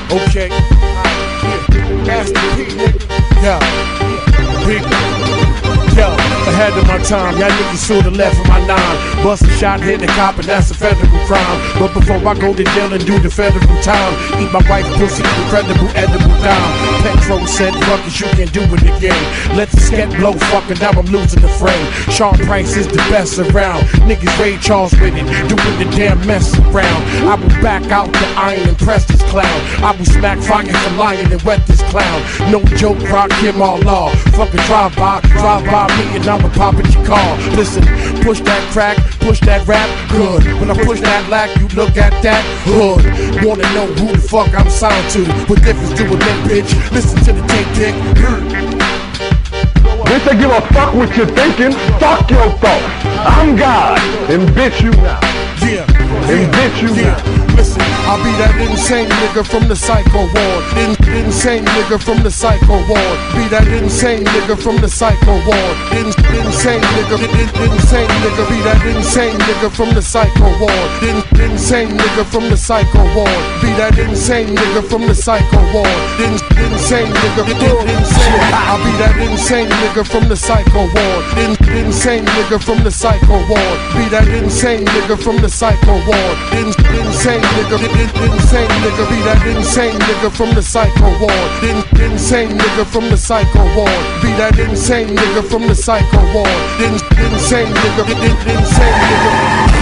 Okay. Master P, nigga. Yeah. Big. Yo, ahead of my time, y'all niggas should've left with my 9. Bust a shot, hit the cop, and that's a federal crime. But before I go to jail and do the federal time, eat my wife's pussy, incredible edible dime. Petro said, fuck it, you can do it again. Let the scat blow, fucking now I'm losing the frame. Sean Price is the best around. Niggas Ray Charles with it, doing the damn mess around. I will back out the iron and press this clown. I will smack fire for lion and wet this clown. No joke, rock him all law. Fucking drive by me and I'ma pop at your car. Listen, push that crack, push that rap, good. When I push that lack, you look at that hood. Wanna know who the fuck I'm signed to? What difference do a limp bitch? Listen to the tape tick. Bitch, I give a fuck what you're thinking. Fuck your thoughts. I'm God, and bitch you now. Yeah, and bitch you now. Listen, I'll be that insane nigga from the psycho ward. Insane nigga from the psycho ward. Be that insane nigga from the psycho ward. Insane nigga, insane nigga. Be that insane nigga from the psycho ward. Insane nigga from the psycho ward. Be that insane nigga from the psycho ward. Insane nigga, insane. I'll be that insane nigga from the psycho ward. Insane nigga from the psycho ward. Be that insane nigga from the psycho ward. Insane nigga, insane nigga. Be that insane nigga from the psycho ward. Insane nigga from the psycho ward. Be that insane nigga from the psycho ward. Insane nigga, insane nigga.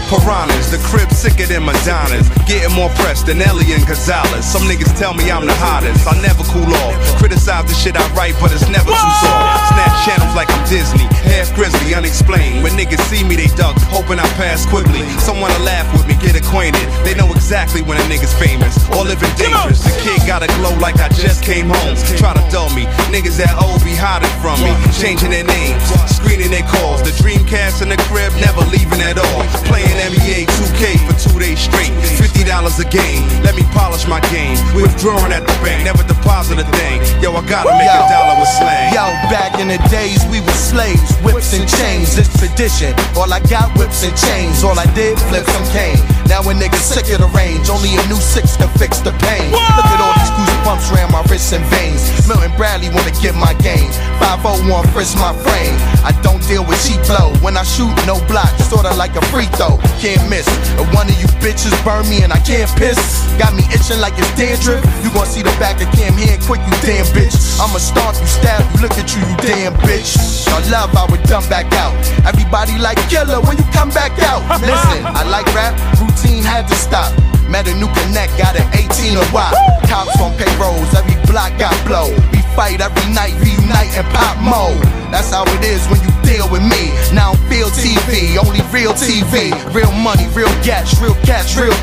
Piranhas, the crib sicker than Madonna's. Getting more press than Ellie and Gonzalez. Some niggas tell me I'm the hottest. I never cool off. Criticize the shit I write, but it's never too soft. Snatch channels like I'm Disney. Half grizzly, unexplained. When niggas see me, they duck, hoping I pass quickly. Someone to laugh with me, get acquainted. They know exactly when a nigga's famous or living dangerous. The kid gotta glow like I just came home. Try to dull me. Niggas that old be hiding from me. Changing their names, screening their calls. The Dreamcast in the crib, never leaving at all. Playing NBA 2K for 2 days straight. $50 a game, let me polish my game. Withdrawing at the bank, never deposit a thing. Yo, I gotta make a dollar with slang. Yo, back in the days we were slaves, whips and chains, it's tradition. All I got whips and chains, all I did flip some cane. Now a nigga sick of the range, only a new 6 can fix the pain. Look at all these goosebumps around my wrists and veins. Milton Bradley wanna get my game. 501 frisk my frame. I don't deal with cheap blow. When I shoot, no block, sorta like a free throw. Can't miss. If one of you bitches burn me and I can't piss, got me itching like it's dandruff. You gon' see the back of Cam here quick, you damn bitch. I'ma stomp you, stab you, look at you, you damn bitch. Y'all love how it dump back out. Everybody like killer when you come back out. Listen, I like rap, routine had to stop. Met a new connect, got an 18 a wop. Cops on payrolls, every block got blow. We fight every night, reunite and pop mode. That's how it is when you deal with me. Now I'm Field TV, only real TV. Real money, real cash, real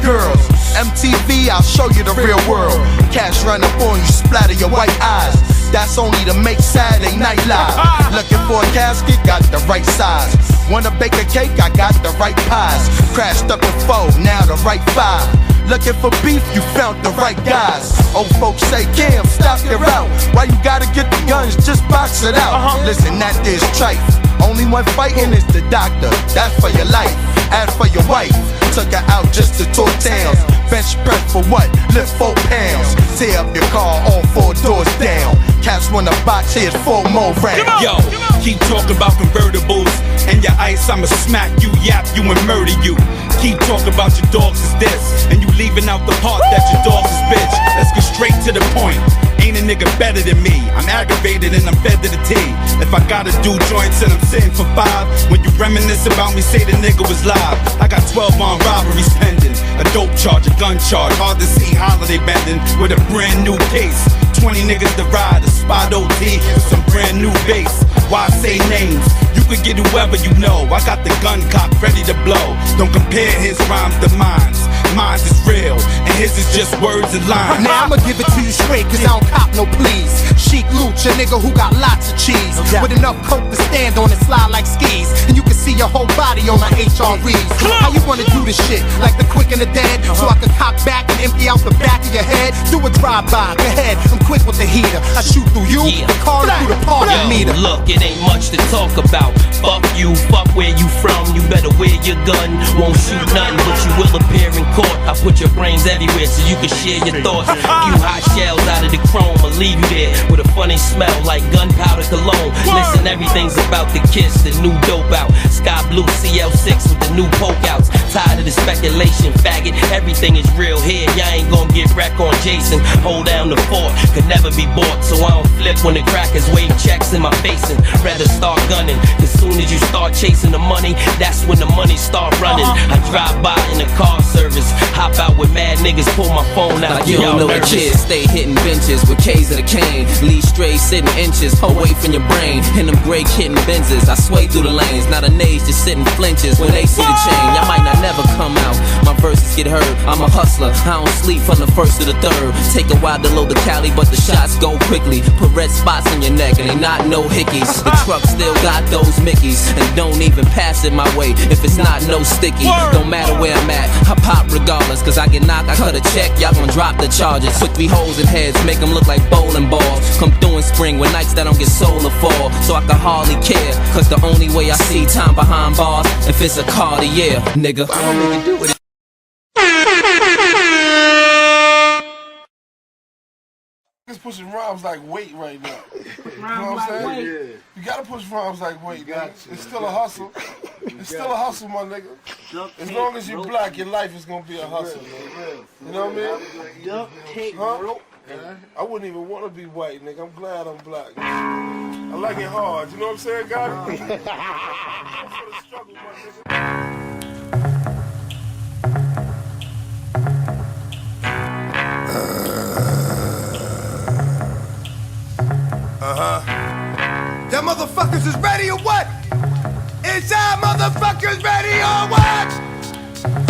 girls. MTV, I'll show you the real world. Cash run up on you, splatter your white eyes. That's only to make Saturday night live. Looking for a casket, got the right size. Wanna bake a cake, I got the right pies. Crashed up with 4, now the right 5. Looking for beef, you found the right guys. Old folks say, Cam, stop your route. Why you gotta get the guns, just box it out. Listen, that is trife. Only one fighting is the doctor, that's for your life. Add for your wife, took her out just to tour towns. Bench press for what? Lift 4 pounds. Tear up your car, all 4 doors down. Cats wanna box, here's 4 more rounds. Yo, keep talking about convertibles and your ice, I'ma smack you, yap you and murder you. Keep talking about your dogs is this, and you leaving out the part that your dogs is bitch. Let's get straight to the point. Ain't a nigga better than me. I'm aggravated and I'm fed to the T. If I gotta do joints and I'm sitting for 5, when you reminisce about me, say the nigga was live. I got 12 on robberies pending, a dope charge, a gun charge. Hard to see holiday bending with a brand new case. 20 niggas to ride, a spot OT with some brand new bass. Why say names? You could get whoever you know. I got the gun cock ready to blow. Don't compare his rhymes to mine. mine is real, and his is just words and lines. Now I'ma give it to you straight, cause I don't cop no please. Chic Luch, a nigga who got lots of cheese, with enough coke to stand on and slide like skis, and you can see your whole body on my HREs. How you wanna do this shit? Like the quick and the dead? So I can cock back and empty out the back of your head? Do a drive-by, go ahead, I'm quick with the heater. I shoot through you, the car through the parking meter. Look, it ain't much to talk about. Fuck you, fuck where you from. You better wear your gun. Won't shoot nothing, but you will appear in court. I put your brains everywhere so you can share your thoughts. You hot shells out of the chrome, I'll leave you there with a funny smell like gunpowder cologne. Listen, everything's about the kiss, the new dope out. Sky blue CL6 with the new poke outs. Tired of the speculation, faggot. Everything is real here. Y'all ain't gonna get wreck on Jason. Hold down the fort, could never be bought, so I don't flip when the crackers wave checks in my face and rather start gunning. Cause soon as you start chasing the money, that's when the money start running. I drive by in the car service, hop out with mad niggas, pull my phone out. Like you don't know the kids, stay hitting benches with K's of the cane. Lead straight sitting inches away from your brain. In them gray kitten Benzes, I sway through the lanes. Not an age just sitting flinches when they see the chain. Y'all might not never come out, my verses get heard. I'm a hustler, I don't sleep from the first to the third. Take a while to load the Cali, but the shots go quickly. Put red spots in your neck and they not no hickeys. The truck still got those Mickeys, and don't even pass it my way if it's not no sticky. Don't matter where I'm at, I pop regardless. Cause I get knocked, I cut a check, y'all gon' drop the charges. Put 3 holes in heads, make them look like bowling balls. Come through in spring with nights that don't get solar fall. So I can hardly care, cause the only way I see time behind bars, if it's a Cartier, nigga. I don't really do it. It's pushing rhymes like weight right now. You know what I'm saying? Yeah. You gotta push rhymes like weight, man. It's still a hustle. It's still a hustle, my nigga. As long as you black, your life is gonna be a hustle, man. You know what I mean? Huh? I wouldn't even want to be white, nigga. I'm glad I'm black. I like it hard. You know what I'm saying, God? I'm for the struggle, my nigga. Y'all motherfuckers is ready or what? Is y'all motherfuckers ready or what?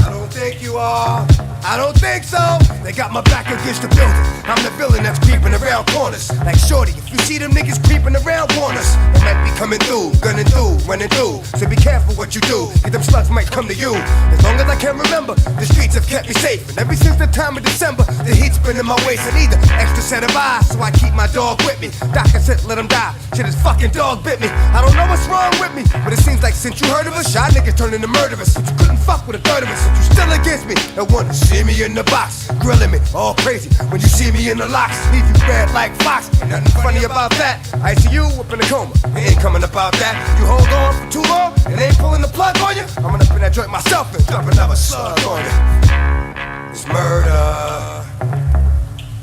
I don't think you are. I don't think so. They got my back against the building. I'm the villain that's creeping around corners. Like Shorty, if you see them niggas creeping around corners, they might be coming through, gunning through, running through. So be careful what you do, cause them slugs might come to you. As long as I can remember, the streets have kept me safe. And ever since the time of December, the heat's been in my waist. I need an extra set of eyes, so I keep my dog with me. Doctor said let him die, shit his fucking dog bit me. I don't know what's wrong with me, but it seems like since you heard of us, y'all niggas turned into murderers. But you couldn't fuck with a third of us, but you still against me. And wanna see me in the box, grilling me, all crazy. When you see me in the locks, leave you red like Fox. Ain't nothing funny about that. ICU up in a coma, it ain't coming about that. You hold on for too long, and they ain't pulling the plug on you. I'm gonna up in that joint myself and dump another slug on you. It's murder.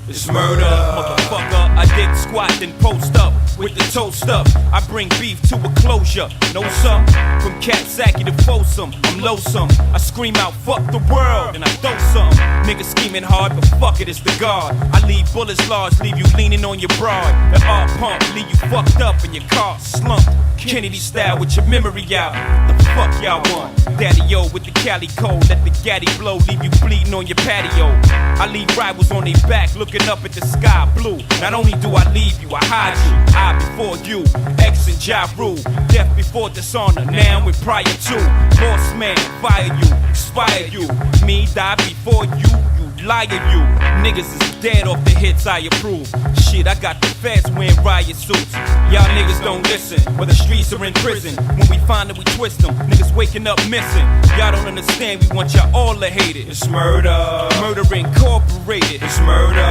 It's murder, motherfucker. I dig squat then post up with the toast up. I bring beef to a closure. Know some? From Katsaki to Folsom, I'm loathsome. I scream out, fuck the world, and I throw some. Niggas scheming hard, but fuck it, it's the guard. I leave bullets large, leave you leaning on your broad. The art pump, leave you fucked up in your car slumped. Kennedy style with your memory out. The fuck y'all want? Daddy-o with the Cali code, let the gaddy blow, leave you bleeding on your patio. I leave rivals on their back, looking up at the sky blue. Not only do I leave you, I hide you. I before you, X and Ja Rule. Death before dishonor, now and prior to. Boss man, fire you, expire you. Me die before you liar you. Niggas is dead off the hits I approve. Shit, I got the feds wearing riot suits. Y'all niggas don't listen, where the streets are in prison. When we find it, we twist them. Niggas waking up missing. Y'all don't understand, we want y'all all to hate it. It's murder. Murder incorporated. It's murder.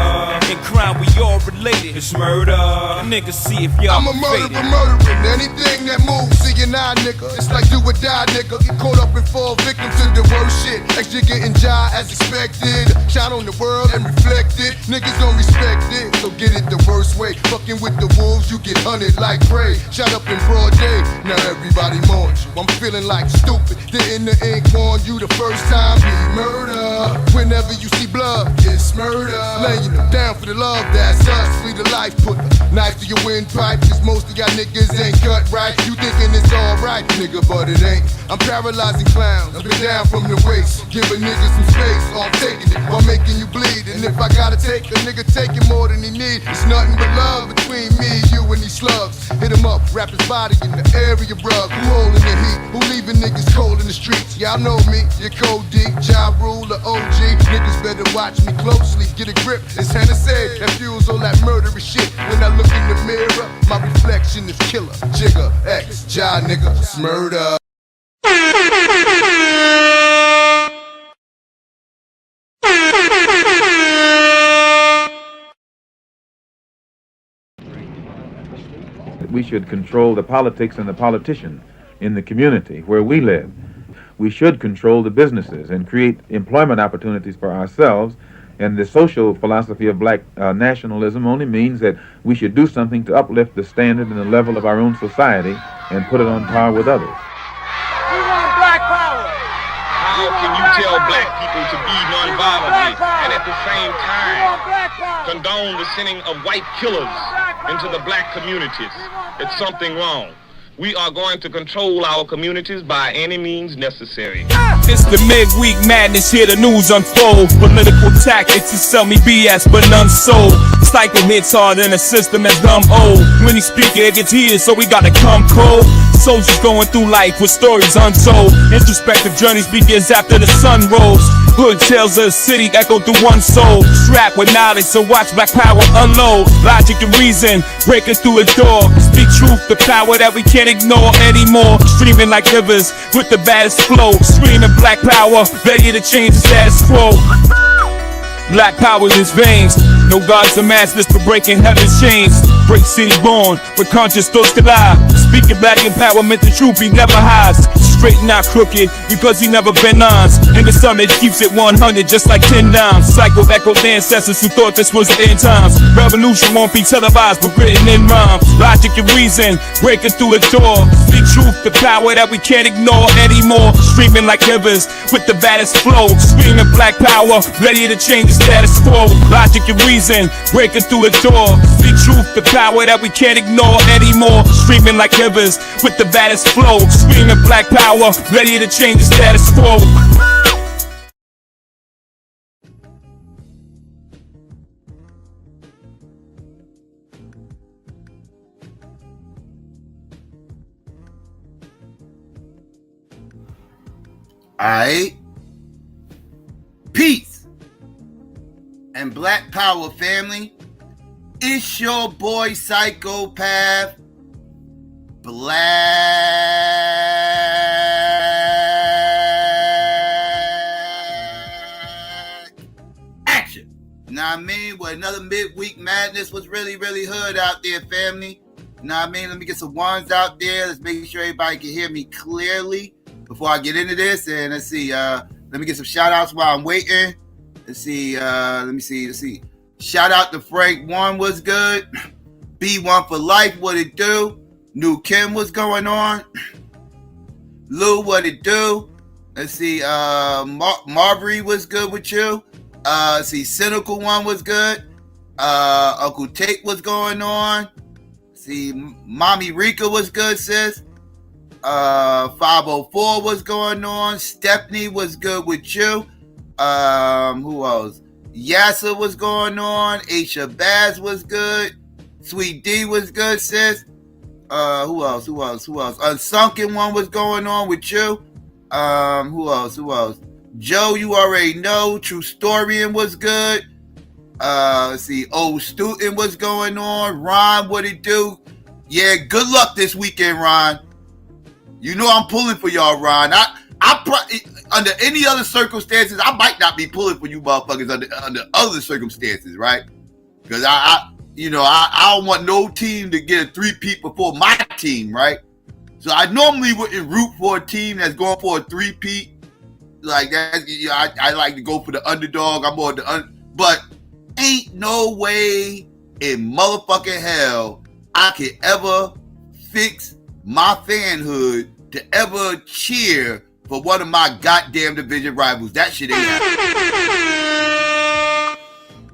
In crime, we all related. It's murder. Niggas see if y'all I'm a murderer, murdering anything that moves. See you now, nigga. It's like do or die, nigga. Get caught up and fall victim to the worst shit. Extra getting Ja as expected. Shine on the world and reflect it. Niggas don't respect it, so get it the worst way. Fucking with the wolves, you get hunted like prey. Shot up in broad day, now everybody mourns you. I'm feeling like stupid. Didn't the ink warn you the first time? Be murder. Whenever you see blood, it's murder. Laying them down for the love, that's us. Free the life, put the knife to your windpipe. Cause most of y'all niggas ain't cut right. You think thinking it's alright, nigga, but it ain't. I'm paralyzing clowns, I've been down from the waist, giving niggas some space, I'm taking it while making you bleed. And if I gotta take a nigga taking more than he need, it's nothing but love between me, you, and these slugs. Hit him up, wrap his body in the area rug. Who holding the heat? Who leaving niggas cold in the streets? Y'all know me, you're cold deep, Ja Rule, the OG. Niggas better watch me closely, get a grip. It's Hennessy that fuels all that murderous shit. When I look in the mirror, my reflection is killer. Jigga, X, Ja nigga, murder. We should control the politics and the politicians in the community where we live. We should control the businesses and create employment opportunities for ourselves. And the social philosophy of black nationalism only means that we should do something to uplift the standard and the level of our own society and put it on par with others. We want black power. How can you tell black people to be nonviolently and at the same time condone the sending of white killers into the black communities? It's something wrong. We are going to control our communities by any means necessary. It's the Midweek Madness, here the news unfold. Political tactics to sell me BS, but none sold. Psycho hits hard in a system that's dumb old. When he speak, it gets heated, so we gotta come cold. Soldiers going through life with stories untold. Introspective journeys begins after the sun rose. Hood tales of the city echo through one soul. Strapped with knowledge, so watch black power unload. Logic and reason, breaking through a door. Speak truth, the power that we can't ignore anymore. Streaming like rivers with the baddest flow. Screaming black power, ready to change the status quo. Black power in his veins. No gods or masters for breaking heaven's chains. Break city born, where conscious thoughts collide. Speaking black empowerment, the truth he never hides. Straight not crooked, because he never been ons. And the summit keeps it 100, just like 10 dimes. Psycho echoed ancestors who thought this was the end times. Revolution won't be televised, but written in rhymes. Logic and reason, breaking through a door. Speak truth, the power that we can't ignore anymore. Streaming like rivers, with the baddest flow. Screaming black power, ready to change the status quo. Logic and reason, breaking through a door. Speak truth, the power that we can't ignore anymore. Streaming like rivers, with the baddest flow. Screaming black power, ready to change the status quo. Alright. Peace and black power, family. It's your boy Psychopath Black Action. Know what I mean? With another Midweek Madness was really hood out there, family. Know what I mean? Let me get some ones out there. Let's make sure everybody can hear me clearly before I get into this. And let's see. Let me get some shout outs while I'm waiting. Let's see. Let me see. Shout out to Frank One was good. B1 for life, what it do? New Kim, what's going on? Lou, what it do? Let's see. Marbury was good with you. See, Cynical One was good. Uncle Tate was going on. See, Mommy Rika was good, sis. 504 was going on. Stephanie was good with you. Who else? Yassa was going on. Aisha Baz was good. Sweet D was good, sis. Who else? Unsunken One was going on with you. Who else? Joe, you already know. True Storian was good. Let's see. Old Student was going on. Ron, what it do? Yeah, good luck this weekend, Ron. You know I'm pulling for y'all, Ron. Under any other circumstances, I might not be pulling for you motherfuckers under other circumstances, right? Because I don't want no team to get a three-peat before my team, right? So I normally wouldn't root for a team that's going for a three-peat like that. I like to go for the underdog. I'm more but ain't no way in motherfucking hell I could ever fix my fanhood to ever cheer for one of my goddamn division rivals. That shit ain't happening.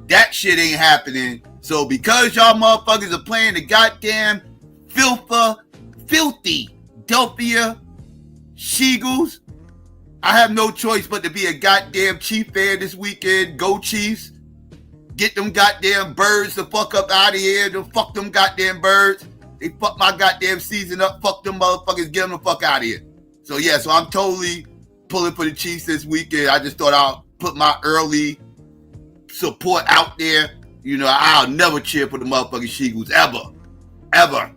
That shit ain't happening. So because y'all motherfuckers are playing the goddamn filthy Philadelphia Eagles. I have no choice but to be a goddamn Chief fan this weekend. Go Chiefs. Get them goddamn birds the fuck up out of here. Fuck them goddamn birds. They fuck my goddamn season up. Fuck them motherfuckers. Get them the fuck out of here. So yeah, so I'm totally pulling for the Chiefs this weekend. I just thought I'll put my early support out there. You know, I'll never cheer for the motherfucking Eagles ever. Ever.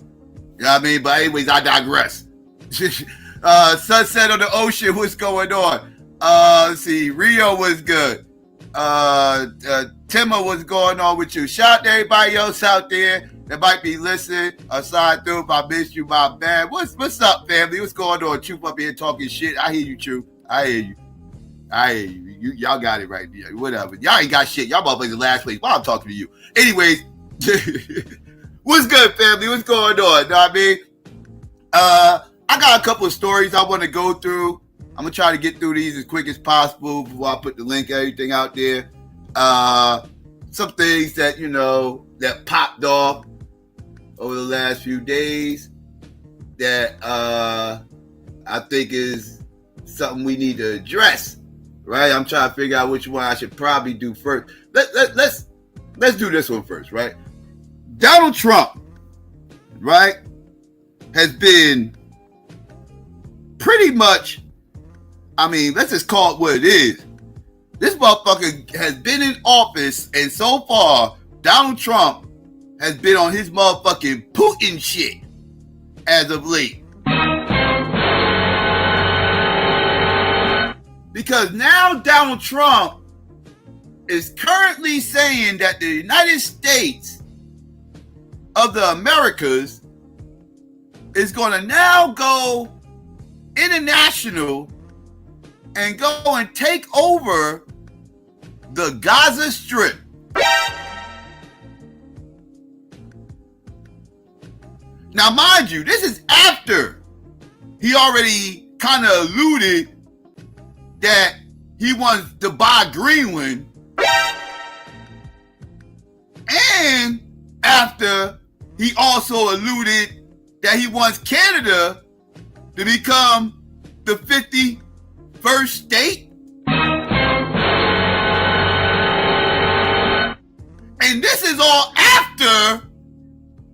You know what I mean? But anyways, I digress. Sunset on the Ocean, what's going on? Let's see. Rio was good. Timma, what's going on with you? Shout out to everybody else out there that might be listening. Aside through, if I missed you, my bad. What's up, family? What's going on? Truth up here talking shit. I hear you, Truth. I hear you. Y'all got it right there. Whatever. Y'all ain't got shit. Y'all motherfuckers the last place while I'm talking to you. Anyways, what's good, family? What's going on? Know what I mean? I got a couple of stories I want to go through. I'm going to try to get through these as quick as possible before I put the link, everything out there. Some things that, you know, that popped off over the last few days that I think is something we need to address, right? I'm trying to figure out which one I should probably do first. Let's do this one first, right? Donald Trump, right, has been pretty much, I mean, let's just call it what it is. This motherfucker has been in office, and so far, Donald Trump has been on his motherfucking Putin shit as of late. Because now Donald Trump is currently saying that the United States of the Americas is going to now go international and go and take over the Gaza Strip. Now, mind you, this is after he already kind of alluded that he wants to buy Greenland, and after he also alluded that he wants Canada to become the 51st state. And this is all after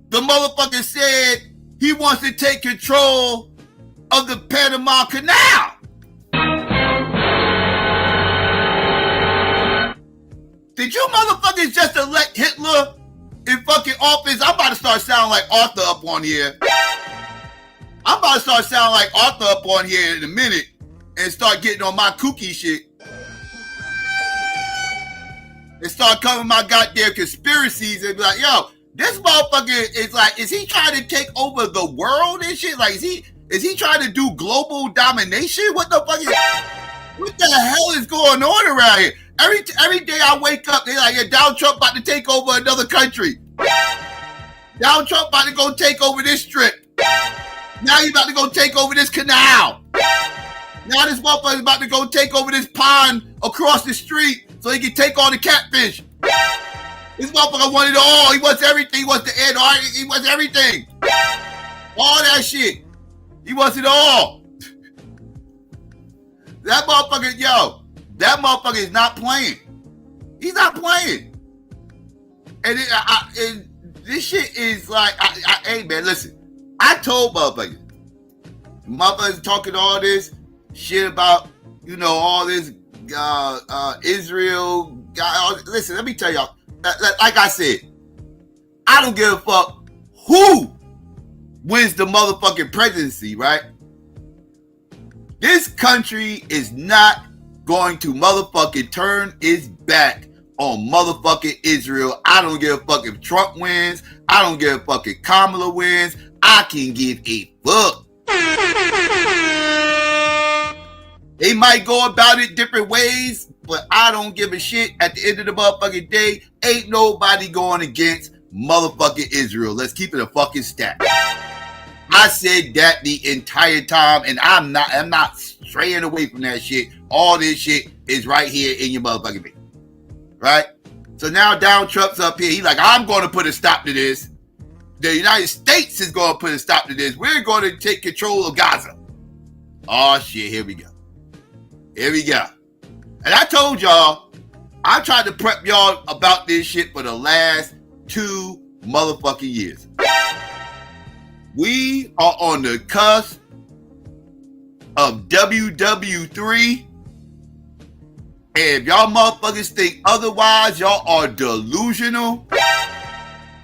the motherfucker said he wants to take control of the Panama Canal. Did you motherfuckers just elect Hitler in fucking office? I'm about to start sounding like Arthur up on here. I'm about to start sounding like Arthur up on here in a minute and start getting on my kooky shit. And start covering my goddamn conspiracies and be like, yo, this motherfucker is like, is he trying to take over the world and shit? Like, is he trying to do global domination? What the hell is going on around here? Every day I wake up, they're like, yeah, Donald Trump about to take over another country. Donald Trump about to go take over this strip. Now he's about to go take over this canal. Now this motherfucker is about to go take over this pond across the street so he can take on the catfish. This motherfucker wanted it all. He wants everything. He wants the end. He wants everything. All that shit. He wants it all. That motherfucker is not playing. He's not playing. And this shit is like, hey man, listen. I told motherfuckers talking all this shit about, you know, all this Israel. Listen, let me tell y'all. Like I said, I don't give a fuck who wins the motherfucking presidency, right? This country is not going to motherfucking turn its back on motherfucking Israel. I don't give a fuck if Trump wins. I don't give a fuck if Kamala wins. I can give a fuck. They might go about it different ways, but I don't give a shit. At the end of the motherfucking day, ain't nobody going against motherfucking Israel. Let's keep it a fucking stat. I said that the entire time, and I'm not straying away from that shit. All this shit is right here in your motherfucking face. Right? So now Donald Trump's up here. He's like, I'm going to put a stop to this. the United States is going to put a stop to this. We're going to take control of Gaza. Oh, shit. Here we go. Here we go. And I told y'all, I tried to prep y'all about this shit for the last 2 motherfucking years. We are on the cusp of WW3. And if y'all motherfuckers think otherwise, y'all are delusional.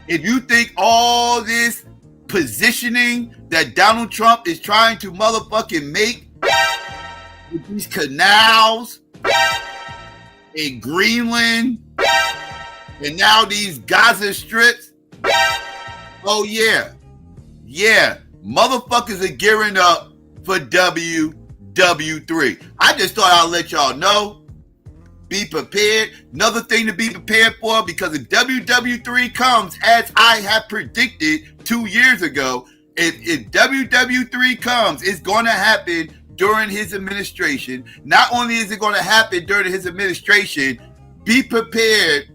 If you think all this positioning that Donald Trump is trying to motherfucking make with these canals in Greenland and now these Gaza strips, oh yeah, motherfuckers are gearing up for WW3. I just thought I'd let y'all know. Be prepared. Another thing to be prepared for, because if WW3 comes, as I have predicted 2 years ago, if WW3 comes, it's going to happen during his administration. Not only is it going to happen during his administration, be prepared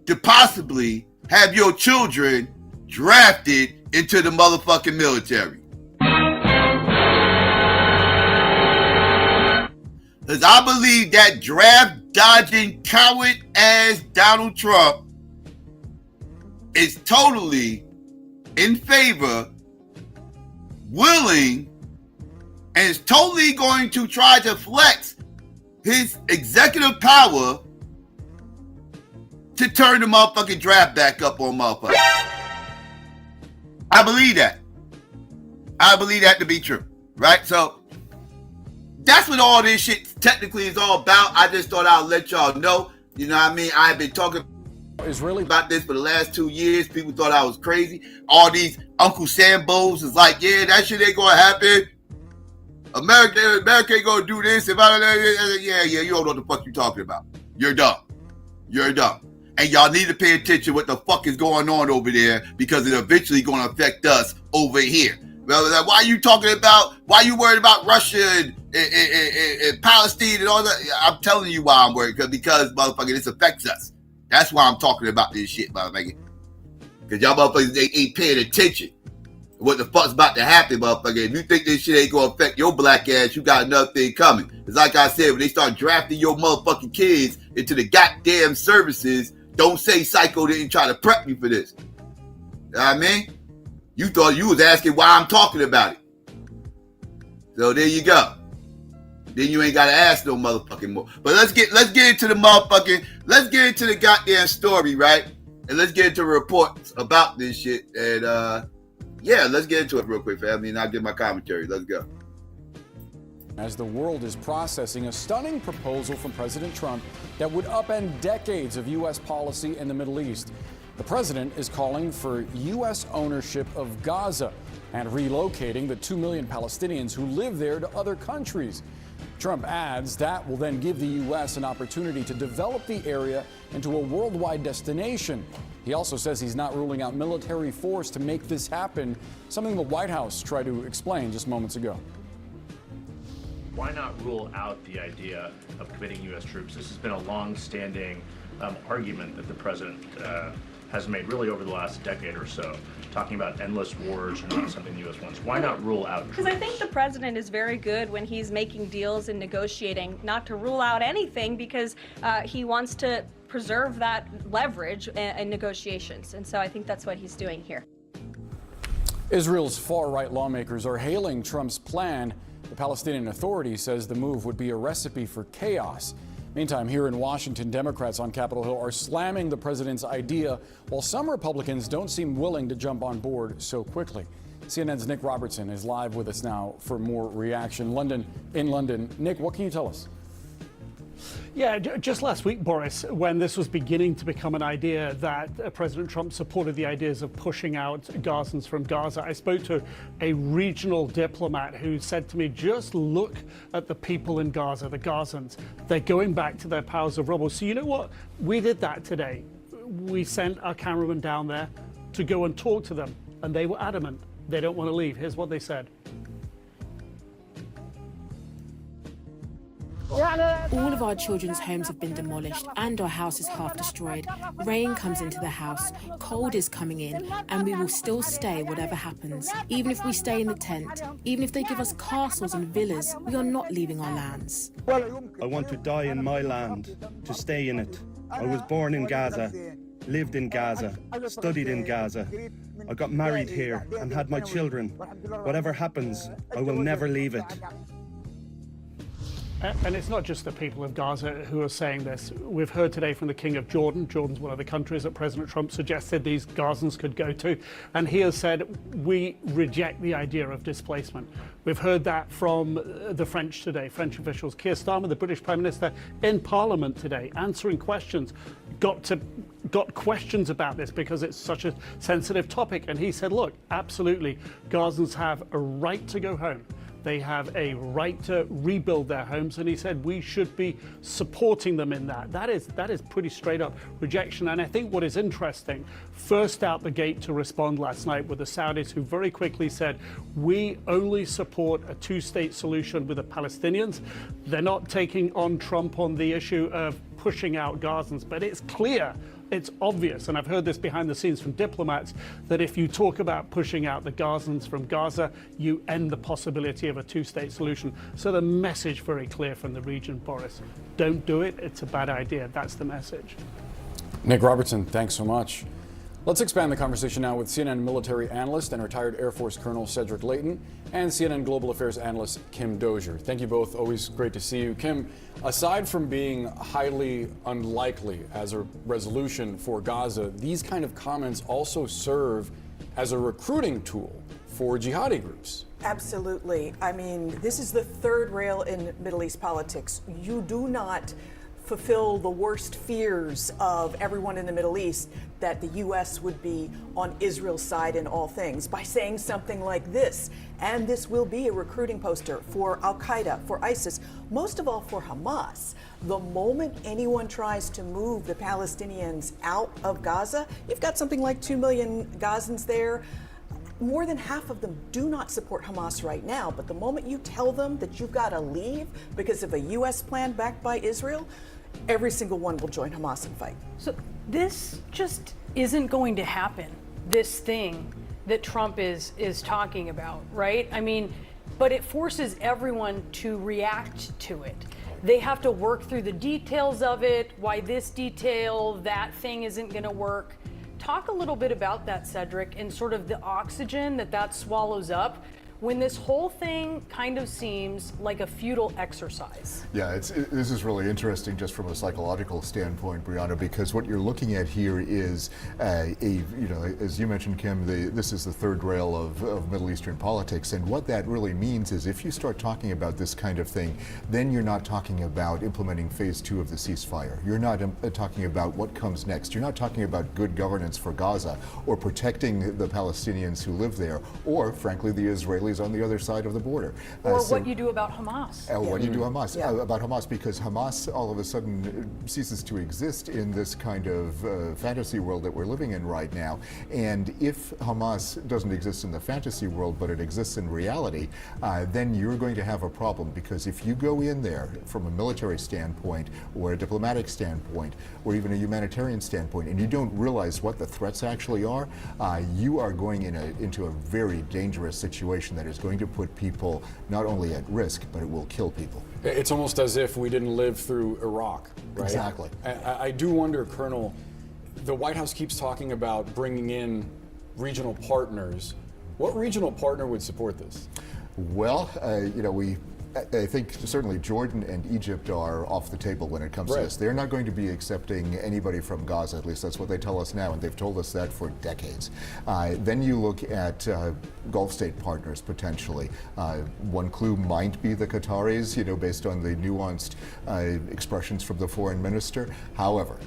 to possibly have your children drafted into the motherfucking military. Because I believe that draft-dodging coward ass Donald Trump is totally in favor, willing, and is totally going to try to flex his executive power to turn the motherfucking draft back up on motherfuckers. I believe that. I believe that to be true, right? So that's what all this shit technically is all about. I just thought I'd let y'all know. You know what I mean? I've been talking about this for the last 2 years. People thought I was crazy. All these Uncle Sambos is like, yeah, that shit ain't gonna happen. America ain't gonna do this. Yeah, you don't know what the fuck you talking about. You're dumb. And y'all need to pay attention what the fuck is going on over there, because it's eventually gonna affect us over here. Well, why are you talking about, why are you worried about Russia and Palestine and all that? I'm telling you why I'm worried, because motherfucker, this affects us. That's why I'm talking about this shit, motherfucker. Because y'all motherfuckers ain't paying attention to what the fuck's about to happen, motherfucker. If you think this shit ain't gonna affect your black ass, you got another thing coming. It's like I said, when they start drafting your motherfucking kids into the goddamn services, don't say Psycho didn't try to prep you for this. You know what I mean? You thought you was asking why I'm talking about it. So there you go. Then you ain't gotta ask no motherfucking more. But let's get into the goddamn story, right? And let's get into reports about this shit. And let's get into it real quick, family, and I'll give my commentary. Let's go. As the world is processing a stunning proposal from President Trump that would upend decades of U.S. policy in the Middle East. The president is calling for U.S. ownership of Gaza and relocating the 2 million Palestinians who live there to other countries. Trump adds that will then give the U.S. an opportunity to develop the area into a worldwide destination. He also says he's not ruling out military force to make this happen, something the White House tried to explain just moments ago. Why not rule out the idea of committing U.S. troops? This has been a long-standing argument that the president has made really over the last decade or so, talking about endless wars and not something the U.S. wants. Why not rule out troops? Because I think the president is very good when he's making deals and negotiating not to rule out anything, because he wants to preserve that leverage in negotiations. And so I think that's what he's doing here. Israel's far-right lawmakers are hailing Trump's plan. The Palestinian Authority says the move would be a recipe for chaos. Meantime, here in Washington, Democrats on Capitol Hill are slamming the president's idea, while some Republicans don't seem willing to jump on board so quickly. CNN's Nick Robertson is live with us now for more reaction. In London. Nick, what can you tell us? Yeah, just last week, Boris, when this was beginning to become an idea that President Trump supported the ideas of pushing out Gazans from Gaza, I spoke to a regional diplomat who said to me, just look at the people in Gaza, the Gazans. They're going back to their piles of rubble. So you know what? We did that today. We sent our cameraman down there to go and talk to them, and they were adamant. They don't want to leave. Here's what they said. All of our children's homes have been demolished and our house is half destroyed. Rain comes into the house, cold is coming in, and we will still stay whatever happens. Even if we stay in the tent, even if they give us castles and villas, we are not leaving our lands. I want to die in my land, to stay in it. I was born in Gaza, lived in Gaza, studied in Gaza. I got married here and had my children. Whatever happens, I will never leave it. And it's not just the people of Gaza who are saying this. We've heard today from the King of Jordan. Jordan's one of the countries that President Trump suggested these Gazans could go to. And he has said, we reject the idea of displacement. We've heard that from the French today, French officials. Keir Starmer, the British Prime Minister, in Parliament today, answering questions, got questions about this because it's such a sensitive topic. And he said, look, absolutely, Gazans have a right to go home. They have a right to rebuild their homes, and he said we should be supporting them in that. That is pretty straight up rejection. And I think what is interesting, first out the gate to respond last night were the Saudis, who very quickly said we only support a two-state solution with the Palestinians. They're not taking on Trump on the issue of pushing out Gazans, but it's clear, it's obvious, and I've heard this behind the scenes from diplomats, that if you talk about pushing out the Gazans from Gaza, you end the possibility of a two-state solution. So the message very clear from the region, Boris. Don't do it, it's a bad idea. That's the message. Nick Robertson, thanks so much. Let's expand the conversation now with CNN military analyst and retired Air Force Colonel Cedric Leighton and CNN Global Affairs analyst Kim Dozier. Thank you both. Always great to see you. Kim, aside from being highly unlikely as a resolution for Gaza, these kind of comments also serve as a recruiting tool for jihadi groups. Absolutely. I mean, this is the third rail in Middle East politics. You do not fulfill the worst fears of everyone in the Middle East that the U.S. would be on Israel's side in all things by saying something like this. And this will be a recruiting poster for Al-Qaeda, for ISIS, most of all for Hamas. The moment anyone tries to move the Palestinians out of Gaza, you've got something like 2 million Gazans there. More than half of them do not support Hamas right now, but the moment you tell them that you've got to leave because of a U.S. plan backed by Israel, every single one will join Hamas and fight. So this just isn't going to happen, this thing that Trump is talking about, right? I mean, but it forces everyone to react to it. They have to work through the details of it, why this detail, that thing isn't going to work. Talk a little bit about that, Cedric, and sort of the oxygen that swallows up when this whole thing kind of seems like a futile exercise. Yeah, this is really interesting just from a psychological standpoint, Brianna, because what you're looking at here is as you mentioned, Kim, this is the third rail of Middle Eastern politics, and what that really means is if you start talking about this kind of thing, then you're not talking about implementing phase 2 of the ceasefire. You're not talking about what comes next. You're not talking about good governance for Gaza or protecting the Palestinians who live there, or frankly the Israelis on the other side of the border. Or what you do about Hamas. What you do about Hamas, because Hamas all of a sudden ceases to exist in this kind of fantasy world that we're living in right now. And if Hamas doesn't exist in the fantasy world, but it exists in reality, then you're going to have a problem, because if you go in there from a military standpoint or a diplomatic standpoint or even a humanitarian standpoint and you don't realize what the threats actually are, you are going into a very dangerous situation that is going to put people not only at risk, but it will kill people. It's almost as if we didn't live through Iraq, right? Exactly. I do wonder, Colonel, the White House keeps talking about bringing in regional partners. What regional partner would support this? Well, I think certainly Jordan and Egypt are off the table when it comes to this. They're not going to be accepting anybody from Gaza, at least that's what they tell us now, and they've told us that for decades. Then you look at Gulf state partners potentially. One clue might be the Qataris, based on the nuanced expressions from the foreign minister. However,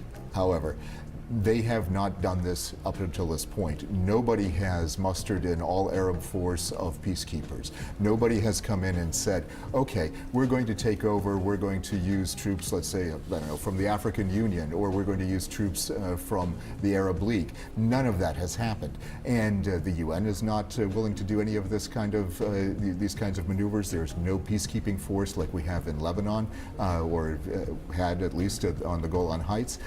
They have not done this up until this point. Nobody has mustered an all-Arab force of peacekeepers. Nobody has come in and said, okay, we're going to take over, we're going to use troops, let's say, I don't know, from the African Union, or we're going to use troops from the Arab League. None of that has happened. And the UN is not willing to do any of this kind of, these kinds of maneuvers. There's no peacekeeping force like we have in Lebanon, or had at least on the Golan Heights.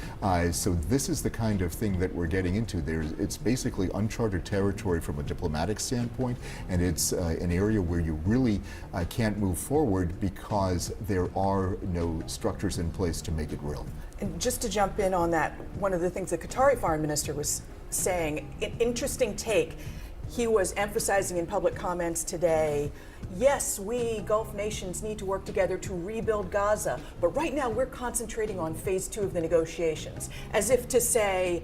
So this is the kind of thing that we're getting into. It's basically uncharted territory from a diplomatic standpoint, and it's an area where you really can't move forward because there are no structures in place to make it real. And just to jump in on that, one of the things the Qatari foreign minister was saying, an interesting take. He was emphasizing in public comments today, yes, we Gulf nations need to work together to rebuild Gaza, but right now we're concentrating on phase 2 of the negotiations, as if to say,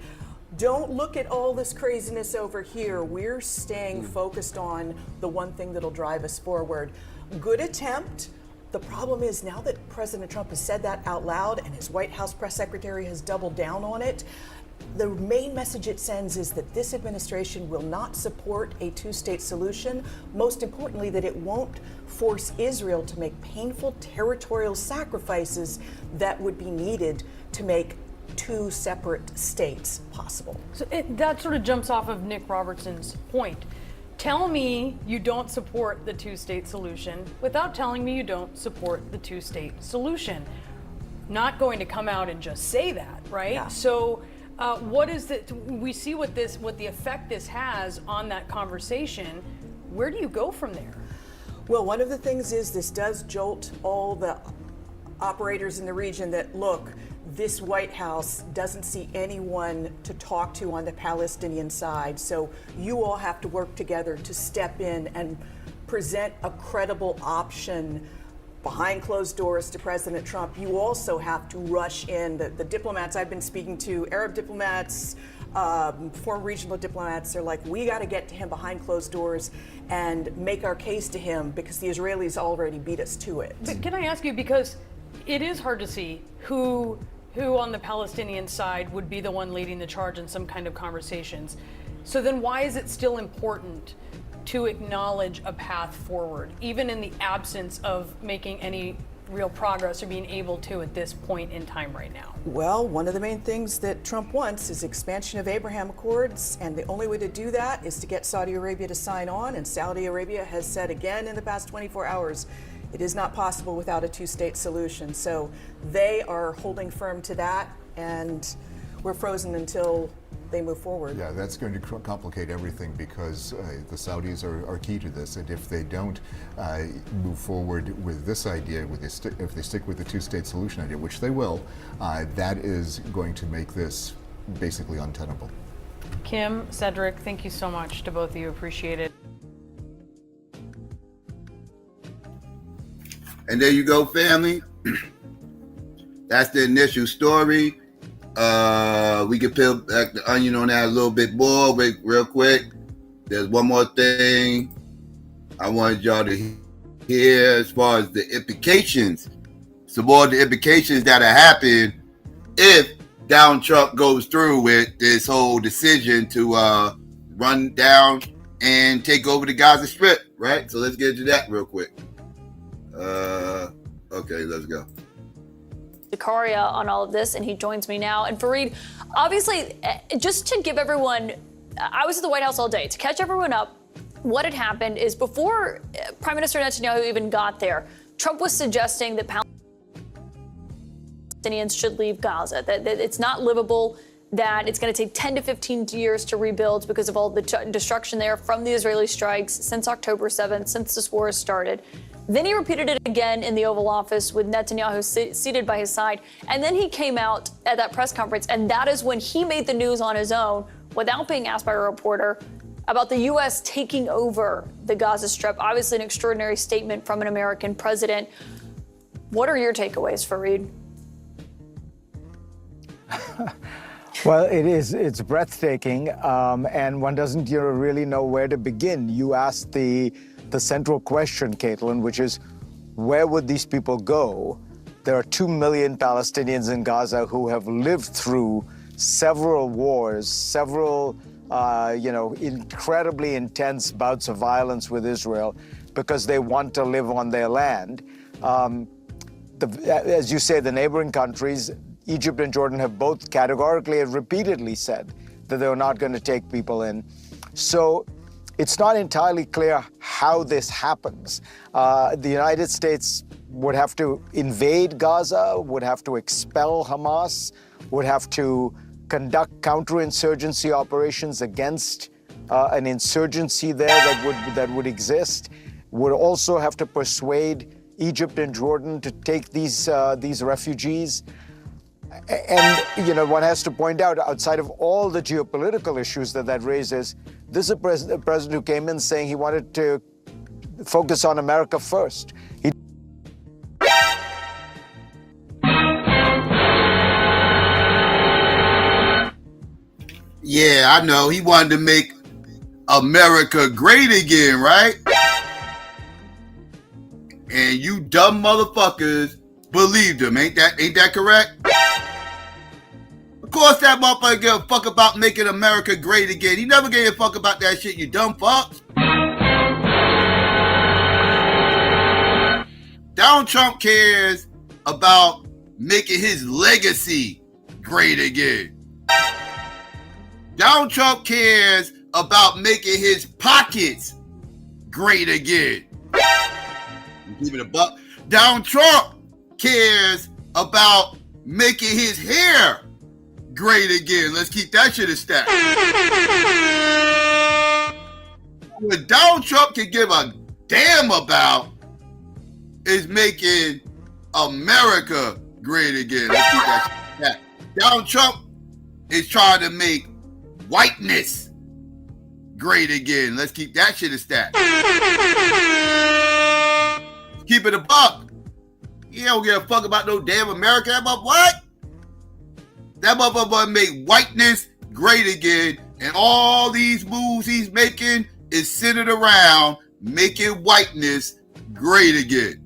don't look at all this craziness over here. We're staying focused on the one thing that'll drive us forward. Good attempt. The problem is now that President Trump has said that out loud and his White House press secretary has doubled down on it, the main message it sends is that this administration will not support a two-state solution. Most importantly, that it won't force Israel to make painful territorial sacrifices that would be needed to make two separate states possible. So that sort of jumps off of Nick Robertson's point. Tell me you don't support the two-state solution without telling me you don't support the two-state solution. Not going to come out and just say that, right? Yeah. So what is the, we see what the effect this has on that conversation. Where do you go from there? Well, one of the things is this does jolt all the operators in the region that, look, this White House doesn't see anyone to talk to on the Palestinian side. So you all have to work together to step in and present a credible option behind closed doors to President Trump. You also have to rush in. The diplomats I've been speaking to, Arab diplomats, former regional diplomats, are like, we got to get to him behind closed doors and make our case to him because the Israelis already beat us to it. But can I ask you, because it is hard to see who on the Palestinian side would be the one leading the charge in some kind of conversations. So then why is it still important to acknowledge a path forward, even in the absence of making any real progress or being able to at this point in time right now? Well, one of the main things that Trump wants is expansion of Abraham Accords, and the only way to do that is to get Saudi Arabia to sign on, and Saudi Arabia has said again in the past 24 hours, it is not possible without a two-state solution. So they are holding firm to that, and we're frozen until they move forward. Yeah, that's going to complicate everything because the Saudis are key to this, and if they don't move forward with this idea, if they stick with the two-state solution idea, which they will, that is going to make this basically untenable. Kim, Cedric, thank you so much to both of you. Appreciate it. And there you go, family. That's the initial story. We can peel back the onion on that a little bit more real quick. There's one more thing I wanted y'all to hear as far as the implications. Some more of the implications that are happening if Donald Trump goes through with this whole decision to run down and take over the Gaza Strip, right? So let's get into that real quick. Okay, let's go. Zakaria on all of this, and he joins me now. And Fareed, obviously, just to give everyone, I was at the White House all day. To catch everyone up, what had happened is before Prime Minister Netanyahu even got there, Trump was suggesting that Palestinians should leave Gaza, that it's not livable, that it's going to take 10 to 15 years to rebuild because of all the destruction there from the Israeli strikes since October 7th, since this war has started. Then he repeated it again in the Oval Office with Netanyahu seated by his side. And then he came out at that press conference, and that is when he made the news on his own without being asked by a reporter about the U.S. taking over the Gaza Strip. Obviously an extraordinary statement from an American president. What are your takeaways, Fareed? Well, it's breathtaking, and one doesn't really know where to begin. You asked the central question, Caitlin, which is, where would these people go? There are 2 million Palestinians in Gaza who have lived through several wars, several incredibly intense bouts of violence with Israel because they want to live on their land. As you say, the neighboring countries, Egypt and Jordan, have both categorically and repeatedly said that they're not going to take people in. So it's not entirely clear how this happens. The United States would have to invade Gaza, would have to expel Hamas, would have to conduct counterinsurgency operations against an insurgency there that would exist, would also have to persuade Egypt and Jordan to take these refugees. And one has to point out, outside of all the geopolitical issues that raises, this is a president who came in saying he wanted to focus on America first. Yeah, I know. He wanted to make America great again, right? And you dumb motherfuckers believed him. Ain't that correct? Of course that motherfucker gave a fuck about making America great again. He never gave a fuck about that shit, you dumb fucks. Donald Trump cares about making his legacy great again. Donald Trump cares about making his pockets great again. Give it a buck. Donald Trump cares about making his hair great again. Let's keep that shit a stack. What Donald Trump can give a damn about is making America great again. Let's keep that shit a stack. Donald Trump is trying to make whiteness great again. Let's keep that shit a stack. Keep it a buck. He don't give a fuck about no damn America. That motherfucker, what? That motherfucker make whiteness great again, and all these moves he's making is centered around making whiteness great again.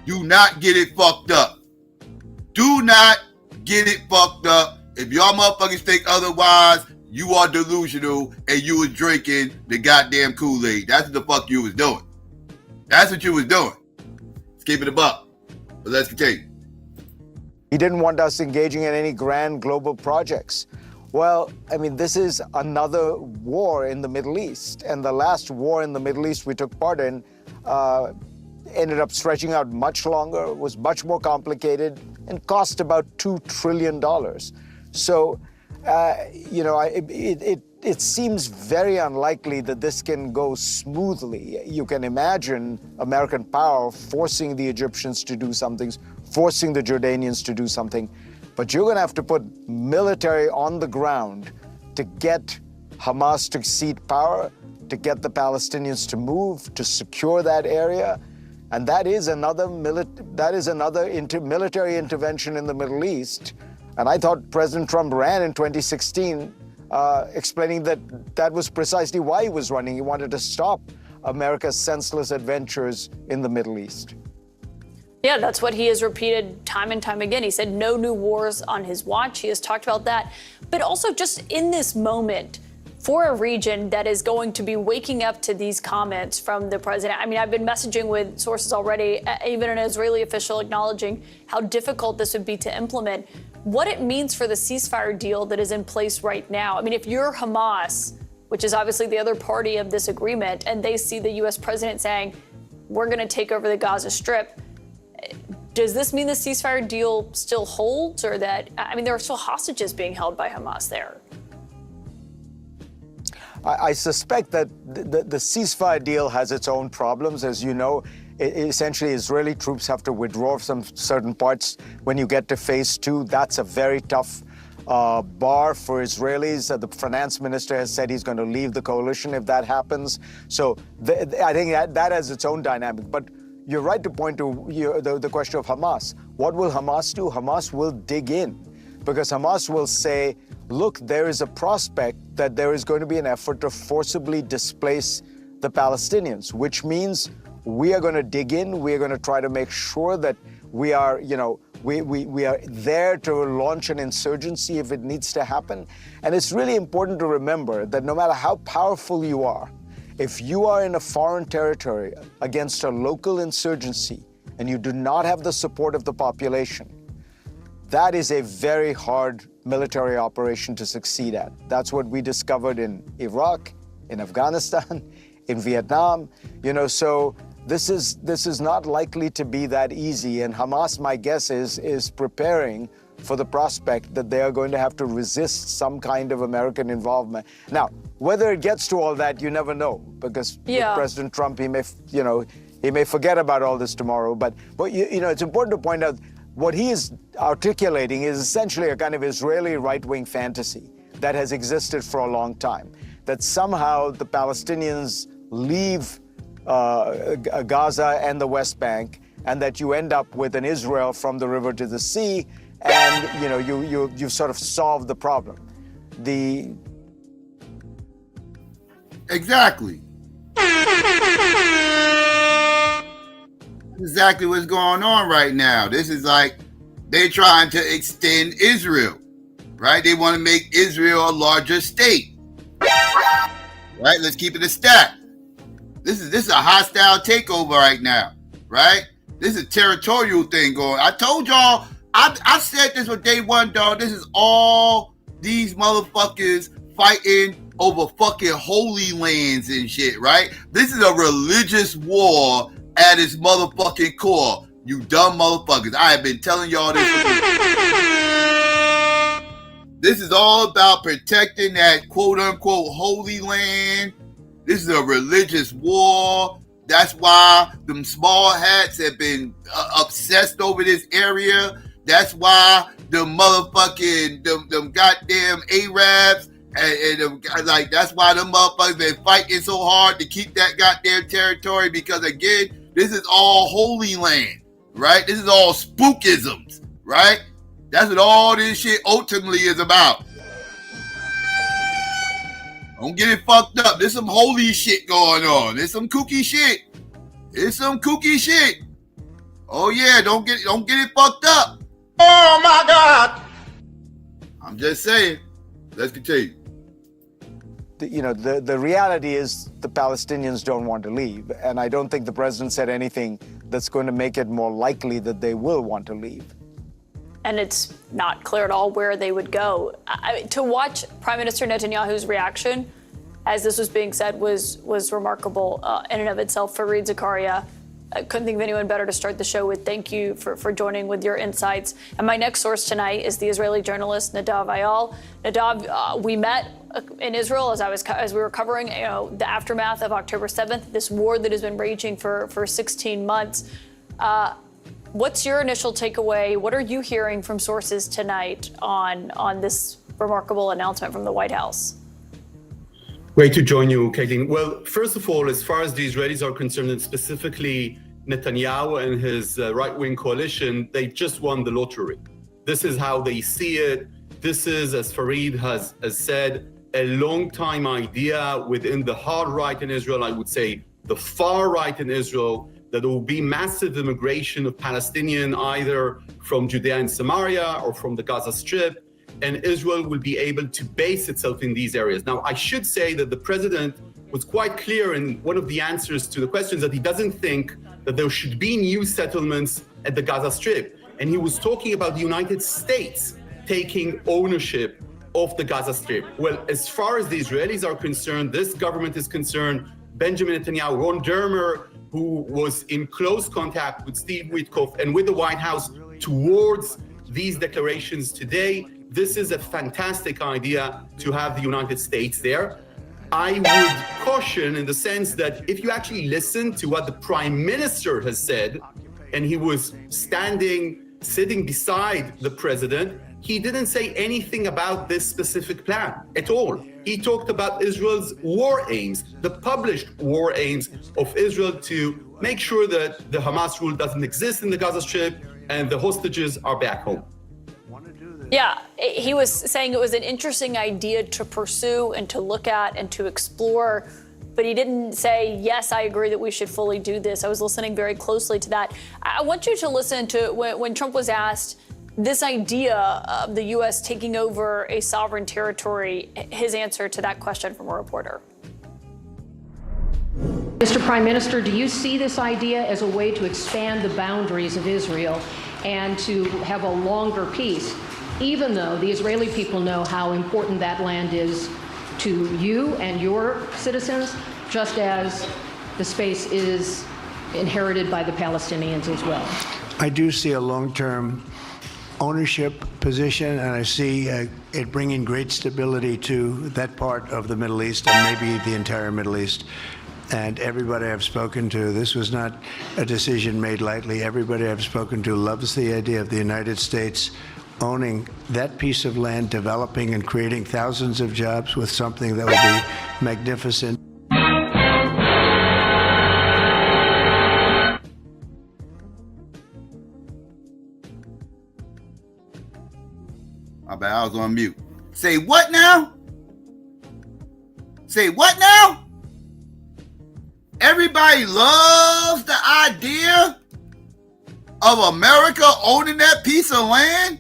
Do not get it fucked up. Do not get it fucked up. If y'all motherfuckers think otherwise, you are delusional and you was drinking the goddamn Kool-Aid. That's what the fuck you was doing. That's what you was doing. Let's keep it a buck. But let's continue. He didn't want us engaging in any grand global projects. Well, I mean, this is another war in the Middle East. And the last war in the Middle East we took part in ended up stretching out much longer, was much more complicated, and cost about $2 trillion. So, it seems very unlikely that this can go smoothly. You can imagine American power forcing the Egyptians to do something, forcing the Jordanians to do something, but you're going to have to put military on the ground to get Hamas to cede power, to get the Palestinians to move, to secure that area. And that is another military intervention in the Middle East. And I thought President Trump ran in 2016 explaining that was precisely why he was running. He wanted to stop America's senseless adventures in the Middle East. Yeah, that's what he has repeated time and time again. He said no new wars on his watch. He has talked about that. But also just in this moment, for a region that is going to be waking up to these comments from the president. I mean, I've been messaging with sources already, even an Israeli official acknowledging how difficult this would be to implement. What it means for the ceasefire deal that is in place right now. I mean, if you're Hamas, which is obviously the other party of this agreement, and they see the U.S. president saying, we're going to take over the Gaza Strip, does this mean the ceasefire deal still holds, or that, I mean, there are still hostages being held by Hamas there? I suspect that the ceasefire deal has its own problems. As you know, essentially Israeli troops have to withdraw from certain parts when you get to phase 2. That's a very tough bar for Israelis. The finance minister has said he's going to leave the coalition if that happens. So I think that has its own dynamic. But you're right to point to the question of Hamas. What will Hamas do? Hamas will dig in, because Hamas will say, look, there is a prospect that there is going to be an effort to forcibly displace the Palestinians, which means we are going to dig in. We are going to try to make sure that we are, We are there to launch an insurgency if it needs to happen. And it's really important to remember that no matter how powerful you are, if you are in a foreign territory against a local insurgency and you do not have the support of the population, that is a very hard military operation to succeed at. That's what we discovered in Iraq, in Afghanistan, in Vietnam, so this is not likely to be that easy. And Hamas, my guess is preparing for the prospect that they are going to have to resist some kind of American involvement. Now, whether it gets to all that, you never know, because with President Trump, he may forget about all this tomorrow. But it's important to point out what he is articulating is essentially a kind of Israeli right-wing fantasy that has existed for a long time, that somehow the Palestinians leave Gaza and the West Bank, and that you end up with an Israel from the river to the sea, and you've sort of solved the problem. Exactly what's going on right now. This is like they're trying to extend Israel, right? They want to make Israel a larger state, right? Let's keep it a stat. This is a hostile takeover right now, right? This is a territorial thing going. I told y'all, I said this on day one, dog. This is all these motherfuckers fighting over fucking holy lands and shit, right? This is a religious war at its motherfucking core. You dumb motherfuckers. I have been telling y'all this. This is all about protecting that quote unquote holy land. This is a religious war. That's why them small hats have been obsessed over this area. That's why the motherfucking them goddamn Arabs and that's why them motherfuckers been fighting so hard to keep that goddamn territory, because again, this is all holy land, right? This is all spookisms, right? That's what all this shit ultimately is about. Don't get it fucked up. There's some holy shit going on. There's some kooky shit. Oh yeah, don't get it fucked up. Oh my God. I'm just saying. Let's continue. The reality is the Palestinians don't want to leave, and I don't think the president said anything that's going to make it more likely that they will want to leave. And it's not clear at all where they would go. To watch Prime Minister Netanyahu's reaction as this was being said was remarkable in and of itself. Fareed Zakaria, I couldn't think of anyone better to start the show with. Thank you for joining with your insights. And my next source tonight is the Israeli journalist Nadav Ayal. Nadav, we met in Israel as we were covering the aftermath of October 7th, this war that has been raging for 16 months. What's your initial takeaway? What are you hearing from sources tonight on this remarkable announcement from the White House? Great to join you, Caitlin. Well, first of all, as far as the Israelis are concerned, and specifically Netanyahu and his right-wing coalition, they just won the lottery. This is how they see it. This is, as Fareed has said, a long-time idea within the hard right in Israel, I would say the far right in Israel, that there will be massive immigration of Palestinian either from Judea and Samaria or from the Gaza Strip, and Israel will be able to base itself in these areas. Now, I should say that the president was quite clear in one of the answers to the questions that he doesn't think that there should be new settlements at the Gaza Strip. And he was talking about the United States taking ownership of the Gaza Strip. Well, as far as the Israelis are concerned, this government is concerned, Benjamin Netanyahu, Ron Dermer, who was in close contact with Steve Witkoff and with the White House towards these declarations today, this is a fantastic idea to have the United States there. I would caution in the sense that if you actually listen to what the Prime Minister has said, and he was sitting beside the president, he didn't say anything about this specific plan at all. He talked about Israel's war aims, the published war aims of Israel to make sure that the Hamas rule doesn't exist in the Gaza Strip and the hostages are back home. Yeah, he was saying it was an interesting idea to pursue and to look at and to explore, but he didn't say, yes, I agree that we should fully do this. I was listening very closely to that. I want you to listen to when Trump was asked this idea of the U.S. taking over a sovereign territory, his answer to that question from a reporter. Mr. Prime Minister, do you see this idea as a way to expand the boundaries of Israel and to have a longer peace, even though the Israeli people know how important that land is to you and your citizens, just as the space is inherited by the Palestinians as well? I do see a long-term ownership position, and I see it bringing great stability to that part of the Middle East and maybe the entire Middle East. And everybody I've spoken to, this was not a decision made lightly. Everybody I've spoken to loves the idea of the United States owning that piece of land, developing and creating thousands of jobs with something that would be magnificent. My bad, I was on mute. Say what now? Say what now? Everybody loves the idea of America owning that piece of land?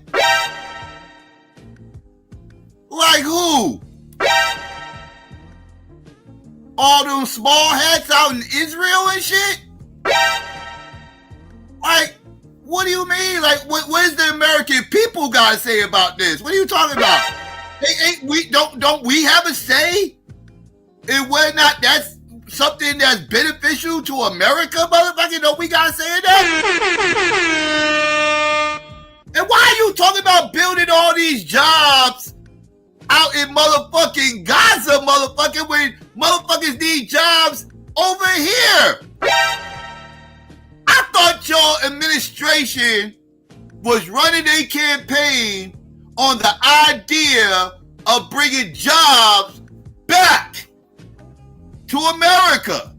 Like who? All them small hats out in Israel and shit? Like, what do you mean? Like, what is the American people gotta say about this? What are you talking about? Don't we have a say? And whether or not that's something that's beneficial to America, motherfucker, don't we gotta say that? And why are you talking about building all these jobs out in motherfucking Gaza, motherfucker, when motherfuckers need jobs over here? I thought your administration was running a campaign on the idea of bringing jobs back to America.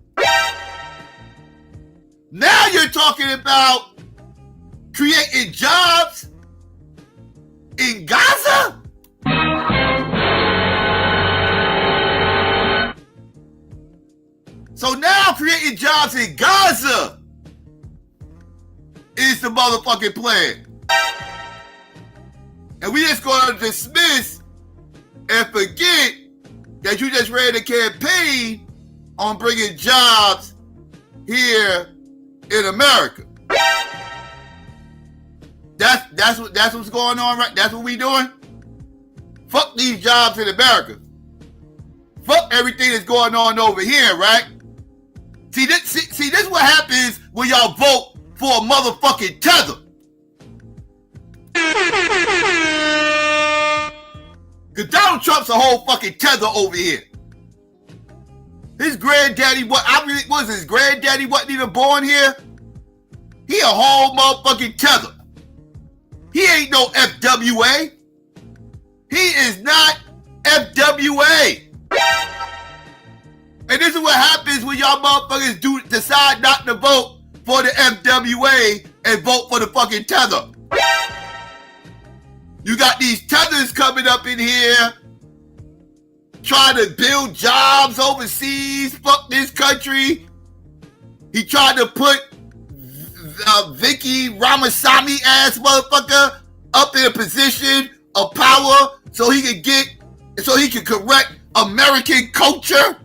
Now you're talking about creating jobs in Gaza? So now creating jobs in Gaza is the motherfucking plan. And we just gonna dismiss and forget that you just ran a campaign on bringing jobs here in America. That's what's going on, right? That's what we doing? Fuck these jobs in America. Fuck everything that's going on over here, right? See, this is what happens when y'all vote for a motherfucking tether. Cause Donald Trump's a whole fucking tether over here. His granddaddy, his granddaddy wasn't even born here? He a whole motherfucking tether. He ain't no FWA. He is not FWA. And this is what happens when y'all motherfuckers decide not to vote for the FWA and vote for the fucking tether. You got these tethers coming up in here trying to build jobs overseas. Fuck this country. He tried to put Vicky Ramaswamy ass motherfucker up in a position of power so he could correct American culture.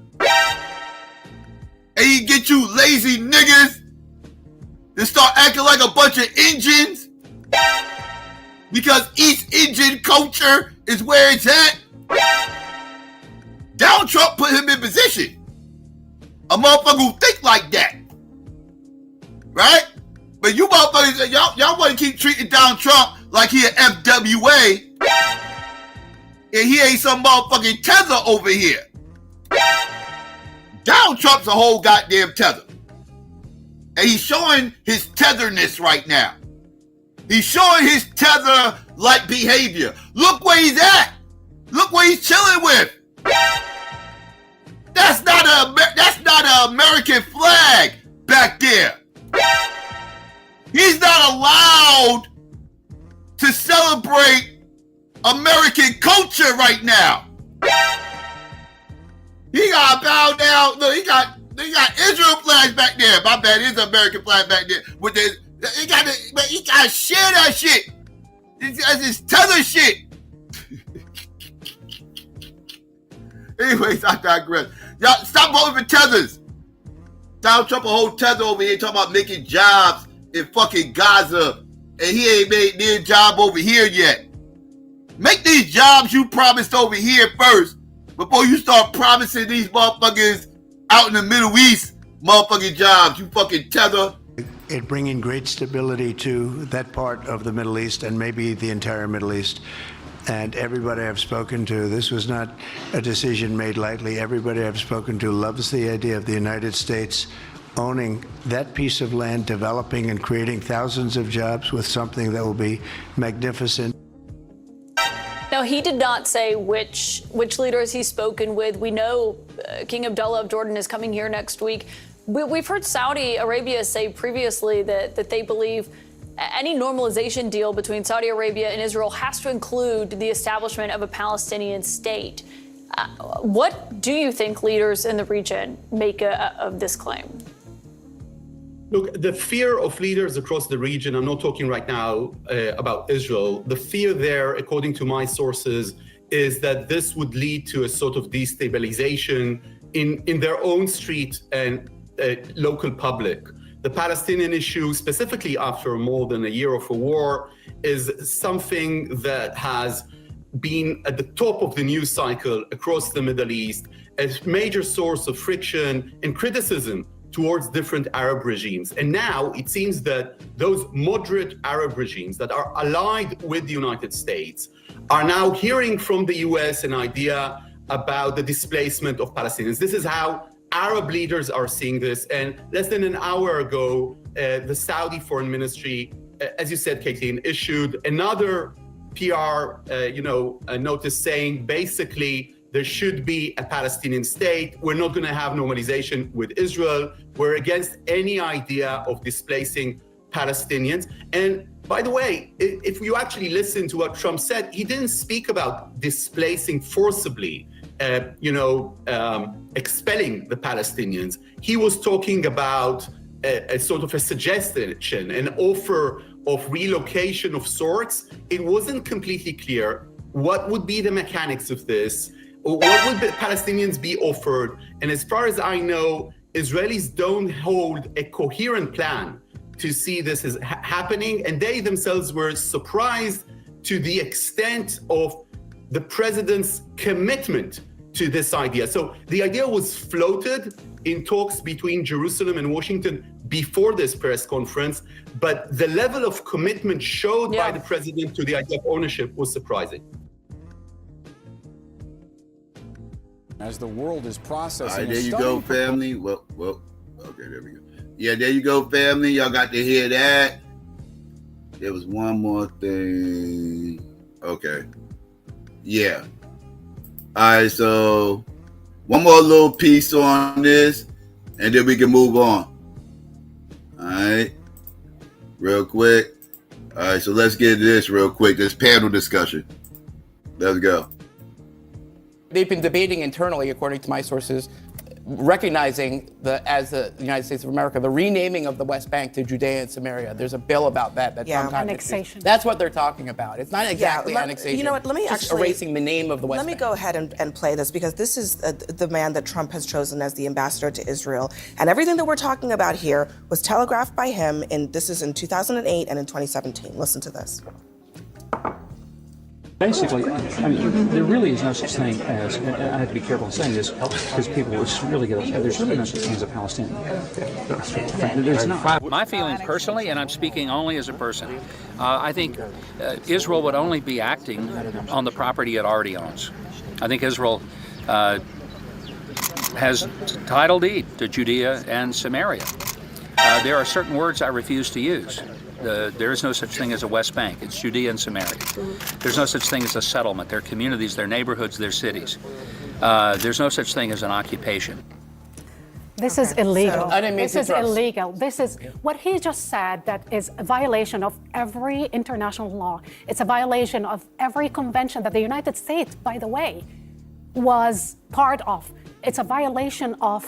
And he get you lazy niggas to start acting like a bunch of Indians because East Indian culture is where it's at. Donald Trump put him in position. A motherfucker who think like that. Right? But you motherfuckers, y'all want to keep treating Donald Trump like he an FWA. And he ain't some motherfucking tether over here. Donald Trump's a whole goddamn tether. And he's showing his tetherness right now. He's showing his tether-like behavior. Look where he's at. Look where he's chilling with. That's not an American flag back there. He's not allowed to celebrate American culture right now. He got bow down. Look, he got Israel flags back there. My bad, it's an American flag back there. But he got to share that shit. That's his tether shit. Anyways, I digress. Y'all stop voting for tethers. Donald Trump a whole tether over here talking about making jobs in fucking Gaza, and he ain't made near job over here yet. Make these jobs you promised over here first before you start promising these motherfuckers out in the Middle East motherfucking jobs, you fucking tether. It bringing great stability to that part of the Middle East and maybe the entire Middle East. And everybody I've spoken to, this was not a decision made lightly. Everybody I've spoken to loves the idea of the United States owning that piece of land, developing and creating thousands of jobs with something that will be magnificent. Now, he did not say which leaders he's spoken with. We know King Abdullah of Jordan is coming here next week. We've heard Saudi Arabia say previously that they believe any normalization deal between Saudi Arabia and Israel has to include the establishment of a Palestinian state. What do you think leaders in the region make of this claim? Look, the fear of leaders across the region, I'm not talking right now about Israel, the fear there, according to my sources, is that this would lead to a sort of destabilization in their own street and local public. The Palestinian issue, specifically after more than a year of a war, is something that has been at the top of the news cycle across the Middle East, a major source of friction and criticism towards different Arab regimes. And now it seems that those moderate Arab regimes that are allied with the United States are now hearing from the US an idea about the displacement of Palestinians. This is how Arab leaders are seeing this. And less than an hour ago, the Saudi Foreign Ministry, as you said, Caitlin, issued another PR a notice saying basically there should be a Palestinian state. We're not going to have normalization with Israel. We're against any idea of displacing Palestinians. And by the way, if you actually listen to what Trump said, he didn't speak about displacing forcibly, expelling the Palestinians. He was talking about a sort of a suggestion, an offer of relocation of sorts. It wasn't completely clear what would be the mechanics of this, or what would the Palestinians be offered. And as far as I know, Israelis don't hold a coherent plan to see this as happening. And they themselves were surprised to the extent of the president's commitment to this idea. So the idea was floated in talks between Jerusalem and Washington before this press conference, but the level of commitment showed by the president to the idea of ownership was surprising. As the world is processing. All right, there you go, family. Well, okay, there we go. Yeah, there you go, family. Y'all got to hear that. There was one more thing. Okay. Yeah. All right, so one more little piece on this, and then we can move on. All right. Real quick. All right, so let's get to this real quick. This panel discussion. Let's go. They've been debating internally, according to my sources, recognizing as the United States of America, the renaming of the West Bank to Judea and Samaria. There's a bill about that. Annexation. That's what they're talking about. It's not exactly annexation. You know what? Let me just actually erasing the name of the West Bank. Let me go ahead and play this, because this is the man that Trump has chosen as the ambassador to Israel, and everything that we're talking about here was telegraphed by him. This is in 2008 and in 2017. Listen to this. Basically, I mean, there really is no such thing as, and I have to be careful in saying this because people will really get upset, there's really no such thing as a Palestinian. There's not. My feelings personally, and I'm speaking only as a person, I think Israel would only be acting on the property it already owns. I think Israel has title deed to Judea and Samaria. There are certain words I refuse to use. There is no such thing as a West Bank. It's Judea and Samaria. There's no such thing as a settlement. They're communities, they're neighborhoods, they're cities. There's no such thing as an occupation. This is illegal. This is illegal. This is what he just said. That is a violation of every international law. It's a violation of every convention that the United States, by the way, was part of. It's a violation of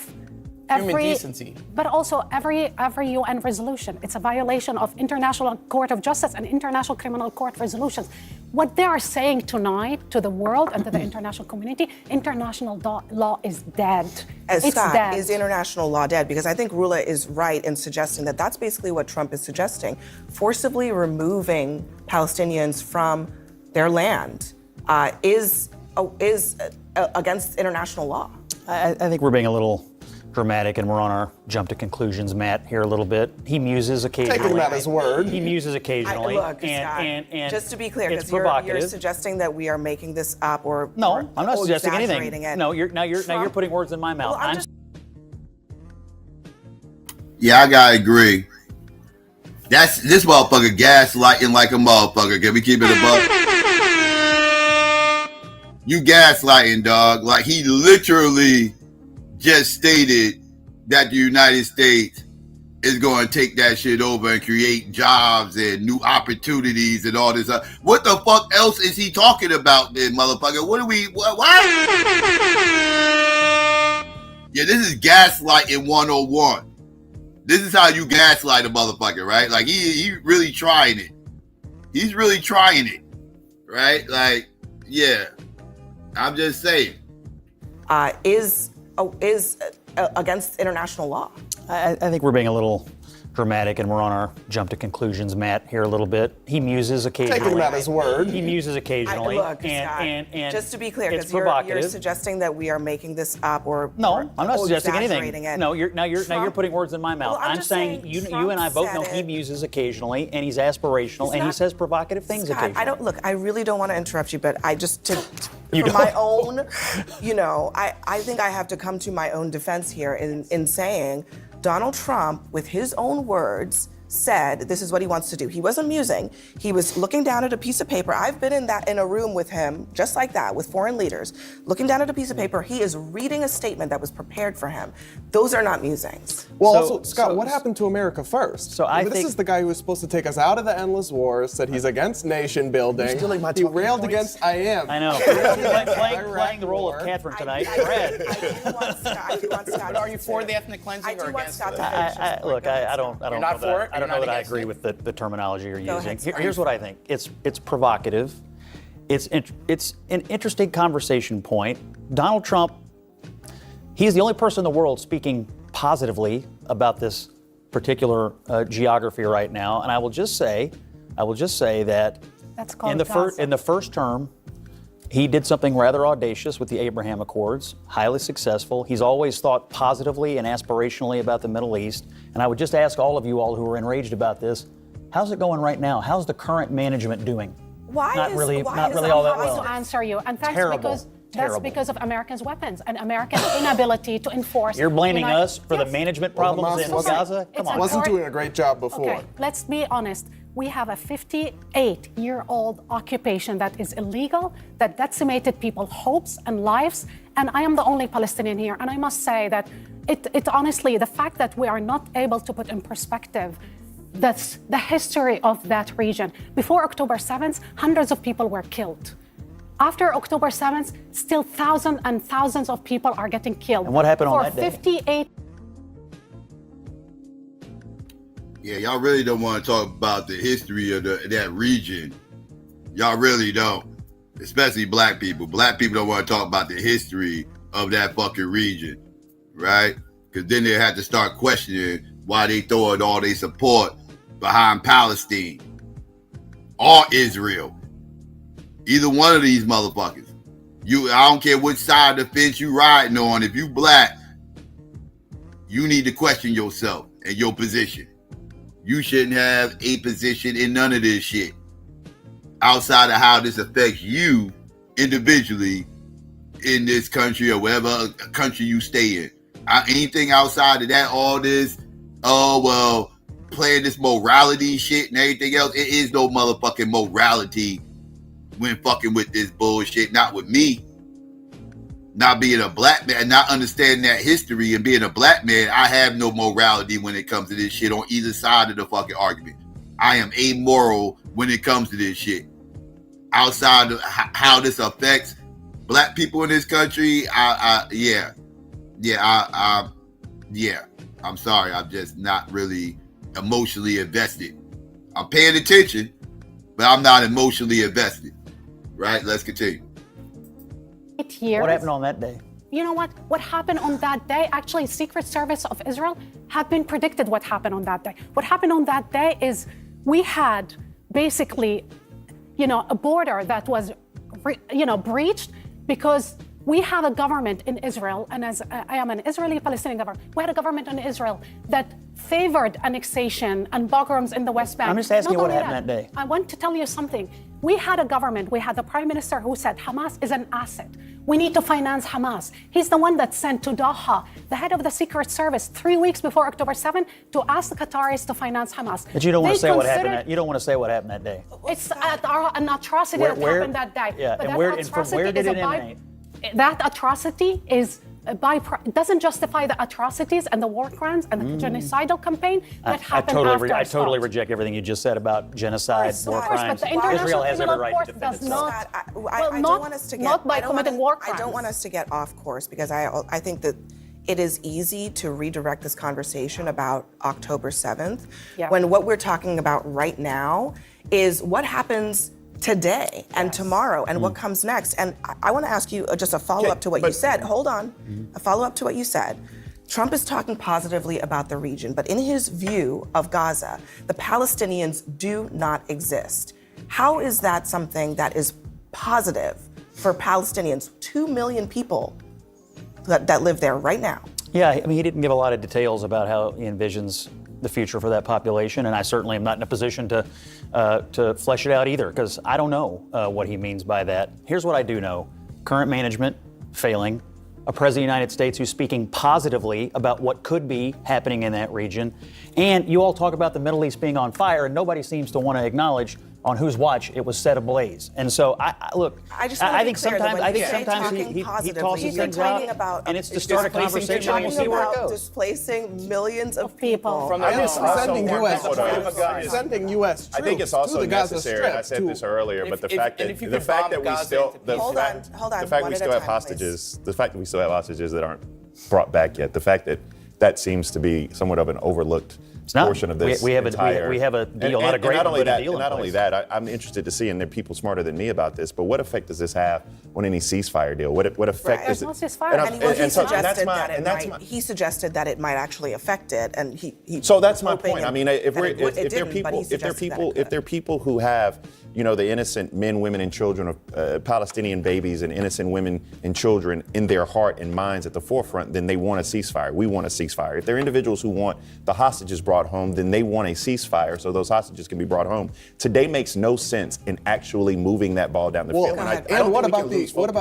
Human decency. but also every UN resolution. It's a violation of International Court of Justice and International Criminal Court resolutions. What they are saying tonight to the world and to the international community, international law is dead. As It's Scott, dead. is international law dead? Because I think Rula is right in suggesting that that's basically what Trump is suggesting, forcibly removing Palestinians from their land is against international law. I think we're being a little dramatic, and we're on our jump to conclusions, Matt, here a little bit. He muses occasionally. Taking him at his word. He muses occasionally. Look, and Scott, just to be clear, it's because provocative. you're suggesting that we are making this up or No, I'm not suggesting exaggerating anything. it. No, now you're putting words in my mouth. Well, I'm just- Yeah, I gotta agree. This motherfucker gaslighting like a motherfucker. Can we keep it above? You gaslighting, dog. Like, he literally just stated that the United States is going to take that shit over and create jobs and new opportunities and all this. What the fuck else is he talking about then, motherfucker? What? Yeah, this is gaslighting 101. This is how you gaslight a motherfucker, right? Like, he really trying it. He's really trying it, right? Like, yeah. I'm just saying. Is against international law. I think we're being a little dramatic, and we're on our jump to conclusions, Matt, here a little bit. He muses occasionally. Taking him at his word. He muses occasionally. Look, and just to be clear, it's because you're provocative. suggesting that we are making this up or No, I'm not suggesting exaggerating anything. it. No, you're putting words in my mouth. Well, I'm I'm just saying saying you Trump and I both said know he it. muses occasionally, and he's aspirational, He's and he not- says provocative things Scott, occasionally. I really don't want to interrupt you, but I just You for don't? my own, I think I have to come to my own defense here in saying Donald Trump, with his own words, said this is what he wants to do. He wasn't musing. He was looking down at a piece of paper. I've been in a room with him, just like that, with foreign leaders, looking down at a piece of paper. He is reading a statement that was prepared for him. Those are not musings. Well, also, Scott, what happened to America first? So I this think- is the guy who was supposed to take us out of the endless wars, said he's against nation building. You're stealing my he talking railed points. against I am. I know. playing the role of Catherine tonight. Go ahead. I do want Scott. Are you for the ethnic cleansing or against Scott it? to finish his point. Look, I don't You're know not that. for it? I don't You're know not that I against agree it? with the terminology you're Go using. ahead, Scott. Here's what I think. It's provocative. It's an interesting conversation point. Donald Trump, he's the only person in the world speaking positively about this particular geography right now. And I will just say that That's called in the Gaza. first term, he did something rather audacious with the Abraham Accords, highly successful. He's always thought positively and aspirationally about the Middle East. And I would just ask all of you all who are enraged about this, how's it going right now? How's the current management doing? Not really all that well. To answer you, and that's Terrible. that's Terrible. because of Americans' weapons and American inability to enforce. You're blaming United- us for the management problems in Gaza? Come on. Wasn't doing a great job before. Okay, let's be honest. We have a 58-year-old occupation that is illegal, that decimated people's hopes and lives, and I am the only Palestinian here. And I must say that it honestly, the fact that we are not able to put in perspective that's the history of that region. Before October 7th, hundreds of people were killed. After October 7th, still thousands and thousands of people are getting killed. And what happened on that day? For 58 Yeah, y'all really don't want to talk about the history of that region. Y'all really don't. Especially black people. Black people don't want to talk about the history of that fucking region, right? Because then they have to start questioning why they throwing all their support behind Palestine or Israel. Either one of these motherfuckers. I don't care which side of the fence you riding on. If you black, you need to question yourself and your position. You shouldn't have a position in none of this shit outside of how this affects you individually in this country or whatever country you stay in. Anything outside of that, all this, playing this morality shit and everything else, it is no motherfucking morality when fucking with this bullshit. Not with me. Not being a black man, not understanding that history and being a black man, I have no morality when it comes to this shit on either side of the fucking argument. I am amoral when it comes to this shit. Outside of how this affects black people in this country, yeah. I'm sorry. I'm just not really emotionally invested. I'm paying attention, but I'm not emotionally invested. Right? Let's continue. 8 years. What happened on that day? You know what? What happened on that day? Actually, Secret Service of Israel have been predicted what happened on that day. What happened on that day is we had basically, a border that was, breached because we have a government in Israel, and as I am an Israeli-Palestinian government, we had a government in Israel that favored annexation and pogroms in the West Bank. I'm just asking you what happened that day. I want to tell you something. We had a government, we had the prime minister who said Hamas is an asset. We need to finance Hamas. He's the one that sent to Doha the head of the Secret Service 3 weeks before October 7th to ask the Qataris to finance Hamas. But you don't want to say what happened. You don't want to say what happened that day. It's an atrocity that happened that day. Yeah, but and that from where did it emanate? That atrocity is doesn't justify the atrocities and the war crimes and the genocidal campaign that happened after. I totally reject everything you just said about genocide, war crimes. Israel has every right to defend itself. I don't want us to get not by committing war crimes. I don't want us to get off course because I think that it is easy to redirect this conversation about October 7th when what we're talking about right now is what happens today and tomorrow and what comes next. And I want to ask you just a follow-up to what you said. Hold on. A follow-up to what you said. Trump is talking positively about the region, but in his view of Gaza, the Palestinians do not exist. How is that something that is positive for Palestinians, 2 million people that live there right now? Yeah, I mean, he didn't give a lot of details about how he envisions the future for that population, and I certainly am not in a position to flesh it out either, because I don't know what he means by that. Here's what I do know. Current management failing, a president of the United States who's speaking positively about what could be happening in that region, and you all talk about the Middle East being on fire, and nobody seems to want to acknowledge on whose watch it was set ablaze. And so, I think sometimes he tosses things out, and it's to start a conversation and we'll see where it goes. Displacing millions of people. Sending U.S. troops. I think it's also necessary, and I said this earlier, but the fact that we still have hostages, the fact that we still have hostages that aren't brought back yet, the fact that that seems to be somewhat of an overlooked portion of this. We have a deal, not a great deal. Not only that, I'm interested to see, and there are people smarter than me about this, but what effect does this have on any ceasefire deal? What effect does it? There's no ceasefire. He suggested that it might actually affect it, and he. So that's my point. I mean, if there are people who have, the innocent men, women, and children of Palestinian babies and innocent women and children in their heart and minds at the forefront, then they want a ceasefire. We want a ceasefire. If there are individuals who want the hostages brought home, then they want a ceasefire so those hostages can be brought home. Today makes no sense in actually moving that ball down the field. And what about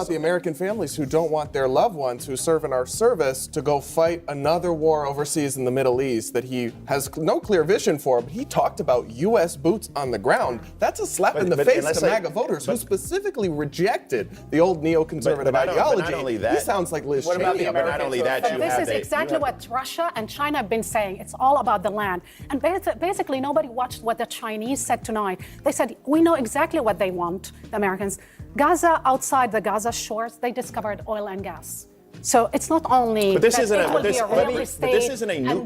the American families who don't want their loved ones who serve in our service to go fight another war overseas in the Middle East that he has no clear vision for? But he talked about U.S. boots on the ground. That's a slap in the face to MAGA voters who specifically rejected the old neoconservative ideology. Not only that, he sounds like Liz Cheney. Not only that, this is exactly what Russia and China have been saying. It's all about the land. And basically, nobody watched what the Chinese said tonight. They said, we know exactly what they want, the Americans. Gaza, outside the Gaza shores, they discovered oil and gas. So it's not only this isn't a new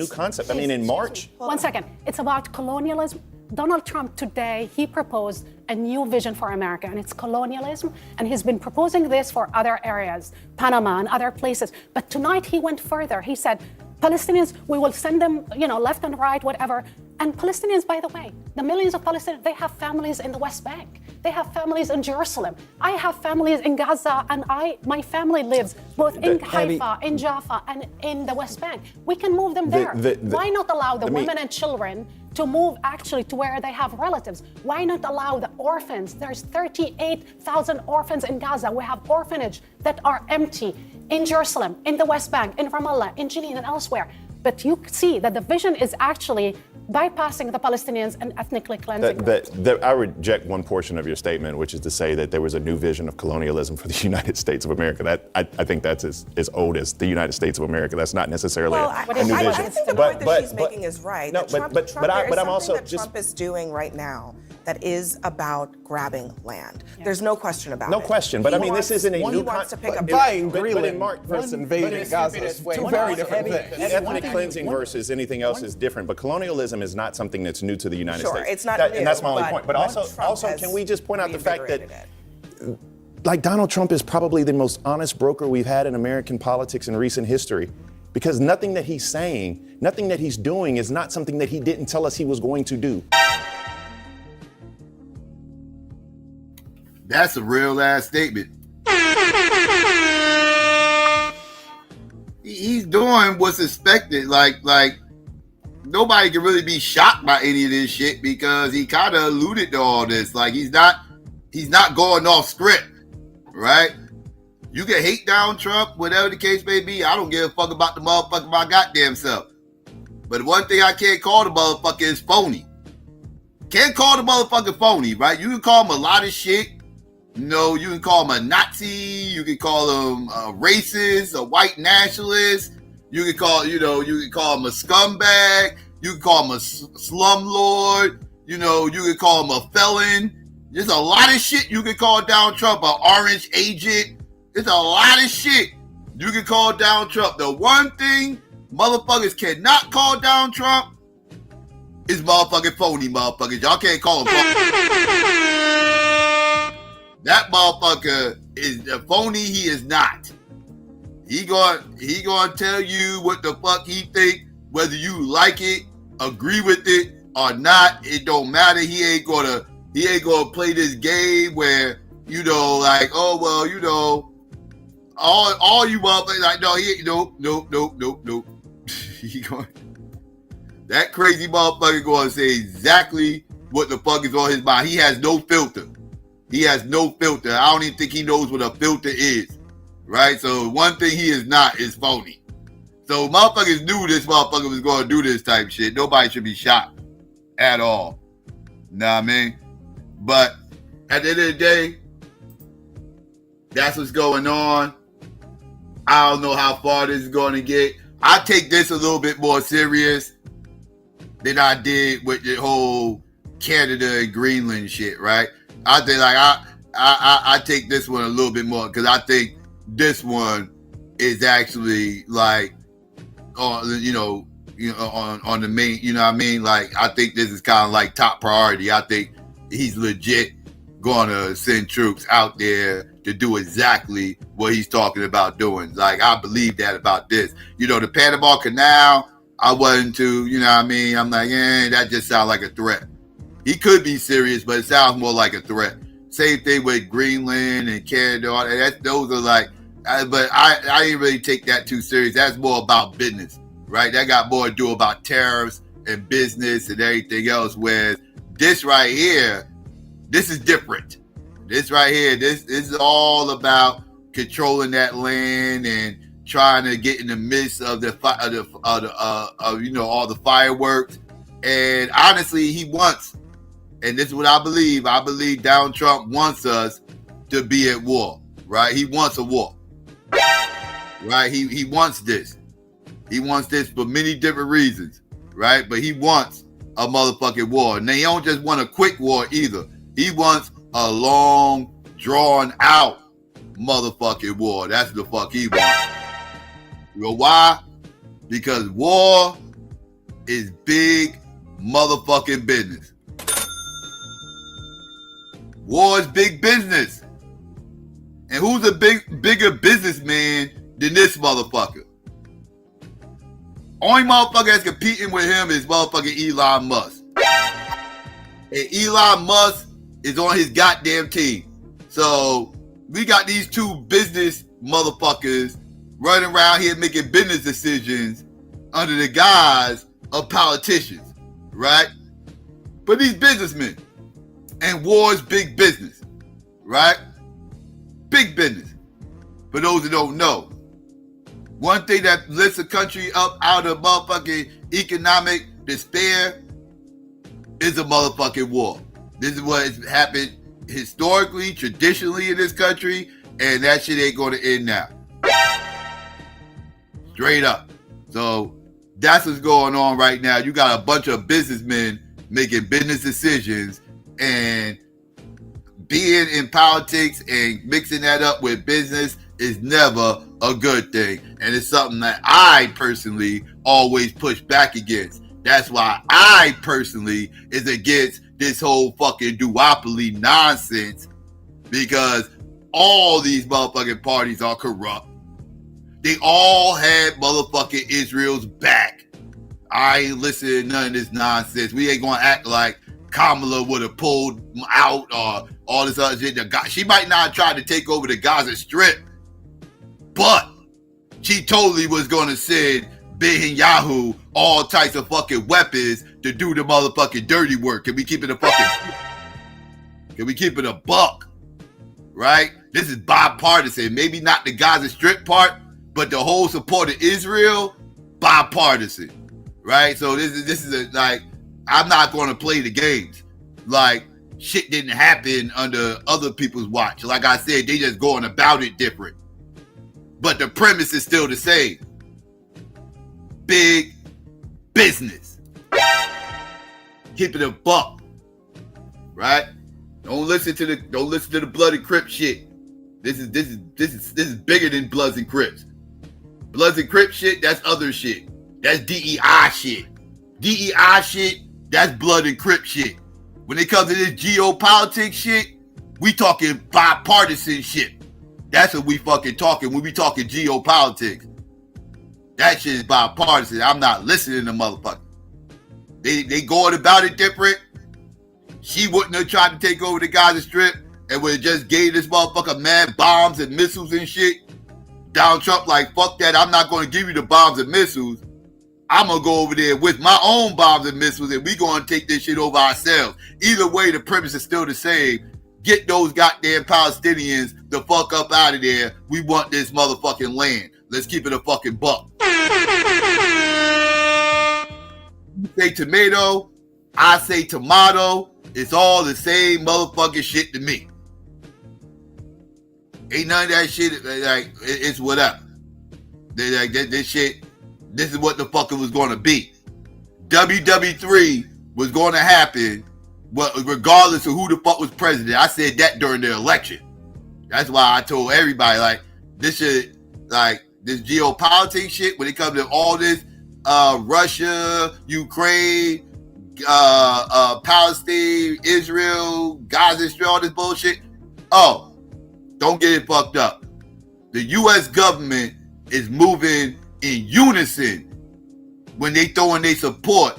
concept. I mean, in March. 1 second. It's about colonialism. Donald Trump today, he proposed a new vision for America, and it's colonialism, and he's been proposing this for other areas, Panama and other places. But tonight he went further. He said, Palestinians, we will send them, left and right, whatever. And Palestinians, by the way, the millions of Palestinians, they have families in the West Bank. They have families in Jerusalem. I have families in Gaza, and my family lives both in Haifa, in Jaffa, and in the West Bank. We can move them there. Why not allow the women and children to move actually to where they have relatives? Why not allow the orphans? There's 38,000 orphans in Gaza. We have orphanages that are empty in Jerusalem, in the West Bank, in Ramallah, in Jenin, and elsewhere. But you see that the vision is actually bypassing the Palestinians and ethnically cleansing them. I reject one portion of your statement, which is to say that there was a new vision of colonialism for the United States of America. I think that's as old as the United States of America. That's not necessarily a new vision. I think the point that she's making is right. No, Trump is doing right now that is about grabbing land. There's no question about it. No question, but I mean, this isn't a new wants to pick up buying Greenland versus invading Gaza is two very different things. Ethnic cleansing versus anything else is different, but colonialism is not something that's new to the United States. It's not that, new, and that's my only point. But Trump also, has can we just point out the fact that, reinvigorated like, Donald Trump is probably the most honest broker we've had in American politics in recent history, because nothing that he's saying, nothing that he's doing is not something that he didn't tell us he was going to do. That's a real ass statement. He's doing what's expected. Like nobody can really be shocked by any of this shit because he kind of alluded to all this. Like he's not going off script, right? You can hate Donald Trump, whatever the case may be. I don't give a fuck about the motherfucker my goddamn self. But one thing I can't call the motherfucker is phony. Can't call the motherfucker phony, right? You can call him a lot of shit. You know, you can call him a Nazi. You can call him a racist, a white nationalist. You can call him a scumbag. You can call him a slumlord. You know, you can call him a felon. There's a lot of shit you can call Donald Trump, an orange agent. There's a lot of shit you can call Donald Trump. The one thing motherfuckers cannot call Donald Trump is motherfucking phony motherfuckers. Y'all can't call him phony. That motherfucker is a phony. He is not. He gonna tell you what the fuck he think, whether you like it, agree with it or not. It don't matter. He ain't gonna play this game where, you know, like, oh well, you know, all you motherfuckers like, no, he ain't, nope. He going, that crazy motherfucker gonna say exactly what the fuck is on his mind. He has no filter. He has no filter. I don't even think he knows what a filter is, right? So one thing he is not is phony. So motherfuckers knew this motherfucker was going to do this type of shit. Nobody should be shocked at all. Know what I mean? But at the end of the day, that's what's going on. I don't know how far this is going to get. I take this a little bit more serious than I did with the whole Canada and Greenland shit, right? I think like I take this one a little bit more because I think this one is actually like on on the main, you know what I mean? Like I think this is kind of like top priority. I think he's legit gonna send troops out there to do exactly what he's talking about doing. Like I believe that about this. You know, the Panama Canal, I wasn't too, you know what I mean? I'm like, that just sounds like a threat. He could be serious, but it sounds more like a threat. Same thing with Greenland and Canada. Those are like, but I didn't really take that too serious. That's more about business, right? That got more to do about tariffs and business and everything else. Whereas this right here, this is different. This right here, this is all about controlling that land and trying to get in the midst of all the fireworks. And honestly, he wants. And this is what I believe. I believe Donald Trump wants us to be at war, right? He wants a war, right? He wants this. He wants this for many different reasons, right? But he wants a motherfucking war. And they don't just want a quick war either. He wants a long, drawn out motherfucking war. That's the fuck he wants. You know why? Because war is big motherfucking business. War is big business. And who's a bigger businessman than this motherfucker? Only motherfucker that's competing with him is motherfucking Elon Musk. And Elon Musk is on his goddamn team. So we got these two business motherfuckers running around here making business decisions under the guise of politicians, right? But these businessmen. And war is big business, right? Big business. For those who don't know, one thing that lifts a country up out of motherfucking economic despair is a motherfucking war. This is what has happened historically, traditionally in this country, and that shit ain't going to end now. Straight up. So that's what's going on right now. You got a bunch of businessmen making business decisions, And being in politics and mixing that up with business is never a good thing. And it's something that I personally always push back against. That's why I personally is against this whole fucking duopoly nonsense, because all these motherfucking parties are corrupt. They all had motherfucking Israel's back. I ain't listening to none of this nonsense. We ain't gonna act like Kamala would have pulled out or all this other shit. She might not have tried to take over the Gaza Strip, but she totally was gonna send Netanyahu all types of fucking weapons to do the motherfucking dirty work. Can we keep it a buck? Right? This is bipartisan. Maybe not the Gaza Strip part, but the whole support of Israel, bipartisan. Right? So this is like, I'm not going to play the games. Like, shit didn't happen under other people's watch. Like I said, they just going about it different. But the premise is still the same. Big business. Keep it a buck. Right? Don't listen to the Blood and Crips shit. This is bigger than Bloods and Crips. Bloods and Crips shit, that's other shit. That's DEI shit. DEI shit, that's Blood and Crip shit. When it comes to this geopolitics shit, we talking bipartisan shit. That's what we fucking talking when we talking geopolitics. That shit is bipartisan. I'm not listening to motherfuckers. They going about it different. She wouldn't have tried to take over the Gaza Strip and would have just gave this motherfucker mad bombs and missiles and shit. Donald Trump like, fuck that. I'm not going to give you the bombs and missiles. I'm going to go over there with my own bombs and missiles and we going to take this shit over ourselves. Either way, the premise is still the same. Get those goddamn Palestinians the fuck up out of there. We want this motherfucking land. Let's keep it a fucking buck. You say tomato, I say tomato. It's all the same motherfucking shit to me. Ain't none of that shit, like, it's whatever. Like, this shit, this is what the fuck it was going to be. WW3 was going to happen regardless of who the fuck was president. I said that during the election. That's why I told everybody, like, this shit, like, this geopolitics shit, when it comes to all this Russia, Ukraine, Palestine, Israel, Gaza Strip, all this bullshit. Oh, don't get it fucked up. The U.S. government is moving in unison when they throwing their support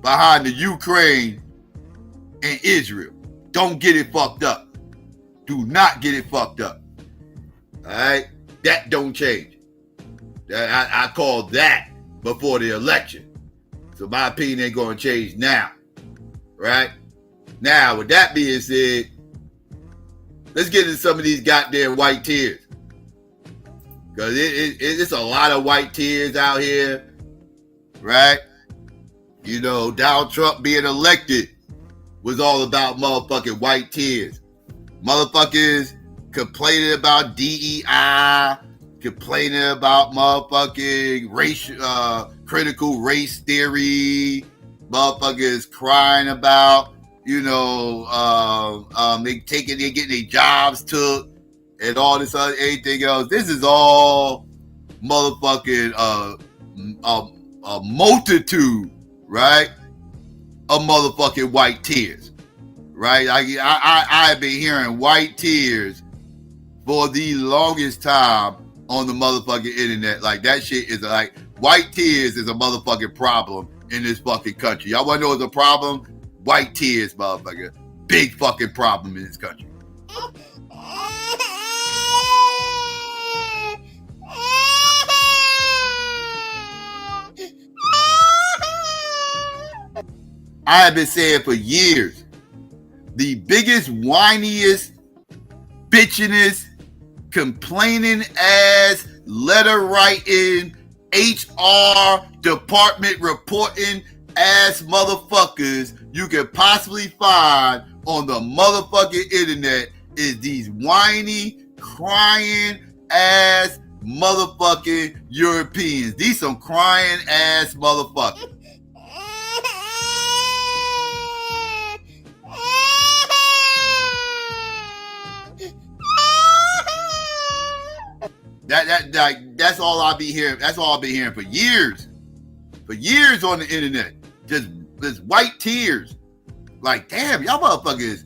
behind the Ukraine and Israel. Don't get it fucked up. Do not get it fucked up. All right? That don't change. I called that before the election. So my opinion ain't going to change now. Right? Now, with that being said, let's get into some of these goddamn white tears. Because it's a lot of white tears out here. Right? You know, Donald Trump being elected was all about motherfucking white tears. Motherfuckers complaining about DEI, complaining about motherfucking critical race theory, motherfuckers crying about, you know, they're getting their jobs took and all this other anything else. This is all motherfucking a multitude, right, of motherfucking white tears, right? I have been hearing white tears for the longest time on the motherfucking internet. Like, that shit is like, white tears is a motherfucking problem in this fucking country. Y'all want to know what's a problem? White tears, motherfucker. Big fucking problem in this country. I have been saying for years, the biggest, whiniest, bitchinest, complaining ass, letter writing, HR department reporting ass motherfuckers you can possibly find on the motherfucking internet is these whiny, crying ass motherfucking Europeans. These some crying ass motherfuckers. That's all I'll be hearing. That's all I've been hearing for years on the internet. Just white tears. Like, damn, y'all motherfuckers.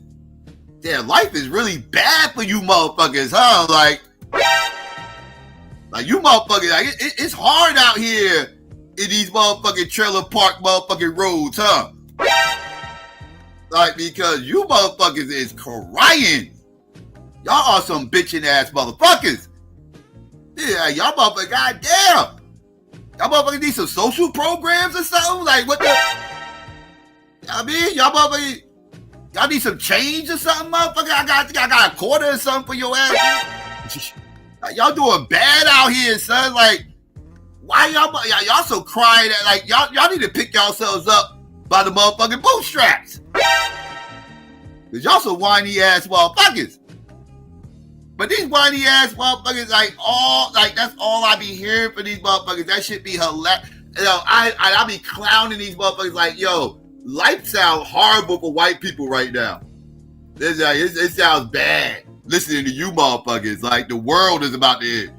Damn, life is really bad for you motherfuckers, huh? Like you motherfuckers. Like, it's hard out here in these motherfucking trailer park motherfucking roads, huh? Like, because you motherfuckers is crying. Y'all are some bitching ass motherfuckers. Yeah, y'all motherfuckers, goddamn. Y'all motherfuckers need some social programs or something? Like, what the? I mean, y'all need some change or something, motherfucker? I got a quarter or something for your ass. Y'all doing bad out here, son. Like, why y'all so crying? Like, y'all need to pick yourselves up by the motherfucking bootstraps. Cause y'all some whiny ass motherfuckers. But these whiny ass motherfuckers, that's all I be hearing for these motherfuckers. That shit be hilarious. You know, I be clowning these motherfuckers like, yo, life sounds horrible for white people right now. It sounds bad listening to you motherfuckers. Like, the world is about to end.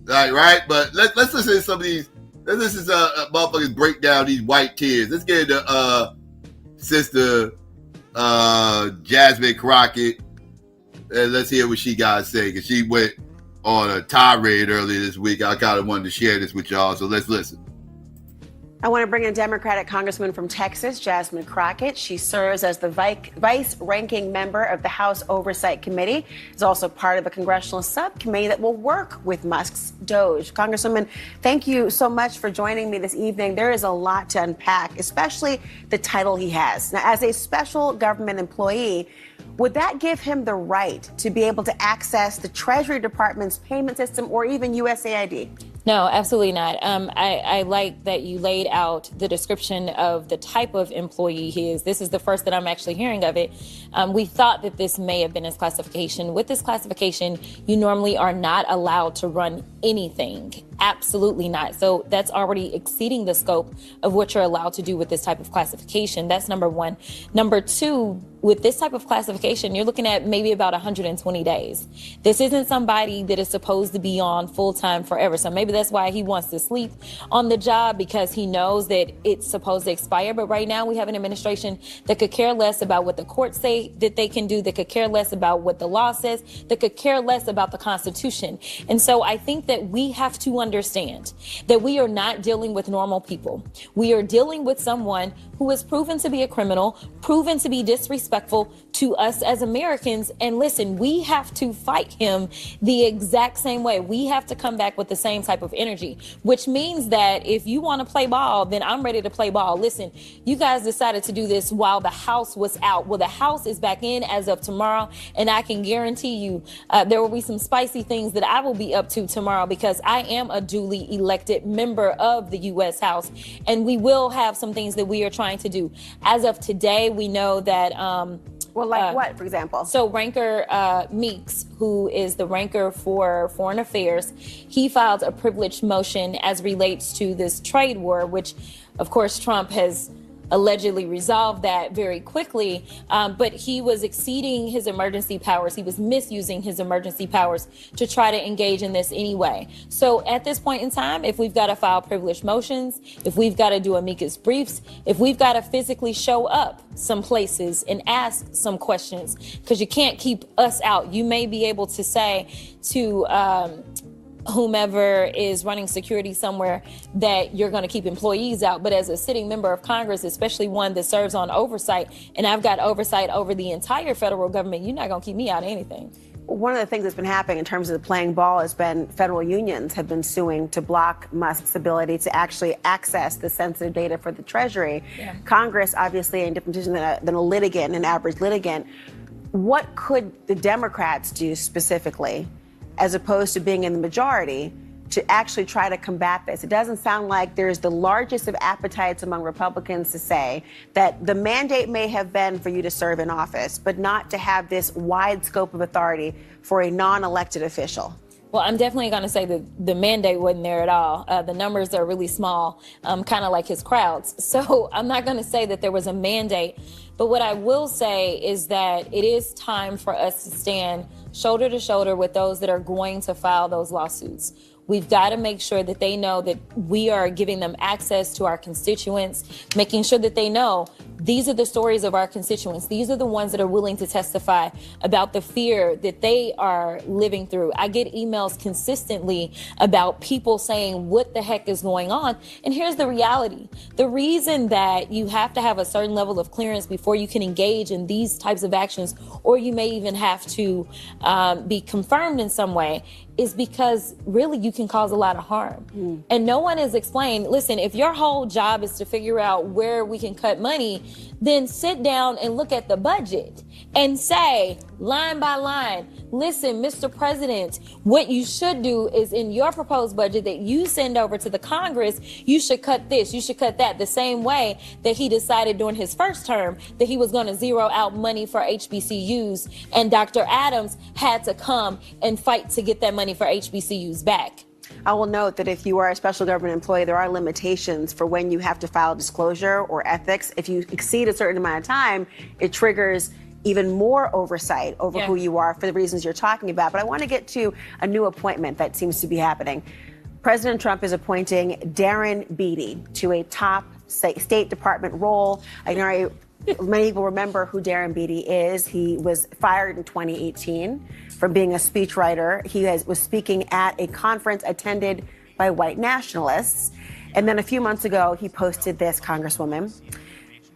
Like, right? But let's listen to some of these. Let's listen to motherfuckers break down these white tears. Let's get into Sister Jasmine Crockett. And let's hear what she got to say, because she went on a tirade earlier this week. I kind of wanted to share this with y'all, so let's listen. I want to bring in Democratic Congressman from Texas, Jasmine Crockett. She serves as the vice-ranking member of the House Oversight Committee. Is also part of the congressional subcommittee that will work with Musk's DOJ. Congresswoman, thank you so much for joining me this evening. There is a lot to unpack, especially the title he has. Now, as a special government employee, would that give him the right to be able to access the Treasury Department's payment system or even USAID? No, absolutely not. I like that you laid out the description of the type of employee he is. This is the first that I'm actually hearing of it. We thought that this may have been his classification. With this classification, you normally are not allowed to run anything. Absolutely not. So that's already exceeding the scope of what you're allowed to do with this type of classification. That's number one. Number two, with this type of classification, you're looking at maybe about 120 days. This isn't somebody that is supposed to be on full time forever. So maybe that's why he wants to sleep on the job, because he knows that it's supposed to expire. But right now we have an administration that could care less about what the courts say that they can do, that could care less about what the law says, that could care less about the Constitution. And so I think that we have to understand that we are not dealing with normal people. We are dealing with someone who is proven to be a criminal, proven to be disrespectful to us as Americans. And listen, we have to fight him the exact same way. We have to come back with the same type of energy, which means that if you want to play ball, then I'm ready to play ball. Listen, you guys decided to do this while the House was out. Well, the House is back in as of tomorrow, and I can guarantee you there will be some spicy things that I will be up to tomorrow, because I am a duly elected member of the U.S. House, and we will have some things that we are trying to do. As of today, we know that what, for example? So Ranker Meeks, who is the ranker for Foreign Affairs, he filed a privileged motion as relates to this trade war, which, of course, Trump has allegedly resolved that very quickly, but he was exceeding his emergency powers. He was misusing his emergency powers to try to engage in this anyway. So at this point in time, if we've got to file privileged motions, if we've got to do amicus briefs, if we've got to physically show up some places and ask some questions, because you can't keep us out. You may be able to say to whomever is running security somewhere that you're going to keep employees out. But as a sitting member of Congress, especially one that serves on oversight, and I've got oversight over the entire federal government, you're not going to keep me out of anything. One of the things that's been happening in terms of the playing ball has been federal unions have been suing to block Musk's ability to actually access the sensitive data for the Treasury. Yeah. Congress, obviously, in a different position than a litigant, an average litigant. What could the Democrats do specifically, as opposed to being in the majority, to actually try to combat this? It doesn't sound like there's the largest of appetites among Republicans to say that the mandate may have been for you to serve in office, but not to have this wide scope of authority for a non-elected official. Well, I'm definitely going to say that the mandate wasn't there at all. The numbers are really small, kind of like his crowds. So I'm not going to say that there was a mandate. But what I will say is that it is time for us to stand shoulder to shoulder with those that are going to file those lawsuits. We've got to make sure that they know that we are giving them access to our constituents, making sure that they know these are the stories of our constituents. These are the ones that are willing to testify about the fear that they are living through. I get emails consistently about people saying, what the heck is going on? And here's the reality. The reason that you have to have a certain level of clearance before you can engage in these types of actions, or you may even have to be confirmed in some way, is because really you can cause a lot of harm. And no one has explained, listen, if your whole job is to figure out where we can cut money, then sit down and look at the budget and say, line by line, listen, Mr. President, what you should do is in your proposed budget that you send over to the Congress, you should cut this, you should cut that, the same way that he decided during his first term that he was going to zero out money for HBCUs, and Dr. Adams had to come and fight to get that money for HBCUs back. I will note that if you are a special government employee, there are limitations for when you have to file disclosure or ethics. If you exceed a certain amount of time, it triggers even more oversight over who you are for the reasons you're talking about. But I want to get to a new appointment that seems to be happening. President Trump is appointing Darren Beattie to a top State Department role. I know many people remember who Darren Beattie is. He was fired in 2018 from being a speechwriter. He was speaking at a conference attended by white nationalists. And then a few months ago, he posted this, Congresswoman: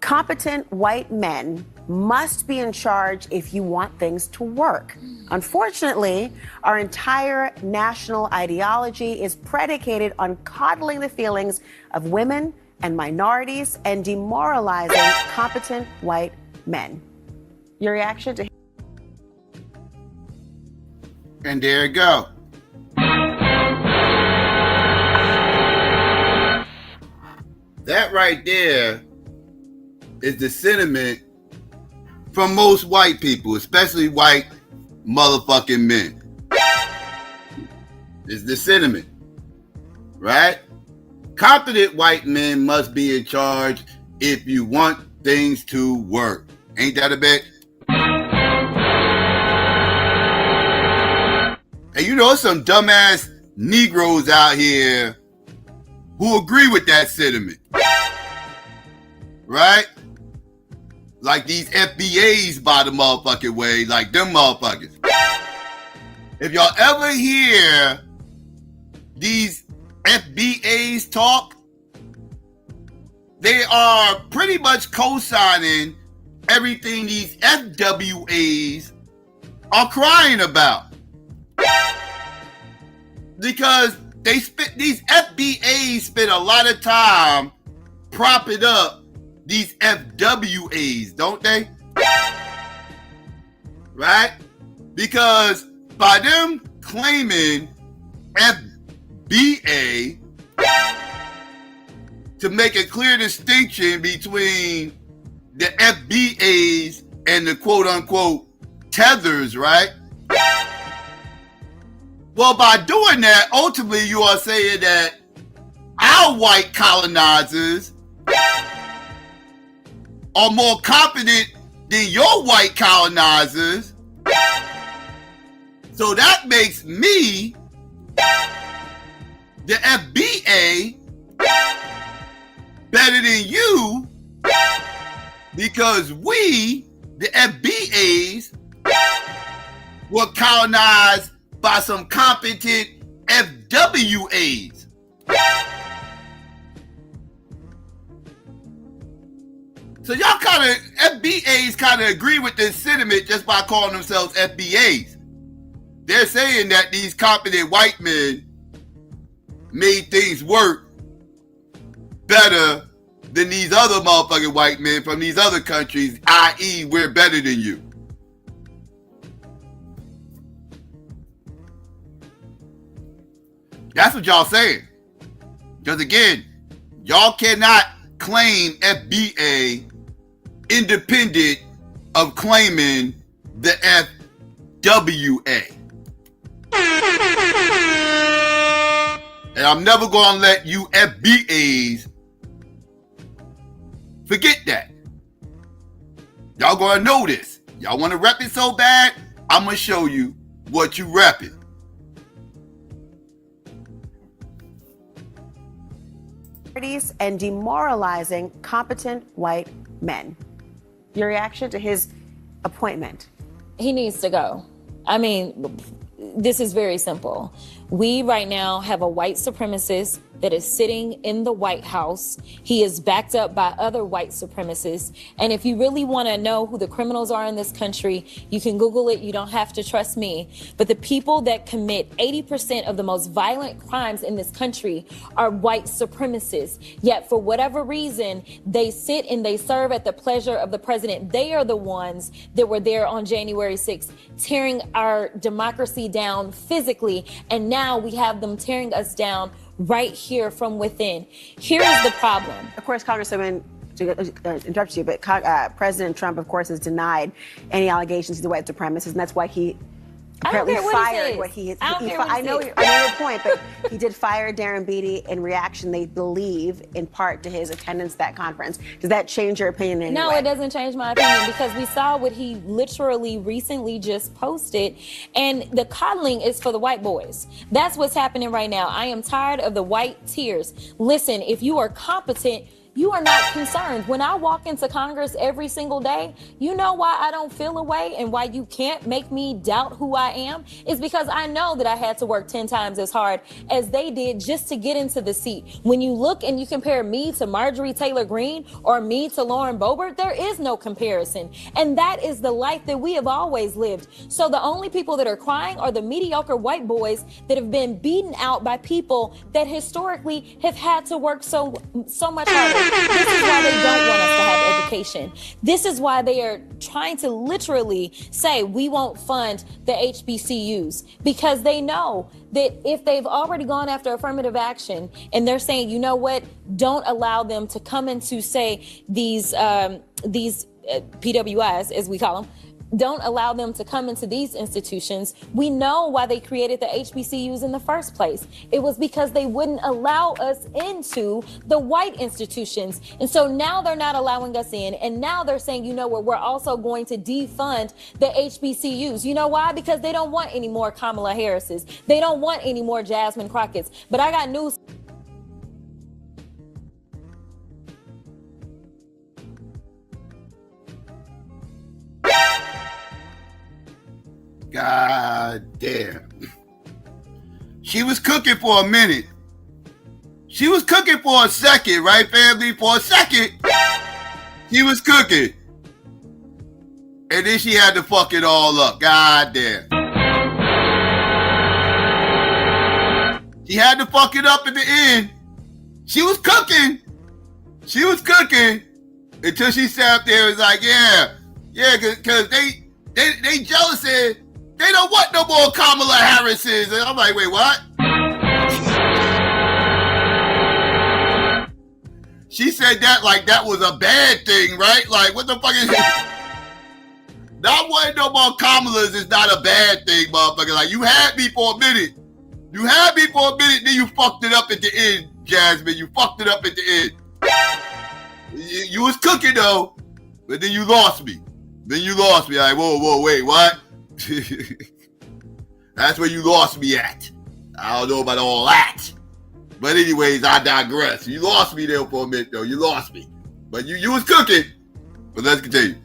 competent white men must be in charge if you want things to work. Unfortunately, our entire national ideology is predicated on coddling the feelings of women and minorities and demoralizing competent white men. Your reaction to... And there you go. That right there is the sentiment from most white people, especially white motherfucking men. It's the sentiment, right? Competent white men must be in charge if you want things to work. Ain't that a bit? And you know some dumbass Negroes out here who agree with that sentiment. Right? Like these FBAs by the motherfucking way, like them motherfuckers. If y'all ever hear these FBAs talk, they are pretty much co-signing everything these FWAs are crying about. Because these FBAs spend a lot of time propping up these FWAs, don't they? Right? Because by them claiming FBA, to make a clear distinction between the FBAs and the quote-unquote tethers, right? Well, by doing that, ultimately you are saying that our white colonizers are more competent than your white colonizers. So that makes me, the FBA, better than you, because we, the FBAs, were colonized by some competent FWAs. So y'all FBAs kind of agree with this sentiment just by calling themselves FBAs. They're saying that these competent white men made things work better than these other motherfucking white men from these other countries, i.e. we're better than you. That's what y'all saying. Because again, y'all cannot claim FBA independent of claiming the FWA. And I'm never going to let you FBAs forget that. Y'all going to know this. Y'all want to rep it so bad? I'm going to show you what you repping. And demoralizing competent white men. Your reaction to his appointment? He needs to go. I mean, this is very simple. We right now have a white supremacist that is sitting in the White House. He is backed up by other white supremacists. And if you really want to know who the criminals are in this country, you can Google it. You don't have to trust me. But the people that commit 80% of the most violent crimes in this country are white supremacists. Yet for whatever reason, they sit and they serve at the pleasure of the president. They are the ones that were there on January 6th, tearing our democracy down physically. And now we have them tearing us down right here from within. Here is the problem. Of course, Congresswoman, to interrupt you, but President Trump, of course, has denied any allegations he's a white supremacist, and that's why he apparently fired what he. I know your point, but he did fire Darren Beatty in reaction, they believe, in part to his attendance at that conference. Does that change your opinion in any way? No, it doesn't change my opinion, because we saw what he literally recently just posted, and the coddling is for the white boys. That's what's happening right now. I am tired of the white tears. Listen, if you are competent, you are not concerned. When I walk into Congress every single day, you know why I don't feel a way and why you can't make me doubt who I am? Is because I know that I had to work 10 times as hard as they did just to get into the seat. When you look and you compare me to Marjorie Taylor Greene or me to Lauren Boebert, there is no comparison. And that is the life that we have always lived. So the only people that are crying are the mediocre white boys that have been beaten out by people that historically have had to work so much harder. This is why they don't want us to have education. This is why they are trying to literally say we won't fund the HBCUs, because they know that if they've already gone after affirmative action and they're saying, you know what, don't allow them to come into, say, these PWIs, as we call them, don't allow them to come into these institutions. We know why they created the HBCUs in the first place. It was because they wouldn't allow us into the white institutions. And so now they're not allowing us in. And now they're saying, you know what, we're also going to defund the HBCUs. You know why? Because they don't want any more Kamala Harrises. They don't want any more Jasmine Crockett's. But I got news. God damn. She was cooking for a minute. She was cooking for a second, right, family? For a second. She was cooking. And then she had to fuck it all up. God damn. She had to fuck it up at the end. She was cooking. She was cooking until she sat up there and was like, yeah, because they jealous and they don't want no more Kamala Harrises. And I'm like, wait, what? She said that like that was a bad thing, right? Like, what the fuck is it? Not wanting no more Kamalas is not a bad thing, motherfucker. Like, you had me for a minute. You had me for a minute, then you fucked it up at the end, Jasmine. You fucked it up at the end. You was cooking, though, but then you lost me. Like, whoa, wait, what? That's where you lost me at. I don't know about all that. But anyways, I digress. You lost me there for a minute, though. You lost me. But you was cooking. But let's continue.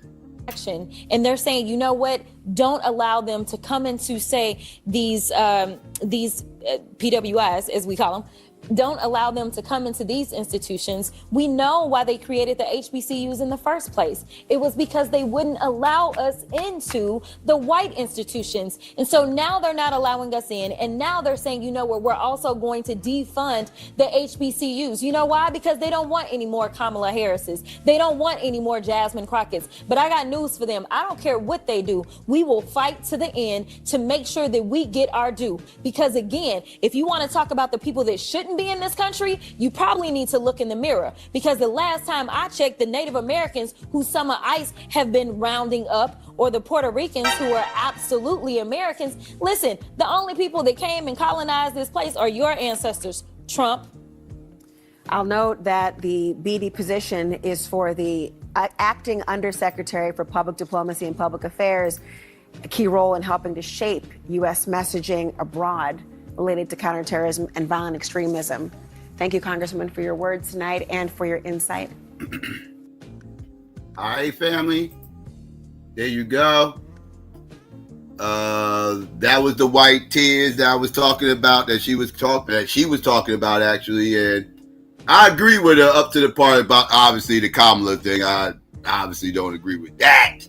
And they're saying, you know what? Don't allow them to come into, say, these PWIs, as we call them. Don't allow them to come into these institutions. We know why they created the HBCUs in the first place. It was because they wouldn't allow us into the white institutions. And so now they're not allowing us in. And now they're saying, you know what, we're also going to defund the HBCUs. You know why? Because they don't want any more Kamala Harrises. They don't want any more Jasmine Crockett's. But I got news for them. I don't care what they do. We will fight to the end to make sure that we get our due. Because again, if you want to talk about the people that shouldn't shouldn't be in this country, you probably need to look in the mirror, because the last time I checked, the Native Americans who some of ICE have been rounding up, or the Puerto Ricans who are absolutely Americans, listen, the only people that came and colonized this place are your ancestors, Trump. I'll note that the BD position is for the acting undersecretary for public diplomacy and public affairs, a key role in helping to shape U.S. messaging abroad related to counterterrorism and violent extremism. Thank you, Congressman, for your words tonight and for your insight. All right, family. There you go. That was the white tears that I was talking about, that she was talking about, actually, and I agree with her up to the part about obviously the Kamala thing. I obviously don't agree with that.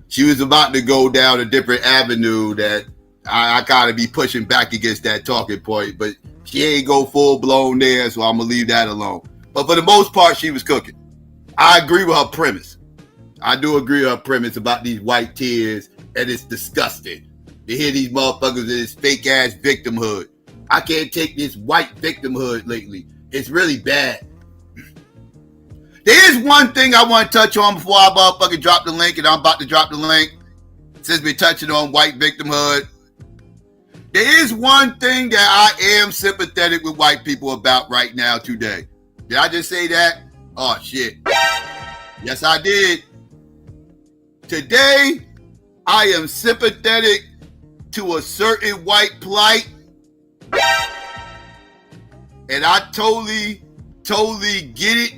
She was about to go down a different avenue that I gotta be pushing back against that talking point, but she ain't go full blown there, so I'm gonna leave that alone. But for the most part, she was cooking. I agree with her premise. I do agree with her premise about these white tears, and it's disgusting to hear these motherfuckers in this fake ass victimhood. I can't take this white victimhood lately. It's really bad. There is one thing I want to touch on before I motherfucking drop the link, and I'm about to drop the link. Since we're touching on white victimhood, there is one thing that I am sympathetic with white people about right now today. Did I just say that? Oh, shit. Yes, I did. Today, I am sympathetic to a certain white plight. And I totally get it.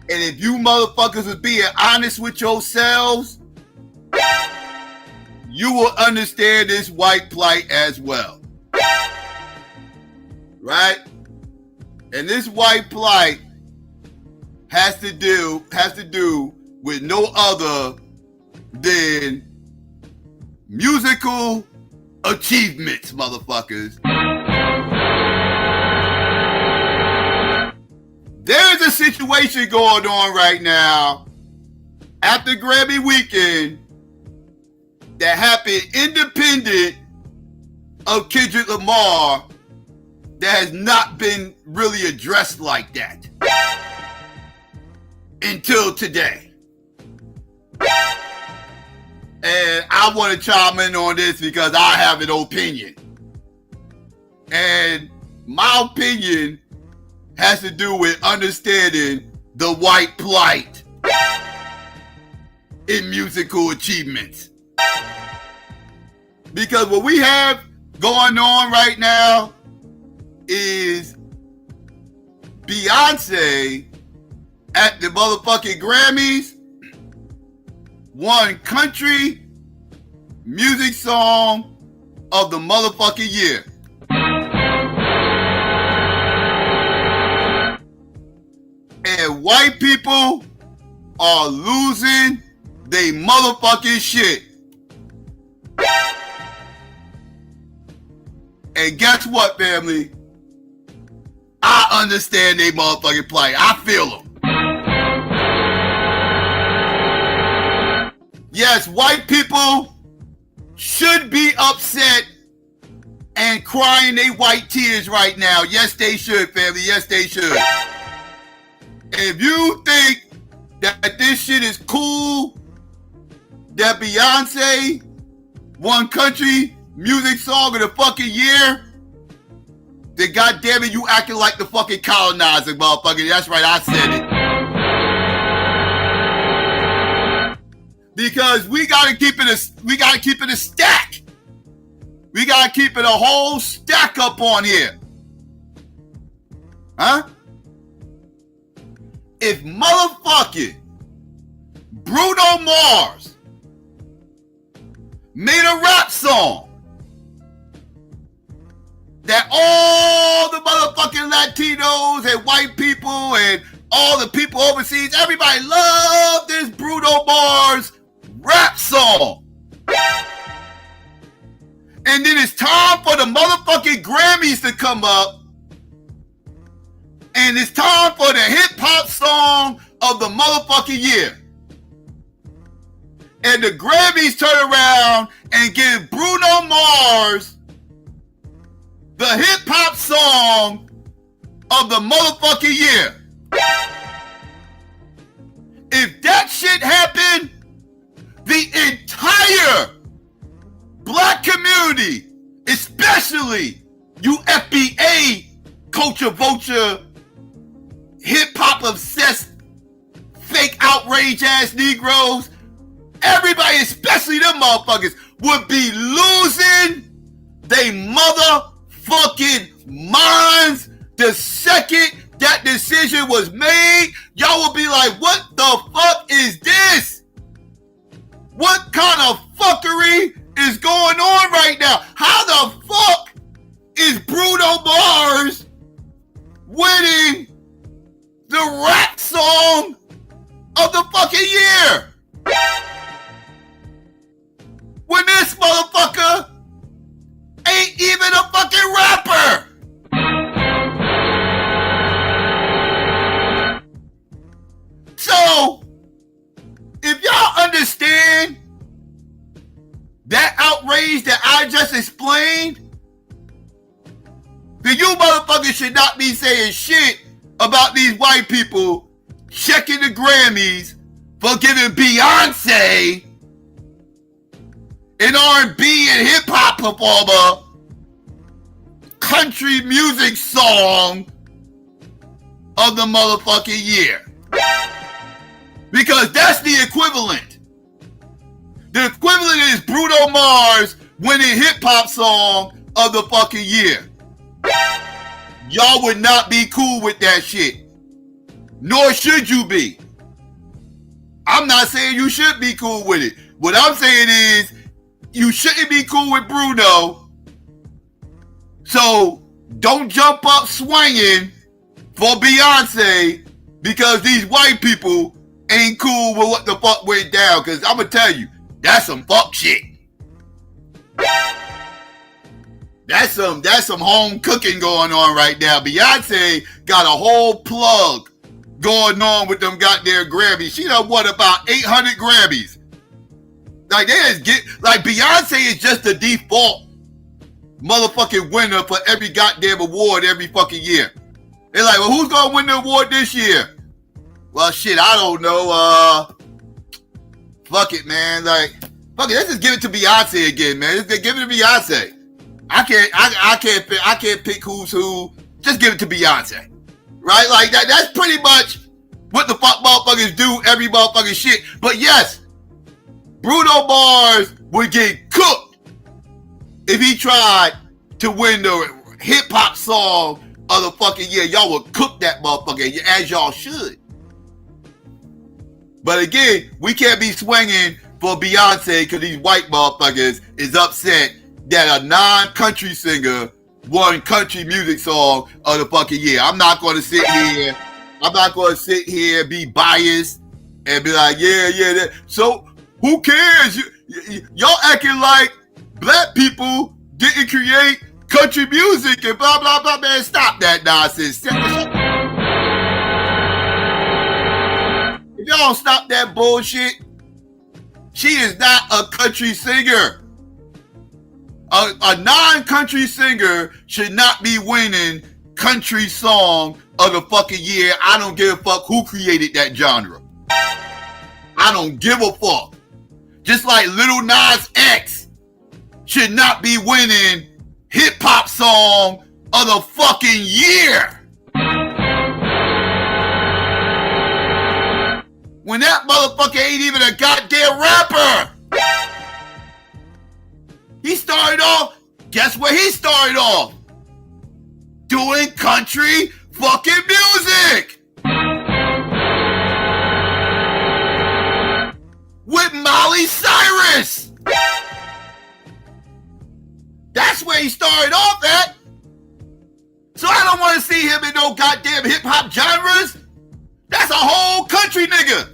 And if you motherfuckers was being honest with yourselves, you will understand this white plight as well. Right? And this white plight has to do with no other than musical achievements, motherfuckers. There's a situation going on right now after Grammy weekend that happened independent of Kendrick Lamar that has not been really addressed like that until today. And I want to chime in on this because I have an opinion. And my opinion has to do with understanding the white plight in musical achievements. Because what we have going on right now is Beyonce at the motherfucking Grammys won country music song of the motherfucking year. And white people are losing their motherfucking shit. And guess what, family? I understand they motherfucking plight. I feel them. Yes, white people should be upset and crying their white tears right now. Yes, they should, family. Yes, they should. If you think that this shit is cool, that Beyonce won country music song of the fucking year, then goddamn it, you acting like the fucking colonizer, motherfucker. That's right, I said it. Because we gotta keep it a stack. We gotta keep it a whole stack up on here. Huh? If motherfucking Bruno Mars made a rap song that all the motherfucking Latinos and white people and all the people overseas, everybody loved this Bruno Mars rap song. And then it's time for the motherfucking Grammys to come up. And it's time for the hip hop song of the motherfucking year. and the Grammys turn around and give Bruno Mars the hip-hop song of the motherfucking year. If that shit happened, the entire black community, especially you FBA culture vulture, hip-hop obsessed, fake outrage ass Negroes, everybody, especially them motherfuckers, would be losing they motherfucking minds the second that decision was made. Y'all will be like, what the fuck is this? What kind of fuckery is going on right now? How the fuck is Bruno Mars winning the rap song of the fucking year? When this motherfucker ain't even a fucking rapper. So, if y'all understand that outrage that I just explained, then you motherfuckers should not be saying shit about these white people checking the Grammys for giving Beyonce, an R&B and hip-hop performer, country music song of the motherfucking year. Because that's the equivalent. The equivalent is Bruno Mars winning hip-hop song of the fucking year. Y'all would not be cool with that shit. Nor should you be. I'm not saying you should be cool with it. What I'm saying is, you shouldn't be cool with Bruno. So don't jump up swinging for Beyonce because these white people ain't cool with what the fuck went down. Because I'm going to tell you, that's some fuck shit. That's some home cooking going on right now. Beyonce got a whole plug going on with them goddamn Grammys. She done won about 800 Grammys. Like, they just get, like, Beyonce is just the default motherfucking winner for every goddamn award every fucking year. They're like, well, who's gonna win the award this year? Well, shit, I don't know. Fuck it, man. Like, fuck it, let's just give it to Beyonce again, man. Let's give it to Beyonce. I can't pick who's who. Just give it to Beyonce. Right? Like, that's pretty much what the fuck motherfuckers do every motherfucking shit. But yes, Bruno Mars would get cooked if he tried to win the hip-hop song of the fucking year. Y'all would cook that motherfucker, as y'all should. But again, we can't be swinging for Beyonce because these white motherfuckers is upset that a non-country singer won country music song of the fucking year. I'm not going to sit here and be biased and be like, yeah. So who cares? Y'all acting like black people didn't create country music and blah, blah, blah. Man, stop that nonsense. If y'all don't stop that bullshit, she is not a country singer. A non-country singer should not be winning country song of the fucking year. I don't give a fuck who created that genre. I don't give a fuck. Just like Lil Nas X should not be winning hip-hop song of the fucking year. When that motherfucker ain't even a goddamn rapper. He started off, guess where he started off? Doing country fucking music. With Miley Cyrus. That's where he started off at. So I don't want to see him in no goddamn hip-hop genres. That's a whole country nigga.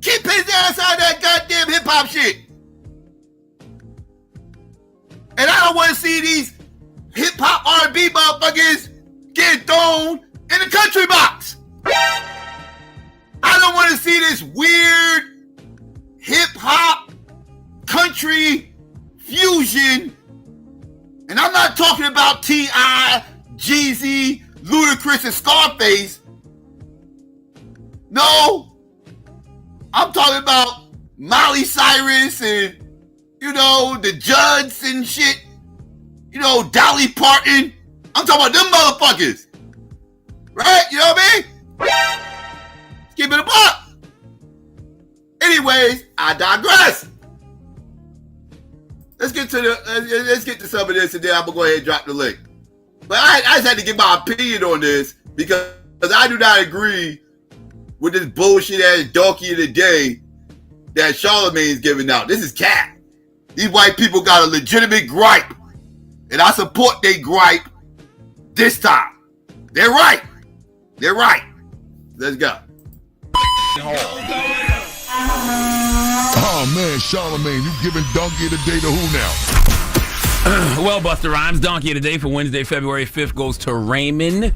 Keep his ass out of that goddamn hip-hop shit. And I don't want to see these hip-hop R&B motherfuckers getting thrown in the country box. I don't want want to see this weird hip-hop country fusion, and I'm not talking about T.I., Jeezy, Ludacris, and Scarface. No, I'm talking about Miley Cyrus and, the Judds and shit. Dolly Parton. I'm talking about them motherfuckers. Right? You know what I mean? Let's keep it a buck. Anyways, I digress. Let's get to some of this, and then I'm gonna go ahead and drop the link. But I just had to give my opinion on this because I do not agree with this bullshit ass donkey of the day that Charlamagne's giving out. This is cat. These white people got a legitimate gripe, and I support their gripe this time. They're right. They're right. Let's go. Oh man, Charlamagne, you giving Donkey of the Day to who now? Well, Busta Rhymes, Donkey of the Day for Wednesday, February 5th goes to Raymond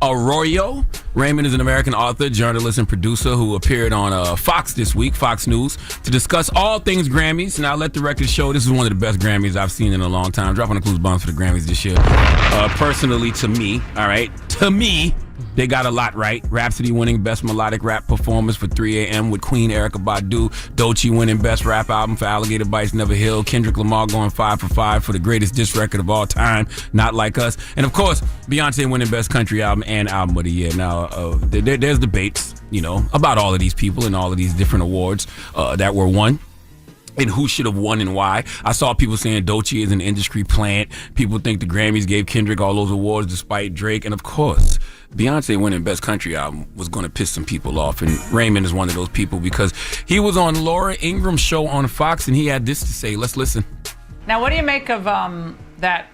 Arroyo. Raymond is an American author, journalist, and producer who appeared on Fox this week, Fox News, to discuss all things Grammys. Now, let the record show this is one of the best Grammys I've seen in a long time. Dropping the clues bombs for the Grammys this year. Personally, to me, they got a lot right. Rhapsody winning Best Melodic Rap Performance for 3 a.m. with Queen Erykah Badu. Doechii winning Best Rap Album for Alligator Bites Never Healed. Kendrick Lamar going 5 for 5 for the greatest diss record of all time, Not Like Us. And of course, Beyonce winning Best Country Album and Album of the Year. Now, there's debates, about all of these people and all of these different awards that were won. And who should have won and why. I saw people saying Doechii is an industry plant. People think the Grammys gave Kendrick all those awards despite Drake. And of course, Beyonce winning Best Country Album was going to piss some people off. And Raymond is one of those people because he was on Laura Ingram's show on Fox and he had this to say. Let's listen. Now, what do you make of that,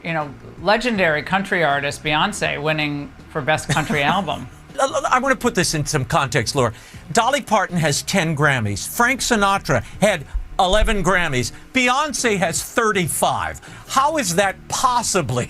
legendary country artist Beyonce winning for Best Country Album? I want to put this in some context, Laura. Dolly Parton has 10 Grammys. Frank Sinatra had 11 Grammys. Beyonce has 35. How is that possibly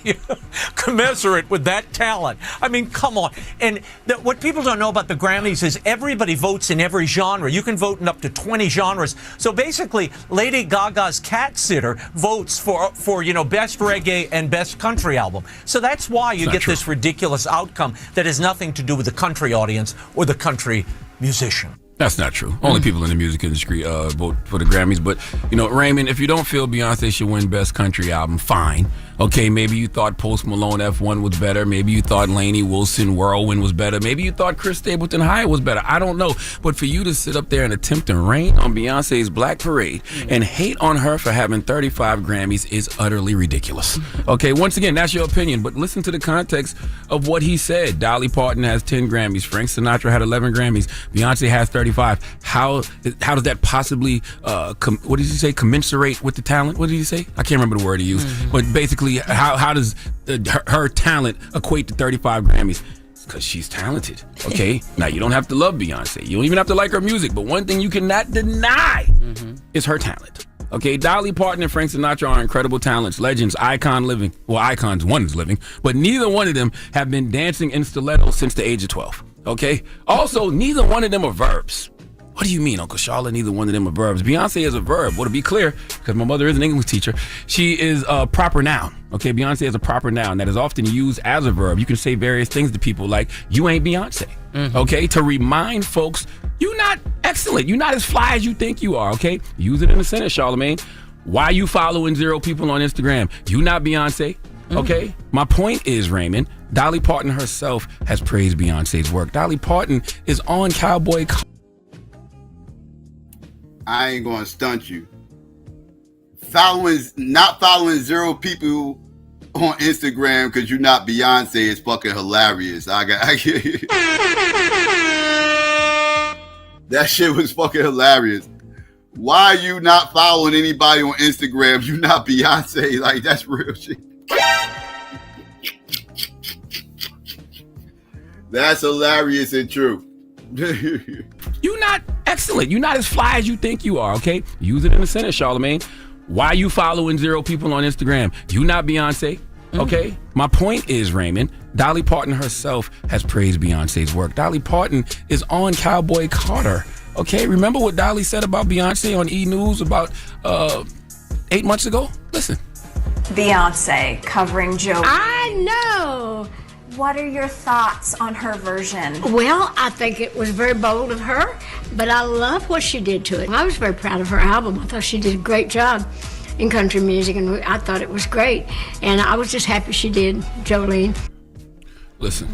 commensurate with that talent? I mean, come on. And what people don't know about the Grammys is everybody votes in every genre. You can vote in up to 20 genres. So basically, Lady Gaga's Cat Sitter votes for Best Reggae and Best Country Album. So that's why you get this ridiculous outcome that has nothing to do with the country audience or the country musician. That's not true. Only people in the music industry vote for the Grammys. But, Raymond, if you don't feel Beyonce should win Best Country Album, fine. Okay, maybe you thought Post Malone F1 was better. Maybe you thought Lainey Wilson Whirlwind was better. Maybe you thought Chris Stapleton Hyatt was better. I don't know. But for you to sit up there and attempt to rain on Beyonce's Black Parade and hate on her for having 35 Grammys is utterly ridiculous. Okay, once again, that's your opinion. But listen to the context of what he said. Dolly Parton has 10 Grammys. Frank Sinatra had 11 Grammys. Beyonce has 35. How does that possibly, what did he say, commensurate with the talent? What did he say? I can't remember the word he used. But basically, how does her talent equate to 35 Grammys? Because she's talented, okay? Now, you don't have to love Beyonce. You don't even have to like her music. But one thing you cannot deny is her talent. Okay, Dolly Parton and Frank Sinatra are incredible talents, legends, icons living. Well, icons, one is living. But neither one of them have been dancing in stilettos since the age of 12. Okay? Also, neither one of them are verbs. What do you mean, Uncle Charlotte? Neither one of them are verbs. Beyonce is a verb. Well, to be clear, because my mother is an English teacher, she is a proper noun. Okay, Beyonce is a proper noun that is often used as a verb. You can say various things to people like, you ain't Beyonce. Okay, to remind folks, you're not excellent. You're not as fly as you think you are, okay? Use it in a sentence, Charlamagne. Why you following 0 people on Instagram? You not Beyonce. Okay? My point is, Raymond, Dolly Parton herself has praised Beyonce's work. Dolly Parton is on Cowboy. I ain't gonna stunt you. Not following 0 people on Instagram because you're not Beyonce is fucking hilarious. That shit was fucking hilarious. Why are you not following anybody on Instagram? You not Beyonce. Like, that's real shit. That's hilarious and true. You're not excellent. You're not as fly as you think you are, okay? Use it in a sentence, Charlamagne. Why you following 0 people on Instagram? You not Beyonce, okay? My point is, Raymond, Dolly Parton herself has praised Beyonce's work. Dolly Parton is on Cowboy Carter, Okay, remember what Dolly said about Beyonce on E! News about 8 months ago? Listen. Beyonce covering Joe. I know. What are your thoughts on her version? Well, I think it was very bold of her, but I love what she did to it. I was very proud of her album. I thought she did a great job in country music, and I thought it was great. And I was just happy she did, Jolene. Listen,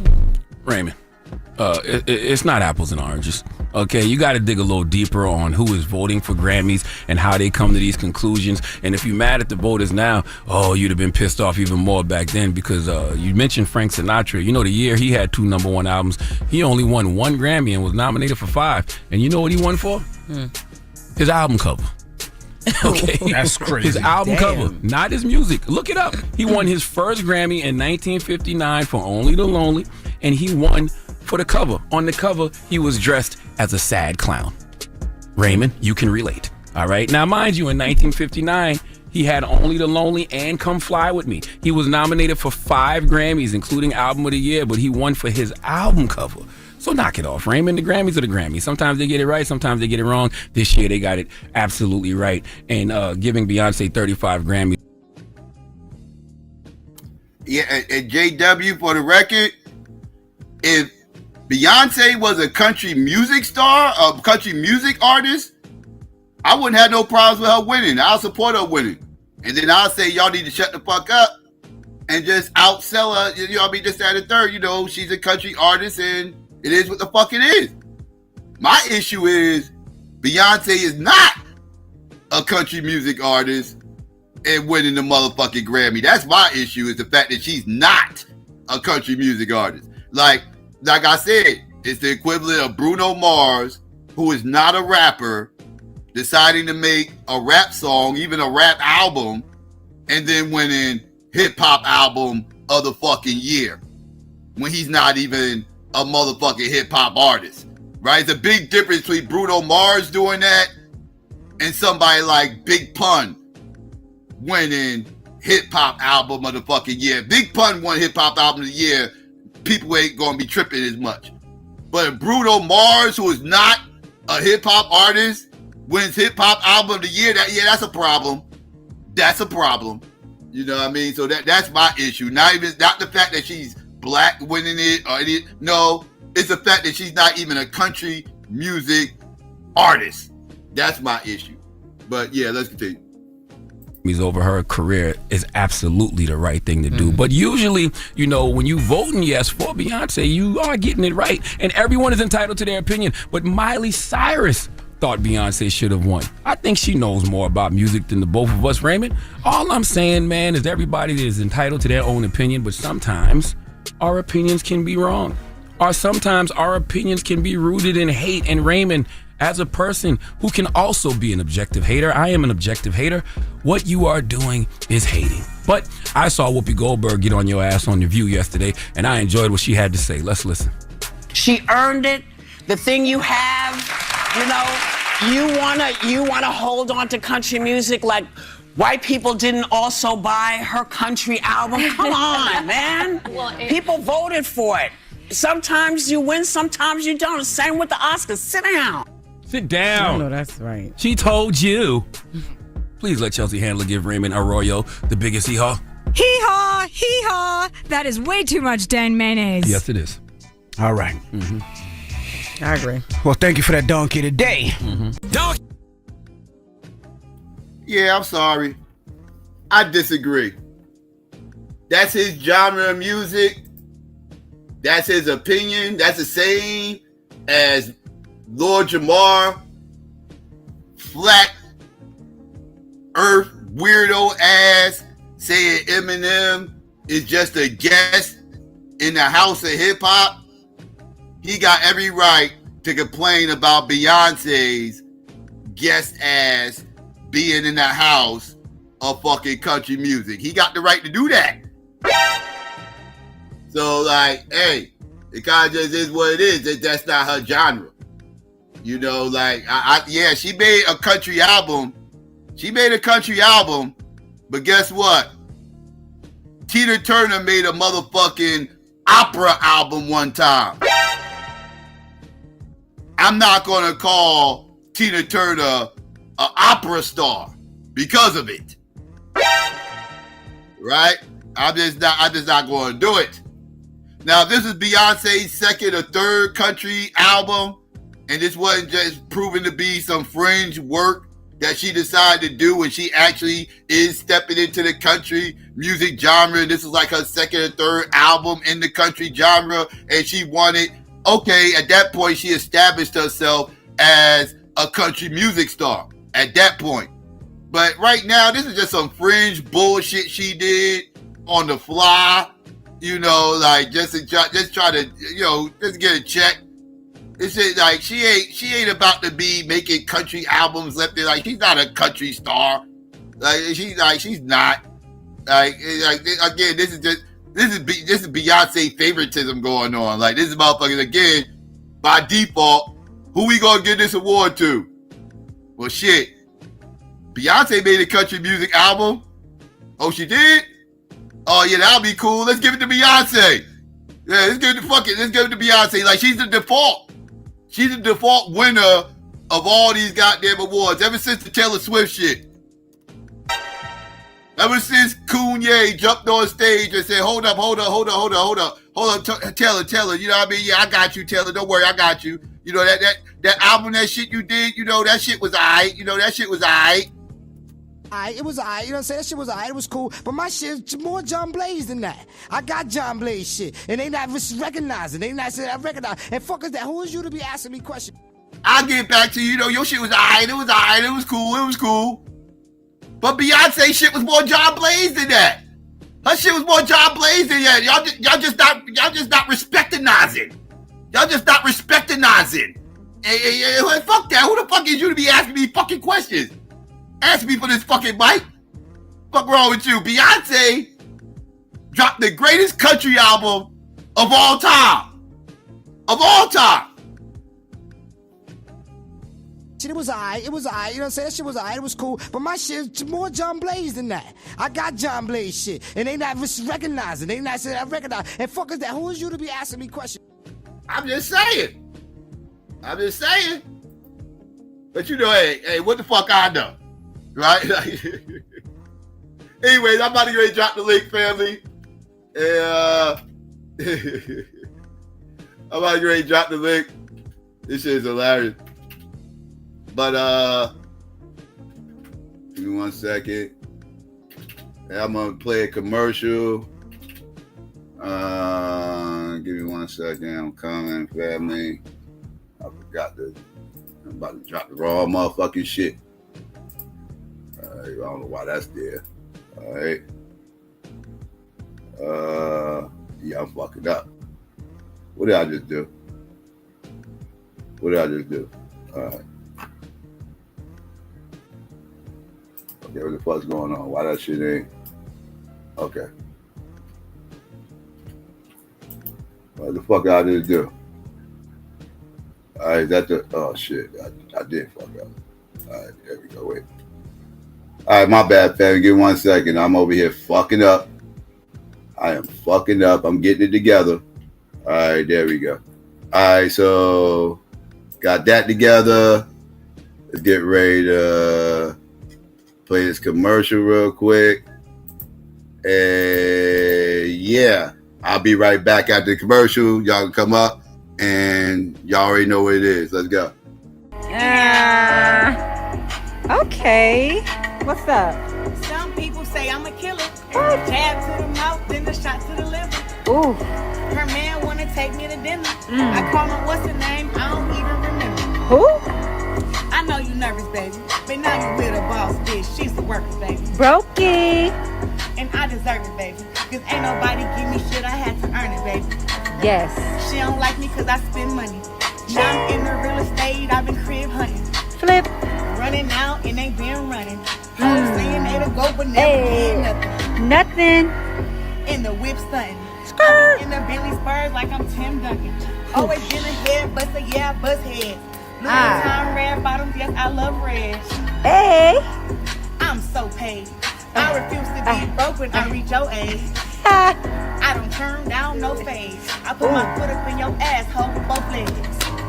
Raymond, it's not apples and oranges. Okay, you got to dig a little deeper on who is voting for Grammys and how they come to these conclusions. And if you're mad at the voters now, you'd have been pissed off even more back then because you mentioned Frank Sinatra. You know, the year he had 2 #1 albums, he only won 1 Grammy and was nominated for 5. And you know what he won for? His album cover. Okay, that's crazy. His album cover, not his music. Look it up. He won his first Grammy in 1959 for Only the Lonely, and he won for the cover. On the cover, he was dressed as a sad clown. Raymond, you can relate. All right. Now, mind you, in 1959, he had Only the Lonely and Come Fly With Me. He was nominated for 5 Grammys, including Album of the Year, but he won for his album cover. So knock it off, Raymond. The Grammys are the Grammys. Sometimes they get it right, sometimes they get it wrong. This year they got it absolutely right, and giving Beyonce 35 Grammys. Yeah, and JW, for the record, if Beyonce was a country music star, a country music artist, I wouldn't have no problems with her winning. I'll support her winning. And then I'll say, y'all need to shut the fuck up and just outsell her. You know what I mean? Just at a third, you know, she's a country artist and it is what the fuck it is. My issue is Beyonce is not a country music artist and winning the motherfucking Grammy. That's my issue, is the fact that she's not a country music artist. Like I said, it's the equivalent of Bruno Mars, who is not a rapper, deciding to make a rap song, even a rap album, and then winning hip hop album of the fucking year when he's not even a motherfucking hip hop artist, right? It's a big difference between Bruno Mars doing that and somebody like Big Pun winning hip hop album of the fucking year. Big Pun won hip hop album of the year, people ain't gonna be tripping as much. But Bruno Mars, who is not a hip hop artist, wins hip hop album of the year, that's a problem. That's a problem. You know what I mean? So that's my issue. Not the fact that she's black winning it or any. No, it's the fact that she's not even a country music artist. That's my issue. But yeah, let's continue. Over her career is absolutely the right thing to do. But usually, you know, when you voting yes for Beyonce, you are getting it right. And everyone is entitled to their opinion. But Miley Cyrus thought Beyonce should have won. I think she knows more about music than the both of us, Raymond. All I'm saying, man, is everybody is entitled to their own opinion, but sometimes our opinions can be wrong. Or sometimes our opinions can be rooted in hate. And Raymond, as a person who can also be an objective hater, I am an objective hater. What you are doing is hating. But I saw Whoopi Goldberg get on your ass on The View yesterday, and I enjoyed what she had to say. Let's listen. She earned it. The thing you have, you know, you wanna hold on to country music like white people didn't also buy her country album. Come on, man. People voted for it. Sometimes you win, sometimes you don't. Same with the Oscars. Sit down. Sit down. No, that's right. She told you. Please let Chelsea Handler give Raymond Arroyo the biggest hee-haw. Hee-haw, hee-haw. That is way too much Dan mayonnaise. Yes, it is. All right. I agree. Well, thank you for that donkey today. Donkey. Yeah, I'm sorry. I disagree. That's his genre of music. That's his opinion. That's the same as Lord Jamar, flat earth weirdo ass saying Eminem is just a guest in the house of hip hop. He got every right to complain about Beyonce's guest ass being in the house of fucking country music. He got the right to do that. So like, hey, it kind of just is what it is. That's not her genre. You know, like, yeah, she made a country album. She made a country album, but guess what? Tina Turner made a motherfucking opera album one time. I'm not going to call Tina Turner an opera star because of it. Right? I'm just not going to do it. Now, this is Beyonce's second or third country album, and this wasn't just proven to be some fringe work that she decided to do when she actually is stepping into the country music genre. This is like her second or third album in the country genre, and she wanted, okay, at that point, she established herself as a country music star at that point. But right now, this is just some fringe bullshit she did on the fly, you know, like just try to, you know, just get a check. It's just like she ain't about to be making country albums left there. Like, she's not a country star. She's not. Like again, this is Beyonce favoritism going on. Like, this is motherfuckers again, by default, who we gonna give this award to? Well, shit. Beyonce made a country music album. Oh, she did? Oh yeah, that'll be cool. Let's give it to Beyonce. Yeah, let's give it to Beyonce. Like, she's the default. She's the default winner of all these goddamn awards ever since the Taylor Swift shit. Ever since Kanye jumped on stage and said, hold up, Taylor, you know what I mean? Yeah, I got you, Taylor. Don't worry, I got you. You know, that album, that shit you did, you know, that shit was alright. You know, that shit was alright. It was alright, you know what I'm saying? That shit was alright, it was cool. But my shit's more John Blaze than that. I got John Blaze shit. And they not recognizing. They not saying I recognize. And fuck is that? Who is you to be asking me questions? I'll get back to you know, your shit was alright, it was cool. But Beyonce shit was more John Blaze than that. Her shit was more John Blaze than that. Y'all just not respectinizing. Y'all just not respectinizing. Hey, fuck that. Who the fuck is you to be asking me fucking questions? Ask me for this fucking mic. Fuck wrong with you? Beyonce dropped the greatest country album of all time. Of all time. It was alright, you know what I'm saying? That shit was alright, it was cool. But my shit's more John Blaze than that. I got John Blaze shit. And they not recognizing. They not saying I recognize. And fuck is that? Who is you to be asking me questions? I'm just saying. But you know, hey, what the fuck I know? Right? Anyways, I'm about to go drop the link, family. I'm about to go drop the link. This shit is hilarious. But give me 1 second. I'm gonna play a commercial. Give me 1 second. I'm coming, family. I'm about to drop the raw motherfucking shit. I don't know why that's there. All right. Yeah, I'm fucking up. What did I just do? All right. Okay, what the fuck's going on? Why that shit ain't? Okay. What the fuck I just do? All right, oh shit, I did fuck up. All right, there we go, wait. All right, my bad, family. Give me 1 second. I'm over here fucking up. I am fucking up. I'm getting it together. All right, there we go. All right, so got that together. Let's get ready to play this commercial real quick. And yeah, I'll be right back after the commercial. Y'all can come up and y'all already know what it is. Let's go. Okay. What's up? Some people say I'm a killer. Jab to the mouth, then the shot to the liver. Ooh. Her man wanna take me to dinner. I call him, what's the name? I don't even remember. Who? I know you nervous, baby. But now you with a boss bitch. She's the worker, baby. Brokey. And I deserve it, baby. Cause ain't nobody give me shit. I had to earn it, baby. Yes. She don't like me cause I spend money. Now I'm in the real estate. I've been crib hunting. Flip. Running out and ain't been running. Hoes saying they to go but never did nothing. Nothing. In the whip stunting. I be in the Bentley Spurs like I'm Tim Duncan. Always been a head buster, yeah, I bust heads. Louis Vuitton red bottoms, yes, I love red. Hey. I'm so paid. I refuse to be broke when I reach your age. I don't turn down no face. I put my foot up in your asshole with both legs.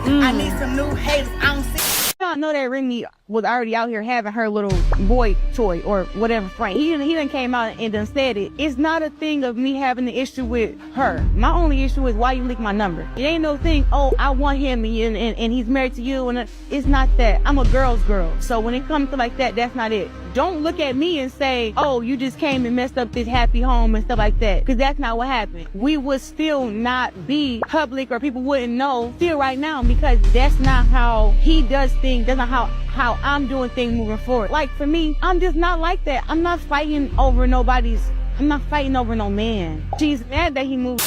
I need some new haters. I don't see. Y'all know that Remy was already out here having her little boy toy or whatever Frank. He done came out and done said it. It's not a thing of me having the issue with her. My only issue is why you leak my number. It ain't no thing, oh, I want him and he's married to you. And it's not that. I'm a girl's girl. So when it comes to like that, that's not it. Don't look at me and say, oh, you just came and messed up this happy home and stuff like that. Because that's not what happened. We would still not be public or people wouldn't know still right now because that's not how he does things. That's not how I'm doing things moving forward. Like for me, I'm just not like that. I'm not fighting over no man. She's mad that he moved.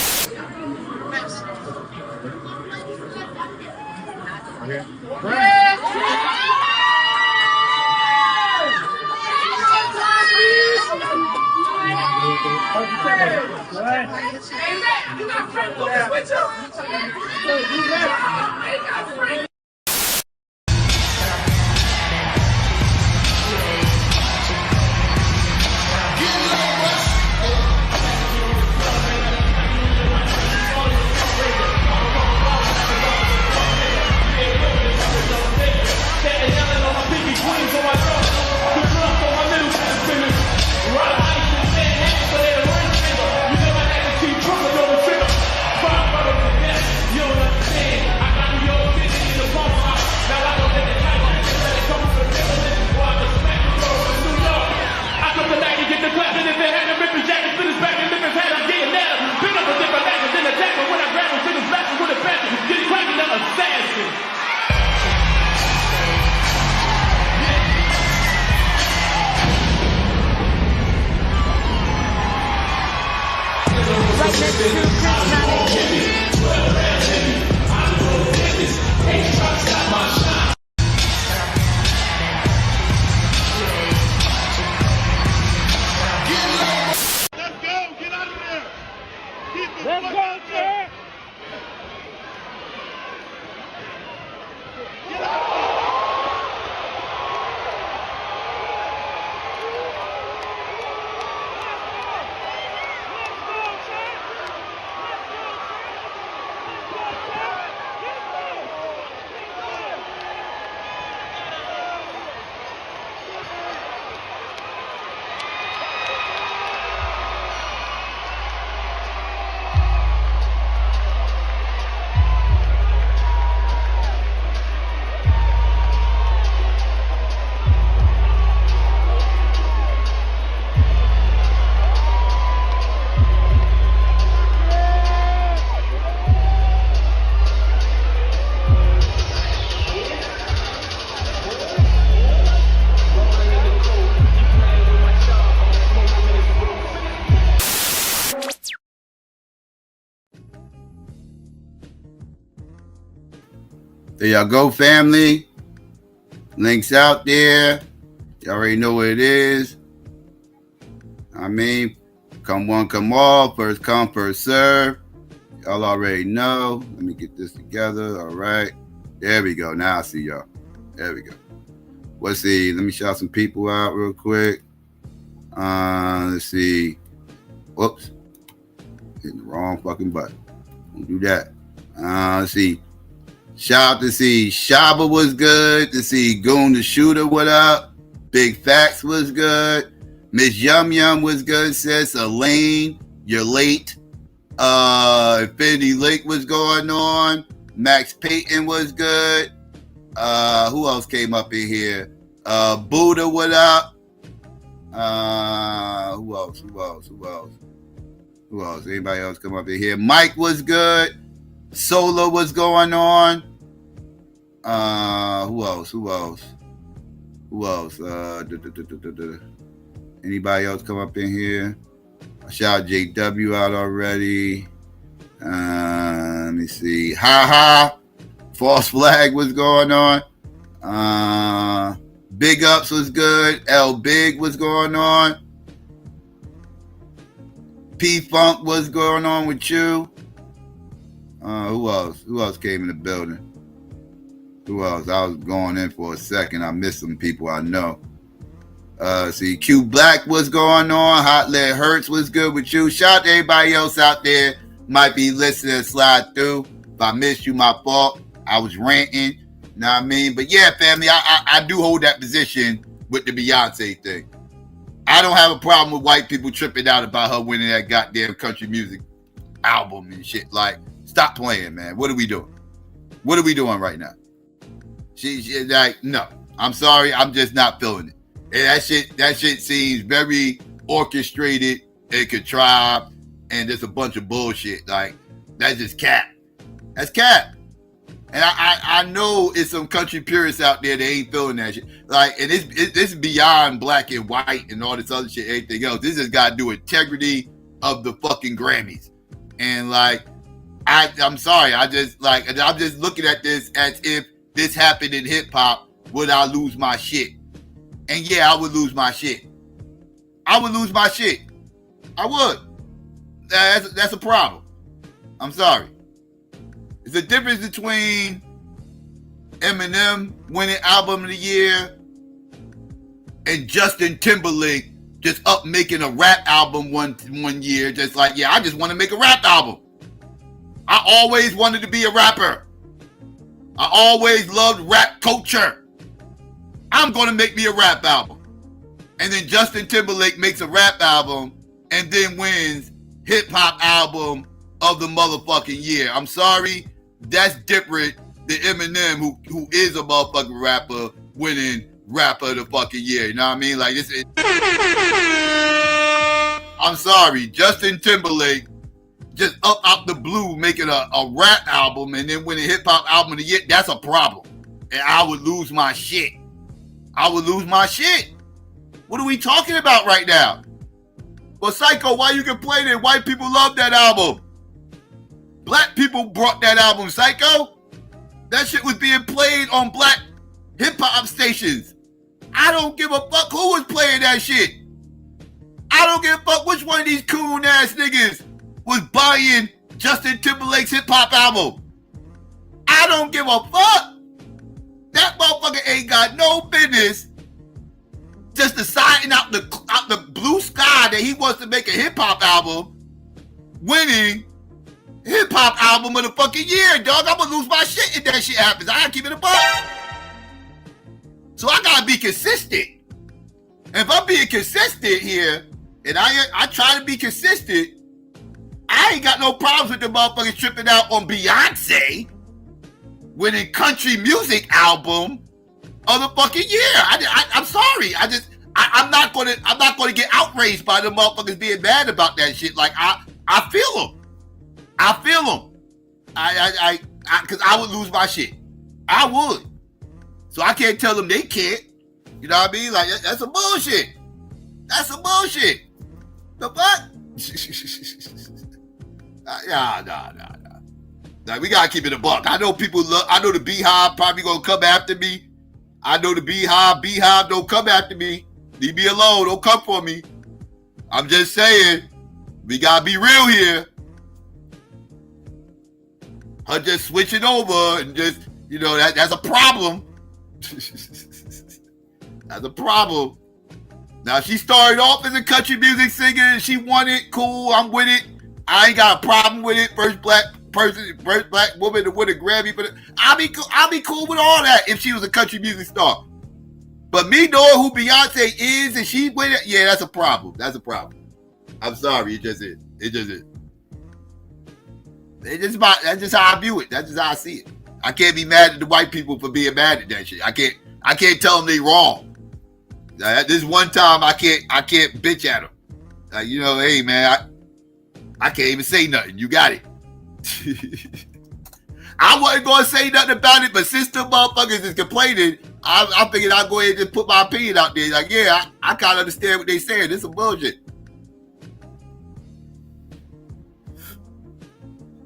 There y'all go, family. Links out there. You already know what it is. I mean, come one, come all. First come, first serve. Y'all already know. Let me get this together. All right. There we go. Now I see y'all. There we go. Let's see. Let me shout some people out real quick. Let's see. Whoops. Hitting the wrong fucking button. Don't do that. Let's see. Shout out to see Shaba was good. To see Goon the Shooter, what up? Big Facts was good. Miss Yum Yum was good. Says Elaine, you're late. Infinity Lake was going on. Max Payton was good. Who else came up in here? Buddha, what up? Who else? Anybody else come up in here? Mike was good. Solo was going on. Who else? Anybody else come up in here? I shout JW out already. Let me see. False Flag was going on. Big Ups was good. L Big was going on. P Funk was going on with you. Who else? Who else came in the building? Who else? I was going in for a second. I missed some people I know. See, Q Black was going on. Hot Lead Hurts was good with you. Shout out to everybody else out there. Might be listening, slide through. If I missed you, my fault. I was ranting. Know what I mean? But yeah, family, I do hold that position with the Beyonce thing. I don't have a problem with white people tripping out about her winning that goddamn country music album and shit. Like, stop playing, man. What are we doing? What are we doing right now? She like, no. I'm sorry, I'm just not feeling it. And that shit seems very orchestrated and contrived, and just a bunch of bullshit. Like, that's just cap. That's cap. And I know it's some country purists out there that ain't feeling that shit. Like, and this is beyond black and white and all this other shit, anything else. This has got to do with integrity of the fucking Grammys. And like, I'm sorry, I'm just looking at this as if this happened in hip hop, would I lose my shit? And yeah, I would lose my shit. I would lose my shit. I would. That's a problem. I'm sorry. There's a difference between Eminem winning album of the year and Justin Timberlake just up making a rap album one year. Just like, yeah, I just want to make a rap album. I always wanted to be a rapper. I always loved rap culture. I'm going to make me a rap album. And then Justin Timberlake makes a rap album and then wins hip hop album of the motherfucking year. I'm sorry. That's different than Eminem, who is a motherfucking rapper, winning rapper of the fucking year. You know what I mean? Like, this is... I'm sorry. Justin Timberlake just up out the blue making a rap album and then winning hip hop album of the year. That's a problem. And I would lose my shit. I would lose my shit. What are we talking about right now? Well, Psycho, why you complain that white people love that album? Black people brought that album, Psycho. That shit was being played on black hip-hop stations. I don't give a fuck who was playing that shit. I don't give a fuck which one of these coon-ass niggas was buying Justin Timberlake's hip-hop album. I don't give a fuck. That motherfucker ain't got no business just deciding out the blue sky that he wants to make a hip-hop album, winning hip-hop album of the fucking year, dog. I'm gonna lose my shit if that shit happens. I gotta keep it a buck. So I gotta be consistent. And if I'm being consistent here, and I try to be consistent, I ain't got no problems with the motherfuckers tripping out on Beyonce winning country music album of the fucking year. I'm sorry. I'm not gonna get outraged by the motherfuckers being mad about that shit. Like, I feel them. I feel them. Because I would lose my shit. I would. So I can't tell them they can't. You know what I mean? Like, that's some bullshit. That's some bullshit. The fuck? Nah. Like, we gotta keep it a buck. I know the Beehive probably gonna come after me. I know the Beehive don't come after me. Leave me alone. Don't come for me. I'm just saying, we gotta be real here. Her just switching over and just, that's a problem. That's a problem. Now, she started off as a country music singer and she won it. Cool, I'm with it. I ain't got a problem with it. First black woman to win a Grammy. But I'll be cool with all that if she was a country music star. But me knowing who Beyonce is and she win it, yeah, that's a problem. That's a problem. I'm sorry, it just is. It just is. That's just how I view it. That's just how I see it. I can't be mad at the white people for being mad at that shit. I can't tell them they wrong. This one time I can't bitch at them. Like, hey man, I can't even say nothing. You got it. I wasn't gonna say nothing about it, but since the motherfuckers is complaining, I figured I'd go ahead and just put my opinion out there. Like, yeah, I kind of understand what they saying. This is some bullshit.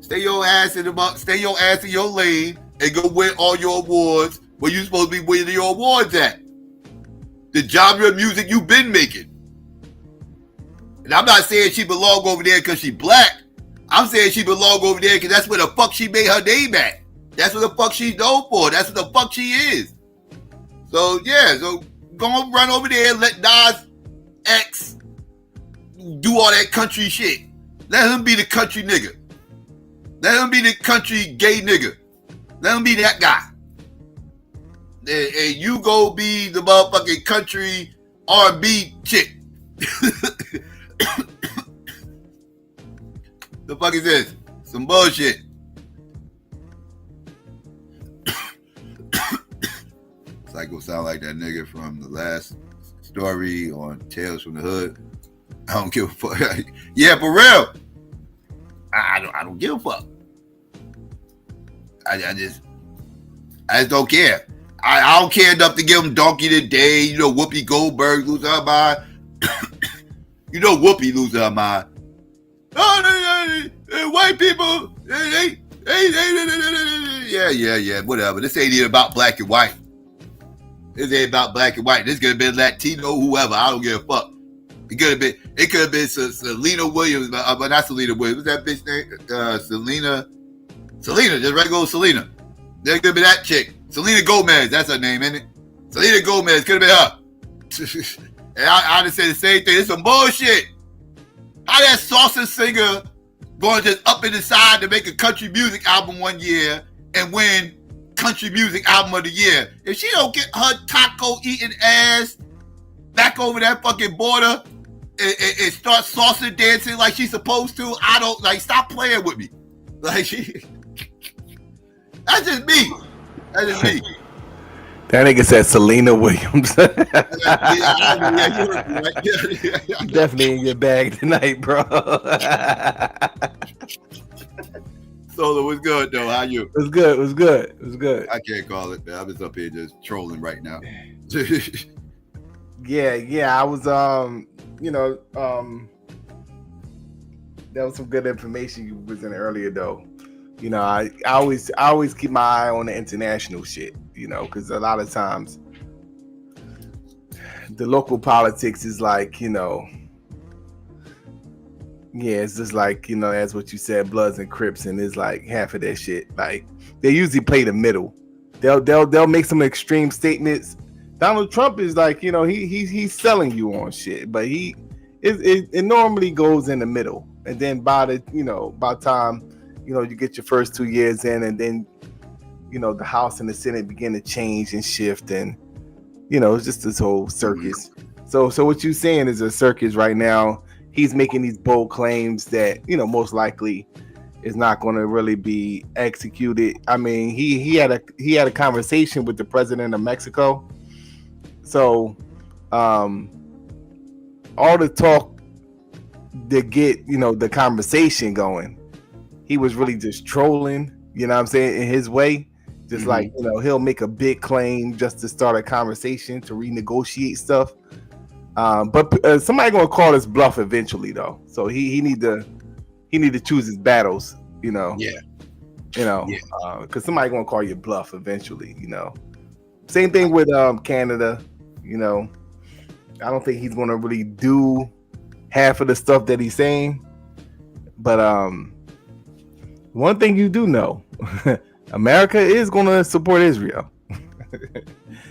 Stay your ass in your lane and go win all your awards where you supposed to be winning your awards at. The genre of music you've been making. And I'm not saying she belong over there because she black. I'm saying she belong over there because that's where the fuck she made her name at. That's what the fuck she's known for. That's what the fuck she is. So yeah, so go and run over there and let Nas X do all that country shit. Let him be the country nigga. Let him be the country gay nigga. Let him be that guy. And you go be the motherfucking country R&B chick. The fuck is this? Some bullshit. It's like gonna sound like that nigga from the last story on Tales from the Hood. I don't give a fuck. Yeah, for real. I don't give a fuck. I just don't care. I don't care enough to give him Donkey today. You know, Whoopi Goldberg losing her mind. You know, Whoopi losing her mind. Oh, white people. Yeah, whatever. This ain't even about black and white. This ain't about black and white. This could have been Latino, whoever. I don't give a fuck. It could have been Selena Williams, but not Selena Williams. What's that bitch name? Selena, just regular Selena. There could be that chick. Selena Gomez, that's her name, isn't it? Selena Gomez, could have been her. And I just say the same thing. It's some bullshit. How that salsa singer going just up and decide to make a country music album one year and win country music album of the year? If she don't get her taco eating ass back over that fucking border and start salsa dancing like she's supposed to, I don't, like, stop playing with me. Like, that's just me. That's just me. That nigga said Selena Williams. Definitely in your bag tonight, bro. Solo, what's good though? How you? It was good. I can't call it, man. I'm just up here just trolling right now. Yeah. I was that was some good information you was in earlier though. You know, I always keep my eye on the international shit, you know, because a lot of times the local politics is like, you know, yeah, it's just like, you know, that's what you said, Bloods and Crips, and it's like half of that shit. Like, they usually play the middle. They'll make some extreme statements. Donald Trump is like, you know, he's selling you on shit, but it normally goes in the middle, and then by time, you know, you get your first 2 years in, and then, you know, the House and the Senate begin to change and shift, and, you know, it's just this whole circus. So what you're saying is a circus right now. He's making these bold claims that, you know, most likely is not going to really be executed. I mean, he had a conversation with the president of Mexico. So all the talk to get, you know, the conversation going, he was really just trolling, you know what I'm saying, in his way. Just like, you know, he'll make a big claim just to start a conversation, to renegotiate stuff. But somebody gonna call his bluff eventually, though. So he need to choose his battles, you know. Yeah. You know, because somebody gonna call your bluff eventually, you know. Same thing with Canada, you know. I don't think he's gonna really do half of the stuff that he's saying. But one thing you do know, America is gonna support Israel.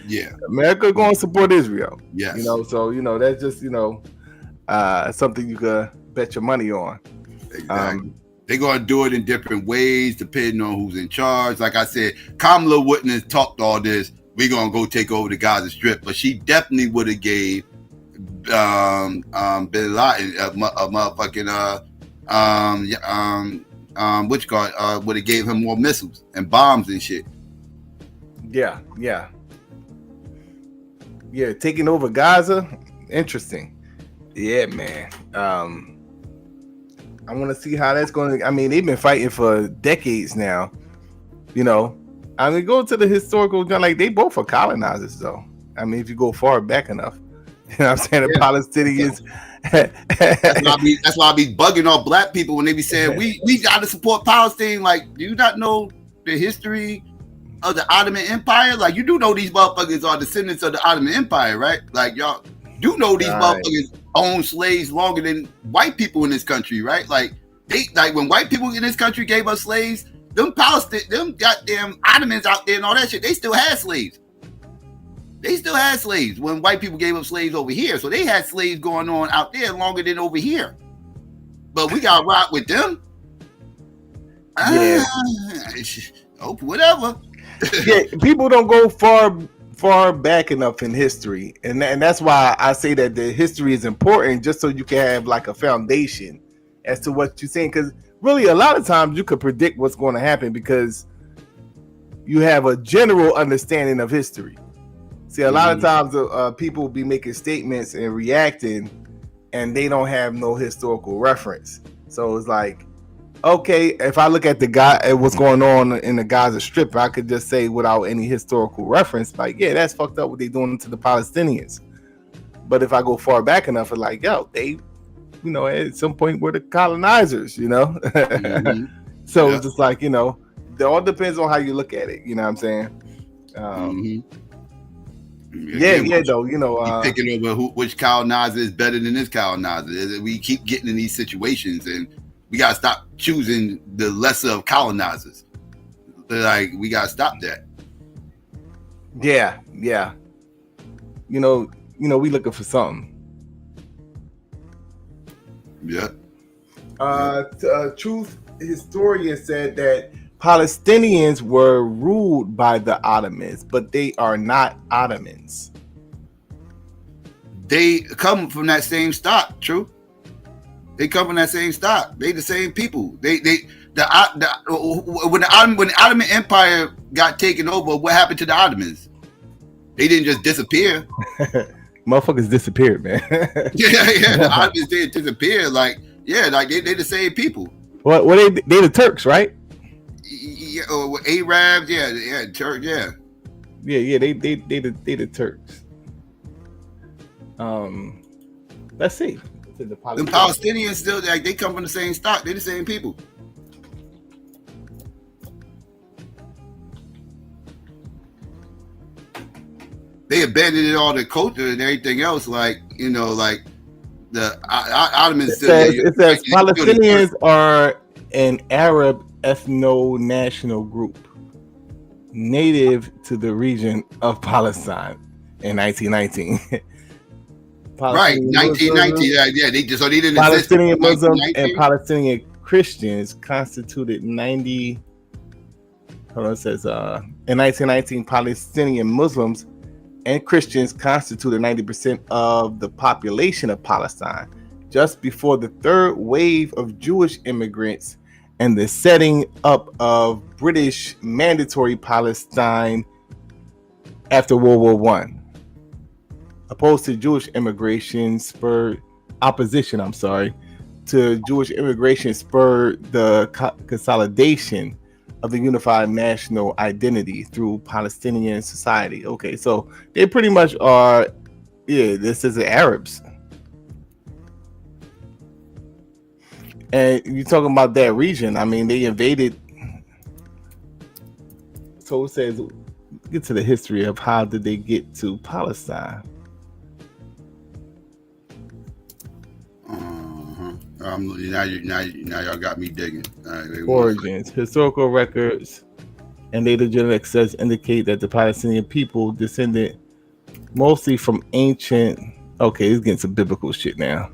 Yeah, America going to support Israel. Yes, you know, so, you know, that's just, you know, something you could bet your money on. Exactly. They're going to do it in different ways depending on who's in charge. Like I said, Kamala wouldn't have talked all this. We're going to go take over the Gaza Strip, but she definitely would have gave Bin Laden a motherfucking would have gave him more missiles and bombs and shit. Yeah, taking over Gaza, interesting. Yeah, man. I want to see how that's going to. I mean, they've been fighting for decades now. You know, I mean, go to the historical, like, they both are colonizers, though. I mean, if you go far back enough, you know what I'm saying? The Palestinians. That's why I be bugging all black people when they be saying we got to support Palestine. Like, do you not know the history of the Ottoman Empire? Like, you do know these motherfuckers are descendants of the Ottoman Empire, right? Like, y'all do know these motherfuckers owned slaves longer than white people in this country, right? Like, when white people in this country gave us slaves, them goddamn Ottomans out there and all that shit, they still had slaves. They still had slaves when white people gave up slaves over here. So they had slaves going on out there longer than over here. But we got to rock with them. Yeah. Oh, whatever. Yeah, people don't go far back enough in history, and that's why I say that the history is important, just so you can have like a foundation as to what you're saying. Because really, a lot of times you could predict what's going to happen because you have a general understanding of history. See, a lot of times people will be making statements and reacting, and they don't have no historical reference. So it's like, okay, if I look at what's going on in the Gaza Strip, I could just say without any historical reference, like, yeah, that's fucked up what they're doing to the Palestinians. But if I go far back enough, it's like, yo, they, at some point were the colonizers, So it's just like, it all depends on how you look at it. You know what I'm saying? Picking over which colonizer is better than this colonizer. We keep getting in these situations, and we gotta stop choosing the lesser of colonizers. Like, we gotta stop that. Yeah. We looking for something. Yeah. Truth historian said that Palestinians were ruled by the Ottomans, but they are not Ottomans. They come from that same stock. True. They come from that same stock. They the same people. When the Ottoman Empire got taken over, what happened to the Ottomans? They didn't just disappear. Motherfuckers disappeared, man. yeah. The Ottomans didn't disappear. Like they the same people. Well, they the Turks, right? Yeah, or Arabs, yeah, Turks, yeah. Yeah, they the Turks. Let's see. The Palestinians still, like, they come from the same stock. They're the same people. They abandoned all the culture and everything else, like the Ottomans. It says Palestinians are an Arab ethno-national group native to the region of Palestine in 1919. Right, 1919. Yeah, they didn't Palestinian exist. Muslims and Palestinian Christians constituted 90. Hold on, it says in 1919, Palestinian Muslims and Christians constituted 90% of the population of Palestine, just before the third wave of Jewish immigrants and the setting up of British mandatory Palestine after World War I. Opposed to Jewish immigration spurred opposition, to Jewish immigration spurred the consolidation of the unified national identity through Palestinian society. Okay, so they pretty much are, this is the Arabs. And you're talking about that region. I mean, they invaded. So it says, get to the history of how did they get to Palestine. Now y'all got me digging. Origins, historical records, and data genetics says indicate that the Palestinian people descended mostly from ancient. Okay, it's getting some biblical shit now.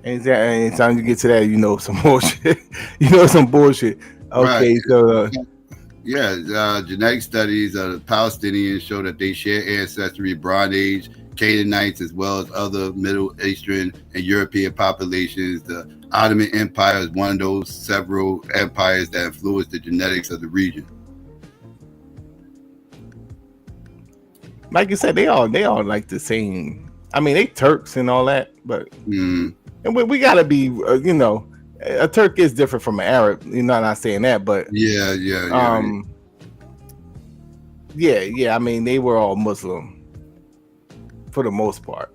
Anytime you get to that, some bullshit. Some bullshit. Okay, right. So genetic studies of the Palestinians show that they share ancestry, Bronze Age Canaanites, as well as other Middle Eastern and European populations. The Ottoman Empire is one of those several empires that influenced the genetics of the region. Like you said, they all like the same. I mean, they Turks and all that, but and we gotta be, a Turk is different from an Arab. You're not saying that, but yeah. I mean, they were all Muslim for the most part.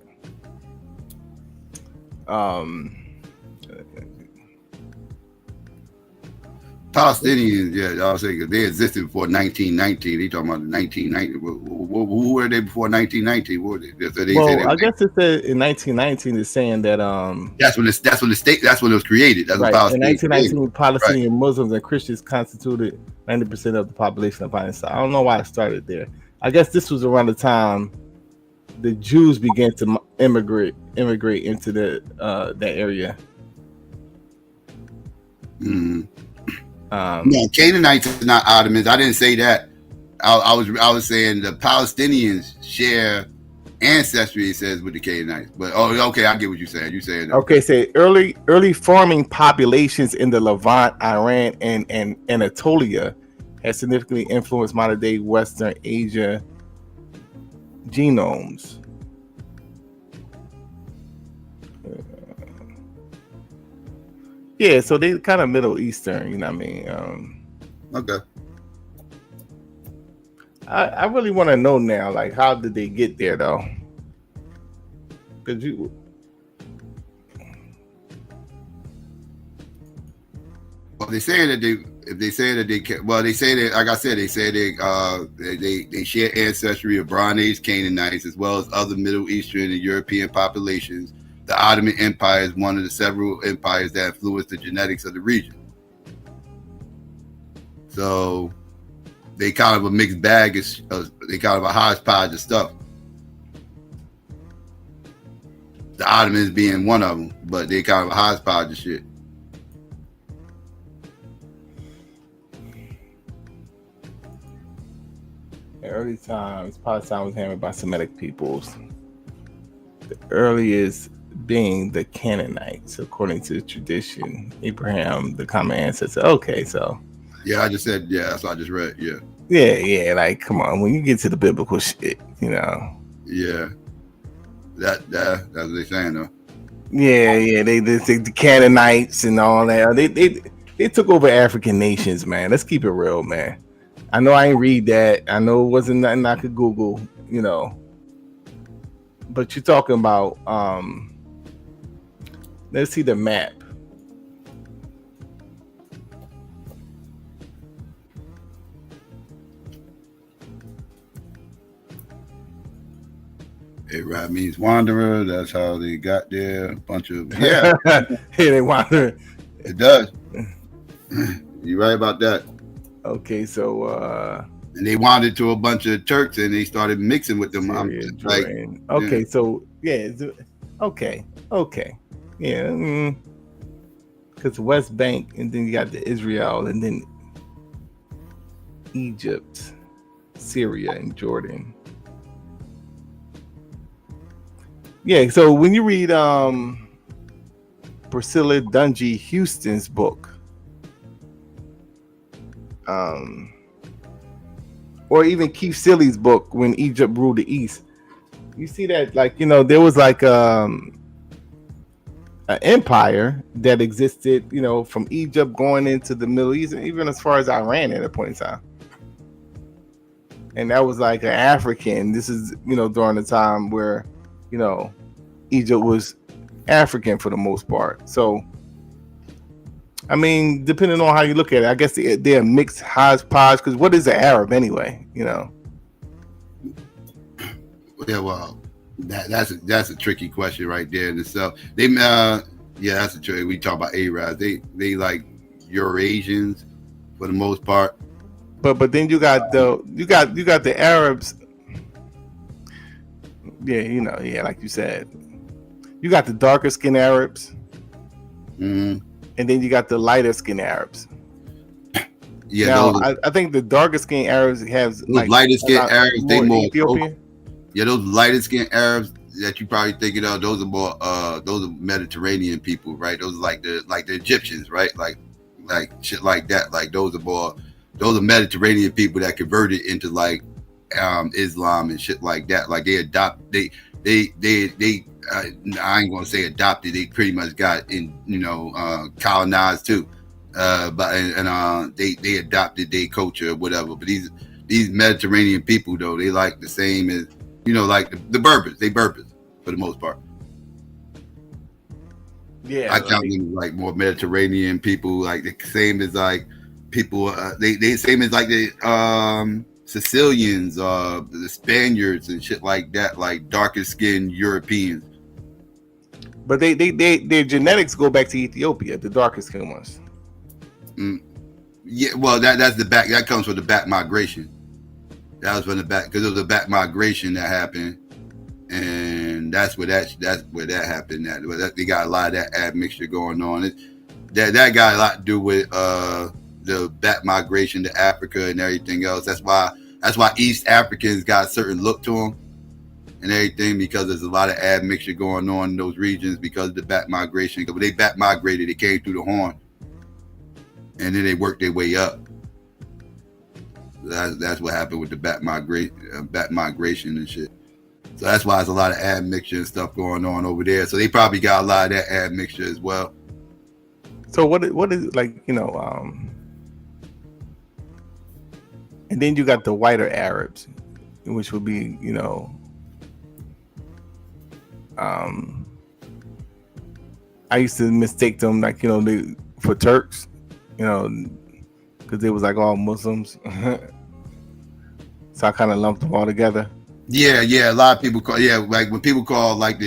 Palestinians, I was saying they existed before 1919. They talking about 1990. Who were they before 1919? What were they? I guess it said in 1919 is saying that that's when it was created. That's right. In 1919, Palestinian Muslims and Christians constituted 90% of the population of Palestine. I don't know why I started there. I guess this was around the time the Jews began to immigrate into that area. No, Canaanites is not Ottomans. I didn't say that. I was saying the Palestinians share ancestry, it says, with the Canaanites. But okay, I get what you're saying. You're saying okay, say early farming populations in the Levant, Iran, and Anatolia has significantly influenced modern day Western Asia genomes. Yeah, so they kind of Middle Eastern, you know what I mean? Okay. I really want to know now, like, how did they get there, though? Because well, they say that they say that, like I said, they say they share ancestry of Bronze Age Canaanites as well as other Middle Eastern and European populations. The Ottoman Empire is one of the several empires that influenced the genetics of the region. So they kind of a mixed bag. They kind of a hodgepodge of stuff. The Ottomans being one of them, but they kind of a hodgepodge of shit. in early times, Palestine was hammered by Semitic peoples. The earliest being the Canaanites, according to the tradition. Abraham, the common ancestor. Okay, so yeah, I just said that's what I just read. Yeah. Like, come on, when you get to the biblical shit, you know. Yeah, that's what they're saying though. Yeah. They the Canaanites and all that. They took over African nations, man. Let's keep it real, man. I know I ain't read that. I know it wasn't nothing I could Google, you know. But you're talking about let's see the map. Arab means wanderer. That's how they got there. A bunch of They wander. It does. You're right about that. Okay, so and they wandered to a bunch of Turks and they started mixing with them. Yeah, because West Bank, and then you got the Israel, and then Egypt, Syria, and Jordan. Yeah, so when you read Priscilla Dungy Houston's book, or even Keith Silly's book, When Egypt Ruled the East, you see that, like, you know, there was like an empire that existed, you know, from Egypt going into the Middle East, and even as far as Iran at a point in time. And that was like an African. This is, you know, during the time where, you know, Egypt was African for the most part. So, I mean, depending on how you look at it, I guess they're mixed hodgepodge. Because what is an Arab anyway? You know. Yeah, well, that's a tricky question right there in itself. That's a tricky. We talk about Arabs. They like Eurasians for the most part. But then you got the Arabs. Yeah, you know, like you said, you got the darker skinned Arabs. Mm-hmm. And then you got the lighter skinned Arabs. Yeah, now, I think the darker skinned Arabs have like lighter skinned Arabs. They more Ethiopian. Yeah, those lighter skinned Arabs that you probably thinking of, those are more those are Mediterranean people, right? Those are like the Egyptians, right? Like shit like that. Like those are Mediterranean people that converted into like Islam and shit like that. Like they I ain't gonna say adopted. They pretty much got colonized too, but they adopted their culture or whatever. But these Mediterranean people though, they like the same as like the Berbers. They Berbers for the most part. Yeah, I count them like more Mediterranean people, like the same as like people. They same as like the Sicilians, the Spaniards and shit like that, like darker skinned Europeans. But their genetics go back to Ethiopia, the darkest skinned ones. Yeah, well, that comes from the back migration. That was from the back, because it was a back migration that happened, and that's where that happened. They got a lot of that admixture going on. That got a lot to do with the back migration to Africa and everything else. That's why East Africans got a certain look to them and everything, because there's a lot of admixture going on in those regions because of the back migration. When they back migrated, they came through the Horn, and then they worked their way up. That's what happened with the back migration and shit. So that's why there's a lot of admixture and stuff going on over there. So they probably got a lot of that admixture as well. So what is like, you know, and then you got the whiter Arabs, which would be, you know, I used to mistake them, like, you know, for Turks, you know, because they was like all Muslims. So I kind of lumped them all together. Yeah, a lot of people call, like when people call like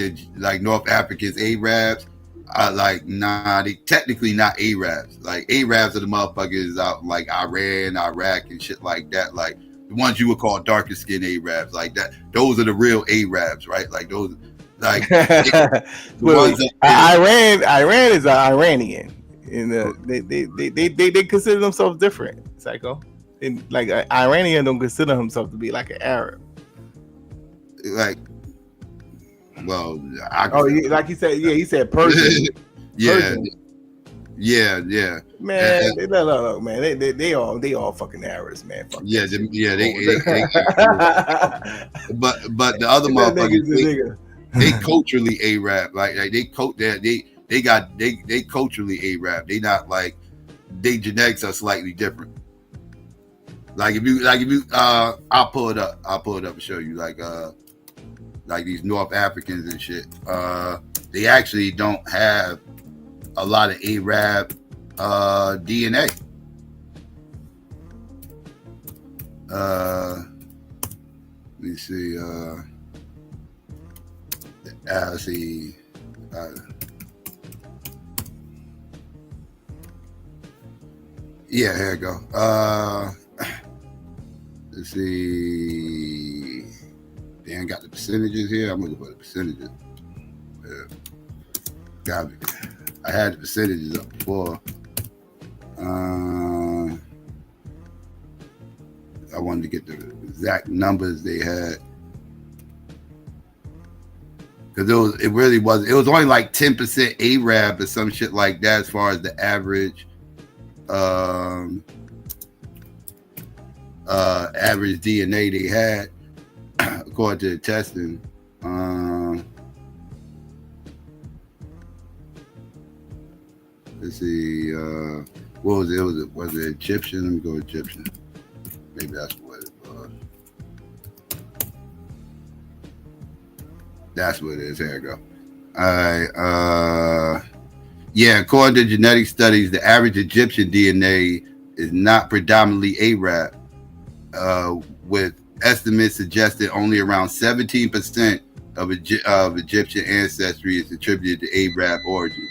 North Africans Arabs, they technically not Arabs. Like Arabs are the motherfuckers out like Iran, Iraq, and shit like that. Like the ones you would call darker skinned Arabs, like that. Those are the real Arabs, right? Like those, like well, Iran is an Iranian, and they consider themselves different, Psycho. And like Iranian don't consider himself to be like an Arab. Like, well, like he said, he said Persian. Yeah. Man, look, man, they all fucking Arabs, man. Fuck they but the other motherfuckers, they culturally Arab, like they culturally Arab. They not like, they genetics are slightly different. Like if you I'll pull it up and show you like these North Africans and shit. They actually don't have a lot of Arab DNA. Let me see. Let's see. Yeah, here we go. Let's see. Damn, got the percentages here. I'm looking for the percentages. Got it. I had the percentages up before. I wanted to get the exact numbers they had. Because it was only like 10% Arab or some shit like that as far as the average average DNA they had according to the testing. Let's see, what was it? Was it Egyptian? Let me go Egyptian. Maybe that's what it was. That's what it is. Here we go. All right. According to genetic studies, the average Egyptian DNA is not predominantly Arab, with estimates suggesting only around 17% of Egyptian ancestry is attributed to Arab origin.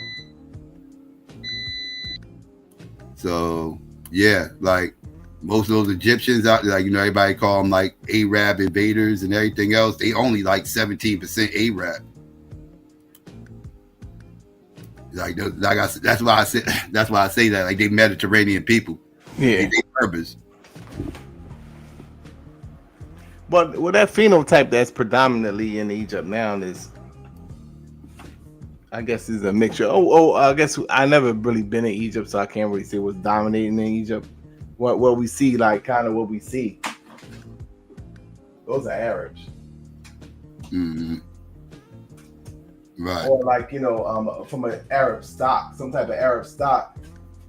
So, like most of those Egyptians out, like, you know, everybody call them like Arab invaders and everything else. They only like 17% Arab. That's why I say that, like, they Mediterranean people. Yeah, they Berbers. But that phenotype that's predominantly in Egypt now is, I guess, is a mixture. I guess I never really been in Egypt, so I can't really say what's dominating in Egypt. What we see, like kind of what we see. Those are Arabs. Mm-hmm. Right. Or like, you know, from an Arab stock, some type of Arab stock.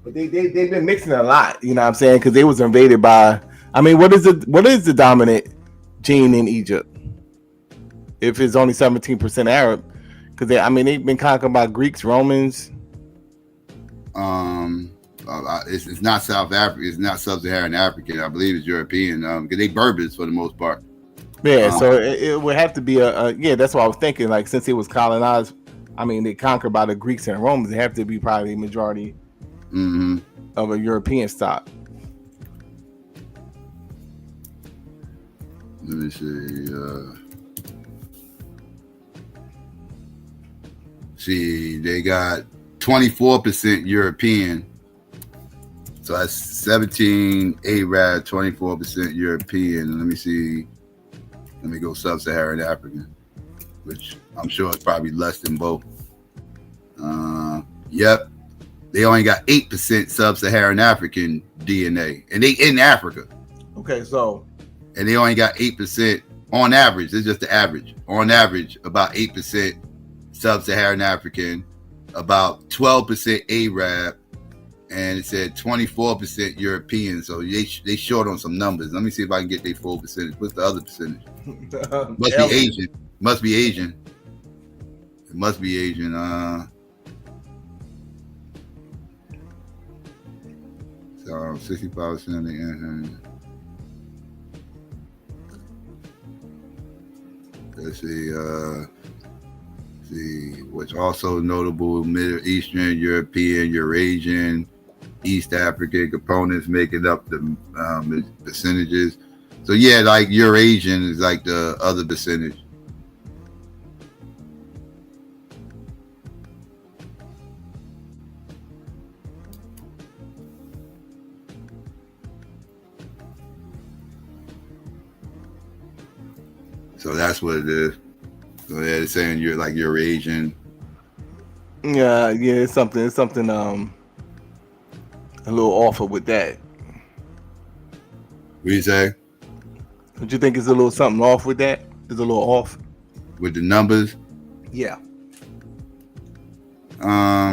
But they've been mixing a lot, you know what I'm saying? Because they was invaded by, I mean, what is the dominant gene in Egypt? If it's only 17% Arab, because they've been conquered by Greeks, Romans. It's not South Africa. It's not Sub-Saharan African. I believe it's European. Because they Berbers for the most part. Yeah, so it would have to be that's what I was thinking. Like, since it was colonized, they conquered by the Greeks and Romans. It have to be probably a majority of a European stock. Let me see. See, they got 24% European, So that's 17 Arab, 24% European. Let me see. Let me go sub-Saharan African, which I'm sure is probably less than both. Yep. They only got 8% sub-Saharan African DNA, and they in Africa. Okay, so. And they only got 8% on average. It's just the average. On average, about 8% sub-Saharan African, about 12% Arab, and it said 24% European. So they short on some numbers. Let me see if I can get their full percentage. What's the other percentage? Must be Asian. Must be Asian. It must be Asian. So 65% of the let's see, what's also notable: Middle Eastern, European, Eurasian, East African components making up the percentages. So yeah, like Eurasian is like the other percentage. So that's what it is. So yeah, they're saying you're like Eurasian. Yeah, it's something a little awful with that. What do you say? Don't you think it's a little something off with that? It's a little off with the numbers. Yeah. I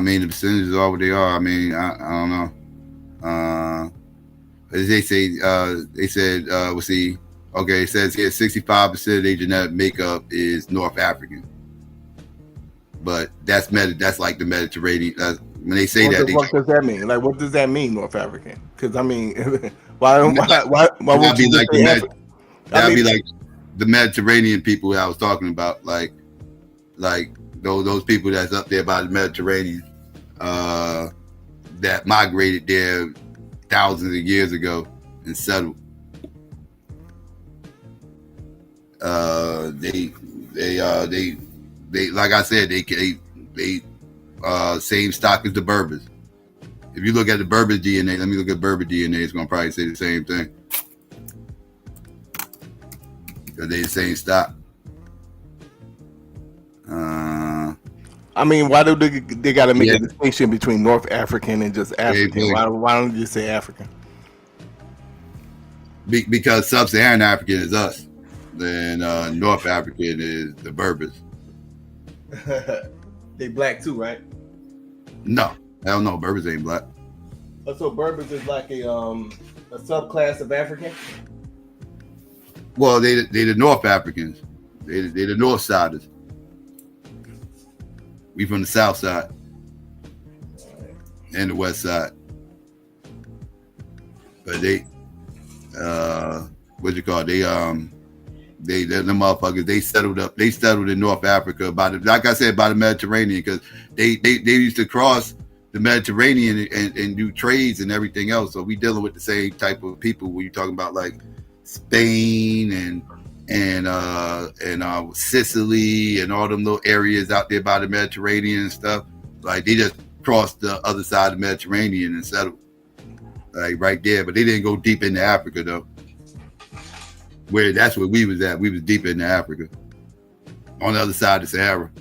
mean, the percentages are what they are. I mean, I don't know. As they say, they said, we'll see. Okay, it says here 65% of their genetic makeup is North African, but that's like the Mediterranean. When they say that, what does that mean? Like, what does that mean, North African? Because I mean, why would you be like that'd be like the Mediterranean people that I was talking about, like those people that's up there by the Mediterranean, that migrated there thousands of years ago and settled. They like I said, they same stock as the Berbers. If you look at the Berber DNA, let me look at Berber DNA, it's gonna probably say the same thing. Because they the same stock. I mean, why do they got to make a distinction between North African and just African? Why don't you just say African? Because sub-Saharan African is us. Then North African is the Berbers. They black too, right? No, hell no, Berbers ain't black. So Berbers is like a subclass of African? Well, they the North Africans. They the North Siders. We from the South Side and the West Side. But they what you call it? They the motherfuckers, they settled in North Africa like I said, by the Mediterranean, because they used to cross the Mediterranean and do trades and everything else. So we dealing with the same type of people when you're talking about like Spain and Sicily and all them little areas out there by the Mediterranean and stuff. Like they just crossed the other side of the Mediterranean and settled like right there, but they didn't go deep into Africa though. That's where we was at. We was deep into Africa, on the other side of the Sahara.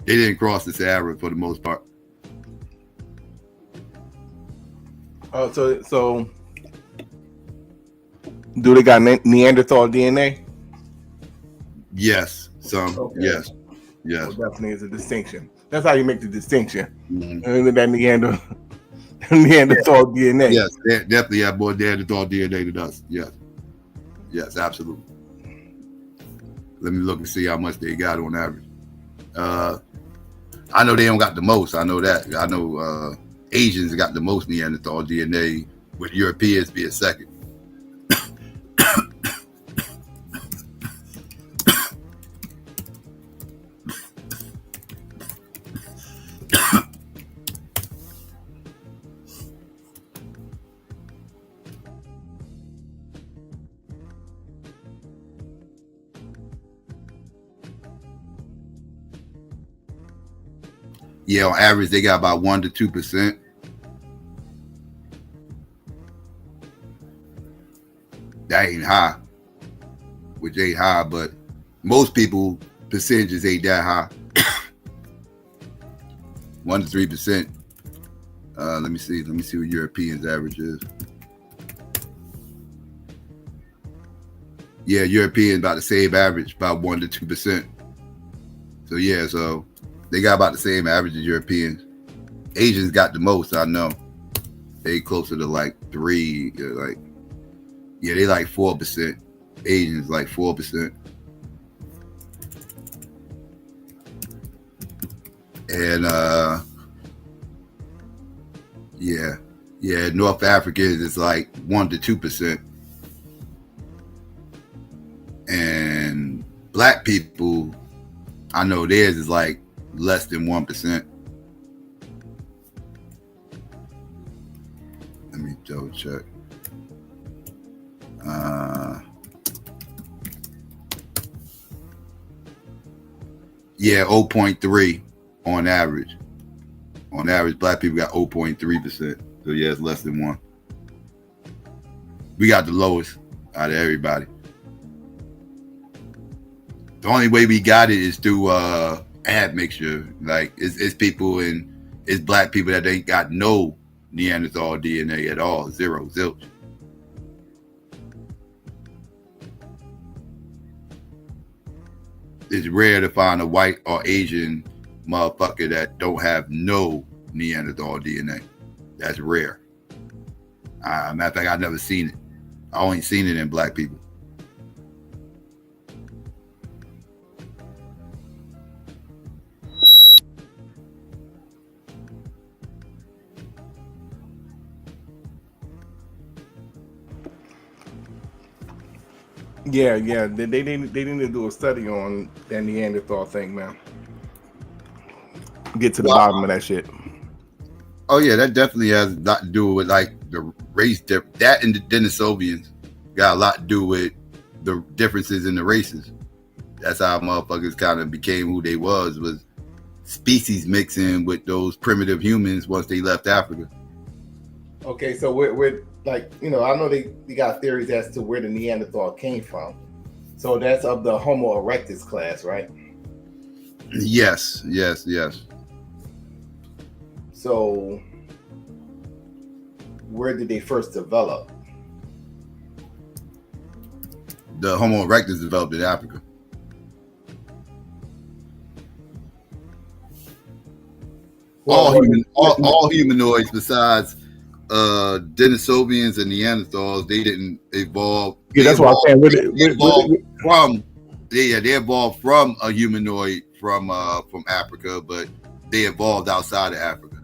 They didn't cross the Sahara for the most part. Oh, so do they got Neanderthal DNA? Yes, some. Okay. Yes. Well, definitely is a distinction. That's how you make the distinction. Mm-hmm. That Neanderthal DNA. Yes, they definitely have more Neanderthal DNA than us. Yes, absolutely. Let me look and see how much they got on average. I know they don't got the most. I know that. I know Asians got the most Neanderthal DNA, with Europeans being second. Yeah, on average, they got about 1% to 2%. That ain't high, which ain't high, but most people percentages ain't that high. 1 to 3%. Let me see what Europeans average is. Yeah, Europeans about the same average, about 1 to 2%. So yeah, so they got about the same average as Europeans. Asians got the most, I know. They closer to like 3, like, yeah, they like 4%. Asians like 4%. And yeah, North Africans is like 1 to 2%. And black people, I know theirs is like less than 1%. Let me double check. Yeah, 0.3 on average. On average, black people got 0.3%. So yeah, it's less than 1. We got the lowest out of everybody. The only way we got it is through admixture. Like it's people and it's black people that ain't got no Neanderthal DNA at all. Zero, zilch. It's rare to find a white or Asian motherfucker that don't have no Neanderthal DNA. That's rare. Matter of fact, I've never seen it. I only seen it in black people. Yeah. They need to do a study on that Neanderthal thing, man. Get to the bottom of that shit. Oh yeah, that definitely has a lot to do with like the race that and the Denisovians got a lot to do with the differences in the races. That's how motherfuckers kind of became who they was species mixing with those primitive humans once they left Africa. Okay, so we're like, I know they got theories as to where the Neanderthal came from. So that's of the Homo erectus class, right? Yes. So where did they first develop? The Homo erectus developed in Africa. All humanoids besides Denisovians and Neanderthals, they didn't evolve. Yeah, that's what I'm saying. They evolved from a humanoid from Africa, but they evolved outside of Africa.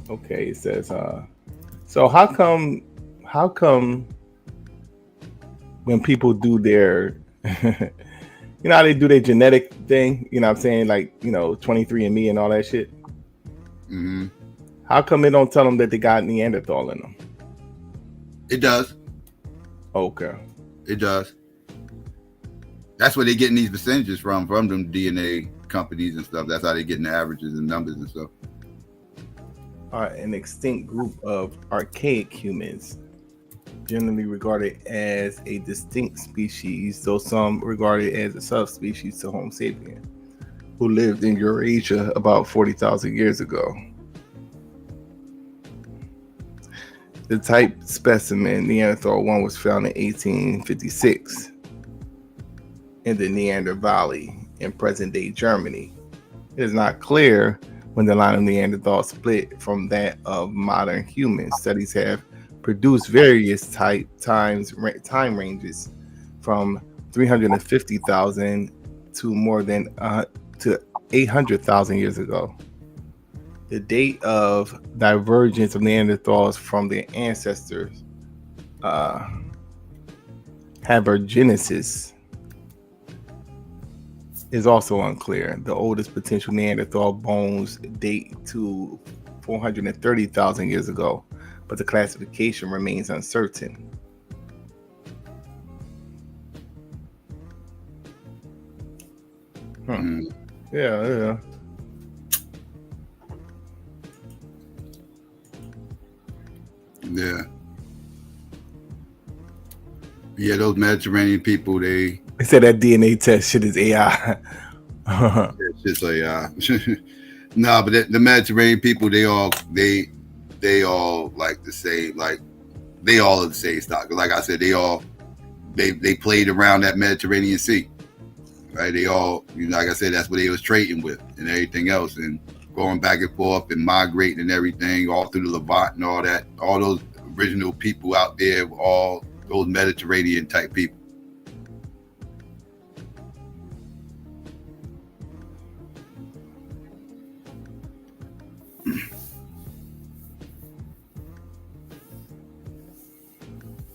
Okay, it says so how come when people do their how they do their genetic thing, what I'm saying, like 23andMe and all that shit. Mm-hmm. How come they don't tell them that they got Neanderthal in them? It does. Okay. It does. That's where they're getting these percentages from them DNA companies and stuff. That's how they're getting the averages and numbers and stuff. An extinct group of archaic humans, generally regarded as a distinct species, though some regard it as a subspecies to Homo sapien, who lived in Eurasia about 40,000 years ago. The type specimen Neanderthal 1 was found in 1856 in the Neander Valley in present-day Germany. It is not clear when the line of Neanderthal split from that of modern humans. Studies have produced various time ranges from 350,000 to more than to 800,000 years ago. The date of divergence of Neanderthals from their ancestors, Habergenesis, is also unclear. The oldest potential Neanderthal bones date to 430,000 years ago, but the classification remains uncertain. Yeah. Yeah. Yeah, those Mediterranean people, they said that DNA test shit is AI. It's just AI. No, but the Mediterranean people, they all like the same, like they all are the same stock. Like I said, they played around that Mediterranean Sea, right? They all, like I said, that's what they was trading with and everything else, and going back and forth and migrating and everything all through the Levant and all that. All those original people out there were all those Mediterranean type people.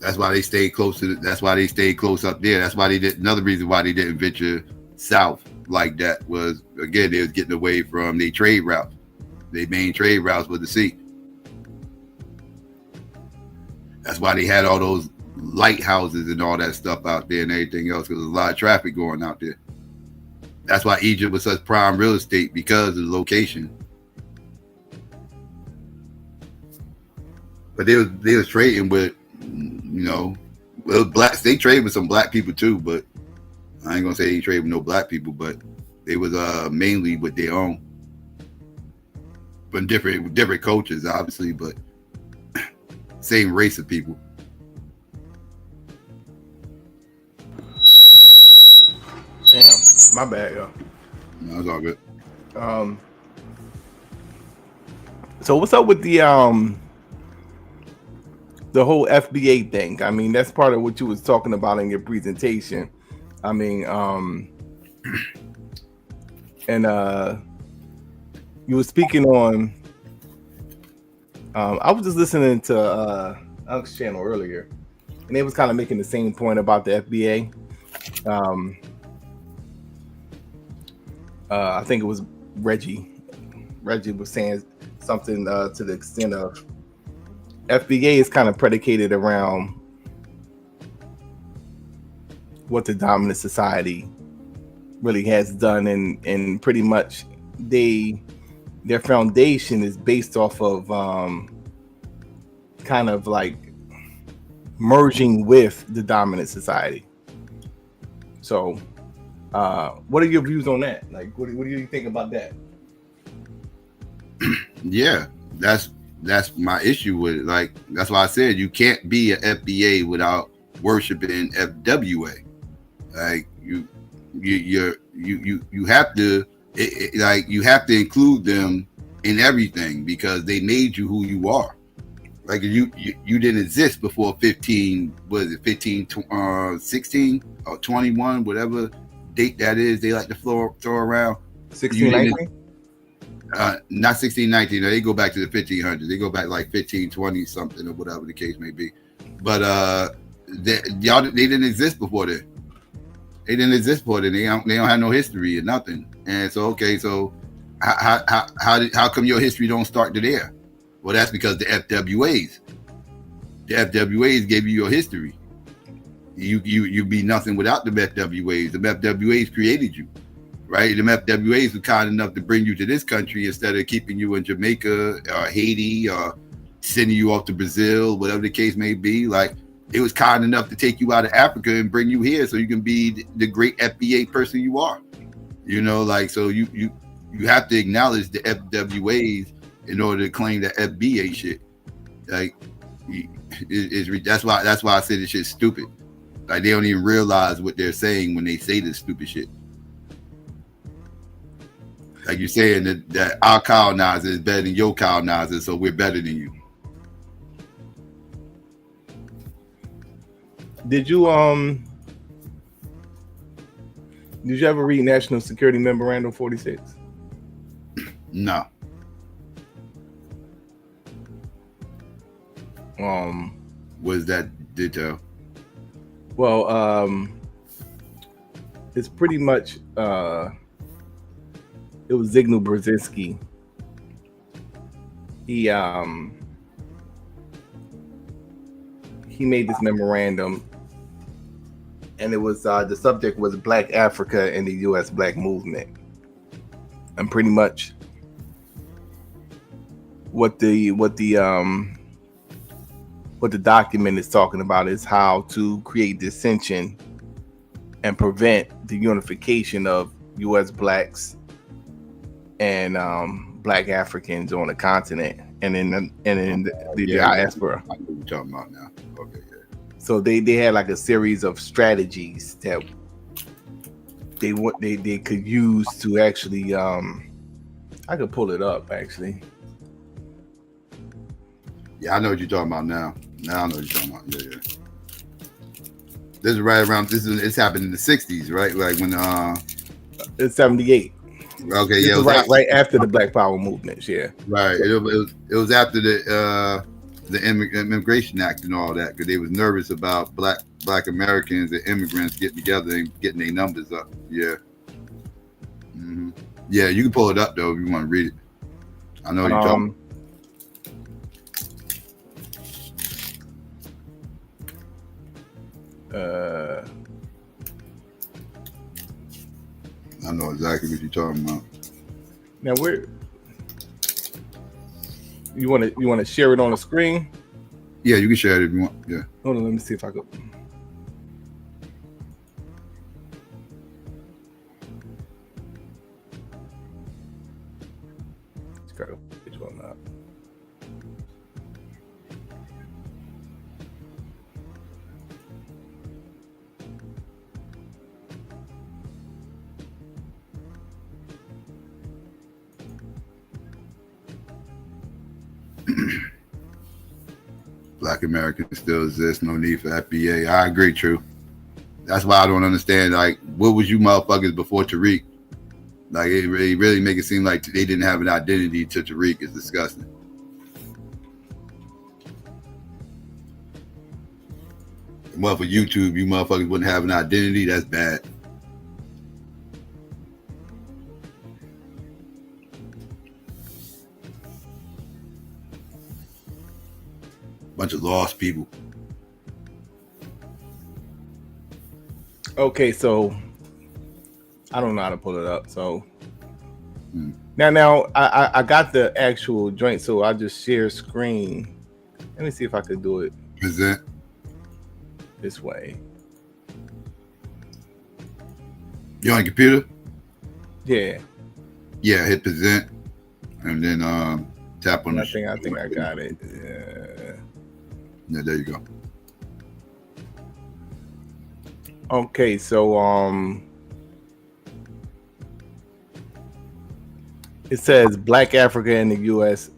That's why they stayed close to. That's why they stayed close up there. That's why they did. Another reason why they didn't venture south like that was, again, they was getting away from their trade routes. Their main trade routes was the sea. That's why they had all those lighthouses and all that stuff out there and everything else, because there's a lot of traffic going out there. That's why Egypt was such prime real estate, because of the location. But they was trading with, blacks. They trade with some black people too, but I ain't gonna say they trade with no black people, but they was mainly with their own, but different cultures, obviously, but same race of people. Damn, my bad, yo. No, it's all good. So what's up with the whole FBA thing? I mean, that's part of what you was talking about in your presentation. I mean, and you were speaking on. I was just listening to Unk's channel earlier, and they was kind of making the same point about the FBA. I think it was Reggie. Reggie was saying something to the extent of FBA is kind of predicated around what the dominant society really has done, and pretty much their foundation is based off of kind of like merging with the dominant society. So what are your views on that? Like, what do you think about that? Yeah, that's my issue with it. Like, that's why I said you can't be an FBA without worshiping FWA. Like, you have to you have to include them in everything, because they made you who you are. Like, you didn't exist before 15, what is it, 15, 16 or 21, whatever date that is they like to throw around. 16, 19? Not 16, 19. They go back to the 1500s. They go back like 15, 20 something or whatever the case may be. But they didn't exist before then. They didn't exist before then. They don't have no history or nothing. And so, okay, so how come your history don't start to there? Well, that's because the FWAs gave you your history. You be nothing without the FWAs. The FWAs created you, right? The FWAs were kind enough to bring you to this country instead of keeping you in Jamaica or Haiti or sending you off to Brazil, whatever the case may be. Like, it was kind enough to take you out of Africa and bring you here so you can be the great FBA person you are. Like, so you have to acknowledge the FWAs in order to claim that FBA shit. Like, that's why I said this shit's stupid. Like, they don't even realize what they're saying when they say this stupid shit. Like, you're saying that our colonizer is better than your colonizer, so we're better than you. Did you ever read National Security Memorandum 46? No. What is that detail? Well, it's pretty much it was Zygmunt Brzezinski. He made this memorandum, and it was the subject was Black Africa and the U.S. Black Movement, and pretty much what the what the document is talking about is how to create dissension and prevent the unification of U.S. blacks and black Africans on the continent and in the diaspora. I know what you're talking about now. Okay, yeah. So they had like a series of strategies that they could use to actually I could pull it up actually. Yeah, I know what you're talking about now. Now I know what you're talking about. Yeah. This is right around. It's happened in the '60s, right? Like when it's 78. Okay, yeah, it was right after the Black Power movements. Yeah, right. It was after the Immigration Act and all that, because they was nervous about black Americans and immigrants getting together and getting their numbers up. Yeah. Mm-hmm. Yeah, you can pull it up though if you want to read it. I know what you're talking. I know exactly what you're talking about. Now you want to share it on the screen? Yeah, you can share it if you want. Yeah. Hold on, let me see if I could. Which one up? Black Americans still exist. No need for FBA. I agree, True. That's why I don't understand. Like, what was you motherfuckers before Tariq? Like, it really make it seem like they didn't have an identity to Tariq. It's disgusting. Well, for YouTube, you motherfuckers wouldn't have an identity. That's bad. Bunch of lost people. Okay, so I don't know how to pull it up. So now I got the actual joint, so I'll just share screen. Let me see if I could do it. Present this way. You on your computer? Yeah. Yeah, hit present, and then tap on I think I got it. Yeah, there you go. Okay, so it says Black Africa and the U.S.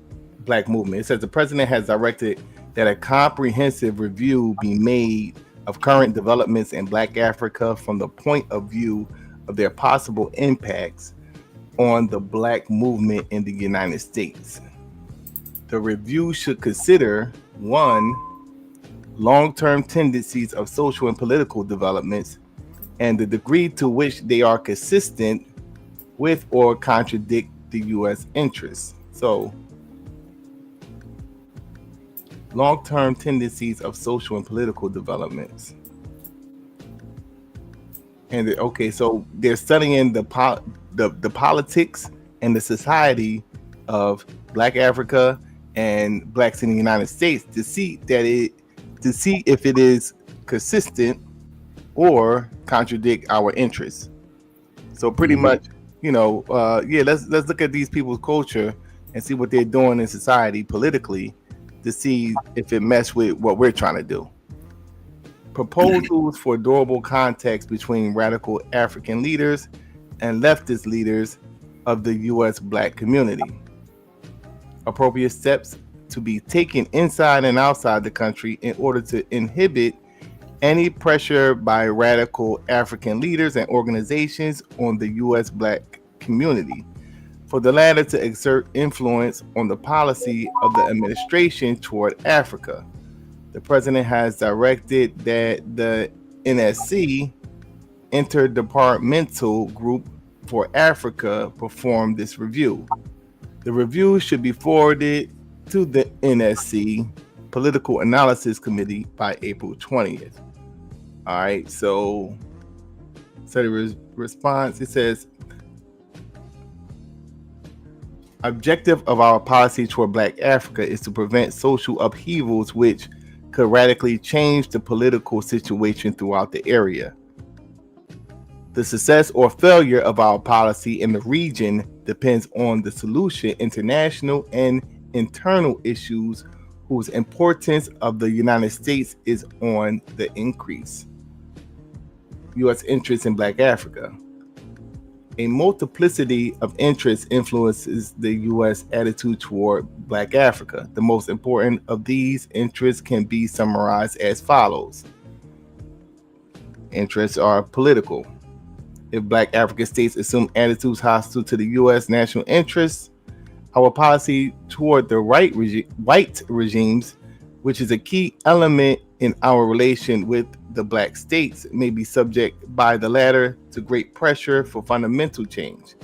Black Movement. It says the president has directed that a comprehensive review be made of current developments in Black Africa from the point of view of their possible impacts on the Black movement in the United States. The review should consider 1. long-term tendencies of social and political developments and the degree to which they are consistent with or contradict the U.S. interests. So, long-term tendencies of social and political developments. And so they're studying the politics and the society of Black Africa and Blacks in the United States to see if it is consistent or contradict our interests. So pretty much, let's look at these people's culture and see what they're doing in society politically to see if it meshes with what we're trying to do. Proposals for durable context between radical African leaders and leftist leaders of the U.S. Black community. Appropriate steps to be taken inside and outside the country in order to inhibit any pressure by radical African leaders and organizations on the U.S. Black community, for the latter to exert influence on the policy of the administration toward Africa. The president has directed that the NSC, Interdepartmental Group for Africa, perform this review. The review should be forwarded to the NSC Political Analysis Committee by April 20th. All right, so the response, it says, objective of our policy toward Black Africa is to prevent social upheavals which could radically change the political situation throughout the area. The success or failure of our policy in the region depends on the solution international and internal issues whose importance of the United States is on the increase. U.S. interest in Black Africa. A multiplicity of interests influences the U.S. attitude toward Black Africa. The most important of these interests can be summarized as follows. Interests are political. If Black African states assume attitudes hostile to the U.S. national interests, our policy toward the white regimes, which is a key element in our relation with the Black states, may be subject by the latter to great pressure for fundamental change.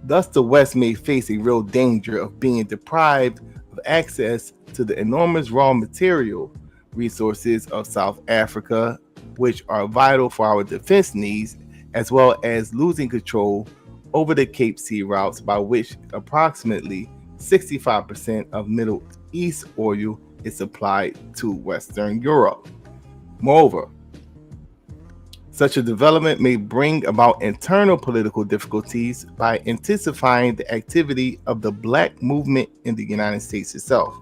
Thus, the West may face a real danger of being deprived of access to the enormous raw material resources of South Africa, which are vital for our defense needs, as well as losing control over the Cape Sea routes by which approximately 65% of Middle East oil is supplied to Western Europe. Moreover, such a development may bring about internal political difficulties by intensifying the activity of the Black movement in the United States itself.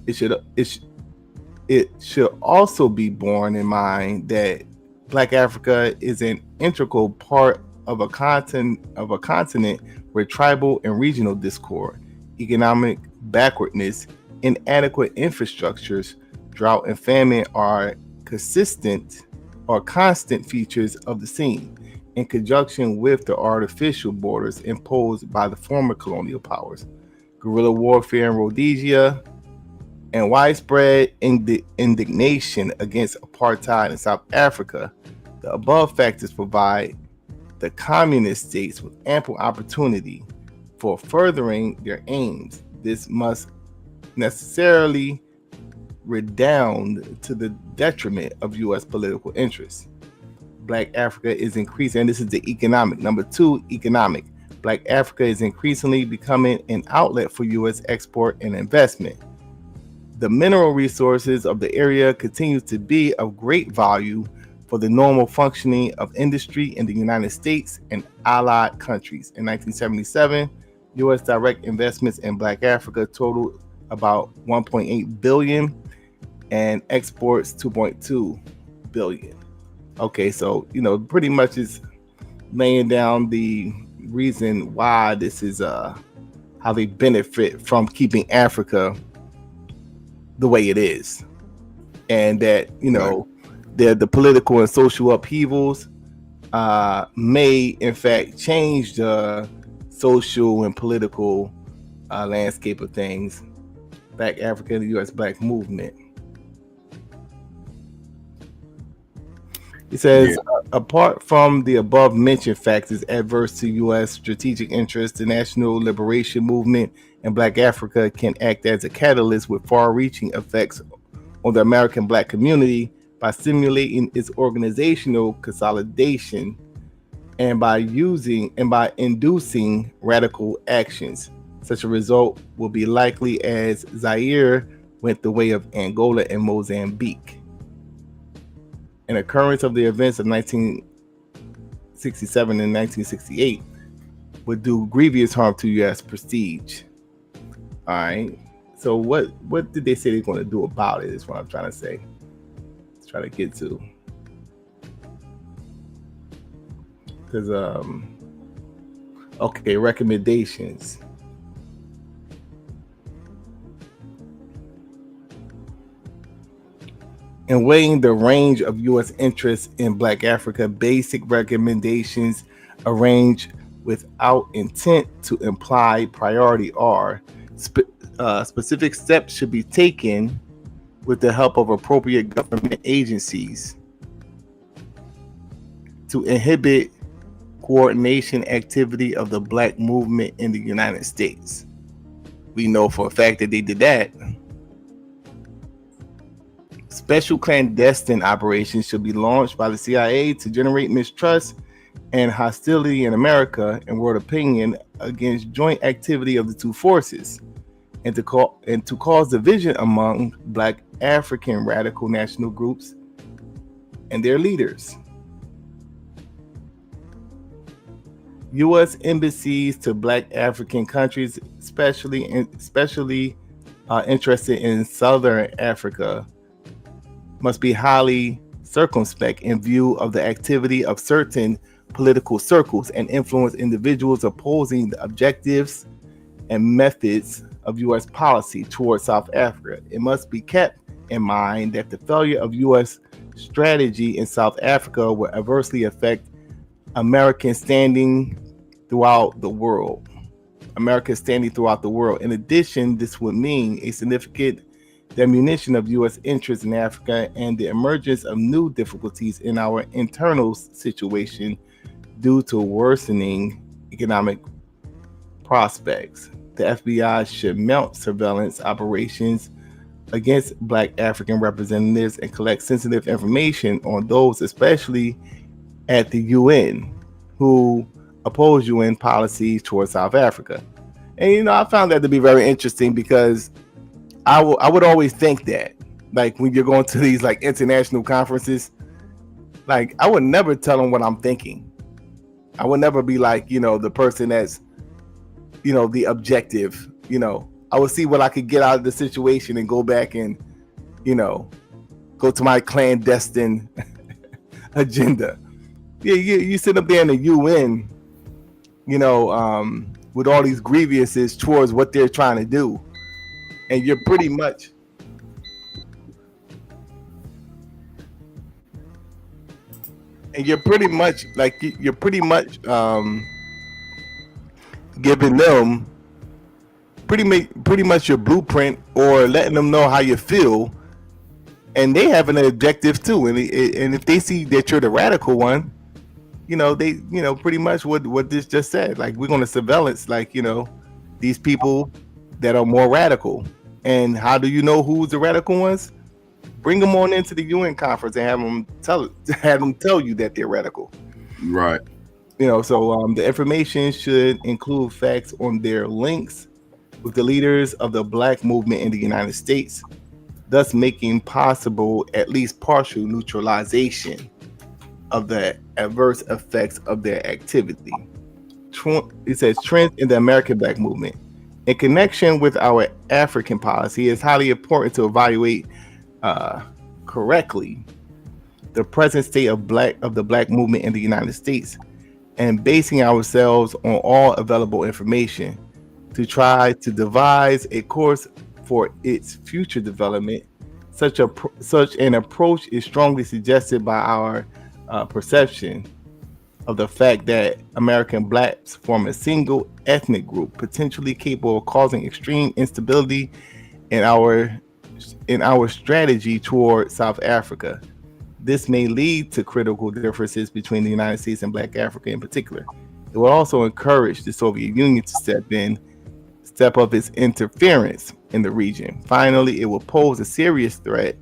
It should also be borne in mind that Black Africa is an integral part of a continent where tribal and regional discord, economic backwardness, inadequate infrastructures, drought, and famine are constant features of the scene, in conjunction with the artificial borders imposed by the former colonial powers, guerrilla warfare in Rhodesia, and widespread indignation against apartheid in South Africa. The above factors provide the communist states with ample opportunity for furthering their aims. This must necessarily redound to the detriment of U.S. political interests. Black Africa is increasing, and this is the economic. Number 2, economic. Black Africa is increasingly becoming an outlet for U.S. export and investment. The mineral resources of the area continue to be of great value for the normal functioning of industry in the United States and allied countries. In 1977, U.S. direct investments in Black Africa totaled about $1.8 billion and exports $2.2 billion. Okay, so, pretty much is laying down the reason why this is how they benefit from keeping Africa the way it is. And that, the political and social upheavals may, in fact, change the social and political landscape of things. Black Africa and the U.S. Black movement. He says, apart from the above mentioned factors adverse to U.S. strategic interests, the National Liberation Movement and Black Africa can act as a catalyst with far-reaching effects on the American Black community by stimulating its organizational consolidation and by inducing radical actions. Such a result will be likely as Zaire went the way of Angola and Mozambique. An occurrence of the events of 1967 and 1968 would do grievous harm to U.S. prestige. All right. So what did they say they're going to do about it is what I'm trying to say. Let's try to get to. Because, okay, recommendations. In weighing the range of U.S. interests in Black Africa, basic recommendations arranged without intent to imply priority are specific steps should be taken with the help of appropriate government agencies to inhibit coordination activity of the Black movement in the United States. We know for a fact that they did that. Special clandestine operations should be launched by the CIA to generate mistrust and hostility in America and world opinion against joint activity of the two forces. and to cause division among Black African radical national groups and their leaders. U.S. embassies to Black African countries, especially interested in Southern Africa, must be highly circumspect in view of the activity of certain political circles and influence individuals opposing the objectives and methods of U.S. policy towards South Africa. It must be kept in mind that the failure of U.S. strategy in South Africa will adversely affect American standing throughout the world. In addition, this would mean a significant diminution of U.S. interests in Africa and the emergence of new difficulties in our internal situation due to worsening economic prospects. The FBI should mount surveillance operations against Black African representatives and collect sensitive information on those, especially at the UN, who oppose UN policies towards South Africa. And I found that to be very interesting because I would always think that, like, when you're going to these like international conferences, like, I would never tell them what I'm thinking. I would never be like, the person that's, the objective. I would see what I could get out of the situation and go back and, go to my clandestine agenda. Yeah, you sit up there in the UN, with all these grievances towards what they're trying to do, and you're pretty much giving them pretty much your blueprint, or letting them know how you feel, and they have an objective too. And if they see that you're the radical one, they pretty much what this just said. Like, we're going to surveillance, like, these people that are more radical. And how do you know who's the radical ones? Bring them on into the UN conference and have them tell you that they're radical. Right. So the information should include facts on their links with the leaders of the Black movement in the United States, thus making possible at least partial neutralization of the adverse effects of their activity. It says trends in the American Black movement. In connection with our African policy, it's highly important to evaluate correctly the present state of the Black movement in the United States, and basing ourselves on all available information to try to devise a course for its future development. Such an approach is strongly suggested by our perception of the fact that American Blacks form a single ethnic group potentially capable of causing extreme instability in our strategy toward South Africa. This may lead to critical differences between the United States and Black Africa in particular. It will also encourage the Soviet Union to step up its interference in the region. Finally, it will pose a serious threat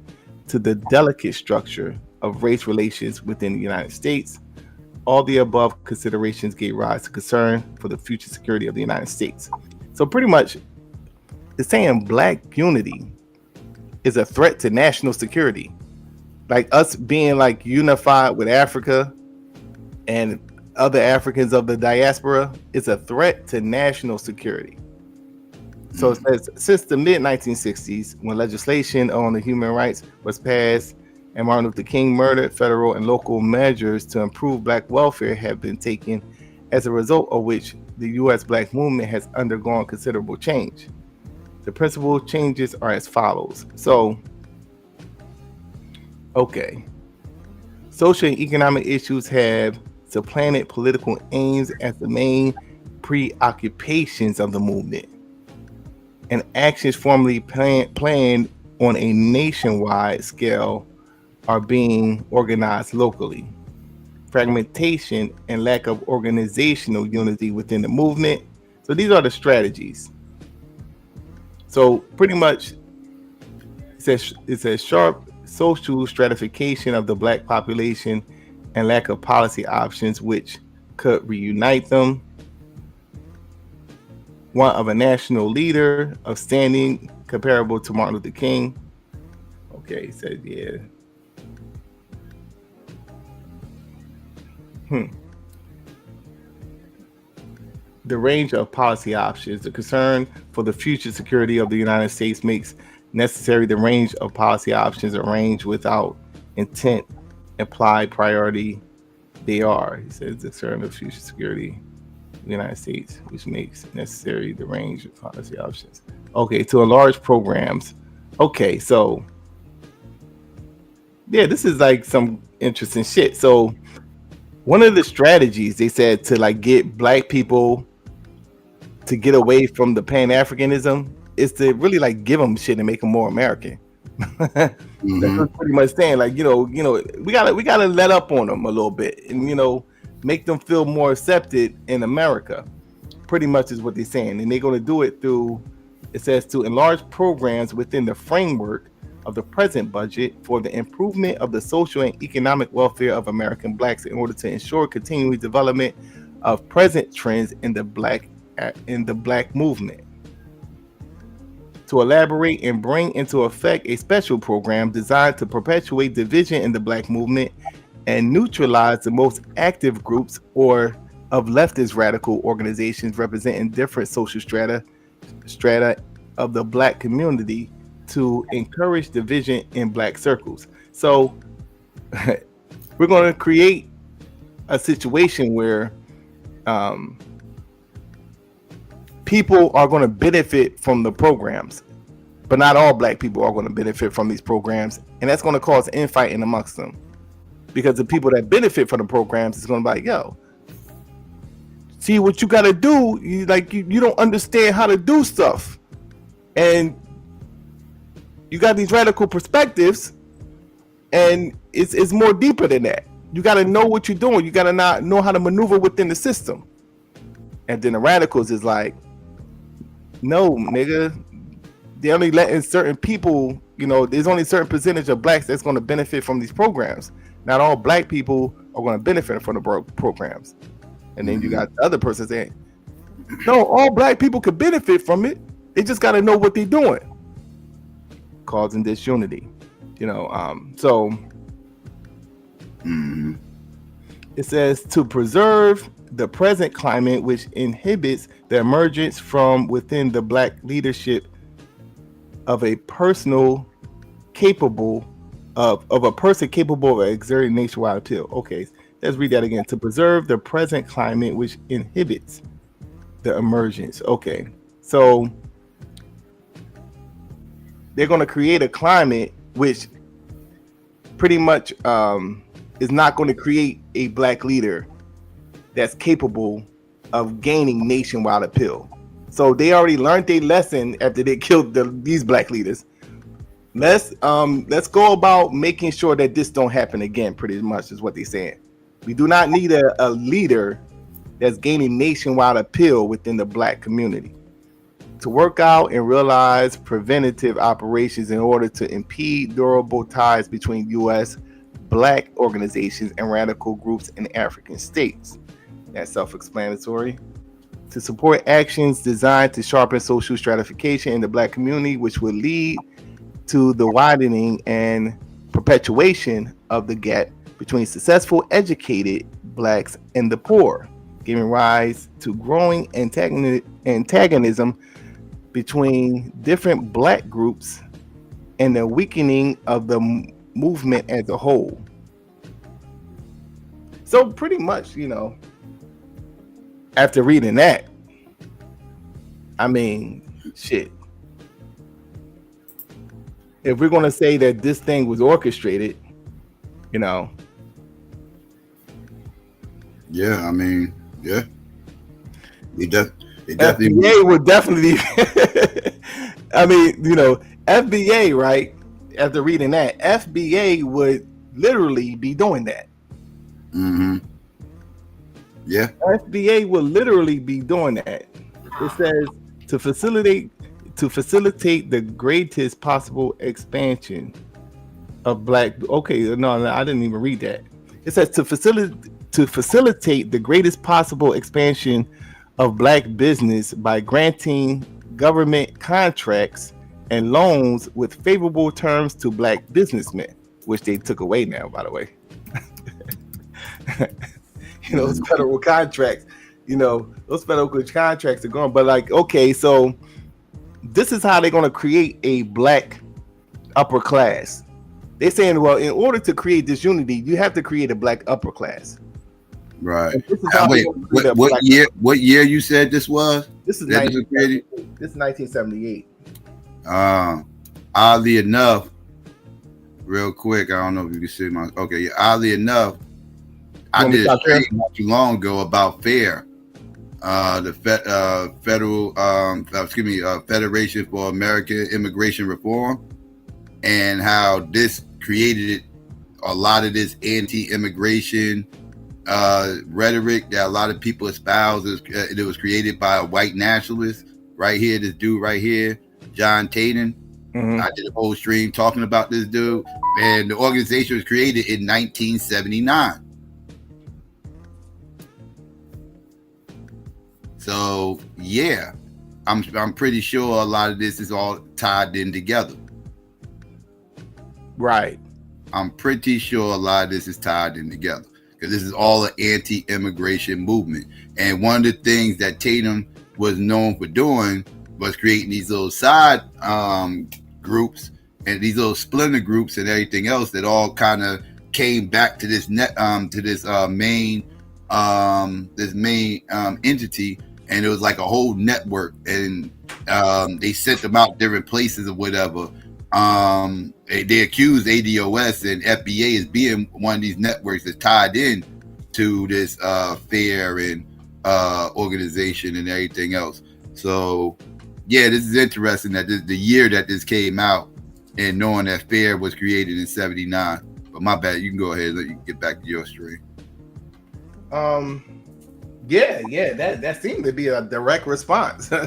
to the delicate structure of race relations within the United States. All the above considerations gave rise to concern for the future security of the United States. So pretty much, it's saying Black unity is a threat to national security. Like, us being like unified with Africa and other Africans of the diaspora is a threat to national security. So it says, since the mid-1960s, when legislation on the human rights was passed and Martin Luther King murdered, federal and local measures to improve Black welfare have been taken, as a result of which the U.S. Black movement has undergone considerable change. The principal changes are as follows. So, okay. Social and economic issues have supplanted political aims as the main preoccupations of the movement, and actions formerly planned on a nationwide scale are being organized locally. Fragmentation and lack of organizational unity within the movement. So these are the strategies. So pretty much, it says sharp social stratification of the Black population and lack of policy options which could reunite them. one of a national leader of standing comparable to Martin Luther King. Okay, he said, yeah. The range of policy options, the concern for the future security of the United States makes necessary the range of policy options arranged without intent, applied priority they are. He says the concern of future security of the United States, which makes necessary the range of policy options. Okay, to enlarge programs. Okay, so yeah, this is like some interesting shit. So one of the strategies they said to like get black people to get away from the Pan-Africanism is to really like give them shit and make them more American. That's pretty much saying like, you know, we gotta let up on them a little bit and, you know, make them feel more accepted in America. Pretty much is what they're saying. And they're going to do it through, it says, to enlarge programs within the framework of the present budget for the improvement of the social and economic welfare of American blacks in order to ensure continuing development of present trends in the black movement. To elaborate and bring into effect a special program designed to perpetuate division in the black movement and neutralize the most active groups or of leftist radical organizations representing different social strata of the black community to encourage division in black circles. So we're going to create a situation where people are going to benefit from the programs, but not all black people are going to benefit from these programs, and that's going to cause infighting amongst them, because the people that benefit from the programs is going to be like, yo, see what you got to do, you don't understand how to do stuff, and you got these radical perspectives, and it's more deeper than that. You got to know what you're doing. You got to not know how to maneuver within the system. And then the radicals is like, no, nigga, they're only letting certain people, you know, there's only a certain percentage of blacks that's going to benefit from these programs. Not all black people are going to benefit from the programs. And then you got the other person saying, no, all black people could benefit from it. They just got to know what they're doing. Causing disunity, you know. So it says to preserve the present climate, which inhibits the emergence from within the black leadership of a person capable of exerting nationwide appeal. Okay, let's read that again. To preserve the present climate, which inhibits the emergence. Okay, so they're going to create a climate which pretty much is not going to create a black leader that's capable of gaining nationwide appeal. So they already learned their lesson after they killed these black leaders. Let's go about making sure that this don't happen again. Pretty much is what they're saying. We do not need a leader that's gaining nationwide appeal within the black community. To work out and realize preventative operations in order to impede durable ties between U.S. black organizations and radical groups in African states. That's self-explanatory. To support actions designed to sharpen social stratification in the black community, which would lead to the widening and perpetuation of the gap between successful educated blacks and the poor, giving rise to growing antagonism between different black groups and the weakening of the movement as a whole. So pretty much, you know, after reading that, I mean, shit. If we're going to say that this thing was orchestrated, you know. Yeah, I mean, yeah. FBA would definitely, I mean, you know, FBA, right? After reading that, FBA would literally be doing that. Yeah. FBA will literally be doing that. It says to facilitate the greatest possible expansion of black. Okay, no, I didn't even read that. It says to facilitate the greatest possible expansion of black business by granting government contracts and loans with favorable terms to black businessmen, which they took away now, by the way. Those federal contracts, those federal contracts are gone. But like, okay, so this is how they're going to create a black upper class. They're saying, well, in order to create this unity, you have to create a black upper class. Right. Wait, what year you said this was? This is 1978. Oddly enough, real quick, I don't know if you can see my. Okay, yeah. Oddly enough, I did a stream not too long ago about FAIR, the Federation for American Immigration Reform, and how this created a lot of this anti-immigration rhetoric that a lot of people espouse. It was created by a white nationalist right here. This dude right here, John Tatum. I did a whole stream talking about this dude, and the organization was created in 1979. So yeah, I'm pretty sure a lot of this is all tied in together. Right. I'm pretty sure a lot of this is tied in together because this is all an anti-immigration movement. And one of the things that Tatum was known for doing was creating these little side groups and these little splinter groups and everything else that all kind of came back to this main entity, and it was like a whole network, and they sent them out different places or whatever. They accused ADOS and FBA as being one of these networks that's tied in to this FAIR and organization and everything else. So yeah, this is interesting that the year that this came out and knowing that FAIR was created in 79. But my bad, you can go ahead and let you get back to your stream. Yeah, that seemed to be a direct response. You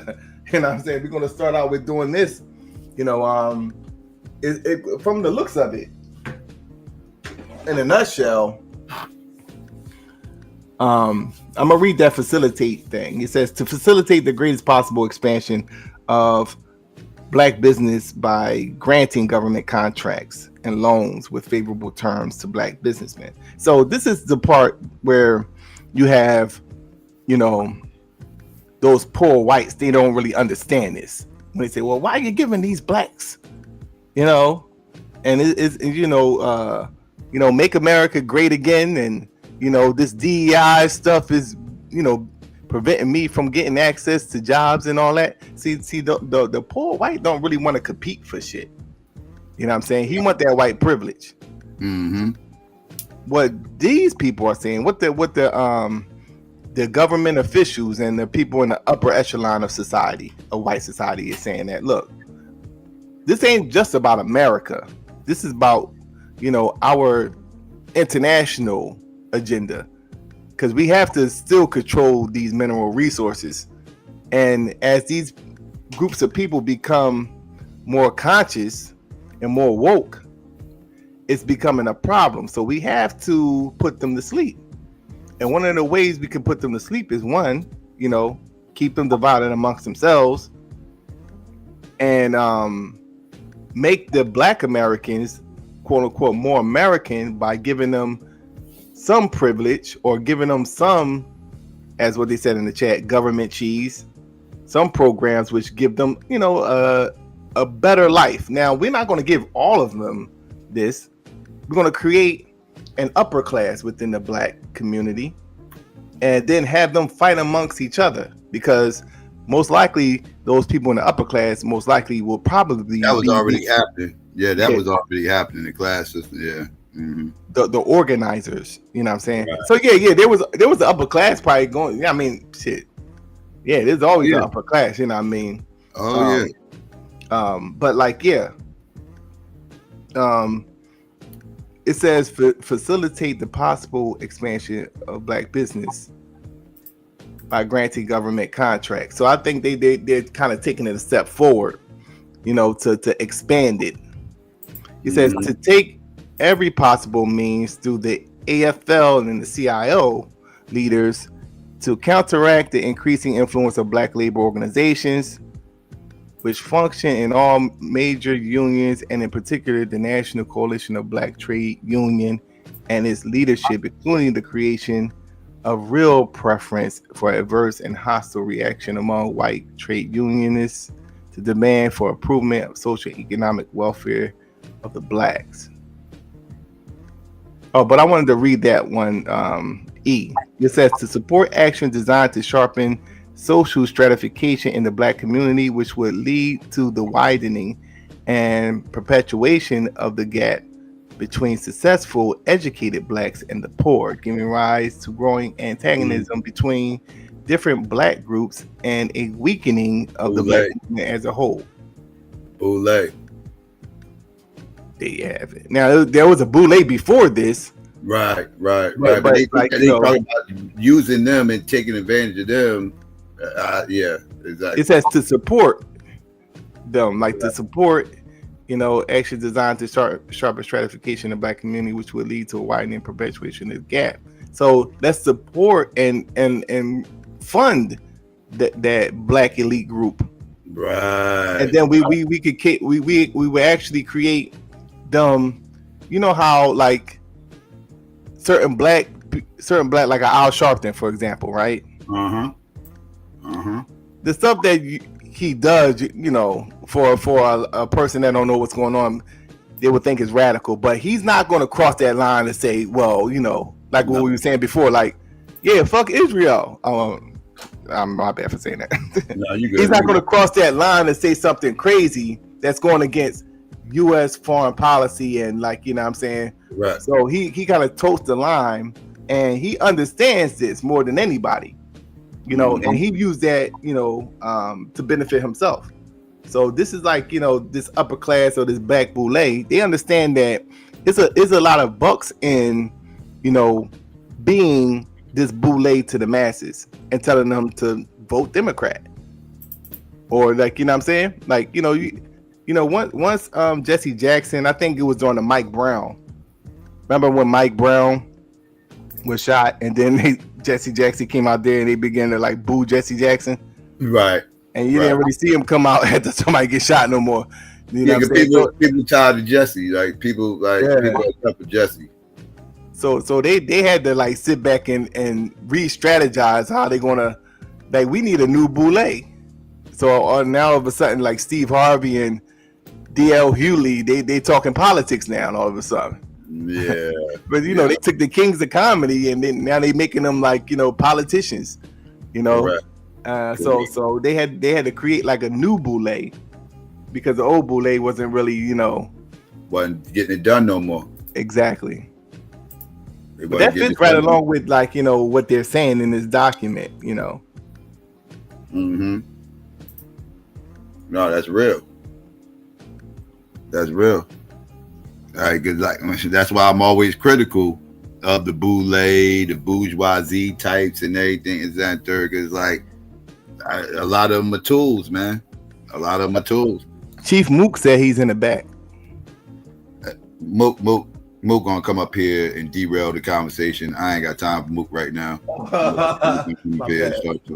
know what I'm saying? We're going to start out with doing this, from the looks of it, in a nutshell, I'm going to read that facilitate thing. It says, to facilitate the greatest possible expansion of black business by granting government contracts and loans with favorable terms to black businessmen. So this is the part where you have, those poor whites, they don't really understand this. When they say, well, why are you giving these blacks? And it's make America great again. And, this DEI stuff is, preventing me from getting access to jobs and all that. See, the poor white don't really want to compete for shit. You know what I'm saying? He want that white privilege. Mm-hmm. What these people are saying, what the government officials and the people in the upper echelon of society, of white society, is saying that, look, this ain't just about America. This is about, our international agenda, because we have to still control these mineral resources. And as these groups of people become more conscious and more woke, it's becoming a problem. So we have to put them to sleep. And one of the ways we can put them to sleep is, one, keep them divided amongst themselves, and make the black Americans, quote unquote, more American by giving them some privilege, or giving them some, as what they said in the chat, government cheese, some programs which give them, a better life. Now, we're not going to give all of them this. We're going to create an upper class within the black community, and then have them fight amongst each other, because most likely those people in the upper class most likely will probably that was already happening. Yeah, that was already happening in the class system. Yeah. Mm-hmm. The organizers, you know what I'm saying? Right. So yeah, there was the upper class probably going. I mean, shit. Yeah, there's always the upper class, you know what I mean? Oh but like, yeah. It says facilitate the possible expansion of black business by granting government contracts. So I think they're kind of taking it a step forward, to expand it. It says to take every possible means through the AFL and the CIO leaders to counteract the increasing influence of black labor organizations, which function in all major unions, and in particular the National Coalition of Black Trade Union and its leadership, including the creation of real preference for adverse and hostile reaction among white trade unionists to demand for improvement of social and economic welfare of the blacks. Oh, but I wanted to read that one. E. It says to support action designed to sharpen social stratification in the black community, which would lead to the widening and perpetuation of the gap between successful, educated blacks and the poor, giving rise to growing antagonism between different black groups and a weakening of the black community as a whole. Boule. There you have it. Now, there was a boule before this. Right. But they talk about using them and taking advantage of them. Yeah, exactly. It says to support them, like to support, action designed to sharpen stratification in the black community, which would lead to a widening perpetuation of the gap. So let's support and fund that black elite group. Right. And then we would actually create them. You know how like certain black like Al Sharpton, for example, right? The stuff that he does, for a person that don't know what's going on, they would think is radical. But he's not going to cross that line and say, well, like what we were saying before, like, yeah, fuck Israel. I'm my bad for saying that. No, you good. He's not going to cross that line and say something crazy that's going against U.S. foreign policy and like, what I'm saying? Right. So he kind of totes the line, and he understands this more than anybody, and he used that, to benefit himself. So this is like, this upper class or this black boule, they understand that it's a lot of bucks in, being this boule to the masses and telling them to vote Democrat. Or like, what I'm saying? Like, once Jesse Jackson, I think it was on the Mike Brown. Remember when Mike Brown was shot, and then Jesse Jackson came out there and they began to like boo Jesse Jackson, right? And you didn't really see him come out after somebody get shot no more. People tired of Jesse, like people people are up with Jesse. So they had to like sit back and re-strategize how they gonna, like, we need a new boule. So now all of a sudden, like Steve Harvey and D.L. Hewley, they talking politics now, and all of a sudden. Yeah. But they took the kings of comedy, and then now they making them like politicians. Right. So they had to create like a new boule, because the old boule wasn't really wasn't getting it done no more. Exactly. But that fits right along with like what they're saying in this document. No, that's real. That's real. All right, because that's why I'm always critical of the boule, the bourgeoisie types and everything. Is that third? Because a lot of them are tools, man. A lot of them are tools. Chief Mook said he's in the back. Mook gonna come up here and derail the conversation. I ain't got time for Mook right now. Talking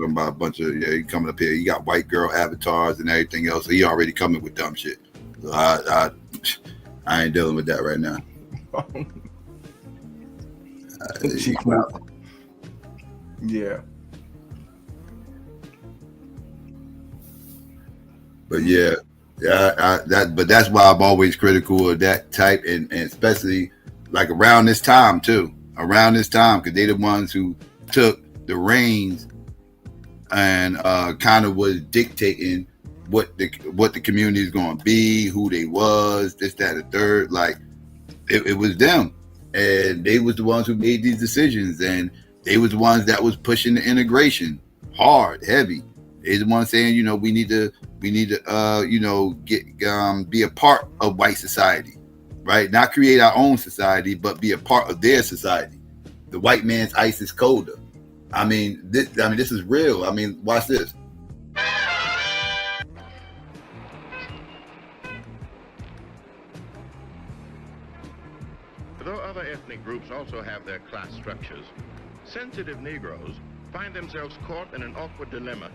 about a bunch of he coming up here. You got white girl avatars and everything else. So he already coming with dumb shit. So I ain't dealing with that right now. Yeah. But but that's why I'm always critical of that type, and especially like around this time too. Around this time, because they the ones who took the reins and kind of was dictating what the community is going to be, who they was, this, that, and the third. Like it was them, and they was the ones who made these decisions, and they was the ones that was pushing the integration hard, heavy. They the ones saying, we need to get be a part of white society, right? Not create our own society, but be a part of their society. The white man's ice is colder. This is real. Watch this. Though other ethnic groups also have their class structures, sensitive Negroes find themselves caught in an awkward dilemma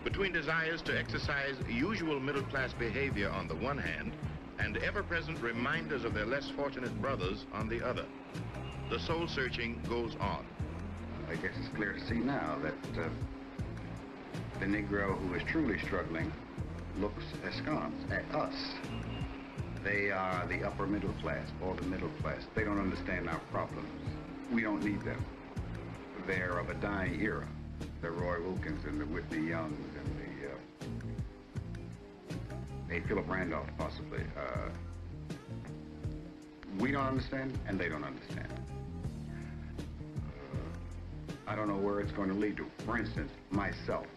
between desires to exercise usual middle-class behavior on the one hand and ever-present reminders of their less fortunate brothers on the other. The soul-searching goes on. I guess it's clear to see now that the Negro who is truly struggling looks askance at us. They are the upper middle class, or the middle class. They don't understand our problems. We don't need them. They're of a dying era. The Roy Wilkins and the Whitney Youngs and the Philip Randolph, possibly. We don't understand, and they don't understand. I don't know where it's going to lead to. For instance, myself.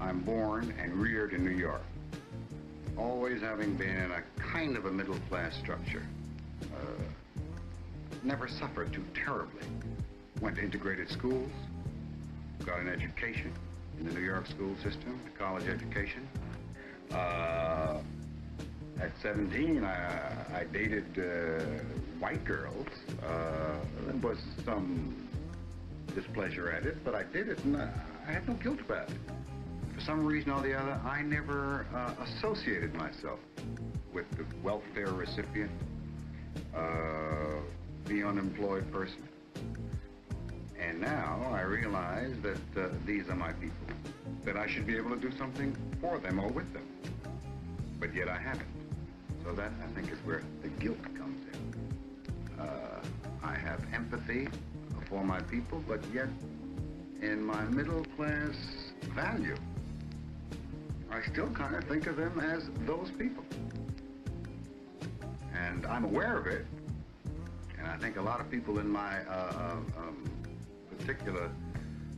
I'm born and reared in New York, always having been in a kind of a middle-class structure. Never suffered too terribly. Went to integrated schools, got an education in the New York school system, a college education. At 17, I dated white girls. There was some displeasure at it, but I did it, and I had no guilt about it. For some reason or the other, I never associated myself with the welfare recipient, the unemployed person. And now I realize that these are my people, that I should be able to do something for them or with them. But yet I haven't. So that, I think, is where the guilt comes in. I have empathy for my people, but yet in my middle class value, I still kind of think of them as those people. And I'm aware of it, and I think a lot of people in my particular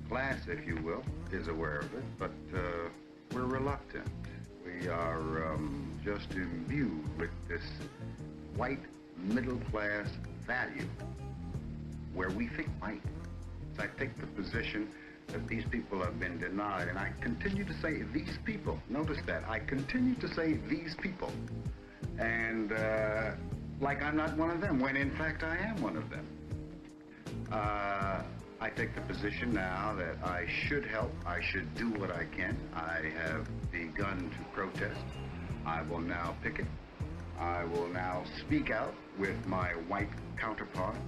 class, if you will, is aware of it, but we're reluctant. We are just imbued with this white middle class value where we think white. So I take the position that these people have been denied, and I continue to say these people. Notice that. I continue to say these people. And like I'm not one of them, when in fact I am one of them. I take the position now that I should help, I should do what I can. I have begun to protest. I will now picket. I will now speak out with my white counterpart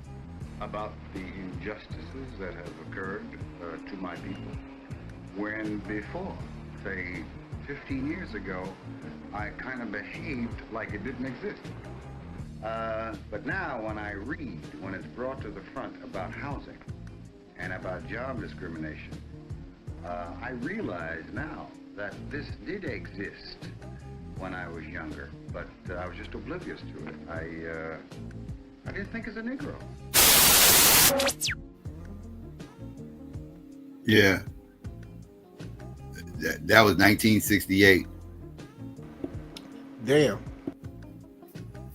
about the injustices that have occurred to my people. When before, say 15 years ago, I kind of behaved like it didn't exist. But now when I read, when it's brought to the front about housing and about job discrimination, I realize now that this did exist when I was younger, but I was just oblivious to it. I didn't think as a Negro. Yeah. That was 1968. Damn.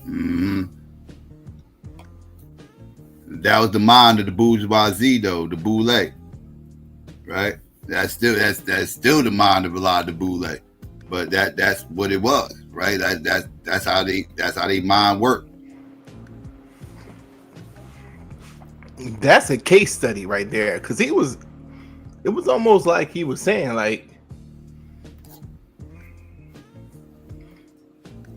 Mm-hmm. That was the mind of the bourgeoisie, though, the boule, right? That's still the mind of a lot of the boule, but that's what it was, right? That's how they mind worked. That's a case study right there, because it was almost like he was saying, like,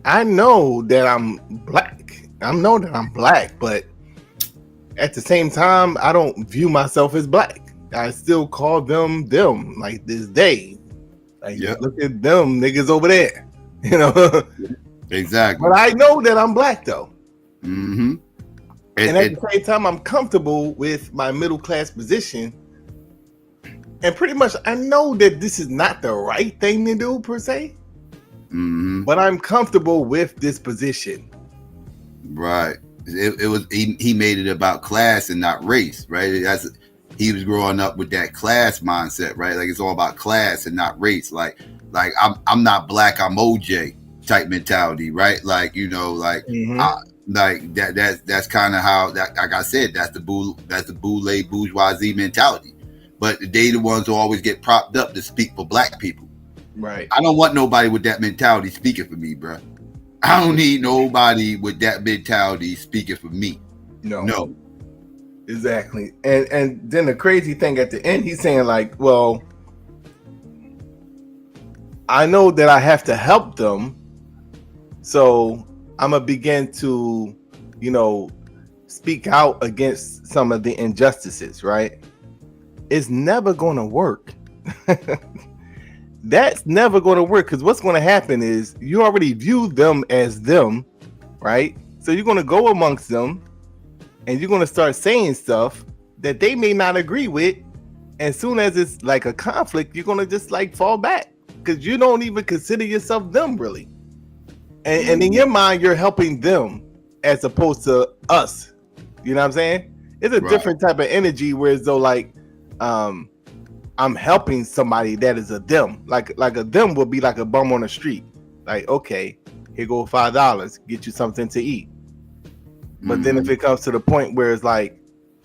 I know that I'm black. I know that I'm black, but at the same time, I don't view myself as black. I still call them like this day. Like, Look at them niggas over there, you know? Exactly. But I know that I'm black, though. Mm-hmm. And at the same time, I'm comfortable with my middle class position. And pretty much, I know that this is not the right thing to do, per se. Mm-hmm. But I'm comfortable with this position. Right. It was he made it about class and not race, right? He was growing up with that class mindset, right? Like, it's all about class and not race. Like I'm not black, I'm OJ type mentality, right? Like, you know, like like that's kind of how that, like I said, that's the boule bourgeoisie mentality. But they the ones who always get propped up to speak for black people. Right. I don't want nobody with that mentality speaking for me, bro. I don't need nobody with that mentality speaking for me. No. Exactly. And then the crazy thing at the end, he's saying like, well, I know that I have to help them, so I'm gonna begin to, speak out against some of the injustices, right? It's never gonna work. That's never gonna work, because what's gonna happen is you already view them as them, right? So you're gonna go amongst them and you're gonna start saying stuff that they may not agree with. As soon as it's like a conflict, you're gonna just like fall back, because you don't even consider yourself them really. And in your mind, you're helping them as opposed to us. You know what I'm saying? It's a different type of energy, whereas though like I'm helping somebody that is a them. Like a them would be like a bum on the street. Like, okay, here go $5, get you something to eat. But then if it comes to the point where it's like,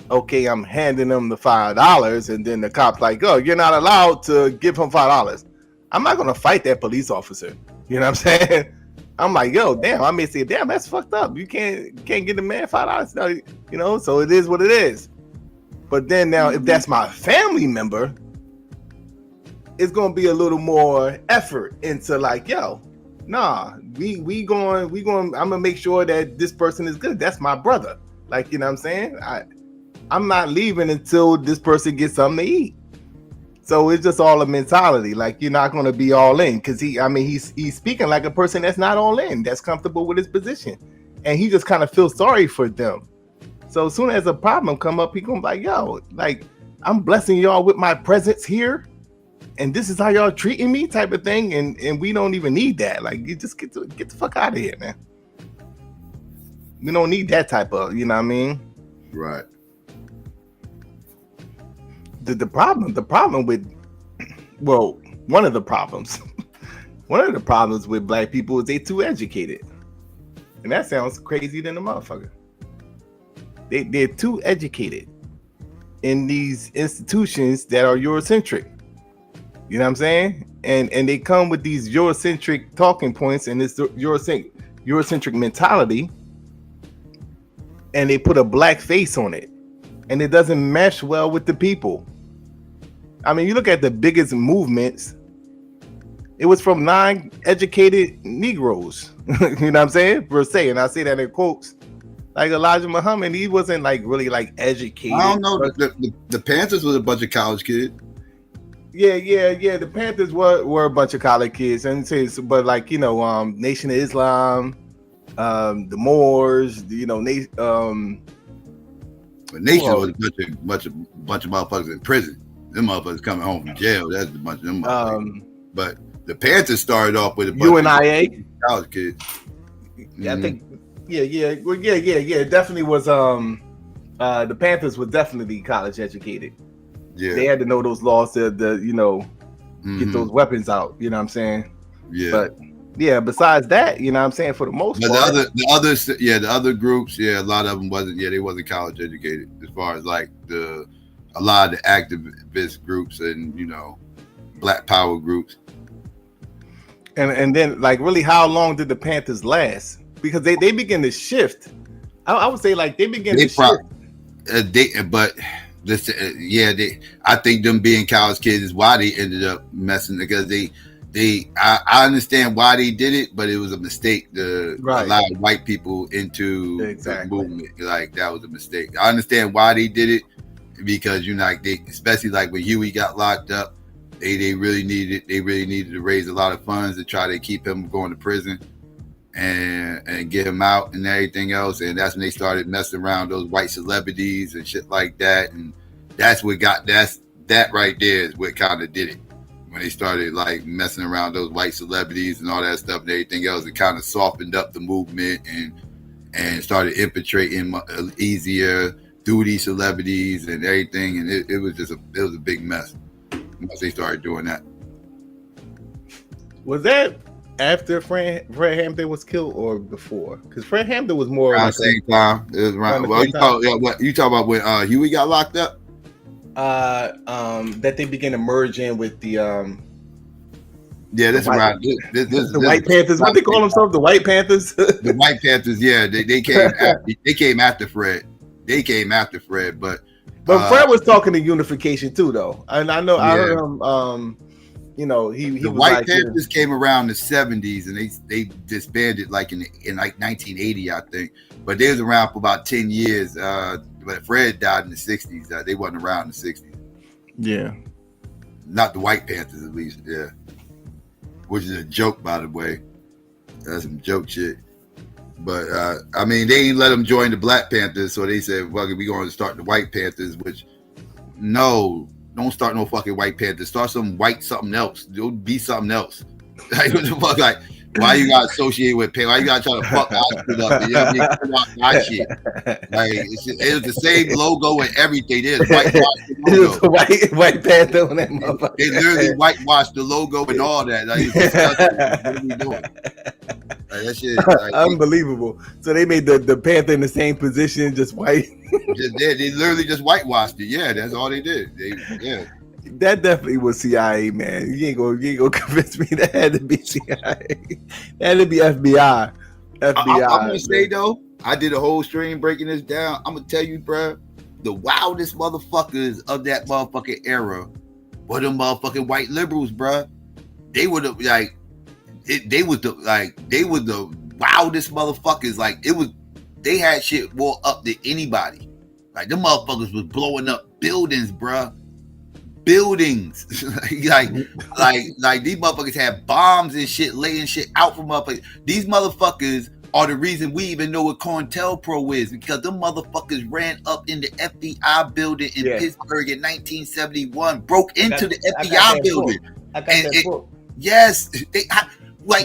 okay, I'm handing them the $5, and then the cop's like, oh, you're not allowed to give him $5. I'm not gonna fight that police officer. You know what I'm saying? I'm like, yo, damn, I may say, damn, that's fucked up. You can't get the man $5. No, so it is what it is. But then now, if that's my family member, it's gonna be a little more effort into like, yo, nah, we going. I'm gonna make sure that this person is good. That's my brother. Like, you know what I'm saying? I'm not leaving until this person gets something to eat. So it's just all a mentality. Like, you're not gonna be all in, because he's speaking like a person that's not all in, that's comfortable with his position, and he just kind of feels sorry for them. So as soon as a problem come up, he gonna be like, yo, like, I'm blessing y'all with my presence here, and this is how y'all treating me, type of thing, and we don't even need that. Like, you just get the fuck out of here, man. We don't need that type of, you know what I mean? Right. The problem with, well, one of the problems with black people is they too educated. And that sounds crazy than a motherfucker. They're too educated in these institutions that are Eurocentric. You know what I'm saying? And they come with these Eurocentric talking points and this Eurocentric mentality, and they put a black face on it, and it doesn't mesh well with the people. I mean, you look at the biggest movements, it was from non-educated Negroes. You know what I'm saying? Per se, and I say that in quotes. Like Elijah Muhammad, he wasn't like really like educated. I don't know. The Panthers was a bunch of college kids. Yeah. The Panthers were a bunch of college kids, and but like, Nation of Islam, the Moors, But Nation was a bunch of motherfuckers in prison. Them motherfuckers coming home from jail. That's a bunch of them motherfuckers. But the Panthers started off with a bunch of college kids. Yeah, I think. Yeah. Well, yeah. It definitely was. The Panthers were definitely college educated. Yeah, they had to know those laws to get those weapons out. You know what I'm saying? Yeah. But yeah, besides that, you know what I'm saying, for the most part. The other groups, a lot of them they wasn't college educated, as far as like a lot of the activist groups and Black Power groups. And then like really, how long did the Panthers last? Because they begin to shift. I would say like they begin to shift. I think them being college kids is why they ended up messing, because I understand why they did it, but it was a mistake to allow white people into the movement. Like, that was a mistake. I understand why they did it, because especially like when Huey got locked up, they really needed to raise a lot of funds to try to keep him going to prison and get him out and everything else. And that's when they started messing around those white celebrities and shit like that. And that right there is what kind of did it. When they started like messing around those white celebrities and all that stuff and everything else, it kind of softened up the movement and started infiltrating easier through these celebrities and everything. And it was a big mess once they started doing that. Was that after Fred Hampton was killed or before? Because Fred Hampton was more around the same time. It was around. Well, you talk about when Huey got locked up? That they began to merge in with the that's around the White Panthers. What they call themselves? The White Panthers. The White Panthers. Yeah, they came after Fred. They came after Fred, but Fred was talking to unification too, though. And I know I heard him. You know, he the was White like, Panthers came around the 70s, and they disbanded like in like 1980, I think. But they was around for about 10 years. But Fred died in the 60s. They wasn't around in the 60s. Yeah. Not the White Panthers, at least. Yeah. Which is a joke, by the way. That's some joke shit. But I mean, they ain't let them join the Black Panthers, so they said, "Well, we're going to start the White Panthers." Which, no, don't start no fucking White Panthers. Start some white something else. You'll be something else. Like, what the fuck? Like, why you got associated with pay? Why you got to try to fuck our shit up? You know what I mean? My shit. Like, it was the same logo and everything. There's whitewashed the logo. It was a white panther on that motherfucker. They literally whitewashed the logo and all that. Like, it's disgusting. What are we doing? Like, that shit, like, unbelievable. So they made the panther in the same position, just white. They literally just whitewashed it. Yeah, that's all they did. That definitely was CIA, man. You ain't gonna convince me that had to be CIA. That had to be FBI. I'm gonna say though, I did a whole stream breaking this down. I'm gonna tell you, bro, the wildest motherfuckers of that motherfucking era were them motherfucking white liberals, bro. They were the they were the wildest motherfuckers. Like, they had shit more up than anybody. Like, them motherfuckers was blowing up buildings, bro. Buildings. like these motherfuckers had bombs and shit, laying shit out for motherfuckers. These motherfuckers are the reason we even know what COINTELPRO is, because them motherfuckers ran up in the FBI building in Pittsburgh in 1971, broke into the FBI building. Yes,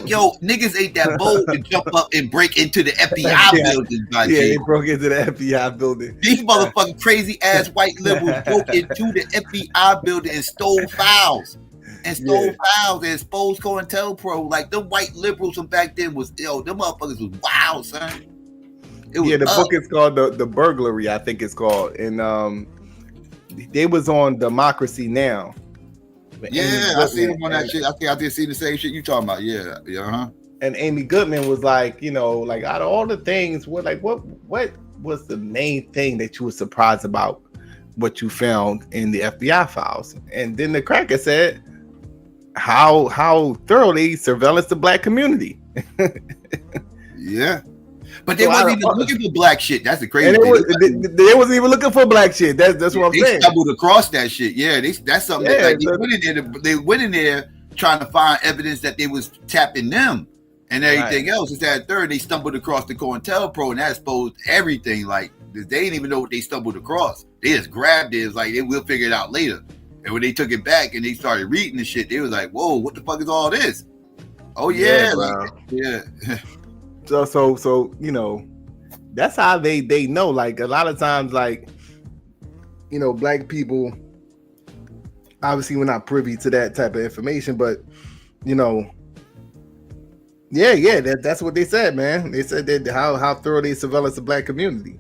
yo, niggas ain't that bold to jump up and break into the FBI building. They broke into the FBI building. These motherfucking crazy ass white liberals broke into the FBI building and stole files. And exposed COINTELPRO. Like, them white liberals from back then them motherfuckers was wild, son. The book is called the Burglary, I think it's called. And they was on Democracy Now. Yeah, I seen him on that shit. I think I did see the same shit you talking about. Yeah. And Amy Goodman was like, like, out of all the things, what was the main thing that you were surprised about what you found in the FBI files? And then the cracker said how thoroughly surveillance the black community. Yeah. But they wasn't even looking for black shit. That's the crazy thing. They wasn't even looking for black shit. That's what I'm saying. They stumbled across that shit. Yeah, that's something they went in there trying to find evidence that they was tapping them and everything else. It's that third, they stumbled across the COINTELPRO, and that exposed everything. Like, they didn't even know what they stumbled across. They just grabbed it. It's like, we'll figure it out later. And when they took it back and they started reading the shit, they was like, whoa, what the fuck is all this? Oh yeah. So that's how they know. Like, a lot of times, like, black people, obviously we're not privy to that type of information, but that's what they said, man. They said that how thorough they surveillance the black community.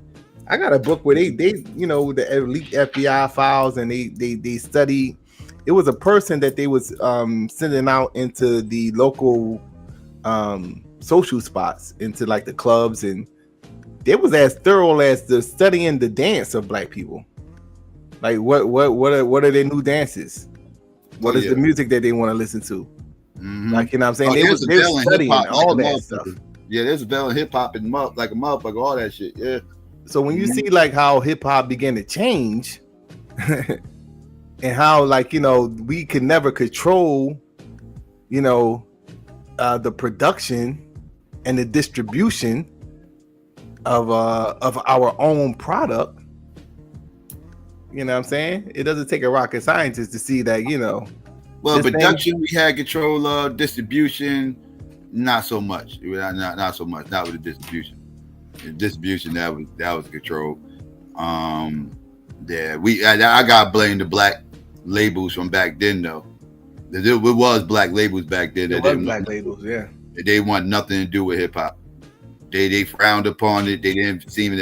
I got a book where they the elite FBI files, and they study. It was a person that they was sending out into the local social spots, into like the clubs, and they was as thorough as the studying the dance of black people. Like, what are their new dances? What is the music that they want to listen to? Mm-hmm. Like, I'm saying, they was studying all that stuff. Yeah, there's a bell in hip hop and like a motherfucker, all that shit. Yeah. So when you see like how hip hop began to change, and how, like, we could never control, the production and the distribution of our own product. You know what I'm saying? It doesn't take a rocket scientist to see that, Well, production we had control of, distribution, not so much. Not so much. Not with the distribution. The distribution that was controlled. I gotta blame the black labels from back then though. It was black labels back then. It was black labels, yeah. They want nothing to do with hip hop. They frowned upon it. They didn't deem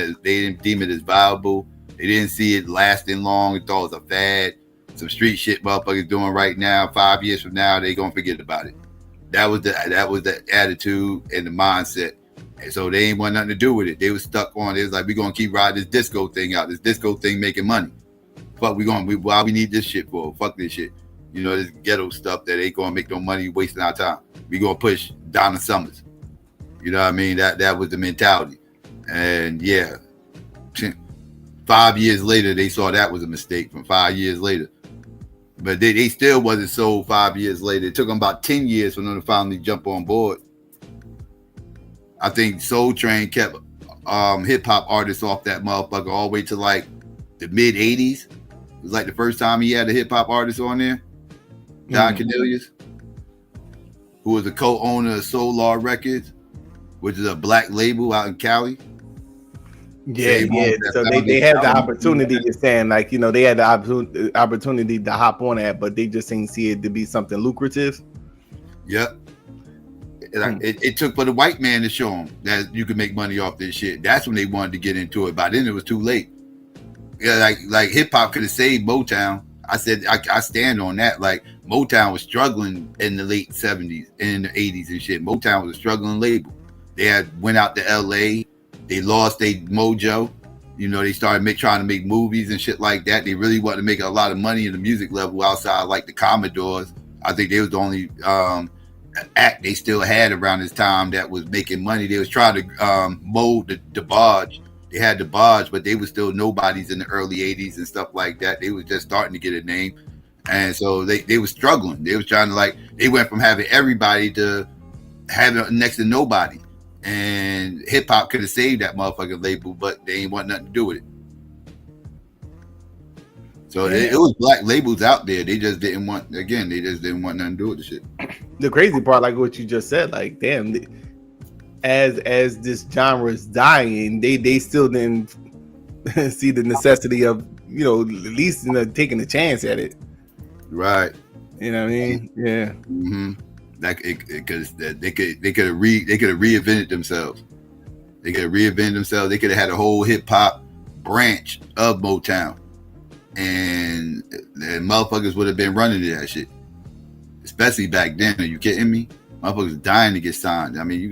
it as viable. They didn't see it lasting long. They thought it was a fad. Some street shit motherfuckers doing right now. 5 years from now, they gonna forget about it. That was the attitude and the mindset And so they ain't want nothing to do with it. They was stuck on it. It was like, we're gonna keep riding this disco thing out. This disco thing making money. But why we need this shit for? Fuck this shit. You know, this ghetto stuff that ain't gonna make no money, wasting our time. We gonna push Donna Summers. You know what I mean? That was the mentality. And yeah, 5 years later, they saw that was a mistake from 5 years later. But they still wasn't sold 5 years later. It took them about 10 years for them to finally jump on board. I think Soul Train kept hip hop artists off that motherfucker all the way to like the mid 80s. It was like the first time he had a hip hop artist on there. John Cornelius, who was a co-owner of Solar Records, which is a black label out in Cali. Yeah. So they had the opportunity to stand, like, you know, they had the opportunity to hop on that, but they just didn't see it to be something lucrative. Yep. It took for the white man to show them that you could make money off this shit. That's when they wanted to get into it. By then it was too late. Yeah, like hip hop could have saved Motown. I said I stand on that. Like, Motown was struggling in the late 70s and in the 80s and shit. Motown was a struggling label. They had went out to LA. They lost their mojo. You know, they started trying to make movies and shit like that. They really wanted to make a lot of money in the music level outside like the Commodores. I think they was the only act they still had around this time that was making money. They was trying to mold the Barge. They had the Barge, but they were still nobodies in the early 80s and stuff like that. They was just starting to get a name. And so they were struggling. They was trying to, they went from having everybody to having next to nobody. And hip hop could have saved that motherfucking label, but they ain't want nothing to do with it. So it was black labels out there. They just didn't want nothing to do with the shit. The crazy part, like what you just said, like, damn, as this genre is dying, they still didn't see the necessity of, you know, at least, you know, taking a chance at it. Right. You know what I mean? Yeah. Mm-hmm. Like, because they could have reinvented themselves. They could have reinvented themselves. They could have had a whole hip hop branch of Motown, and motherfuckers would have been running to that shit. Especially back then. Are you kidding me? Motherfuckers dying to get signed. I mean,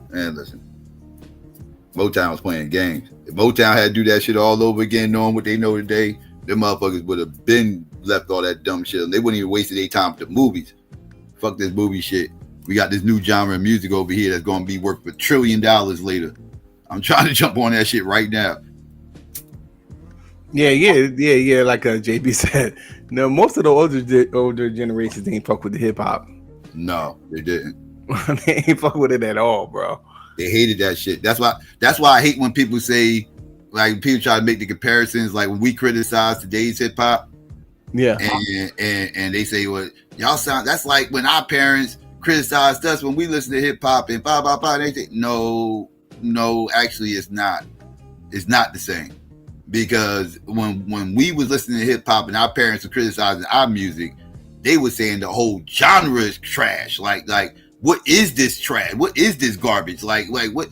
man, listen. Motown was playing games. If Motown had to do that shit all over again, knowing what they know today, them motherfuckers would have been left all that dumb shit. They wouldn't even wasted their time with the movies. Fuck this movie shit. We got this new genre of music over here that's going to be worth $1 trillion later. I'm trying to jump on that shit right now. Yeah. Like JB said, no, most of the older generations ain't fuck with the hip hop. No, they didn't. They ain't fuck with it at all, bro. They hated that shit. That's why I hate when people say, like, people try to make the comparisons, like when we criticize today's hip hop. Yeah. And they say, well, y'all sound, that's like when our parents criticized us when we listen to hip hop and blah blah blah. They say, no, actually it's not. It's not the same. Because when we was listening to hip hop and our parents were criticizing our music, they were saying the whole genre is trash. Like what is this trash? What is this garbage? Like what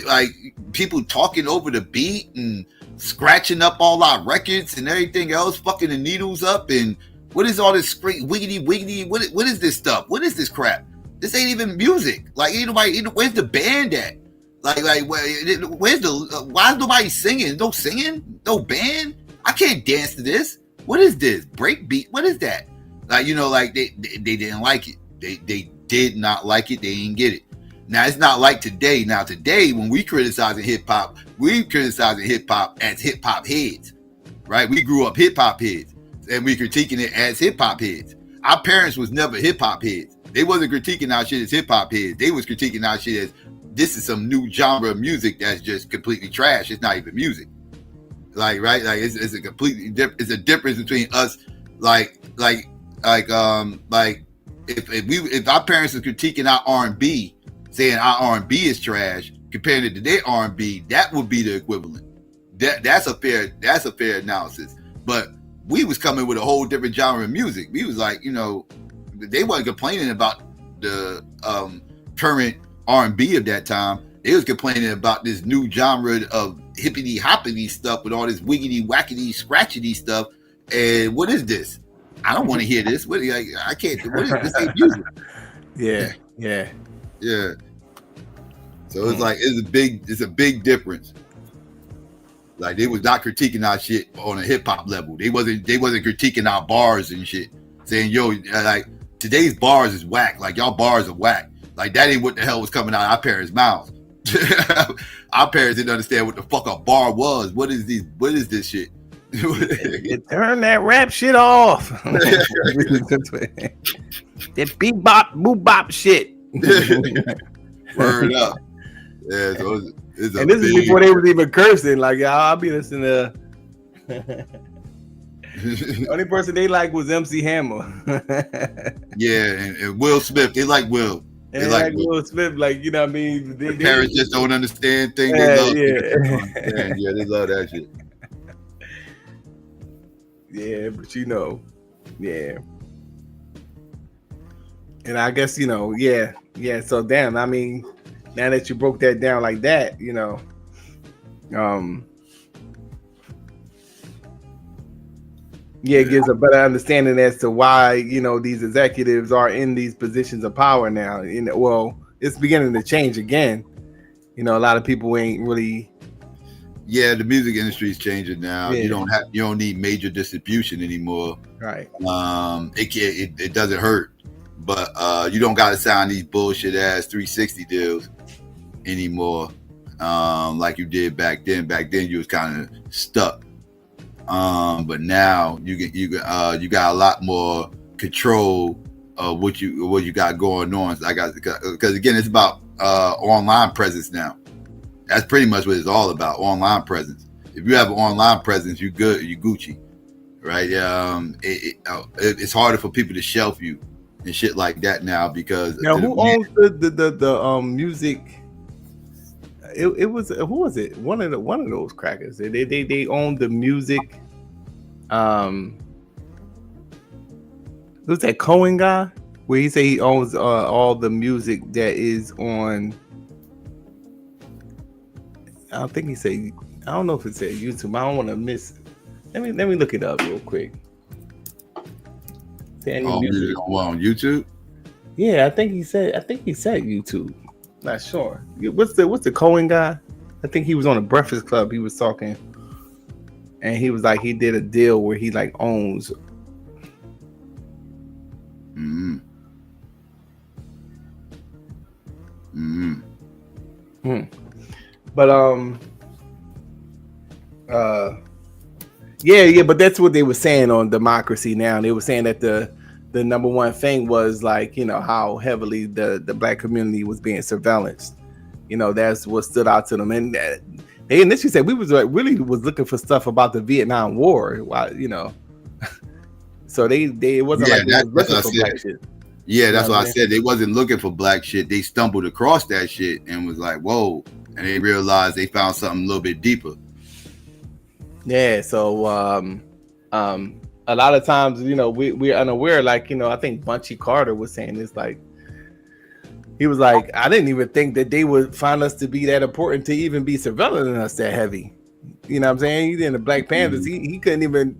like people talking over the beat and scratching up all our records and everything else, fucking the needles up, and what is all this wiggity? What is this stuff? What is this crap? This ain't even music. Like, ain't nobody. Where's the band at? Like where's why is nobody singing? No singing? No band? I can't dance to this. What is this? Break beat? What is that? Like, you know, like they didn't like it. They did not like it. They didn't get it. Now, it's not like today. Now, today, when we criticizing hip hop, we criticizing hip hop as hip hop heads, right? We grew up hip hop heads, and we critiquing it as hip hop heads. Our parents was never hip hop heads. They wasn't critiquing our shit as hip hop heads. They was critiquing our shit as, this is some new genre of music that's just completely trash. It's not even music. Like, right? Like, it's a completely it's a difference between us, if our parents are critiquing our R&B, saying our R&B is trash, comparing it to their R&B, that would be the equivalent. That's a fair analysis. But we was coming with a whole different genre of music. We was like, you know, they wasn't complaining about the current R&B of that time. They was complaining about this new genre of hippity hoppity stuff with all this wiggity wackety scratchety stuff. And what is this? I don't want to hear this. I can't. What is this? Ain't music. Yeah. So it's like it's a big difference. Like they was not critiquing our shit on a hip hop level. They wasn't critiquing our bars and shit, saying yo, like today's bars is whack. Like y'all bars are whack. Like that ain't what the hell was coming out of our parents' mouths. Our parents didn't understand what the fuck a bar was. What is this shit? Turn that rap shit off. That bebop, boop shit. Word up. Yeah, so it's and this is before they was even cursing. Like, I'll be listening to. The only person they like was MC Hammer. Yeah, and Will Smith. They like Will. They like Will Smith. Like, you know what I mean? They parents just don't understand things. They love it. Yeah, they love that shit. Yeah, but yeah. And I guess, yeah. So damn, I mean, now that you broke that down like that, it gives a better understanding as to why, these executives are in these positions of power now. Well, it's beginning to change again. A lot of people ain't really. Yeah, the music industry is changing now. Yeah. You don't need major distribution anymore. Right. It doesn't hurt, but you don't got to sign these bullshit ass 360 deals anymore, like you did back then. Back then you was kind of stuck. But now you got a lot more control of what you got going on. Because again, it's about online presence now. That's pretty much what it's all about, online presence. If you have an online presence, you good, you Gucci, right? It's harder for people to shelf you and shit like that now because now who owns the music? It was who was it? One of those crackers. They own the music. Who's that Cohen guy? Where he say he owns all the music that is on. I don't think he said. I don't know if it said YouTube. I don't want to miss. Let me look it up real quick. Music on YouTube? Yeah, I think he said YouTube. Not sure. What's the Cohen guy? I think he was on the Breakfast Club. He was talking, and he was like he did a deal where he like owns. But but that's what they were saying on Democracy Now. They were saying that the number one thing was like, how heavily the black community was being surveillanced. That's what stood out to them. And they initially said we was really looking for stuff about the Vietnam War. So it wasn't like they was looking for black shit. Yeah, that's what I said. They wasn't looking for black shit. They stumbled across that shit and was like, whoa. And they realized they found something a little bit deeper. Yeah, so a lot of times, we're unaware. Like, I think Bunchy Carter was saying this. Like, he was like, I didn't even think that they would find us to be that important to even be surveilling us that heavy. You know what I'm saying? He's in the Black Panthers. He couldn't even,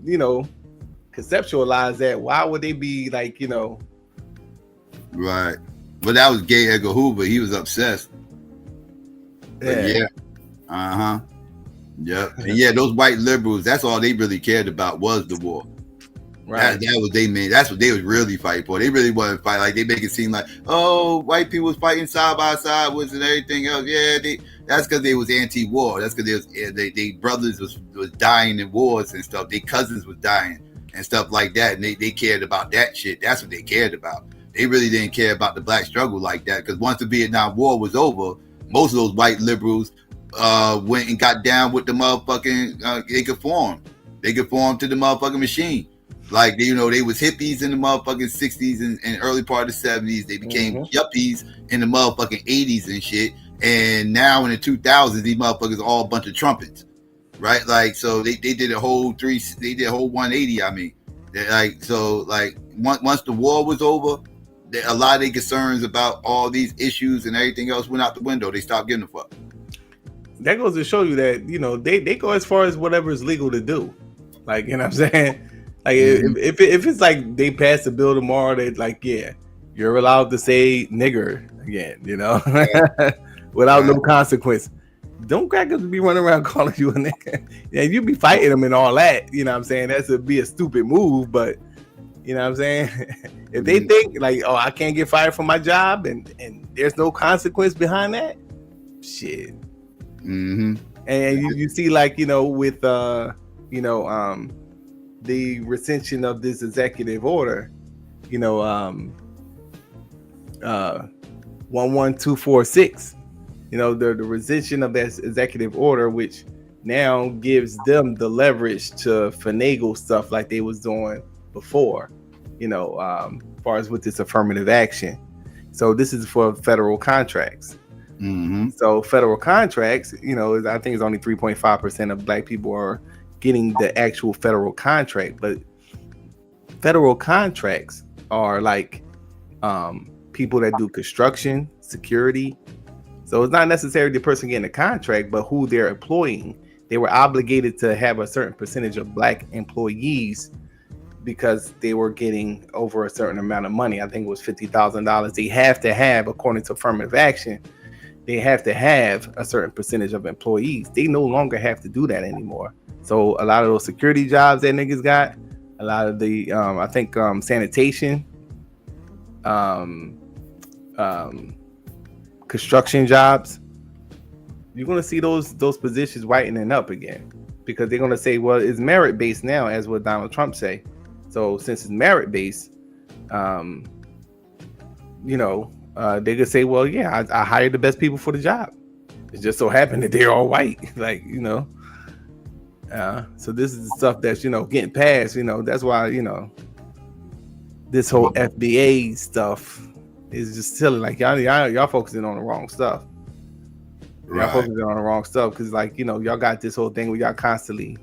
conceptualize that. Why would they be like, Right. But that was Gay Edgar Hoover. He was obsessed. Yeah. Yep. And yeah, those white liberals, that's all they really cared about was the war. Right. That was they main. That's what they was really fighting for. They really wasn't fighting. Like they make it seem like, oh, white people was fighting side by side with and everything else. Yeah, that's because they was anti-war. That's because they brothers was dying in wars and stuff. Their cousins was dying and stuff like that. And they cared about that shit. That's what they cared about. They really didn't care about the black struggle like that. Because once the Vietnam War was over, most of those white liberals went and got down with the motherfucking they conformed to the motherfucking machine. Like they was hippies in the motherfucking 60s and early part of the 70s. They became yuppies in the motherfucking 80s and shit. And now in the 2000s, these motherfuckers are all a bunch of trumpets, right? Like so they did a whole 180. I mean, once the war was over, a lot of their concerns about all these issues and everything else went out the window. They stopped giving a fuck. That goes to show you that they go as far as whatever is legal to do. Like, you know what I'm saying? Like if it's like they pass a bill tomorrow that like, yeah, you're allowed to say nigger again, without no consequence. Don't crackers be running around calling you a nigga. Yeah, you be fighting them and all that. You know what I'm saying? That's be a stupid move, but you know what I'm saying? If they think like, oh, I can't get fired from my job and there's no consequence behind that, shit. And you see, like, you know, with the rescission of this executive order, you know, 11246. You know, the rescission of that executive order, which now gives them the leverage to finagle stuff like they was doing before, you know, as far as with this affirmative action. So this is for federal contracts. So federal contracts, you know, I think it's only 3.5% of black people are getting the actual federal contract, but federal contracts are like people that do construction, security. So it's not necessarily the person getting a contract, but who they're employing. They were obligated to have a certain percentage of black employees because they were getting over a certain amount of money. I think it was $50,000. They have to have, according to affirmative action, they have to have a certain percentage of employees. They no longer have to do that anymore. So a lot of those security jobs that niggas got, a lot of the, I think sanitation, construction jobs, you're going to see those positions whitening up again, because they're going to say, well, it's merit based now, as what Donald Trump say. So since it's merit based, you know, they could say, well, yeah, I hired the best people for the job. It just so happened that they're all white, like, you know. So this is the stuff that's, you know, getting passed. You know, that's why, you know, this whole FBA stuff is just silly. Like y'all focusing on the wrong stuff. Y'all focusing on the wrong stuff because, like, you know, y'all got this whole thing where y'all constantly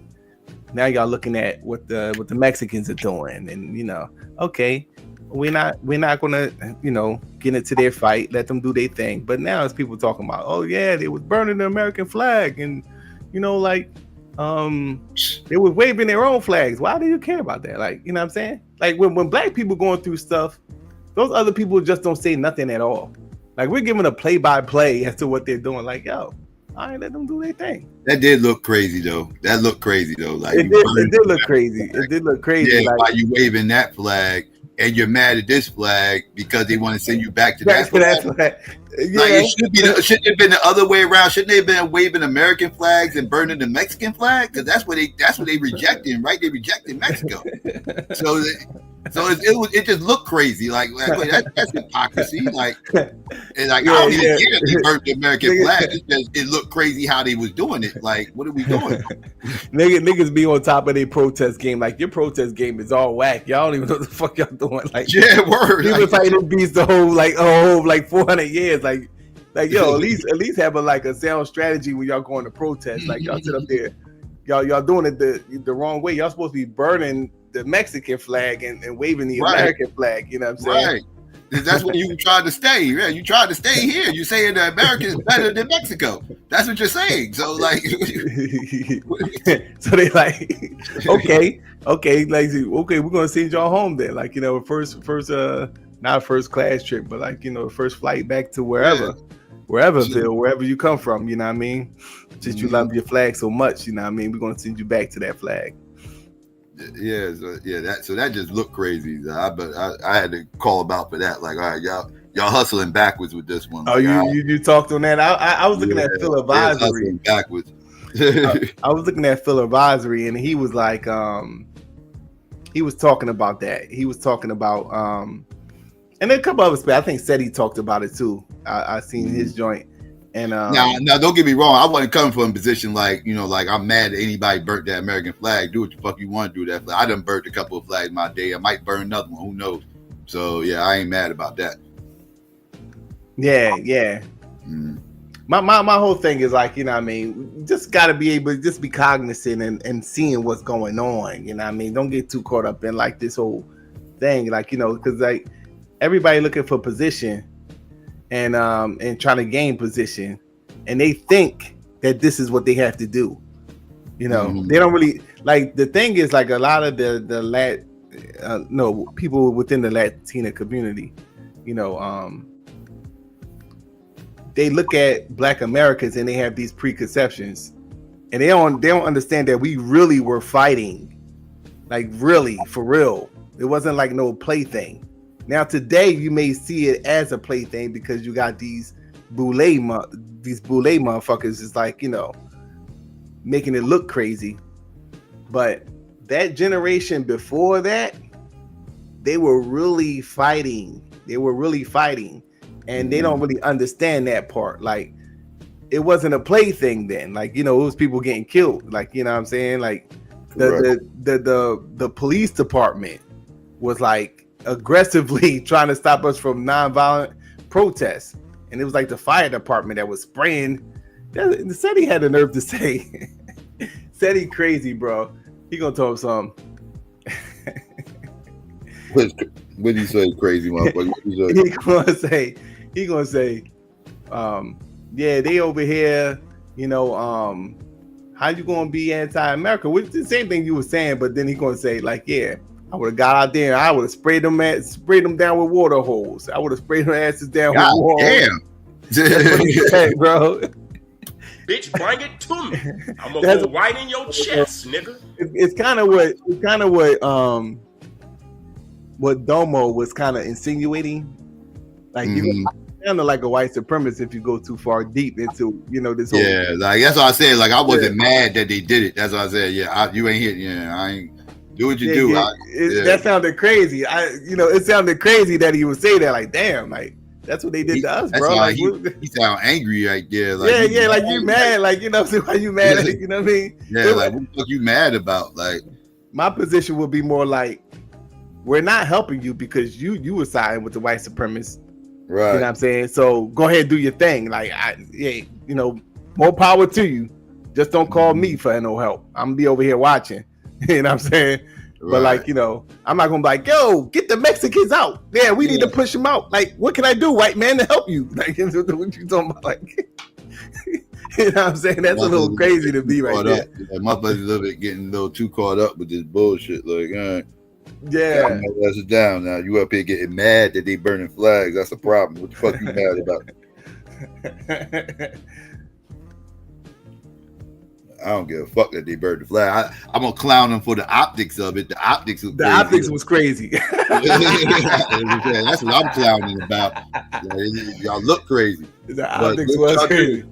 now y'all looking at what the Mexicans are doing, and you know, okay, we're not gonna, you know, get into their fight, let them do their thing. But now it's people talking about, oh yeah, they was burning the American flag, and you know, like they was waving their own flags. Why do you care about that? Like, you know what I'm saying? Like when black people going through stuff, those other people just don't say nothing at all. Like we're giving a play-by-play as to what they're doing. Like, yo, all right, let them do their thing. That did look crazy though. Like it did look crazy. It did look crazy. Yeah, like, why you waving that flag and you're mad at this flag because they want to send you back to that flag? Yeah. Like it shouldn't have been the other way around. Shouldn't they have been waving American flags and burning the Mexican flag? Because that's what they rejected, right? They rejected Mexico. So it just looked crazy. Like wait, that's hypocrisy. Like, and like I don't even care if they burnt the American flag. It looked crazy how they was doing it. Like, what are we doing? Niggas be on top of their protest game. Like, your protest game is all whack. Y'all don't even know what the fuck y'all doing. Like, yeah, word. People fighting them beats the whole 400 years. Like yo, at least have a sound strategy when y'all going to protest. Like, y'all sit up there, y'all doing it the wrong way. Y'all supposed to be burning the Mexican flag and waving the American flag. You know what I'm saying? Right. That's when you tried to stay. Yeah, you tried to stay here. You saying the America is better than Mexico. That's what you're saying. So like, so they like, okay, like, okay, we're gonna send y'all home then. Like, you know, first not first class trip, but like, you know, first flight back to wherever you come from. You know what I mean? Just you love your flag so much. You know what I mean? We're gonna send you back to that flag. Yeah, so that just looked crazy. I had to call about for that. Like, all right, y'all hustling backwards with this one. Oh, like, you talked on that. I was looking at Phil Advisory. Backwards. I was looking at Phil Advisory, and he was like, he was talking about that. He was talking about, and then a couple others. I think Seti talked about it too. I seen his joint. And now don't get me wrong, I wasn't coming from a position like, you know, like I'm mad that anybody burnt that American flag. Do what the fuck you want to do that. I done burnt a couple of flags my day. I might burn another one, who knows? So yeah, I ain't mad about that. Yeah. My whole thing is like, you know what I mean, you just gotta be able to just be cognizant and seeing what's going on. You know what I mean? Don't get too caught up in like this whole thing, like, you know, because like everybody looking for position and trying to gain position, and they think that this is what they have to do. You know, they don't really like. The thing is, like, a lot of the people within the Latina community, you know, they look at Black Americans and they have these preconceptions, and they don't understand that we really were fighting, like really for real. It wasn't like no plaything. Now today you may see it as a plaything because you got these boule motherfuckers is like, you know, making it look crazy. But that generation before that, they were really fighting. And they don't really understand that part. Like, it wasn't a plaything then. Like, you know, it was people getting killed. Like, you know what I'm saying? Like the police department was like aggressively trying to stop us from nonviolent protests. And it was like the fire department that was spraying. Said he had the nerve to say, said he crazy, bro. He gonna tell him something. What did he say, crazy motherfucker? He gonna say, yeah, they over here, you know, how you gonna be anti-America? Which is the same thing you were saying, but then he gonna say, like, yeah, I would have got out there and I would have sprayed them down with water hose. I would have sprayed their asses down with water. Damn. That's what he said, bro. Bitch, bring it to me. I'm gonna go right in your chest, nigga. It's kind of what Domo was kind of insinuating. Like, you kind of like a white supremacist if you go too far deep into, you know, this whole. Yeah, like that's what I said. Like, I wasn't mad that they did it. That's what I said. Yeah, you ain't here. Yeah, I ain't. Do what you do. Yeah. That sounded crazy. It sounded crazy that he would say that. Like, damn, like that's what they did to us, bro. Like, he sound angry right there. Like, like you mad. Like, you know, why you mad? Like, you know what I mean? Yeah, like what the fuck you mad about? Like, my position would be more like, we're not helping you because you were siding with the white supremacists. Right. You know what I'm saying? So go ahead and do your thing. Like, you know, more power to you. Just don't call me for no help. I'm gonna be over here watching. You know what I'm saying? Right. But like, you know, I'm not gonna be like, yo, get the Mexicans out. Yeah, we need to push them out. Like, what can I do, white man, to help you? Like, what you talking about? Like, you know what I'm saying? That's a little crazy to be right there. Like, my buddy's a little bit getting a little too caught up with this bullshit. Like, all right. Yeah. That's it down now. You up here getting mad that they burning flags. That's a problem. What the fuck you mad about? I don't give a fuck that they burned the flag. I'm gonna clown them for the optics of it. The optics was crazy. That's what I'm clowning about. Y'all look crazy. The optics was crazy.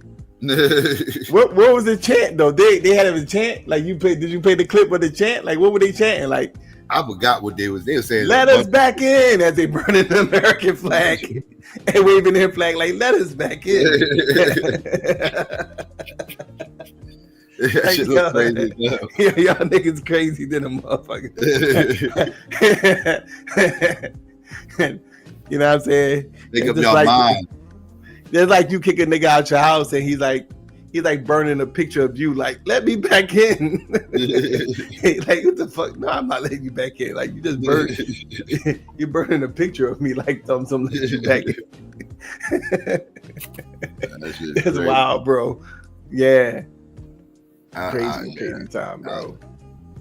What was the chant though? They had a chant. Like, did you play the clip of the chant? Like, what were they chanting? Like, I forgot what they were saying. Let us back in, as they burning the American flag and waving their flag like, let us back in. That shit look crazy. Y'all niggas crazy than a motherfucker. You know what I'm saying? Think of your mind. It's like you kick a nigga out your house and he's like burning a picture of you, like, let me back in. Like, what the fuck? No, I'm not letting you back in. Like, you just you're burning a picture of me, like something let you back in. That's wild, bro. Yeah. Crazy time, bro.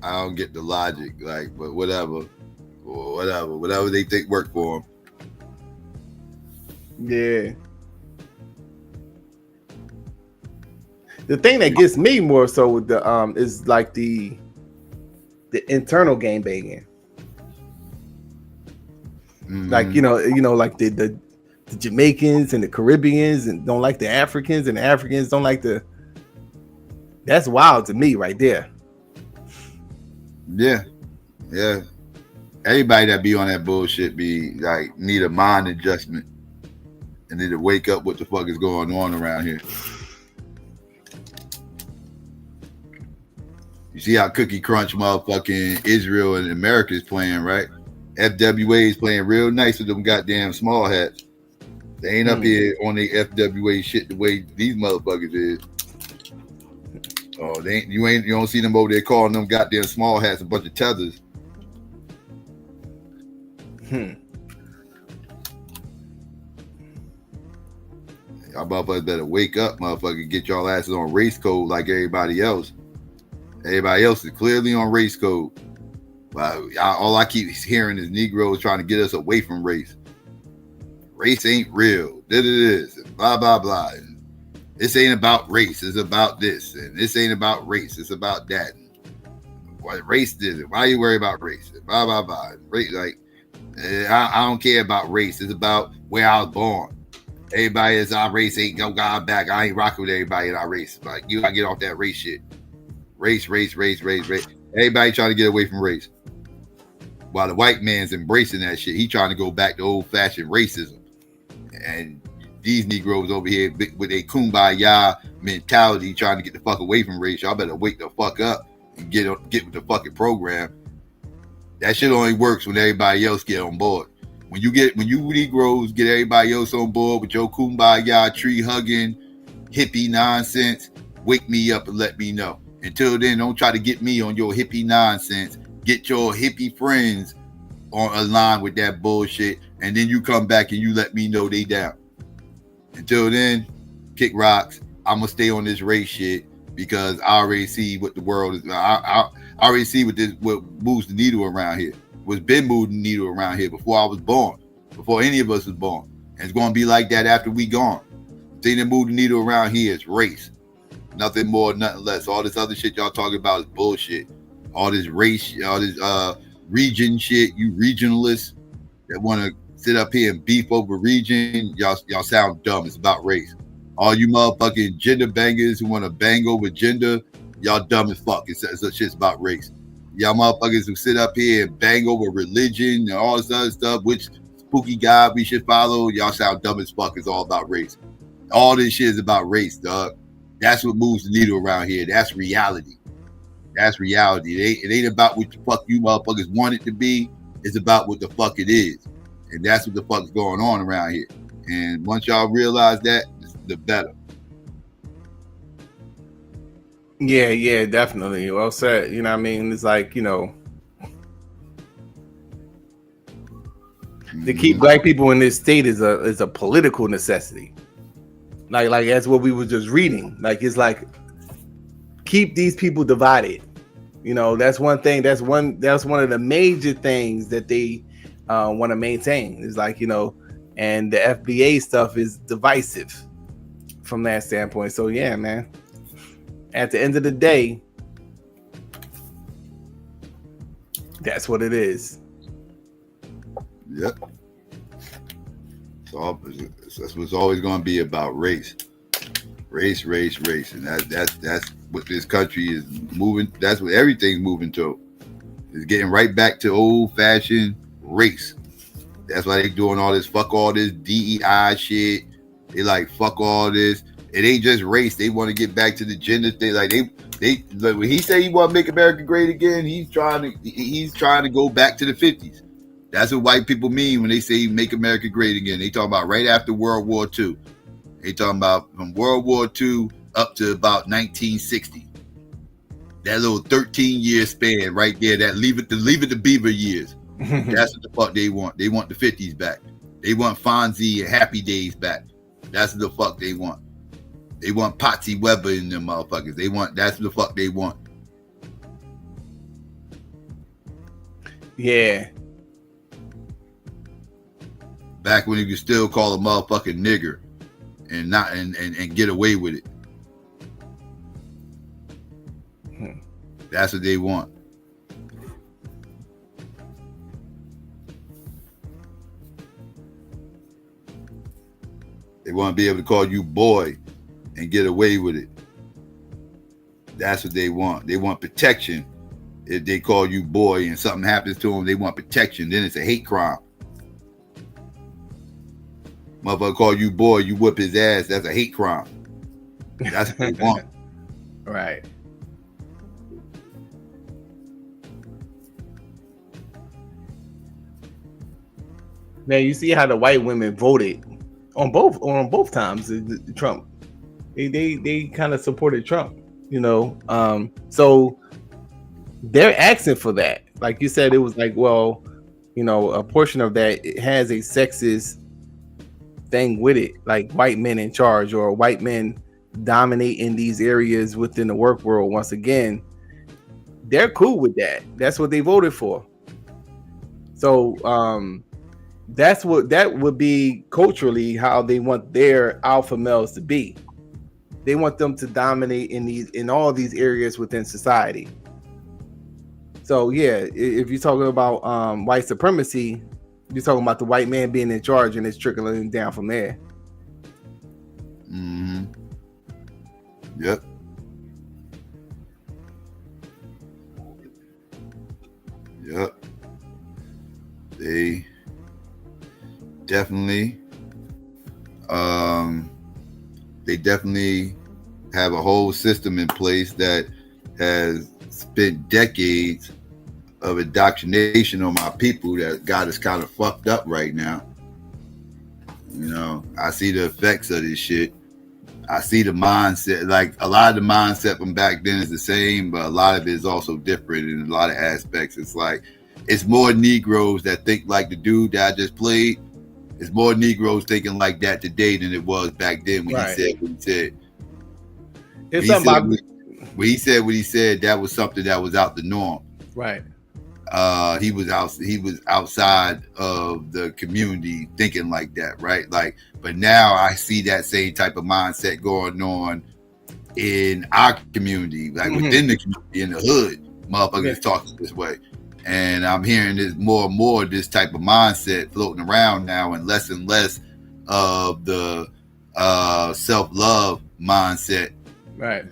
I don't get the logic, like, but whatever they think work for them. Yeah. The thing that gets me more so with the is like the internal game banging. Like, you know, like the Jamaicans and the Caribbeans and don't like the Africans, and the Africans don't like the. That's wild to me right there. Yeah. Everybody that be on that bullshit be like, need a mind adjustment and need to wake up what the fuck is going on around here. You see how Cookie Crunch motherfucking Israel and America is playing, right? FWA is playing real nice with them goddamn small hats. They ain't up here on the FWA shit the way these motherfuckers is. Oh, you don't see them over there calling them goddamn small hats a bunch of tethers. Y'all motherfuckers better wake up, motherfucker. Get y'all asses on race code like everybody else. Everybody else is clearly on race code. All I keep hearing is Negroes trying to get us away from race. race ain't real. This, blah blah blah. And this ain't about race. It's about this, and this ain't about race. It's about that. What race is it? Why you worry about race? Blah blah blah. Race, like I don't care about race. It's about where I was born. Everybody is our race ain't go God back. I ain't rocking with everybody in our race. Like you gotta get off that race shit. Race. Everybody trying to get away from race. While the white man's embracing that shit, he trying to go back to old-fashioned racism. And these Negroes over here with a kumbaya mentality trying to get the fuck away from race. Y'all better wake the fuck up and get with the fucking program. That shit only works when everybody else get on board. When you Negroes get everybody else on board with your kumbaya, tree hugging, hippie nonsense, wake me up and let me know. Until then, don't try to get me on your hippie nonsense. Get your hippie friends on a line with that bullshit, and then you come back and you let me know they down. Until then, kick rocks. I'm gonna stay on this race shit because I already see what the world is. I already see what moves the needle around here. What's been moving the needle around here before I was born, before any of us was born, and it's gonna be like that after we gone. The thing that moved the needle around here is race. Nothing more, nothing less. All this other shit y'all talking about is bullshit. All this race, all this region shit, you regionalists that want to sit up here and beef over region, y'all sound dumb. It's about race. All you motherfucking gender bangers who want to bang over gender, y'all dumb as fuck. It's shit's about race. Y'all motherfuckers who sit up here and bang over religion and all this other stuff, which spooky god we should follow, y'all sound dumb as fuck. It's all about race. All this shit is about race, dog. That's what moves the needle around here. That's reality. That's reality. It ain't about what the fuck you motherfuckers want it to be. It's about what the fuck it is. And that's what the fuck's going on around here. And once y'all realize that, the better. Yeah, definitely. Well said. You know what I mean? It's like, you know, to keep black people in this state is a political necessity. Like that's what we were just reading. Like it's like keep these people divided. You know, that's one thing. That's one of the major things that they want to maintain. Is like, you know, and the FBA stuff is divisive from that standpoint. So yeah, man. At the end of the day, that's what it is. Yep. That's what's always going to be about race, and that's what this country is moving. That's what everything's moving to. It's getting right back to old-fashioned race. That's why they doing all this. Fuck all this DEI shit. They like fuck all this. It ain't just race. They want to get back to the gender thing. Like they like when he say he want to make America great again, he's trying to go back to the 50s. That's what white people mean when they say make America great again. They talking about right after World War II. They talking about from World War II up to about 1960. That little 13-year span right there. That leave it to Beaver years. That's what the fuck they want. They want the 50s back. They want Fonzie and Happy Days back. That's what the fuck they want. They want Patsy Weber in them motherfuckers. That's what the fuck they want. Yeah. Back when you could still call a motherfucking nigger and not and get away with it. That's what they want. They want to be able to call you boy and get away with it. That's what they want. They want protection. If they call you boy and something happens to them, they want protection. Then it's a hate crime. Motherfucker call you boy, you whip his ass. That's a hate crime. That's what they want. Right. Now you see how the white women voted on both times. Trump, they kind of supported Trump, you know. So they're asking for that. Like you said, it was like, well, you know, a portion of that it has a sexist thing with it, like white men in charge or white men dominate in these areas within the work world. Once again, they're cool with that. That's what they voted for. So that would be culturally how they want their alpha males to be. They want them to dominate in all these areas within society. So yeah, if you're talking about white supremacy, you're talking about the white man being in charge and it's trickling down from there. Mm-hmm. Yep. Yep. They definitely have a whole system in place that has spent decades of indoctrination on my people that got us kind of fucked up right now. You know, I see the effects of this shit. I see the mindset, like a lot of the mindset from back then is the same, but a lot of it is also different in a lot of aspects. It's like, it's more Negroes that think like the dude that I just played. It's more Negroes thinking like that today than it was back then when he said what he said. When he said what he said, that was something that was out the norm. Right. He was outside of the community thinking like that, right? Like, but now I see that same type of mindset going on in our community, like within the community, in the hood, motherfuckers talking this way. And I'm hearing this more and more, this type of mindset floating around now, and less of the self-love mindset, right?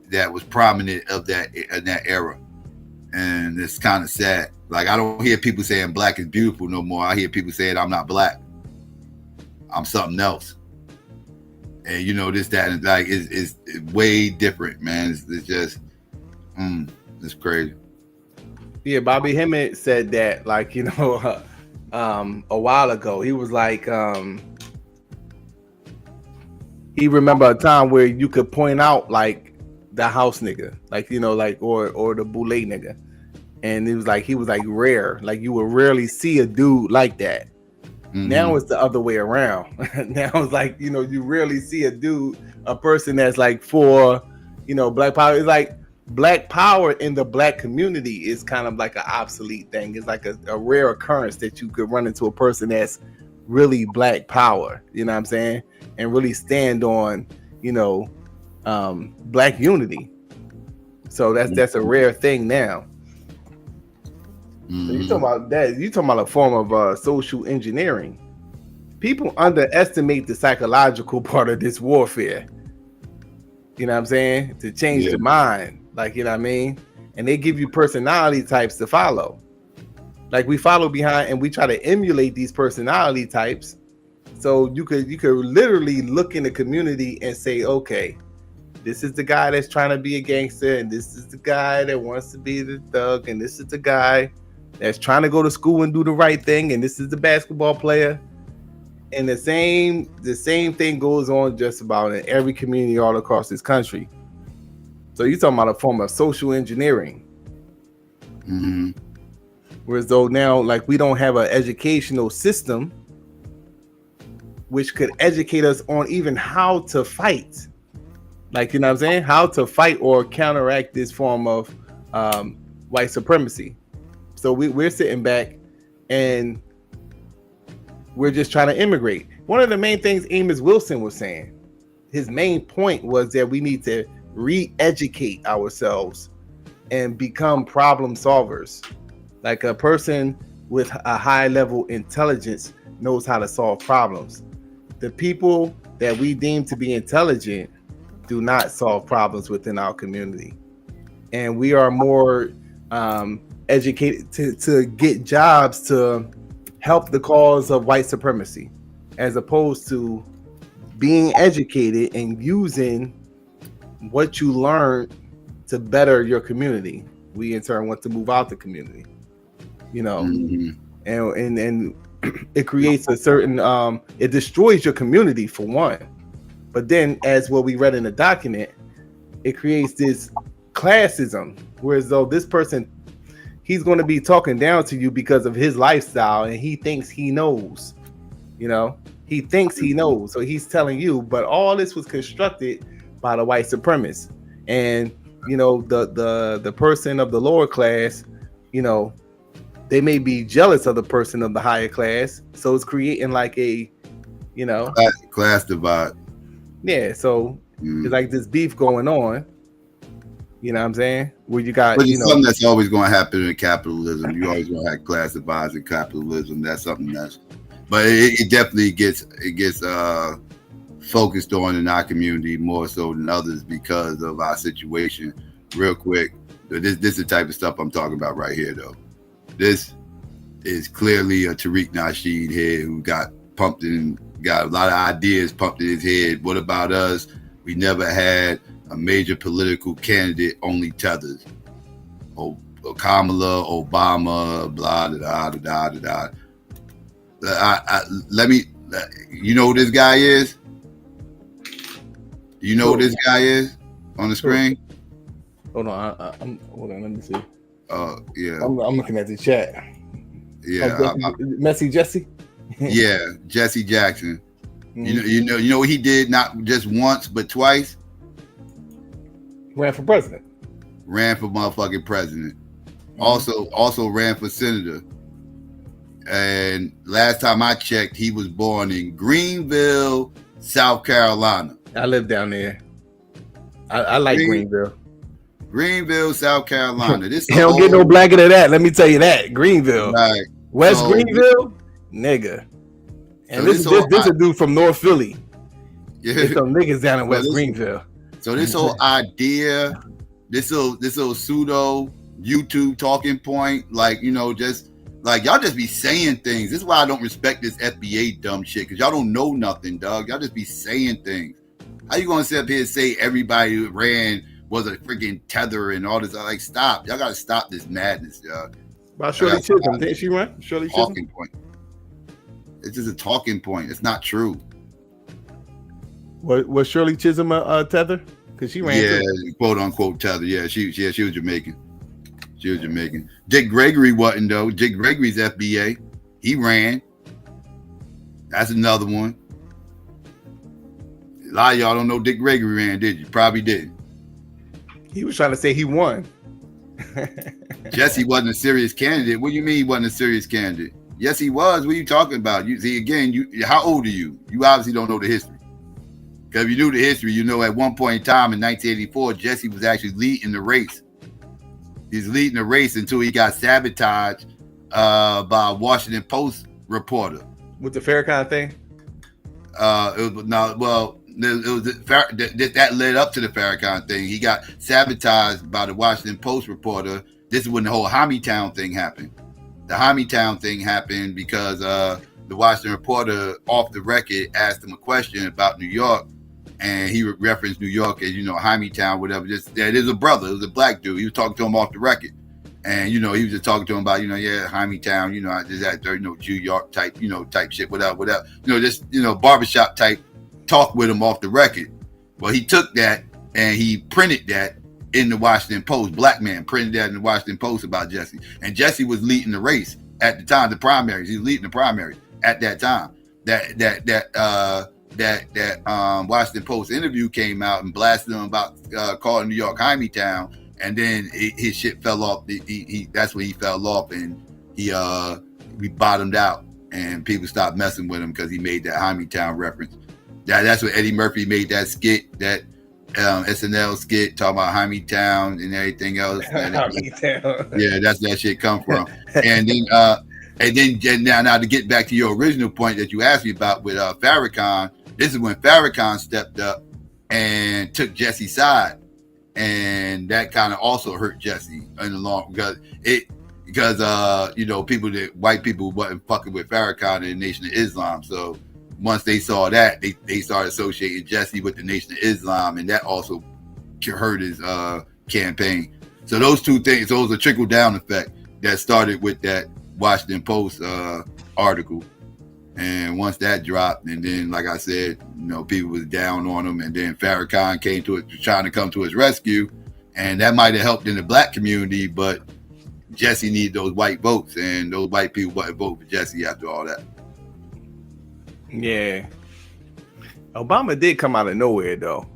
That was prominent in that era. And it's kind of sad. Like, I don't hear people saying black is beautiful no more. I hear people saying I'm not black. I'm something else. And you know, this, that, and like is way different, man. It's just, it's crazy. Yeah, Bobby Hemmett said that, like, you know, a while ago. He was like, he remember a time where you could point out like the house nigga, like, you know, like or the boule nigga, and it was like he was like rare, like you would rarely see a dude like that. Now it's the other way around. Now it's like, you know, you rarely see a person that's like for, you know, black power. It's like black power in the black community is kind of like an obsolete thing. It's like a rare occurrence that you could run into a person that's really black power, you know what I'm saying, and really stand on, you know, black unity. So that's a rare thing now. So you talking about that? You talking about a form of social engineering? People underestimate the psychological part of this warfare. You know what I'm saying? To change the mind, like, you know what I mean? And they give you personality types to follow. Like, we follow behind and we try to emulate these personality types. So you could literally look in the community and say, okay, this is the guy that's trying to be a gangster, and this is the guy that wants to be the thug, and this is the guy that's trying to go to school and do the right thing, and this is the basketball player. And the same thing goes on just about in every community all across this country. So you're talking about a form of social engineering. Whereas though now, like, we don't have an educational system which could educate us on even how to fight. Like, you know what I'm saying? How to fight or counteract this form of white supremacy. So we're sitting back and we're just trying to immigrate. One of the main things Amos Wilson was saying, his main point was that we need to re-educate ourselves and become problem solvers. Like, a person with a high level intelligence knows how to solve problems. The people that we deem to be intelligent do not solve problems within our community. And we are more educated to get jobs to help the cause of white supremacy, as opposed to being educated and using what you learned to better your community. We in turn want to move out the community, you know, and it creates a certain it destroys your community for one. But then, as what we read in the document, it creates this classism, whereas though this person, he's going to be talking down to you because of his lifestyle, and he thinks he knows, you know, he thinks he knows. So he's telling you, but all this was constructed by the white supremacists. And, you know, the person of the lower class, you know, they may be jealous of the person of the higher class, so it's creating like a, you know, class divide. Yeah, so it's like this beef going on. You know what I'm saying? Where you got, but you it's know, something that's always going to happen in capitalism. You always going to have class divides in capitalism. That's something that's, but it definitely gets focused on in our community more so than others because of our situation. Real quick, this is the type of stuff I'm talking about right here, though. This is clearly a Tariq Nasheed head who got pumped in, got a lot of ideas pumped in his head. What about us? We never had a major political candidate, only tethers. Kamala, Obama, blah, da, da, da, da. Let me, you know who this guy is? You know who this guy is on the screen? Hold on, hold on, let me see. Yeah. I'm looking at the chat. Yeah. Messy Jesse? Yeah, Jesse Jackson. You know what he did not just once but twice? Ran for president. Ran for motherfucking president. Also ran for senator. And last time I checked, he was born in Greenville, South Carolina. I live down there. I like Greenville. Greenville, South Carolina. This he don't get no blacker than that. Let me tell you that. Greenville. Right. West Greenville, nigga. And so this a dude from North Philly. Yeah. There's some niggas down in West Greenville. So this whole idea, this little pseudo YouTube talking point, like, you know, just like y'all just be saying things. This is why I don't respect this FBA dumb shit, because y'all don't know nothing, dog. Y'all just be saying things. How you gonna sit up here and say everybody who ran was a freaking tether and all this? Like, stop. Y'all gotta stop this madness, y'all. About Shirley Chisholm, didn't she run? Shirley Chisholm? Talking point. It's just a talking point. It's not true. Was Shirley Chisholm a tether? Because she ran. Yeah, quote unquote tether. Yeah, she was Jamaican. She was Jamaican. Dick Gregory wasn't though. Dick Gregory's FBA. He ran. That's another one. A lot of y'all don't know Dick Gregory ran, did you? Probably didn't. He was trying to say he won. Jesse wasn't a serious candidate. What do you mean he wasn't a serious candidate? Yes, he was. What are you talking about? You see, again, how old are you? You obviously don't know the history. Because if you knew the history, you know at one point in time in 1984, Jesse was actually leading the race. He's leading the race until he got sabotaged by a Washington Post reporter. With the Farrakhan thing? That led up to the Farrakhan thing. He got sabotaged by the Washington Post reporter. This is when the whole Hamitown thing happened. The Hamitown thing happened because the Washington reporter off the record asked him a question about New York, and he referenced New York as, you know, Hamitown, whatever. Just that is a brother. It was a black dude. He was talking to him off the record, and you know, he was just talking to him about, you know, yeah, Hamitown, you know, just that, you know, New York type, you know, type shit, whatever. You know, just, you know, barbershop type talk with him off the record. Well, he took that and he printed that in the Washington Post. Black man printed that in the Washington Post about Jesse, and Jesse was leading the race at the time, the primaries. He was leading the primaries at that time. That Washington Post interview came out and blasted him about calling New York Hamitown, and then his shit fell off. That's when he fell off, and we bottomed out, and people stopped messing with him because he made that Hamitown reference. That's when Eddie Murphy made that skit, that SNL skit talking about Hamitown and everything else. Yeah, that's that shit come from. And then now to get back to your original point that you asked me about with Farrakhan, this is when Farrakhan stepped up and took Jesse's side, and that kind of also hurt Jesse in the long because you know, white people wasn't fucking with Farrakhan and the Nation of Islam. So once they saw that, they started associating Jesse with the Nation of Islam, and that also hurt his campaign. So those two things, those are trickle down effect that started with that Washington Post article. And once that dropped, and then, like I said, you know, people was down on him, and then Farrakhan came to it, trying to come to his rescue, and that might have helped in the black community, but Jesse needed those white votes, and those white people wouldn't vote for Jesse after all that. Yeah. Obama did come out of nowhere, though.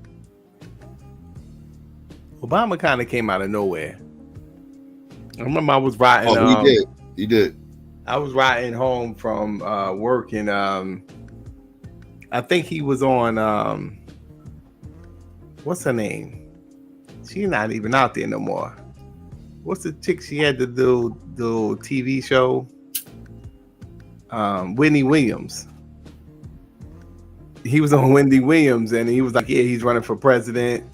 Obama kind of came out of nowhere. I remember I was riding. Oh, he did. He did. I was riding home from work, and I think he was on what's her name? She's not even out there no more. What's the chick she had to do TV show? Whitney Williams. He was on Wendy Williams, and he was like, yeah, he's running for president.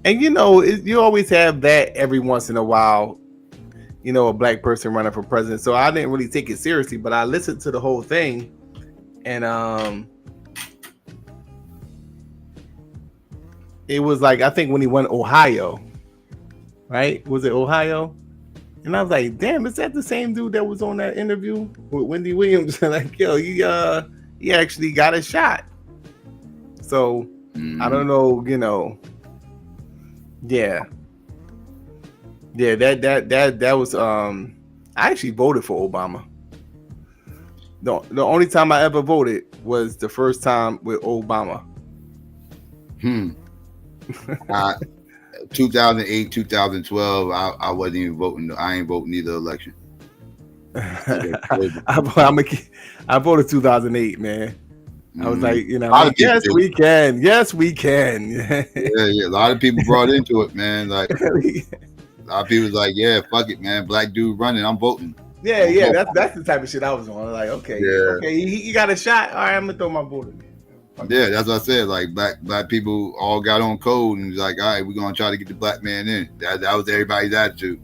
And you know, you always have that every once in a while, you know, a black person running for president. So I didn't really take it seriously, but I listened to the whole thing, and it was like, I think when he won Ohio, right? Was it Ohio? And I was like, damn, is that the same dude that was on that interview with Wendy Williams? Like, yo, he actually got a shot. So I don't know, you know. Yeah, that was I actually voted for Obama. The only time I ever voted was the first time with Obama. 2008, 2012, I wasn't even voting. I ain't voting either election. I voted 2008, man. I was like, you know, yes, we can. Yes, we can. Yeah. A lot of people brought into it, man. Like, a lot of people was like, yeah, fuck it, man. Black dude running, I'm voting. Yeah. That's the type of shit I was on. Like, okay, he got a shot. All right, I'm gonna throw my vote in. Yeah, that's what I said. Like, black people all got on code and was like, all right, we're gonna try to get the black man in. That was everybody's attitude.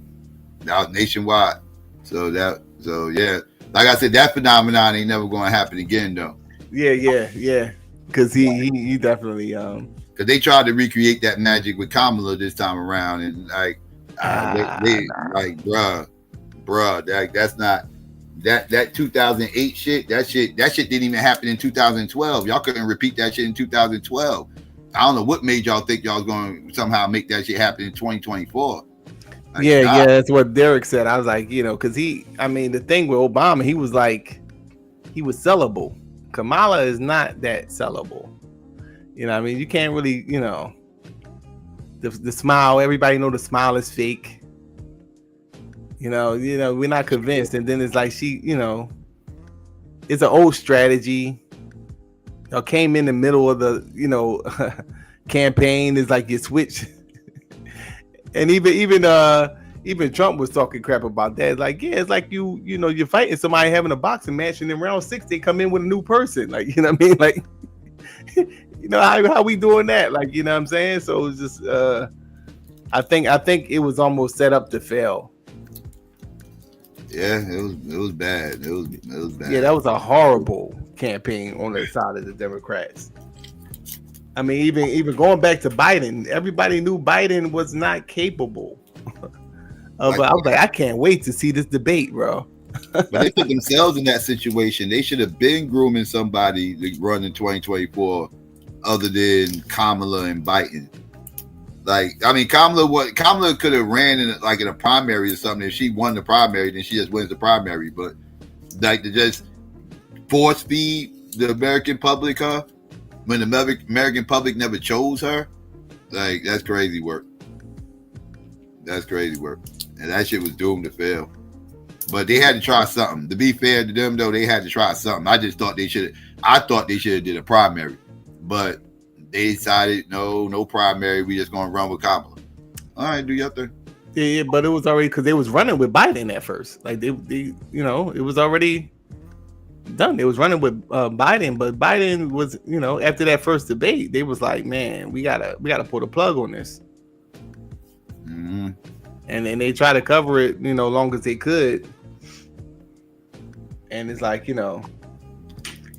That was nationwide. So yeah, like I said, that phenomenon ain't never gonna happen again, though. Yeah. Because he definitely because they tried to recreate that magic with Kamala this time around, and like like bruh, that's not that 2008 shit. That shit didn't even happen in 2012. Y'all couldn't repeat that shit in 2012. I don't know what made y'all think y'all was going to somehow make that shit happen in 2024. Like, yeah, that's what Derek said. I was like, you know, because the thing with Obama, he was sellable. Kamala is not that sellable. You know, I mean, you can't really, you know, the smile. Everybody know the smile is fake. You know, we're not convinced. And then it's like she, you know, it's an old strategy. Y'all came in the middle of the, you know, campaign. It's like you switch. And even Trump was talking crap about that. Like, yeah, it's like you know, you're fighting somebody having a boxing match, and in round 6 they come in with a new person. Like, you know what I mean? Like, you know how we doing that? Like, you know what I'm saying? So it's just I think it was almost set up to fail. Yeah, it was bad. It was bad. Yeah, that was a horrible campaign on the side of the Democrats. I mean, even going back to Biden, everybody knew Biden was not capable. But I was like, I can't wait to see this debate, bro. But they put themselves in that situation. They should have been grooming somebody to run in 2024 other than Kamala and Biden. Like, I mean, Kamala could have ran in a primary or something. If she won the primary, then she just wins the primary. But like to just force feed the American public her when the American public never chose her, like, that's crazy work. That's crazy work. And that shit was doomed to fail. But they had to try something. To be fair to them, though, they had to try something. I thought they should have did a primary. But they decided, no primary. We just going to run with Kamala. All right, do your thing. Yeah, but it was already, because they was running with Biden at first. Like, they you know, it was already done. They was running with Biden, but Biden was, you know, after that first debate, they was like, man, we gotta pull the plug on this. Mm-hmm. And then they try to cover it, you know, long as they could. And it's like, you know,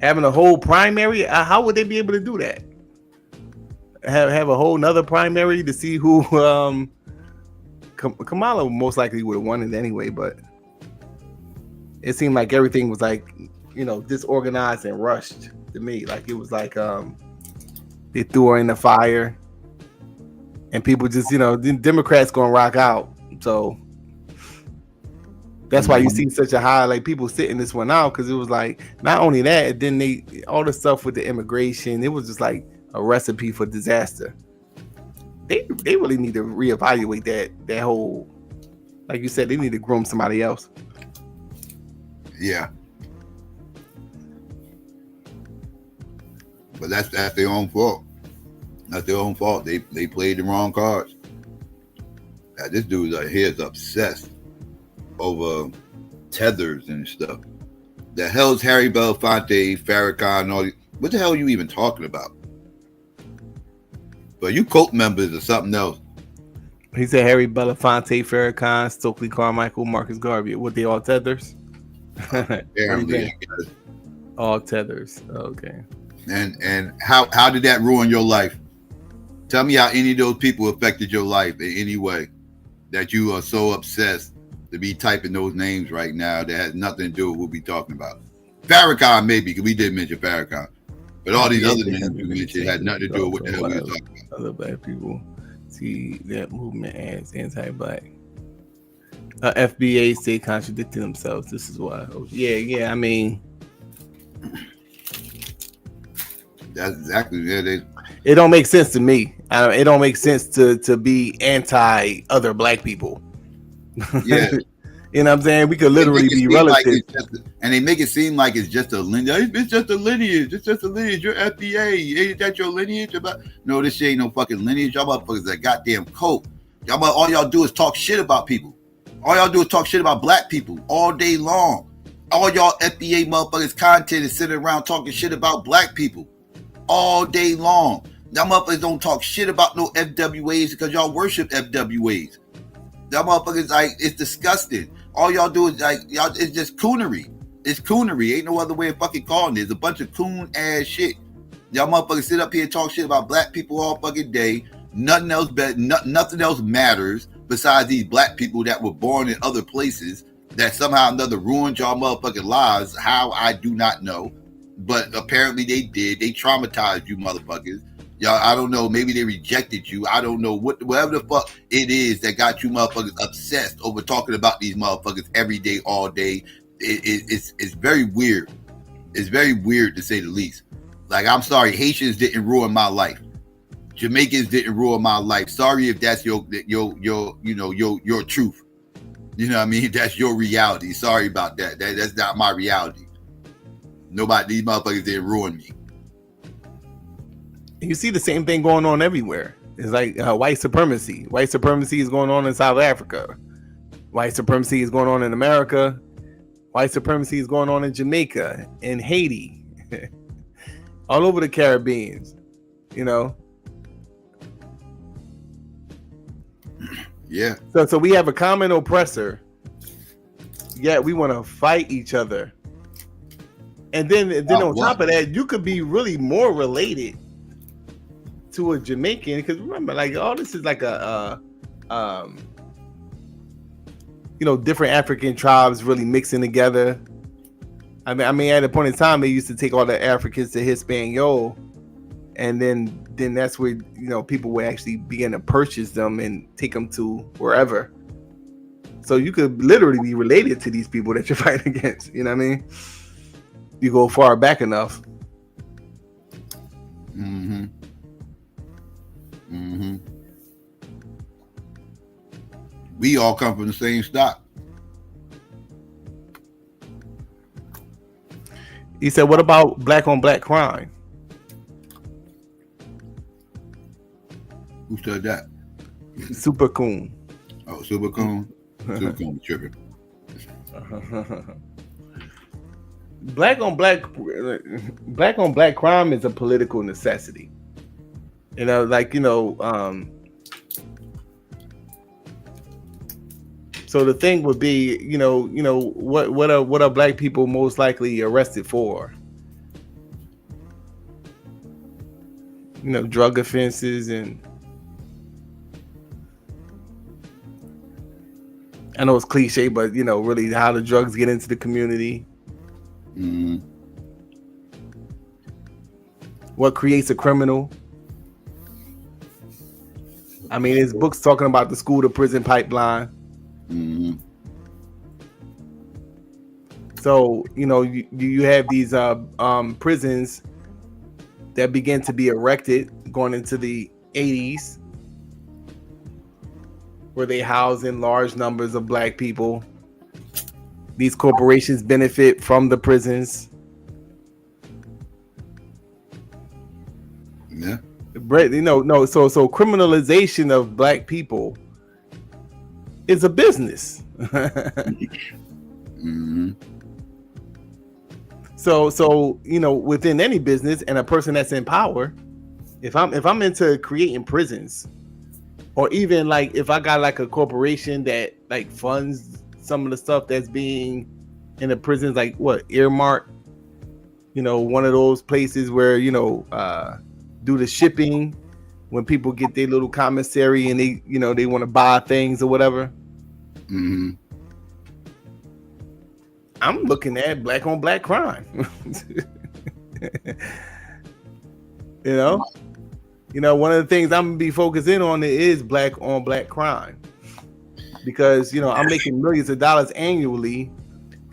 having a whole primary, how would they be able to do that? Have a whole nother primary to see who Kamala most likely would have won it anyway, but it seemed like everything was like, you know, disorganized and rushed to me. Like, it was like they threw her in the fire and people just, you know, the Democrats gonna rock out. So that's why you see such a high, like, people sitting this one out, because it was like, not only that, then all the stuff with the immigration, it was just like a recipe for disaster. They really need to reevaluate that whole, like you said, they need to groom somebody else. Yeah. But that's their own fault. That's their own fault. They played the wrong cards. This dude here is obsessed over tethers and stuff. The hell's Harry Belafonte, Farrakhan, and all these? What the hell are you even talking about? But you cult members or something else. He said Harry Belafonte, Farrakhan, Stokely Carmichael, Marcus Garvey. What, they all tethers? Apparently, all tethers. Okay. And how did that ruin your life? Tell me how any of those people affected your life in any way that you are so obsessed to be typing those names right now that has nothing to do with what we're talking about. Farrakhan, maybe, because we did mention Farrakhan. But all these other names you mentioned had nothing to do with what the hell we were talking about. Other black people see that movement as anti-black. FBA say contradicting themselves. This is why. Yeah. I mean, that's exactly it don't make sense to me. It don't make sense to be anti other black people. Yeah. You know what I'm saying? We could literally be relatives. And they make it seem like it's just a lineage. It's just a lineage. It's just a lineage. You're FBA. Ain't that your lineage? No, this shit ain't no fucking lineage. Y'all motherfuckers that goddamn coke. All y'all do is talk shit about people. All y'all do is talk shit about black people all day long. All y'all FBA motherfuckers content is sitting around talking shit about black people all day long. Y'all motherfuckers don't talk shit about no FWAs because y'all worship FWAs. Y'all motherfuckers, like, it's disgusting. All y'all do is like, y'all, it's just coonery. It's coonery. Ain't no other way of fucking calling it. It's a bunch of coon ass shit. Y'all motherfuckers sit up here and talk shit about black people all fucking day. Nothing else nothing else matters besides these black people that were born in other places that somehow or another ruined y'all motherfucking lives. How, I do not know. But apparently they did. They traumatized you motherfuckers. Y'all, I don't know. Maybe they rejected you. I don't know whatever the fuck it is that got you motherfuckers obsessed over talking about these motherfuckers every day, all day. It's very weird. It's very weird to say the least. Like, I'm sorry, Haitians didn't ruin my life. Jamaicans didn't ruin my life. Sorry if that's your truth. You know what I mean? That's your reality. Sorry about that. That's not my reality. These motherfuckers didn't ruin me. You see the same thing going on everywhere. It's like white supremacy. White supremacy is going on in South Africa. White supremacy is going on in America. White supremacy is going on in Jamaica, in Haiti, all over the Caribbean. You know. Yeah. So we have a common oppressor. Yet we want to fight each other. And then on top of that, you could be really more related to a Jamaican, because remember, like, all this is like a different African tribes really mixing together. I mean, at a point in time, they used to take all the Africans to Hispaniola, and then that's where people would actually begin to purchase them and take them to wherever. So you could literally be related to these people that you're fighting against. You know what I mean? You go far back enough. Mm-hmm. Mm-hmm. We all come from the same stock. He said, what about black on black crime? Who said that? Super Coon. Oh, Super Coon? Super Coon tripping. Black on black crime is a political necessity. So the thing would be, what are black people most likely arrested for? Drug offenses, and I know it's cliche, but really how the drugs get into the community. Mm-hmm. What creates a criminal? I mean, his book's talking about the school to prison pipeline. Mm-hmm. So, you have these prisons that begin to be erected going into the 80s, where they house in large numbers of black people. these corporations benefit from the prisons. Yeah. So criminalization of black people is a business. Mm-hmm. So within any business and a person that's in power, if I'm into creating prisons, or even like if I got like a corporation that like funds some of the stuff that's being in the prisons, like what, earmark, one of those places where do the shipping when people get their little commissary and they they want to buy things or whatever. Mm-hmm. I'm looking at black on black crime. One of the things I'm gonna be focusing on is black on black crime, because I'm making millions of dollars annually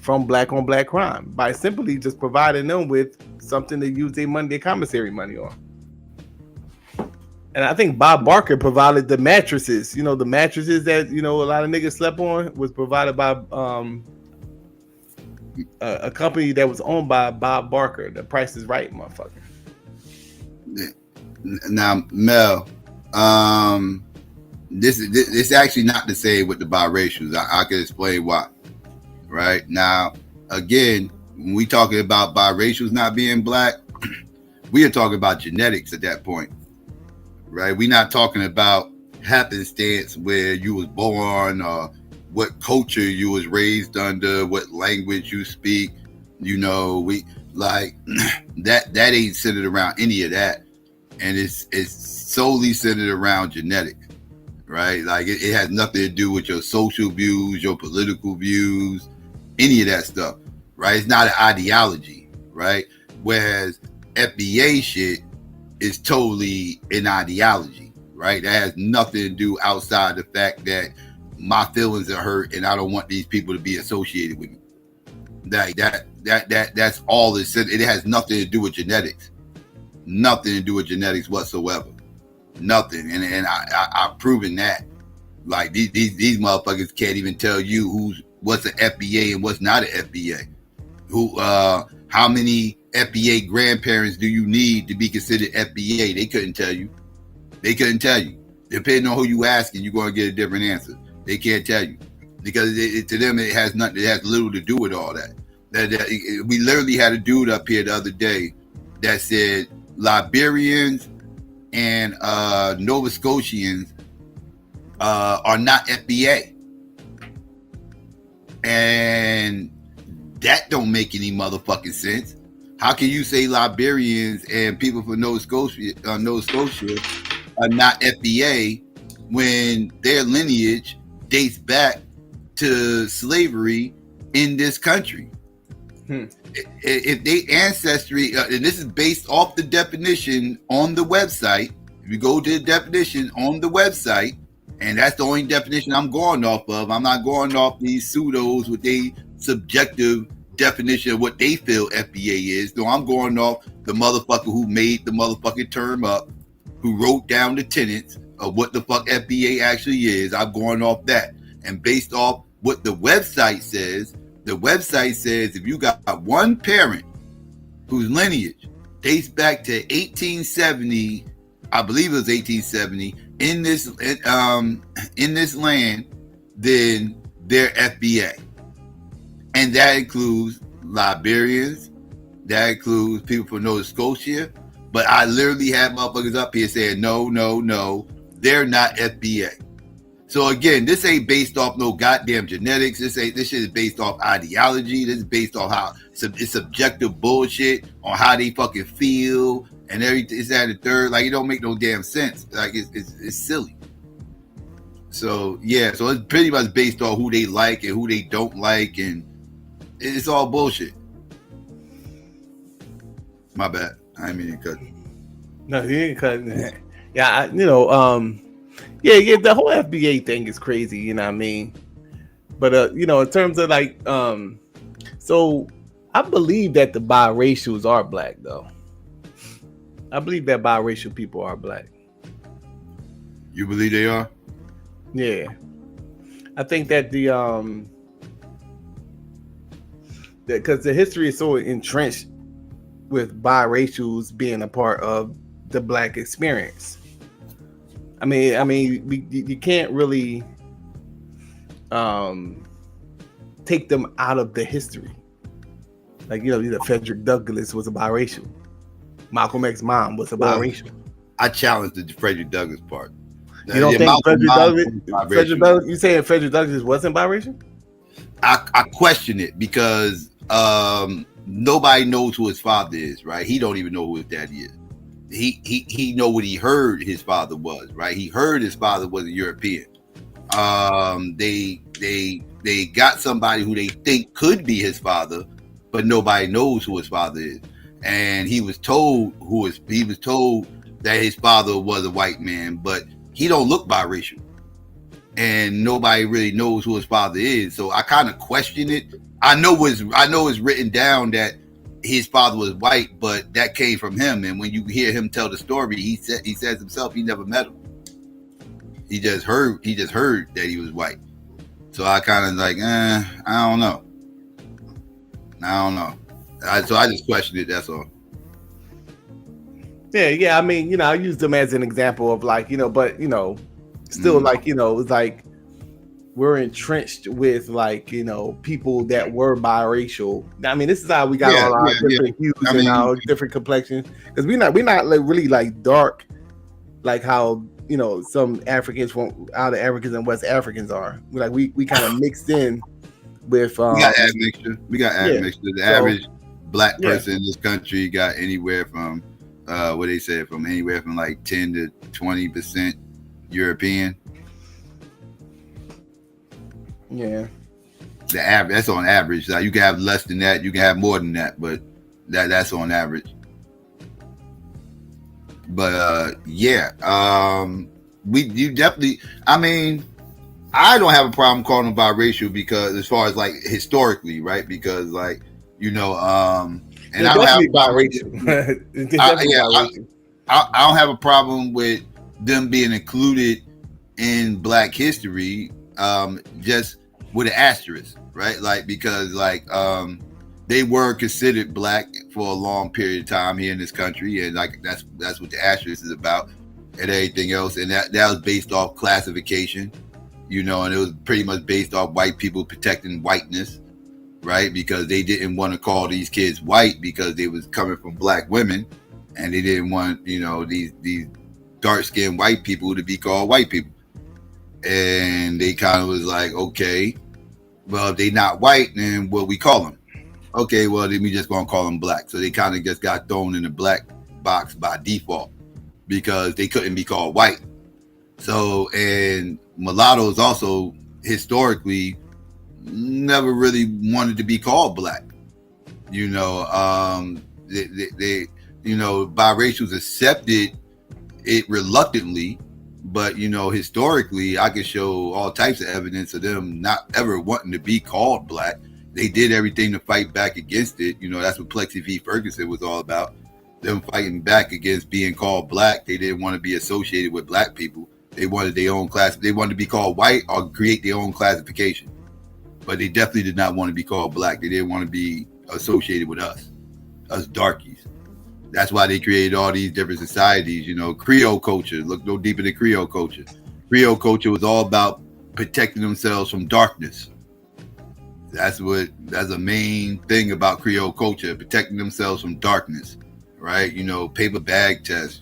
from black on black crime by simply just providing them with something to use their commissary money on. And I think Bob Barker provided the mattresses. The mattresses that a lot of niggas slept on was provided by a company that was owned by Bob Barker. The Price is Right, motherfucker. Now, Mel, this is actually not the same with the biracials. I can explain why. Right now, again, when we talking about biracials not being black, we are talking about genetics at that point. Right? We're not talking about happenstance where you was born or what culture you was raised under, what language you speak. We like that ain't centered around any of that, and it's solely centered around genetics, right? Like it has nothing to do with your social views, your political views, any of that stuff, right? It's not an ideology, right? Whereas FBA shit is totally an ideology, right? That has nothing to do outside the fact that my feelings are hurt and I don't want these people to be associated with me. That's all it said. It has nothing to do with genetics. Nothing to do with genetics whatsoever. Nothing. And I've proven that. Like these motherfuckers can't even tell you what's an FBA and what's not an FBA. How many FBA grandparents do you need to be considered FBA? They couldn't tell you. Depending on who you asking, you're going to get a different answer. They can't tell you, because to them it has nothing. It has little to do with all that. We literally had a dude up here the other day that said Liberians and Nova Scotians are not FBA, and that don't make any motherfucking sense. How can you say Liberians and people from Nova Scotia are not FBA when their lineage dates back to slavery in this country? If they ancestry, and this is based off the definition on the website. If you go to the definition on the website, and that's the only definition I'm going off of. I'm not going off these pseudos with their subjective definition of what they feel FBA is. No, I'm going off the motherfucker who made the motherfucking term up, who wrote down the tenets of what the fuck FBA actually is. I'm going off that. And based off what the website says if you got one parent whose lineage dates back to 1870, I believe it was 1870, in this land, then they're FBA. And that includes Liberians, that includes people from Nova Scotia. But I literally had motherfuckers up here saying, no, they're not FBA. So again, this ain't based off no goddamn genetics. This shit is based off ideology. This is based off how it's subjective bullshit on how they fucking feel and everything. It's at the third. Like, it don't make no damn sense. Like, it's silly. So yeah, so it's pretty much based on who they like and who they don't like, and it's all bullshit. My bad. I didn't mean to cut. No, you ain't cutting that. Yeah, yeah, the whole FBA thing is crazy, you know what I mean? But in terms of like, so I believe that the biracials are black, though. I believe that biracial people are black. You believe they are? Yeah. I think that the because the history is so entrenched with biracials being a part of the Black experience. I mean, you can't really take them out of the history. Like, Frederick Douglass was a biracial. Malcolm X's mom was a biracial. I challenge the Frederick Douglass part. You don't think Frederick Douglass? You saying Frederick Douglass wasn't biracial? I question it because nobody knows who his father is, right? He don't even know who his daddy is. He know what he heard his father was, right? He heard his father was a European. They got somebody who they think could be his father, but nobody knows who his father is. And he was told that his father was a white man, but he don't look biracial. And nobody really knows who his father is. So I kind of question it. I know it's written down that his father was white, but that came from him. And when you hear him tell the story, he says himself he never met him. He just heard that he was white. So I kind of like, I don't know. So I just questioned it. That's all. Yeah. I mean, I use them as an example of like, but still like, it's like we're entrenched with like, people that were biracial. I mean, this is how we got all our different hues and our different complexions. Because we're not like really like dark, like how some Africans how the Africans and West Africans are. We kind of mixed in with. We got admixture. The average Black person in this country got anywhere from what they said, from anywhere from like 10 to 20% European. Yeah. The average, that's on average. Like, you can have less than that, you can have more than that, but that's on average. But you definitely, I mean, I don't have a problem calling them biracial because as far as like historically, right? Because like, and I don't have biracial. I don't have a problem with them being included in Black history, just with an asterisk, right? Like, because like they were considered Black for a long period of time here in this country, and like that's what the asterisk is about, and everything else, and that was based off classification, and it was pretty much based off white people protecting whiteness, right? Because they didn't want to call these kids white because they was coming from Black women, and they didn't want these dark-skinned white people to be called white people. And they kind of was like, okay, well, if they not white, then what we call them? Okay, well, then we just gonna call them Black. So they kind of just got thrown in the Black box by default because they couldn't be called white. So, and mulattoes also historically never really wanted to be called Black. Biracials accepted it reluctantly. But, historically, I can show all types of evidence of them not ever wanting to be called Black. They did everything to fight back against it. That's what Plexi V. Ferguson was all about. Them fighting back against being called Black. They didn't want to be associated with Black people. They wanted their own class. They wanted to be called white or create their own classification. But they definitely did not want to be called Black. They didn't want to be associated with us darkies. That's why they created all these different societies, Creole culture. Look no deeper than Creole culture. Creole culture was all about protecting themselves from darkness. That's a main thing about Creole culture, protecting themselves from darkness, right? Paper bag tests,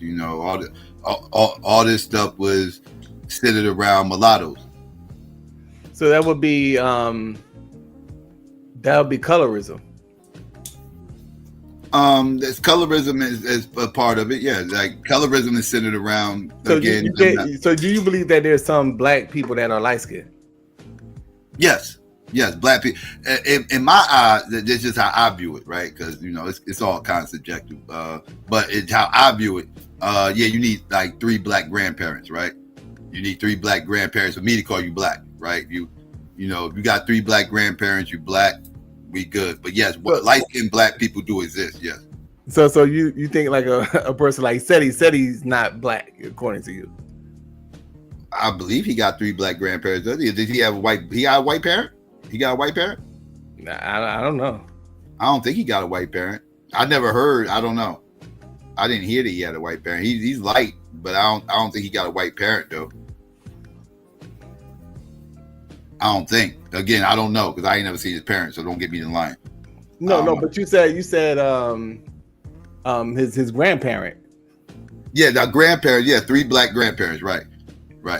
all this stuff was centered around mulattoes. So that would be colorism. This colorism is a part of it. Yeah, like colorism is centered around. So do you believe that there's some Black people that are light skinned? Yes, Black people. In my eyes, that's just how I view it, right? Because it's all kind of subjective. But it's how I view it. You need like 3 Black grandparents, right? You need 3 Black grandparents for me to call you Black, right? If you got 3 Black grandparents, you Black. We good, but yes, what light-skinned Black people do exist. Yes. So you think like a person like Seti's not Black according to you? I believe he got 3 Black grandparents. Did he have a white? He got a white parent? He got a white parent? Nah, I don't know. I don't think he got a white parent. I never heard. I don't know. I didn't hear that he had a white parent. He's light, but I don't think he got a white parent though. I don't think. Again, I don't know because I ain't never seen his parents, so don't get me in line. No, but you said his grandparent. Yeah, the grandparents. Yeah, 3 black grandparents. Right.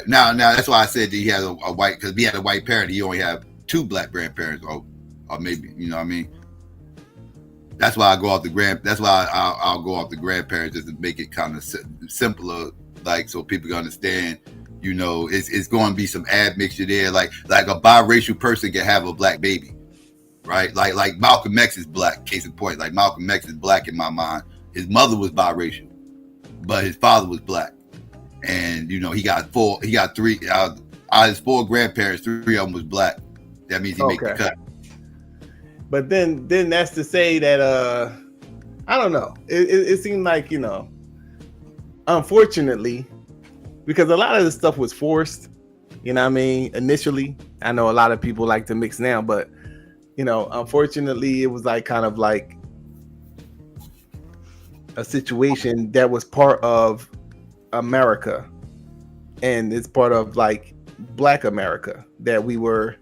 Now that's why I said that he has a white, because if he had a white parent, he only have 2 black grandparents, or maybe, you know what I mean. That's why I go off the That's why I'll go off the grandparents, just to make it kind of simpler, like so people can understand. You know, it's going to be some admixture there, like a biracial person can have a black baby, right? Like Malcolm X is black. Case in point, like Malcolm X is black in my mind. His mother was biracial, but his father was black, and you know he got 3 out of his 4 grandparents. 3 of them was black. That means he made the cut. But then that's to say that I don't know. It seemed like, you know, unfortunately, because a lot of the stuff was forced, you know what I mean, initially. I know a lot of people like to mix now, but you know, unfortunately, it was like kind of like a situation that was part of America, and it's part of like Black America, that we were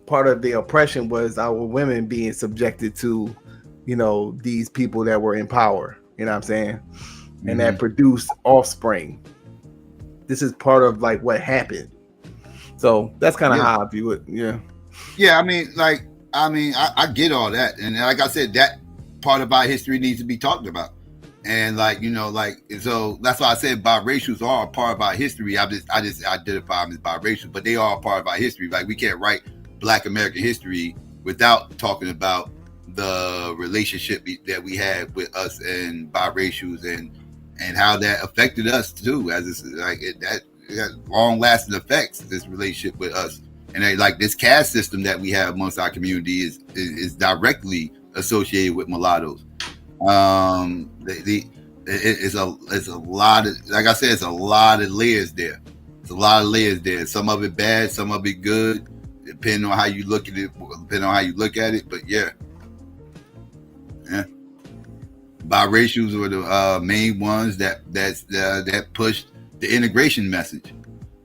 part of. The oppression was our women being subjected to, you know, these people that were in power, you know what I'm saying? And that produced offspring. This is part of like what happened. So that's kind of how I view it. Yeah. I mean, I get all that. And like I said, that part of our history needs to be talked about. And like, you know, like, so that's why I said biracials are a part of our history. I just identify them as biracial, but they are a part of our history. Like, we can't write Black American history without talking about the relationship that we had with us and biracials, and how that affected us too, as it's like that long lasting effects, this relationship with us. And like this caste system that we have amongst our community is directly associated with mulattoes. It's a lot of, like I said, it's a lot of layers there. It's a lot of layers there. Some of it bad, some of it good, depending on how you look at it. But yeah. Biracials were the main ones that pushed the integration message,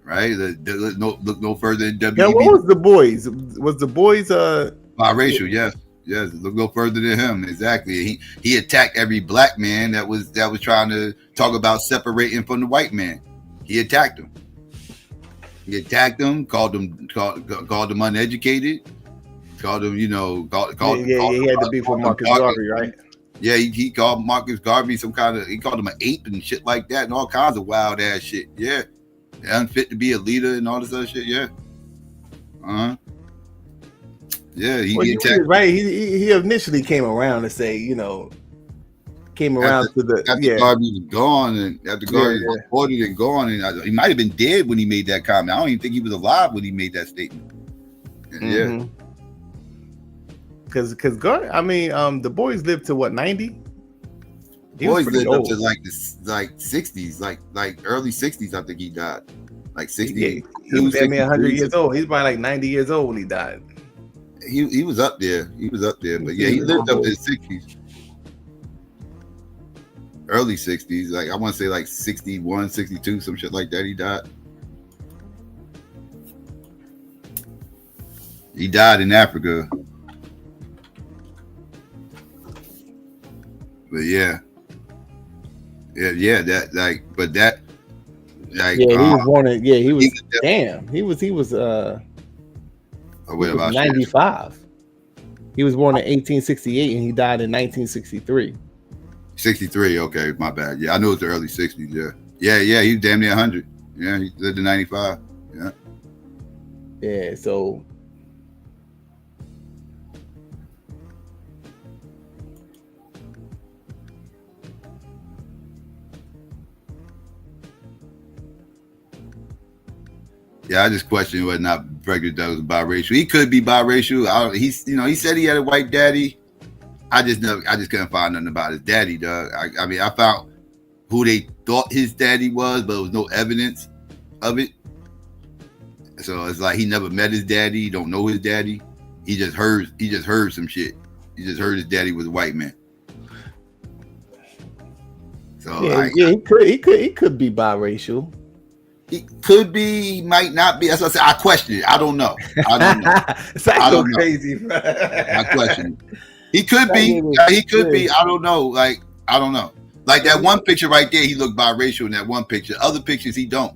right? Look no further than WB. Yeah, what was the boys? Was the boys biracial? Yes. Look no further than him. Exactly. He attacked every black man that was trying to talk about separating from the white man. He attacked them. Called them uneducated. Called them, you know, he had to be for Marcus Garvey, right? Yeah, he called Marcus Garvey he called him an ape and shit like that, and all kinds of wild ass shit. Yeah, unfit to be a leader and all this other shit. Yeah, yeah. He right. He initially came around to say, you know, after Garvey was gone, and after Garvey was reported and gone, and he might have been dead when he made that comment. I don't even think he was alive when he made that statement. Yeah. Because the boys lived to what, 90? Boys lived up to like 60s, like early 60s. I think he died, like 60. Yeah, he was 100 years old. He's probably like 90 years old when he died. He was up there. But yeah, he lived up to the 60s, early 60s. Like I want to say like 61, 62, some shit like that. He died. He died in Africa. But yeah, that he was born in, he was 95. He was born in 1868 and he died in 1963. 63, okay, my bad. Yeah, I knew it was the early 60s. Yeah, he was damn near 100. Yeah, he lived to 95. Yeah, so yeah, I just question whether or not Frederick Douglass was biracial. He could be biracial. He said he had a white daddy. I just couldn't find nothing about his daddy, dog. I mean, I found who they thought his daddy was, but there was no evidence of it. So it's like he never met his daddy. He don't know his daddy. He just heard some shit. He just heard his daddy was a white man. So he could be biracial. He could be, might not be. That's what I said. I question it. I don't know. It's like so crazy. I question it. He could be. He could be. I don't know. Like, I don't know. Like that one picture right there, he looked biracial in that one picture. Other pictures, he don't.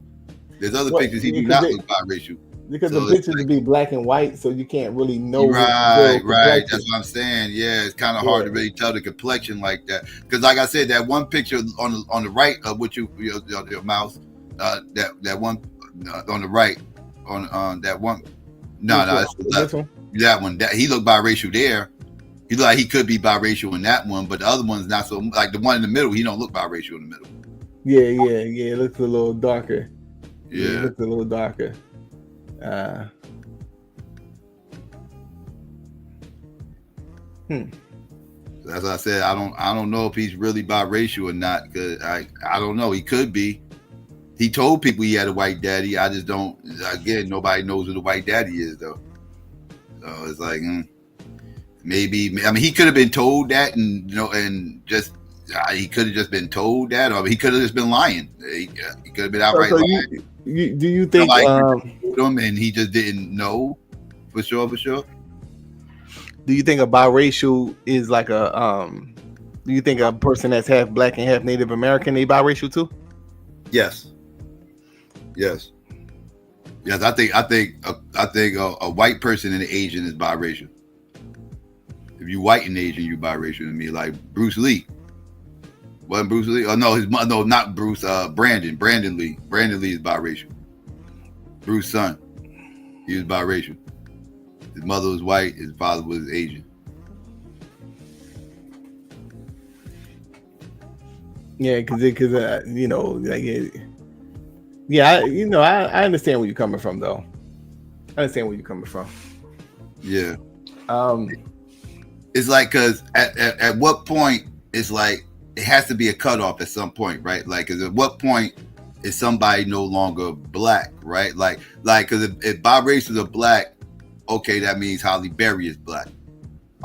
There's other pictures he do not look biracial. Because the pictures would be black and white, so you can't really know. Right. That's what I'm saying. Yeah, it's kind of hard to really tell the complexion like that. Because, like I said, that one picture on the right of what your mouse, that one on the right on that one. That's that one. That he looked biracial there. He looked like he could be biracial in that one, but the other one's not so. Like the one in the middle, he don't look biracial in the middle. Yeah. It looks a little darker. Yeah, it looks a little darker. As I said, I don't know if he's really biracial or not. Cause I don't know. He could be. He told people he had a white daddy. I just don't. Again, nobody knows who the white daddy is though. So it's like maybe. I mean, he could have been told that, and and just he could have just been told that, or he could have just been lying. He could have been outright lying. Do you think him and he just didn't know for sure? Do you think a biracial is like a do you think a person that's half black and half Native American they biracial too? Yes. I think a white person and an Asian is biracial. If you white and Asian, you biracial to me. Like Bruce Lee. Wasn't Bruce Lee? Oh no, not Bruce. Brandon Lee. Brandon Lee is biracial. Bruce's son, he was biracial. His mother was white. His father was Asian. Yeah, because I understand where you're coming from though. I understand where you're coming from. Yeah. It's like because at what point it's like. It has to be a cutoff at some point, right? Like, because at what point is somebody no longer black, right? Like, because if biracials are black, okay, that means Halle Berry is black.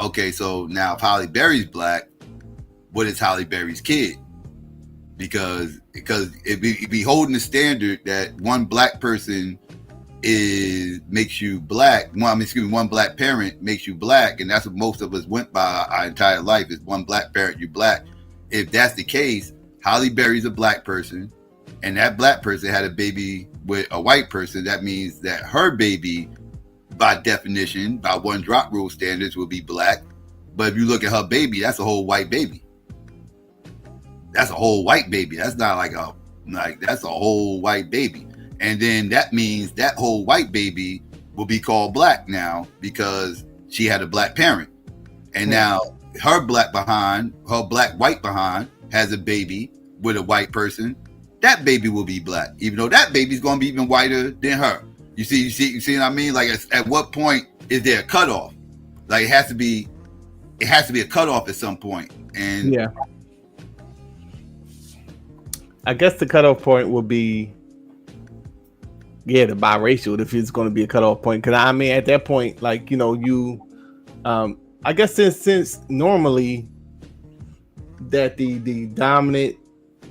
Okay, so now if Halle Berry's black, what is Halle Berry's kid? Because it be holding the standard that one black person makes you black. One black parent makes you black, and that's what most of us went by our entire life is one black parent, you black. If that's the case, Halle Berry's a black person, and that black person had a baby with a white person. That means that her baby, by definition, by one drop rule standards, will be black. But if you look at her baby, that's a whole white baby. That's a whole white baby. That's not that's a whole white baby. And then that means that whole white baby will be called black now because she had a black parent. And now her black white behind has a baby with a white person. That baby will be black, even though that baby's gonna be even whiter than her. You see what I mean? Like, at what point is there a cutoff? Like, it has to be a cutoff at some point. And yeah, I guess the cutoff point would be the biracial, if it's going to be a cutoff point. Because I mean, at that point, like, I guess since normally that the dominant,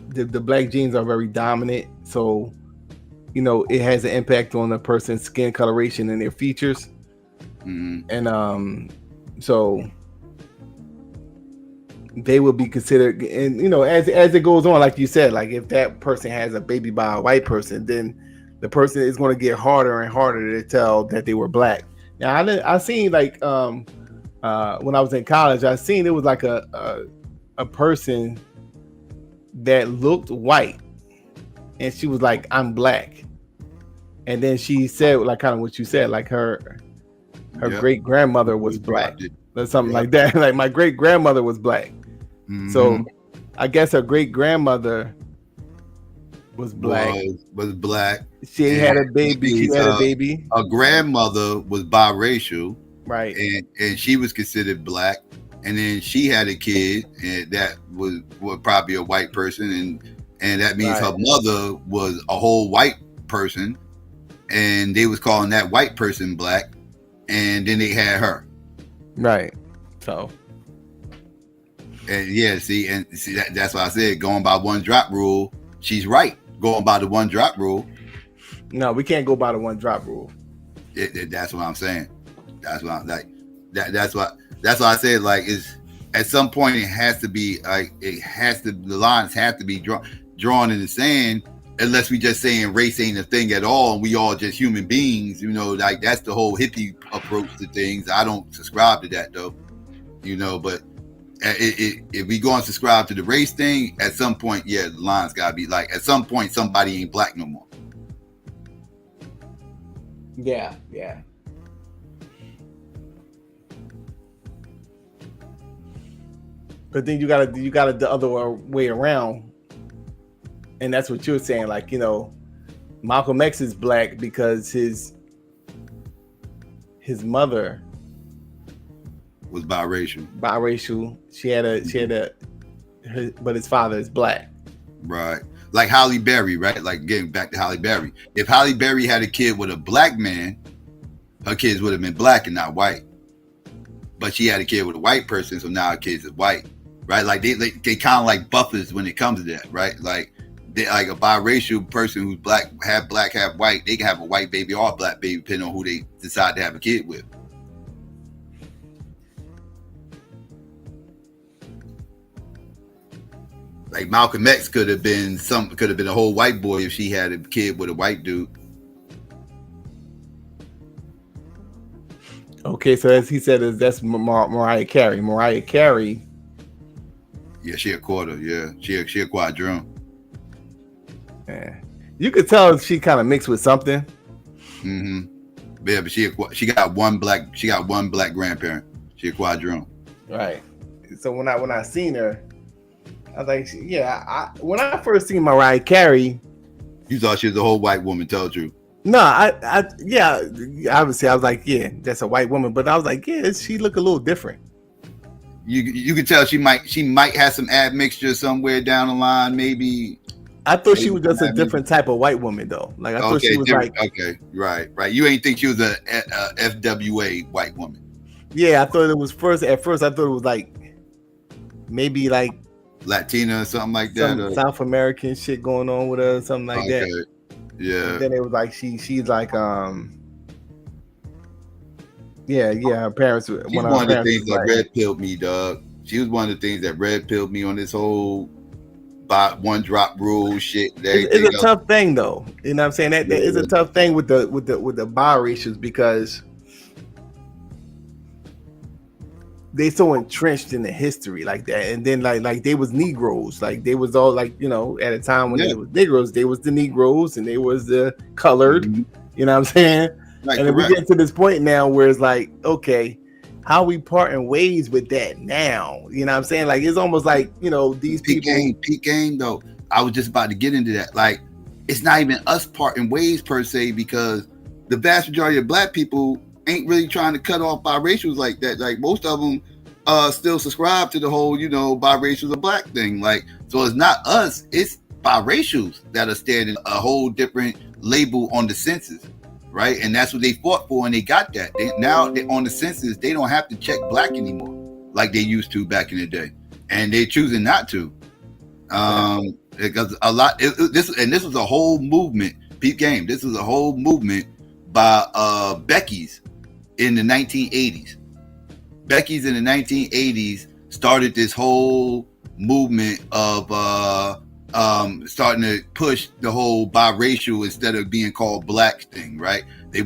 the black genes are very dominant, so it has an impact on a person's skin coloration and their features, and so they will be considered. And as it goes on, like you said, like if that person has a baby by a white person, then the person is going to get harder and harder to tell that they were black. Now I seen like when I was in college, I seen it was like a person that looked white, and she was like, "I'm black," and then she said like kind of what you said, like her great grandmother was black, or something like that. Like my great grandmother was black, so I guess her great grandmother was black. Was black. She had a baby. Her grandmother was biracial. Right. And she was considered black, and then she had a kid, and that was probably a white person, and that means her mother was a whole white person, and they was calling that white person black, and then they had her. Right. So And that's why I said going by one drop rule. She's right. Going by the one drop rule. No, we can't go by the one drop rule. That's what I'm saying. That's what I'm like. That's why I said like is at some point it has to be like the lines have to be drawn in the sand. Unless we just saying race ain't a thing at all, and we all just human beings, like that's the whole hippie approach to things. I don't subscribe to that though, but if we go and subscribe to the race thing, at some point, the lines gotta be like, at some point, somebody ain't black no more. Yeah. But then you got it the other way around. And that's what you're saying, like, Malcolm X is black because his mother was biracial. But his father is black. Right. Like Halle Berry, right? Like getting back to Halle Berry. If Halle Berry had a kid with a black man, her kids would have been black and not white. But she had a kid with a white person, so now her kids are white. Right? Like they kind of like buffers when it comes to that, right? Like a biracial person who's black, half white, they can have a white baby or a black baby depending on who they decide to have a kid with. Like Malcolm X could have been a whole white boy if she had a kid with a white dude. Okay, so as he said, that's Mariah Carey. Mariah Carey. Yeah, she a quarter. Yeah, she a quadroon. Yeah, you could tell she kind of mixed with something. Mm-hmm. Yeah, but she got one black grandparent. She a quadroon. Right. So when I seen her, I was like, when I first seen Mariah Carey, you thought she was a whole white woman. Tell the truth. No, obviously I was like, that's a white woman, but I was like, she look a little different. You could tell she might have some admixture somewhere down the line, maybe. I thought she was just a different type of white woman, though. Like I thought she was like, right. You ain't think she was a FWA white woman. Yeah, I thought it was at first I thought it was like maybe like Latina or something like that, some South American shit going on with her, something like that. Yeah. And then it was like she's like her parents. She's one of the things that red pilled me, dog. She was one of the things that red pilled me on this whole one drop rule shit. It's a tough thing though. You know what I'm saying? That is a tough thing with the biracials because they so entrenched in the history like that, and then like they was Negroes, like they was all like at a time when they was Negroes, they was the Negroes and they was the colored. You know what I'm saying? Right, and then we get to this point now where it's like, okay, how we parting ways with that now? You know what I'm saying? Like it's almost like these peak game though. I was just about to get into that. Like it's not even us parting ways per se, because the vast majority of black people ain't really trying to cut off biracials like that. Like most of them still subscribe to the whole biracials are black thing. Like so it's not us, it's biracials that are standing a whole different label on the census, right? And that's what they fought for, and they got that. Now they're on the census, they don't have to check black anymore like they used to back in the day, and they're choosing not to. Because a lot this was a whole movement. Peep game. This was a whole movement by Becky's in the 1980s. Becky's in the 1980s started this whole movement of starting to push the whole biracial instead of being called black thing, right? They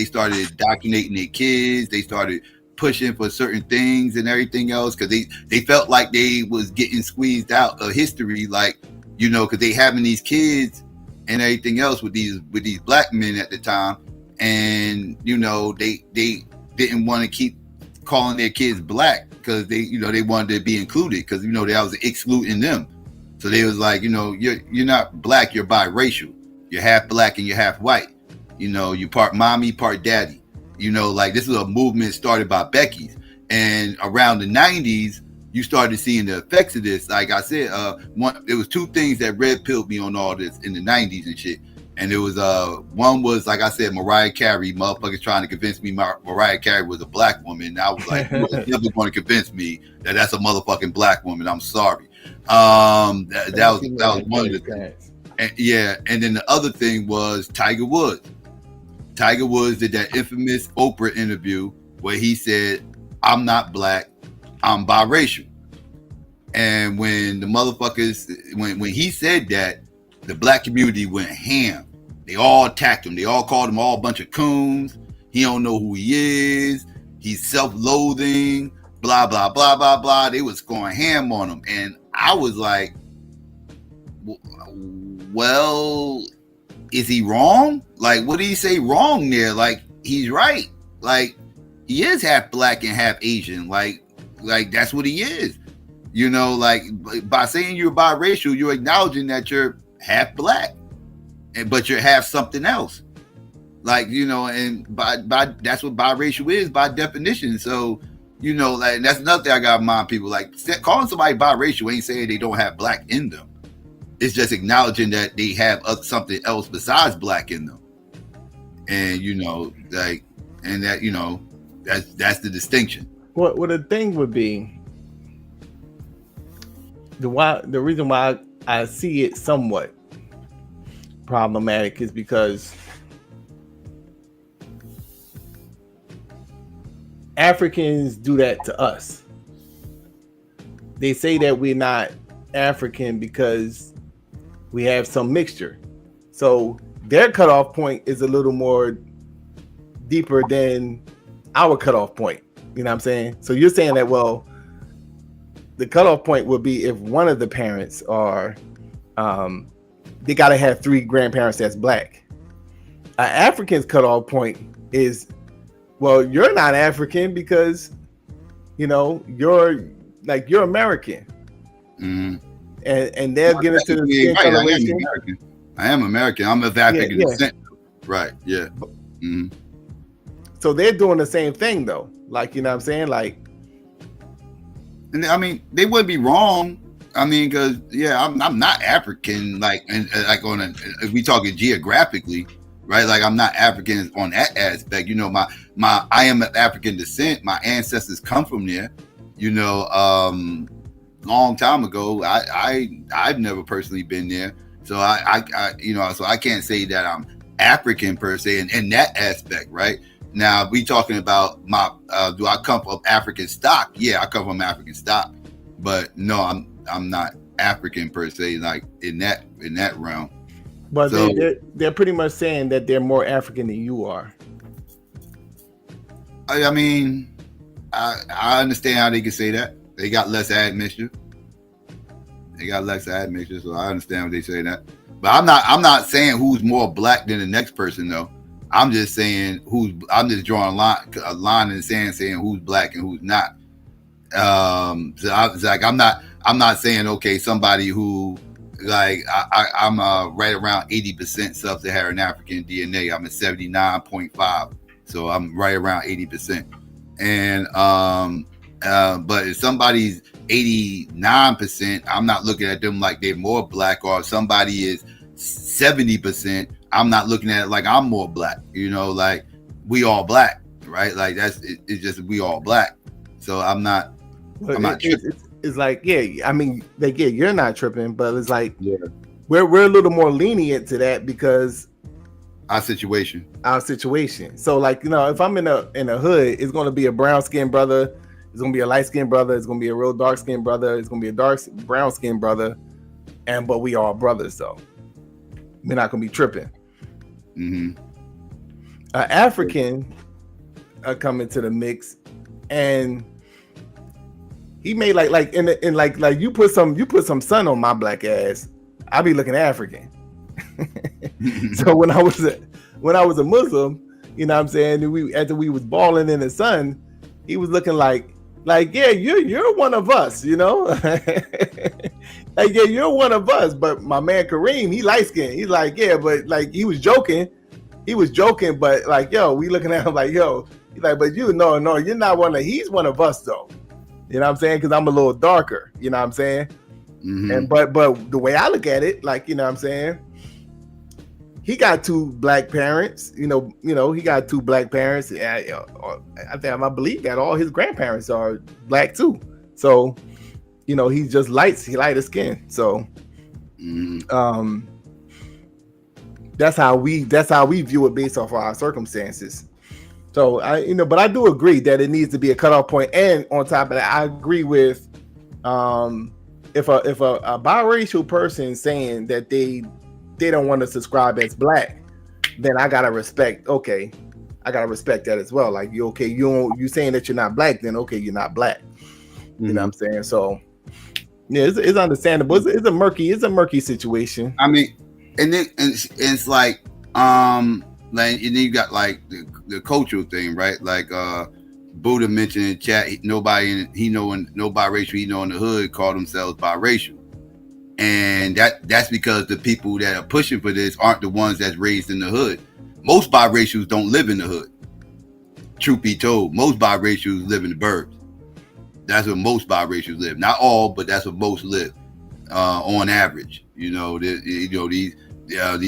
started indoctrinating their kids. They started pushing for certain things and everything else because they felt like they was getting squeezed out of history, like because they having these kids and everything else with these black men at the time, and they didn't want to keep calling their kids black because they wanted to be included because that was excluding them. So they was like, you're not black, you're biracial. You're half black and you're half white. You part mommy, part daddy. Like this is a movement started by Becky's, and around the 90s, you started seeing the effects of this. Like I said, it was two things that red pilled me on all this in the 90s and shit. And it was one was, like I said, Mariah Carey. Motherfuckers trying to convince me Mariah Carey was a black woman. And I was like, you was never going to convince me that that's a motherfucking black woman. I'm sorry. That was one of the things. And then the other thing was Tiger Woods. Tiger Woods did that infamous Oprah interview where he said, I'm not black, I'm biracial. And when the motherfuckers, when he said that, the black community went ham. They all attacked him. They all called him all a bunch of coons. He don't know who he is. He's self-loathing, blah, blah, blah, blah, blah. They was going ham on him. And I was like, well, is he wrong? Like, what did he say wrong there? Like, he's right. Like, he is half black and half Asian. Like that's what he is. You know, like, by saying you're biracial, you're acknowledging that you're half black, but you're half something else. Like, you know, and by that's what biracial is by definition. So, you know, like, that's another thing I gotta remind people. Like, calling somebody biracial ain't saying they don't have black in them. It's just acknowledging that they have something else besides black in them. And, you know, like, and that, you know, that's the distinction. Well, the thing would be the reason why I see it somewhat problematic is because Africans do that to us. They say that we're not African because we have some mixture. So their cutoff point is a little more deeper than our cutoff point. You know what I'm saying? So you're saying that, well, the cutoff point would be if one of the parents are, they got to have 3 grandparents that's black. An African's cutoff point is, well, you're not African because, you know, you're American. Mm-hmm. And they'll get into the skin coloration. I am American. I'm of African descent. Right. Yeah. Mm-hmm. So they're doing the same thing though. Like, you know what I'm saying? Like, and I mean, they wouldn't be wrong. I mean, because I'm not African. Like, and like if we talking geographically, right? Like, I'm not African on that aspect. You know, I am of African descent. My ancestors come from there. You know, long time ago. I've never personally been there, so I you know, so I can't say that I'm African per se in that aspect, right? Now, we talking about my do I come from African stock? Yeah, I come from African stock, but no, I'm not African per se, like in that realm. But so, they're pretty much saying that they're more African than you are. I mean, I understand how they can say that. They got less admixture. So I understand what they say that. But I'm not saying who's more black than the next person though. I'm just saying I'm just drawing a line in the sand saying who's black and who's not. So it's like I'm not saying, okay, somebody who, like, I'm right around 80% sub-Saharan African DNA. I'm at 79.5, so I'm right around 80%. And but if somebody's 89%, I'm not looking at them like they're more black. Or if somebody is 70%, I'm not looking at it like I'm more black. You know, like, we all black, right? Like, it's just we all black. So I'm not tripping. It's like, yeah, I mean, like, yeah, you're not tripping, but it's like, yeah, we're a little more lenient to that because our situation. So, like, you know, if I'm in a hood, it's going to be a brown skinned brother, it's going to be a light skinned brother, it's going to be a real dark skinned brother, it's going to be a dark brown skinned brother, but we all brothers though. We're not going to be tripping. Mm-hmm. African come into the mix, and he made like you put some sun on my black ass, I be looking African. So when I was a Muslim, you know what I'm saying, after we was balling in the sun, he was looking like yeah, you're one of us, you know. Like, yeah, you're one of us. But my man Kareem, he light skinned. He's like, yeah, but like he was joking, but like, yo, we looking at him like, yo, he's like, but you no, you're not he's one of us though. You know what I'm saying? Because I'm a little darker, you know what I'm saying? Mm-hmm. And but the way I look at it, like, you know what I'm saying, he got two black parents. You know, he got two black parents. I believe that all his grandparents are black too. So, you know, he's just lighter skin. So, that's how we view it based off of our circumstances. So but I do agree that it needs to be a cutoff point. And on top of that, I agree with if a biracial person saying that they don't want to subscribe as black, then I gotta respect that as well. Like you saying that you're not black, then okay, you're not black. You know what I'm saying? So yeah, it's understandable. It's a murky situation. I mean, and then it's like and then you got like the cultural thing, right? Like Buddha mentioned in chat, nobody in the hood call themselves biracial. And that's because the people that are pushing for this aren't the ones that's raised in the hood. Most biracials don't live in the hood. Truth be told, most biracials live in the burbs. That's where most biracials live. Not all, but that's where most live on average. You know, these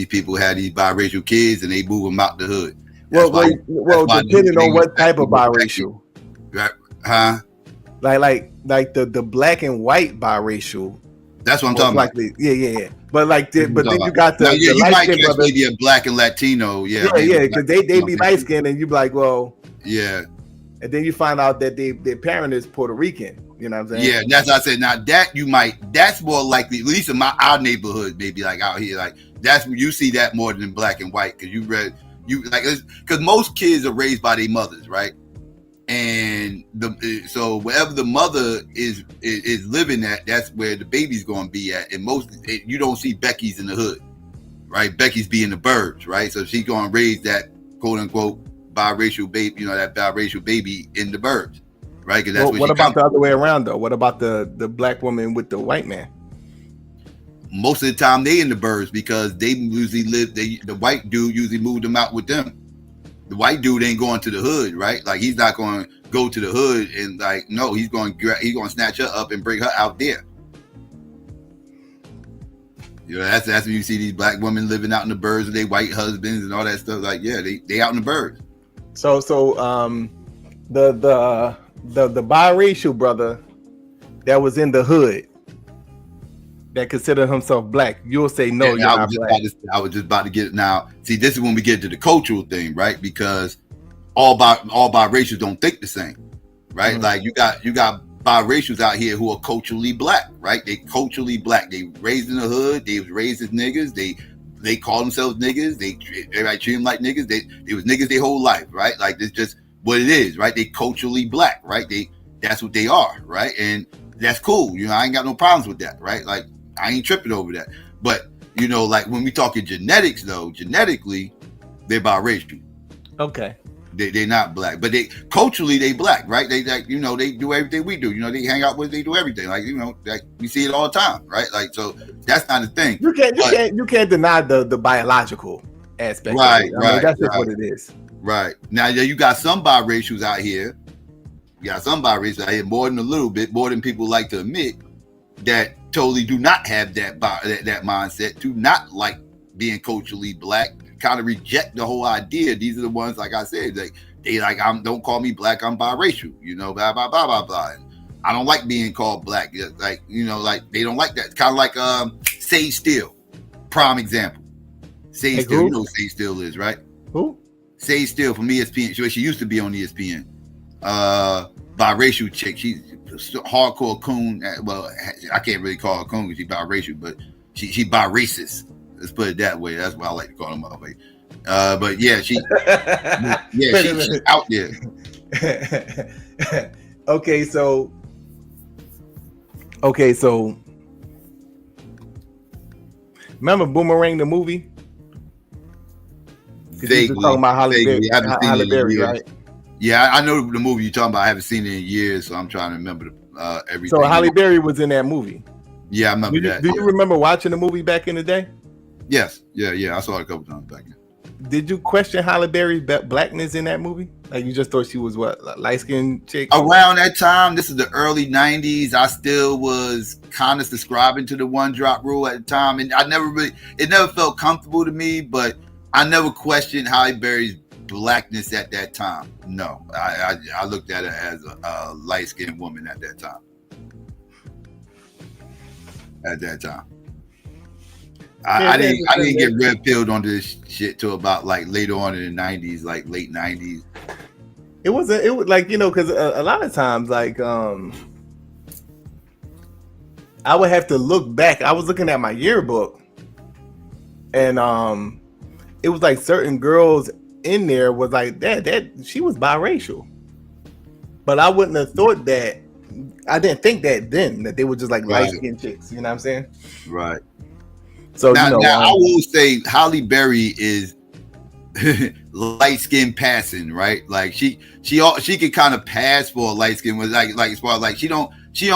people have these biracial kids and they move them out the hood. Well, depending on what type of biracial. Huh? Like the black and white biracial. That's what I'm talking about. Yeah. But then you got the you light might skin catch brothers. maybe a black and Latino. Yeah, because they be light skinned and you be like, well, yeah. And then you find out that their parent is Puerto Rican. You know what I'm saying? Yeah, that's what I said. Now that's more likely, at least in our neighborhood, maybe like out here, like that's you see that more than black and white because because most kids are raised by their mothers, right? And so wherever the mother is living at, that's where the baby's going to be at. And you don't see Becky's in the hood, right? Becky's be in the burbs, right? So she's going to raise that quote unquote biracial baby, that biracial baby in the burbs, right? Because that's what about the other way around though? What about the black woman with the white man? Most of the time they in the burbs because they usually the white dude usually moved them out with them. The white dude ain't going to the hood, right? Like he's not going to go to the hood and like, no, he's going to snatch her up and bring her out there. You know, that's when you see these black women living out in the burbs with their white husbands and all that stuff. Like, yeah, they out in the burbs. So the biracial brother that was in the hood that considered himself black, you'll say no, you're not black. I was just about to get it now. See, this is when we get to the cultural thing, right? Because all biracials don't think the same, right? Mm-hmm. Like you got biracials out here who are culturally black, right? They culturally black. They raised in the hood. They was raised as niggas. They call themselves niggas. Everybody treat them like niggas. They was niggas their whole life, right? Like that's just what it is, right? They culturally black, right? That's what they are, right? And that's cool. You know, I ain't got no problems with that, right? Like I ain't tripping over that. But you know, like when we talking genetics, though, genetically, they're biracial. Okay. They're not black, but culturally they black, right? They do everything we do. You know, they hang out with, they do everything. Like like we see it all the time, right? Like so that's not a thing. You can't deny the biological aspect. Right, right. That's just what it is. Right now, you got some biracials out here. You got some biracials out here more than a little bit, more than people like to admit, that totally do not have that mindset, do not like being culturally black. Kind of reject the whole idea. These are the ones, like I said, they don't call me black, I'm biracial, blah blah blah blah blah. And I don't like being called black. Like like they don't like that. It's kind of like Sage Steele, prime example. Sage Steele, you know who Sage Steele is, right? Who? Sage Steele from ESPN. She used to be on ESPN. Biracial chick. She's hardcore coon. Well, I can't really call her coon because she's biracial, but she bi-racist. Let's put it that way. That's what I like to call them up. But yeah, she's out there. Okay, so remember Boomerang the movie? Vaguely, talking about Halle Berry, right? Yeah, I know the movie you're talking about. I haven't seen it in years, so I'm trying to remember everything. So Halle Berry was in that movie. Yeah, I remember that. Do you remember watching the movie back in the day? Yes. Yeah. I saw it a couple times back then. Did you question Halle Berry's blackness in that movie? Like you just thought she was what, light-skinned chick? Around that time, this is the early 90s, I still was kind of subscribing to the one drop rule at the time. And it never felt comfortable to me, but I never questioned Halle Berry's blackness at that time. No, I looked at her as a light-skinned woman at that time. I didn't get red pilled on this shit till about like later on in the 90s, like late 90s. It was like, you know, because a lot of times, like, I would have to look back. I was looking at my yearbook, and it was like certain girls in there was like that she was biracial, but I wouldn't have thought that. I didn't think that then, that they were just like light skinned chicks. You know what I'm saying? Right. So now, you know, I will say Halle Berry is light skin passing, right? Like she can kind of pass for a light skin, like as far as like she don't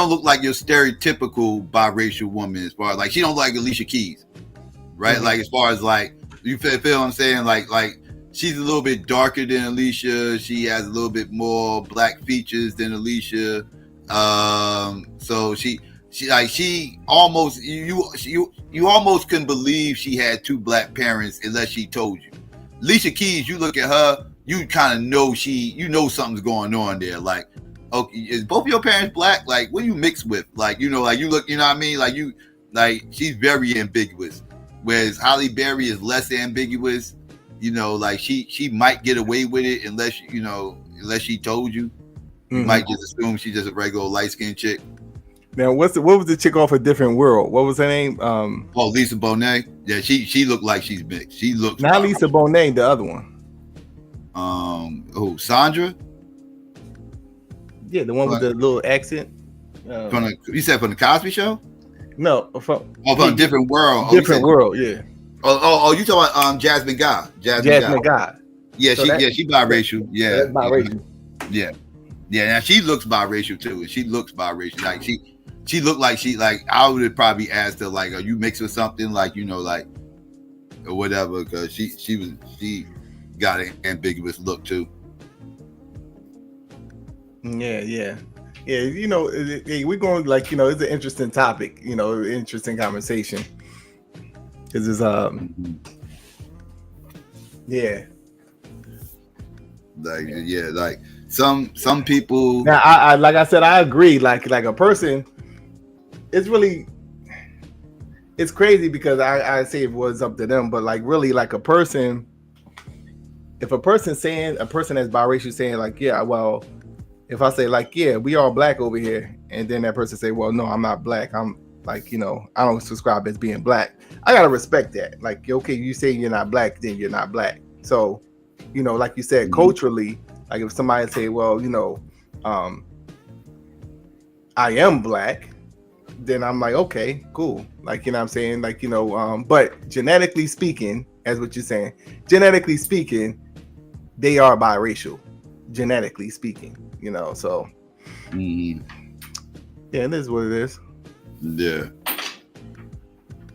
look like your stereotypical biracial woman, as far as like she don't look like Alicia Keys, right? Like as far as like you feel what I'm saying, like she's a little bit darker than Alicia. She has a little bit more black features than Alicia. So she almost you almost can believe she had two black parents unless she told you. Alicia Keys, you look at her, you kind of know something's going on there. Like, okay, is both of your parents black? Like, what do you mix with? Like, you know, like you look, you know what I mean? Like she's very ambiguous. Whereas Halle Berry is less ambiguous. You know, like she might get away with it unless she told you. You might just assume she's just a regular light-skinned chick. Now, what was the chick off A Different World? What was her name? Lisa Bonet. Yeah, she looked like she's mixed. She looks not Lisa Bonet, the other one. Sandra? Yeah, the one with the little accent. You said from the Cosby Show? No, from A Different World. Different World, yeah. Oh, you talking about Jasmine Guy? Jasmine Guy. Yeah, she biracial. Yeah, biracial. Yeah. Now she looks biracial too, and she looks biracial. Like she looked like I would have probably asked her like, "Are you mixed with something?" Like, you know, like or whatever, because she got an ambiguous look too. Yeah. You know, we're going like, you know, it's an interesting topic. You know, interesting conversation. Because it's like some people. Now, I like I said, I agree. Like a person, it's crazy because I say it was up to them, but like really, like a person, if a person that's biracial saying like, yeah, well, if I say like, yeah, we all black over here, and then that person say, well, no, I'm not black. I'm like, you know, I don't subscribe as being black. I gotta respect that. Like, okay, you say you're not black, then you're not black. So, you know, like you said, culturally, like if somebody say, well, you know, I am black, then I'm like, okay, cool. Like, you know what I'm saying? Like, you know, but genetically speaking, as what you're saying, genetically speaking, they are biracial, genetically speaking, you know, so yeah, it is what it is. Yeah.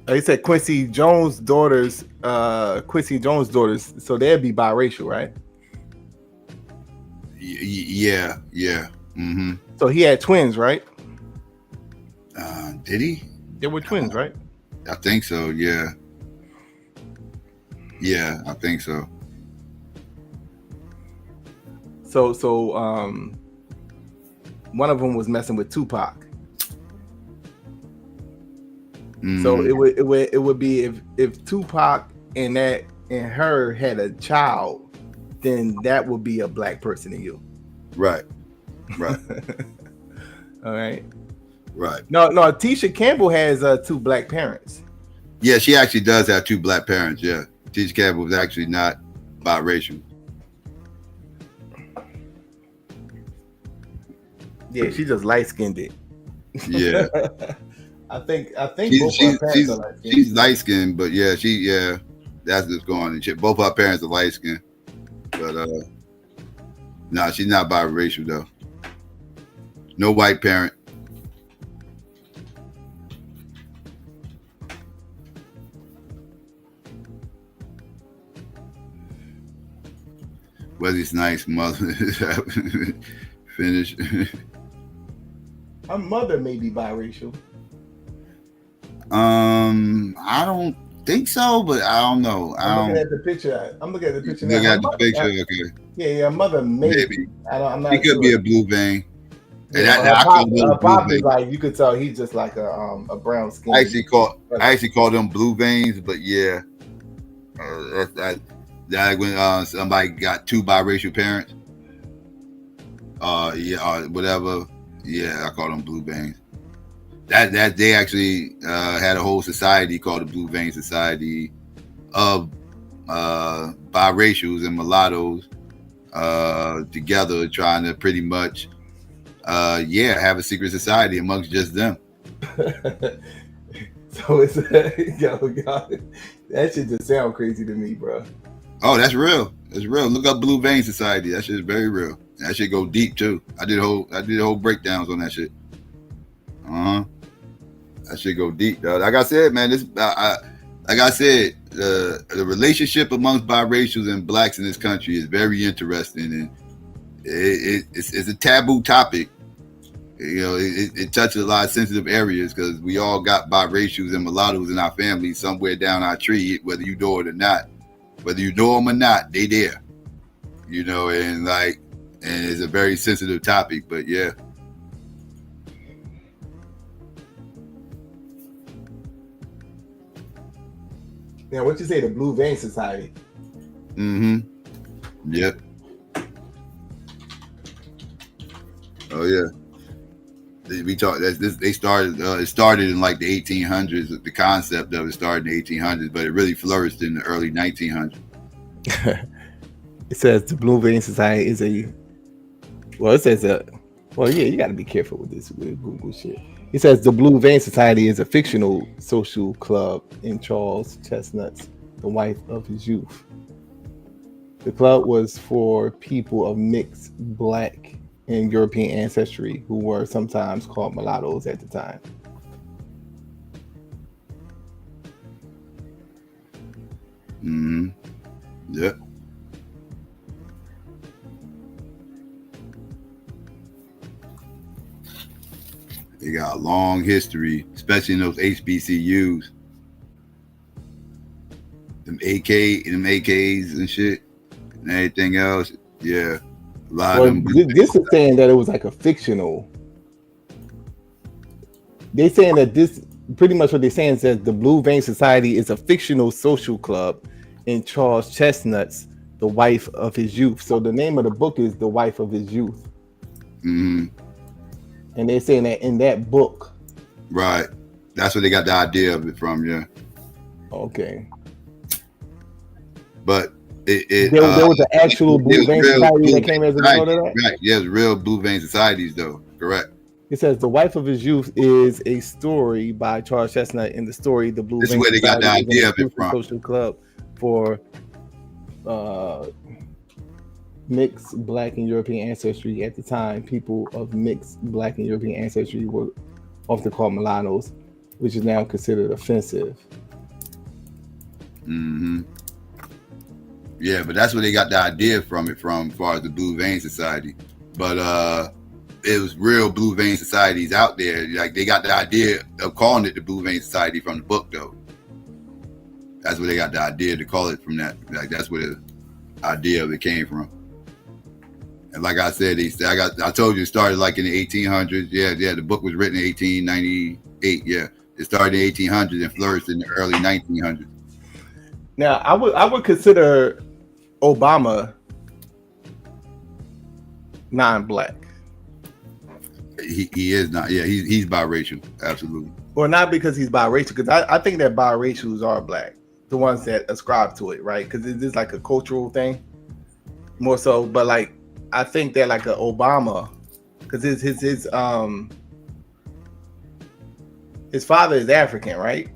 They said Quincy Jones' daughters, so they'd be biracial, right? Yeah. Mm-hmm. So he had twins, right? Did he? They were twins, right? I think so. Yeah, I think so. So one of them was messing with Tupac. Mm-hmm. So it would be if Tupac and her had a child, then that would be a black person in you. Right. All right. Right. No, Tisha Campbell has 2 black parents. Yeah, she actually does have 2 black parents. Yeah, Tisha Campbell was actually not biracial. Yeah, she just light skinned it. Yeah. I think both her parents are light skinned. She's light skinned, but that's just going on. Both her parents are light skinned, but no, she's not biracial though. No white parent. Wesley Snipes' mother finish. Her mother may be biracial. I don't think so, but I don't know. I'm looking at the picture. I'm looking at the picture. Look now. at the picture. Okay. Yeah, mother maybe. I'm not He could sure. be a blue vein. And Yeah, that, I call her him pop blue is vein. like, you could tell he's just like a brown skin. I actually call them blue veins, but yeah, that when somebody got two biracial parents, whatever. Yeah, I call them blue veins. That they actually had a whole society called the Blue Vein Society of biracials and mulattoes together, trying to pretty much have a secret society amongst just them. So it's that shit just sound crazy to me, bro. Oh, that's real. That's real. Look up Blue Vein Society. That shit is very real. That shit go deep too. I did whole breakdowns on that shit. That shit go deep, dog. Like I said, man, the relationship amongst biracials and blacks in this country is very interesting, and it's a taboo topic. You know, it touches a lot of sensitive areas because we all got biracials and mulattoes in our family somewhere down our tree, whether you know it or not. Whether you know them or not, they there. You know, and it's a very sensitive topic, but yeah. Now, what you say, the Blue Vein Society? Yep. Oh yeah. We talked. They started. It started in like the 1800s. The concept of it started in the 1800s, but it really flourished in the early 1900s. It says the Blue Vein Society is you got to be careful with this with Google shit. It says the Blue Vein Society is a fictional social club in Charles Chestnut's the wife of his youth. The club was for people of mixed black and European ancestry who were sometimes called mulattoes at the time. Yep. They got a long history, especially in those HBCUs. Them AKs and shit, and everything else. Yeah. A lot of them. This is saying that it was like a fictional. They're saying that this, pretty much what they're saying is that the Blue Vein Society is a fictional social club in Charles Chestnut's The Wife of His Youth. So the name of the book is The Wife of His Youth. And they're saying that in that book. Right. That's where they got the idea of it from, yeah. Okay. But there was an actual Blue Vein Society that came as a result of that? Right. Yeah, real Blue Vein Societies, though. Correct. It says The Wife of His Youth is a story by Charles Chestnut. In the story, the Blue Vein Society is where they got the idea of it from. Social club for mixed black and European ancestry. At the time, people of mixed black and European ancestry were often called mulattoes, which is now considered offensive. Yeah, but that's where they got the idea from as far as the Blue Vein Society. But it was real Blue Vein Societies out there. Like, they got the idea of calling it the Blue Vein Society from the book, though. That's where they got the idea to call it from that. Like, that's where the idea of it came from. And like I said, I told you it started like in the 1800s. Yeah, the book was written in 1898. Yeah, it started in 1800s and flourished in the early 1900s. Now, I would consider Obama non-black. He is not. Yeah, he's biracial. Absolutely. Well, not because he's biracial, because I think that biracials are black, the ones that ascribe to it, right? Because it is like a cultural thing, more so. But like, I think that like a Obama, because his father is African, right?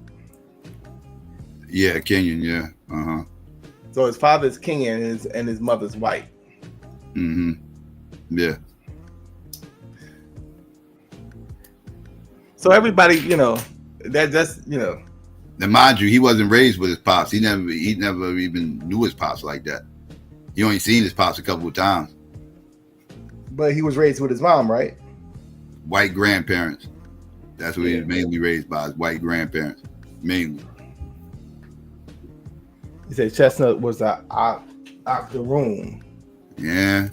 Yeah, Kenyan. Yeah. So his father's Kenyan and his mother's white. Yeah. So everybody, that's. Now, mind you, he wasn't raised with his pops. He never even knew his pops like that. He only seen his pops a couple of times. But he was raised with his mom, right? White grandparents. That's what he was mainly raised by, his white grandparents, mainly. He said Chestnut was a octoroon. Yeah.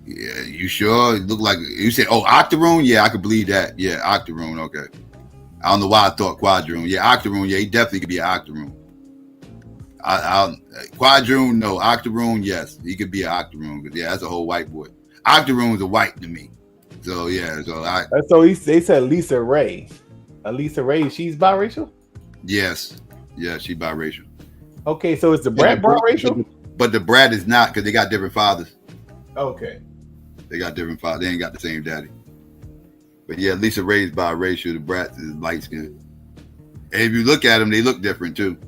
Yeah, you sure? It looked like you said, oh, octoroon? Yeah, I could believe that. Yeah, octoroon, okay. I don't know why I thought quadroon. Yeah, octoroon, yeah, he definitely could be an octoroon. Quadroon, no. Octoroon, yes. He could be an octoroon. Yeah, that's a whole white boy. Octoroon's a white to me. So yeah, so they said Lisa Ray. Lisa Ray, she's biracial? Yes. Yeah, she's biracial. Okay, so is the Brat biracial? But the Brat is not, because they got different fathers. Okay. They got different fathers. They ain't got the same daddy. But yeah, Lisa Ray's biracial. The Brat is light skinned. And if you look at them, they look different too.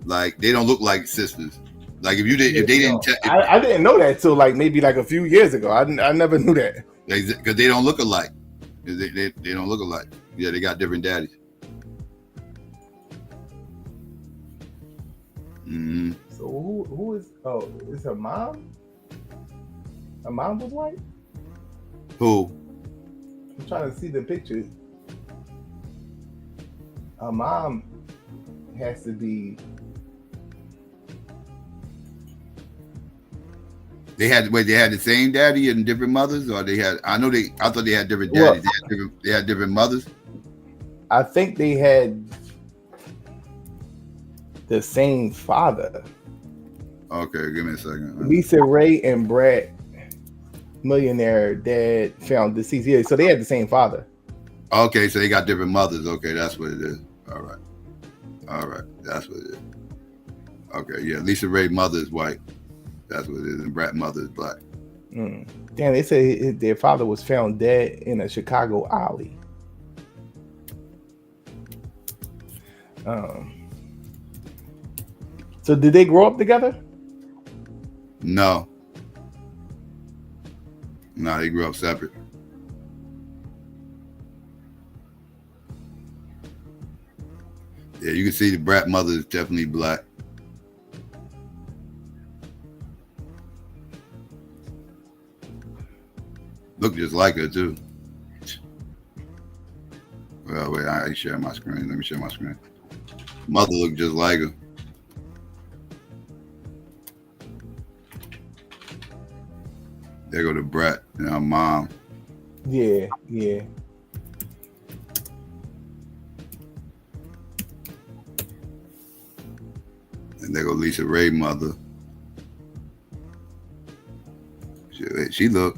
Like they don't look like sisters. Like if they didn't, I didn't know that till like maybe like a few years ago. I never knew that because they don't look alike. They don't look alike. Yeah, they got different daddies. Mm-hmm. So who is? Oh, is her mom? Her mom was white. Who? I'm trying to see the picture. Her mom has to be. They had the same daddy and different mothers, or they had. I thought they had different daddies. Well, they had different mothers. I think they had the same father. Okay, give me a second. Lisa Ray and Brad, millionaire dad, found deceased. Yeah, so they had the same father. Okay, so they got different mothers. Okay, that's what it is. All right, that's what it is. Okay, yeah, Lisa Ray mother is white. That's what it is, and Brat mother is black. Damn, they say their father was found dead in a Chicago alley. So did they grow up together? No, they grew up separate. Yeah, you can see the Brat mother is definitely black. Look just like her too. Well, wait, I ain't sharing my screen. Let me share my screen. Mother look just like her. There go the Brat and her mom. Yeah. And there go Lisa Ray mother. She look.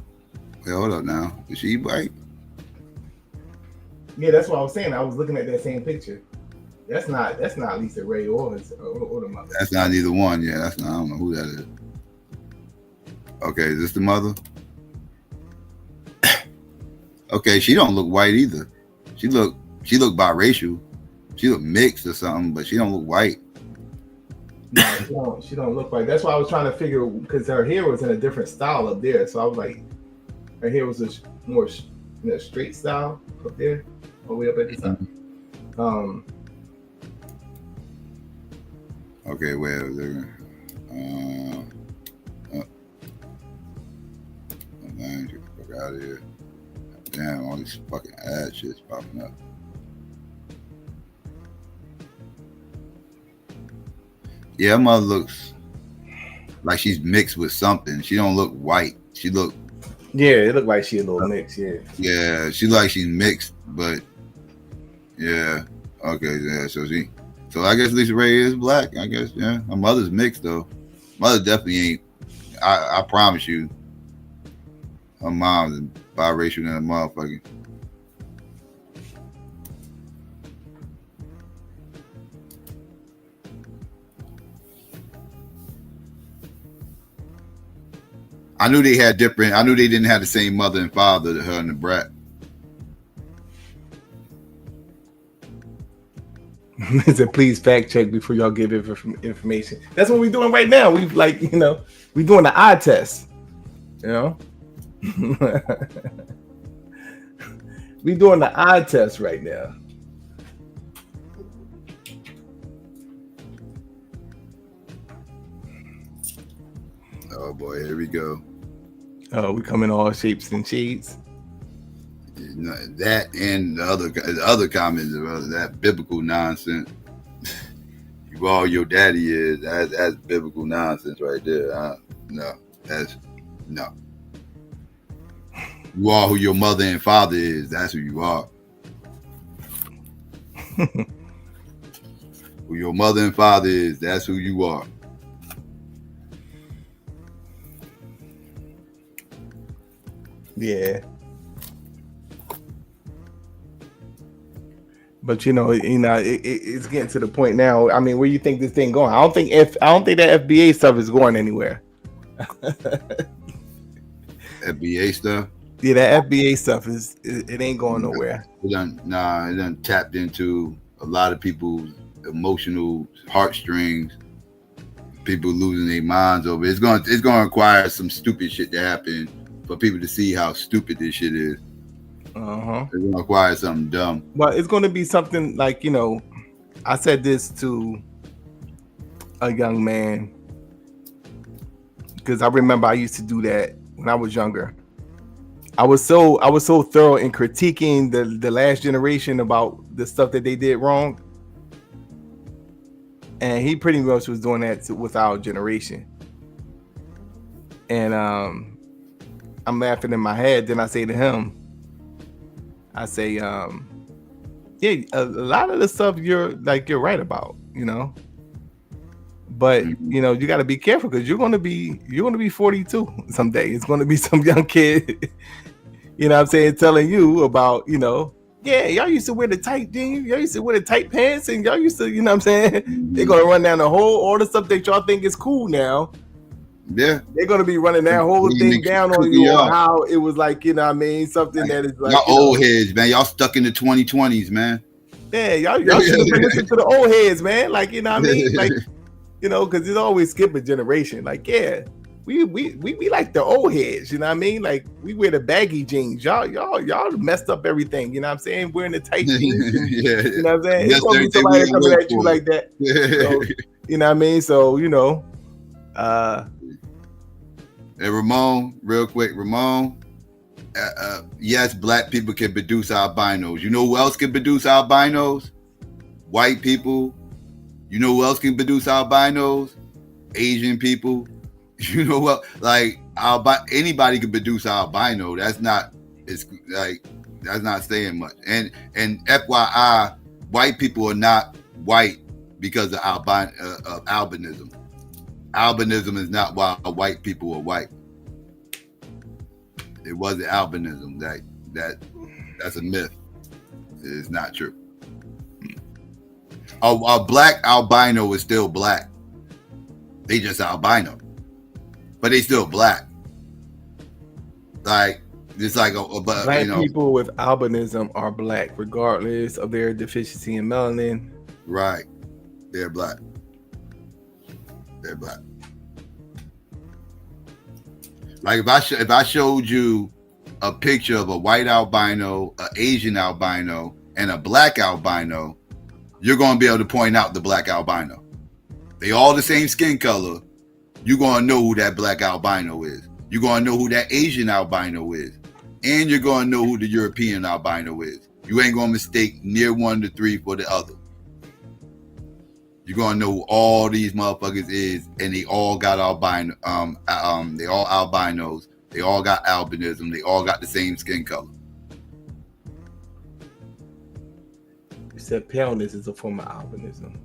Wait, hold up now. Is she white? Yeah, that's what I was saying. I was looking at that same picture. That's not Lisa Ray or the mother. That's not either one. Yeah, that's not. I don't know who that is. Okay, is this the mother? Okay, she don't look white either. She look biracial. She look mixed or something, but she don't look white. No, she don't look like. That's why I was trying to figure, because her hair was in a different style up there. So I was like, her hair was a more straight style up there, all the way up at the top. Okay, where was it? Get out of here. Damn, all these fucking ad shit's popping up. Yeah, her mother looks like she's mixed with something. She don't look white. She look. Yeah, it looked like she a little mixed. Yeah. Yeah, she like she's mixed, but yeah. Okay, yeah. So I guess Lisa Ray is black. I guess, yeah. Her mother's mixed though. Mother definitely ain't. I promise you. Her mom's biracial than a motherfucker. I knew they had different. I knew they didn't have the same mother and father, her and the Brat. So please fact check before y'all give information. That's what we're doing right now. We've we're doing the eye test. We're doing the eye test right now. Oh boy, here we go. Oh, we come in all shapes and shades. That and the other comments about that biblical nonsense. You are who your daddy is. That's biblical nonsense right there. No. You are who your mother and father is. That's who you are. Who your mother and father is, that's who you are. Yeah. But it's getting to the point now. I mean, where you think this thing going? I don't think that FBA stuff is going anywhere. FBA stuff? Yeah, that FBA stuff it ain't going nowhere. It done tapped into a lot of people's emotional heartstrings. People losing their minds over it. It's going to require some stupid shit to happen for people to see how stupid this shit is. It's going to require something dumb. Well, it's going to be something like, I said this to a young man because I remember I used to do that when I was younger. I was so thorough in critiquing the last generation about the stuff that they did wrong. And he pretty much was doing that with our generation. And I'm laughing in my head. Then I say to him, yeah, a lot of the stuff you're right about, But you got to be careful because you're gonna be 42 someday. It's gonna be some young kid, telling you about, yeah, y'all used to wear the tight jeans, y'all used to wear the tight pants, and y'all used to, they're gonna run down all the stuff that y'all think is cool now. Yeah, they're gonna be running that whole thing down on you on how it was like, something that is like y'all old heads, man. Y'all stuck in the 2020s, man. Yeah, y'all should have been listening to the old heads, man. Like, like. Because it's always skip a generation. Like, yeah, we like the old heads, Like, we wear the baggy jeans. Y'all messed up everything, wearing the tight jeans. Yeah. You know what I'm saying? It's gonna be somebody coming at you like that. So, Hey, Ramon, real quick, yes, black people can produce albinos. You know who else can produce albinos? White people. You know who else can produce albinos? Asian people. You know what? Like, anybody can produce albino. That's not saying much. And FYI, white people are not white because of albinism. Albinism is not why white people are white. It wasn't albinism. That's a myth. It's not true. A black albino is still black. They just albino, but they still black. Like, it's like black people with albinism are black, regardless of their deficiency in melanin. Right, they're black. They're black. Like, if I showed you a picture of a white albino, an Asian albino, and a black albino, you're going to be able to point out the black albino. They all the same skin color. You're going to know who that black albino is. You're going to know who that Asian albino is. And you're going to know who the European albino is. You ain't going to mistake near one to three for the other. You're going to know who all these motherfuckers is, and they all got albino. They all albinos. They all got albinism. They all got the same skin color. Except paleness is a form of albinism.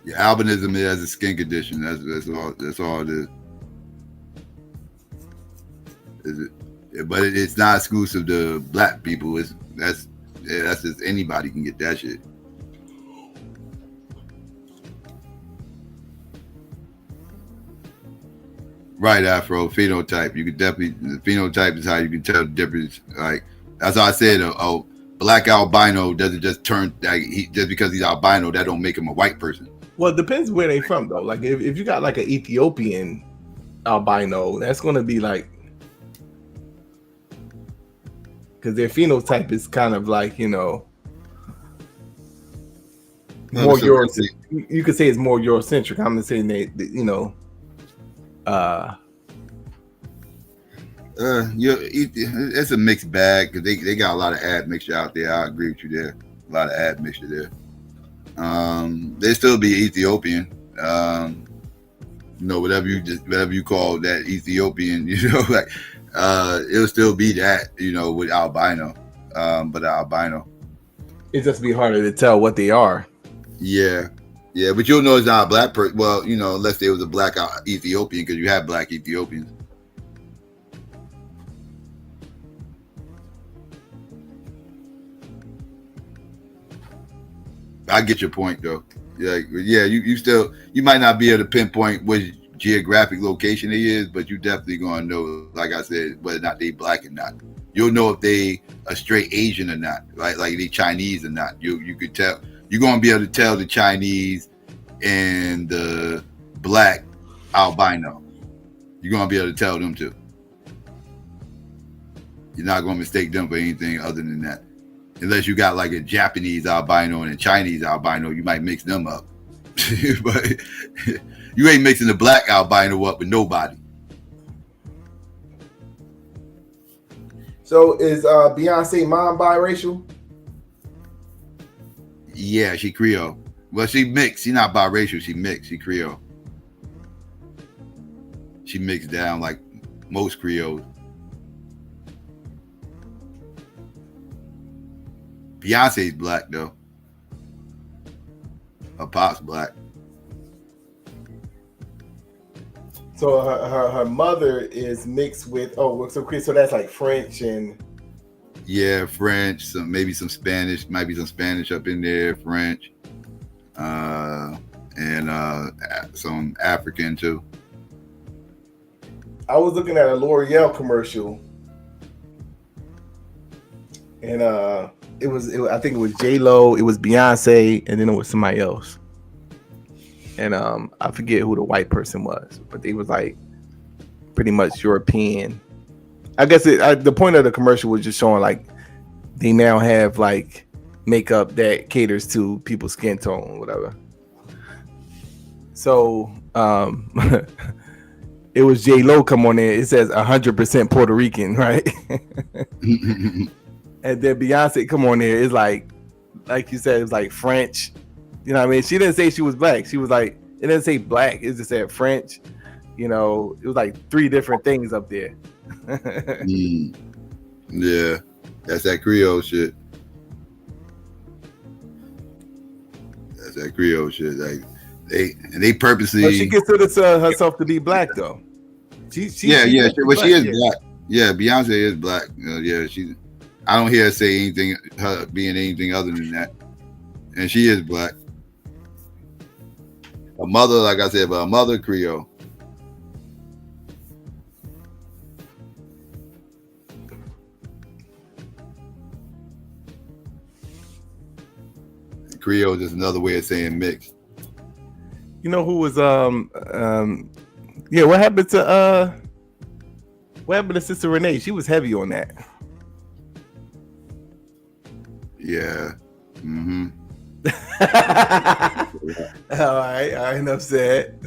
Yeah, albinism is a skin condition. That's all it is. Is it? Yeah, but it's not exclusive to black people. That's just anybody can get that shit. Right, Afro phenotype. You could definitely, the phenotype is how you can tell the difference. Like, that's how I said, a black albino doesn't just turn, like, just because he's albino, that don't make him a white person. Well, it depends where they from though. Like, if you got like an Ethiopian albino, that's gonna be like, because their phenotype is kind of like, more Eurocentric. You could say it's more Eurocentric. I'm not saying It's a mixed bag because they got a lot of admixture out there. I agree with you there. A lot of admixture there. They still be Ethiopian. Whatever you call that Ethiopian, like it'll still be that, with albino. But albino. It just be harder to tell what they are. Yeah, but you'll know it's not a black person. Well, unless there was a black Ethiopian, because you have black Ethiopians. I get your point though. You might not be able to pinpoint which geographic location it is, but you definitely gonna know, like I said, whether or not they black or not. You'll know if they a straight Asian or not, right? Like they Chinese or not. You could tell. You're gonna be able to tell the Chinese and the black albino. You're gonna be able to tell them too. You're not gonna mistake them for anything other than that. Unless you got like a Japanese albino and a Chinese albino, you might mix them up. But you ain't mixing the black albino up with nobody. So is Beyonce mom biracial? Yeah, she Creole. Well, she mixed. She not biracial. She mixed. She Creole. She mixed down like most Creoles. Beyonce's black though. Her pop's black. So her mother is mixed with so that's like French and French, maybe some Spanish, might be some Spanish up in there, French, and some African too. I was looking at a L'Oreal commercial, and I think it was J-Lo, it was Beyonce, and then it was somebody else. And I forget who the white person was, but they was like pretty much European. I guess the point of the commercial was just showing like they now have like makeup that caters to people's skin tone, whatever. So it was J-Lo come on there. It says 100% Puerto Rican, right? And then Beyonce come on there. It's like you said, it's like French. You know what I mean? She didn't say she was black. She was like, it didn't say black. It just said French. It was like 3 different things up there. Yeah, that's that Creole shit. That's that Creole shit. Like they purposely. But she considers herself to be black though. She is black. Yeah. Yeah, Beyonce is black. I don't hear her say anything, her being anything other than that. And she is black. Her mother, like I said, but her mother Creole. Creole is just another way of saying mixed. You know who was what happened to Sister Renee? She was heavy on that. Yeah. Mm-hmm. All right, enough said.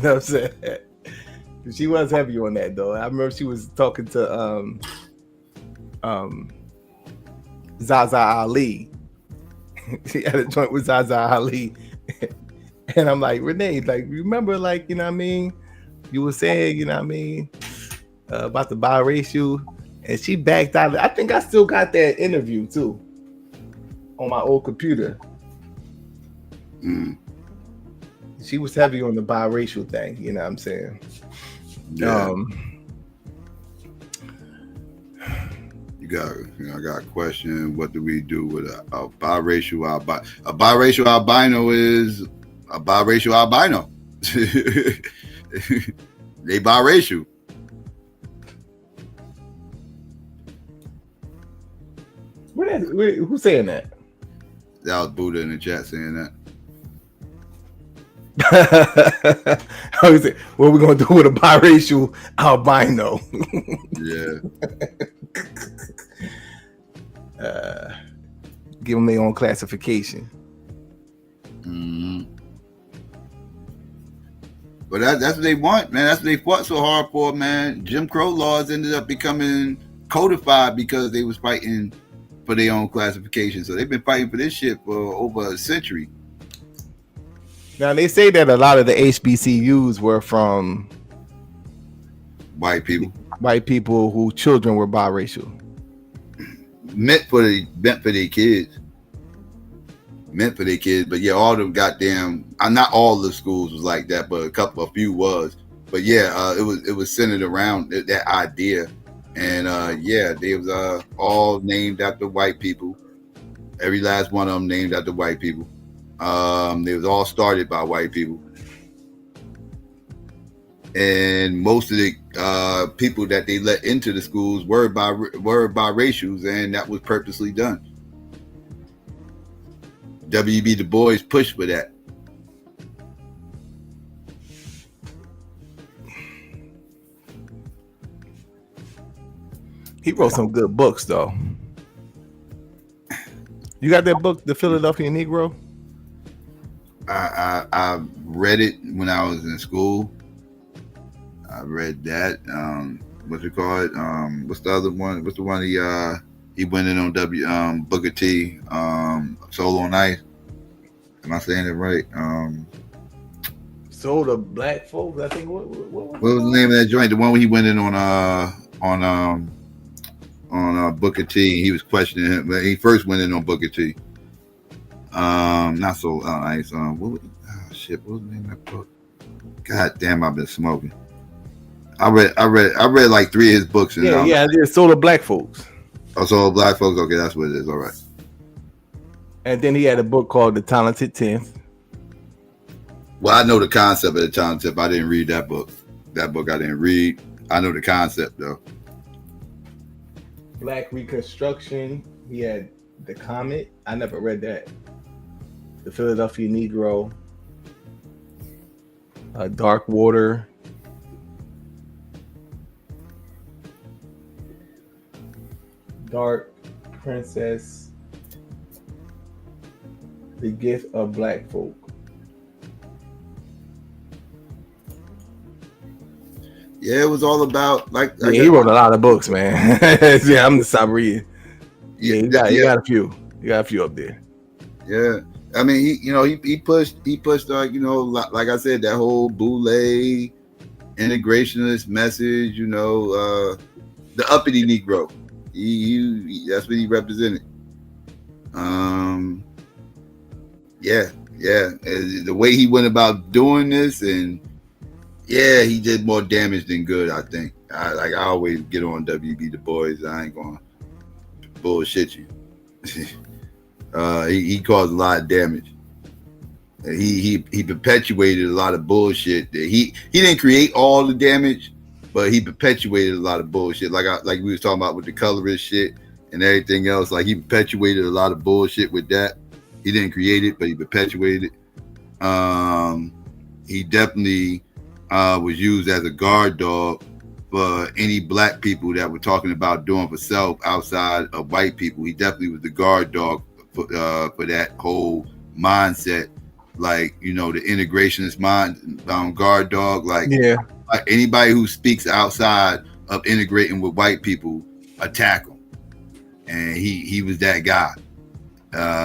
She was heavy on that though. I remember she was talking to Zaza Ali. She had a joint with Zaza Ali. And I'm like, Renee, like, remember, like, you know what I mean? You were saying, you know what I mean, about the biracial, and she backed out. I think I still got that interview too on my old computer. She was heavy on the biracial thing, you know what I'm saying? Yeah. I got a question. What do we do with a biracial albino? A biracial albino is a biracial albino. They biracial. Who's saying that? That was Buddha in the chat saying that. What are we gonna do with a biracial albino? Yeah. Give them their own classification. Mm-hmm. But that's what they want, man. That's what they fought so hard for, man. Jim Crow laws ended up becoming codified because they was fighting for their own classification. So they've been fighting for this shit for over a century. Now they say that a lot of the HBCUs were from white people whose children were biracial. Meant for their kids. But yeah, all them goddamn, not all the schools was like that, but a few was. But yeah, it was centered around that idea, and yeah, they was all named after white people. Every last one of them named after white people. They was all started by white people, and most of the people that they let into the schools were biracials, and that was purposely done. W.B. Du Bois pushed for that. He wrote some good books, though. You got that book, The Philadelphia Negro? I read it when I was in school. I read that. What's it called? What's the other one? What's the one he went in on Booker T, Solo on Ice. Am I saying it right? Soul of Black Folks, I think. What was the name of that joint? The one where he went in on Booker T. He was questioning him. He first went in on Booker T. Not Soul on Ice. What was the name of that book? God damn, I've been smoking. I read like 3 of his books. And I did Soul of Black Folks. Oh, Soul of Black Folks. Okay, that's what it is. All right. And then he had a book called The Talented Tenth. Well, I know the concept of The Talented Tenth. I didn't read that book. That book I didn't read. I know the concept though. Black Reconstruction. He had The Comet. I never read that. The Philadelphia Negro. Dark Water. Dark Princess. The Gift of Black Folk. Yeah, it was all about he wrote a lot of books, man. Yeah, I'm gonna stop reading. Yeah, you got a few. You got a few up there. Yeah, I mean, he pushed like I said, that whole Boule integrationist message. The uppity Negro. He that's what he represented. Yeah. And the way he went about doing this, and yeah, he did more damage than good, I think. I always get on W.B. Du Bois. I ain't gonna bullshit you. He caused a lot of damage. He perpetuated a lot of bullshit. He didn't create all the damage, but he perpetuated a lot of bullshit. Like we was talking about with the colorist shit and everything else. Like he perpetuated a lot of bullshit with that. He didn't create it, but he perpetuated it. He definitely was used as a guard dog for any black people that were talking about doing for self outside of white people. He definitely was the guard dog for that whole mindset. Like, the integrationist guard dog. Like, yeah, anybody who speaks outside of integrating with white people, attack him. And he was that guy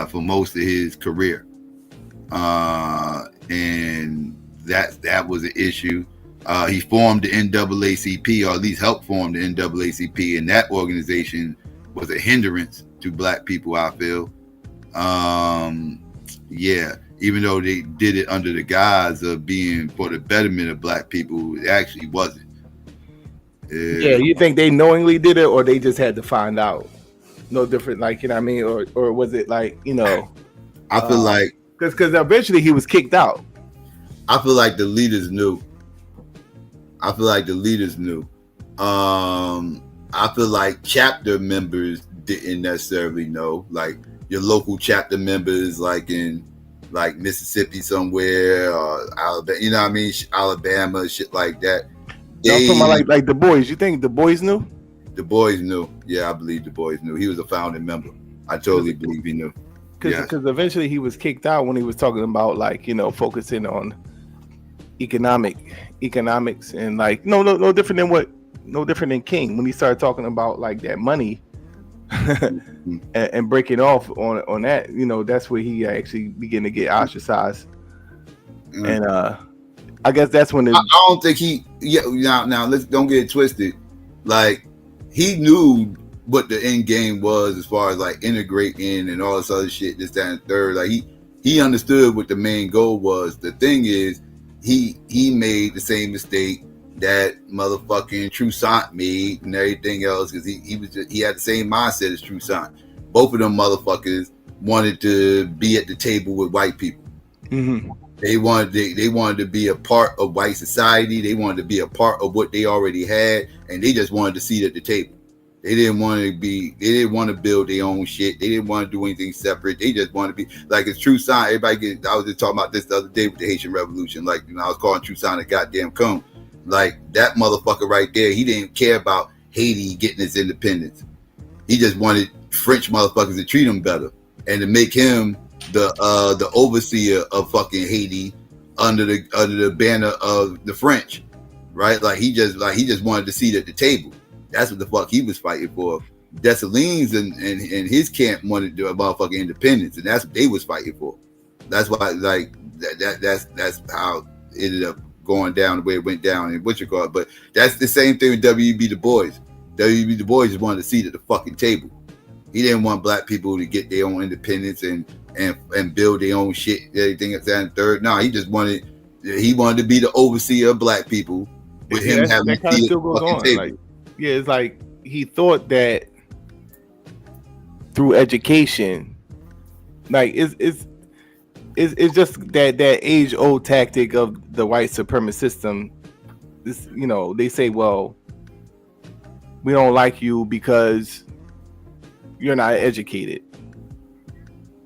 for most of his career. And that was an issue. He formed the NAACP, or at least helped form the NAACP, and that organization was a hindrance to black people, I feel. Yeah, even though they did it under the guise of being for the betterment of black people, it actually wasn't. Yeah, you think they knowingly did it, or they just had to find out? No different, like, you know what I mean? Or was it like, I feel like... Because eventually he was kicked out. I feel like the leaders knew. I feel like chapter members didn't necessarily know. Like your local chapter members, like in Mississippi somewhere, or Alabama, you know what I mean? Alabama, shit like that. I'm talking about like the boys. You think the boys knew? The boys knew. Yeah, I believe the boys knew. He was a founding member. I totally believe he knew. Because eventually he was kicked out when he was talking about focusing on economics and no different than what no different than King when he started talking about like that money and breaking off on that. You know, that's where he actually began to get ostracized. And I guess that's when I don't think he. Yeah, now let's don't get it twisted. Like he knew what the end game was as far as like integrating and all this other shit, this, that, and third. Like he understood what the main goal was. The thing is, he made the same mistake that motherfucking Toussaint made and everything else, because he had the same mindset as Toussaint. Both of them motherfuckers wanted to be at the table with white people. Mm-hmm. They wanted to be a part of white society. They wanted to be a part of what they already had, and they just wanted to seat at the table. They didn't want to build their own shit. They didn't want to do anything separate. They just wanted to be like it's Toussaint. I was just talking about this the other day with the Haitian Revolution. Like, you know, I was calling Toussaint a goddamn coon. Like that motherfucker right there. He didn't care about Haiti getting its independence. He just wanted French motherfuckers to treat him better and to make him the overseer of fucking Haiti under the banner of the French, right? Like he just wanted to seat at the table. That's what the fuck he was fighting for. Dessalines and his camp wanted to motherfucking independence, and that's what they was fighting for. That's why, like that's how it ended up going down the way it went down in what you call it. But that's the same thing with W.E.B. Du Bois. W.E.B. Du Bois just wanted to seat at the fucking table. He didn't want black people to get their own independence and build their own shit, everything at that and third. No, he wanted to be the overseer of black people with him having that kind of still goes on. Table. Like, yeah, it's like he thought that through education, like it's just that age old tactic of the white supremacist system. This, you know, they say, well, we don't like you because you're not educated.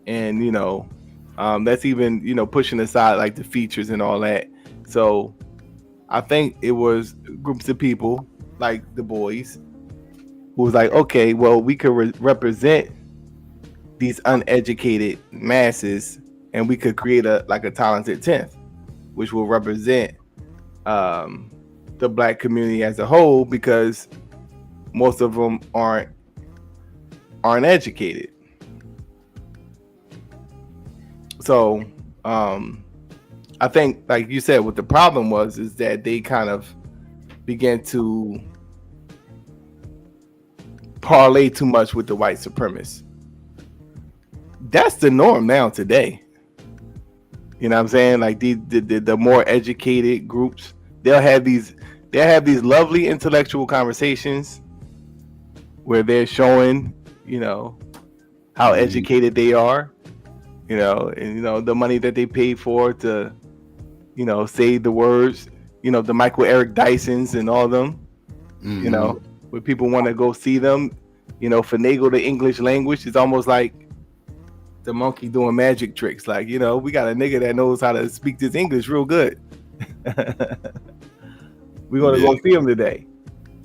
And, you know, that's even, you know, pushing aside like the features and all that. So I think it was groups of people like the boys who was like, okay, well, we could represent these uneducated masses and we could create a talented 10th, which will represent the black community as a whole, because most of them aren't educated. So I think, like you said, what the problem is that they kind of began to parlay too much with the white supremacists. That's the norm now today. You know what I'm saying? Like the more educated groups, they'll have these lovely intellectual conversations where they're showing, you know, how educated they are. You know, and you know the money that they paid for to, you know, say the words, you know, the Michael Eric Dysons and all of them, you know, where people want to go see them, you know, finagle the English language. It's almost like the monkey doing magic tricks. Like, you know, we got a nigga that knows how to speak this English real good. We're gonna go see him today,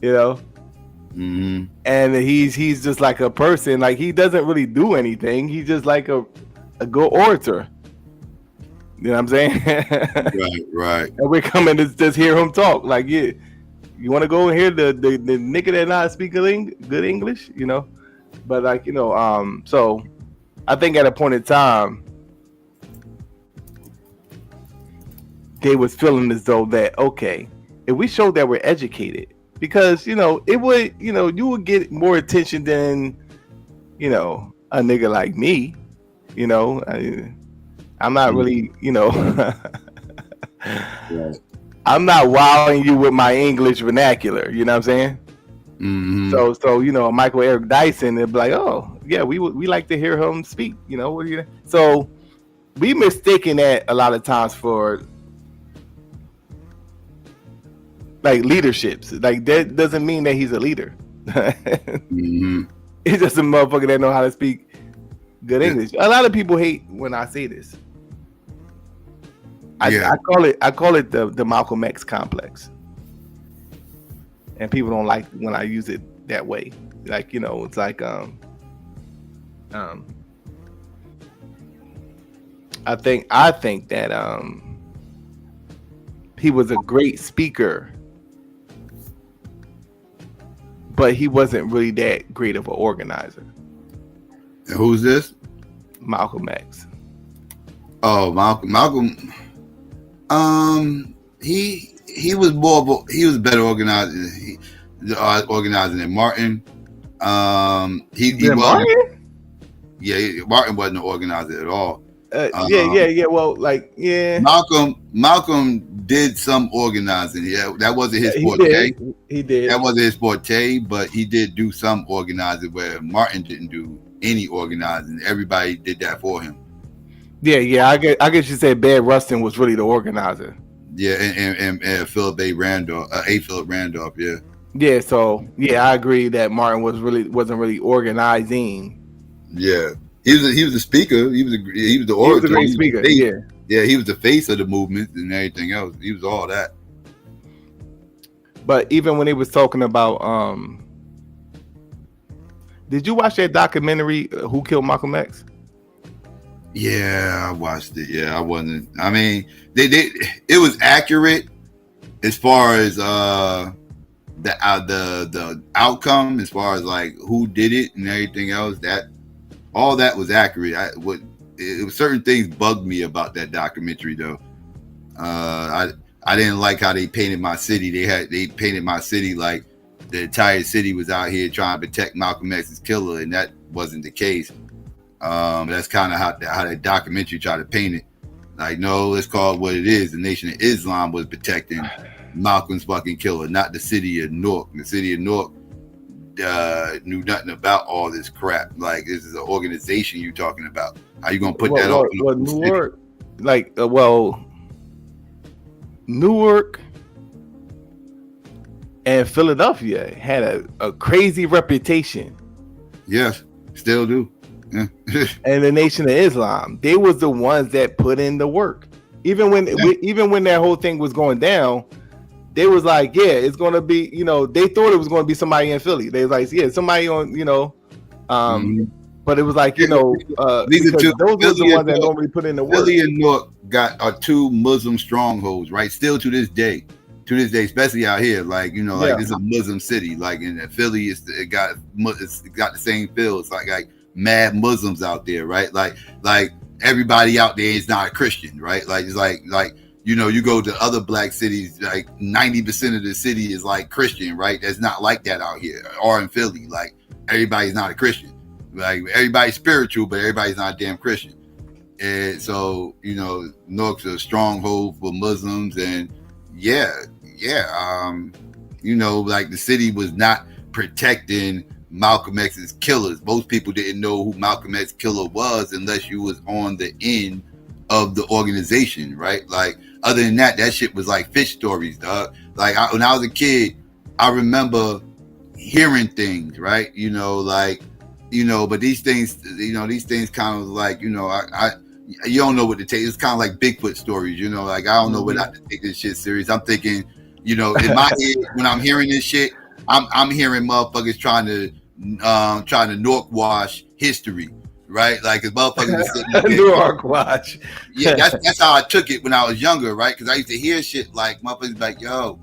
you know. And he's just like a person. Like, he doesn't really do anything. He's just like a good orator. You know what I'm saying? Right. And we're coming to just hear him talk. Like, yeah, you want to go and hear the nigga that not speaking good English, you know? But like, you know, so I think at a point in time, they was feeling as though that, okay, if we showed that we're educated, because, you know, it would, you know, you would get more attention than, you know, a nigga like me. You know, I'm not really, you know, I'm not wowing you with my English vernacular. You know what I'm saying? So you know, Michael Eric Dyson, they'd be like, oh yeah, we like to hear him speak. You know, so we mistaken that a lot of times for like leaderships. Like, that doesn't mean that he's a leader. He's just a motherfucker that know how to speak good English. A lot of people hate when I say this. I call it the Malcolm X complex, and people don't like when I use it that way. Like, you know, it's like I think that he was a great speaker, but he wasn't really that great of an organizer. And who's this? Malcolm X. Oh, Malcolm. He was a better organizer. Organizing than Martin. Martin? Yeah, Martin wasn't an organizer at all. Yeah. Well, Malcolm did some organizing. Yeah, that wasn't his forte. He did. That wasn't his forte, but he did do some organizing where Martin didn't do any organizing. Everybody did that for him. Yeah. I guess you said Bad Rustin was really the organizer. Yeah, and Philip Randolph. Yeah. Yeah. So I agree that Martin wasn't really organizing. Yeah. He was a speaker. He was the orator. He was a great speaker. Yeah, he was the face of the movement and everything else. He was all that. But even when he was talking about, did you watch that documentary, Who Killed Malcolm X? Yeah, I watched it. Yeah, I wasn't. I mean, it was accurate as far as the outcome, as far as like who did it and everything else. All that was accurate. Certain things bugged me about that documentary though. I didn't like how they painted my city. They painted my city like the entire city was out here trying to protect Malcolm X's killer, and that wasn't the case. That's kind of how that documentary tried to paint it. Like, no, let's call it what it is. The Nation of Islam was protecting Malcolm's fucking killer, not the city of Newark. The city of Newark knew nothing about all this crap. Like, this is an organization you're talking about. How you gonna put that on? Well, Newark, Newark and Philadelphia had a crazy reputation. Yes, still do. Yeah. And the Nation of Islam, they was the ones that put in the work. Even when that whole thing was going down, they was like, yeah, it's gonna be, they thought it was gonna be somebody in Philly. They was like, yeah, somebody on, but it was like, these are those were the ones that normally put in the work. Philly and Newark are two Muslim strongholds, right? Still to this day, especially out here, like this is a Muslim city. Like in Philly, it's got the same feel. It's like mad Muslims out there, right? Like everybody out there is not a Christian, right? Like it's like you go to other black cities, like 90% of the city is like Christian, right? That's not like that out here or in Philly. Like everybody's not a Christian. Like everybody's spiritual, but everybody's not a damn Christian. And so, Newark's a stronghold for Muslims, and like the city was not protecting Malcolm X's killers. Most people didn't know who Malcolm X's killer was unless you was on the end of the organization, right? Like other than that shit was like fish stories, dog. Like when I was a kid, I remember hearing things, right? But these things kind of like, you don't know what to take. It's kind of like Bigfoot stories, like I don't know what not to take this shit serious. I'm thinking, in my head, when I'm hearing this shit, I'm hearing motherfuckers trying to Newark wash history, right? Like as motherfuckers sitting there, Newark wash. Yeah, that's how I took it when I was younger, right? Because I used to hear shit like motherfuckers like, yo,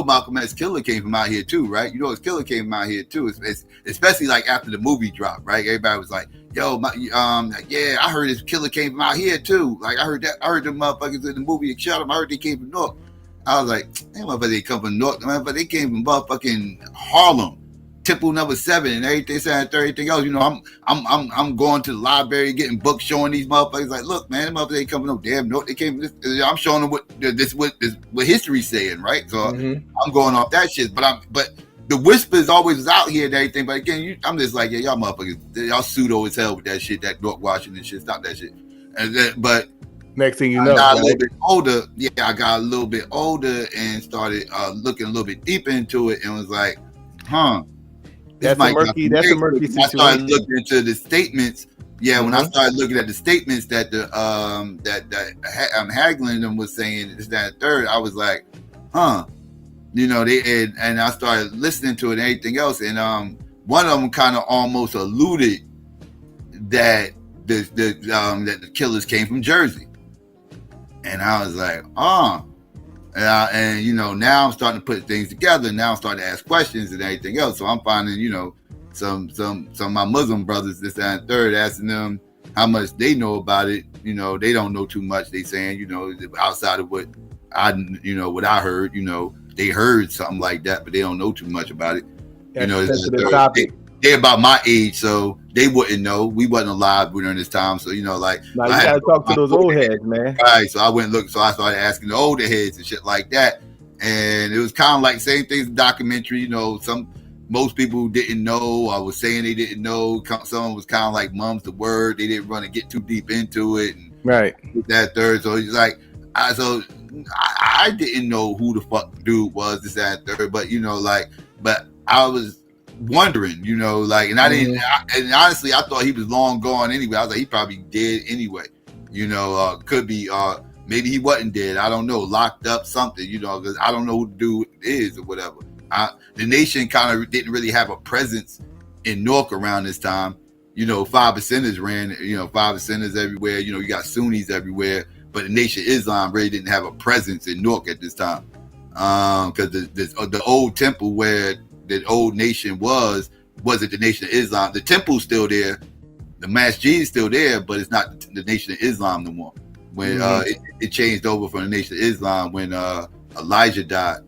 Malcolm X's killer came from out here too, right? His killer came from out here too. It's especially like after the movie dropped, right? Everybody was like, yo, yeah, I heard his killer came from out here too. Like I heard the motherfuckers in the movie that shot him. I heard they came from Newark. I was like, they motherfuckers they come from Newark, but they came from motherfucking Harlem, Temple No. 7, and everything else. I'm going to the library getting books showing these motherfuckers like, look, man, motherfuckers they come from no damn Newark. They came from this. I'm showing them what history's saying, right? So I'm going off that shit. But the whispers always was out here and everything. But again, I'm just like, yeah, y'all motherfuckers, y'all pseudo as hell with that shit, that Newark Washington shit. Stop that shit. But next thing you know, I got a little bit older. Yeah, I got a little bit older and started looking a little bit deeper into it and was like, That's a murky situation. I started looking into the statements. Yeah, when I started looking at the statements that Hagelin them was saying this, that, and third, I was like, and I started listening to it and everything else. And one of them kind of almost alluded that that the killers came from Jersey. And I was like, And you know, now I'm starting to put things together. Now I'm starting to ask questions and everything else. So I'm finding, you know, some of my Muslim brothers, this, that, and third, asking them how much they know about it. You know, they don't know too much. They saying, you know, outside of what I heard, you know, they heard something like that, but they don't know too much about it. That's, you know, the topic. They're about my age, so they wouldn't know. We wasn't alive during this time, so you know, like now you gotta talk to those old heads, man. Right. So I went and looked. So I started asking the older heads and shit like that, and it was kind of like same things in the documentary. You know, most people didn't know. I was saying they didn't know. Some was kind of like mum's the word. They didn't want to get too deep into it. And right. That third. So it's like I didn't know who the fuck dude was, this, that, and third. But you know, like, but I was wondering, you know, like, and I didn't, and honestly, I thought he was long gone anyway. I was like, he probably dead anyway, you know, could be, maybe he wasn't dead. I don't know, locked up something, you know, because I don't know who the dude is or whatever. The nation kind of didn't really have a presence in Newark around this time. You know, 5%ers ran, you know, 5%ers everywhere. You know, you got Sunnis everywhere, but the Nation of Islam really didn't have a presence in Newark at this time. Because the old temple where the old nation wasn't the Nation of Islam. The temple's still there, the masjid is still there, but it's not the Nation of Islam no more. When it changed over from the Nation of Islam when Elijah died.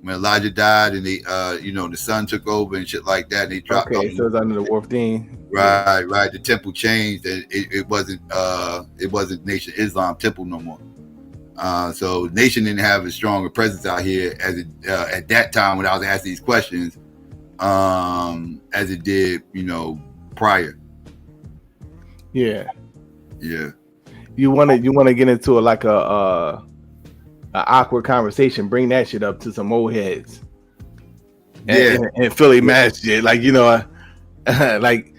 When Elijah died and they you know, the son took over and shit like that, and they dropped off. So it's under the Wharfdeen. Right. The temple changed, and it wasn't Nation of Islam temple no more. So Nation didn't have a stronger presence out here as it at that time when I was asking these questions, as it did, you know, prior. Yeah. Yeah. You want to get into a awkward conversation, bring that shit up to some old heads. And Philly Masjid, like, you know, like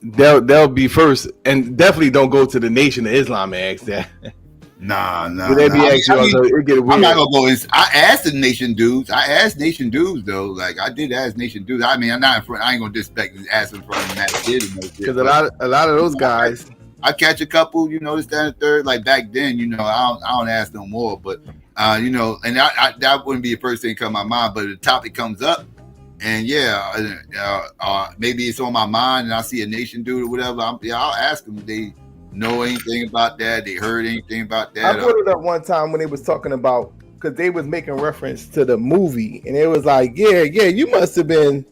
they'll be first, and definitely don't go to the Nation of Islam and ask that. Nah. I'm not gonna go. I asked the Nation dudes. I asked Nation dudes though. Like I did ask Nation dudes. I mean, I'm not in front. I ain't gonna disrespect asking for them that did because a lot of those guys. I catch a couple, you know, this, that, and third. Like back then, you know, I don't ask no more. But you know, and that wouldn't be the first thing come to my mind. But the topic comes up, and maybe it's on my mind, and I see a Nation dude or whatever. I'll ask them if they know anything about that. They heard anything about that. I brought it up one time when they was talking about, because they was making reference to the movie, and it was like, yeah, you must have been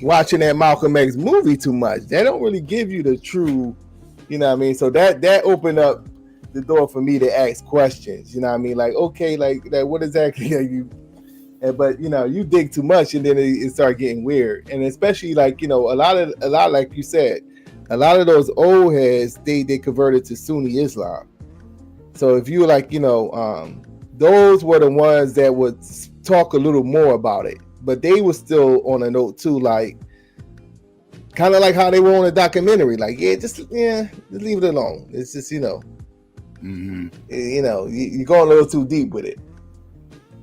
watching that Malcolm X movie too much. They don't really give you the true, you know what I mean? So that opened up the door for me to ask questions, you know what I mean? Like, okay, like what exactly are you? But you know, you dig too much, and then it started getting weird. And especially like, you know, a lot like you said, a lot of those old heads, they converted to Sunni Islam. So if you like, you know, those were the ones that would talk a little more about it, but they were still on a note too, like kind of like how they were on a documentary, like just leave it alone. It's just, you know, you know, you're going a little too deep with it,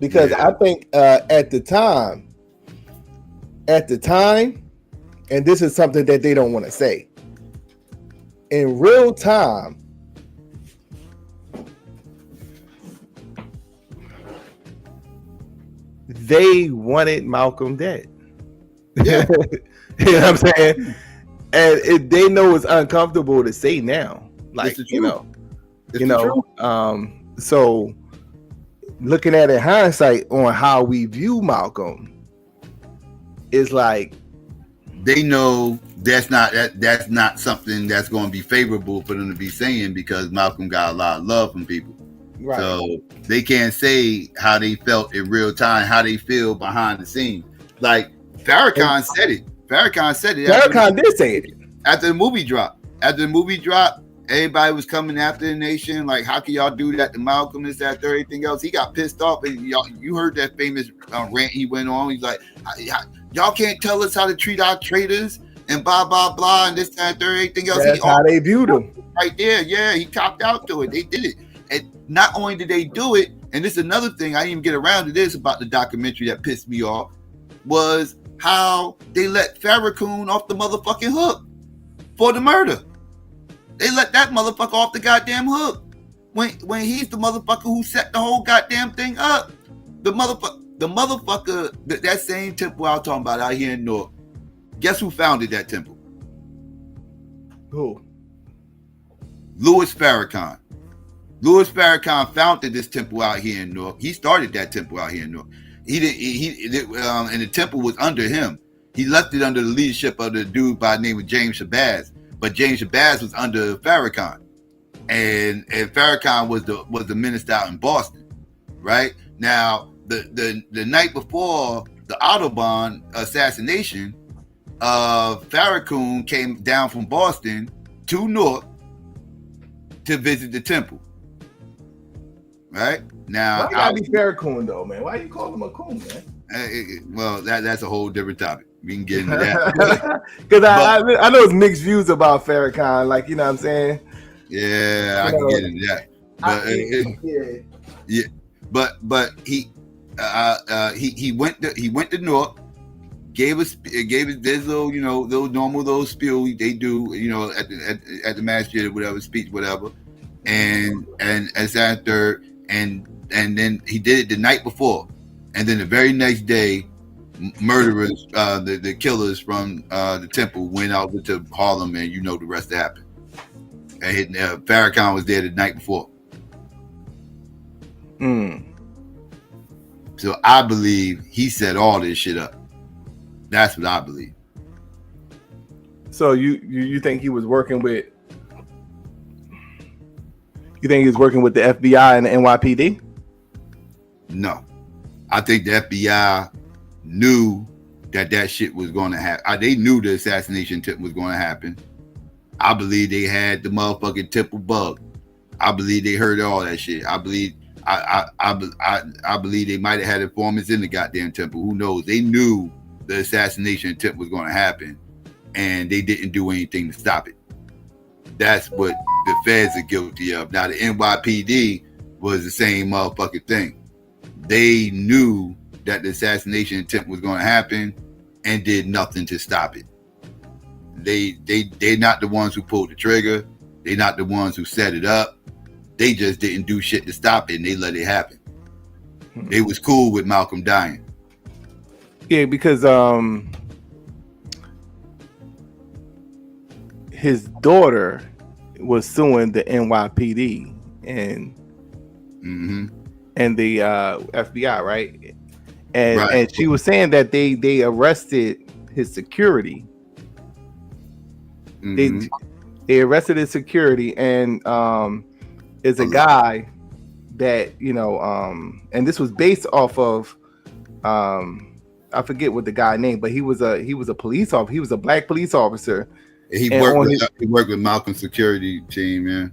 because I think at the time, and this is something that they don't want to say. In real time, they wanted Malcolm dead. Yeah. You know what I'm saying? And they know it's uncomfortable to say now. Like, you know, so looking at it in hindsight on how we view Malcolm, is like they know that's not something that's going to be favorable for them to be saying, because Malcolm got a lot of love from people. Right. So they can't say how they felt in real time, how they feel behind the scenes. Like Farrakhan said it. Farrakhan did say it after the movie dropped. Everybody was coming after the Nation. Like, how can y'all do that to Malcolm? This, that, third, everything else. He got pissed off, and you heard that famous rant he went on. He's like, y'all can't tell us how to treat our traitors and blah blah blah and this, that, third, everything else. That's how they viewed him right there. Yeah, he copped out to it. They did it, and not only did they do it, and this is another thing I didn't even get around to this about the documentary that pissed me off, was how they let Farrakhan off the motherfucking hook for the murder. They let that motherfucker off the goddamn hook when he's the motherfucker who set the whole goddamn thing up. motherfucker, that same temple I was talking about out here in North. Guess who founded that temple? Who? Louis Farrakhan. Louis Farrakhan founded this temple out here in North. He started that temple out here in North. And the temple was under him. He left it under the leadership of the dude by the name of James Shabazz. But James Shabazz was under Farrakhan. And Farrakhan was the minister out in Boston. Right? Now, the night before the Audubon assassination, Farrakhan came down from Boston to North to visit the temple. Right? Now, why gotta be Farrakhan though, man? Why you call him a coon, man? Well, that's a whole different topic. We can get into that. Because I know it's mixed views about Farrakhan, like, you know what I'm saying? Yeah, I can get into that. But but he went to North, gave us this little, you know, those normal those spiel they do, you know, at the masjid or whatever, speech, whatever, and as after and then he did it the night before, and then the very next day, murderers, the killers from the temple went out to Harlem, and you know the rest happened. And Farrakhan was there the night before. So I believe he set all this shit up. That's what I believe. So you think he was working with? You think he was working with the FBI and the NYPD? No, I think the FBI knew that shit was going to happen. They knew the assassination attempt was going to happen. I believe they had the motherfucking temple bug. I believe they heard all that shit. I believe they might have had informants in the goddamn temple. Who knows? They knew the assassination attempt was going to happen, and they didn't do anything to stop it. That's what the feds are guilty of. Now, the NYPD was the same motherfucking thing. They knew that the assassination attempt was going to happen and did nothing to stop it. They're not the ones who pulled the trigger. They're not the ones who set it up. They just didn't do shit to stop it, and they let it happen. They was cool with Malcolm dying. Yeah, because his daughter was suing the NYPD and the FBI, right? And she was saying that they arrested his security. They arrested his security, and is a guy that, you know, and this was based off of I forget what the guy named, but he was a police officer. He was a black police officer. He worked with Malcolm's security team, man.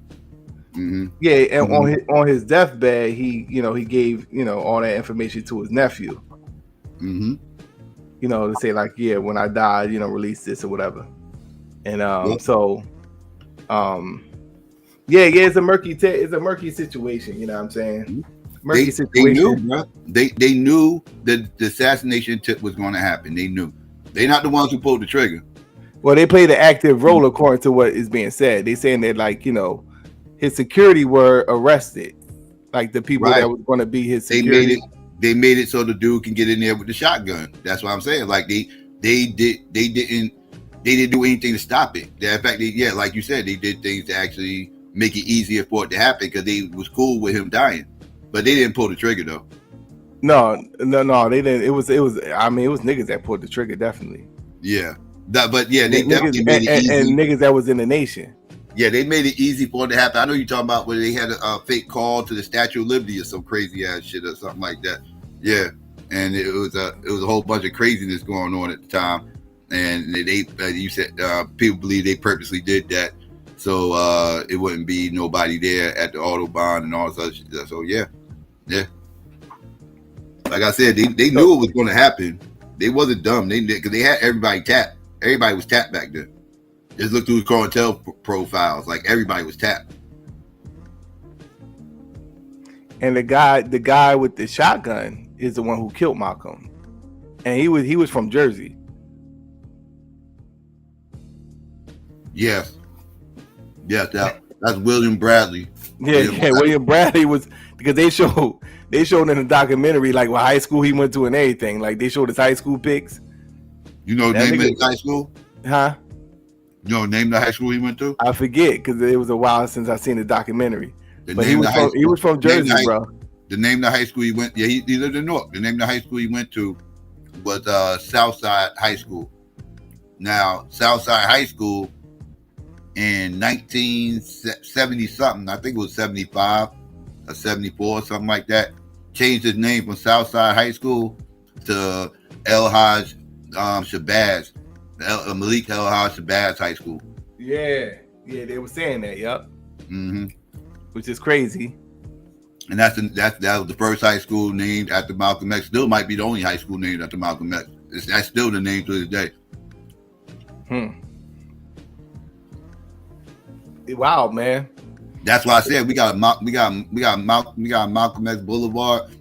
Yeah, and on his deathbed, he gave, you know, all that information to his nephew. You know, to say like, yeah, when I died, you know, release this or whatever. And yeah, it's a murky situation. You know what I'm saying? Murky situation. They knew, bro. They knew that the assassination attempt was going to happen. They knew. They're not the ones who pulled the trigger. Well, they played an active role according to what is being said. They saying that, like, you know, his security were arrested, like the people that was going to be his security. They made it so the dude can get in there with the shotgun. That's what I'm saying. Like they didn't do anything to stop it. In fact, like you said, they did things to actually make it easier for it to happen because they was cool with him dying, but they didn't pull the trigger though. No, they didn't. It was. I mean, it was niggas that pulled the trigger, definitely. Yeah, they definitely made it easy. And niggas that was in the nation. Yeah, they made it easy for it to happen. I know you're talking about where they had a fake call to the Statue of Liberty or some crazy ass shit or something like that. Yeah, and it was a whole bunch of craziness going on at the time, and you said people believe they purposely did that so it wouldn't be nobody there at the Audubon and all such. So yeah. Like I said, they knew it was going to happen. They wasn't dumb. Because they had everybody tapped. Everybody was tapped back then. Just look through the cartel profiles. Like everybody was tapped. And the guy with the shotgun is the one who killed Malcolm, and he was from Jersey. Yes, that's William Bradley. William Bradley was, because they showed in the documentary like what high school he went to and everything. Like they showed his high school pics. You know the name of his high school? Huh? You know the name of the high school he went to? I forget because it was a while since I seen the documentary. But he was from Jersey, bro. The name of the high school he went. Yeah, he lived in Newark. The name of the high school he went to was Southside High School. Now Southside High School in 1970 something, I think it was 75 or 74, something like that, changed his name from Southside High School to El Haj Shabazz, Malik El Haj Shabazz High School. Yeah, they were saying that. Yep. Mm-hmm. Which is crazy. And that was the first high school named after Malcolm X. Still might be the only high school named after Malcolm X. That's still the name to this day. Wow, man. That's why I said we got Malcolm X Boulevard.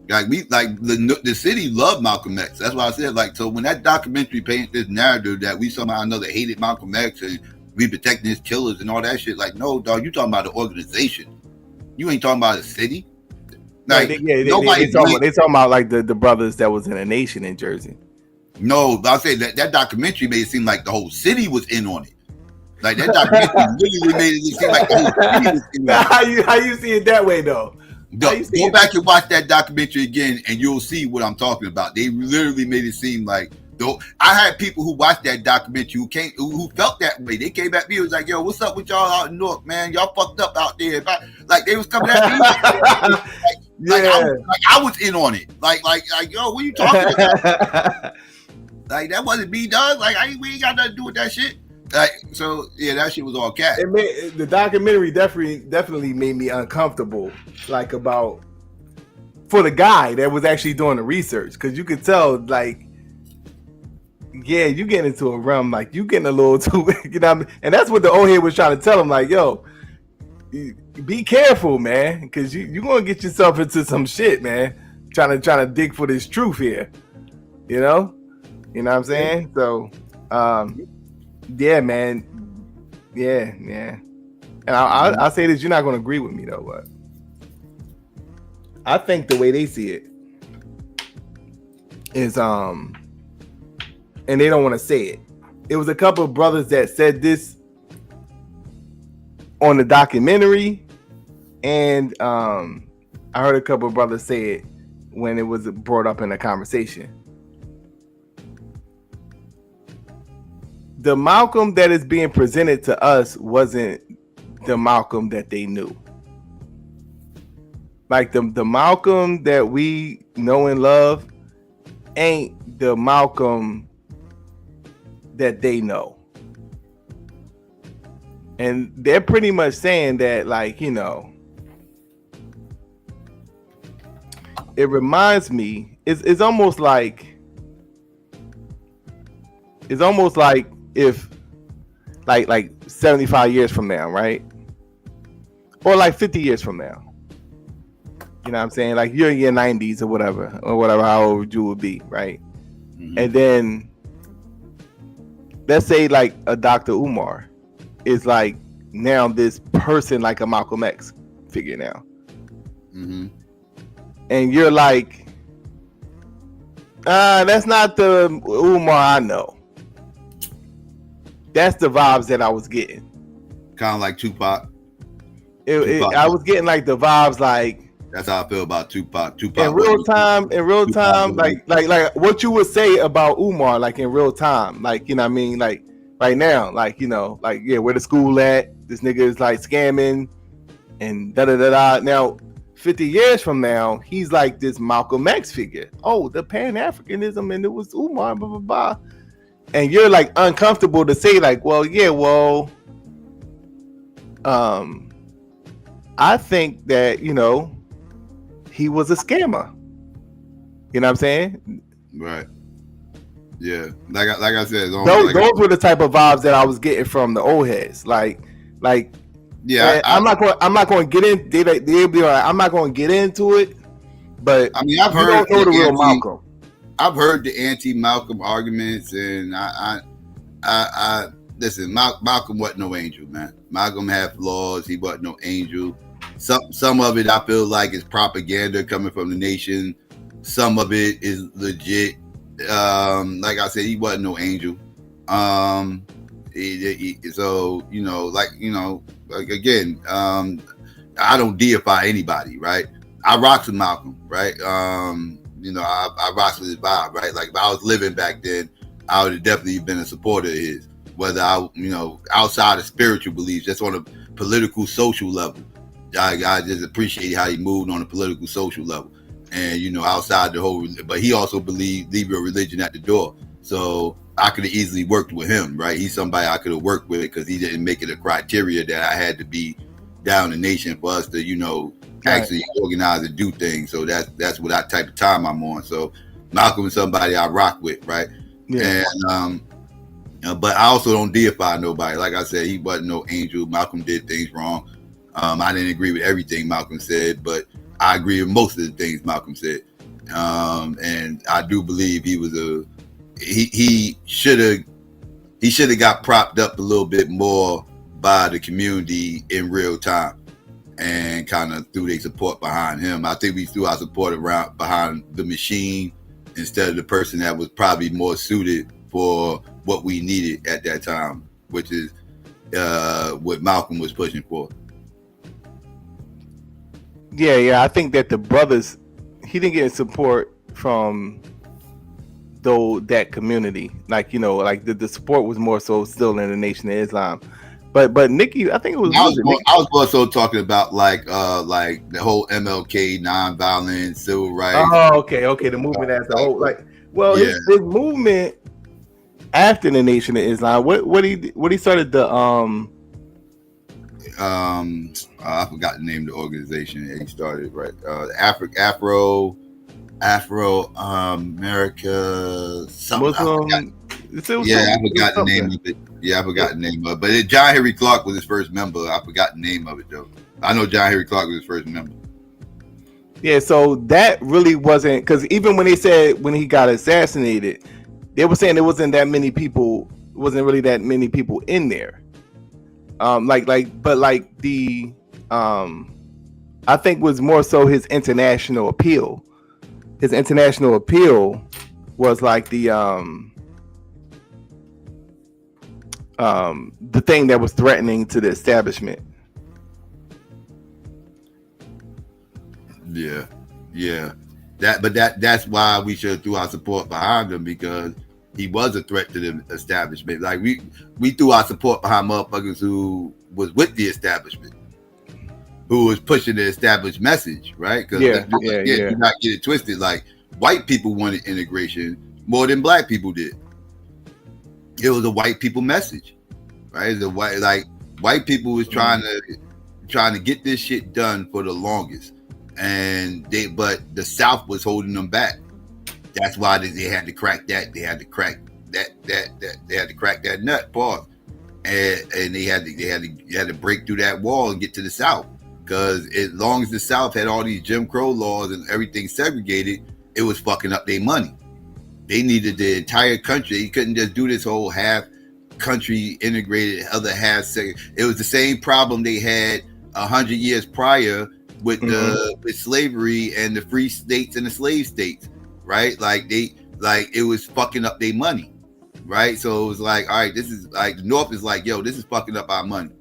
The city loved Malcolm X. That's why I said so when that documentary painted this narrative that we somehow or another hated Malcolm X and we protecting his killers and all that shit. No, dog, you talking about the organization. You ain't talking about the city. They talking about like the brothers that was in a nation in Jersey. No, but I'll say that documentary made it seem like the whole city was in on it. Like that documentary literally made it seem like the whole city was in on it. How you see it that way though? Go back and watch that documentary again and you'll see what I'm talking about. They literally made it seem like though. I had people who watched that documentary who felt that way. They came at me, was like, yo, what's up with y'all out in Newark, man? Y'all fucked up out there. Like they was coming at me. I was in on it. Like, yo, what are you talking about? Like that wasn't me, dog. Like we ain't got nothing to do with that shit. So yeah, that shit was all cat. The documentary definitely made me uncomfortable. Like for the guy that was actually doing the research, because you could tell yeah, you get into a realm you getting a little too, you know what I mean? And that's what the old head was trying to tell him, yo, be careful, man, because you're gonna get yourself into some shit, man. Trying to dig for this truth here, you know what I'm saying? So, yeah, man, yeah. And I'll say this: you're not gonna agree with me though, but I think the way they see it is and they don't want to say it. It was a couple of brothers that said this on the documentary, and I heard a couple of brothers say it when it was brought up in a conversation. The Malcolm that is being presented to us wasn't the Malcolm that they knew. Like the Malcolm that we know and love ain't the Malcolm that they know. And they're pretty much saying that, it reminds me, it's almost like if 75 years from now, right? Or 50 years from now. You know what I'm saying? You're in your 90s or whatever, how old you would be, right? Mm-hmm. And then let's say a Dr. Umar is now this person like a Malcolm X figure now. Mm-hmm. And you're that's not the Umar I know. That's the vibes that I was getting. Kind of like Tupac. I was getting the vibes that's how I feel about Tupac. In real time, like what you would say about Umar, in real time, you know what I mean, right now, yeah, where the school at? This nigga is scamming and da da da da. Now, 50 years from now, he's this Malcolm X figure. Oh, the Pan-Africanism, and it was Umar, blah blah blah. And you're uncomfortable to say I think that he was a scammer. You know what I'm saying? Right. Yeah. Like I said, those were the type of vibes that I was getting from the old heads. Yeah, I'm not going to get in. They'll be all right. I'm not going to get into it. But I mean, I've heard don't know the real Malcolm. I've heard the anti-Malcolm arguments, and I listen. Malcolm wasn't no angel, man. Malcolm had flaws. He wasn't no angel. Some of it I feel like is propaganda coming from the nation. Some of it is legit. Like I said, he wasn't no angel. So again, I don't deify anybody, right? I rocks with Malcolm, right? I rocks with his vibe, right? Like if I was living back then, I would have definitely been a supporter of his. Whether outside of spiritual beliefs, just on a political, social level, I just appreciate how he moved on a political, social level, and outside the whole. But he also believed leave your religion at the door. So I could have easily worked with him, right? He's somebody I could have worked with because he didn't make it a criteria that I had to be down the nation for us to, actually organize and do things. So that's what that type of time I'm on. So Malcolm is somebody I rock with, right? Yeah. And but I also don't deify nobody. Like I said, he wasn't no angel. Malcolm did things wrong. I didn't agree with everything Malcolm said, but I agree with most of the things Malcolm said. And I do believe he was he should have got propped up a little bit more by the community in real time and kind of threw their support behind him. I think we threw our support behind the machine instead of the person that was probably more suited for what we needed at that time, which is what Malcolm was pushing for. Yeah. I think that the brothers, he didn't get support from that community. Like, like the support was more so still in the Nation of Islam. But Nikki, I think it was. I was also talking about like the whole MLK nonviolent civil rights. Oh, okay, the movement as a whole. Like, well, his movement after the Nation of Islam. What he started the I forgot the name of the organization that he started. Right, Afro America. Muslim. I forgot the name of it. Yeah, I forgot the name of it. But John Henry Clark was his first member. I forgot the name of it though. I know John Henry Clark was his first member. Yeah, so that really wasn't, because even when they said when he got assassinated, they were saying there wasn't that many people. Wasn't really that many people in there. But the I think was more so his international appeal. His international appeal was like the thing that was threatening to the establishment. Yeah. That's why we should throw our support behind him, because he was a threat to the establishment. Like we threw our support behind motherfuckers who was with the establishment, who was pushing the established message, right? Because do not get it twisted. Like white people wanted integration more than black people did. It was a white people message, right? White people was trying to get this shit done for the longest, but the South was holding them back. That's why they had to crack that. They had to crack that. They had to crack that nut. Pause. And they had to break through that wall and get to the South. Because as long as the South had all these Jim Crow laws and everything segregated, it was fucking up their money. They needed the entire country. You couldn't just do this whole half country integrated, other half second. It was the same problem they had 100 years prior with with slavery and the free states and the slave states, right? It was fucking up their money, right? So it was like, all right, this is like the North is like, yo, this is fucking up our money.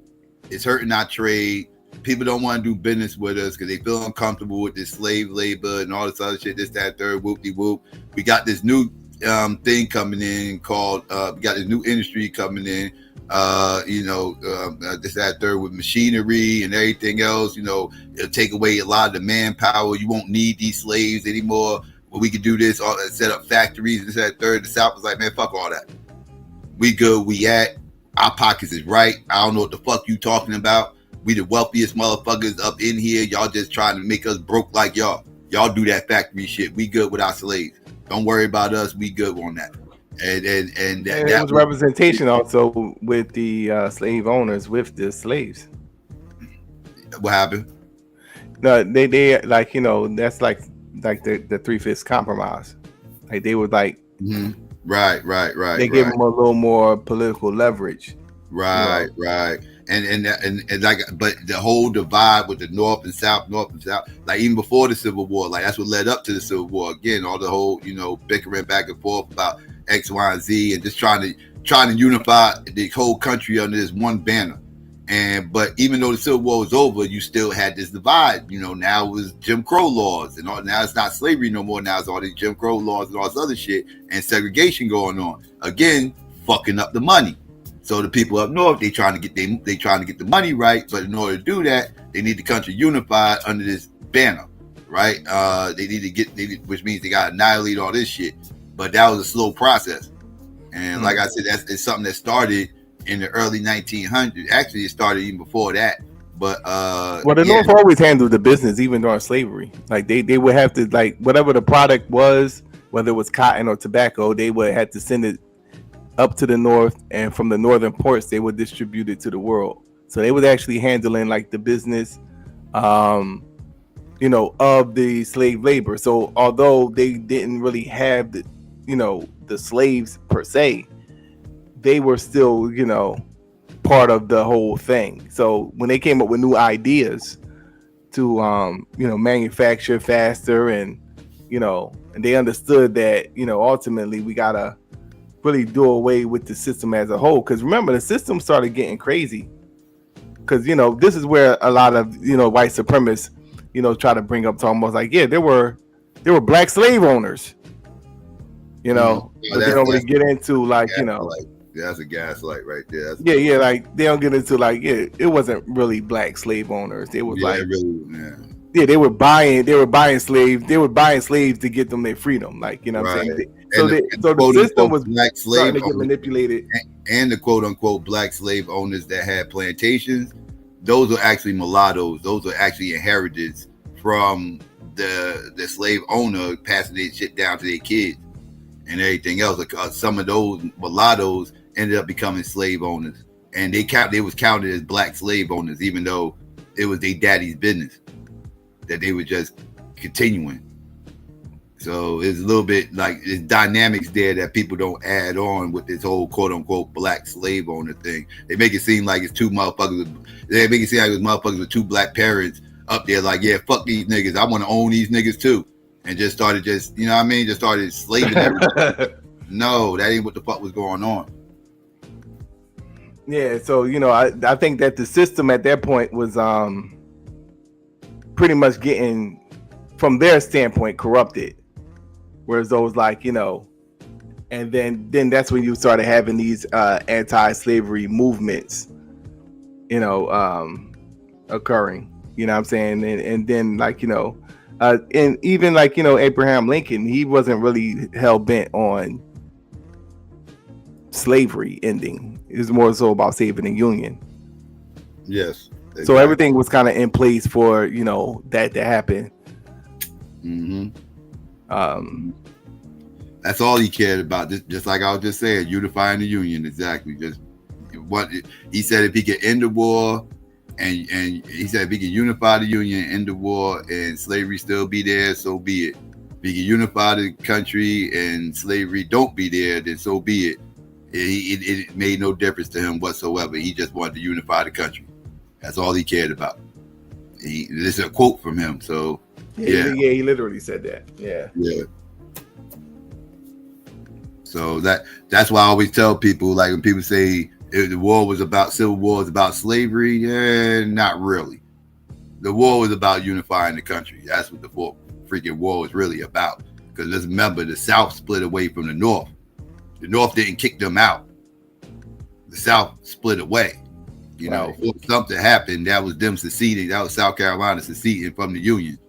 It's hurting our trade. People don't want to do business with us because they feel uncomfortable with this slave labor and all this other shit, this, that, third, whoop-de-whoop. We got this new thing coming in called, we got this new industry coming in, this, that, third, with machinery and everything else. It'll take away a lot of the manpower. You won't need these slaves anymore. Well, we could do this, set up factories, this, that, third. The South was like, man, fuck all that. We good, we at. Our pockets is right. I don't know what the fuck you talking about. We the wealthiest motherfuckers up in here. Y'all just trying to make us broke like y'all. Y'all do that factory shit. We good with our slaves. Don't worry about us. We good on that. And that was representation also with the slave owners with the slaves. What happened? No, they like, that's like the 3/5 compromise. Like they were like, right. They give them a little more political leverage. Right. and like, but the whole divide with the North and South, like even before the Civil War, like that's what led up to the Civil War. Again, all the whole, bickering back and forth about X, Y, and Z, and just trying to unify the whole country under this one banner. But even though the Civil War was over, you still had this divide. Now it was Jim Crow laws, and now it's not slavery no more. Now it's all these Jim Crow laws and all this other shit, and segregation going on. Again, fucking up the money. So the people up north, they trying to get the money right. But in order to do that, they need the country unified under this banner, right? They need to which means they got to annihilate all this shit. But that was a slow process, and like I said, it's something that started in the early 1900s. Actually, it started even before that. But the North always handled the business, even during slavery. Like they would have to, like, whatever the product was, whether it was cotton or tobacco, they would have to send it up to the North, and from the northern ports, they would distribute it to the world. So they was actually handling like the business, of the slave labor. So although they didn't really have the slaves per se, they were still, part of the whole thing. So when they came up with new ideas to, manufacture faster, and they understood that, ultimately we gotta really do away with the system as a whole. Because remember, the system started getting crazy. Because, this is where a lot of, white supremacists, try to bring up to almost like, yeah, there were black slave owners, but they don't really get into like, that's a gaslight right there. Like they don't get into like, it wasn't really black slave owners. It was they were buying slaves. They were buying slaves to get them their freedom. Like, what I'm saying? So the system was black starting to get manipulated. And the quote unquote black slave owners that had plantations, those are actually mulattoes. Those are actually inherited from the slave owner passing their shit down to their kids and everything else. Some of those mulattoes ended up becoming slave owners, and they was counted as black slave owners, even though it was their daddy's business that they were just continuing. So it's a little bit like there's dynamics there that people don't add on with this whole quote unquote black slave owner thing. They make it seem like it's two motherfuckers. They make it seem like it's motherfuckers with two black parents up there like, yeah, fuck these niggas. I want to own these niggas too. And just started just started slaving everybody. No, that ain't what the fuck was going on. Yeah, so I think that the system at that point was pretty much getting, from their standpoint, corrupted. Whereas those like, and then that's when you started having these anti-slavery movements, occurring. You know what I'm saying? And then like, and even like, Abraham Lincoln, he wasn't really hell bent on slavery ending. It was more so about saving the Union. Yes. Exactly. So everything was kind of in place for, that to happen. Mm-hmm. That's all he cared about. Just like I was just saying, unifying the Union. Exactly. Just what he said, if he could end the war, and he said if he could unify the Union, end the war, and slavery still be there, so be it. If he could unify the country and slavery don't be there, then so be it. It made no difference to him whatsoever. He just wanted to unify the country. That's all he cared about. This is a quote from him. So yeah, he literally said that. Yeah. So that's why I always tell people, like when people say if the war was about civil war is about slavery, not really. The war was about unifying the country. That's what the freaking war was really about. Because let's remember, the South split away from the North. The North didn't kick them out. The South split away. If something happened, that was them seceding. That was South Carolina seceding from the Union,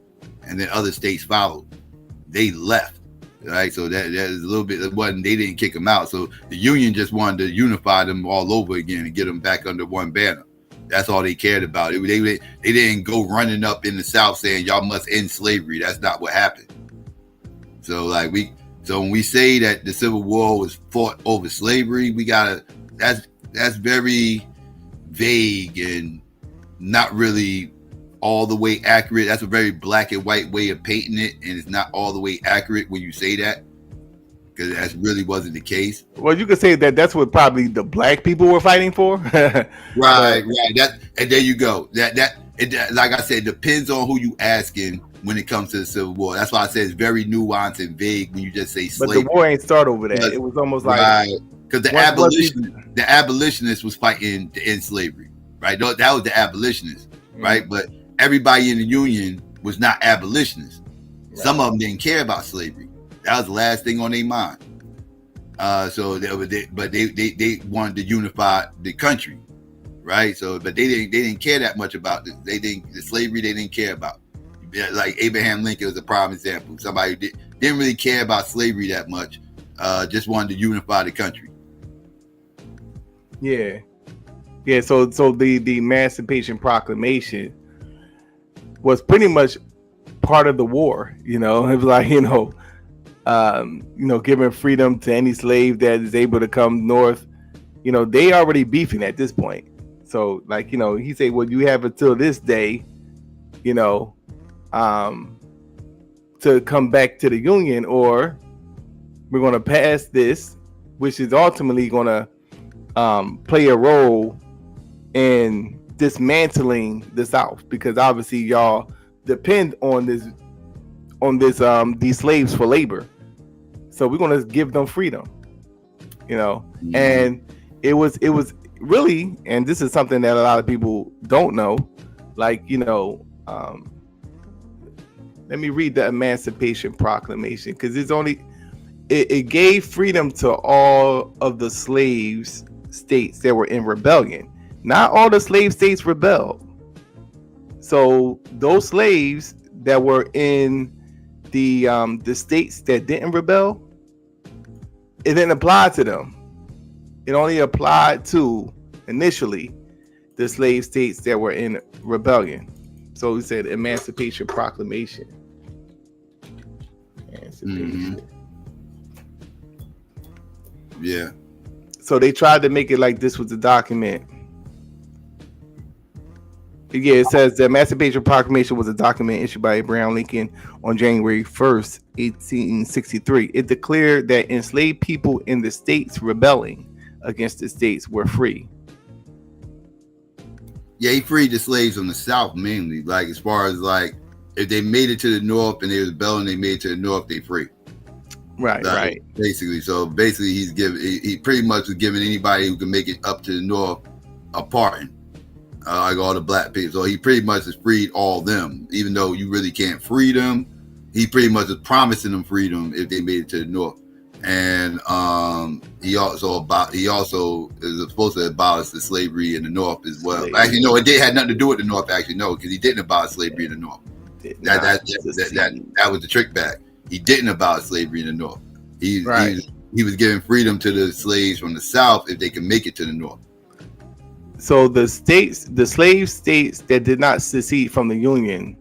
and then other states followed. They left, right? So that is a little bit. They didn't kick them out. So the Union just wanted to unify them all over again and get them back under one banner. That's all they cared about. They didn't go running up in the South saying y'all must end slavery. That's not what happened. So when we say that the Civil War was fought over slavery, that's very vague and not really all the way accurate. That's a very black and white way of painting it, and it's not all the way accurate when you say that. because that really wasn't the case. Well, you could say that that's what probably the black people were fighting for. Right. That, and there you go. That like I said, depends on who you asking when it comes to the Civil War. That's why I said it's very nuanced and vague when you just say slavery. But the war ain't start over that. It was almost like because the abolitionists was fighting to end slavery, right? That was the abolitionists, right? But everybody in the Union was not abolitionists. Right. Some of them didn't care about slavery. That was the last thing on their mind. So they wanted to unify the country, right? So, but they didn't care that much about this. The slavery they didn't care about. Like Abraham Lincoln was a prime example. Somebody who didn't really care about slavery that much, just wanted to unify the country. Yeah. So the Emancipation Proclamation was pretty much part of the war. You know, it was like giving freedom to any slave that is able to come north. You know, they already beefing at this point. So like, he said, well, you have until this day, to come back to the Union, or we're going to pass this, which is ultimately going to play a role in dismantling the South, because obviously y'all depend on these slaves for labor. So we're going to give them freedom, and it was really, and this is something that a lot of people don't know, like, let me read the Emancipation Proclamation, because it gave freedom to all of the slaves states that were in rebellion. Not all the slave states rebelled. So those slaves that were in the states that didn't rebel, it didn't apply to them. It only applied to, initially, the slave states that were in rebellion. So we said Emancipation Proclamation. Yeah. So they tried to make it like this was a document. Yeah, it says the Emancipation Proclamation was a document issued by Abraham Lincoln on January 1st, 1863. It declared that enslaved people in the states rebelling against the states were free. Yeah, he freed the slaves from the South mainly. Like, as far as like, if they made it to the North and they were rebelling, they made it to the North, they free. Right, like, right. Basically, so basically, he pretty much was giving anybody who can make it up to the North a pardon, like all the black people. So he pretty much has freed all them, even though you really can't free them. He pretty much is promising them freedom if they made it to the North. And he also is supposed to abolish the slavery in the North as well. Actually, no, it had nothing to do with the North. Actually, no, because he didn't abolish slavery in the North. That was the trick back. He didn't abolish slavery in the North. He was giving freedom to the slaves from the South if they can make it to the North. So the slave states that did not secede from the Union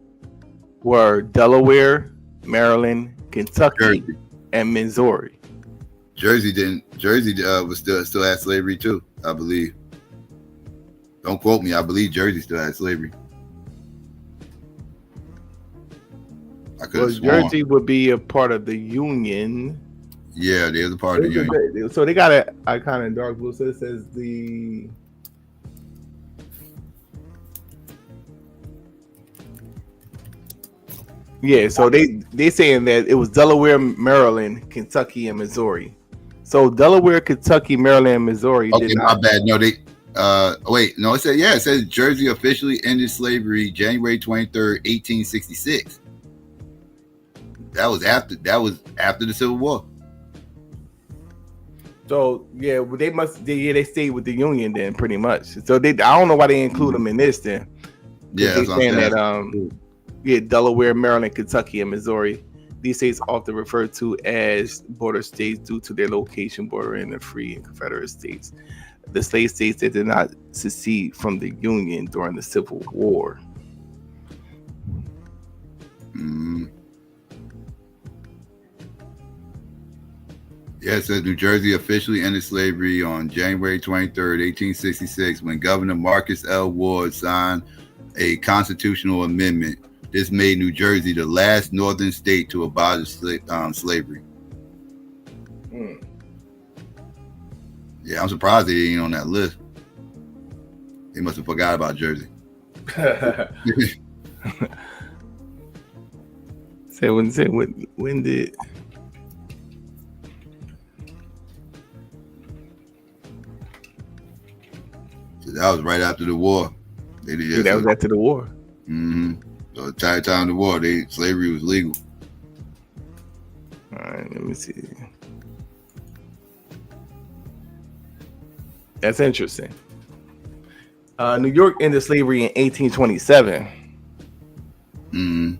were Delaware, Maryland, Kentucky, and Missouri. Jersey didn't. Jersey was still had slavery too, I believe. Don't quote me. I believe Jersey still had slavery. Well, Jersey would be a part of the Union. Yeah, they're a part of the Union. So they got an icon in dark blue. So it says the. Yeah, so they saying that it was Delaware, Maryland, Kentucky, and Missouri. So Delaware, Kentucky, Maryland, and Missouri. Okay, my bad. No, they. Wait, no. It says Jersey officially ended slavery January 23rd, 1866. That was after the Civil War. So yeah, they stayed with the Union then, pretty much. So I don't know why they include them in this then. Yeah, they're saying that Delaware, Maryland, Kentucky, and Missouri. These states often referred to as border states due to their location bordering the free and Confederate states. The slave states that did not secede from the Union during the Civil War. Yeah, it says New Jersey officially ended slavery on January 23rd, 1866, when Governor Marcus L. Ward signed a constitutional amendment. This made New Jersey the last northern state to abolish slavery. Yeah, I'm surprised they ain't on that list. They must have forgot about Jersey. When did? That was right after the war. They did that was after the war. Mm-hmm. So the entire time of the war, slavery was legal. All right, let me see. That's interesting. New York ended slavery in 1827. Mm-hmm.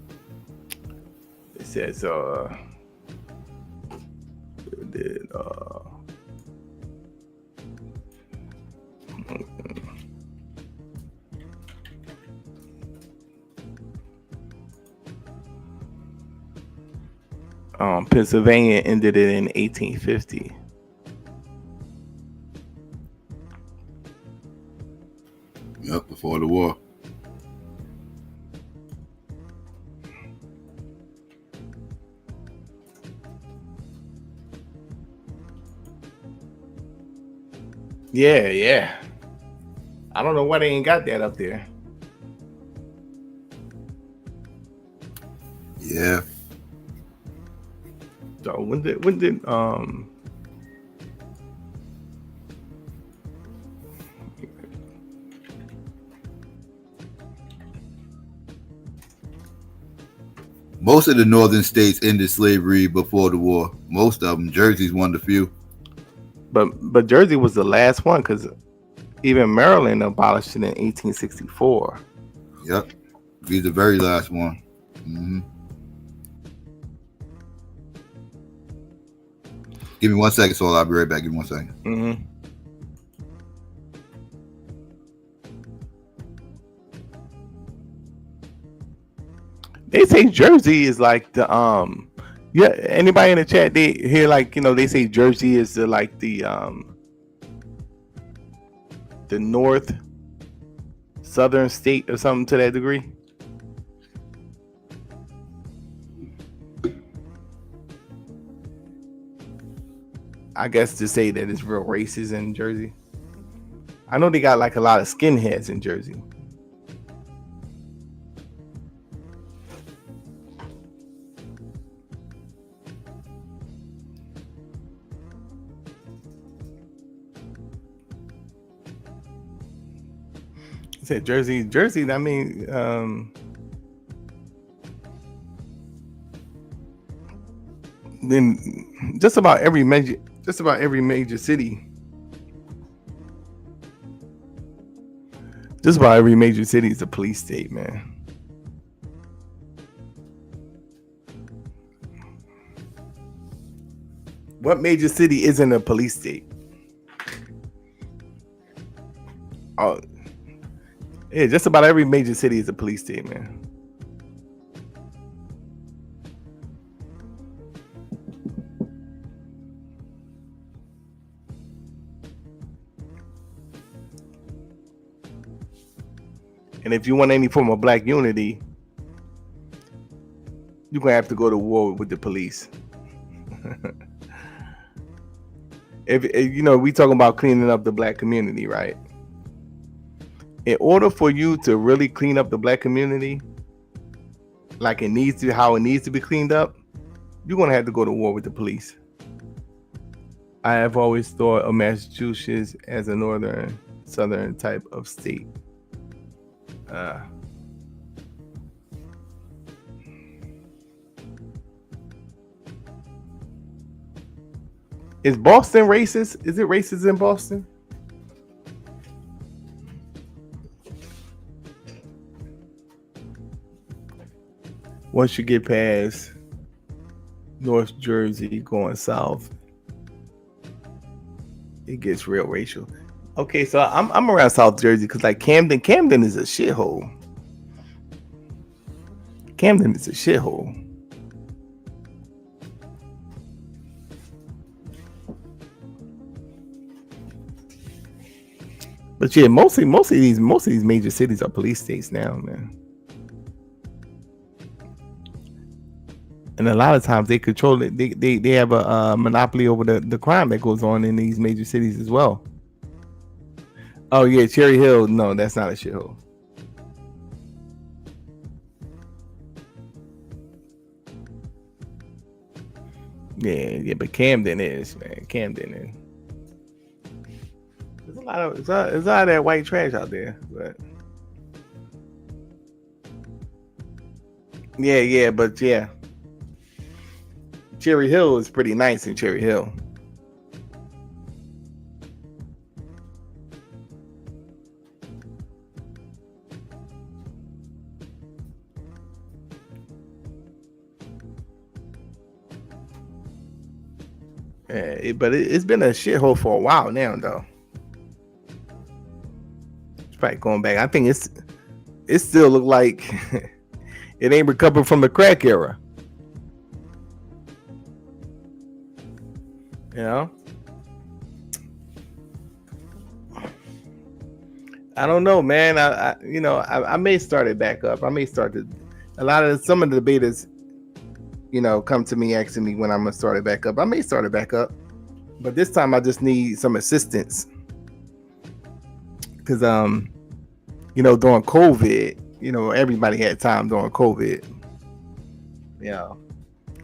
It says Pennsylvania ended it in 1850. Yep, before the war. Yeah. I don't know why they ain't got that up there. Yeah. So when did most of the northern states ended slavery before the war. Most of them. Jersey's one of the few. But Jersey was the last one because even Maryland abolished it in 1864. Yep. He's the very last one. Mm-hmm. Give me 1 second, so I'll be right back. Give me 1 second. Mm-hmm. They say Jersey is like the yeah. Anybody in the chat they hear they say Jersey is the north southern state or something to that degree. I guess to say that it's real racist in Jersey. I know they got a lot of skinheads in Jersey. I said Jersey. I mean, then just about every major city. Just about every major city is a police state, man. What major city isn't a police state? Oh, yeah, just about every major city is a police state, man. And if you want any form of black unity, you're gonna have to go to war with the police. If we talking about cleaning up the black community, right? In order for you to really clean up the black community, like how it needs to be cleaned up, you're gonna have to go to war with the police. I have always thought of Massachusetts as a northern, southern type of state. Is Boston racist? Is it racist in Boston? Once you get past North Jersey going south, it gets real racial. Okay, so I'm around South Jersey because Camden is a shithole. Camden is a shithole. But yeah, most of these major cities are police states now, man. And a lot of times they control it. They have a monopoly over the crime that goes on in these major cities as well. Oh yeah, Cherry Hill. No, that's not a shithole. Yeah, but Camden is, man. Camden is. There's a lot of that white trash out there, but but Cherry Hill is pretty nice in Cherry Hill. But it's been a shithole for a while now, though. It's probably going back. I think it still look like it ain't recovered from the crack era. You know? I don't know, man. I may start it back up. I may start to. Some of the debaters, come to me asking me when I'm gonna start it back up. I may start it back up, but this time I just need some assistance because during COVID, everybody had time during COVID.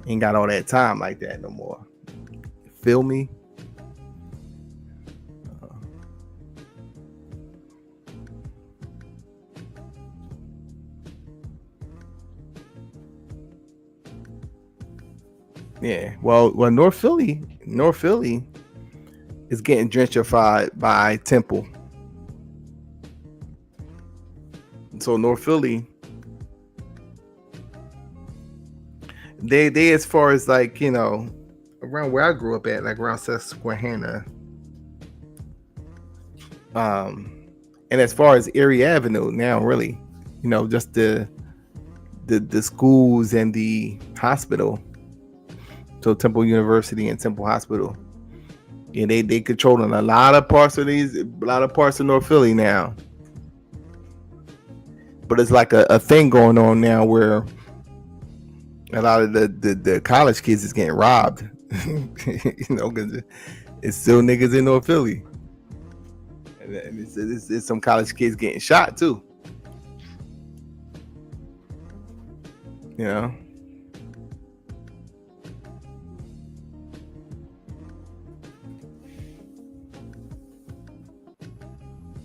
Ain't got all that time like that no more. Feel me? Yeah. Well, North Philly is getting gentrified by Temple. So North Philly, they as far as around where I grew up at, like around Susquehanna, and as far as Erie Avenue now, really, just the schools and the hospital. So Temple University and Temple Hospital, and they controlling a lot of parts of North Philly now. But it's like a thing going on now where a lot of the college kids is getting robbed. Because it's still niggas in North Philly, and it's some college kids getting shot too.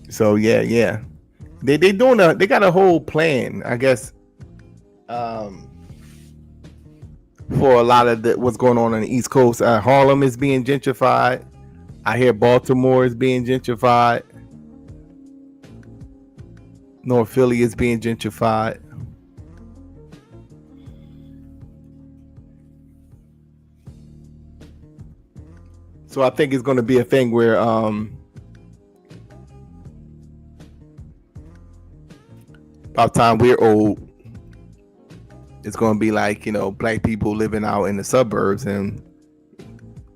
So yeah. They got a whole plan, I guess, for a lot of what's going on the East Coast. Harlem is being gentrified. I hear Baltimore is being gentrified. North Philly is being gentrified. So I think it's going to be a thing where by the time we're old, it's going to be like, black people living out in the suburbs and,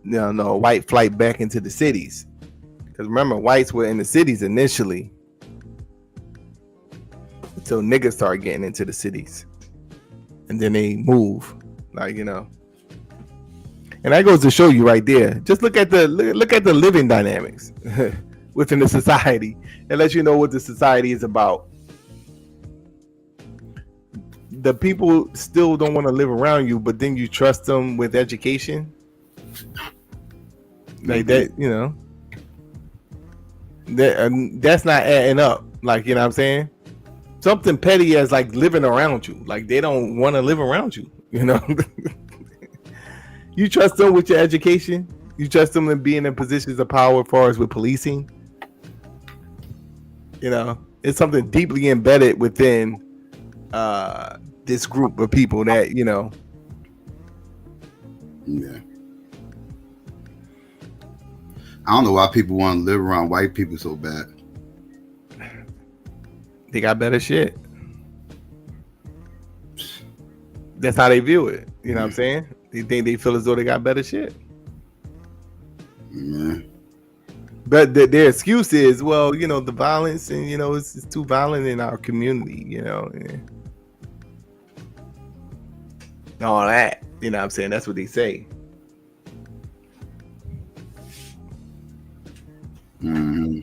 white flight back into the cities. Because remember, whites were in the cities initially until niggas started getting into the cities. And then they move, And that goes to show you right there. Just look at the living dynamics within the society. It lets you know what the society is about. The people still don't want to live around you, but then you trust them with education. Like that, that's not adding up. Like, you know what I'm saying? Something petty as like living around you. Like they don't want to live around you, You trust them with your education. You trust them in being in positions of power as far as with policing. It's something deeply embedded within this group of people that Yeah. I don't know why people want to live around white people so bad. They got better shit. That's how they view it. You know what I'm saying? They feel as though they got better shit. Yeah. But their excuse is, well, the violence and it's too violent in our community, and all that. You know what I'm saying? That's what they say. Mm-hmm.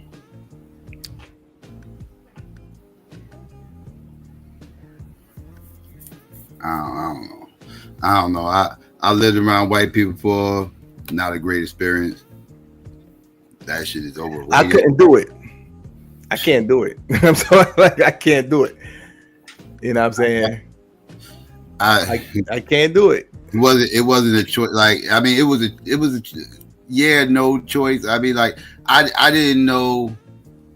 I don't know. I lived around white people for not a great experience. That shit is overrated. I couldn't do it. I can't do it. I'm sorry, like I can't do it. You know what I'm saying? I can't do it. It wasn't a choice. Like, I mean, it was a no choice. I mean, like, I didn't know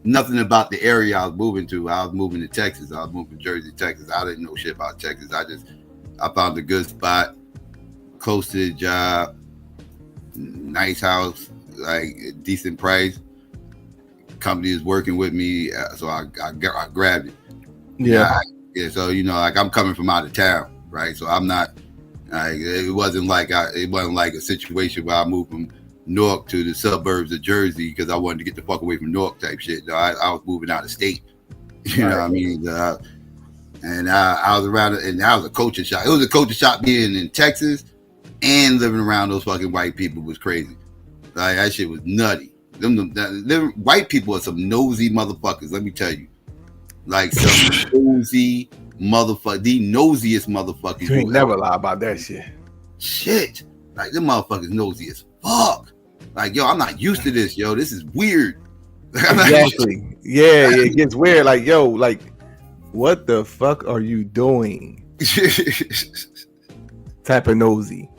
nothing about the area I was moving to. I was moving to Texas. I was moving to Jersey, Texas. I didn't know shit about Texas. I found a good spot, close to the job, nice house, like decent price. Company is working with me, so I grabbed it. Yeah. So like I'm coming from out of town, right? So I'm not. It wasn't like a situation where I moved from Newark to the suburbs of Jersey because I wanted to get the fuck away from Newark type shit. No, I was moving out of state. You know what I mean? And I was around, and I was a coaching shop. It was a coaching shop being in Texas and living around those fucking white people was crazy. Like, that shit was nutty. Them white people are some nosy motherfuckers, let me tell you. Like, some nosy motherfuckers, the nosiest motherfuckers. You ain't never lie about that shit. Shit. Like, them motherfuckers nosy as fuck. Like, yo, I'm not used to this, yo. This is weird. Exactly. Yeah, it gets weird. Like, yo, like, what the fuck are you doing? Type of nosy.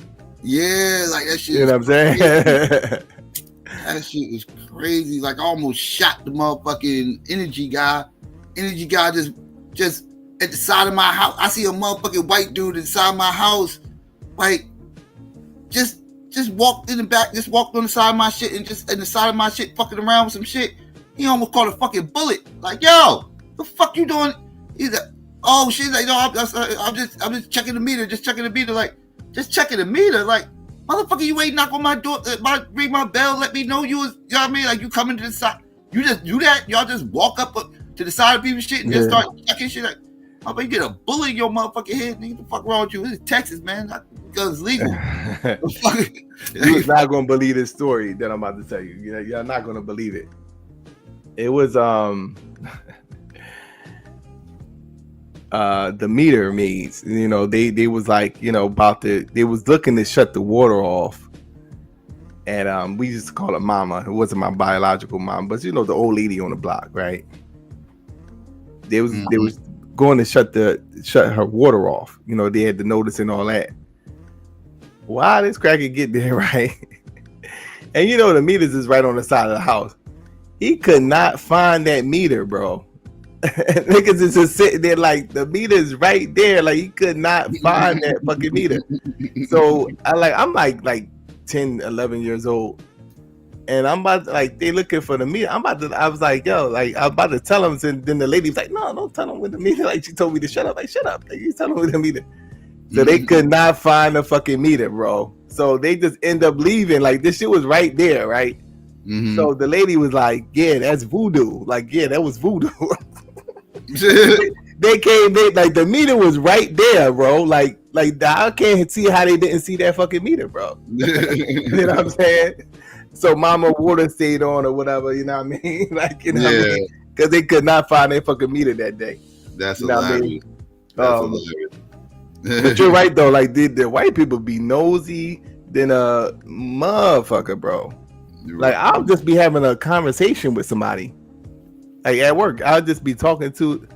Yeah, like that shit. You know what I'm saying? That shit was crazy. Like, I almost shot the motherfucking energy guy. Energy guy just at the side of my house. I see a motherfucking white dude inside my house. Like, just walked in the back, just walked on the side of my shit and just in the side of my shit fucking around with some shit. He almost caught a fucking bullet. Like, yo, the fuck you doing? He's like, oh shit, like, no, I'm just checking the meter, like, just checking the meter, like, motherfucker, you ain't knock on my door, ring my bell, let me know you was, you know what I mean, like, you coming to the side, you just do that, y'all just walk up to the side of people's shit and just start checking shit, like, motherfucker, you get a bullet in your motherfucking head, nigga, what the fuck wrong with you? This is Texas, man, because it's legal. You're not gonna believe this story that I'm about to tell you. You're not gonna believe it. It was the meter maids, they was like, they was looking to shut the water off, and we used to call it mama. It wasn't my biological mom, but the old lady on the block, right? They was going to shut her water off. They had the notice and all that. Why this cracker get there, right? And the meters is right on the side of the house. He could not find that meter, bro. Niggas is just sitting there like the meter is right there. Like, he could not find that fucking meter. So I'm like 10, 11 years old. And I'm about to, like, they looking for the meter. I was like, yo, like, I'm about to tell them. And then the lady was like, no, don't tell them with the meter. Like, she told me to shut up. Like, shut up. Like, you tell them with the meter. So they could not find the fucking meter, bro. So they just end up leaving. Like, this shit was right there, right? Mm-hmm. So the lady was like, yeah, that's voodoo. Like, yeah, that was voodoo. They came, like, the meter was right there, bro. Like I can't see how they didn't see that fucking meter, bro. You know what I'm saying? So mama water stayed on or whatever, you know what I mean? Like, what I mean? Because they could not find their fucking meter that day. That's hilarious. But you're right though, like the white people be nosy than a motherfucker, bro. Like, I'll just be having a conversation with somebody, like at work. I'll just be talking to,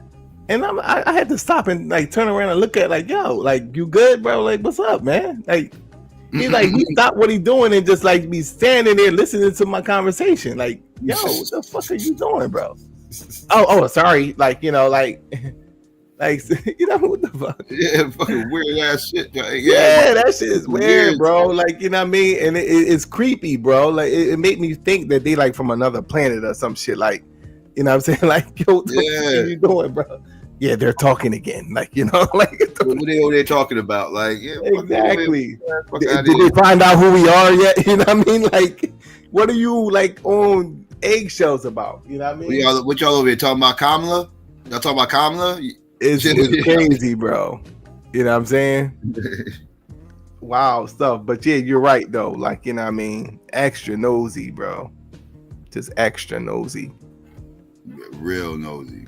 and I had to stop and like turn around and look at, like, yo, like, you good, bro? Like, what's up, man? Like, he stopped what he doing and just like be standing there listening to my conversation. Like, yo, what the fuck are you doing, bro? Oh, sorry. Like, like. Like, what the fuck? Yeah, fucking weird ass shit. Yeah, that shit is weird, bro. Like, you know what I mean? And it's creepy, bro. Like, it made me think that they like from another planet or some shit. Like, you know what I'm saying? Like, yo, what the fuck are you doing, bro? Yeah, they're talking again. Like, like, what are they talking about? Like, yeah, exactly. Did they find out who we are yet? You know what I mean? Like, what are you like on eggshells about? You know what I mean? What y'all over here talking about, Kamala? Y'all talking about Kamala? It's crazy, bro. You know what I'm saying? wild stuff. But yeah, you're right though. Like, you know what I mean? Extra nosy, bro. Just extra nosy. Real nosy.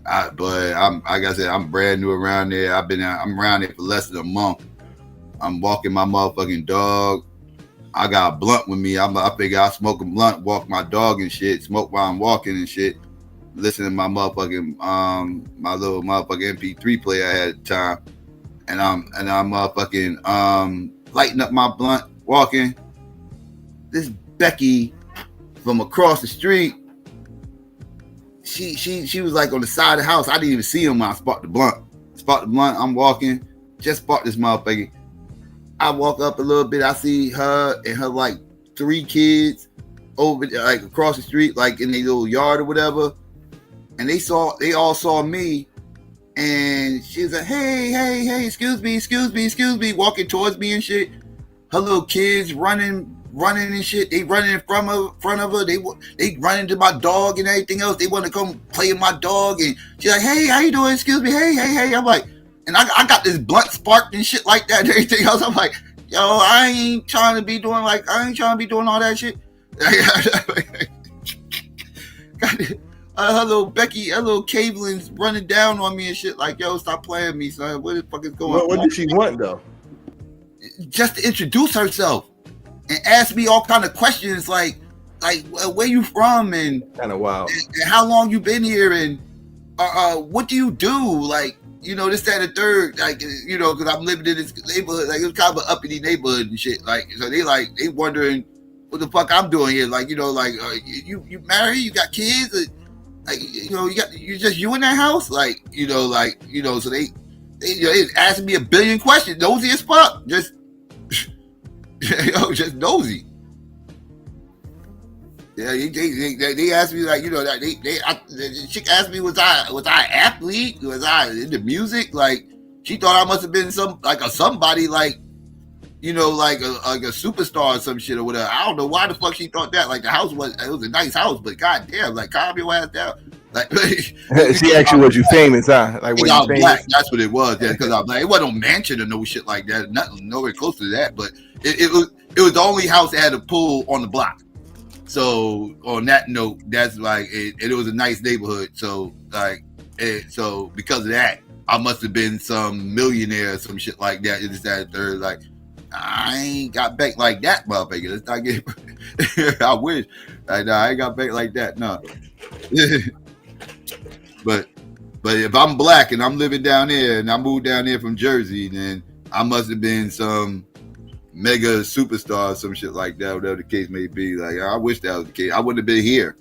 But I'm like I said, I'm brand new around there. I'm around there for less than a month. I'm walking my motherfucking dog. I got a blunt with me. I figure I'll smoke a blunt, walk my dog and shit, smoke while I'm walking and shit. Listen to my motherfucking my little motherfucking MP3 player I had at the time. And I'm motherfucking lighting up my blunt, walking. This Becky from across the street, she was like on the side of the house. I didn't even see him when I sparked the blunt. I'm walking, just sparked this motherfucker. I walk up a little bit, I see her and her like 3 kids over like across the street, like in their little yard or whatever. And they all saw me, and she was like, hey, excuse me, walking towards me and shit. Her little kids running and shit. They running in front of her. They running to my dog and everything else. They want to come play with my dog, and she's like, hey, how you doing? Excuse me, hey. I'm like, and I got this blunt sparked and shit like that and everything else. I'm like, yo, I ain't trying to be doing all that shit. Her little Becky, her little Cablin's running down on me and shit. Like, yo, stop playing with me, son. What the fuck is going on? What did she want though? Just to introduce herself and ask me all kind of questions, like where you from and kind of wild, and how long you been here and what do you do, like, you know, this, that, and the third, like, you know, because I'm living in this neighborhood, like it was kind of an uppity neighborhood and shit, like, so they wondering what the fuck I'm doing here, like, you know, like you married, you got kids, like, you know, you just you in that house, like, you know, so they asking me a billion questions, nosy as fuck, just just nosy. Yeah, they asked me, like, you know, that the chick asked me, was I an athlete? Was I into music? Like, she thought I must have been somebody, like, you know, like a superstar or some shit or whatever. I don't know why the fuck she thought that. Like, the house was a nice house, but goddamn, like, calm your ass down. Like, she asked you, was you famous, huh? Like, when you famous? Black, that's what it was. Yeah, because I'm like, it wasn't no mansion or no shit like that. Nothing, nowhere close to that. But it was the only house that had a pool on the block. So on that note, that's like it was a nice neighborhood. So like, so because of that, I must have been some millionaire or some shit like that. It's that third, like, I ain't got back like that, motherfucker. Let's not get. I wish. Like, I ain't got back like that. No. But if I'm black and I'm living down there and I moved down there from Jersey, then I must have been some mega superstar or some shit like that, whatever the case may be. Like, I wish that was the case. I wouldn't have been here.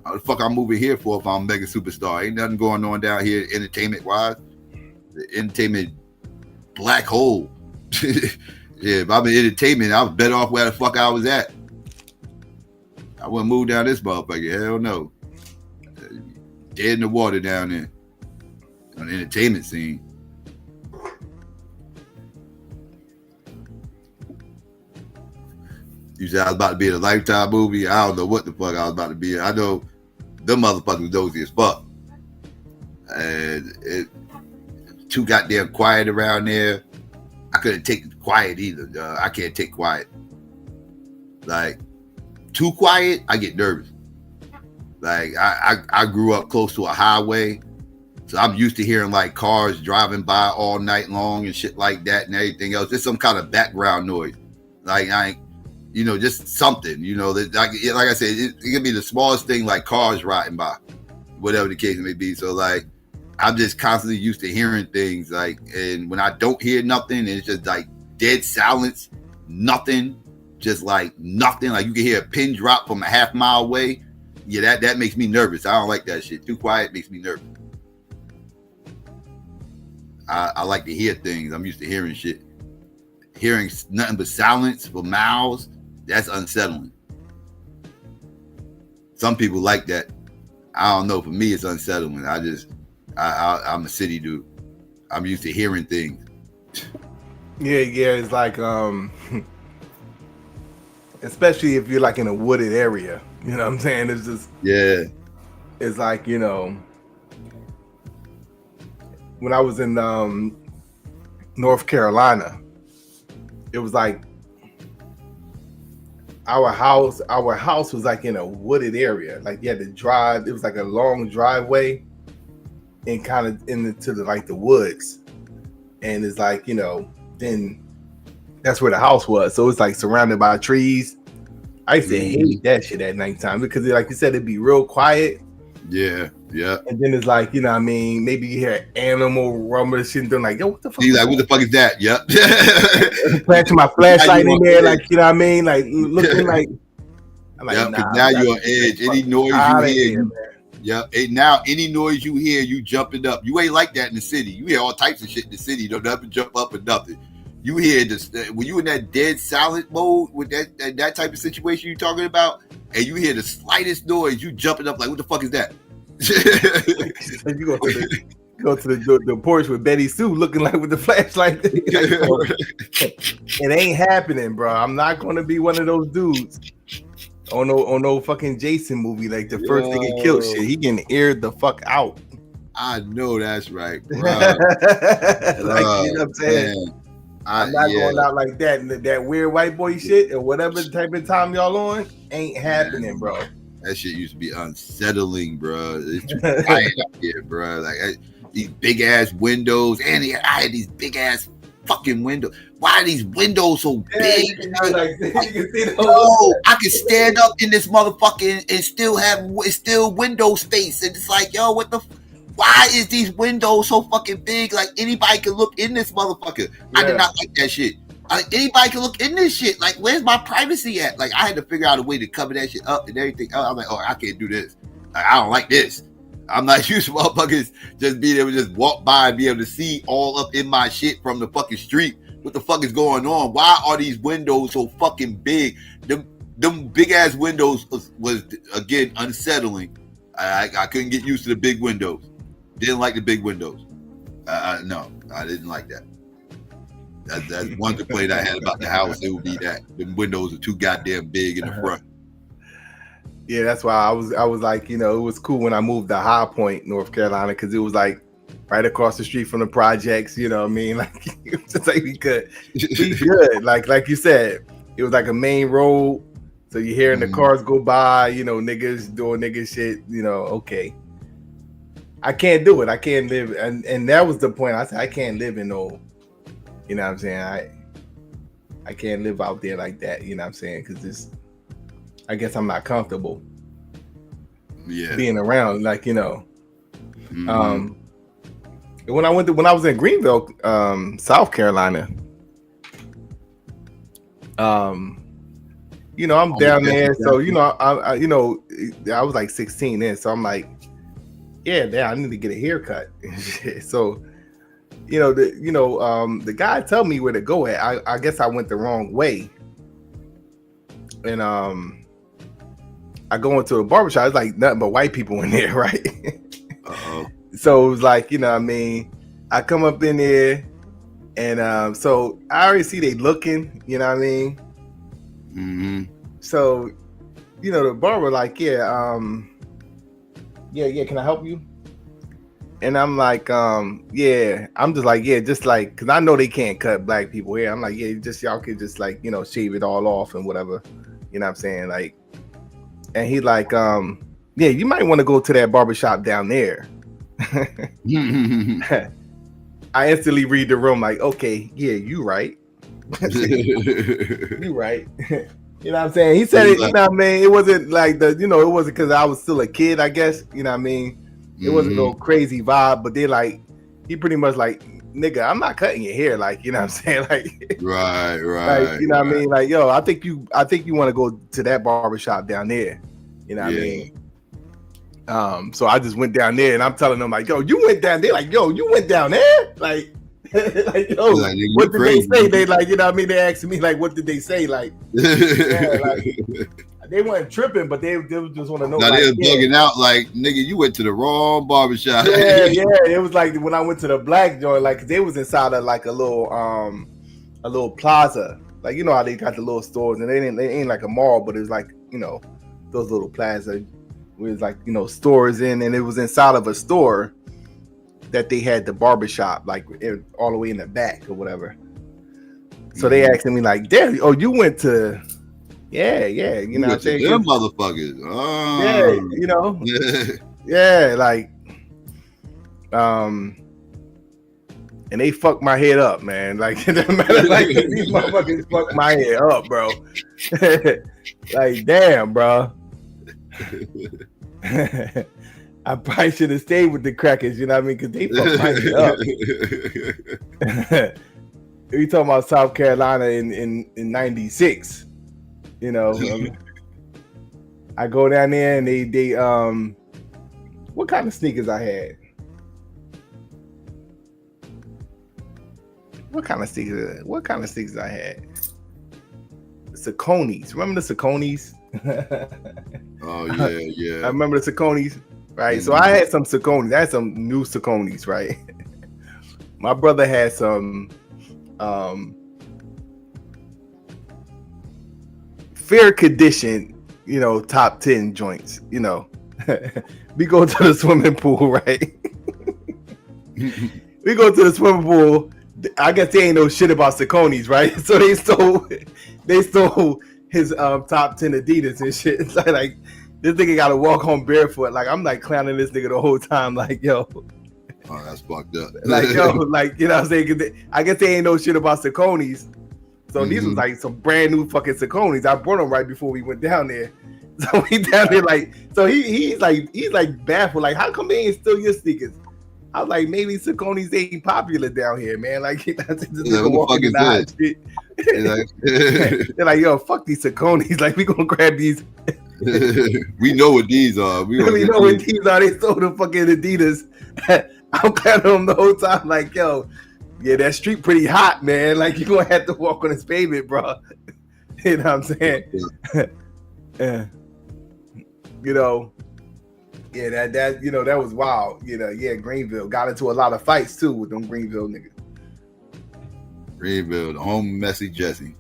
How the fuck I'm moving here for if I'm a mega superstar? Ain't nothing going on down here entertainment wise. The entertainment black hole. Yeah, if I'm in entertainment, I was better off where the fuck I was at. I wouldn't move down this motherfucker. Hell no. Dead in the water down there on the entertainment scene. You said I was about to be in a Lifetime movie. I don't know what the fuck I was about to be in. I know them motherfuckers was nosy as fuck. And it too goddamn quiet around there. I couldn't take quiet either. I can't take quiet. Like, too quiet, I get nervous. Like, I grew up close to a highway, so I'm used to hearing like cars driving by all night long and shit like that and everything else. Just some kind of background noise. Like, you know, just something, you know, that like I said, it can be the smallest thing, like cars riding by, whatever the case may be. So like, I'm just constantly used to hearing things, like, and when I don't hear nothing, it's just like dead silence, nothing, just like nothing. Like, you can hear a pin drop from a half mile away. Yeah, that makes me nervous. I don't like that shit. Too quiet makes me nervous. I like to hear things. I'm used to hearing shit. Hearing nothing but silence for miles, that's unsettling. Some people like that. I don't know. For me, it's unsettling. I'm a city dude. I'm used to hearing things. Yeah, it's like, especially if you're like in a wooded area. You know what I'm saying? It's just, yeah. It's like, you know, when I was in North Carolina. It was like our house was like in a wooded area. Like you had to drive. It was like a long driveway and kind of into the woods. And it's like, then that's where the house was. So it's like surrounded by trees. I used to hate that shit at nighttime because, like you said, it'd be real quiet. Yeah. And then it's like, maybe you hear an animal rumble shit and they're like, yo, what the fuck? He's like, what the fuck is that? Yep. Flashing my flashlight in there, like, like looking like. I'm like, because now you're on edge. Any noise you hear, now any noise you hear, you jumping up. You ain't like that in the city. You hear all types of shit in the city. You don't ever jump up or nothing. You hear this when you in that dead silent mode with that type of situation you're talking about, and you hear the slightest noise, you jumping up like, what the fuck is that? You go to the porch with Betty Sue looking like with the flashlight. It ain't happening, bro. I'm not gonna be one of those dudes on no fucking Jason movie. Like the first thing get killed, shit. He getting aired the fuck out. I know that's right, bro. You know what I'm saying? Man. I'm not going out like that. That weird white boy shit or whatever type of time y'all on ain't happening, bro. That shit used to be unsettling, bro. It's too quiet out here, bro. Like these big ass windows, and I had these big ass fucking windows. Why are these windows so big? I can stand up in this motherfucking and still have window space, and it's like, yo, what the? Why is these windows so fucking big? Like anybody can look in this motherfucker. I did not like that shit. Anybody can look in this shit. Like, where's my privacy at? Like, I had to figure out a way to cover that shit up and everything. I'm like, I can't do this. I don't like this. I'm not used to motherfuckers just being able to just walk by and be able to see all up in my shit from the fucking street. What the fuck is going on? Why are these windows so fucking big? Them big ass windows was again unsettling. I couldn't get used to the big windows. Didn't like the big windows. No, I didn't like that. That's one complaint I had about the house. It would be that the windows are too goddamn big in the front. Yeah, that's why I was like, it was cool when I moved to High Point, North Carolina, because it was like right across the street from the projects. You know what I mean? Like, it was just like we could be good. Like you said, it was like a main road, so you're hearing the cars go by. Niggas doing nigga shit. Okay. I can't do it. I can't live, and that was the point. I said I can't live in no. You know what I'm saying? I can't live out there like that. You know what I'm saying? Because I guess I'm not comfortable. Yeah. Being around, like when I was in Greenville, South Carolina. I'm down there, so I was like 16 then, so I'm like, yeah, I need to get a haircut. So. The guy told me where to go at. I guess I went the wrong way. And I go into a barbershop. It's like nothing but white people in there, right? So it was like, I come up in there and so I already see they looking, you know what I mean? Mm-hmm. So, the barber like, yeah, can I help you? And I'm like, yeah, I'm just like, yeah, just like, cause I know they can't cut black people hair. I'm like, yeah, just y'all could just like, shave it all off and whatever. You know what I'm saying? Like, and he like, yeah, you might want to go to that barbershop down there. I instantly read the room like, okay, yeah, you right. You right. You know what I'm saying? He said it, you know what I mean? It wasn't like it wasn't because I was still a kid, I guess. You know what I mean? It wasn't no crazy vibe, but he pretty much like, nigga, I'm not cutting your hair, like, you know what I'm saying? Like, right. Like, you know what I mean? Like, yo, I think you want to go to that barbershop down there. You know what I mean? So I just went down there and I'm telling them like, yo, you went down there? Like, yo, you went down there? Like, like, yo, like, what did they say? They like, you know what I mean? They asked me like, what did they say? Like, yeah, like they weren't tripping, but they just want to know. Now they was bugging out like, nigga, you went to the wrong barbershop. Yeah. It was like when I went to the black joint, like they was inside of like a little plaza. Like, you know how they got the little stores and they ain't like a mall, but it's like, those little plaza with like, stores in, and it was inside of a store. that they had the barbershop like all the way in the back or whatever. So they asking me like, "Damn, oh, you went to, yeah, you know what I'm saying? Them motherfuckers, yeah, you know, yeah, like, and they fucked my head up, man. Like, it doesn't matter, like these motherfuckers fucked my head up, bro. Like, damn, bro. I probably should have stayed with the crackers, you know what I mean? Because they fucked my head up. We talking about South Carolina in 96, you know. I go down there and they what kind of sneakers I had? What kind of sneakers I had? Saucony's. Remember the Saucony's? Oh yeah. I remember the Saucony's, right? So I had some Saucony's. I had some new Saucony's, right? My brother had some fair condition, you know, top 10 joints, you know. We go to the swimming pool, right? We go to the swimming pool. I guess they ain't know shit about Saucony's, right? So they stole his top 10 Adidas and shit. It's like this nigga gotta walk home barefoot. Like I'm like clowning this nigga the whole time, like, yo. Oh, that's fucked up. Like, yo, like, you know what I'm saying? 'Cause I guess they ain't know shit about Saucony's. So these was like some brand new fucking Saucony's. I brought them right before we went down there. So we down there like, so he's like baffled. Like, how come they ain't steal your sneakers? I was like, maybe Saucony's ain't popular down here, man. Like, that's just walking in the shit. They're like, yo, fuck these Saucony's. Like, we gonna grab these. We know what these are. We know what these are. They stole the fucking Adidas. I'm clowning them the whole time. Like, yo, yeah, that street pretty hot, man. Like, you gonna have to walk on this pavement, bro. You know what I'm saying? Yeah. You know. Yeah, that you know, that was wild. You know, yeah, Greenville got into a lot of fights too with them Greenville niggas. Greenville, the home messy Jesse.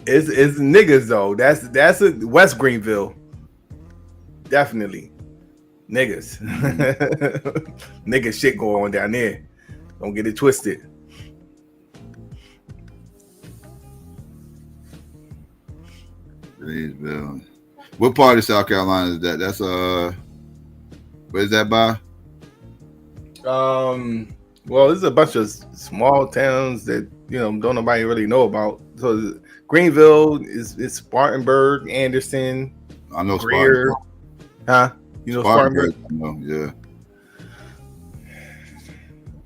It's niggas though. That's a West Greenville. Definitely. Niggas. Niggas shit going on down there. Don't get it twisted. Greenville. What part of South Carolina is that? That's where's that by? Well, there's a bunch of small towns that, you know, don't nobody really know about. So Greenville is Spartanburg, Anderson. I know Greer. Spartanburg. Huh? You know Spartanburg? Yeah.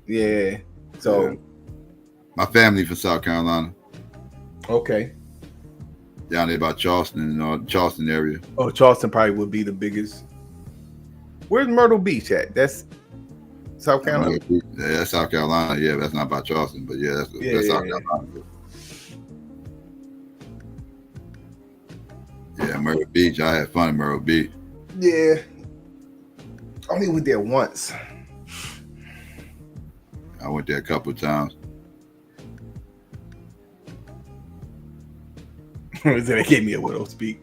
Yeah. So my family from South Carolina. Okay. Down there by Charleston, Charleston area. Oh, Charleston probably would be the biggest. Where's Myrtle Beach at? That's South Carolina. Yeah, that's South Carolina. Yeah, that's not by Charleston, but yeah, that's South Carolina. Yeah, Myrtle Beach. I had fun in Myrtle Beach. Yeah. I only went there once. I went there a couple of times. They gave me a widow speak.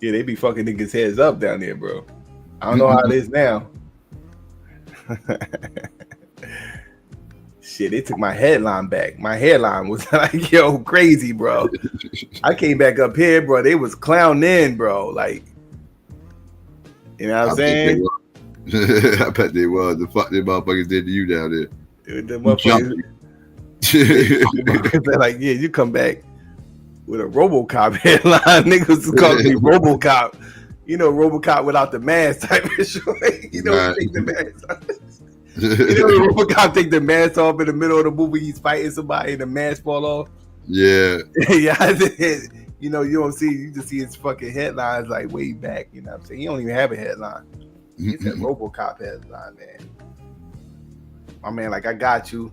Yeah, they be fucking niggas' heads up down there, bro. I don't know how it is now. Shit, they took my headline back. My headline was like, yo, crazy, bro. I came back up here, bro. They was clowning, bro. Like, you know what I'm saying? I bet they was. The fuck them motherfuckers did to you down there. Dude, the motherfuckers. They're like, yeah, you come back with a RoboCop headline. Niggas was calling me RoboCop. You know, RoboCop without the mask type of shit. You know, right. Take the mask off. You know, RoboCop take the mask off in the middle of the movie. He's fighting somebody and the mask fall off. Yeah. Yeah. You know, you just see his fucking headlines like way back. You know what I'm saying? He don't even have a headline. It's a RoboCop headline, man. My man, like, I got you.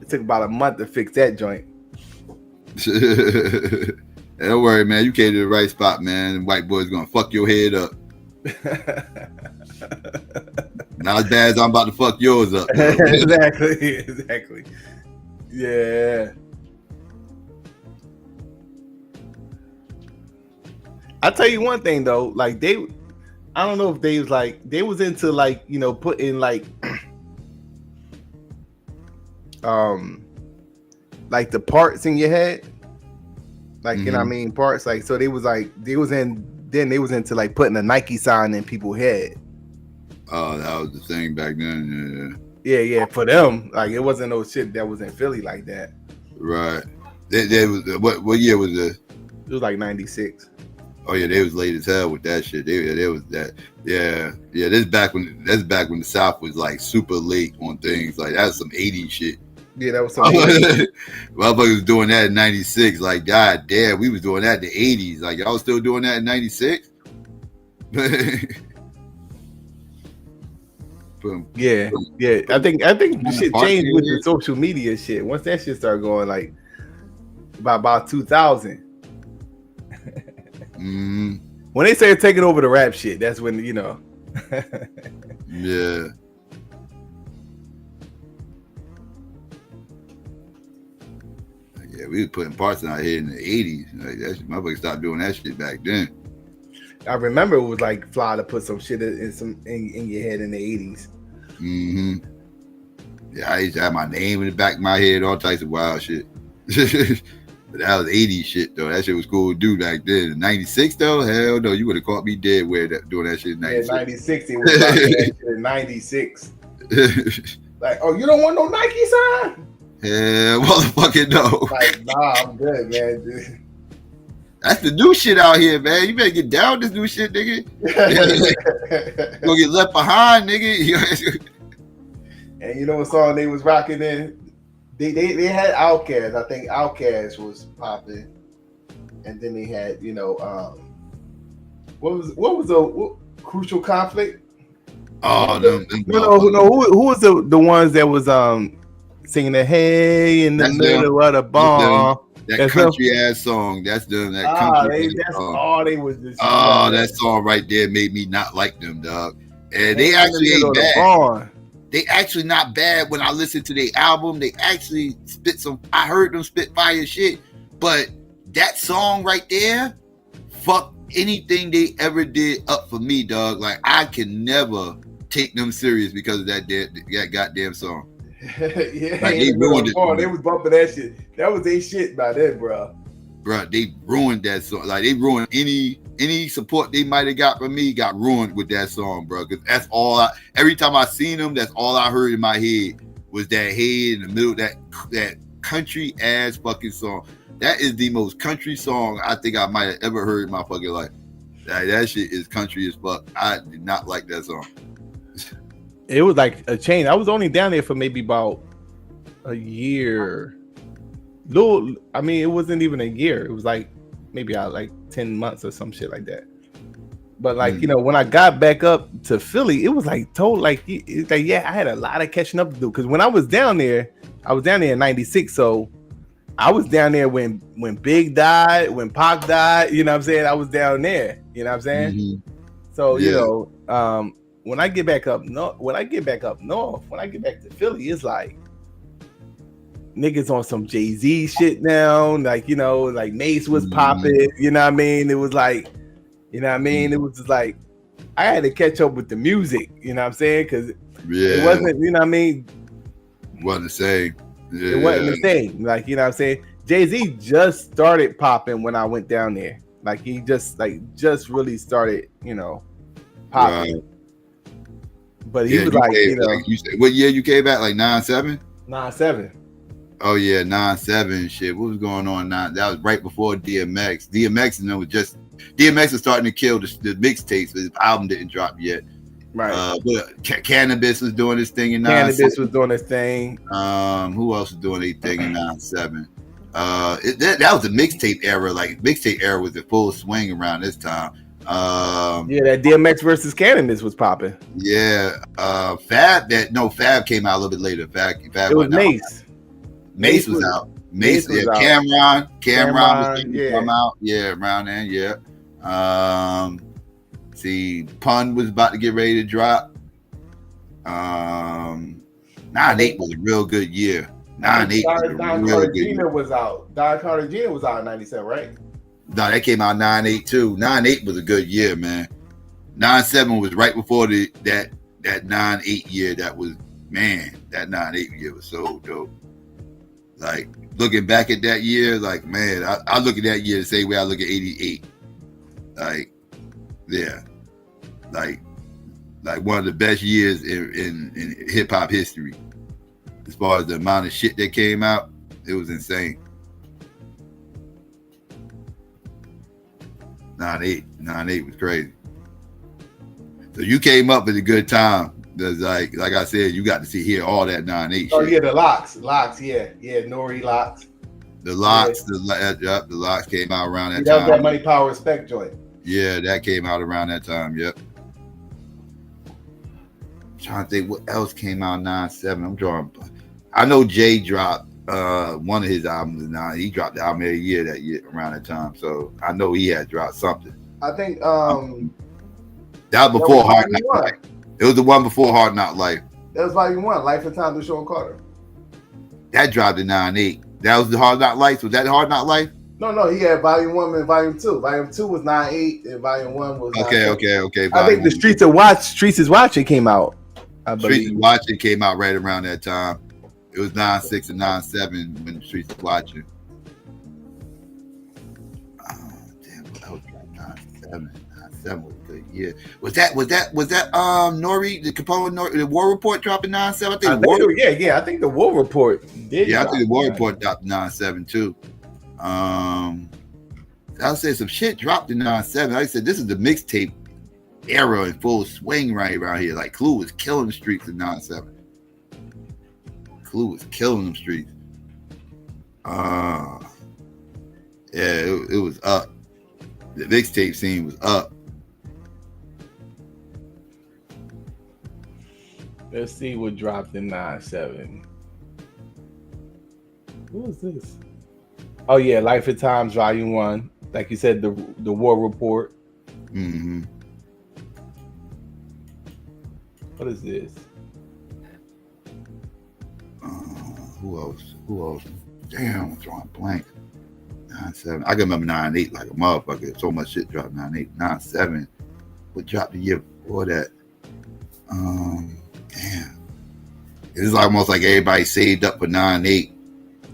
It took about a month to fix that joint. Don't worry, man. You came to the right spot, man. And white boy's gonna fuck your head up. Not as bad as I'm about to fuck yours up. Exactly. Yeah. I'll tell you one thing though, like I don't know if they was into like, you know, putting like like the parts in your head, like you know what I Mhm. mean, parts. Like so, they was into like putting a Nike sign in people's head. Oh, that was the thing back then. Yeah, for them, like it wasn't no shit that was in Philly like that. Yeah, right. They was what year was it? It was like 96. Oh yeah, they was late as hell with that shit. They was that. Yeah. That's back when the South was like super late on things. Like that was some 80s shit. Yeah, that was some 80s. Motherfuckers was doing that in 96. Like, god damn, we was doing that in the 80s. Like, y'all still doing that in 96? Yeah. I think the shit changed with the social media shit. Once that shit started going, like about 2000. When they started taking over the rap shit, that's when you know. Yeah. Yeah, we was putting parts out here in the 80s. Like that shit, motherfuckers stopped doing that shit back then. I remember it was like fly to put some shit in your head in the 80s. Yeah, I used to have my name in the back of my head, all types of wild shit. But that was 80s shit though. That shit was cool to do back then. In 96 though, hell no, you would have caught me dead doing that shit in 96. Yeah, 96. It was like that shit in 96. Like, oh, you don't want no Nike sign? Hell, motherfucking no. Like, nah, I'm good, man. Dude. That's the new shit out here, man. You better get down with this new shit, nigga. You gonna get left behind, nigga. And you know what song they was rocking in? They had Outkast. I think Outkast was popping, and then they had what was the Crucial Conflict? Oh no, who was the ones that was singing the hey in the middle of the bomb? That country ass song. That's them. That country. That's all they was. Just that song right there made me not like them, dog. And they actually ain't bad. They actually not bad when I listen to their album. They actually spit some. I heard them spit fire shit, but that song right there, fuck anything they ever did up for me, dog. Like I can never take them serious because of that goddamn song. Yeah, like, they ruined it. They was bumping that shit. That was their shit by then, bro. Bro, they ruined that song. Like they ruined any support they might have got from me got ruined with that song, bro. Because that's all every time I seen them, that's all I heard in my head was that head in the middle, that country ass fucking song. That is the most country song I think I might have ever heard in my fucking life. That shit is country as fuck. I did not like that song. It was like a change. I was only down there for maybe about a year. I mean, it wasn't even a year. It was like maybe like 10 months or some shit like that. But like, when I got back up to Philly, it was like I had a lot of catching up to do. Because when I was down there in 96. So I was down there when Big died, when Pac died, you know what I'm saying? I was down there, you know what I'm saying? Mm-hmm. So, when I get back up north, when I get back to Philly, it's like niggas on some Jay-Z shit now, like like Mace was popping, you know what I mean? It was like, you know what I mean? It was just like I had to catch up with the music, you know what I'm saying? Because it wasn't, you know what I mean? Wasn't the same. Yeah. It wasn't the same. Like, you know what I'm saying? Jay-Z just started popping when I went down there. Like he just really started, popping. Right. But he was like, like you said, what year you came back? Like 97? 97. Oh yeah, 97 shit. What was going on now? That was right before DMX. DMX was starting to kill the mixtapes, but his album didn't drop yet. Right. But Cannabis was doing this thing in 97. Cannabis was doing this thing. Who else was doing their thing in 97? That was the mixtape era. Like mixtape era was in full swing around this time. That DMX versus Cannabis was popping. Yeah. Fab came out a little bit later. Fab it was Mace. Mace was out. Mace was out. Cameron was going to come out. Yeah, around then. Yeah. See, Pun was about to get ready to drop. 98 was a real good year. 98 was a real good year. Was out. Don Cartagena was out in 97, right? No, that came out 98 too. 98 was a good year, man. 97 was right before that 98 year. That was, man, that 98 year was so dope. Like looking back at that year, like man, I look at that year the same way I look at '88. Like, yeah, like one of the best years in hip hop history. As far as the amount of shit that came out, it was insane. 98 was crazy. So you came up at a good time. Because like I said, you got to hear all that 98 shit. Oh yeah, the locks, yeah, Nori locks. The locks, the locks came out around that That was time. that Money Power Respect joint. Yeah, that came out around that time. Yep. I'm trying to think what else came out in 97. I'm drawing. I know Jay dropped one of his albums. Now he dropped the album of the year that year around that time. So I know he had dropped something. I think that was before Hard Knock Life. It was the one before Hard Knock Life. That was Volume 1, Life and Times of Sean Carter. That dropped in 98. That was the Hard Knock Life. Was that Hard Knock Life? No, he had Volume 1 and Volume 2. Volume 2 was 98 and Volume 1 was Okay. I think the Streets is Watching came out. Streets is Watching came out right around that time. It was 96 and 97 when the Streets is Watching. Damn, that was 97. 97 was a good year. Was that Nori, the Capone Nori, the War Report dropped in 97? I think I think the War Report did. Yeah, I think the War Report dropped in 97 too. I would say some shit dropped in 97. Like I said, this is the mixtape era in full swing right around here. Like Clue was killing the streets in 97. Clue was killing them streets. Yeah, it was up. The mixtape scene was up. Let's see what dropped in 97. Who is this? Oh yeah, Life and Times Volume 1. Like you said, the War Report. Mm-hmm. What is this? Who else? Damn, I'm drawing blank. 97. I can remember 98 like a motherfucker. So much shit dropped 98. 97. What dropped the year before that? Damn. It's almost like everybody saved up for 98.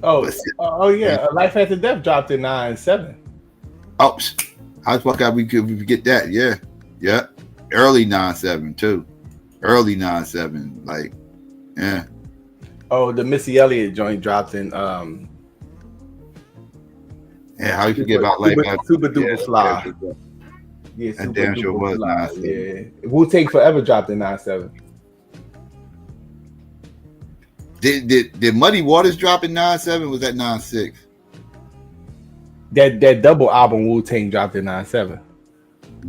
Oh yeah, Life After Death dropped in 97. Oh, how the fuck we forget that? Yeah. Early 97 too. Early 97, like, yeah. Oh, the Missy Elliott joint dropped in. Yeah, how you forget about Life After Super Duper Fly? Yeah, that damn sure was 97. Yeah, Wu-Tang Forever dropped in 97. Did Muddy Waters drop in 97? Was that 96? That double album Wu-Tang dropped in 97.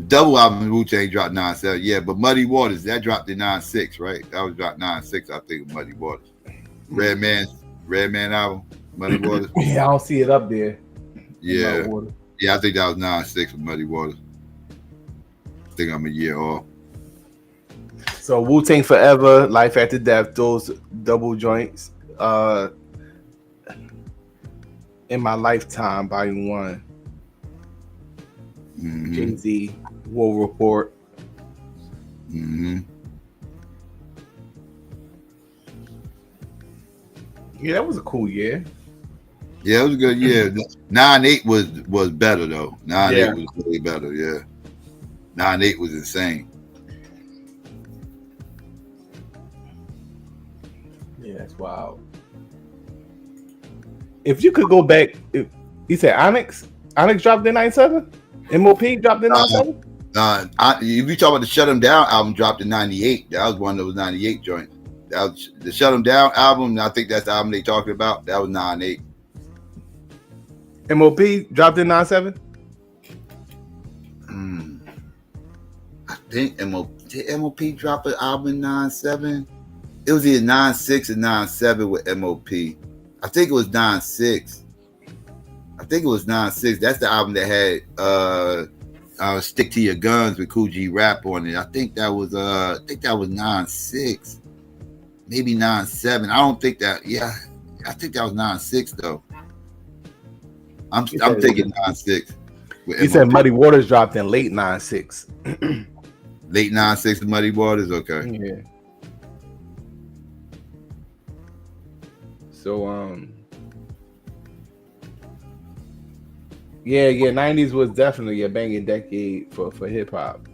Double album Wu-Tang dropped 97. Yeah, but Muddy Waters that dropped in 96, right? That was dropped 96. I think of Muddy Waters. Redman album, Muddy Waters. Yeah, I don't see it up there. Yeah, I think that was 96 with Muddy Waters. I think I'm a year off. So Wu-Tang Forever, Life After Death, those double joints. In My Lifetime, Volume 1. Mm-hmm. Jay-Z, War Report. Mm-hmm. Yeah, that was a cool year. Yeah, it was a good year. 98 was better though. 98 was really better. Yeah, 98 was insane. Yeah, that's wild. If you could go back, you said Onyx dropped in 97. MOP dropped in 97. If you talk about the Shut 'Em Down album, dropped in 98. That was one of those 98 joints. That was the Shut 'Em Down album. I think that's the album they talking about. That was 98. MOP dropped in 97. I think MOP dropped an album in 97. It was either 96 or 97 with MOP. I think it was 96. That's the album that had Stick to Your Guns with Cool G Rap on it. I think that was 96. Maybe 97. I don't think that. Yeah, I think that was 96 though. I'm thinking 96. You said Muddy Waters dropped in late 96. Late 96 with Muddy Waters. Okay. Yeah. So Yeah, 90s was definitely a banging decade for hip hop.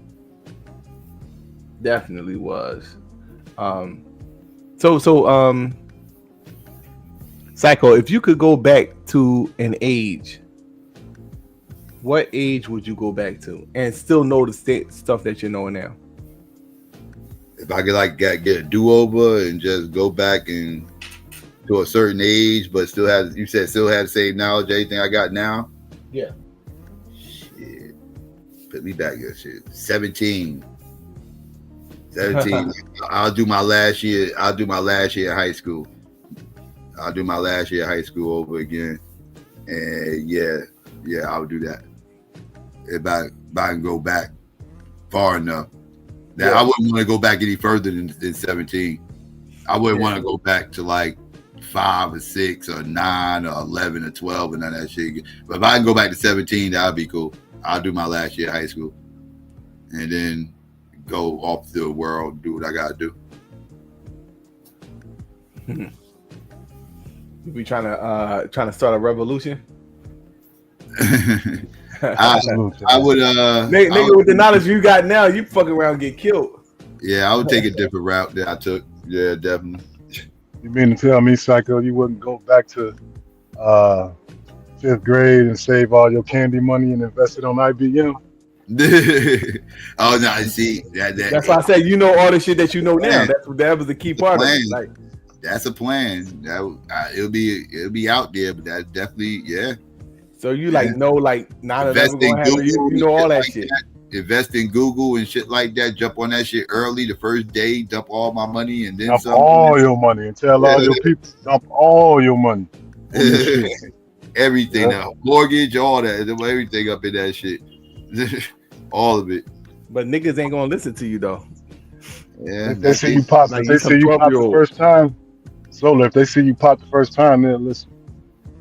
Definitely was. So Psycho, if you could go back to an age, what age would you go back to and still know the stuff that you know now? If I could like get a do-over and just go back and to a certain age, but still have, you said still have the same knowledge, everything I got now? Yeah. Shit. Put me back here, shit. 17. I'll do my last year of high school. I'll do my last year of high school over again. And yeah, I'll do that. If I can go back far enough. Now, I wouldn't want to go back any further than 17. I wouldn't want to go back to like 5 or 6 or 9 or 11 or 12 and none of that shit. But if I can go back to 17, that would be cool. I'll do my last year of high school. And then go off the world, do what I gotta do. You be trying to start a revolution? I would nigga, with the knowledge you got now, you fucking around and get killed. Yeah, I would take a different route that I took. Yeah, definitely. You mean to tell me, Psycho, you wouldn't go back to 5th grade and save all your candy money and invest it on IBM? Oh no! See, that's why I said you know all the shit that you know now. That was the key part of it. Like, that's a plan. It'll be out there, but that definitely So you know not ever gonna happen. You know all that shit. Invest in Google and shit like that. Jump on that shit early the first day. Dump all my money and then dump all your money and tell all your people dump all your money. Everything out, mortgage, all that, everything up in that shit. All of it. But niggas ain't gonna listen to you though. Yeah. If they see you pop, if they see you pop the first time, Solar, if they see you pop the first time, they'll listen.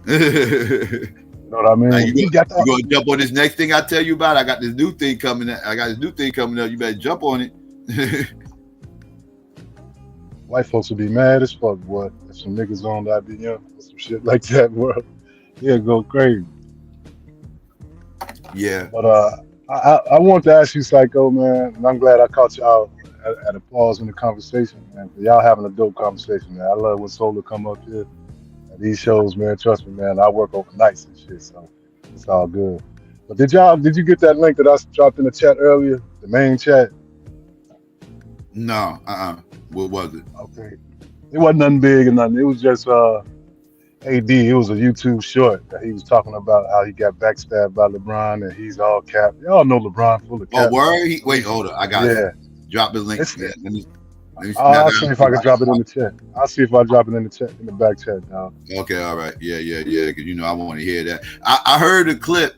You know what I mean? You gonna jump on this next thing I tell you about? I got this new thing coming up. You better jump on it. White folks would be mad as fuck, boy. If some niggas on that be young or some shit like that, bro. Yeah, go crazy. Yeah. But I want to ask you, Psycho, man, and I'm glad I caught y'all at a pause in the conversation, man. Y'all having a dope conversation, man. I love when Solar come up here at these shows, man. Trust me, man. I work overnights and shit, so it's all good. But did you get that link that I dropped in the chat earlier, the main chat? No, what was it? Okay. It wasn't nothing big and nothing. It was just AD, it was a YouTube short that he was talking about how he got backstabbed by LeBron and he's all cap. Y'all know LeBron full of cap. Oh, word? Wait, hold on. I got it. Drop the link. I'll see if I can drop it in the chat. I'll see if I drop it in the chat, in the back chat, dog. Okay, all right. Yeah. Because I want to hear that. I heard a clip.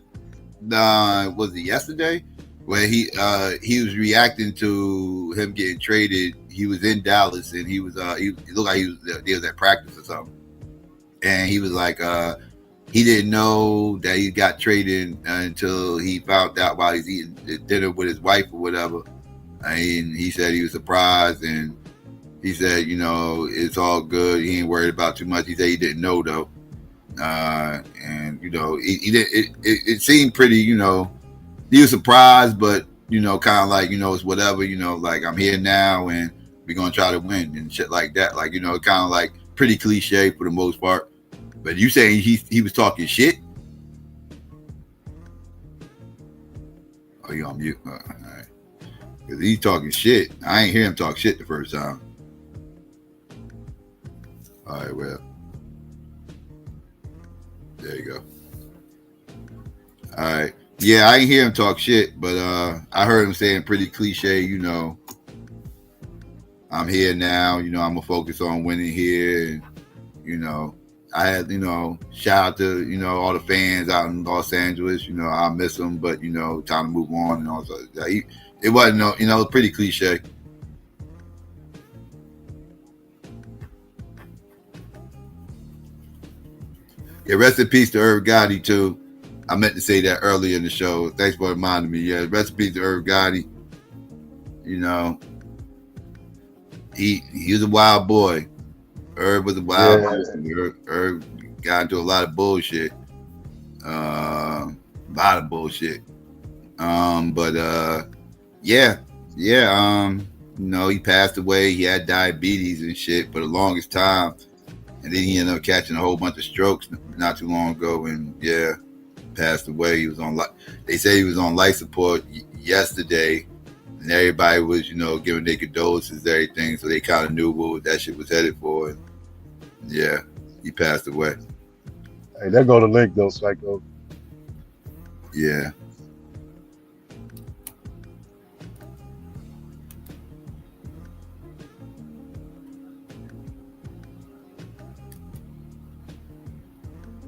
Was it yesterday? Where he was reacting to him getting traded. He was in Dallas and he was he looked like he was at practice or something. And he was like, he didn't know that he got traded until he found out while he's eating dinner with his wife or whatever. And he said he was surprised, and he said, it's all good. He ain't worried about too much. He said he didn't know though, and he didn't. It seemed pretty, he was surprised, but kind of like it's whatever. Like I'm here now, and we're gonna try to win and shit like that. Like kind of like pretty cliche for the most part. But you saying he was talking shit? Oh, you on mute? All right. Because he's talking shit. I ain't hear him talk shit the first time. All right, well. There you go. All right. Yeah, I ain't hear him talk shit, but I heard him saying pretty cliche, I'm here now, I'm going to focus on winning here. And, I had, shout out to, all the fans out in Los Angeles. I miss them, but, time to move on and all. So it wasn't, pretty cliche. Yeah, rest in peace to Irv Gotti, too. I meant to say that earlier in the show. Thanks for reminding me. Yeah, rest in peace to Irv Gotti. He was a wild boy. Irv was a wild person. Irv got into a lot of bullshit. lot of bullshit. He passed away. He had diabetes and shit for the longest time, and then he ended up catching a whole bunch of strokes not too long ago, and passed away. He was on they say he was on life support yesterday, and everybody was giving their condolences and everything, so they kind of knew what that shit was headed for. And he passed away. Hey, there go the link though, Psycho. Yeah.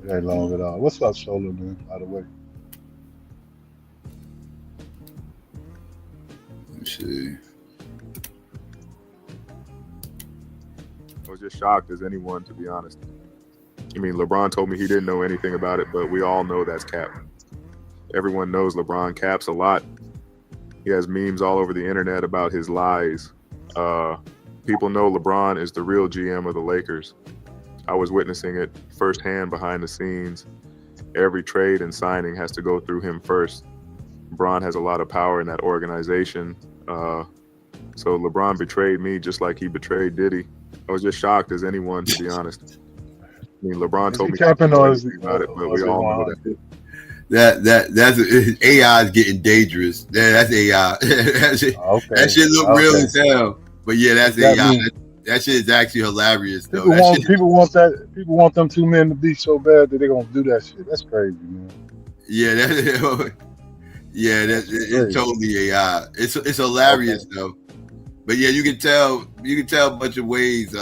It ain't long at all. What's up, Solar, man, by the way? Let's see. I was just shocked as anyone, to be honest. I mean, LeBron told me he didn't know anything about it, but we all know that's cap. Everyone knows LeBron caps a lot. He has memes all over the internet about his lies. People know LeBron is the real GM of the Lakers. I was witnessing it firsthand behind the scenes. Every trade and signing has to go through him first. LeBron has a lot of power in that organization. So LeBron betrayed me just like he betrayed Diddy. I was just shocked as anyone, to be honest. I mean, LeBron told me capping about it, but we all know that's AI is getting dangerous. That's AI. That shit look real as hell. But yeah, that's AI. That shit is actually hilarious though. People want them two men to be so bad that they're gonna do that shit. That's crazy, man. Yeah, it's totally AI. It's hilarious though. But yeah, you can tell a bunch of ways.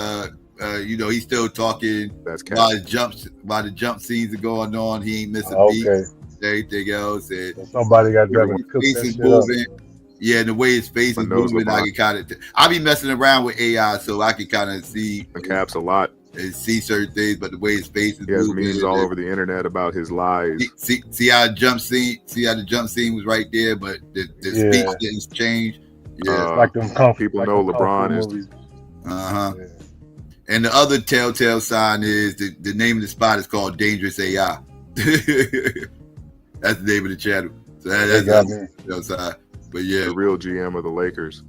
He's still talking while the jump scenes are going on. He ain't missing beats. Everything else, and somebody got to cook that shit moving. Up. Yeah, and the way his face is moving, I can kind of. I be messing around with AI, so I can kind of see the caps a lot and see certain things. But the way his face is he has moving, memes all over the internet about his lies. See how the jump scene was right there, but the speech didn't change. Yeah, like them people know LeBron is. And the other telltale sign is the name of the spot is called Dangerous AI. That's the name of the channel. So that's sign. But yeah, the real GM of the Lakers.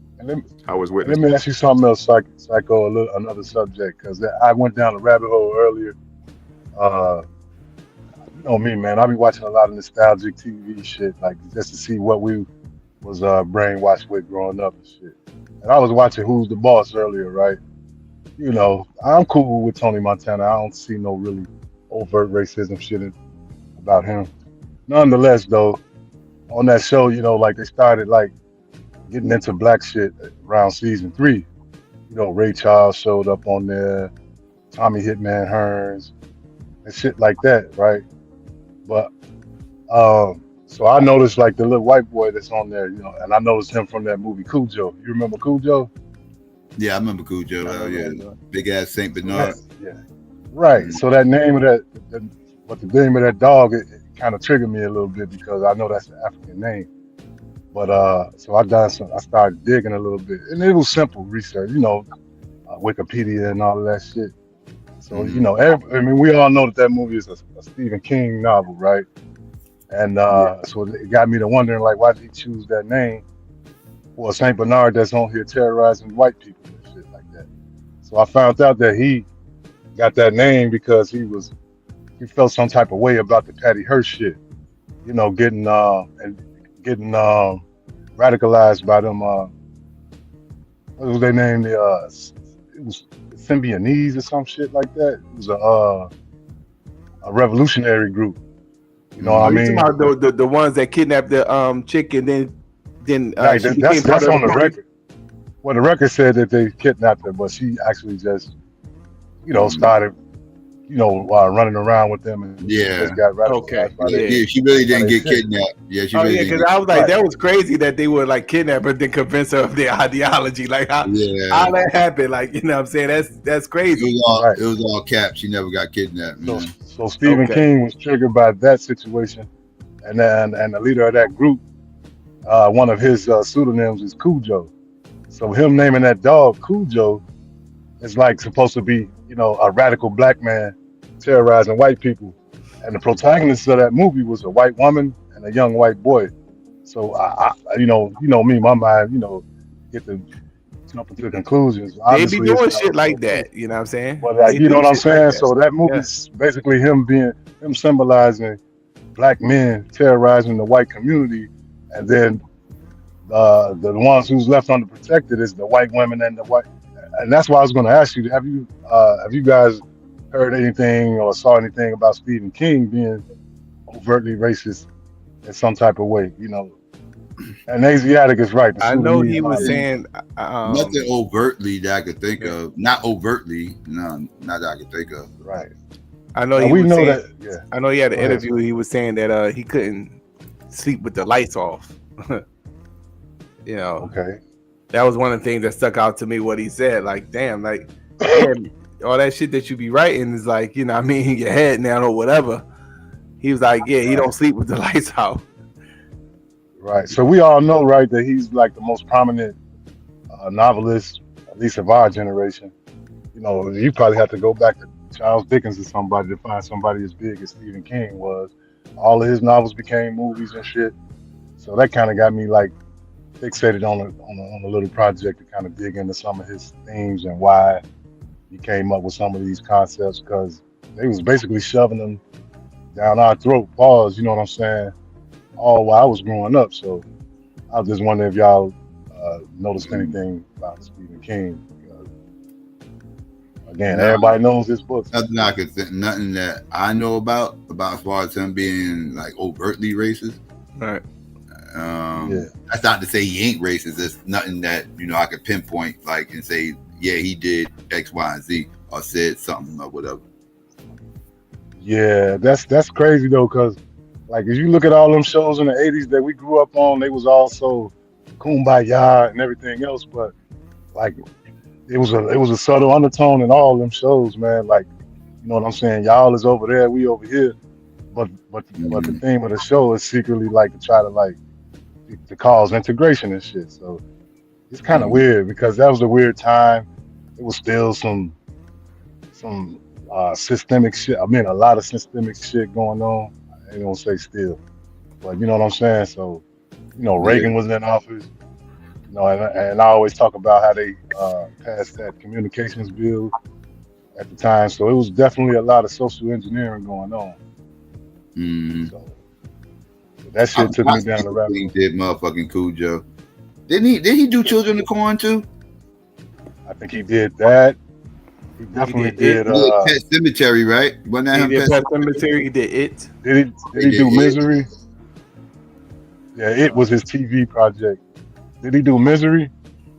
I was Let witnessing. me ask you something else, Psycho, another subject, because I went down the rabbit hole earlier. You know me, man. I be watching a lot of nostalgic TV shit, like just to see what we was brainwashed with growing up and shit. And I was watching Who's the Boss earlier, right? I'm cool with Tony Montana. I don't see no really overt racism shit about him. Nonetheless, though, on that show, like they started like getting into black shit around season 3. Ray Charles showed up on there, Tommy Hitman Hearns, and shit like that, right? But so I noticed like the little white boy that's on there, and I noticed him from that movie Cujo. You remember Cujo? Yeah, I remember Cujo. Oh yeah, big ass Saint Bernard. Yeah, right. So that name of the name of that dog, it kind of triggered me a little bit because I know that's an African name. But so I started digging a little bit, and it was simple research, Wikipedia and all of that shit. So we all know that movie is a Stephen King novel, right? And so it got me to wondering, like, why did he choose that name for Saint Bernard that's on here terrorizing white people and shit like that? So I found out that he got that name because he felt some type of way about the Patty Hearst shit, getting radicalized by them. What was their name? It was Symbionese or some shit like that. It was a revolutionary group. You know what I mean? About the ones that kidnapped the chick and then right, that's on the record. Well, the record said that they kidnapped her, but she actually just started running around with them and just got radicalized by them. Yeah, she really didn't get kidnapped. Yeah, she really because I was like, that was crazy that they would like kidnap her, then convince her of their ideology. Like how that happened? Like, you know what I'm saying? That's crazy. It was all cap. She never got kidnapped. Man. So Stephen King was triggered by that situation, and the leader of that group, one of his pseudonyms is Cujo. So him naming that dog Cujo is like supposed to be, a radical black man terrorizing white people. And the protagonist of that movie was a white woman and and a young white boy. So I you know me, my mind, get to jumping to conclusions. They Obviously, be doing it's shit like that. You know what I'm saying? But They you know do what I'm shit like saying. that. So that movie's basically him symbolizing black men terrorizing the white community, and then the ones who's left unprotected is the white women and the white. And that's why I was going to ask you: have you guys heard anything or saw anything about Stephen King being overtly racist in some type of way? And XyayX is right. I know he was saying nothing overtly that I could think of. Not overtly, no, not that I could think of. Right. I know Now, he we was know saying, that. Yeah. I know he had an Go ahead. interview. He was saying that he couldn't sleep with the lights off. Okay. That was one of the things that stuck out to me. What he said, like, damn, like all that shit that you be writing is like, in your head now or whatever. He was like, yeah, he don't sleep with the lights out. Right. So we all know, right, that he's like the most prominent novelist, at least of our generation. You probably have to go back to Charles Dickens or somebody to find somebody as big as Stephen King was. All of his novels became movies and shit. So that kind of got me like fixated on a little project to kind of dig into some of his themes and why he came up with some of these concepts, because they was basically shoving them down our throat. Pause. You know what I'm saying? All while I was growing up. So I was just wondering if y'all noticed anything about Stephen King. Again, everybody knows his books. Nothing I could think, nothing that I know about as far as him being like overtly racist. Right. That's not to say he ain't racist. There's nothing that I could pinpoint like and say, yeah, he did X, Y, and Z or said something or whatever. Yeah, that's crazy though, because like if you look at all them shows in the 80s that we grew up on, they was also kumbaya and everything else, but like it was a subtle undertone in all them shows, man. Like, you know what I'm saying? Y'all is over there, we over here. But the theme of the show is secretly like to try to like to cause integration and shit. So it's kind of weird because that was a weird time. It was still some systemic shit. I mean, a lot of systemic shit going on. I ain't gonna say still, but you know what I'm saying? So, Reagan was in office, and I always talk about how they passed that communications bill at the time. So it was definitely a lot of social engineering going on. So that shit took me down the rabbit hole. He did motherfucking Cujo. Did he do Children of the Corn too? I think he did that. He definitely did. Pet Cemetery, right? Wasn't that him? He did Pet Cemetery. He did It. Did he do Misery? Yeah, It was his TV project. Did he do Misery?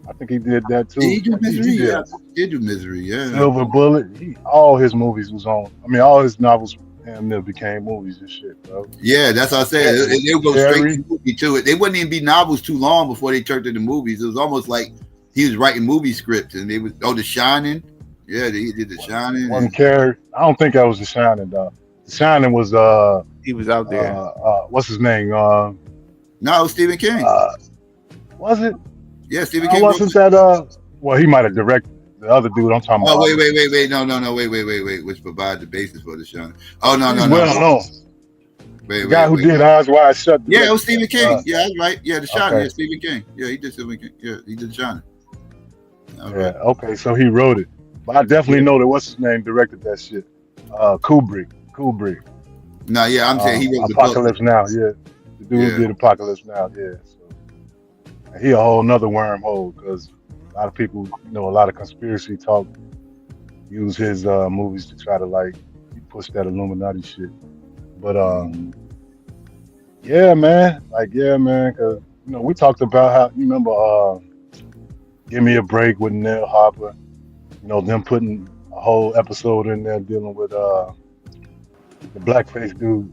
I think he did that too. Did he do Misery? He did. Yeah, he did do Misery. Yeah. Silver Bullet. All his movies was on. I mean, all his novels damn near became movies and shit, bro. Yeah, that's what I said. They would go straight to the movie too. They wouldn't even be novels too long before they turned into movies. It was almost like he was writing movie scripts, and they would The Shining. Yeah, he did The Shining. One character. I don't think that was The Shining, though. The Shining was he was out there. What's his name? No, it was Stephen King. Was it? Yeah, Stephen King. Wasn't that well, he might have directed the other dude I'm talking about. Oh, wait. No, wait. Which provided the basis for The Shining. Oh, no. Well, no. The guy who did Eyes Wide Shut. Yeah, it was Stephen King. Yeah, that's right. Yeah, The Shining. Yeah, Stephen King. Yeah, he did Stephen King. Yeah, he did The Shining. Yeah, okay, so he wrote it. But I definitely know that what's his name directed that shit. Kubrick. No, yeah, I'm saying he wrote Apocalypse the Now, yeah. The dude did Apocalypse Now, yeah. So and he a whole nother wormhole because a lot of people, a lot of conspiracy talk use his movies to try to like push that Illuminati shit. But yeah, man, because we talked about how you remember Give Me a Break with Neil Harper. Them putting a whole episode in there dealing with the blackface dude,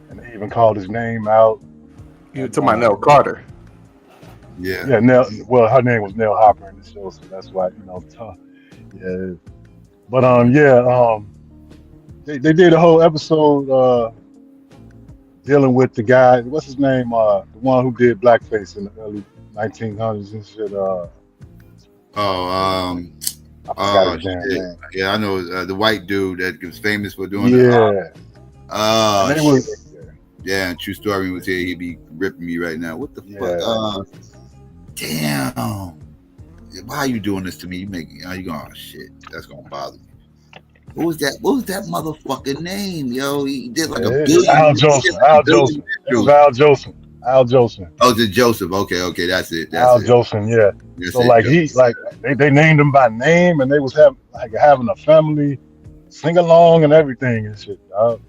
and they even called his name out. You were talking about Nell Carter. Yeah. Yeah, Nell. Well, her name was Neil Harper in the show, so that's why yeah. But they did a whole episode dealing with the guy. What's his name? The one who did blackface in the early 1900s and shit. Yeah, I know the white dude that was famous for doing that. Yeah, True Story was here. He'd be ripping me right now. What the fuck? Damn. Why are you doing this to me? You going, oh shit, that's gonna bother me. What was that motherfucking name, yo? He did like a billion. Al Jolson. It was Al Jolson. Al Jolson. Oh, it's Joseph. Okay, that's it. Al Jolson, yeah. So like they named him by name, and they was having a family sing along and everything and shit. You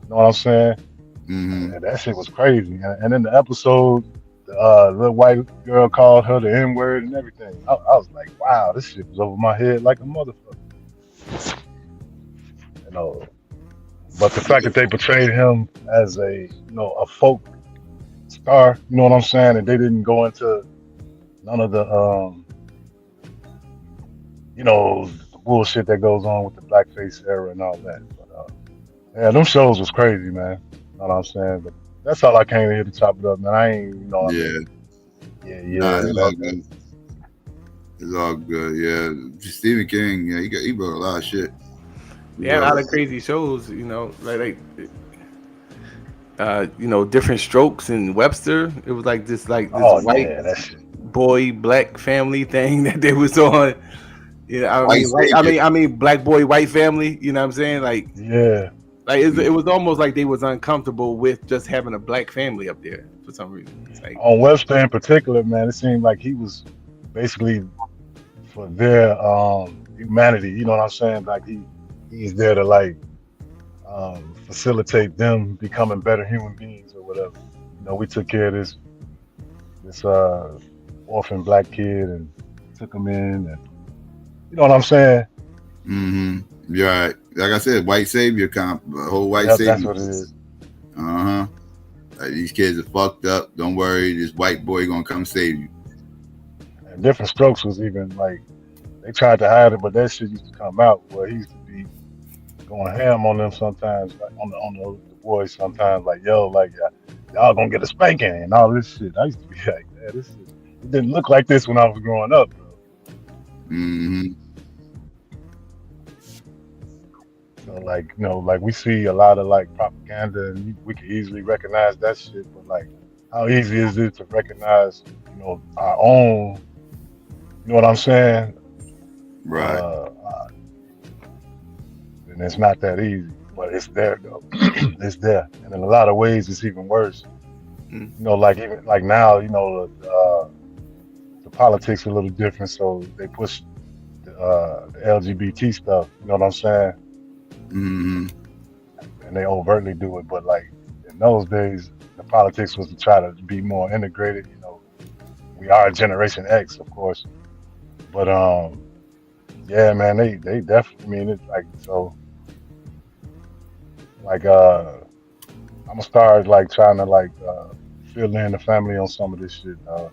know what I'm saying? Mm-hmm. And that shit was crazy. And in the episode, the little white girl called her the N-word and everything. I was like, wow, this shit was over my head like a motherfucker. You know, but the fact that they portrayed him as a folk star, you know what I'm saying, and they didn't go into none of the the bullshit that goes on with the blackface era and all that. But yeah, them shows was crazy, man. You know what I'm saying? But that's all I came here to chop it up, man. I ain't, Yeah. Nah, it's all good. It's all good. Yeah, Stephen King. Yeah, he wrote a lot of shit. Yeah, a lot of crazy shows. Different Strokes and Webster. It was like this white boy black family thing that they was on. Yeah, I mean black boy white family. You know what I'm saying? Like it was almost like they was uncomfortable with just having a black family up there for some reason. It's like, on Webster in particular, man, it seemed like he was basically for their humanity. You know what I'm saying? Like he's there to facilitate them becoming better human beings or whatever. You know, we took care of this orphan black kid and took him in, and you know what I'm saying? Mm-hmm. You're right. Like I said, white savior whole white savior. That's what it is. Uh-huh. Like, these kids are fucked up. Don't worry, this white boy gonna come save you. And Different Strokes was even like, they tried to hide it, but that shit used to come out where he used to be going ham on them sometimes, like on the boys sometimes, like, yo, like, y'all gonna get a spanking and all this shit. I used to be like, man, this shit, it didn't look like this when I was growing up, bro. Mm-hmm. So like, like we see a lot of like propaganda and we can easily recognize that shit, but like, how easy is it to recognize, our own, you know what I'm saying? Right. And it's not that easy, but it's there though. It's there. And in a lot of ways, it's even worse. Mm. Like now, the politics are a little different, so they push the LGBT stuff, you know what I'm saying? Mm-hmm. And they overtly do it, but like in those days, the politics was to try to be more integrated. We are Generation X, of course, but yeah, man, they definitely. I mean, it's like so. Like I'm gonna start like trying to fill in the family on some of this shit. I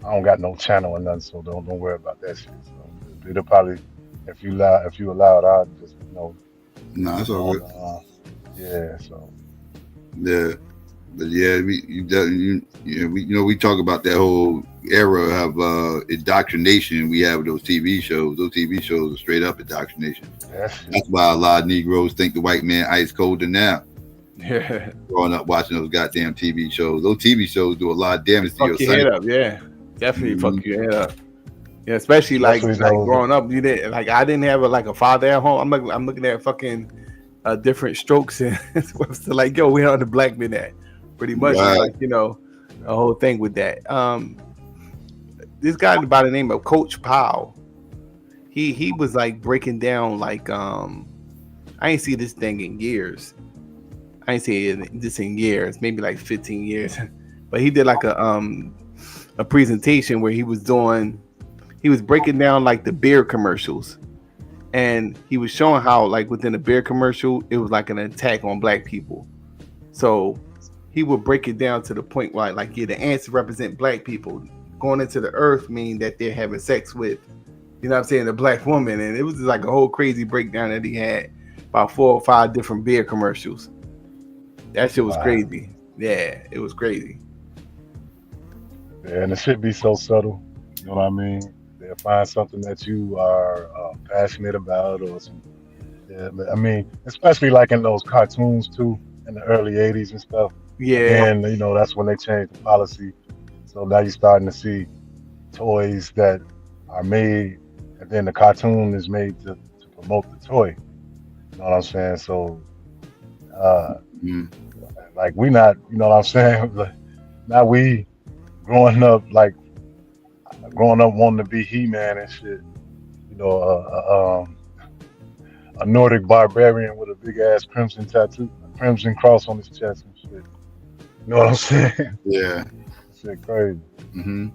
don't got no channel or nothing, so don't worry about that shit. So it'll probably, if you allow it, I'll just No, that's all good. Yeah, so. Yeah, but yeah, we talk about that whole era of indoctrination we have with those TV shows. Those TV shows are straight up indoctrination. That's why a lot of Negroes think the white man ice colder now. Yeah. Growing up watching those goddamn TV shows. Those TV shows do a lot of damage to your head up, yeah. Definitely fuck your head up. Yeah, especially like growing up, you didn't I didn't have a father at home. I'm looking at fucking Different Strokes and so like, yo, where are the black men at? Pretty much, right. Like, a whole thing with that. This guy by the name of Coach Powell, he was like breaking down like I ain't see this thing in years. I ain't see this in years, maybe like 15 years. But he did like a presentation where he was breaking down like the beer commercials. And he was showing how like within the beer commercial, it was like an attack on black people. So he would break it down to the point where like, yeah, the ants represent black people. Going into the earth mean that they're having sex with, you know what I'm saying, a black woman. And it was just like a whole crazy breakdown that he had about 4 or 5 different beer commercials. That shit was crazy. Yeah, it was crazy. Yeah, and it should be so subtle. You know what I mean? They'll find something that you are passionate about or some. Yeah, I mean, especially like in those cartoons too, in the early 80s and stuff. Yeah. And you know, that's when they changed the policy. So now you're starting to see toys that are made, and then the cartoon is made to promote the toy. You know what I'm saying? So, like we not, you know what I'm saying? Like, now we growing up wanting to be He-Man and shit. You know, a Nordic barbarian with a big ass crimson tattoo, a crimson cross on his chest and shit. You know what I'm saying? Yeah. Shit crazy. Mm-hmm.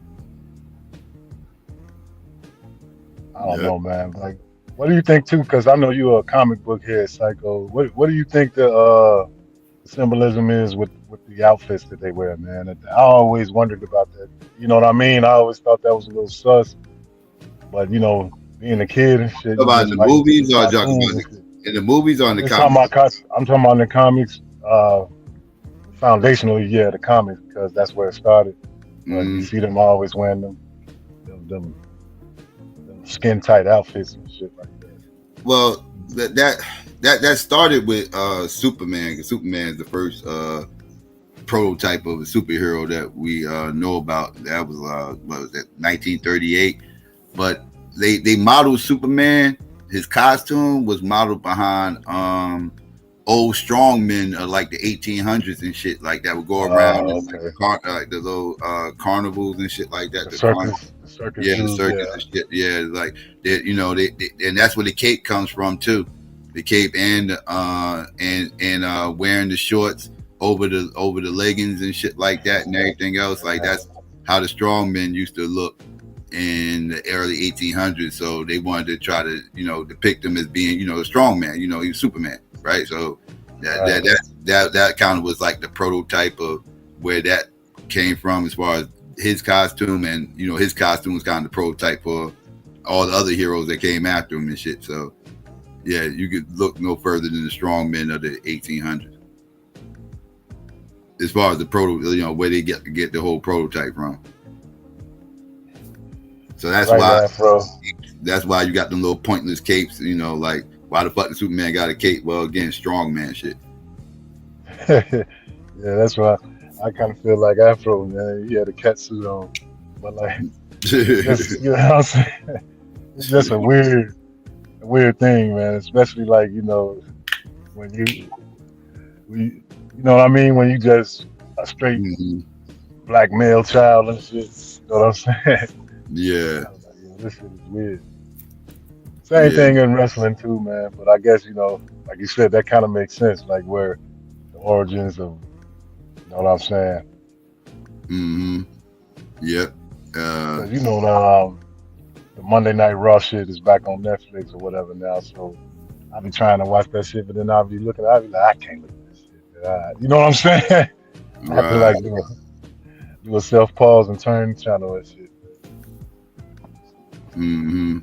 I don't know, man. Like, what do you think too? Because I know you're a comic book head, Psycho. What do you think the symbolism is with the outfits that they wear, man? I always wondered about that. You know what I mean? I always thought that was a little sus. But you know, being a kid and shit. About in the movies or talking about in the movies or in the comics? I'm talking about in the comics. Foundationally, yeah, the comics, because that's where it started. But you see them always wearing them skin tight outfits and shit like that. Well, that started with Superman. 'Cause Superman is the first prototype of a superhero that we know about. That was what was that, 1938? But they modeled Superman. His costume was modeled behind old strongmen of like the 1800s and shit like that would go around and like the little carnivals and shit like that. The circus the circus and shit. Yeah, like they, you know, they and that's where the cape comes from too. The cape and wearing the shorts over the leggings and shit like that and everything else. Like that's how the strongmen used to look in the early 1800s. So they wanted to try to, you know, depict him as being, you know, a strong man. You know, he was Superman, right? So that kind of was like the prototype of where that came from as far as his costume, and you know, his costume was kind of the prototype for all the other heroes that came after him and shit. So yeah, you could look no further than the strong men of the 1800s as far as the you know, where they get the whole prototype from. So that's that's why you got them little pointless capes, you know, like why the fuck the Superman got a cape? Well, again, strong man shit. Yeah, that's why I kind of feel like Afro, man. He had a cat suit on, but like, just, you know what I'm saying? It's just a weird thing, man. Especially like, you know, when you know what I mean? When you just a straight black male child and shit. You know what I'm saying? Yeah. This shit is weird. Same thing in wrestling too, man. But I guess, you know, like you said, that kind of makes sense. Like where the origins of, you know what I'm saying? Mm-hmm. Yep. You know, the Monday Night Raw shit is back on Netflix or whatever now. So I'll be trying to watch that shit, but then I'll be like, I can't look at this shit. You know what I'm saying? I have to like do a self pause and turn channel and shit. Mm-hmm.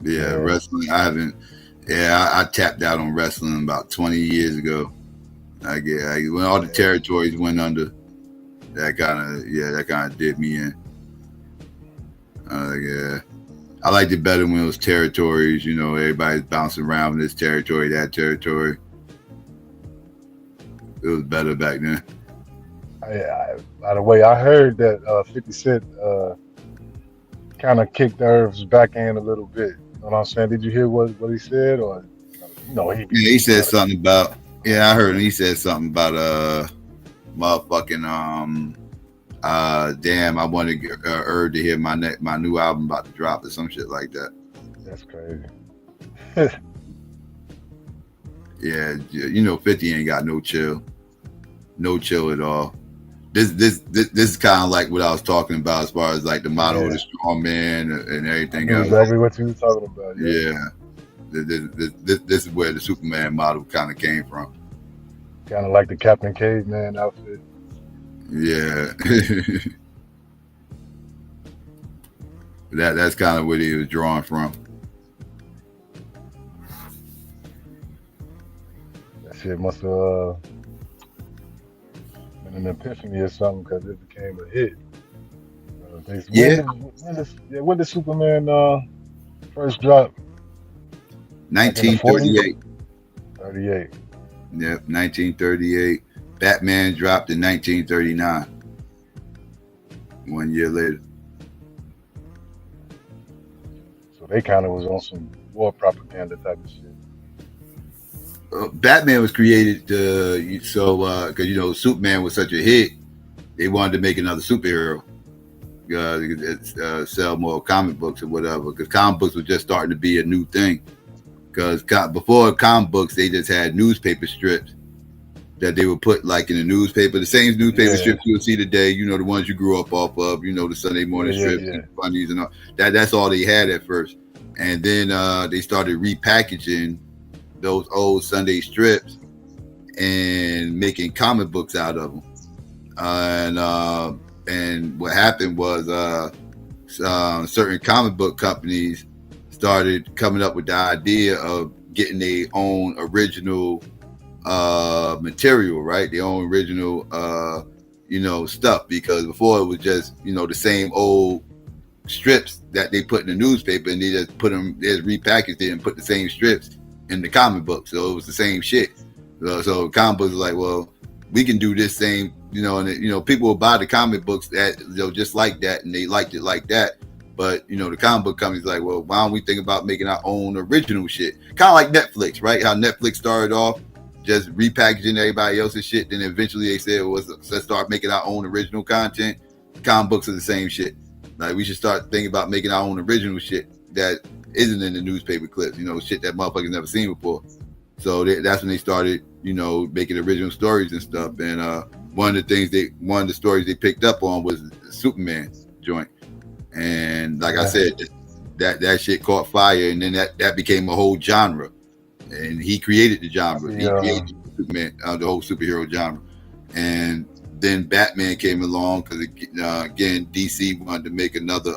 Yeah, wrestling. I tapped out on wrestling about 20 years ago. When all the territories went under, that kind of did me in. I liked it better when it was territories. You know, everybody's bouncing around in this territory, that territory. It was better back then. By the way, I heard that 50 Cent kind of kicked Irv's back end a little bit. You know what I'm saying? Did you hear what he said? Or, you know, he said something about, I heard him. He said something about motherfucking damn, I wanted Irv to hear my new album about to drop or some shit like that. That's crazy. Yeah, you know, 50 ain't got no chill at all. This is kind of like what I was talking about as far as like the motto of the strong man and everything else. Exactly what you were talking about. Yeah. This is where the Superman model kind of came from. Kind of like the Captain Caveman outfit. Yeah. That's kind of where he was drawn from. That shit must have been an epiphany or something, because it became a hit. When did Superman first drop? 1938. 38. Yep, 1938. Batman dropped in 1939. 1 year later. So they kind of was on some war propaganda type of shit. Batman was created because Superman was such a hit, they wanted to make another superhero. Sell more comic books or whatever, because comic books were just starting to be a new thing. Because before comic books, they just had newspaper strips that they would put like in the newspaper, the same newspaper strips you'll see today, the ones you grew up off of, the Sunday morning strips and funnies and all that's all they had at first. And then they started repackaging those old Sunday strips and making comic books out of them. And what happened was certain comic book companies started coming up with the idea of getting their own original material, right? Their own original stuff, because before it was just the same old strips that they put in the newspaper, and they just repackaged it and put the same strips in the comic book, so it was the same shit. So comic books was like, well, we can do this same, and people will buy the comic books that just like that, and they liked it like that. But the comic book company's like, well, why don't we think about making our own original shit? Kind of like Netflix, right? How Netflix started off just repackaging everybody else's shit, then eventually they said, well, let's start making our own original content. Comic books are the same shit. Like, we should start thinking about making our own original shit that isn't in the newspaper clips, shit that motherfuckers never seen before. So that's when they started, making original stories and stuff. And one of the stories they picked up on was the Superman joint. And like I said, that shit caught fire, and then that became a whole genre. And he created the genre. He created Superman, the whole superhero genre. And then Batman came along because again, DC wanted to make another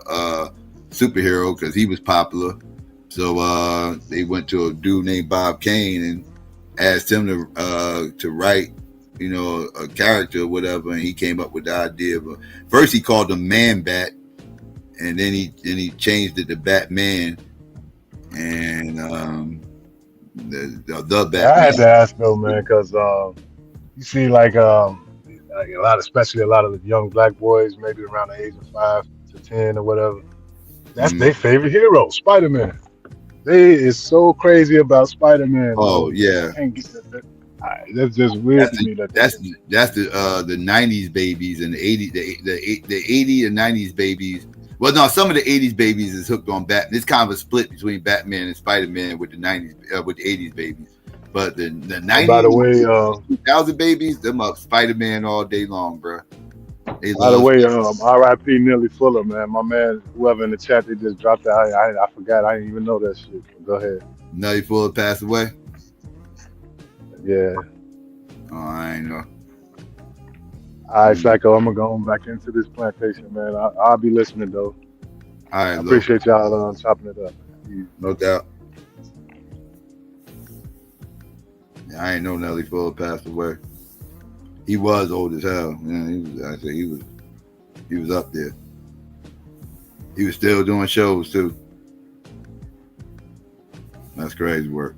superhero because he was popular. So they went to a dude named Bob Kane and asked him to write, a character or whatever, and he came up with the idea of first he called him Man Bat, and then he changed it to Batman, and the Batman. I had to ask though, man, because you see, like a lot of the young black boys, maybe around the age of 5 to 10 or whatever, that's their favorite hero, Spider-Man. They is so crazy about Spider-Man. Oh yeah, that's just weird to me. That's the 90s babies and the 80 and 90s babies. Well, no, some of the 80s babies is hooked on Batman. It's kind of a split between Batman and Spider-Man with the 90s, with the 80s babies. But the 90s, by the way, 2000 babies, them up Spider-Man all day long, bro. By the way, R.I.P. Nelly Fuller, man. My man, whoever in the chat, they just dropped that. I forgot. I didn't even know that shit. Go ahead. Nelly Fuller passed away? Yeah. Oh, I ain't know. All right, Psycho, I'm going to go on back into this plantation, man. I'll be listening, though. All right, I appreciate y'all chopping it up. No doubt. Yeah, I ain't know Nelly Fuller passed away. He was old as hell. Yeah, he was up there. He was still doing shows too. That's crazy work.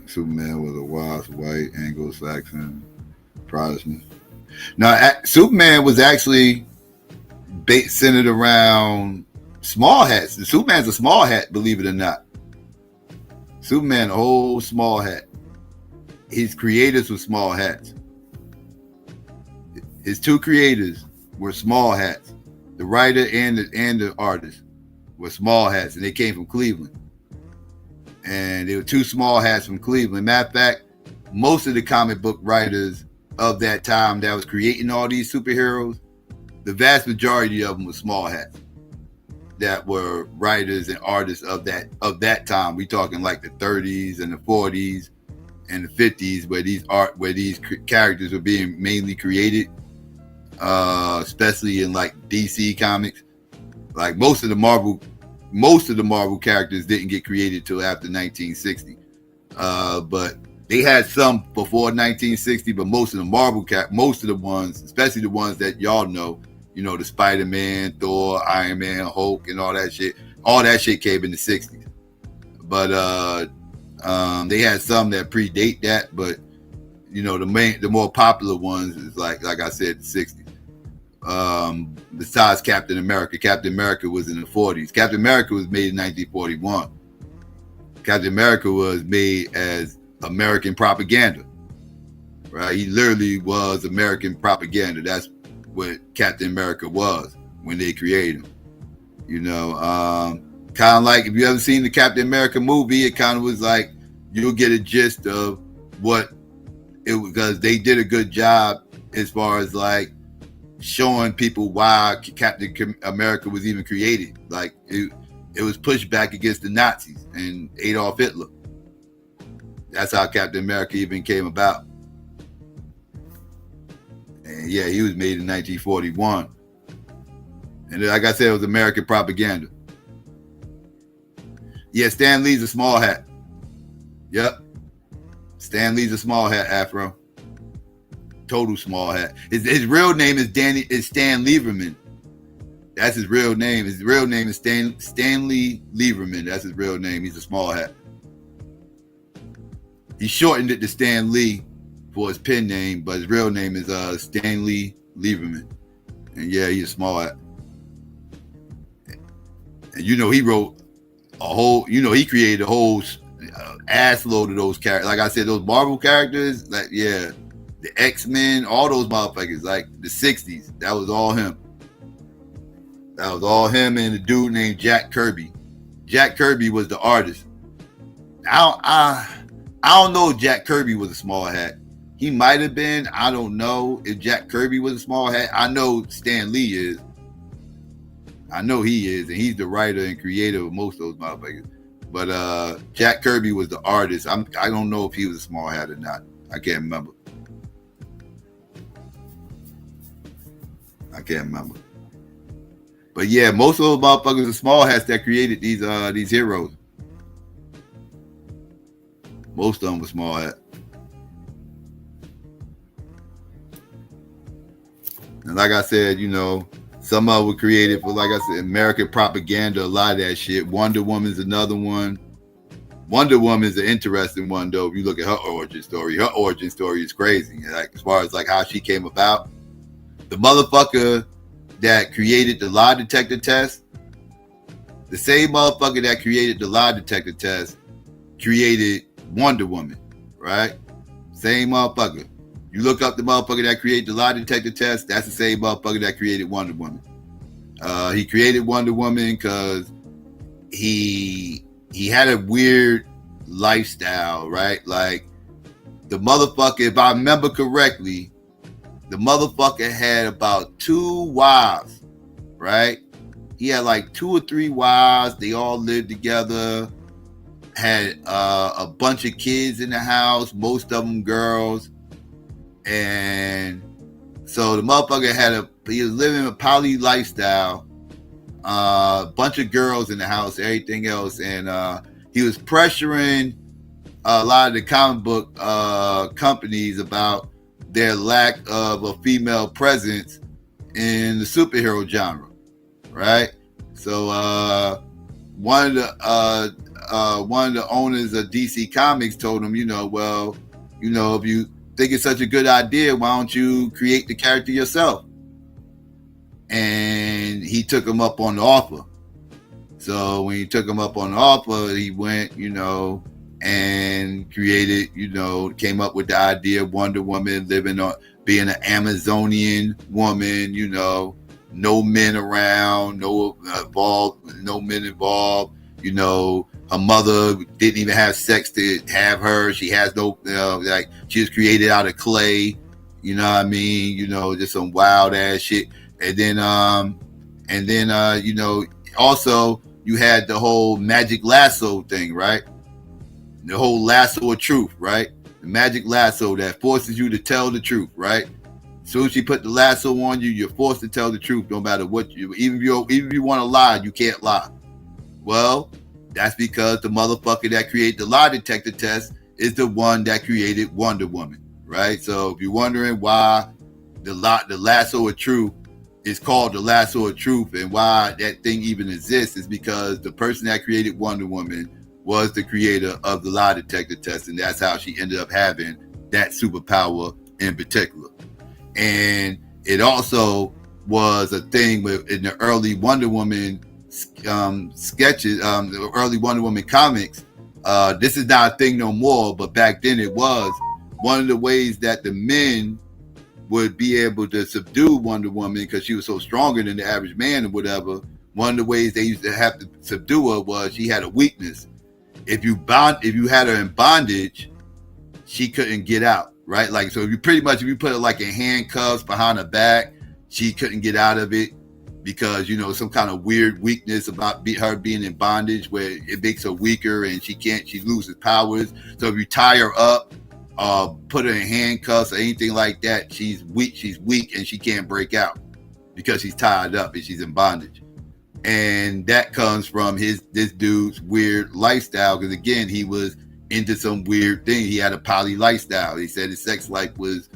Superman was a wise white Anglo-Saxon Protestant. Now, Superman was actually centered around small hats. Superman's a small hat, believe it or not. Superman, a whole small hat. His creators were small hats. His two creators were small hats. The writer and the artist were small hats, and they came from Cleveland. And they were two small hats from Cleveland. Matter of fact, most of the comic book writers of that time that was creating all these superheroes, the vast majority of them were small hats that were writers and artists of that time. We talking like the 30s and the 40s and the 50s, where these characters were being mainly created, especially in like DC comics. Like most of the Marvel characters didn't get created till after 1960, but they had some before 1960. But most of the ones, especially the ones that y'all know, You know, the Spider-Man, Thor, Iron Man, Hulk, and all that shit. All that shit came in the 60s. But they had some that predate that, but you know, the more popular ones is like I said, the 60s. Besides Captain America. Captain America was in the 40s. Captain America was made in 1941. Captain America was made as American propaganda, right? He literally was American propaganda. That's what Captain America was when they created him. You know, kind of like if you ever seen the Captain America movie, it kind of was like you'll get a gist of what it was, because they did a good job as far as like showing people why Captain America was even created. Like it was pushed back against the Nazis and Adolf Hitler. That's how Captain America even came about. And yeah, he was made in 1941. And like I said, it was American propaganda. Yeah, Stan Lee's a small hat. Yep. Stan Lee's a small hat, Afro. Total small hat. His real name is Stan Lieberman. That's his real name. His real name is Stanley Lieberman. That's his real name. He's a small hat. He shortened it to Stan Lee for his pen name, but his real name is Stanley Lieberman. And yeah, he's a small hat. And you know, he wrote a whole, you know, he created a whole ass load of those characters. Like I said, those Marvel characters, like, yeah, the X-Men, all those motherfuckers, like the 60s, that was all him. That was all him and a dude named Jack Kirby. Jack Kirby was the artist. I don't know if Jack Kirby was a small hat. He might have been. I don't know if Jack Kirby was a small hat. I know Stan Lee is. I know he is, and he's the writer and creator of most of those motherfuckers. But Jack Kirby was the artist. I don't know if he was a small hat or not. I can't remember. But yeah, most of those motherfuckers are small hats that created these heroes. Most of them were small hat. And like I said, you know, some of them were created for, like I said, American propaganda, a lot of that shit. Wonder Woman's another one. Wonder Woman's an interesting one, though. If you look at her origin story is crazy. Like, as far as like how she came about. The motherfucker that created the lie detector test, the same motherfucker that created the lie detector test created Wonder Woman, right? Same motherfucker. You look up the motherfucker that created the lie detector test, that's the same motherfucker that created Wonder Woman. He created Wonder Woman because he had a weird lifestyle, right? Like, the motherfucker, if I remember correctly, the motherfucker had about 2 wives, right? He had like 2 or 3 wives. They all lived together. Had a bunch of kids in the house, most of them girls. And so the motherfucker he was living a poly lifestyle, bunch of girls in the house, everything else. And he was pressuring a lot of the comic book companies about their lack of a female presence in the superhero genre, right? So one of the owners of DC Comics told him, if you think it's such a good idea, why don't you create the character yourself? And he took him up on the offer. So when he took him up on the offer, he went, and created, came up with the idea of Wonder Woman being an Amazonian woman, no men around, no men involved, her mother didn't even have sex to have her. She has she was created out of clay, just some wild ass shit. And then, also you had the whole magic lasso thing, right? The whole lasso of truth, right? The magic lasso that forces you to tell the truth, right? As soon as she put the lasso on you, you're forced to tell the truth, no matter what even if you want to lie, you can't lie. Well, that's because the motherfucker that created the lie detector test is the one that created Wonder Woman, right? So if you're wondering why the lasso of truth it's called the lasso of truth, and why that thing even exists is because the person that created Wonder Woman was the creator of the lie detector test, and that's how she ended up having that superpower in particular. And it also was a thing in the early Wonder Woman sketches, the early Wonder Woman comics. This is not a thing no more, but back then it was. One of the ways that the men would be able to subdue Wonder Woman, because she was so stronger than the average man or whatever, one of the ways they used to have to subdue her was she had a weakness. If you had her in bondage, she couldn't get out, right? Like, so if you put her like in handcuffs behind her back, she couldn't get out of it because, you know, some kind of weird weakness about her being in bondage where it makes her weaker and she loses powers. So if you tie her up, put her in handcuffs or anything like that, she's weak and she can't break out because she's tied up and she's in bondage. And that comes from this dude's weird lifestyle, because again, he was into some weird thing. He had a poly lifestyle. He said his sex life was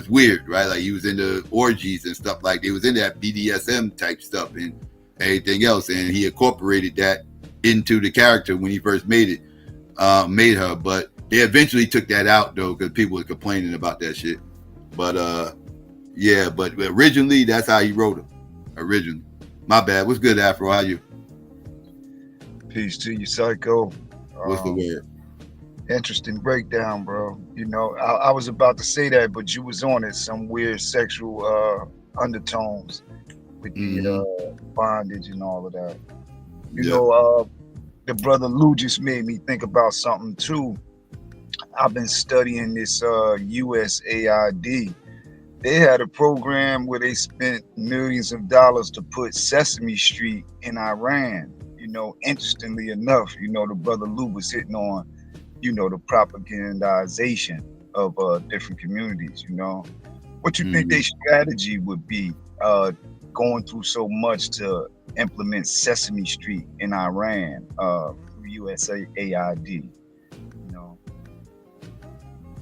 weird, right? Like he was into orgies and stuff, like he was into that BDSM type stuff and everything else, and he incorporated that into the character when he first made her. But they eventually took that out though, because people were complaining about that shit. But yeah, but originally that's how he wrote them. Originally. My bad. What's good, Afro? How you? Peace to you, Psycho. What's the word? Interesting breakdown, bro. You know, I was about to say that, but you was on it. Some weird sexual undertones with the bondage and all of that. You know, the brother Lou just made me think about something too. I've been studying this USAID. They had a program where they spent millions of dollars to put Sesame Street in Iran. You know, interestingly enough, you know, the brother Lou was hitting on, you know, the propagandization of different communities, you know. What you think their strategy would be going through so much to implement Sesame Street in Iran through USAID? You know,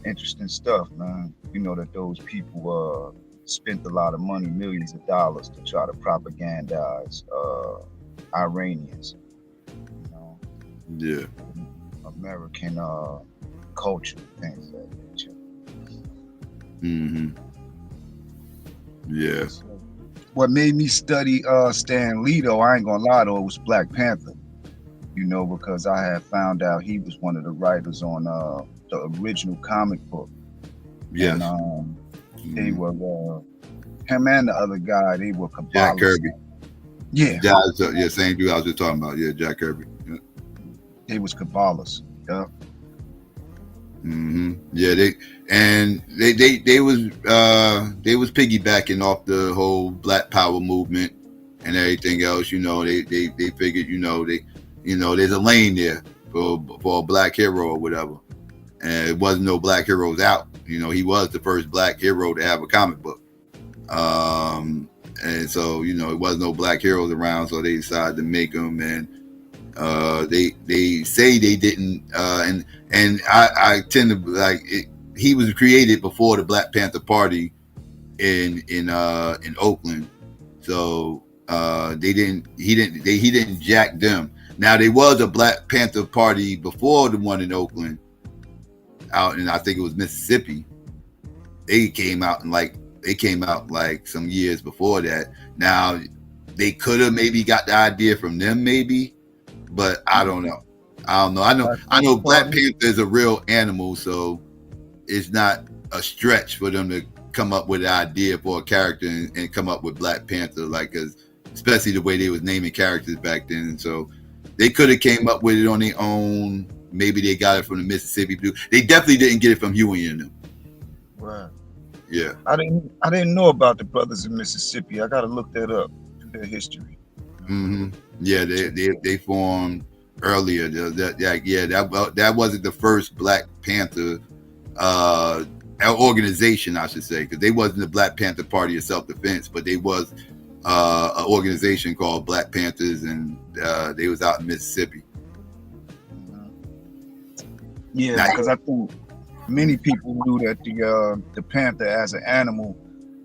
interesting stuff, man. You know that those people spent a lot of money, millions of dollars, to try to propagandize Iranians. You know, American culture, things of that nature. Yes. What made me study Stan Lee, though, I ain't gonna lie, though, it was Black Panther. You know, because I had found out he was one of the writers on the original comic book. Yes. And they were him and the other guy, they were Kabbalists. Jack Kirby. Yeah. Yeah, same dude I was just talking about. Yeah, Jack Kirby. Yeah. They was Kabbalists. Yeah. Yeah, they was piggybacking off the whole Black Power movement and everything else. You know, they figured, there's a lane there for a black hero or whatever. And it wasn't no black heroes out. You know, he was the first black hero to have a comic book. And so, you know, it wasn't no black heroes around, so they decided to make them. And they say they didn't. And I tend to like it. He was created before the Black Panther Party in Oakland, so he didn't jack them. Now there was a Black Panther Party before the one in Oakland, out in I think it was Mississippi. They came out like some years before that. Now they could have maybe got the idea from them, maybe, but I don't know. I know Black Panther is a real animal, so it's not a stretch for them to come up with an idea for a character and come up with Black Panther, like, especially the way they was naming characters back then. And so they could have came up with it on their own. Maybe they got it from the Mississippi dude. They definitely didn't get it from Huey and them. Right. Yeah. I didn't know about the brothers in Mississippi. I gotta look that up, their history. Yeah, they formed earlier. That wasn't the first Black Panther organization, I should say, because they wasn't the Black Panther Party of Self-Defense, but they was an organization called Black Panthers, and they was out in Mississippi. Yeah, because I think many people knew that the panther as an animal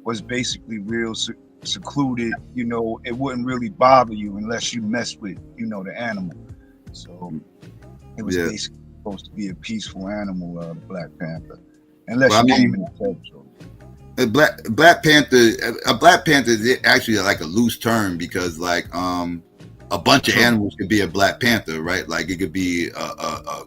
was basically real secluded, you know, it wouldn't really bother you unless you mess with, you know, the animal. So it was basically supposed to be a peaceful animal, the Black Panther, unless you came in the territory. A Black Panther is actually like a loose term because like a bunch of animals could be a Black Panther, right? Like it could be a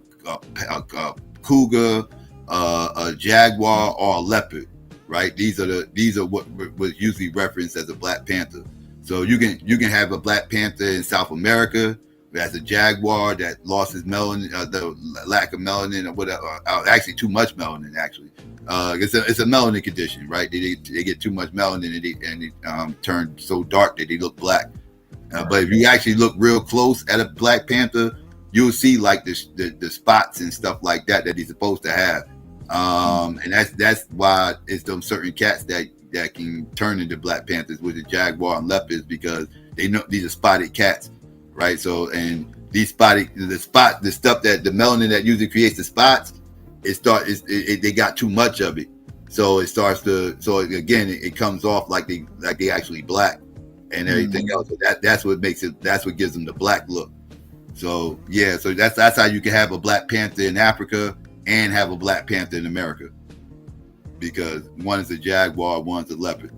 cougar, a jaguar, or a leopard, right? These are what was usually referenced as a Black Panther. So you can have a Black Panther in South America as a jaguar that lost his melanin, the lack of melanin or whatever, actually too much melanin actually. It's a melanin condition, right? They get too much melanin and they turn so dark that they look black. But if you actually look real close at a Black Panther, you'll see like the spots and stuff like that he's supposed to have. And that's why it's them certain cats that can turn into Black Panthers with the jaguar and leopards, because they know these are spotted cats, right? So and these the stuff that the melanin that usually creates the spots, they got too much of it, so it comes off like they actually black and everything else. So that's what makes it. That's what gives them the black look. So yeah, so that's how you can have a Black Panther in Africa and have a Black Panther in America, because one is a jaguar, one's a leopard.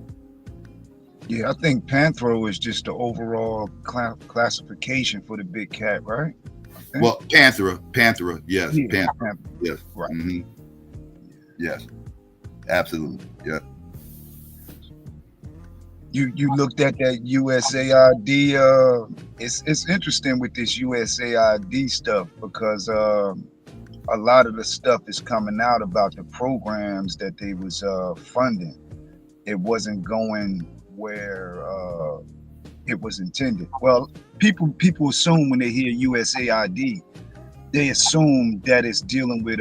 Yeah, I think Panthro is just the overall classification for the big cat, right? Well, Panthera, yes, yeah, Panther, yes, right, yes, absolutely, yeah. You looked at that USAID. It's interesting with this USAID stuff because a lot of the stuff is coming out about the programs that they was funding. It wasn't going where it was intended. Well, people assume when they hear USAID, they assume that it's dealing with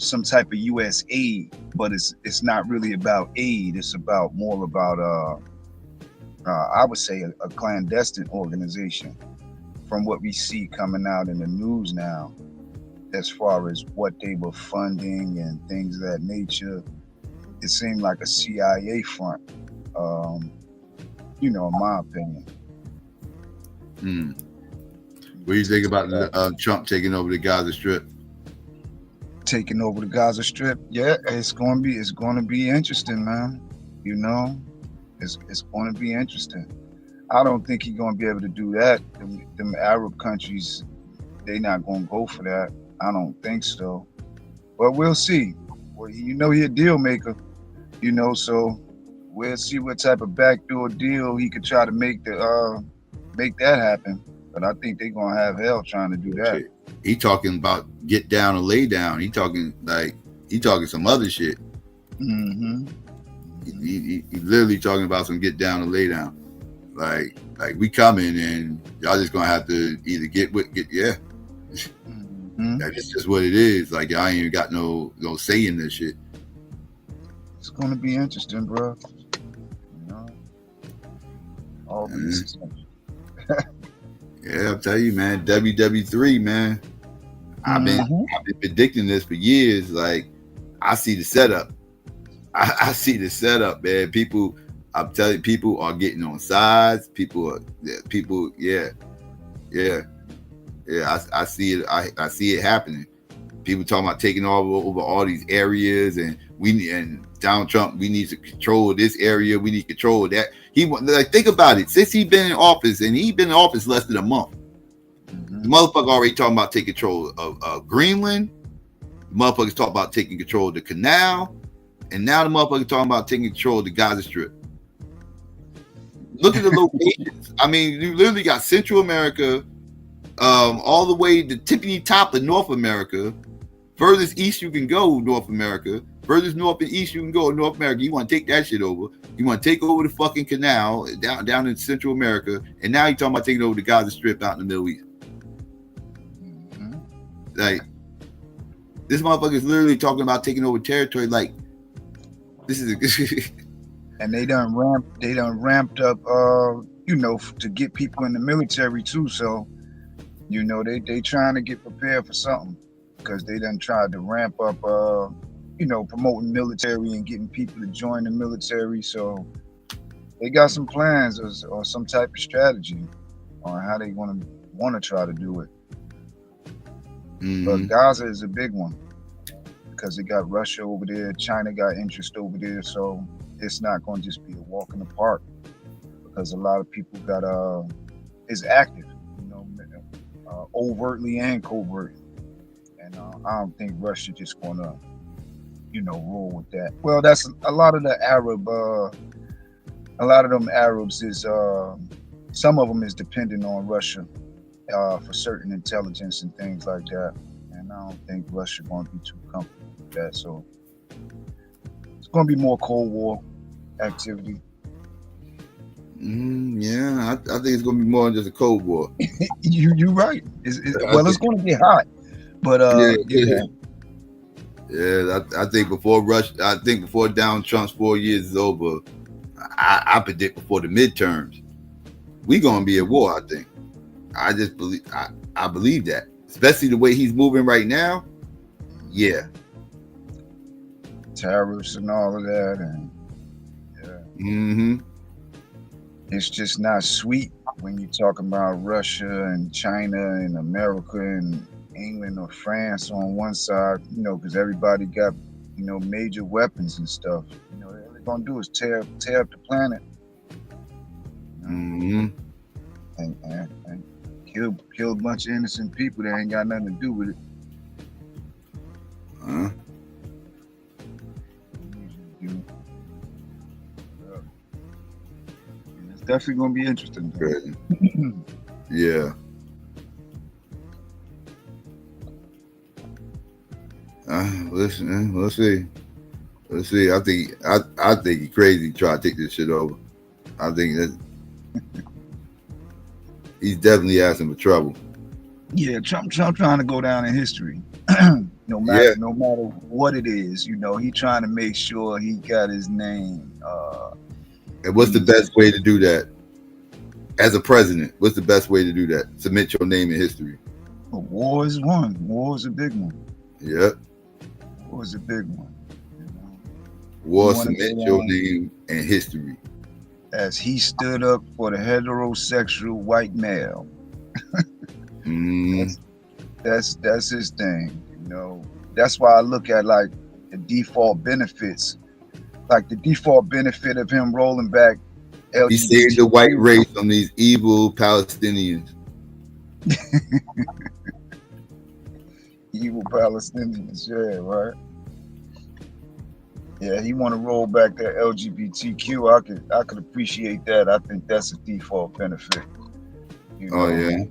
some type of US aid, but it's not really about aid. It's more about I would say a clandestine organization, from what we see coming out in the news now, as far as what they were funding and things of that nature. It seemed like a CIA front, in my opinion. What do you think about Trump taking over the Gaza Strip? Taking over the Gaza Strip, yeah, it's going to be interesting, man. It's going to be interesting. I don't think he's going to be able to do that. Them Arab countries, they're not going to go for that. I don't think so. But we'll see. Well, he's a deal maker, so we'll see what type of backdoor deal he could try to make that happen. But I think they're going to have hell trying to do that. He talking about get down and lay down. He talking some other shit. Mm-hmm. He literally talking about some get down and lay down. Like we coming and y'all just gonna have to either get. Mm-hmm. That's just what it is. Like I ain't even got no say in this shit. It's gonna be interesting, bro. All these. Yeah, I'll tell you, man. WW3, man. I've been predicting this for years. Like I see the setup. I see the setup, man. People, I'm telling you, people are getting on sides. Yeah. I see it. I see it happening. People talking about taking over all these areas, and Donald Trump, we need to control this area. We need control of that. Think about it. Since he's been in office, and he's been in office less than a month, the motherfucker already talking about taking control of Greenland. The motherfuckers talking about taking control of the canal. And now the motherfucker talking about taking control of the Gaza Strip. Look at the locations. I mean, you literally got Central America, all the way to tippity top of North America. Furthest east you can go, North America. Furthest north and east you can go, North America. You want to take that shit over. You want to take over the fucking canal down in Central America. And now you're talking about taking over the Gaza Strip out in the Middle East. Like, this motherfucker is literally talking about taking over territory. Like, this is and they done ramped up to get people in the military too. So they trying to get prepared for something, because they done tried to ramp up promoting military and getting people to join the military. So they got some plans or some type of strategy on how they want to try to do it. But Gaza is a big one because it got Russia over there, China got interest over there, so it's not going to just be a walk in the park because a lot of people got is active, you know, overtly and covertly, and I don't think Russia just going to, you know, roll with that. Well, that's a lot of the Arab, a lot of them Arabs is some of them is dependent on Russia for certain intelligence and things like that, and I don't think Russia going to be too comfortable with that. So it's going to be more Cold War activity. Yeah, I think it's going to be more than just a Cold War. You're right. It's going to be hot, but yeah. I think before Donald Trump's 4 years is over, I predict before the midterms, we gonna be at war. I think. I just believe. I believe that, especially the way he's moving right now. Yeah. Tariffs and all of that, and it's just not sweet when you're talking about Russia and China and America and England or France on one side, you know, because everybody got, you know, major weapons and stuff. You know, all they're gonna do is tear up the planet, and kill a bunch of innocent people that ain't got nothing to do with it. It's definitely gonna be interesting. Yeah. Listen, we'll see. Let's see. I think he's crazy trying to take this shit over. I think that he's definitely asking for trouble. Yeah, Trump trying to go down in history. No matter what it is, you know, he trying to make sure he got his name. And what's the best way to do that? As a president, what's the best way to do that? Submit your name in history. Well, war is one. War is a big one. Yep. War is a big one. You know? War, submit your name in history. As he stood up for the heterosexual white male. That's his thing, you know. That's why I look at like the default benefits, like the default benefit of him rolling back LGBT. He saved the white race from these evil Palestinians. Evil Palestinians, yeah, right. Yeah, he want to roll back that LGBTQ. I could appreciate that. I think that's a default benefit. You know? Oh yeah.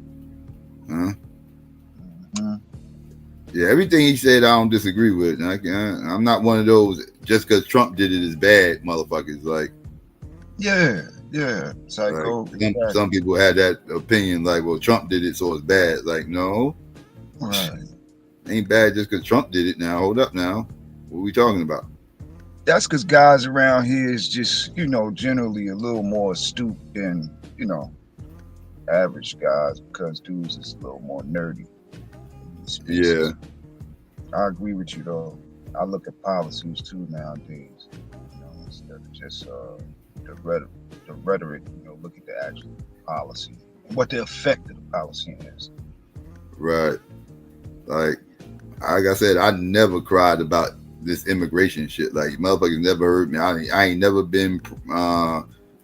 Yeah, everything he said, I don't disagree with. I'm not one of those just because Trump did it is bad, motherfuckers. Like, yeah, psycho. Like, some people had that opinion, like, well, Trump did it, so it's bad. Like, no, right? Ain't bad just because Trump did it. Now, hold up, now, what are we talking about? That's because guys around here is just, you know, generally a little more astute than, you know, average guys, because dudes is a little more nerdy. Yeah, I agree with you though. I look at policies too nowadays, you know, instead of just the rhetoric. You know, look at the actual policy and what the effect of the policy is. Right. Like I said, I never cried about this immigration shit. Like, motherfuckers never heard me. I ain't never been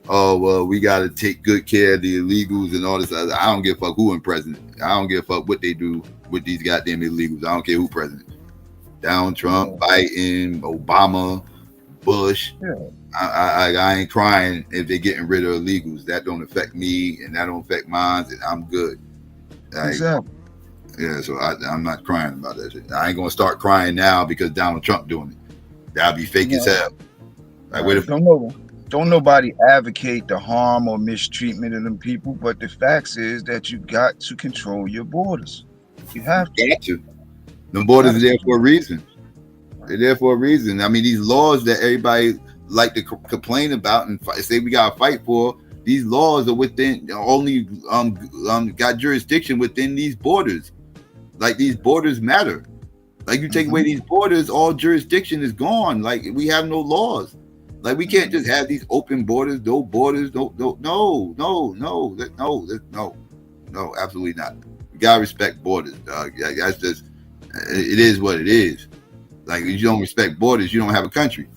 oh, well, we got to take good care of the illegals and all this. I don't give a fuck who in president. I don't give a fuck what they do with these goddamn illegals. I don't care who president. Donald Trump, Biden, Obama, Bush. Yeah. I ain't crying if they're getting rid of illegals. That don't affect me and that don't affect mine. And I'm good. Like, exactly. Yeah, so I'm not crying about that shit. I ain't gonna start crying now because Donald Trump doing it. That'll be fake as hell. Like, don't nobody advocate the harm or mistreatment of them people, but the facts is that you got to control your borders. You have to. Got to. The borders are there for a reason. They're there for a reason. I mean, these laws that everybody like to complain about and say we gotta fight for, these laws are within only got jurisdiction within these borders. Like, these borders matter. Like, you take away these borders, all jurisdiction is gone. Like, we have no laws. Like, we can't just have these open borders, no borders, no, absolutely not. You gotta respect borders, dog. Yeah, that's just, it is what it is. Like, if you don't respect borders, you don't have a country.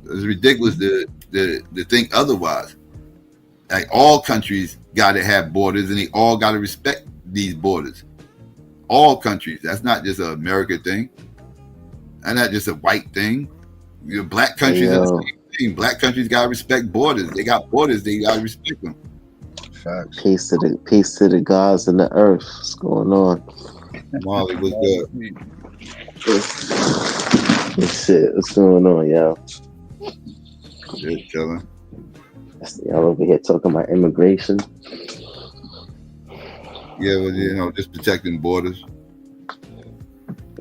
It's ridiculous to think otherwise. Like, all countries gotta have borders, and they all gotta respect these borders. All countries. That's not just an America thing. And not just a white thing. You know, black countries are the same thing. Black countries gotta respect borders. They got borders. They gotta respect them. Facts. Peace to the gods and the earth. What's going on? Molly, what's good? Shit, what's going on, y'all? Just chilling. Y'all over here talking about immigration. Yeah, well, you know, just protecting borders.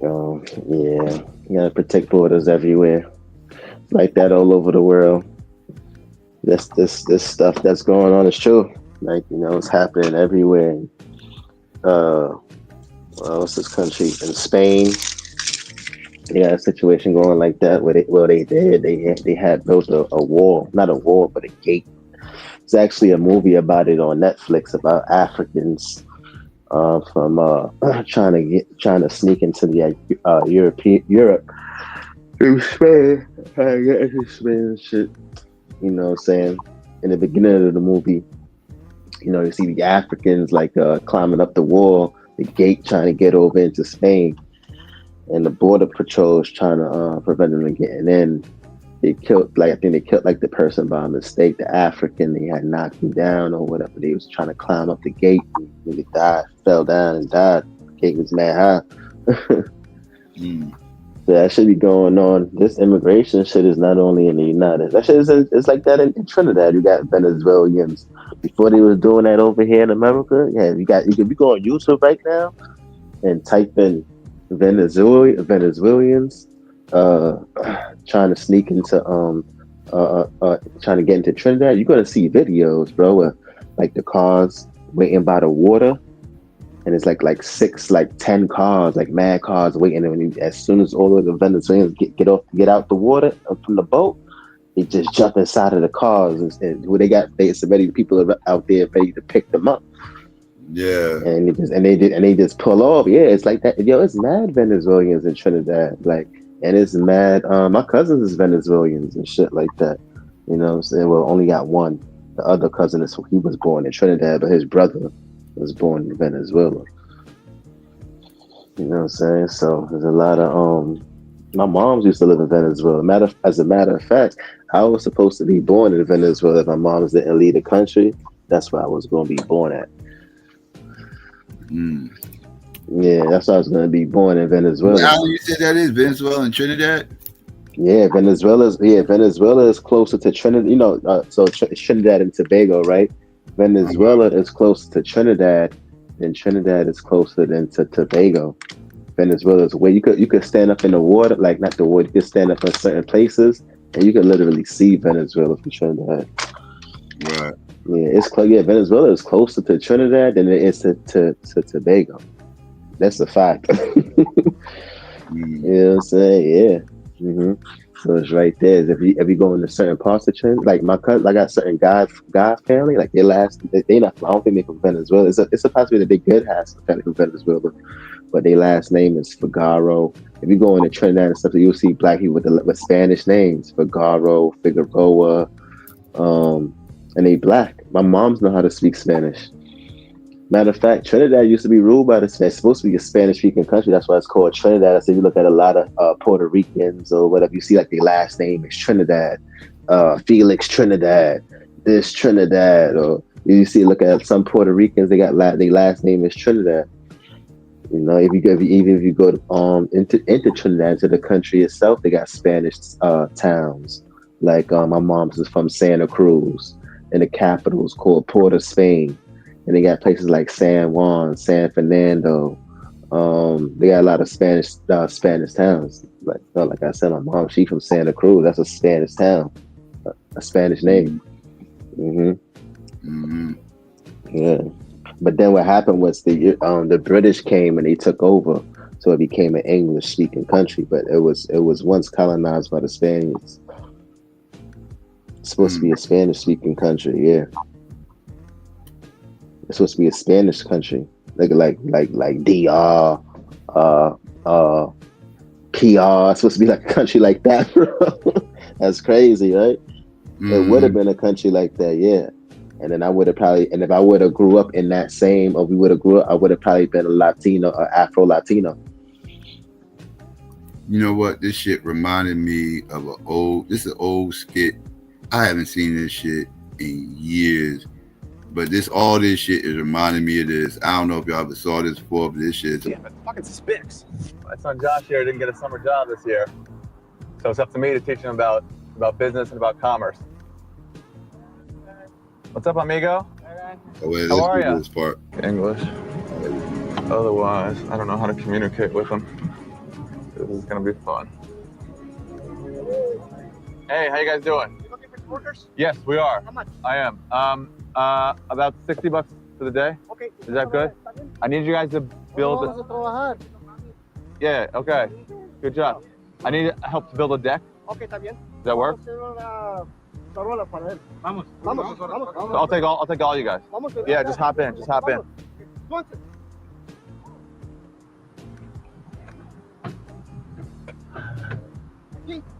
Yeah, you gotta protect borders everywhere, like that all over the world. This stuff that's going on is true. Like, you know, it's happening everywhere. What's this country? In Spain, they got a situation going like that where they had built a wall, not a wall, but a gate. It's actually a movie about it on Netflix about Africans from trying to sneak into the Europe through Spain, trying to get into Spain and shit. You know what I'm saying? In the beginning of the movie, you know, you see the Africans like climbing up the wall, the gate, trying to get over into Spain, and the border patrol is trying to prevent them from getting in. I think they killed the person by mistake, the African. They had knocked him down or whatever. They was trying to climb up the gate. And he died, fell down and died. The gate was mad high. So that should be going on. This immigration shit is not only in the United States. It's like that in Trinidad. You got Venezuelans. Before they was doing that over here in America, yeah, you can go on YouTube right now and type in Venezuelans trying to sneak into trying to get into Trinidad. You're gonna see videos, bro, of like the cars waiting by the water, and it's like 10 cars, like mad cars waiting. And as soon as all of the Venezuelans get out the water from the boat, they just jump inside of the cars, and where it's already people out there ready to pick them up. Yeah, and they just pull off. Yeah, it's like that. Yo, it's mad Venezuelans in Trinidad, like. And it's mad. My cousins is Venezuelans and shit like that. You know what I'm saying? Well, only got one. The other cousin he was born in Trinidad, but his brother was born in Venezuela. You know what I'm saying? So there's a lot of my moms used to live in Venezuela. As a matter of fact, I was supposed to be born in Venezuela if my moms didn't leave the country. That's where I was going to be born at. Yeah, that's why I was going to be born in Venezuela. How you said that is Venezuela and Trinidad? Yeah, Venezuela is closer to Trinidad. You know, so it's Trinidad and Tobago, right? Venezuela is closer to Trinidad, and Trinidad is closer than to Tobago. Venezuela is where you could stand up in the water, like not the water. You could stand up in certain places, and you could literally see Venezuela from Trinidad. Right. Yeah, it's close. Yeah, Venezuela is closer to Trinidad than it is to Tobago. That's a fact. You know what I'm saying? Yeah. So it's right there. If you go into certain parts of Trinidad, like my cousin, I got certain guy family, like they not. I don't think they're from Venezuela. It's a possibility that they could have some family from Venezuela, but their last name is Figaro. If you go into Trinidad and stuff, you'll see black people with Spanish names: Figaro, Figueroa, and they black. My moms know how to speak Spanish. Matter of fact, Trinidad used to be ruled by it's supposed to be a Spanish-speaking country. That's why it's called Trinidad. So if you look at a lot of Puerto Ricans or whatever, you see like their last name is Trinidad, Felix Trinidad, this Trinidad, or you see look at some Puerto Ricans, they got their last name is Trinidad. You know, if you go into Trinidad, to the country itself, they got Spanish towns. Like my mom's is from Santa Cruz, and the capital is called Port of Spain. And they got places like San Juan, San Fernando. They got a lot of Spanish towns. Like I said, my mom, she from Santa Cruz. That's a Spanish town, a Spanish name. Yeah. But then what happened was the British came and they took over, so it became an English-speaking country. But it was once colonized by the Spaniards. It's supposed to be a Spanish-speaking country, yeah. It's supposed to be a Spanish country, like DR, PR. It's supposed to be like a country like that, bro. That's crazy, right? It would have been a country like that, yeah. And then I would have probably, and if I would have grew up in that same, or we would have grew up, I would have probably been a Latino or Afro-Latino. You know what? This shit reminded me of this is an old skit. I haven't seen this shit in years. But all this shit is reminding me of this. I don't know if y'all ever saw this before, but this shit. Yeah, but fucking Spix. My son Josh here didn't get a summer job this year. So it's up to me to teach him about business and about commerce. What's up, amigo? Oh, wait, how are you? This part. English. Otherwise, I don't know how to communicate with him. This is gonna be fun. Hey, how you guys doing? You looking for workers? Yes, we are. How much? I am. About $60 for the day. Okay. Is that good? I need you guys to build. Yeah. Okay. Good job. I need help to build a deck. Okay, está bien. Does that work? I'll take all you guys. Yeah, just hop in. Just hop in.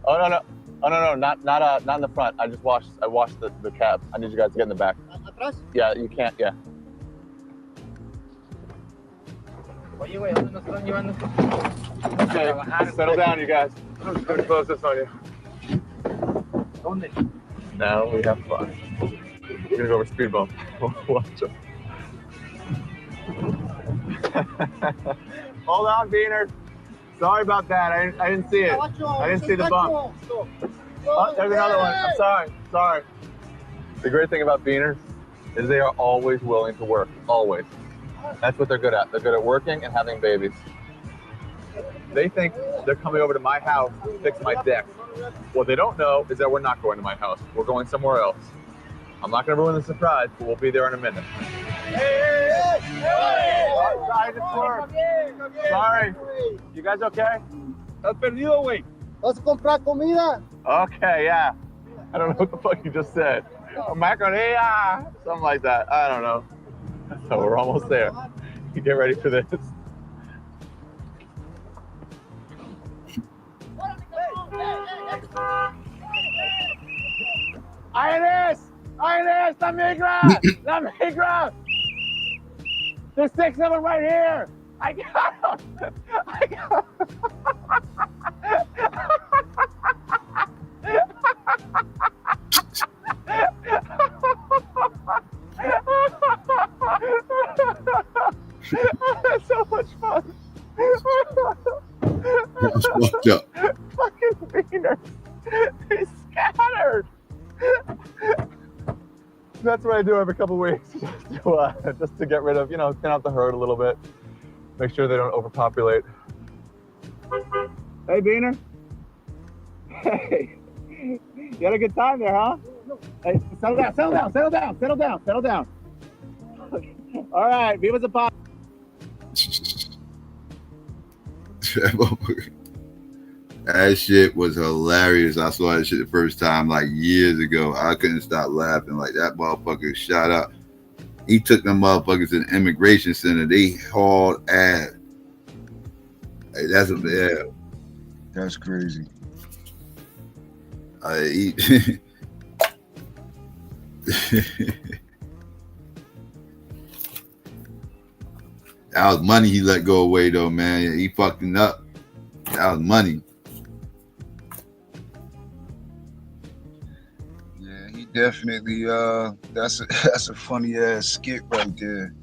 Oh no. Oh no, not in the front. I washed the cab. I need you guys to get in the back. Yeah, you can't. Yeah. Okay, settle down, you guys. I'm gonna close this on you. Now we have fun. We're gonna go over speed bump. Watch it. Hold on, Beaner. Sorry about that. I didn't see it. I didn't see the bump. Oh, there's another one. I'm sorry. The great thing about Beaners is they are always willing to work. Always. That's what they're good at. They're good at working and having babies. They think they're coming over to my house to fix my deck. What they don't know is that we're not going to my house. We're going somewhere else. I'm not going to ruin the surprise, but we'll be there in a minute. Sorry. You guys okay? ¿Estás perdido, güey? ¿Vas a comprar comida? Okay, yeah. I don't know what the fuck you just said. Macarena, something like that. I don't know. So we're almost there. You get ready for this. ¡Ines! ¡La migra! ¡La migra! There's 6 of them right here! I got them! That's so much fun. That's fucked up. Fucking beaners. They scattered. That's what I do every couple weeks, just to get rid of, thin out the herd a little bit, make sure they don't overpopulate. Hey, Beaner. Hey, you had a good time there, huh? Hey, settle down. All right, Viva's a pop. That shit was hilarious. I saw that shit the first time like years ago. I couldn't stop laughing. Like that motherfucker shot up. He took them motherfuckers to the immigration center. They hauled ass. Hey, That's crazy. That was money he let go away though, man. He fucking up. That was money. Yeah, he definitely. That's a funny ass skit right there.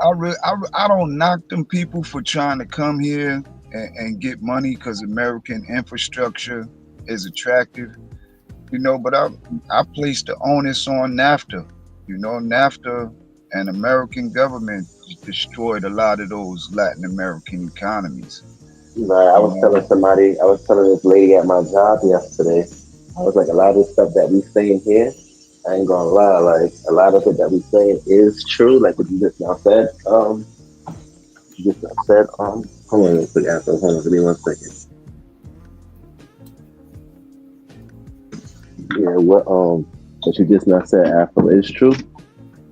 I don't knock them people for trying to come here and get money because American infrastructure is attractive, but I place the onus on NAFTA. NAFTA and American government destroyed a lot of those Latin American economies. I was telling this lady at my job yesterday, I was like, a lot of the stuff that we saying here, I ain't gonna lie, like a lot of it that we saying is true, like what you just now said. Hold on, give me 1 second. what you just not said, Afro, is true.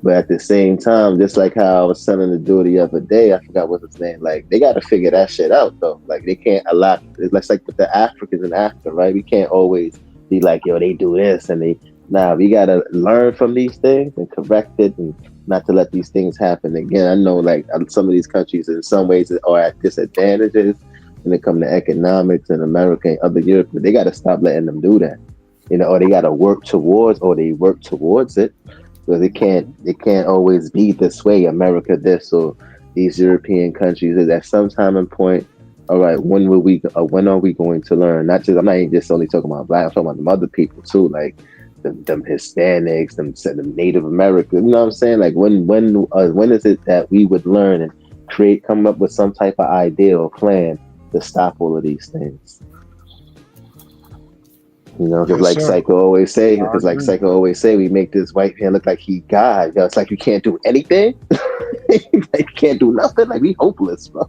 But at the same time, just like how I was telling the dude the other day, I forgot what his name. Like they got to figure that shit out though. Like they can't allow. It's like with the Africans in Africa, right? We can't always be like, yo, they do this and they. Nah, we gotta learn from these things and correct it, and not to let these things happen again. I know, like some of these countries, in some ways, are at disadvantages when it comes to economics in America and other Europe. But they gotta stop letting them do that, or they gotta work towards, or they work towards it. Because it can't always be this way. America this or these European countries. At some time and point, all right, when are we going to learn? I'm not even just only talking about black. I'm talking about them other people too, like them Hispanics, them Native Americans. You know what I'm saying? Like when is it that we would learn and come up with some type of idea or plan to stop all of these things? Because like Psycho always say, we make this white man look like he God. It's like you can't do anything. Like you can't do nothing. Like we hopeless, bro.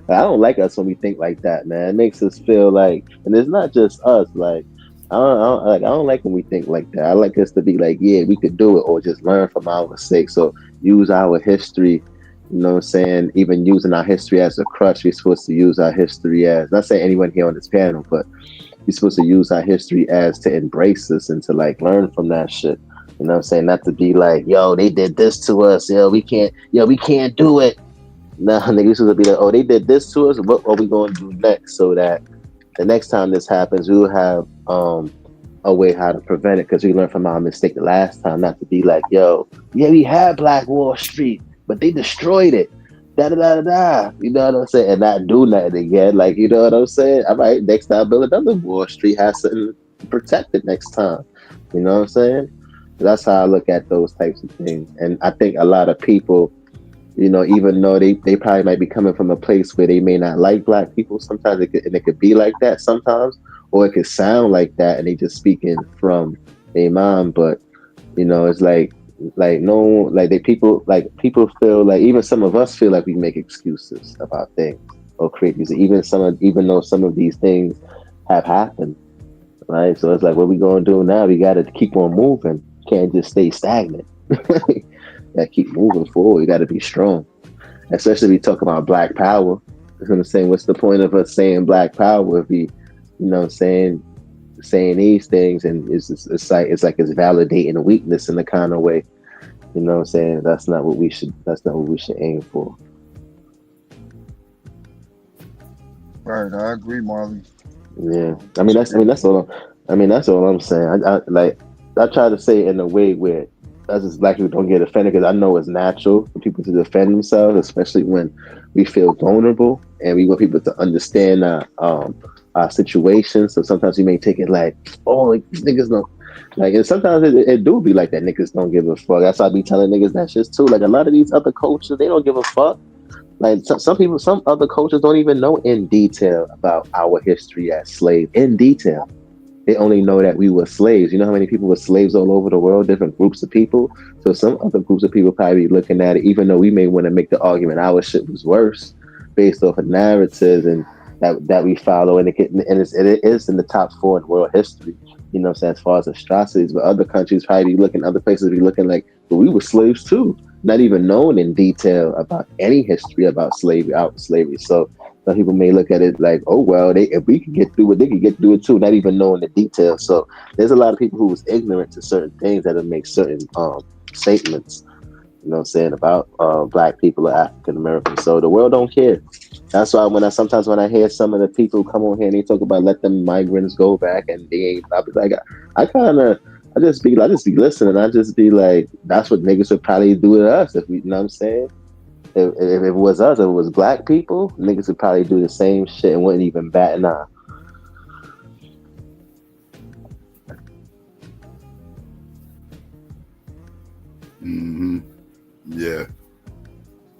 I don't like us when we think like that, man. It makes us feel like, and it's not just us. Like I don't like when we think like that. I like us to be like, yeah, we could do it, or just learn from our mistakes. So use our history. You know what I'm saying? Even using our history as a crutch, we're supposed to use our history as, not saying anyone here on this panel, but we're supposed to use our history as to embrace us and to like learn from that shit. You know what I'm saying? Not to be like, yo, they did this to us. We can't do it. Nah, nigga, we supposed to be like, oh, they did this to us. What are we going to do next? So that the next time this happens, we'll have a way how to prevent it, because we learned from our mistake the last time. Not to be like, yo, yeah, we had Black Wall Street, but they destroyed it. Da da da da. You know what I'm saying? And not do nothing again. Like, you know what I'm saying? All right, next time build another Wall Street, has something to protect it next time. You know what I'm saying? That's how I look at those types of things. And I think a lot of people, even though they probably might be coming from a place where they may not like black people, sometimes it could be like that sometimes, or it could sound like that and they just speaking from their mind. But it's people feel like, even some of us feel like we make excuses about things or create these, even though some of these things have happened, right? So it's like, what we gonna do now? We got to keep on moving. Can't just stay stagnant. Gotta keep moving forward. You got to be strong, especially if we talk about black power. You know what I'm saying? What's the point of us saying black power if we, saying these things, and it's like it's validating a weakness in the kind of way. You know what I'm saying? That's not what we should aim for. Right, I agree, Marley. Yeah, that's all I'm saying. I try to say it in a way where us as black people don't get offended, because I know it's natural for people to defend themselves, especially when we feel vulnerable and we want people to understand our situation. So sometimes we may take it like, oh, like, these niggas don't like, and sometimes it do be like that. Niggas don't give a fuck. That's why I be telling niggas that shit too. Like a lot of these other cultures, they don't give a fuck. Like some other cultures don't even know in detail about our history as slaves. In detail, they only know that we were slaves. You know how many people were slaves all over the world, different groups of people. So some other groups of people probably be looking at it, even though we may want to make the argument our shit was worse, based off of narratives and that we follow, and it is in the top 4 in world history. You know what I'm saying, as far as atrocities, but other countries probably be looking, other places be looking like, but we were slaves too, not even knowing in detail about any history about slavery. So some people may look at it like, oh well, if we could get through it, they could get through it too, not even knowing the details. So there's a lot of people who was ignorant to certain things that would make certain statements, you know what I'm saying, about black people or African Americans. So the world don't care. That's why sometimes when I hear some of the people come on here and they talk about let them migrants go back, and they ain't, I be like, I just be listening. I just be like, that's what niggas would probably do to us if we, you know what I'm saying? If it was us, if it was black people, niggas would probably do the same shit and wouldn't even bat an eye. Mm-hmm. Yeah.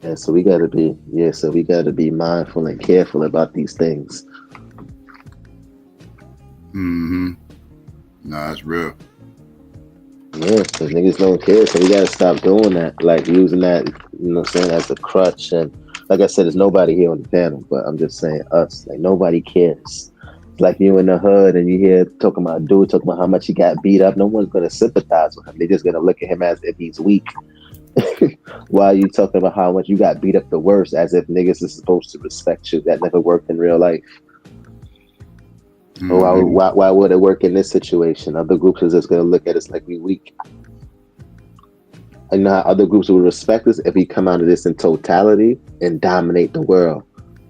Yeah, so we gotta be mindful and careful about these things. Mm-hmm. Nah, it's real. Yeah, because niggas don't care, so we gotta stop doing that, like using that, you know what I'm saying, as a crutch. And like I said, there's nobody here on the panel, but I'm just saying us, like nobody cares. Like you in the hood and you hear talking about a dude talking about how much he got beat up. No one's gonna sympathize with him. They're just gonna look at him as if he's weak. Why are you talking about how much you got beat up the worst, as if niggas is supposed to respect you? That never worked in real life. Or why would it work in this situation? Other groups are just gonna look at us like we weak. I know how other groups will respect us if we come out of this in totality and dominate the world.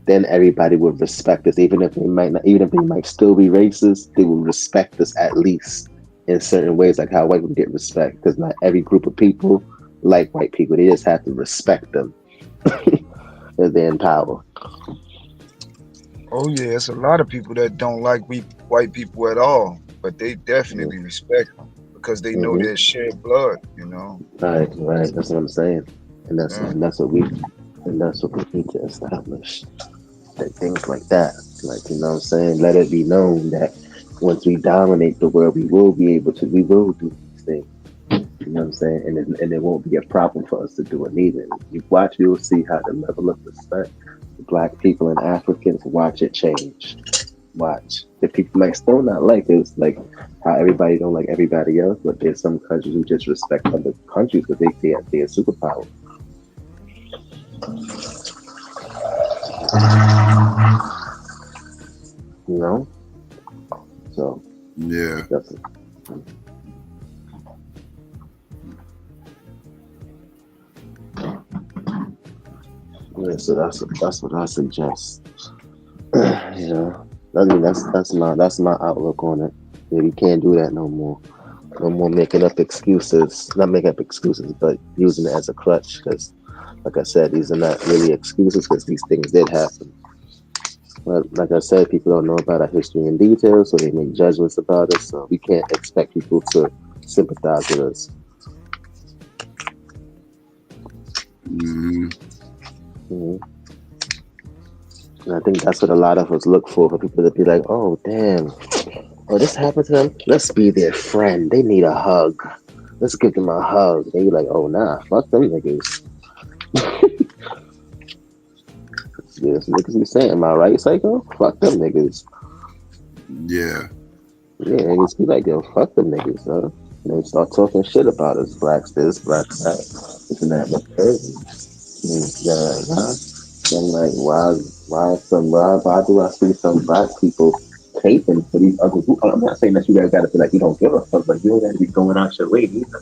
Then everybody would respect us, even if they might still be racist. They will respect us at least in certain ways, like how white people get respect. Because not every group of people like white people. They just have to respect them if they're in power. Oh yeah, it's a lot of people that don't like white people at all, but they definitely respect them because they know they're shared blood. You know. Right. That's what I'm saying, and that's what we need to establish. That things like that, like, you know what I'm saying, let it be known that once we dominate the world, we will do these things, you know what I'm saying, and it won't be a problem for us to do it either. You watch, you'll see how the level of respect for Black people and Africans, watch it change. Watch. The people might still not like us, like how everybody don't like everybody else, but there's some countries who just respect other countries because they're a superpower. You know, so yeah, that's it. Yeah, so that's what I suggest. You know, I mean that's my outlook on it. Yeah, we can't do that no more. No more making up excuses. Not making up excuses, but using it as a crutch. Because, like I said, these are not really excuses because these things did happen. But like I said, people don't know about our history in detail, so they make judgments about us. So we can't expect people to sympathize with us. And I think that's what a lot of us look for people to be like, oh, damn. Oh, this happened to them? Let's be their friend. They need a hug. Let's give them a hug. They be like, oh, nah, fuck them niggas. Yes, niggas be saying, am I right, Psycho? Fuck them niggas. Yeah. Yeah, niggas be like, yo, fuck them niggas, huh? And they start talking shit about us, blacks this, blacks that, this and that, but crazy. I'm like, why do I see some black people caping for these other groups? I'm not saying that you guys gotta feel like you don't give a fuck, but you don't gotta be going out your way either.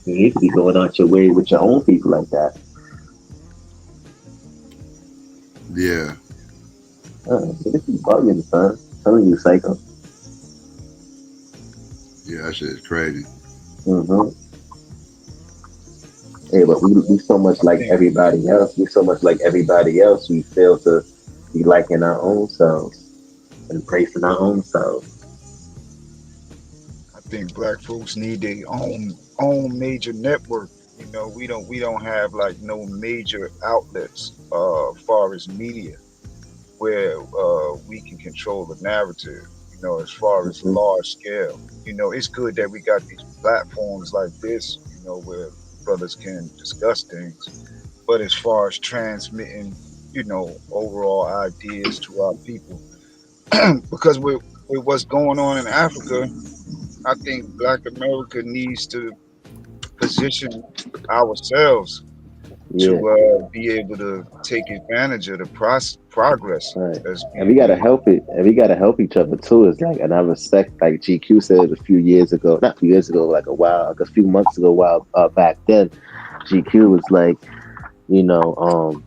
You need to be going out your way with your own people like that. Yeah. This is bugging, son. I'm telling you, Psycho. Yeah, that shit is crazy. Hey, but we so much like everybody else. We so much like everybody else. We fail to be liking our own selves and praising our own selves. I think black folks need their own major network. You know, we don't have like no major outlets far as media where we can control the narrative, you know, as far as large scale. You know, it's good that we got these platforms like this, you know, where brothers can discuss things. But as far as transmitting, you know, overall ideas to our people, because with what's going on in Africa, I think Black America needs to position ourselves to be able to take advantage of the progress. And we gotta help it, and we gotta help each other too. It's like, and I respect, like GQ said not a few years ago, like a few months ago, back then, GQ was like, you know,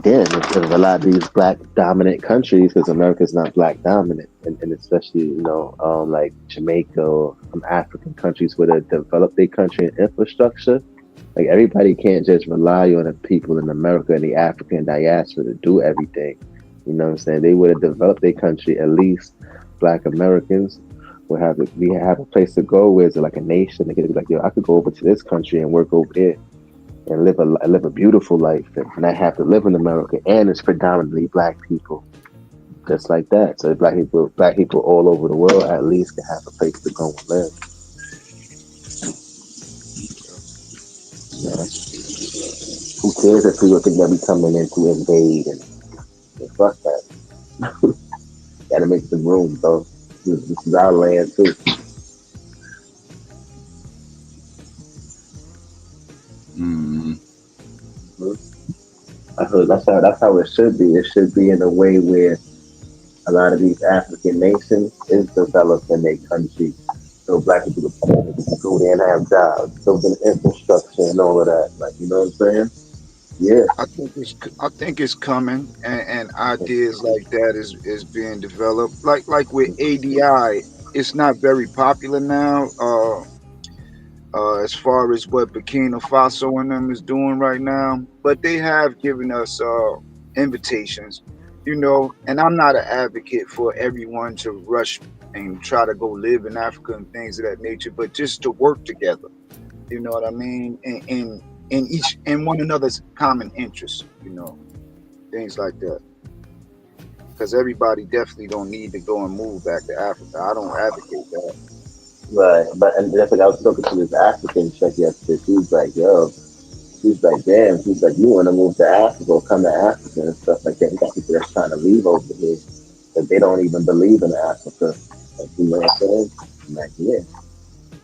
there's a lot of these black dominant countries, because America's not black dominant, and especially, you know, like Jamaica or African countries where they develop their country and infrastructure. Like, everybody can't just rely on the people in America and the African diaspora to do everything. You know what I'm saying? They would have developed their country. At least Black Americans would have a place to go where it's like a nation. They could be like, yo, I could go over to this country and work over there and live a beautiful life, and not have to live in America. And it's predominantly black people, just like that. So black people all over the world at least can have a place to go and live. Yeah. Who cares if people think that we coming in to invade and fuck that. Gotta make some room, though. This is our land too. I heard that's how it should be. It should be in a way where a lot of these African nations is developed in their country, so black people can go there and have jobs, building infrastructure and all of that. Like, you know what I'm saying? Yeah. I think it's coming, and ideas like that is being developed. Like with ADI, it's not very popular now. As far as what Burkina Faso and them is doing right now, but they have given us invitations, you know. And I'm not an advocate for everyone to rush and try to go live in Africa and things of that nature, but just to work together, you know what I mean, in one another's common interests, you know, things like that. Because everybody definitely don't need to go and move back to Africa. I don't advocate that. Right, but and that's like I was talking to this African chick yesterday. She was like, "Yo," she's like, "Damn," she's like, "You want to move to Africa or come to Africa and stuff like that?" You got people that's trying to leave over here because they don't even believe in Africa. Like, you know what I'm saying? I'm like, yeah,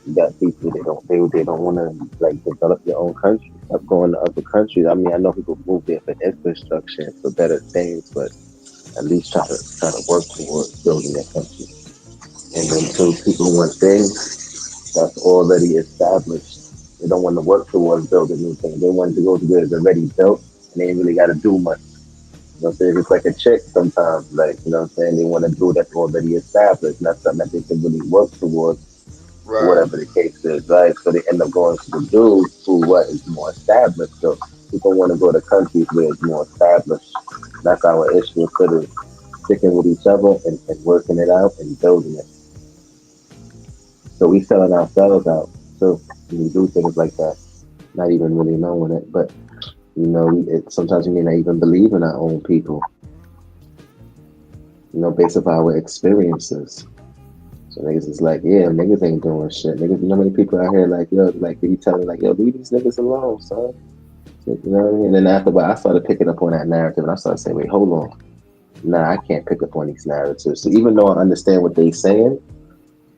you got people they don't want to like develop their own country. Stop going to other countries. I mean, I know people move there for infrastructure and for better things, but at least try to work towards building their country. And then two people want things that's already established. They don't want to work towards building new things. They want to go to where it's already built and they ain't really got to do much. You know what I'm saying? It's like a chick sometimes, like, you know what I'm saying? They want to do that's already established, not something that they can really work towards, or whatever the case is, right? So they end up going to the dude who is more established. So people want to go to countries where it's more established. That's our issue instead of sticking with each other and working it out and building it. So we selling ourselves out too when we do things like that, not even really knowing it. But you know, sometimes we may not even believe in our own people. You know, based off our experiences. So niggas is like, yeah, niggas ain't doing shit. Niggas, you know how many people out here like, yo, like they be telling like, yo, leave these niggas alone, son. You know what I mean? And then after a while, I started picking up on that narrative, and I started saying, wait, hold on. Nah, I can't pick up on these narratives. So even though I understand what they saying,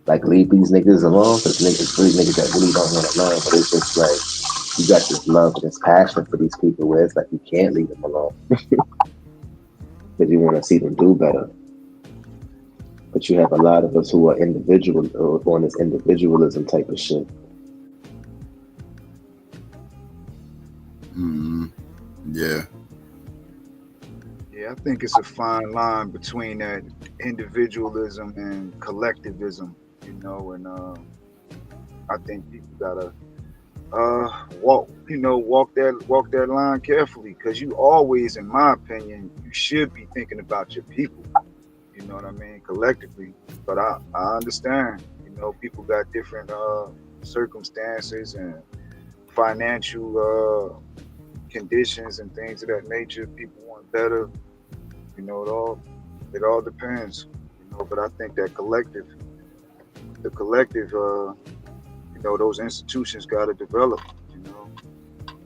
like leave these niggas alone, because niggas that really don't want to learn, but it's just like you got this love and this passion for these people where it's like you can't leave them alone because you want to see them do better. But you have a lot of us who are individual or on this individualism type of shit. Yeah. Yeah, I think it's a fine line between that individualism and collectivism, you know, and I think people gotta walk that line carefully, because you always, in my opinion, you should be thinking about your people, you know what I mean, collectively. But I understand, you know, people got different circumstances and financial conditions and things of that nature. People want better, you know, it all depends, you know. But I think that the collective, you know, those institutions got to develop, you know,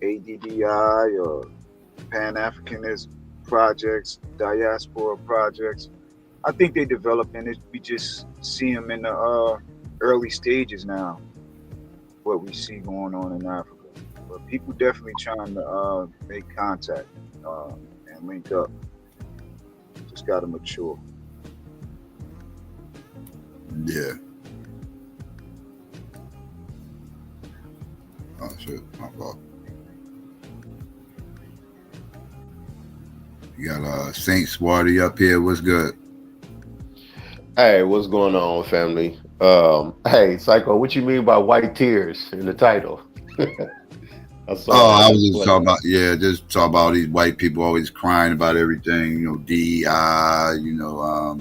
ADDI or Pan-Africanist projects, diaspora projects. I think they develop, and we just see them in the early stages now, what we see going on in Africa. But people definitely trying to make contact and link up. Just got to mature. Yeah. Oh shit, my fault. You got Saint Swarty up here. What's good? Hey, what's going on, family? Hey, Psycho, what you mean by white tears in the title? I was just talking about, just talking about these white people always crying about everything, you know, DEI, you know,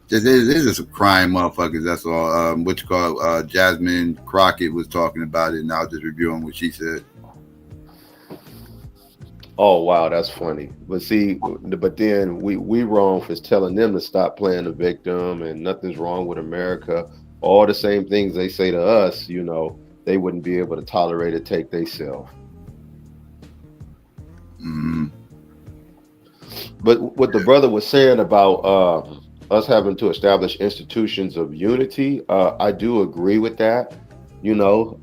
there's just some crying motherfuckers, that's all. What you call Jasmine Crockett was talking about it, and I was just reviewing what she said. Oh wow, that's funny. But see, but then we wrong for telling them to stop playing the victim and nothing's wrong with America. All the same things they say to us, you know, they wouldn't be able to tolerate it, take theyself. But what the brother was saying about us having to establish institutions of unity, I do agree with that. You know,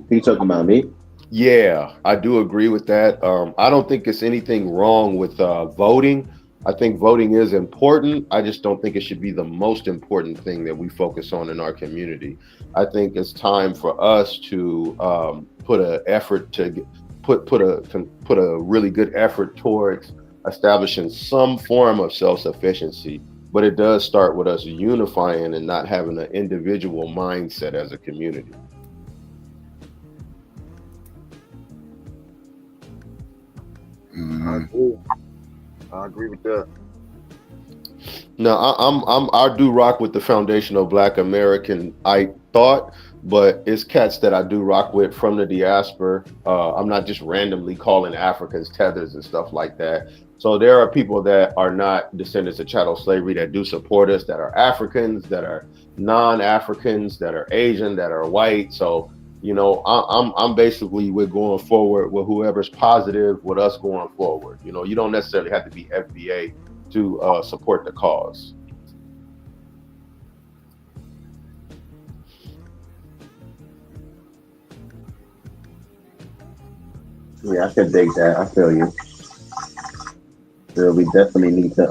you talking about me? Yeah, I do agree with that. I don't think it's anything wrong with voting. I think voting is important. I just don't think it should be the most important thing that we focus on in our community. I think it's time for us to put a effort to put a really good effort towards establishing some form of self-sufficiency. But it does start with us unifying and not having an individual mindset as a community. I agree with that. No, I do rock with the foundational Black American thought, but it's cats that I do rock with from the diaspora. I'm not just randomly calling Africans tethers and stuff like that. So there are people that are not descendants of chattel slavery that do support us, that are Africans, that are non-Africans, that are Asian, that are white. So, you know, I'm basically, we're going forward with whoever's positive with us going forward. You know, you don't necessarily have to be FBA to support the cause. Yeah, I can dig that. I feel you. So we definitely need to,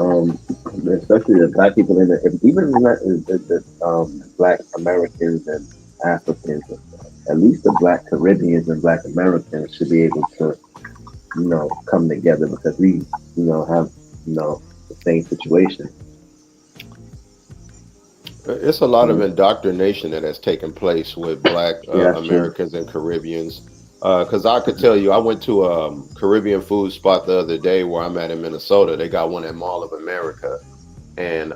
especially the Black people in even the Black Americans and Africans, at least the Black Caribbeans and Black Americans should be able to, you know, come together because we, you know, have, you know, the same situation. It's a lot of indoctrination that has taken place with Black Americans true. and Caribbeans. Because I could tell you, I went to a Caribbean food spot the other day where I'm at in Minnesota. They got one at Mall of America. And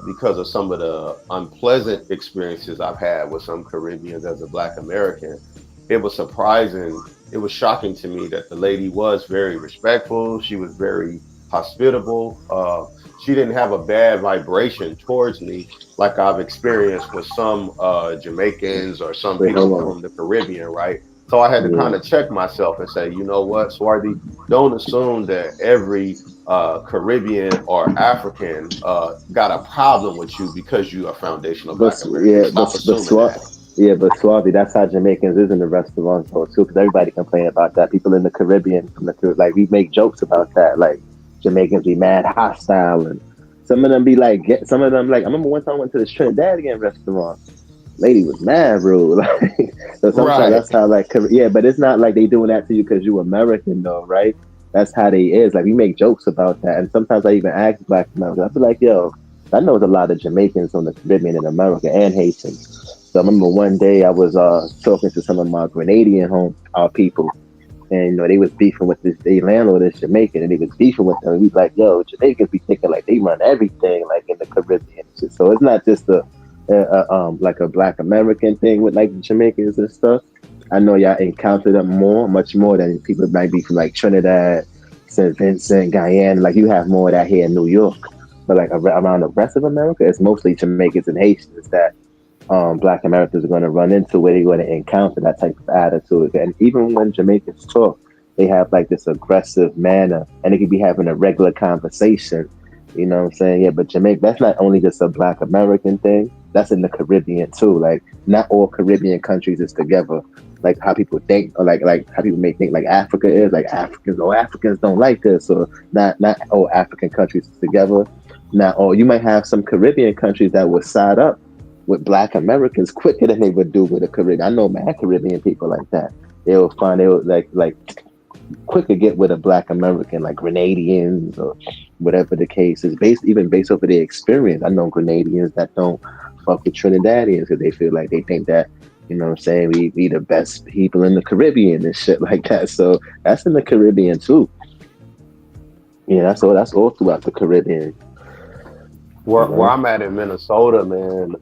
because of some of the unpleasant experiences I've had with some Caribbeans as a Black American, it was surprising. It was shocking to me that the lady was very respectful. She was very hospitable. She didn't have a bad vibration towards me like I've experienced with some Jamaicans or some people from the Caribbean, right? So I had to kind of check myself and say, you know what, Swarthy, don't assume that every Caribbean or African got a problem with you because you are foundational Black American. Stop assuming that. Yeah, but Swarthy, that's how Jamaicans is in the restaurants though too, because everybody complain about that. People in the Caribbean, like we make jokes about that. Like Jamaicans be mad hostile, and some of them be like, some of them like. I remember one time I went to this Trinidadian restaurant. Lady was mad rude. Like, so sometimes that's how like, yeah, but it's not like they doing that to you because you American though, right? That's how they is. Like we make jokes about that, and sometimes I even ask Black Americans. I be like, yo, I know there's a lot of Jamaicans on the Caribbean in America and Haitians. So I remember one day I was talking to some of my Grenadian people, and you know they was beefing with this landlord that's Jamaican, and they was beefing with them. And we was like, yo, Jamaicans be thinking like they run everything like in the Caribbean. So it's not just like a Black American thing with like Jamaicans and stuff. I know y'all encounter them much more than people might be from like Trinidad, St. Vincent, Guyana. Like you have more of that here in New York, but like around the rest of America, it's mostly Jamaicans and Haitians that Black Americans are going to run into, where they're going to encounter that type of attitude. And even when Jamaicans talk, they have like this aggressive manner, and they could be having a regular conversation. You know what I'm saying? Yeah, but Jamaica, that's not only just a Black American thing. That's in the Caribbean too. Like not all Caribbean countries is together. Like how people think, or like how people may think like Africa is. Like Africans don't like us, or not all African countries is together. Now, or you might have some Caribbean countries that would side up with Black Americans quicker than they would do with the Caribbean. I know mad Caribbean people like that. They'll like quicker get with a Black American, like Grenadians or whatever the case is, based off of their experience. I know Grenadians that don't fuck with Trinidadians because they feel like they think that, you know what I'm saying, we the best people in the Caribbean and shit like that. So that's in the Caribbean too. Yeah, that's all throughout the Caribbean. Where I'm at in Minnesota, man,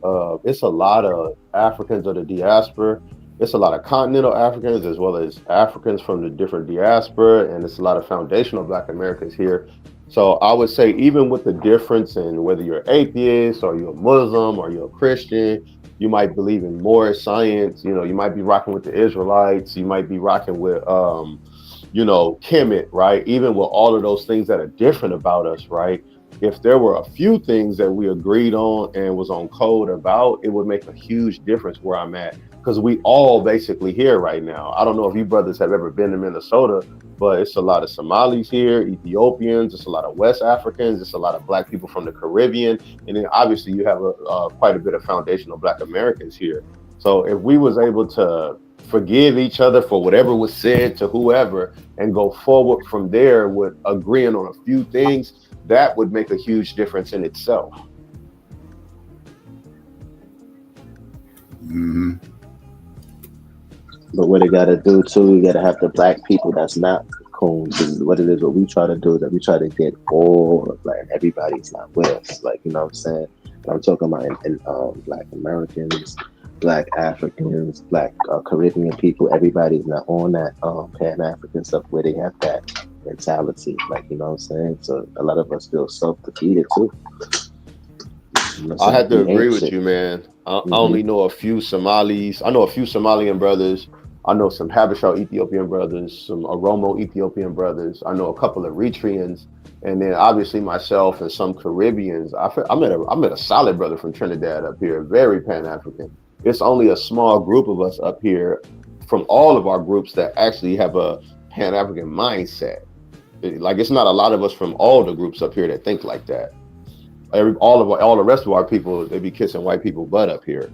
it's a lot of Africans of the diaspora. It's a lot of continental Africans as well as Africans from the different diaspora, and it's a lot of foundational Black Americans here. So I would say, even with the difference in whether you're atheist or you're a Muslim or you're a Christian, you might believe in more science. You know, you might be rocking with the Israelites. You might be rocking with Kemet, right? Even with all of those things that are different about us, right? If there were a few things that we agreed on and was on code about, it would make a huge difference where I'm at. Because we all basically here right now. I don't know if you brothers have ever been to Minnesota, but it's a lot of Somalis here, Ethiopians, it's a lot of West Africans, it's a lot of Black people from the Caribbean, and then obviously you have quite a bit of foundational Black Americans here. So if we was able to forgive each other for whatever was said to whoever and go forward from there with agreeing on a few things, that would make a huge difference in itself. Mm-hmm. But what they gotta do too, you gotta have the Black people that's not coons. And what we try to do is that we try to get all of Black, everybody's not with us. Like, you know what I'm saying? I'm talking about in Black Americans, Black Africans, Black Caribbean people. Everybody's not on that Pan-African stuff where they have that mentality. Like, you know what I'm saying? So a lot of us feel self-defeated too. You know, I have to agree with shit. you, man. I only know a few Somalis. I know a few Somalian brothers. I know some Habesha Ethiopian brothers, some Oromo Ethiopian brothers. I know a couple of Eritreans, and then obviously myself and some Caribbeans. I met a solid brother from Trinidad up here, very Pan-African. It's only a small group of us up here from all of our groups that actually have a Pan-African mindset. It's not a lot of us from all the groups up here that think like that. All the rest of our people, they be kissing white people butt up here.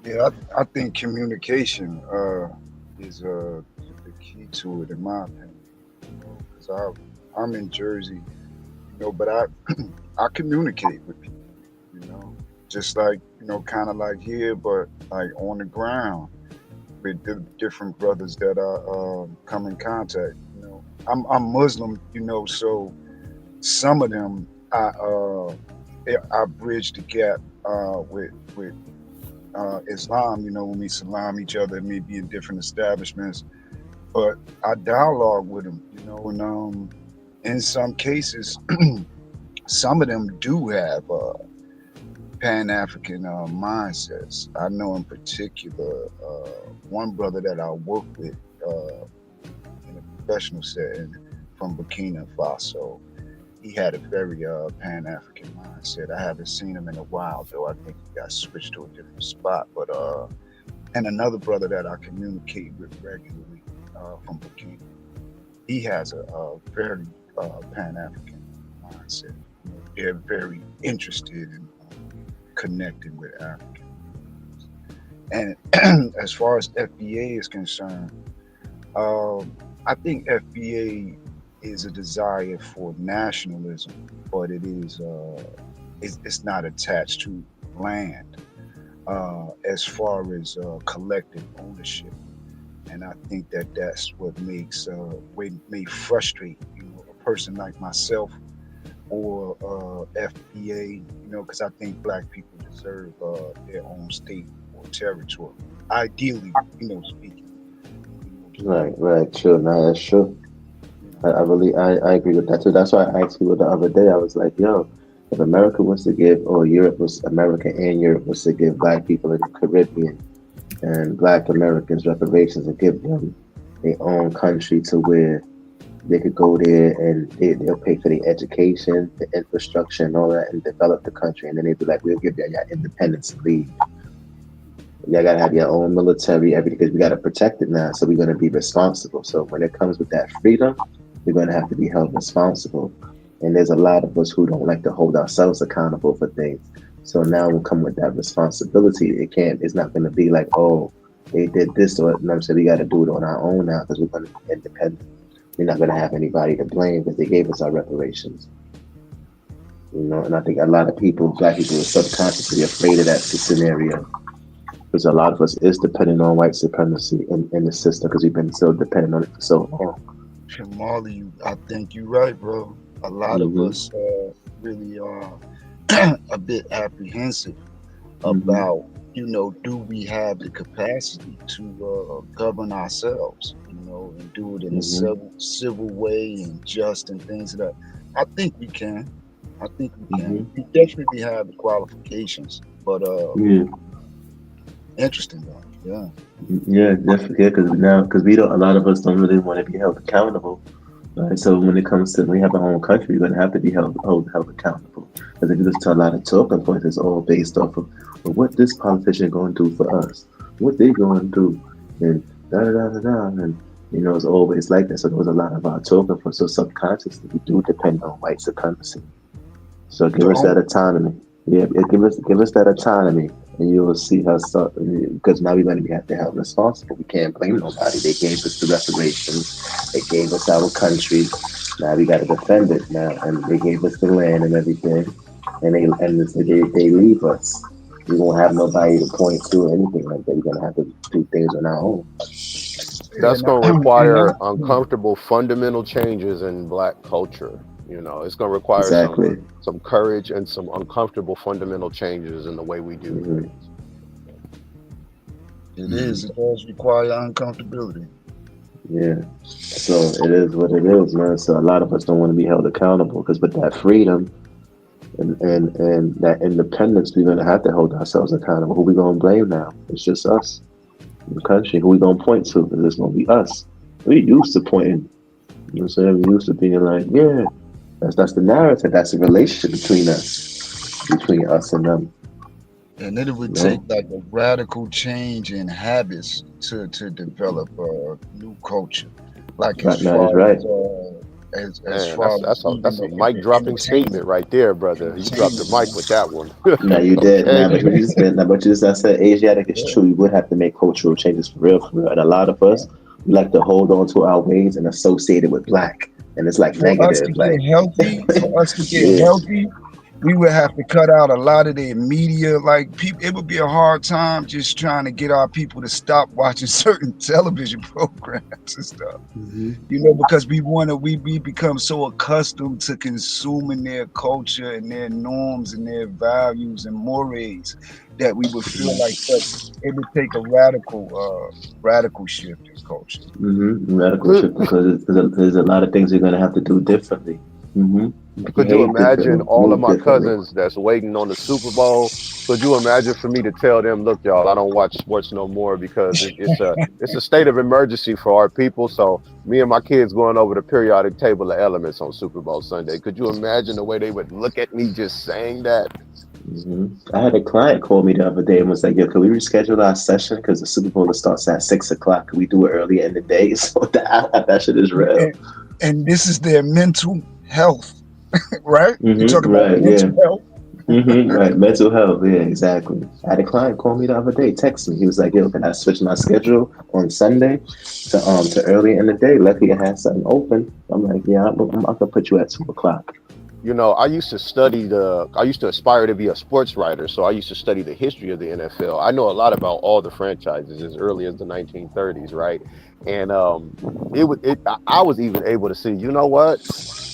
Yeah, I think communication is the key to it, in my opinion. Because I'm in Jersey, but I communicate with people, just like, kind of like here, but like on the ground with the different brothers that I come in contact. I'm Muslim, so some of them I bridge the gap with Islam, when we salam each other, maybe in different establishments, but I dialogue with them, and in some cases, some of them do have Pan-African mindsets. I know in particular one brother that I work with in a professional setting from Burkina Faso. He had a very Pan-African mindset. I haven't seen him in a while, though. I think he got switched to a different spot. But and another brother that I communicate with regularly from Burkina, he has a very Pan-African mindset. They're very interested in connecting with Africans. And as far as FBA is concerned, I think FBA is a desire for nationalism, but it is it's not attached to land as far as collective ownership. And I think that's what may frustrate a person like myself or FBA, because I think Black people deserve their own state or territory, ideally, speaking. Right, true. No, that's true. I agree with that too. That's why I asked you the other day. I was like, yo, if America was to give, or America and Europe was to give Black people in the Caribbean and Black Americans reparations and give them their own country to where they could go there and they'll pay for the education, the infrastructure and all that and develop the country. And then they'd be like, we'll give y'all independence and leave. Y'all gotta have your own military, everything, because we gotta protect it now. So we're gonna be responsible. So when it comes with that freedom, we're gonna have to be held responsible. And there's a lot of us who don't like to hold ourselves accountable for things. So now we'll come with that responsibility. It's not gonna be like, oh, they did this, or so we gotta do it on our own now because we're gonna be independent. We're not gonna have anybody to blame because they gave us our reparations. And I think a lot of people, Black people, are subconsciously afraid of that scenario. Because a lot of us is dependent on white supremacy in the system because we've been so dependent on it for so long. Shamali, I think you're right, bro. A lot of us really are a bit apprehensive about, do we have the capacity to govern ourselves, and do it in a civil way and just and things like that. I think we can. We definitely have the qualifications, but Interesting, though. Yeah. Yeah, definitely. Yeah, because we don't. A lot of us don't really want to be held accountable. Right? So when it comes to we have our own country, we're gonna have to be held accountable. Because if you listen to a lot of talking points, it's all based off of well, what this politician going to do for us, what they going to do, and da da da da da. And it's always like that. So there's a lot of our talking points. So subconsciously, we do depend on white supremacy. So give us that autonomy. Yeah, give us that autonomy, and you will see how. Because now we're going to have to held responsible. We can't blame nobody. They gave us the reparations. They gave us our country. Now we got to defend it now, and they gave us the land and everything, and they leave us. We won't have nobody to point to or anything like that. We're going to have to do things on our own. That's going to require uncomfortable fundamental changes in Black culture. It's going to require some courage and some uncomfortable fundamental changes in the way we do things. It is. It does require uncomfortability. Yeah. So it is what it is, man. So a lot of us don't want to be held accountable because with that freedom and that independence, we're going to have to hold ourselves accountable. Who we going to blame now? It's just us in the country. Who we going to point to? Because it's going to be us. We used to pointing. You know what I'm saying? We used to being like, yeah. That's the narrative. That's the relationship between us and them. And it would take like a radical change in habits to develop a new culture. Like as far as that's a mic dropping statement right there, brother. You dropped the mic with that one. No, you did. But you just I said Asiatic is true. We would have to make cultural changes for real. And a lot of us we like to hold on to our ways and associate it with Black. And it's like negative. For us to get healthy, we would have to cut out a lot of the media. Like people, it would be a hard time just trying to get our people to stop watching certain television programs and stuff. Because we become so accustomed to consuming their culture and their norms and their values and mores that we would feel like that it would take a radical shift in culture. Radical shift because there's a lot of things you're gonna have to do differently. Could you imagine all of my cousins that's waiting on the Super Bowl? Could you imagine for me to tell them, look, y'all, I don't watch sports no more because it's a state of emergency for our people. So me and my kids going over the periodic table of elements on Super Bowl Sunday. Could you imagine the way they would look at me just saying that? I had a client call me the other day and was like, yo, can we reschedule our session? Because the Super Bowl starts at 6 o'clock. Can we do it earlier in the day? So that shit is real. And this is their mental health, right? You're talking about mental health? Right, mental health, yeah, exactly. I had a client call me the other day, text me. He was like, yo, can I switch my schedule on Sunday to early in the day? Luckily, I had something open. I'm like, yeah, I'm going to put you at 2 o'clock. I used to aspire to be a sports writer, so I used to study the history of the NFL. I know a lot about all the franchises as early as the 1930s, right? And I was even able to see, you know what?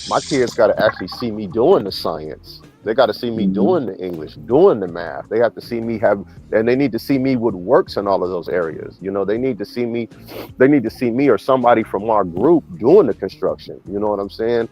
My kids got to actually see me doing the science. They got to see me doing the English, doing the math. They have to see me and they need to see me what works in all of those areas. They need to see me or somebody from our group doing the construction. You know what I'm saying?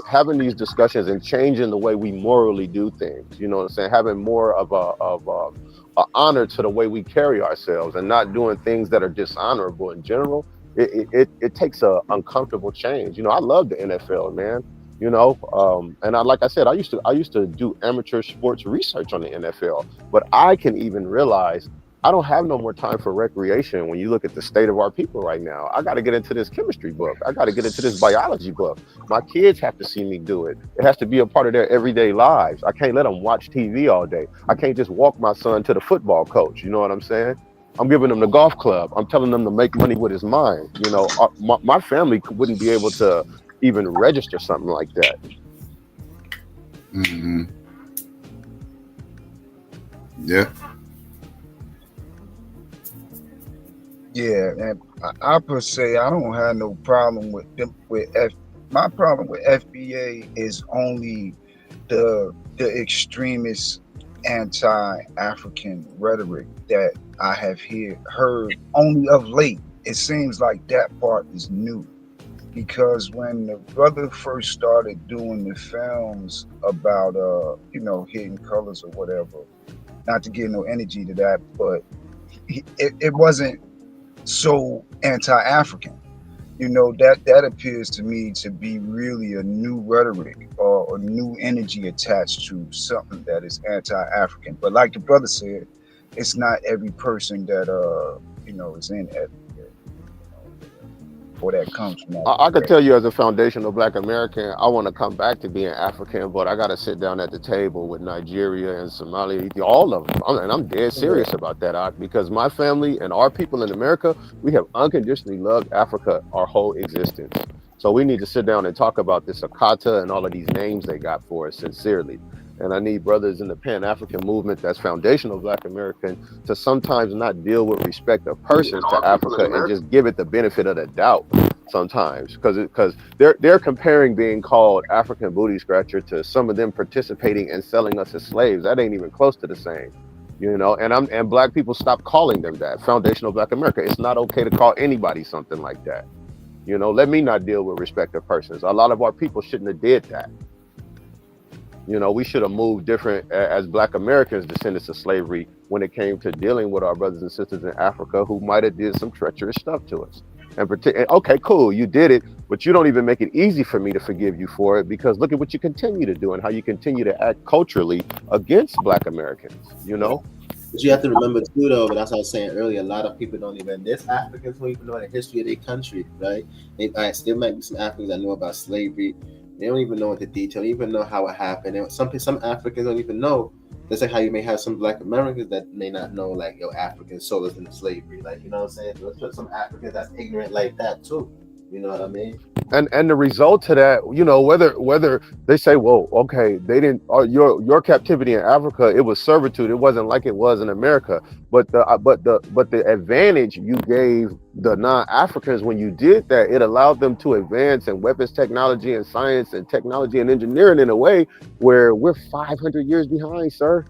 Having these discussions and changing the way we morally do things. You know what I'm saying? Having more of a honor to the way we carry ourselves and not doing things that are dishonorable in general. It takes a uncomfortable change. I love the NFL, man. And like I said, I used to do amateur sports research on the NFL, but I can even realize I don't have no more time for recreation when you look at the state of our people right now. I got to get into this chemistry book. I got to get into this biology book. My kids have to see me do it. It has to be a part of their everyday lives. I can't let them watch TV all day. I can't just walk my son to the football coach. You know what I'm saying? I'm giving them the golf club. I'm telling them to make money with his mind. My family wouldn't be able to even register something like that. Yeah. Yeah, and I per se, I don't have no problem with them. My problem with FBA is only the extremist anti-African rhetoric that I have heard only of late. It seems like that part is new. Because when the brother first started doing the films about Hidden Colors or whatever, not to give no energy to that, but it wasn't so anti-African. You know, that appears to me to be really a new rhetoric or a new energy attached to something that is anti-African. But like the brother said, it's not every person that is in it, or that comes from that. I could tell you as a foundational Black American, I want to come back to being African, but I got to sit down at the table with Nigeria and Somalia, all of them. And I'm dead serious about that, because my family and our people in America, we have unconditionally loved Africa our whole existence. So we need to sit down and talk about this Akata and all of these names they got for us sincerely. And I need brothers in the Pan-African movement that's foundational Black American to sometimes not deal with respect of persons to Africa and just give it the benefit of the doubt sometimes. Because they're comparing being called African booty scratcher to some of them participating and selling us as slaves. That ain't even close to the same. You know, and Black people stop calling them that. Foundational Black America. It's not okay to call anybody something like that. You know, let me not deal with respect of persons. A lot of our people shouldn't have did that. You know, we should have moved different as Black Americans, descendants of slavery, when it came to dealing with our brothers and sisters in Africa who might have did some treacherous stuff to us. And okay, cool, you did it, but you don't even make it easy for me to forgive you for it, because look at what you continue to do and how you continue to act culturally against Black Americans, you know? But you have to remember too, though, but that's what I was saying earlier, a lot of people don't even, there's Africans don't even know the history of their country, right? There might be some Africans that know about slavery. They don't even know the detail, even know how it happened. And some Africans don't even know. That's like how you may have some Black Americans that may not know, like, African sold us into slavery. Like, you know what I'm saying? Let's put some Africans that's ignorant like that too. You know what I mean? And the result to that, you know, whether they say, well, okay, they didn't, your captivity in Africa, it was servitude. It wasn't like it was in America. But the advantage you gave the non-Africans when you did that, it allowed them to advance in weapons technology and science and technology and engineering in a way where we're 500 years behind, sir.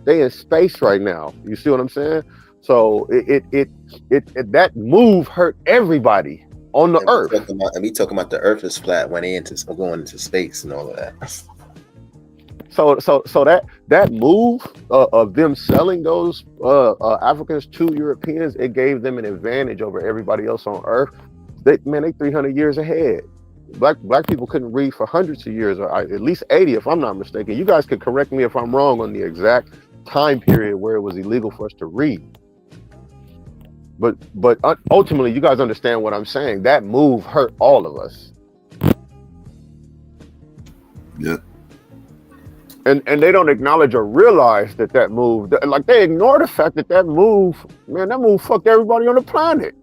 They in space right now. You see what I'm saying? So that move hurt everybody on the earth. And we talking about the earth is flat when they going into space and all of that. So that move of them selling those Africans to Europeans, it gave them an advantage over everybody else on earth. They 300 years ahead. Black people couldn't read for hundreds of years, or at least 80 if I'm not mistaken. You guys could correct me if I'm wrong on the exact time period where it was illegal for us to read. But ultimately, you guys understand what I'm saying. That move hurt all of us. Yeah. And they don't acknowledge or realize that move, like they ignore the fact that move fucked everybody on the planet.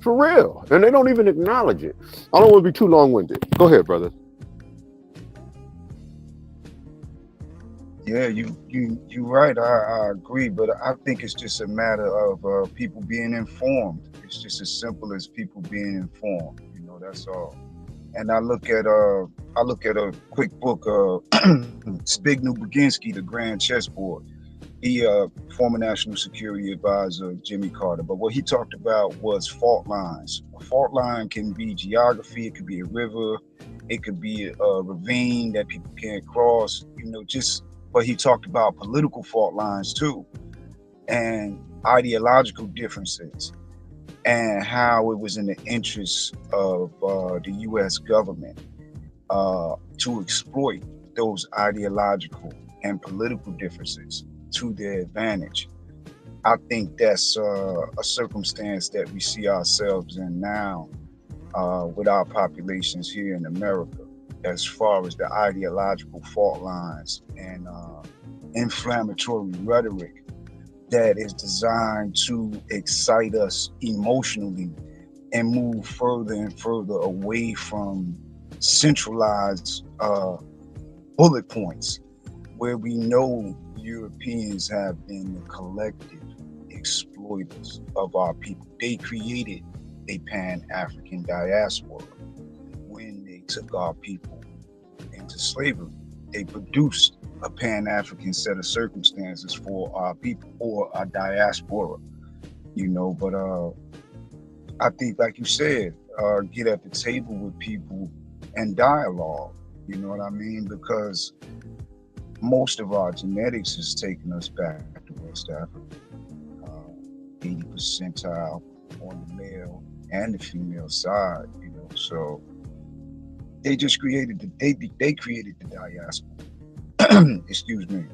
For real. And they don't even acknowledge it. I don't want to be too long-winded. Go ahead, brother. Yeah, you're right. I agree, but I think it's just a matter of people being informed. It's just as simple as people being informed. You know, that's all. And I look at a quick book, Zbigniew Brzezinski, The Grand Chessboard. He former National Security Advisor Jimmy Carter. But what he talked about was fault lines. A fault line can be geography. It could be a river. It could be a ravine that people can't cross. You know, but he talked about political fault lines too, and ideological differences, and how it was in the interest of the U.S. government to exploit those ideological and political differences to their advantage. I think that's a circumstance that we see ourselves in now with our populations here in America, as far as the ideological fault lines and inflammatory rhetoric that is designed to excite us emotionally and move further and further away from centralized bullet points, where we know Europeans have been the collective exploiters of our people. They created a Pan-African diaspora when they took our people into slavery. They produced a Pan-African set of circumstances for our people, or a diaspora, you know. But I think, like you said, get at the table with people and dialogue, you know what I mean? Because most of our genetics is taking us back to West Africa. 80 percentile on the male and the female side, you know. So they just created they created the diaspora. Excuse me.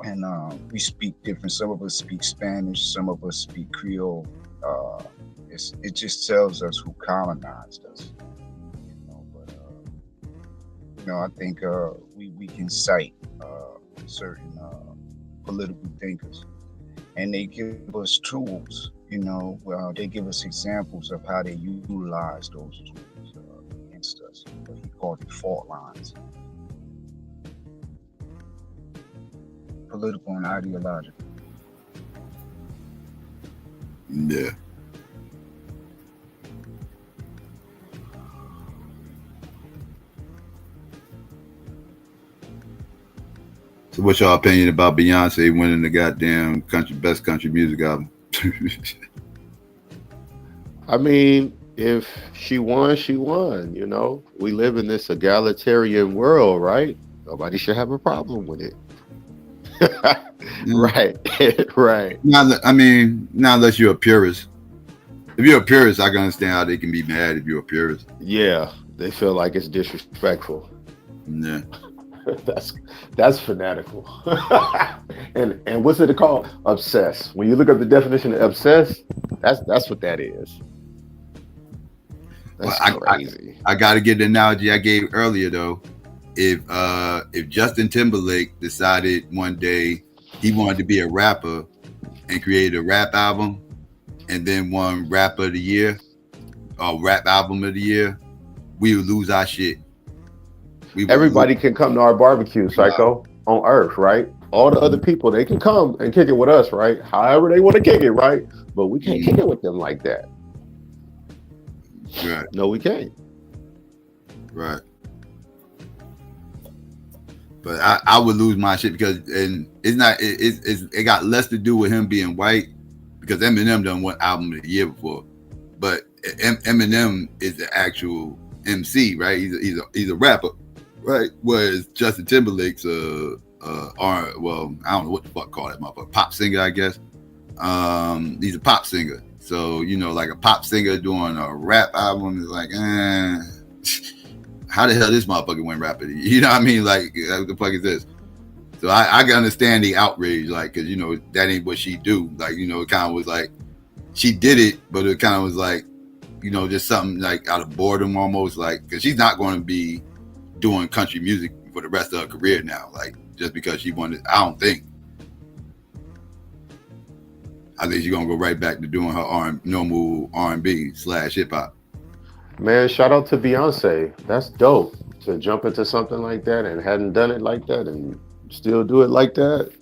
And we speak different. Some of us speak Spanish. Some of us speak Creole. It just tells us who colonized us. You know, but you know, I think we can cite certain political thinkers, and they give us tools. You know, they give us examples of how they utilize those tools against us. What he called it fault lines. Political and ideological. Yeah. So what's your opinion about Beyonce winning the goddamn best country music album? I mean, if she won, she won. You know, we live in this egalitarian world, right? Nobody should have a problem with it. Right. Right. Not unless you're a purist. If you're a purist, I can understand how they can be mad if you're a purist. Yeah, they feel like it's disrespectful. Yeah. That's fanatical. and what's it called? Obsessed. When you look up the definition of obsessed, that's what that is. That's crazy. I got to get the analogy I gave earlier though. If Justin Timberlake decided one day he wanted to be a rapper and created a rap album and then won Rapper of the Year or Rap Album of the Year, we would lose our shit. Everybody can come to our barbecue, Psycho, on Earth, right? All the other people, they can come and kick it with us, right? However they want to kick it, right? But we can't kick it with them like that. Right. No, we can't. Right. But I would lose my shit because it got less to do with him being white because Eminem done won album of the year before, but Eminem is the actual MC, right? He's a rapper, right? Whereas Justin Timberlake's well, I don't know what the fuck call that motherfucker, pop singer, I guess. He's a pop singer, so you know, like a pop singer doing a rap album is like, how the hell this motherfucker went rapper? You know what I mean? Like, what the fuck is this? So I can understand the outrage, like, cause you know that ain't what she do. Like, you know, it kind of was like she did it, but it kind of was like, you know, just something like out of boredom almost, like, cause she's not going to be doing country music for the rest of her career now, like just because she wanted. I don't think. I think she's gonna go right back to doing her normal R&B / hip hop. Man, shout out to Beyonce. That's dope to jump into something like that and hadn't done it like that and still do it like that.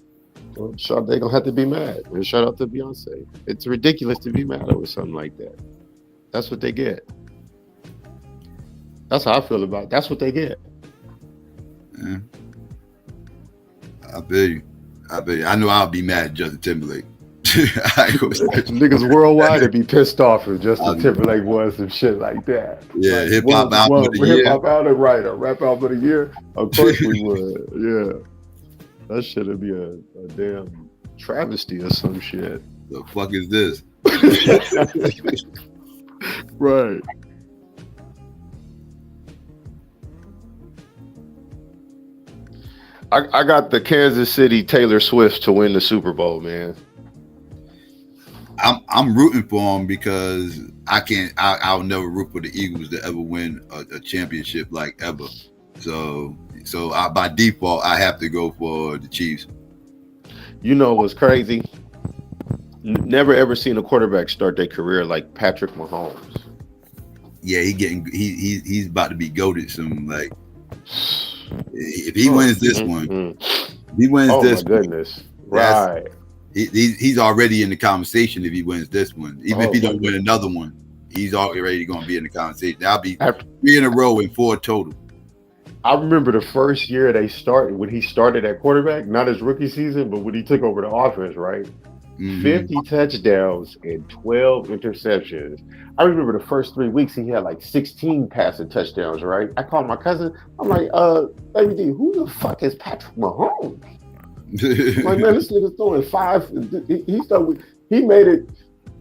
Well, they gonna have to be mad. And shout out to Beyonce. It's ridiculous to be mad over something like that. That's what they get. That's how I feel about it. That's what they get. Yeah. I bet you. I know I'll be mad at Justin Timberlake. Niggas worldwide would be pissed off if Justin Timberlake was some shit like that. Yeah, like, hip hop album of the year. Hip hop album, right? A rap album of the year. Of course we would. Yeah, that shit would be a damn travesty or some shit. The fuck is this? Right. I got the Kansas City Taylor Swift to win the Super Bowl, man. I'm rooting for him because I'll never root for the Eagles to ever win a championship like ever. So by default I have to go for the Chiefs. You know what's crazy? Never ever seen a quarterback start their career like Patrick Mahomes. Yeah, he's about to be goated soon. Like if he wins this one, he wins this. Oh my goodness! Right. He's already in the conversation if he wins this one. Even if he don't win another one, he's already going to be in the conversation. That'll be 3 in a row and 4 total. I remember the first year when he started at quarterback, not his rookie season, but when he took over the offense, right? 50 touchdowns and 12 interceptions. I remember the first 3 weeks he had like 16 passing touchdowns, right? I called my cousin. I'm like, baby D, who the fuck is Patrick Mahomes? Like, man, this nigga's throwing 5. He made it.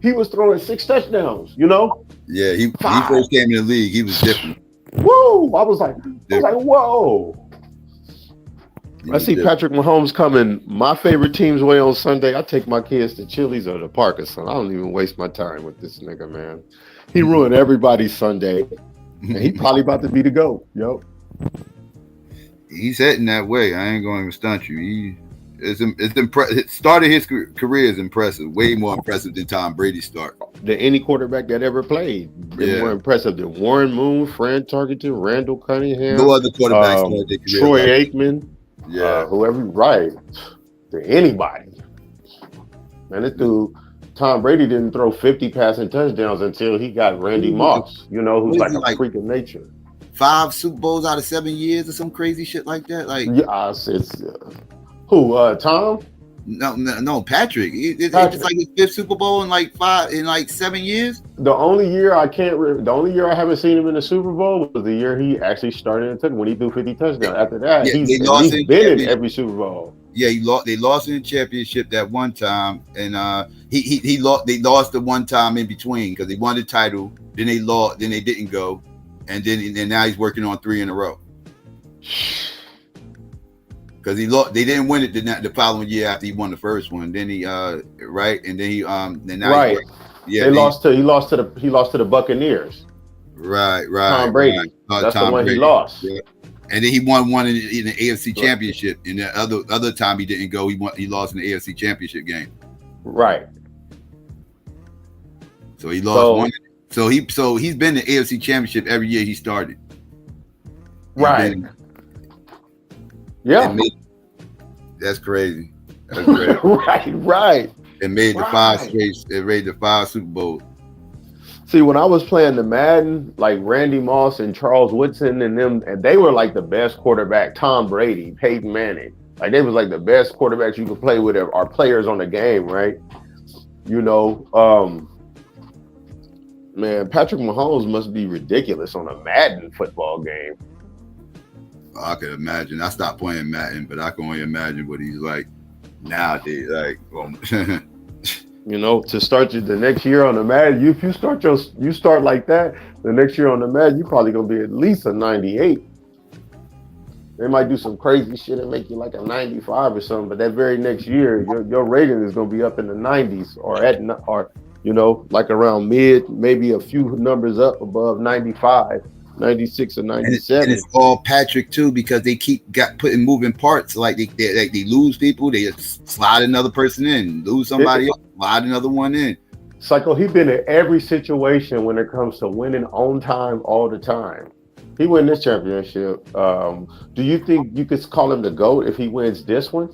He was throwing 6 touchdowns, you know? Yeah, he first came in the league. He was different. Whoa! I was like, whoa. I see Patrick Mahomes coming my favorite team's way on Sunday. I take my kids to Chili's or the park or something. I don't even waste my time with this nigga, man. He ruined everybody's Sunday. And he probably about to be the GOAT, yo. He's heading that way. I ain't going to even stunt you. It's impressive. Started his career is impressive. Way more impressive than Tom Brady's start. Than any quarterback that ever played. More impressive than Warren Moon, Fran Tarkenton, Randall Cunningham. No other quarterbacks started their career. Troy Aikman. Yeah, whoever, right? To anybody, man. This dude, Tom Brady, didn't throw 50 passing touchdowns until he got Randy Moss. You know, who's like a freak of nature. 5 Super Bowls out of 7 years or some crazy shit like that. Like, it's who? Tom? No, Patrick. It's like his 5th Super Bowl in like 7 years. The only year I haven't seen him in the Super Bowl was the year he actually started and took when he threw 50 touchdowns. After that, he's been in every Super Bowl. Yeah, they lost in the championship that one time, and they lost the one time in between because they won the title, then they lost, then they didn't go, and now he's working on 3 in a row. Because they didn't win it the following year after he won the first one. Then he right, and then he then now right. He lost to the Buccaneers. Right. Tom Brady. Right. That's Tom the one Brady. he lost. Yeah. And then he won one in the AFC Championship. And the other time he didn't go, he lost in the AFC Championship game. Right. So he lost one. So he's been in the AFC Championship every year he started. Right. Yeah. That's crazy. That's crazy. right. It made the 5 straight. It made the 5 Super Bowls. See, when I was playing the Madden, like Randy Moss and Charles Woodson and them, and they were like the best quarterback. Tom Brady, Peyton Manning, like they was like the best quarterbacks you could play with our players on the game, right? You know, man, Patrick Mahomes must be ridiculous on a Madden football game. I can imagine. I stopped playing Madden, but I can only imagine what he's like nowadays. Like, you know, to start the next year on the Madden, if you start like that, the next year on the Madden, you're probably gonna be at least a 98. They might do some crazy shit and make you like a 95 or something, but that very next year, your rating is gonna be up in the 90s or you know, like around mid, maybe a few numbers up above 95. 96 or 97. And it's all Patrick too, because they putting moving parts. Like they lose people, they just slide another person in, lose somebody else, slide another one in. Psycho, he's been in every situation when it comes to winning on time all the time. He won this championship. Do you think you could call him the GOAT if he wins this one?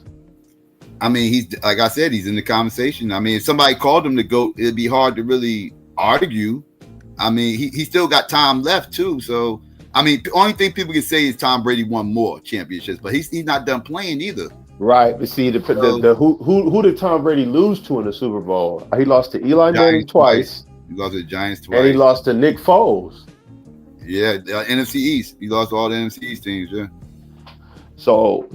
I mean, he's like I said, he's in the conversation. I mean, if somebody called him the GOAT, it'd be hard to really argue. I mean, he still got time left too. So, I mean, the only thing people can say is Tom Brady won more championships, but he's not done playing either. Right. But see, who did Tom Brady lose to in the Super Bowl? He lost to Eli Manning twice. He lost to the Giants twice. And he lost to Nick Foles. Yeah, NFC East. He lost to all the NFC East teams. Yeah. So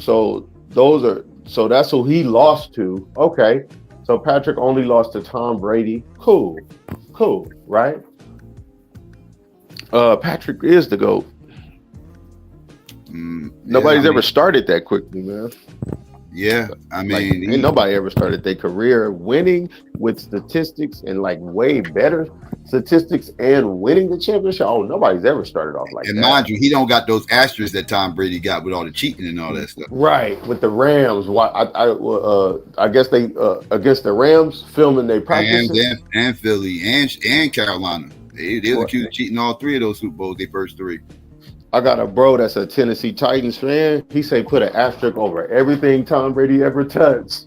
that's who he lost to. Okay. So Patrick only lost to Tom Brady. Cool, right? Patrick is the GOAT. Nobody's ever started that quickly, man. Yeah, I mean, ain't nobody ever started their career winning with statistics and like way better statistics and winning the championship. Oh, nobody's ever started off like that. And mind you, he don't got those asterisks that Tom Brady got with all the cheating and all that stuff. Right, with the Rams. I guess they against the Rams filming their practices and Philly and Carolina. They was accused of cheating all 3 of those Super Bowls, their first 3. I got a bro that's a Tennessee Titans fan. He say put an asterisk over everything Tom Brady ever touched.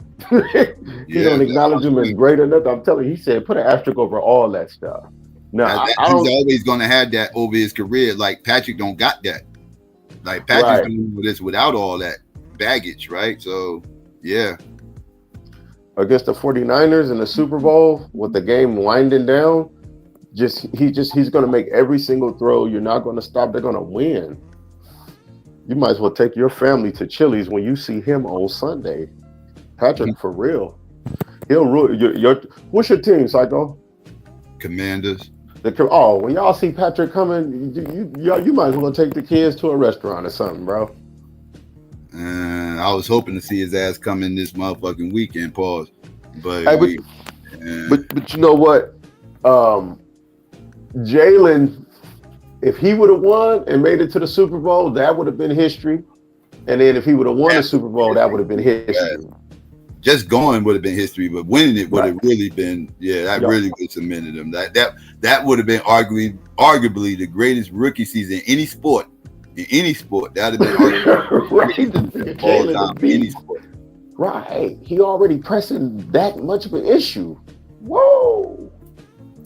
He don't acknowledge him as great or nothing. I'm telling you, he said put an asterisk over all that stuff. No, he's always going to have that over his career. Like Patrick don't got that. Like Patrick's doing this without all that baggage, right? So yeah. against the 49ers in the Super Bowl with the game winding down, he's going to make every single throw. You're not going to stop. They're going to win. You might as well take your family to Chili's when you see him on Sunday. Patrick, for real. He'll rule. What's your team, Psycho? Commanders. When y'all see Patrick coming, you might as well take the kids to a restaurant or something, bro. I was hoping to see his ass come in this motherfucking weekend, pause. But you know what? Jalen, if he would have won and made it to the Super Bowl, that would have been history. And then if he would have won the Super Bowl, that would have been history. Just going would have been history, but winning it would have really been, really would have cemented him. That would have been arguably the greatest rookie season in any sport. In any sport, that would have been arguably all time in any sport. Right. He already pressing that much of an issue. Whoa.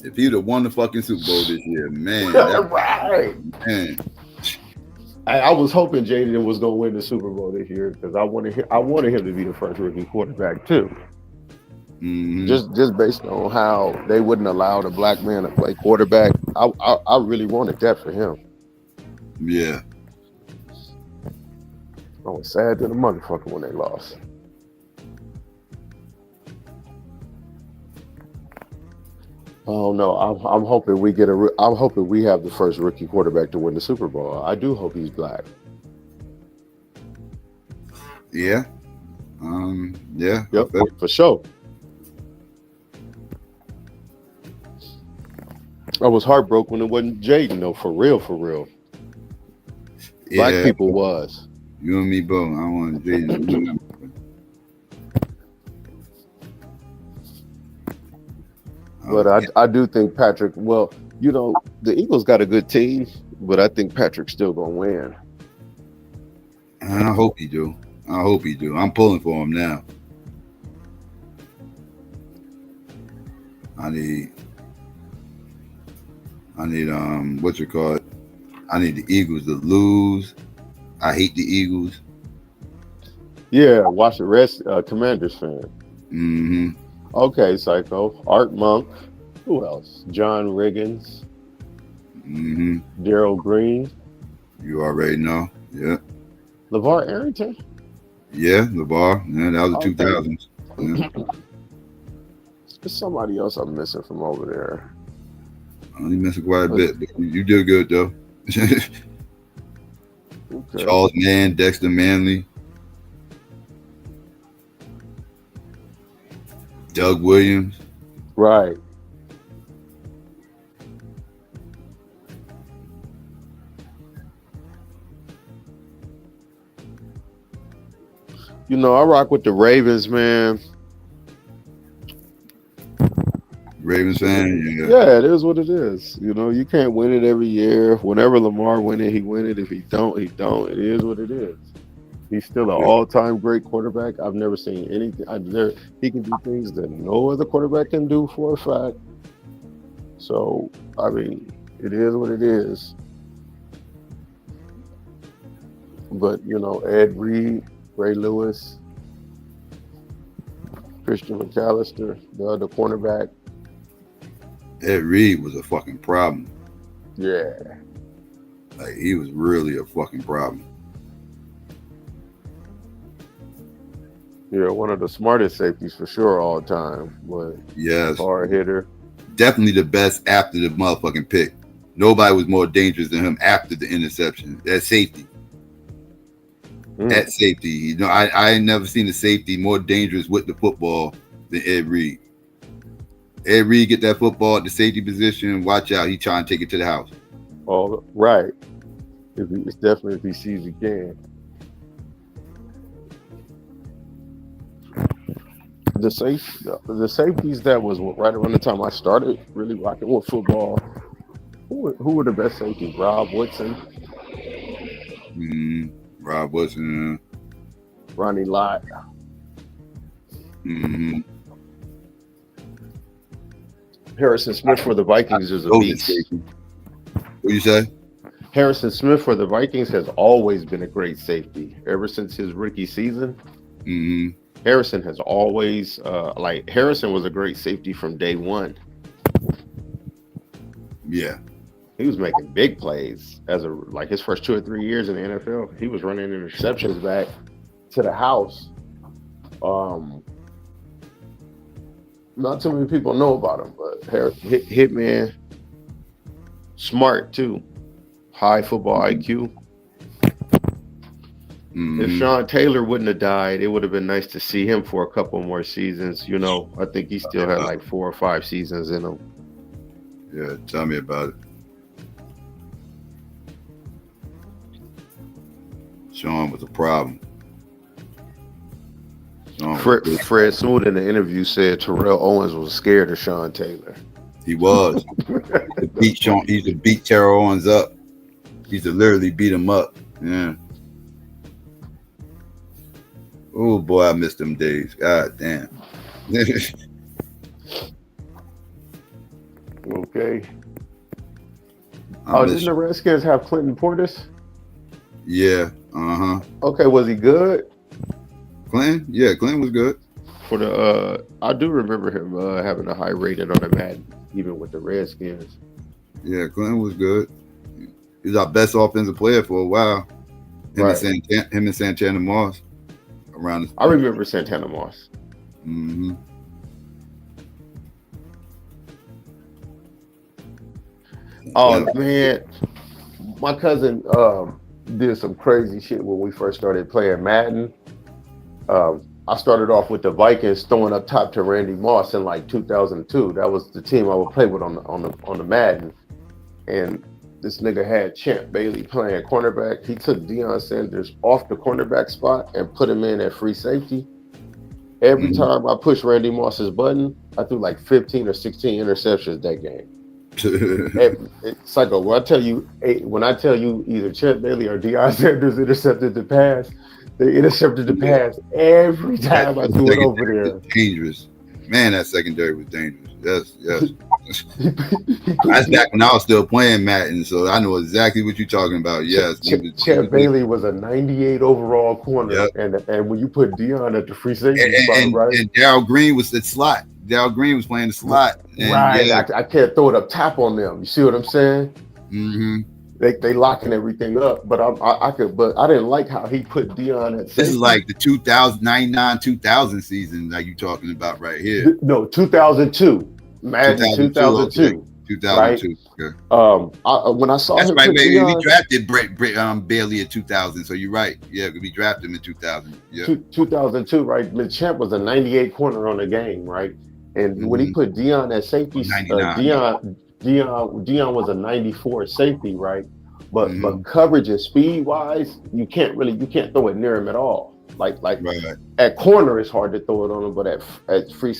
If he would have won the fucking Super Bowl this year, man. Right. Man. I was hoping Jaden was going to win the Super Bowl this year because I wanted him to be the first rookie quarterback too. Mm-hmm. Just based on how they wouldn't allow the black man to play quarterback, I really wanted that for him. Yeah. I was sad to the motherfucker when they lost. Oh no, I'm hoping we get I'm hoping we have the first rookie quarterback to win the Super Bowl. I do hope he's black. Yeah. Yeah. Yep. For sure. I was heartbroken when it wasn't Jaden though. For real. Black people was. You and me both. I want Jaden. But I do think Patrick, well, you know, the Eagles got a good team, but I think Patrick's still going to win. I hope he do. I'm pulling for him now. I need what you call it? I need the Eagles to lose. I hate the Eagles. Yeah, watch the rest. Commanders fan. Mm-hmm. Okay, Psycho. Art Monk. Who else? John Riggins. Mm-hmm. Daryl Green. You already know. Yeah. LeVar Arrington. Yeah, LeVar. Yeah, that was the 2000s. Yeah. There's somebody else I'm missing from over there. You missing quite a bit. But you did good though. Okay. Charles Mann, Dexter Manley, Doug Williams. Right. You know, I rock with the Ravens, man. Ravens fan, yeah, it is what it is. You know, you can't win it every year. Whenever Lamar win it, he win it. If he don't, he don't. It is what it is. He's still an all-time great quarterback. I've never seen anything. He can do things that no other quarterback can do for a fact. So, I mean, it is what it is. But, you know, Ed Reed, Ray Lewis, Christian McAllister, the other cornerback. Ed Reed was a fucking problem. Yeah. Like, he was really a fucking problem. Yeah, one of the smartest safeties for sure all time. But yes, hard hitter. Definitely the best after the motherfucking pick. Nobody was more dangerous than him after the interception. That safety. At safety. You know, I ain't never seen a safety more dangerous with the football than Ed Reed. Ed Reed get that football at the safety position. Watch out, he trying to take it to the house. Oh, right. It's definitely if he sees he can. The safeties that was right around the time I started really rocking with football. Who were the best safeties? Rob Woodson. Rob Woodson. Ronnie Lott. Harrison Smith for the Vikings is a beast. What you say? Harrison Smith for the Vikings has always been a great safety ever since his rookie season. Harrison has always Harrison was a great safety from day one. Yeah. He was making big plays as his first 2 or 3 years in the NFL. He was running interceptions back to the house. Not too many people know about him, but Hitman, smart too, high football IQ. If Sean Taylor wouldn't have died, it would have been nice to see him for a couple more seasons. You know, I think he still had like 4 or 5 seasons in him. Yeah, tell me about it. Sean was a problem. Fred Smoot in the interview said Terrell Owens was scared of Sean Taylor. He was. He used to beat Terrell Owens up. He used to literally beat him up. Yeah. Oh boy, I missed them days. God damn. Okay. Didn't the Redskins have Clinton Portis? Yeah. Okay, was he good? Clinton? Yeah, Clinton was good. For the I do remember him having a high rating on the Madden, even with the Redskins. Yeah, Clinton was good. He's our best offensive player for a while. Him and Santana Moss. I remember Santana Moss. Mm-hmm. Oh man, my cousin did some crazy shit when we first started playing Madden. I started off with the Vikings throwing up top to Randy Moss in like 2002. That was the team I would play with on the Madden. And this nigga had Champ Bailey playing cornerback. He took Deion Sanders off the cornerback spot and put him in at free safety. Every time I pushed Randy Moss's button, I threw like 15 or 16 interceptions that game. Psycho, when I tell you either Champ Bailey or Deion Sanders intercepted the pass, they intercepted the pass every time I threw it over there. Dangerous. Man, that secondary was dangerous. Yes. That's back when I was still playing Madden, so I know exactly what you're talking about. Yes. Champ Bailey was a 98 overall corner, and when you put Deion at the free safety spot, right? And Darryl Green was the slot. Darryl Green was playing the slot. And right. Yeah. I can't throw it up top on them. You see what I'm saying? Mm-hmm. They locking everything up, but I didn't like how he put Deion at safety. This is like the 2000 season that you're talking about right here. No, 2002. Madden 2002. Okay. 2002. Right? Okay. When I saw that's him right, baby. Deion, We drafted Bailey in 2000, so you're right. Yeah, we drafted him in 2000. Yeah. 2002, right? Champ was a 98 corner on the game, right? And when he put Deion at safety, Deion was a 94 safety, right? But coverage and speed wise, you can't throw it near him at all. Like at corner, it's hard to throw it on him, but at free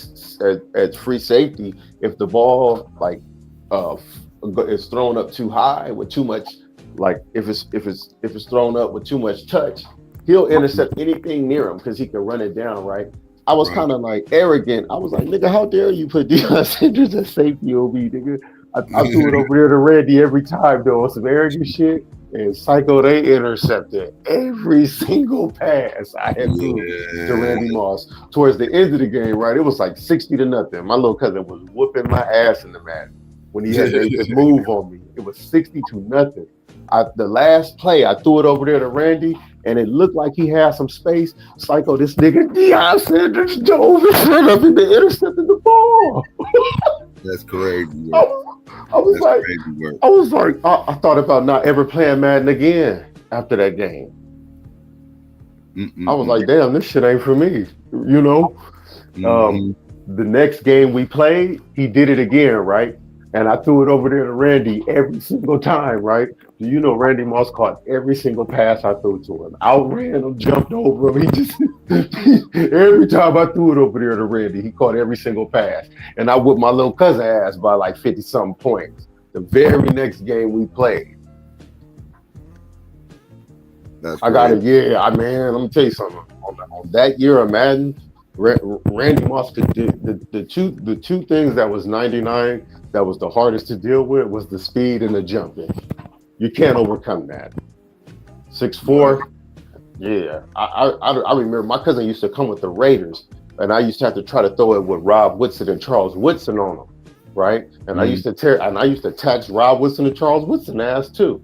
safety, if the ball is thrown up too high with too much, if it's thrown up with too much touch, he'll intercept anything near him because he can run it down, right? I was kind of arrogant. I was like, nigga, how dare you put Deion Sanders at safety OB, nigga? I threw it over there to Randy every time, though. Some arrogant shit. And Psycho, they intercepted every single pass I had threw to Randy Moss. Towards the end of the game, right, it was like 60-0. My little cousin was whooping my ass in the mat when he had this move on me. It was 60-0. The last play, I threw it over there to Randy, and it looked like he had some space. Psycho, this nigga Deion Sanders dove in front of him and intercepted the ball. That's crazy. I thought about not ever playing Madden again after that game. I was like, damn, this shit ain't for me, you know? The next game we played, he did it again, right? And I threw it over there to Randy every single time, right? You know, Randy Moss caught every single pass I threw to him. Outran him, jumped over him. He just every time I threw it over there to Randy, he caught every single pass. And I whipped my little cousin ass by like 50-something points. The very next game we played. I got it. Yeah, man. Let me tell you something. On that year of Madden, Randy Moss could do the two things that was 99 that was the hardest to deal with was the speed and the jumping. You can't overcome that. 6'4", Yeah, I remember my cousin used to come with the Raiders, and I used to have to try to throw it with Rob Woodson and Charles Woodson on them, right? And I used to tax Rob Woodson and Charles Woodson ass too.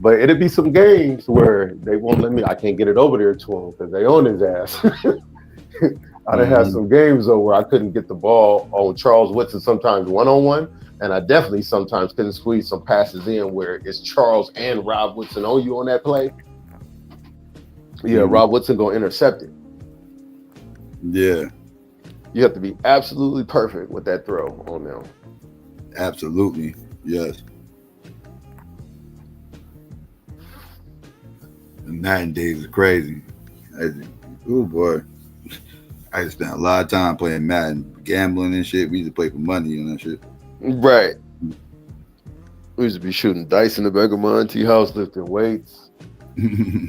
But it'd be some games where they won't let me. I can't get it over there to him because they own his ass. I'd have had some games though where I couldn't get the ball on Charles Woodson sometimes one-on-one, and I definitely sometimes couldn't squeeze some passes in where it's Charles and Rob Woodson on you on that play. Yeah, Rob Woodson gonna intercept it. Yeah. You have to be absolutely perfect with that throw on them. Absolutely, yes. The 9 days is crazy. Oh boy. I just spent a lot of time playing Madden, gambling and shit. We used to play for money and that shit. Right. We used to be shooting dice in the back of my auntie house, lifting weights,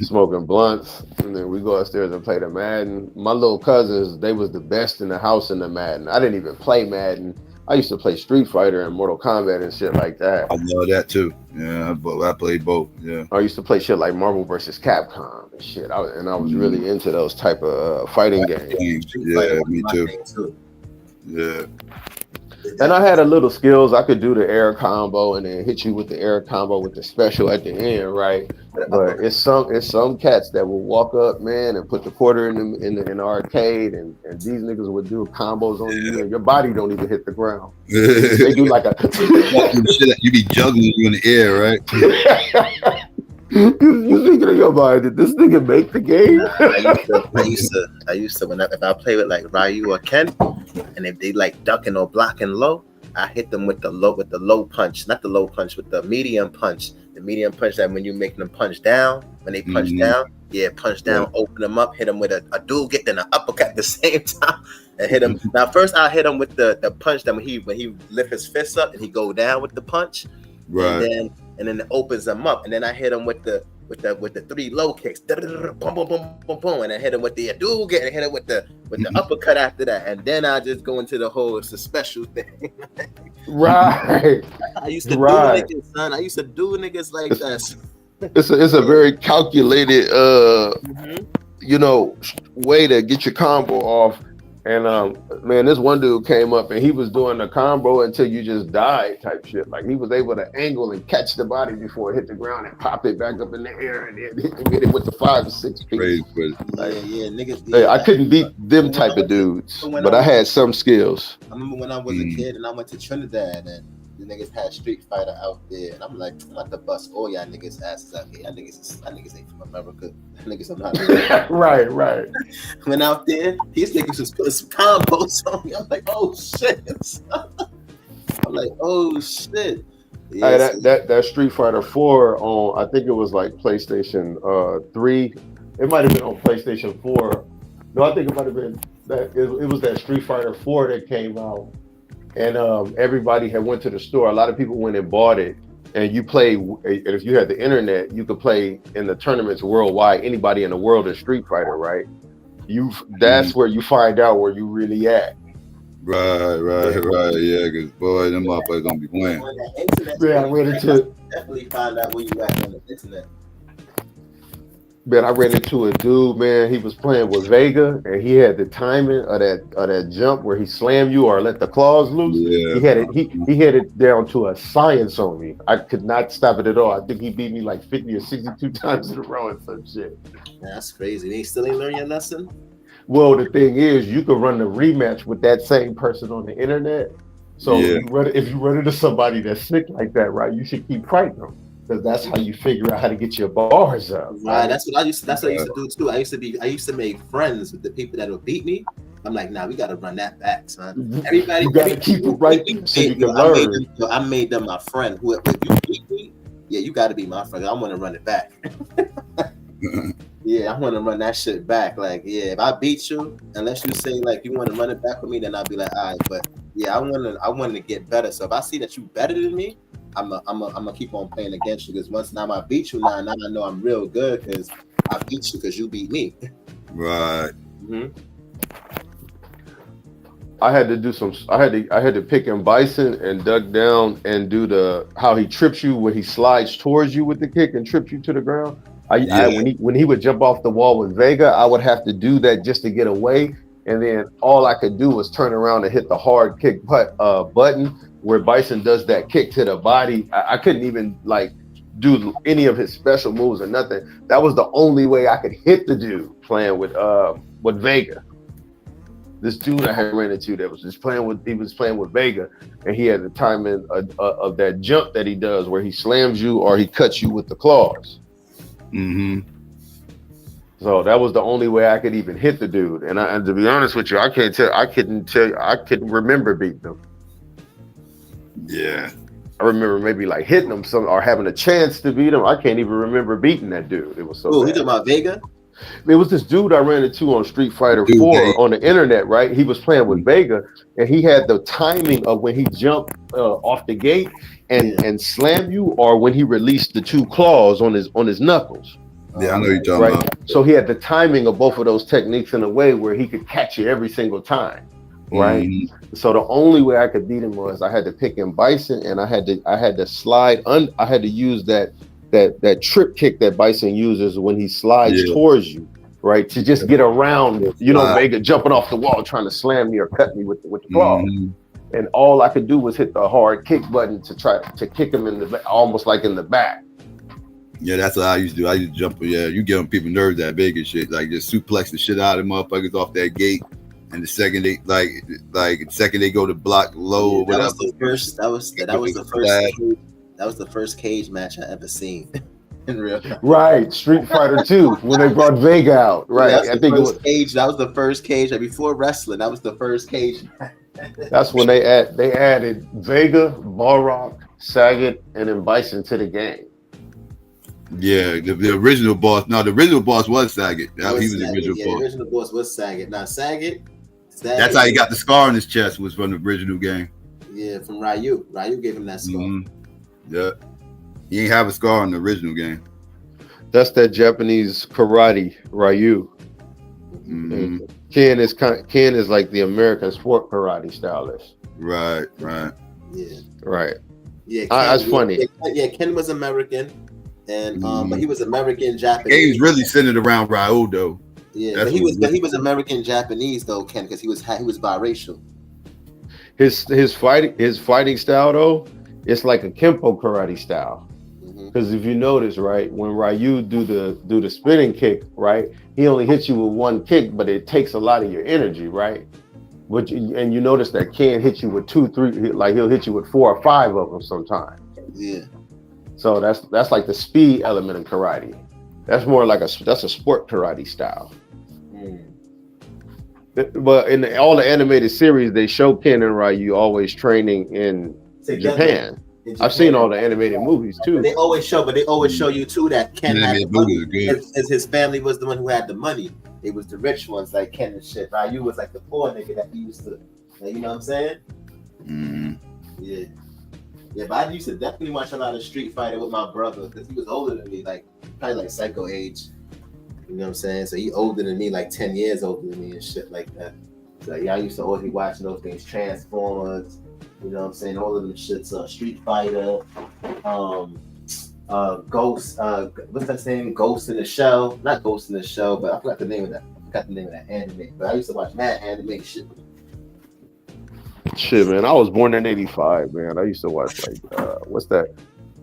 smoking blunts, and then we go upstairs and play the Madden. My little cousins, they was the best in the house in the Madden. I didn't even play Madden. I used to play Street Fighter and Mortal Kombat and shit like that. I love that too. Yeah, but I played both. Yeah. I used to play shit like Marvel vs. Capcom and shit. I was really into those type of fighting games. Yeah, me too. Yeah. And I had a little skills. I could do the air combo and then hit you with the air combo with the special at the end, right? But it's some cats that will walk up, man, and put the quarter in the arcade, and these niggas would do combos on you, and your body don't even hit the ground. They do like a you be juggling you in the air, right? You thinking in your mind, did this nigga make the game? I used to if I play with like Ryu or Ken, and if they like ducking or blocking low, I hit them with the low punch, not the low punch, with the medium punch. The medium punch that when you make them punch down, when they punch down, punch down, open them up, hit them with a dual get, then an uppercut at the same time, and hit him. Now first I hit him with the punch that when he lift his fist up and he go down with the punch, right? And then it opens them up, and then I hit him with the 3 low kicks, boom, boom, boom, boom, boom, and I hit him with the dual get, and hit him with the uppercut after that, and then I just go into the whole it's a special thing. Right. I used to do niggas, son. I used to do niggas like that. It's a very calculated, way to get your combo off. And man, this one dude came up and he was doing the combo until you just died type shit. Like he was able to angle and catch the body before it hit the ground and pop it back up in the air and then hit it with the 5 or 6 feet. Niggas. I couldn't beat them type of dudes, but I had some skills. I remember when I was a kid and I went to Trinidad and the niggas had Street Fighter out there, and I'm like, I'm about to bust all y'all niggas asses out here. Y'all niggas ain't from America. Niggas are not. Right. Went out there, these niggas was putting some combos on me. I'm like, oh shit. Yeah, hey, that Street Fighter 4 on, I think it was like PlayStation 3. It might have been on PlayStation 4. No, I think it might have been that. It was that Street Fighter 4 that came out. And everybody had went to the store. A lot of people went and bought it. And you play, if you had the internet, you could play in the tournaments worldwide. Anybody in the world is Street Fighter, right? That's where you find out where you really at. Right. Yeah, because boy, them motherfuckers gonna be playing. Yeah, I ran into definitely find out where you at on the internet. Man, I ran into a dude, man. He was playing with Vega, and he had the timing of that jump where he slammed you or let the claws loose. Yeah. He had it down to a science on me. I could not stop it at all. I think he beat me like 50 or 62 times in a row and some shit. That's crazy. They still ain't learned your lesson? Well, the thing is, you could run the rematch with that same person on the internet. So if you run into somebody that's sick like that, right, you should keep fighting them. Because that's how you figure out how to get your bars up. Right. That's what I used to do too. I used to make friends with the people that would beat me. I'm like, nah, we gotta run that back, son. Everybody, you gotta keep it right so you can learn. I made them my friend. If you beat me, yeah, you gotta be my friend. I want to run it back. Yeah, I want to run that shit back. Like, yeah, if I beat you, unless you say like you want to run it back with me, then I'll be like, all right. But yeah, I want to get better. So if I see that you better than me, I'm gonna keep on playing against you, because once now I beat you, now I know I'm real good because I beat you because you beat me. Right. Mm-hmm. I had to pick him Bison and duck down and do how he trips you when he slides towards you with the kick and trips you to the ground. When he would jump off the wall with Vega, I would have to do that just to get away, and then all I could do was turn around and hit the hard kick button where Bison does that kick to the body. I couldn't even like do any of his special moves or nothing. That was the only way I could hit the dude playing with Vega. This dude I had ran into that was just playing with Vega, and he had the timing of that jump that he does where he slams you or he cuts you with the claws. Mm-hmm. So that was the only way I could even hit the dude. And to be honest with you, I couldn't remember beating him. Yeah. I remember maybe like hitting him or having a chance to beat him. I can't even remember beating that dude. It was so bad. You talking about Vega? It was this dude I ran into on Street Fighter 4 on the internet, right? He was playing with Vega, and he had the timing of when he jumped off the gate and slammed you, or when he released the two claws on his knuckles. Yeah, I know you're talking about. So he had the timing of both of those techniques in a way where he could catch you every single time, right? Mm-hmm. So the only way I could beat him was I had to pick him Bison, and I had to slide. I had to use that trip kick that Bison uses when he slides towards you, right? To just get around it. You know, Vega jumping off the wall trying to slam me or cut me with the claw. Mm-hmm. And all I could do was hit the hard kick button to try to kick him in the back, almost like in the back. Yeah, that's what I used to do. I used to jump. Yeah, you get on people's nerves that big and shit. Like just suplex the shit out of motherfuckers off that gate. And the second they go to block low or whatever. That was the first cage match I ever seen in real life. Right, Street Fighter 2 when they brought Vega out. Right, I think it was cage. That was the first cage before wrestling. That was the first cage. That's when they added Vega, Balrock, Saget, and then Bison to the game. Yeah, the original boss. No, the original boss was Saget. He was the original boss. The original boss was Saget. Now Saget. That's how he got the scar on his chest. Was from the original game. Yeah, from Ryu. Ryu gave him that scar. Mm-hmm. Yeah, he ain't have a scar in the original game. That's that Japanese karate, Ryu. Mm-hmm. Ken is like the American sport karate stylist. Right. Yeah. Right. Yeah. That's funny. Yeah, Ken was American, and but he was American Japanese. He was really centered around Ryu though. Yeah, but he was American Japanese though, Ken, because he was biracial. His fighting style though, it's like a Kempo karate style. Because if you notice, right, when Ryu do the spinning kick, right, he only hits you with one kick, but it takes a lot of your energy, right? And you notice that Ken hits you with 2, 3, like he'll hit you with 4 or 5 of them sometimes. Yeah. So that's like the speed element in karate. That's more like that's a sport karate style. But in all the animated series, they show Ken and Ryu always training in Japan. I've seen all the animated movies too. But they always show you too that Ken had the money. As his family was the one who had the money. It was the rich ones like Ken and shit. Ryu was like the poor nigga that he used to, you know what I'm saying? Mm-hmm. Yeah. Yeah, but I used to definitely watch a lot of Street Fighter with my brother because he was older than me, probably like Psycho age. You know what I'm saying? So he older than me, like 10 years older than me and shit like that. So yeah, I used to always be watching those things, Transformers, you know what I'm saying? All of them shits, Street Fighter, Ghost, what's that name? Ghost in the Shell. Not Ghost in the Shell, but I forgot the name of that. Anime. But I used to watch mad anime shit. Shit, man, I was born in 85, man. I used to watch what's that?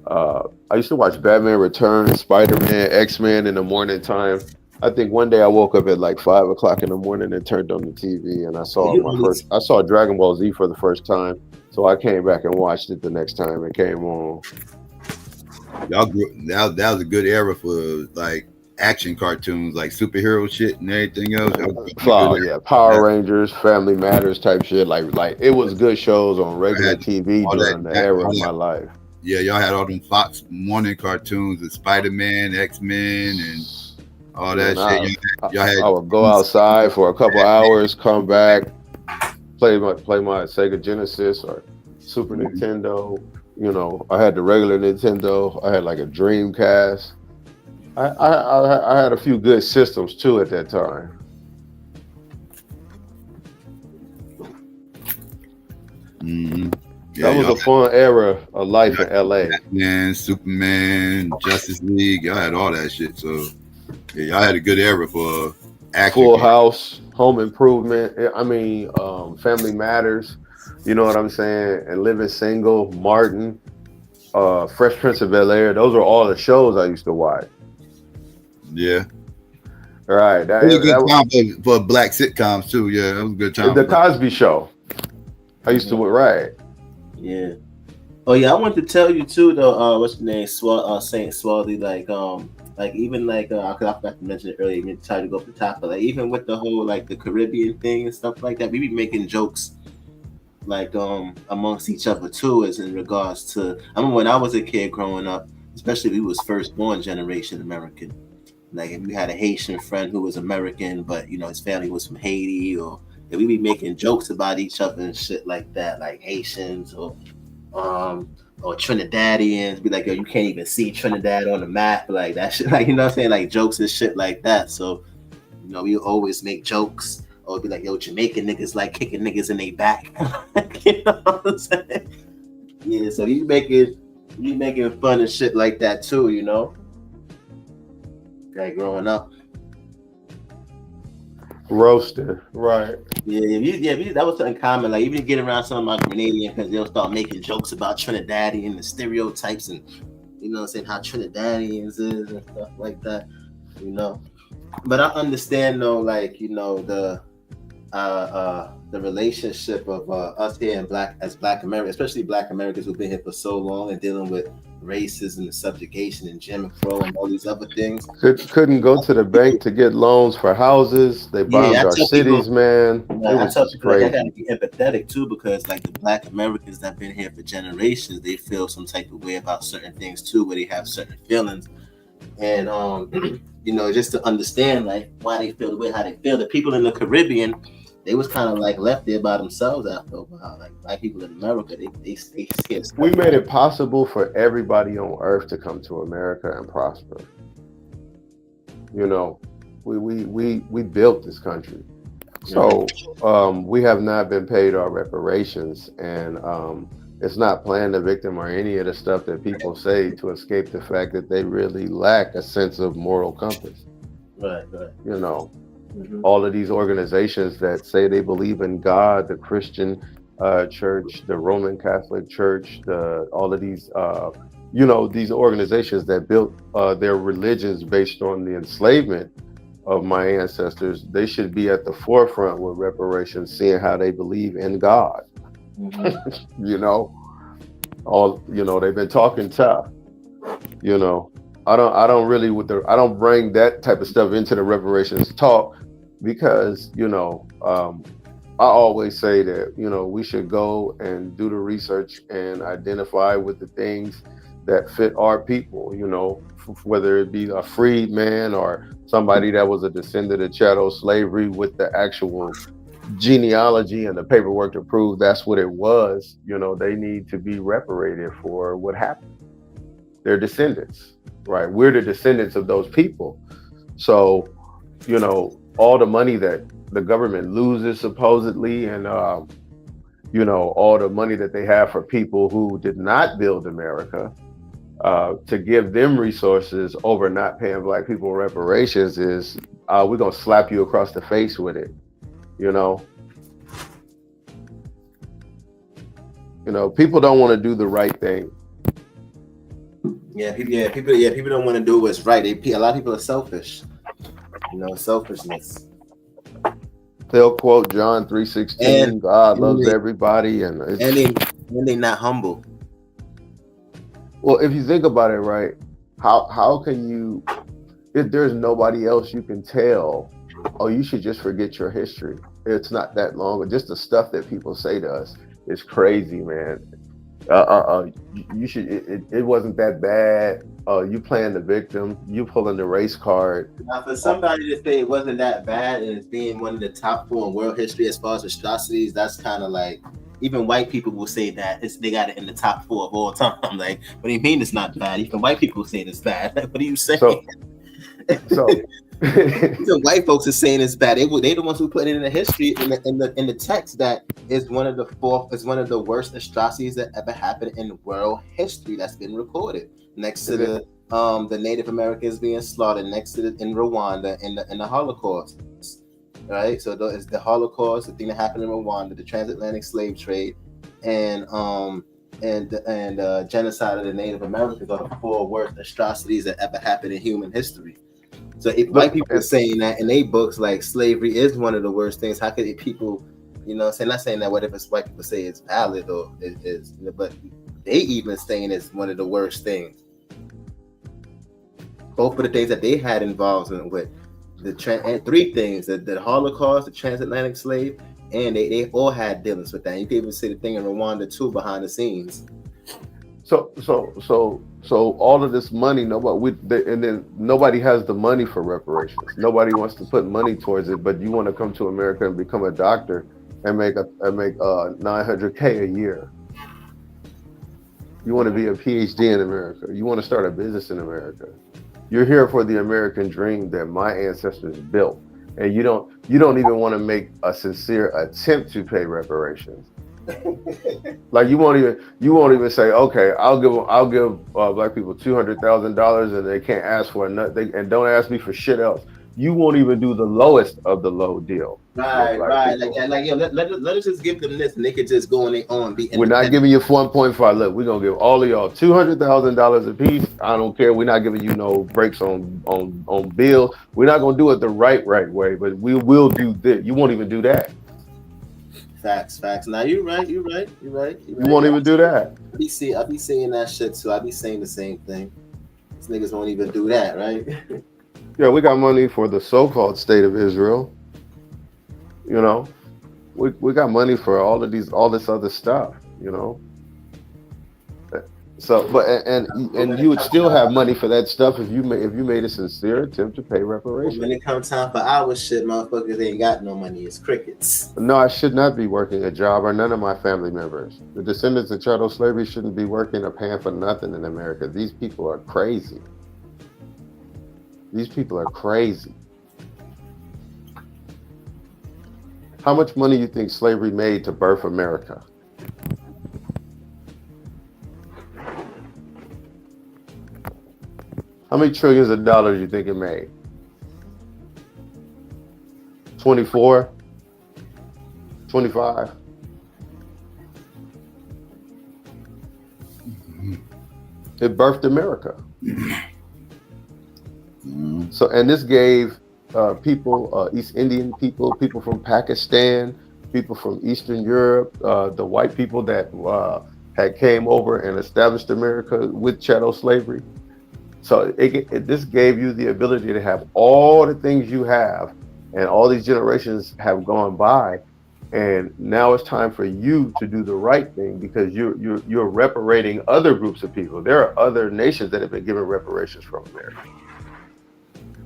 I used to watch Batman Returns, Spider-Man, X-Men in the morning time. I think one day I woke up at like 5 o'clock in the morning and turned on the TV and I saw Dragon Ball Z for the first time. So I came back and watched it the next time it came on. That was a good era for like action cartoons, like superhero shit and everything else. Power Rangers, Family Matters type shit. Like it was good shows on regular TV during the era of my life. Yeah, y'all had all them Fox morning cartoons with Spider-Man, X-Men, and all that shit. I would go outside for a couple hours, come back, play my Sega Genesis or Super Nintendo. You know, I had the regular Nintendo. I had like a Dreamcast. I had a few good systems too at that time. Mm-hmm. That was a fun era of life in LA. Man, Superman, Justice League, y'all had all that shit. So yeah, y'all had a good era for action. Full House, Home Improvement. I mean, Family Matters. You know what I'm saying? And Living Single, Martin, Fresh Prince of Bel-Air. Those are all the shows I used to watch. Yeah. All right. That was a good time for black sitcoms too. Yeah, that was a good time. The Cosby Show. I used to right. Yeah. Oh yeah, I wanted to tell you too though. What's the name? Saint Swarthy. Like even I forgot to mention it earlier. You tried to go up the top, but like even with the whole like the Caribbean thing and stuff like that, we be making jokes like amongst each other too, as in regards to. I remember when I was a kid growing up, especially we was firstborn generation American. Like if you had a Haitian friend who was American, but you know his family was from Haiti, or we be making jokes about each other and shit like that, like Haitians or Trinidadians. Be like, yo, you can't even see Trinidad on the map, like that shit. Like you know what I'm saying, like jokes and shit like that. So you know we always make jokes, or be like, yo, Jamaican niggas like kicking niggas in their back. You know what I'm saying? Yeah, so you making fun and shit like that too, you know. Like growing up, roasted, right? Yeah, that was something common. Like even get around some of my Grenadian, because they'll start making jokes about Trinidadian and stereotypes, and you know what I'm saying, how Trinidadians is and stuff like that, you know. But I understand though, like you know the relationship of us here in Black Americans, especially Black Americans who've been here for so long and dealing with racism and subjugation and Jim Crow and all these other things. Couldn't go to the bank to get loans for houses. They bombed our cities, man. It was just crazy. I gotta be empathetic too, because like the Black Americans that have been here for generations, they feel some type of way about certain things too, where they have certain feelings. And you know, just to understand like why they feel the way how they feel. The people in the Caribbean, they was kind of like left there by themselves after a while. Like Black people in America, they scared. We made it possible for everybody on earth to come to America and prosper. You know, we built this country. So we have not been paid our reparations, and it's not playing the victim or any of the stuff that people say to escape the fact that they really lack a sense of moral compass. Right. You know. All of these organizations that say they believe in God, the Christian church, the Roman Catholic Church, all of these, you know, these organizations that built their religions based on the enslavement of my ancestors, they should be at the forefront with reparations, seeing how they believe in God. You know, they've been talking tough. You know, I don't bring that type of stuff into the reparations talk, because you know I always say that you know we should go and do the research and identify with the things that fit our people, you know, whether it be a freed man or somebody that was a descendant of chattel slavery with the actual genealogy and the paperwork to prove that's what it was. You know, they need to be reparated for what happened. They're descendants. Right, we're the descendants of those people. So, you know, all the money that the government loses supposedly, and you know, all the money that they have for people who did not build America, to give them resources over not paying Black people reparations is we're gonna slap you across the face with it. You know, people don't want to do the right thing. People don't want to do what's right. A lot of people are selfish. You know, selfishness. They'll quote John 3:16. God loves everybody, and they're not humble. Well, if you think about it, right? How can you? If there's nobody else you can tell, oh, you should just forget your history. It's not that long. Just the stuff that people say to us is crazy, man. You should. It wasn't that bad. You playing the victim. You pulling the race card. Now, for somebody to say it wasn't that bad and it's being one of the top 4 in world history as far as atrocities, that's kind of like even white people will say that they got it in the top 4 of all time. Like, what do you mean it's not bad? Even white people say it's bad. What are you saying? So The white folks are saying it's bad. They the ones who put it in the history in the text that is one of the worst atrocities that ever happened in world history that's been recorded. Next to the Native Americans being slaughtered, next to in Rwanda in the Holocaust, right? So it's the Holocaust, the thing that happened in Rwanda, the transatlantic slave trade, and genocide of the Native Americans are the 4 worst atrocities that ever happened in human history. So if white people are saying that in their books, like slavery is one of the worst things, how could people, saying, not saying that what if it's white people say it's valid or is, but they even saying it's one of the worst things. Both of the things that they had involvement with, and 3 things: the Holocaust, the transatlantic slave, and they all had dealings with that. You can even see the thing in Rwanda too behind the scenes. So all of this money, nobody has the money for reparations. Nobody wants to put money towards it, but you want to come to America and become a doctor and make $900K a year. You want to be a PhD in America. You want to start a business in America. You're here for the American dream that my ancestors built, and you don't even want to make a sincere attempt to pay reparations. Like you won't even say, okay, I'll give black people $200,000 and they can't ask for nothing, and don't ask me for shit else. You won't even do the lowest of the low deal. Right. Let us just give them this, and they could just go on their own. We're not giving you 1.5. Look, we're gonna give all of y'all $200,000 a piece. I don't care. We're not giving you no breaks on bills. We're not gonna do it the right way, but we will do this. You won't even do that. Facts. Now you're right. You won't even do that. I be seeing that shit too. I be saying the same thing. These niggas won't even do that, right? Yeah, we got money for the so-called state of Israel. We got money for all this other stuff. So, but and you would still have money for that stuff if you made a sincere attempt to pay reparations. When it comes time for our shit, motherfuckers ain't got no money. It's crickets. No, I should not be working a job, or none of my family members. The descendants of chattel slavery shouldn't be working or paying for nothing in America. These people are crazy. These people are crazy. How much money you think slavery made to birth America? How many trillions of dollars you think it made? 24? 25? It birthed America. So, and this gave people, East Indian people, people from Pakistan, people from Eastern Europe, the white people that had came over and established America with chattel slavery. So this gave you the ability to have all the things you have, and all these generations have gone by, and now it's time for you to do the right thing, because you're reparating other groups of people. There are other nations that have been given reparations from America.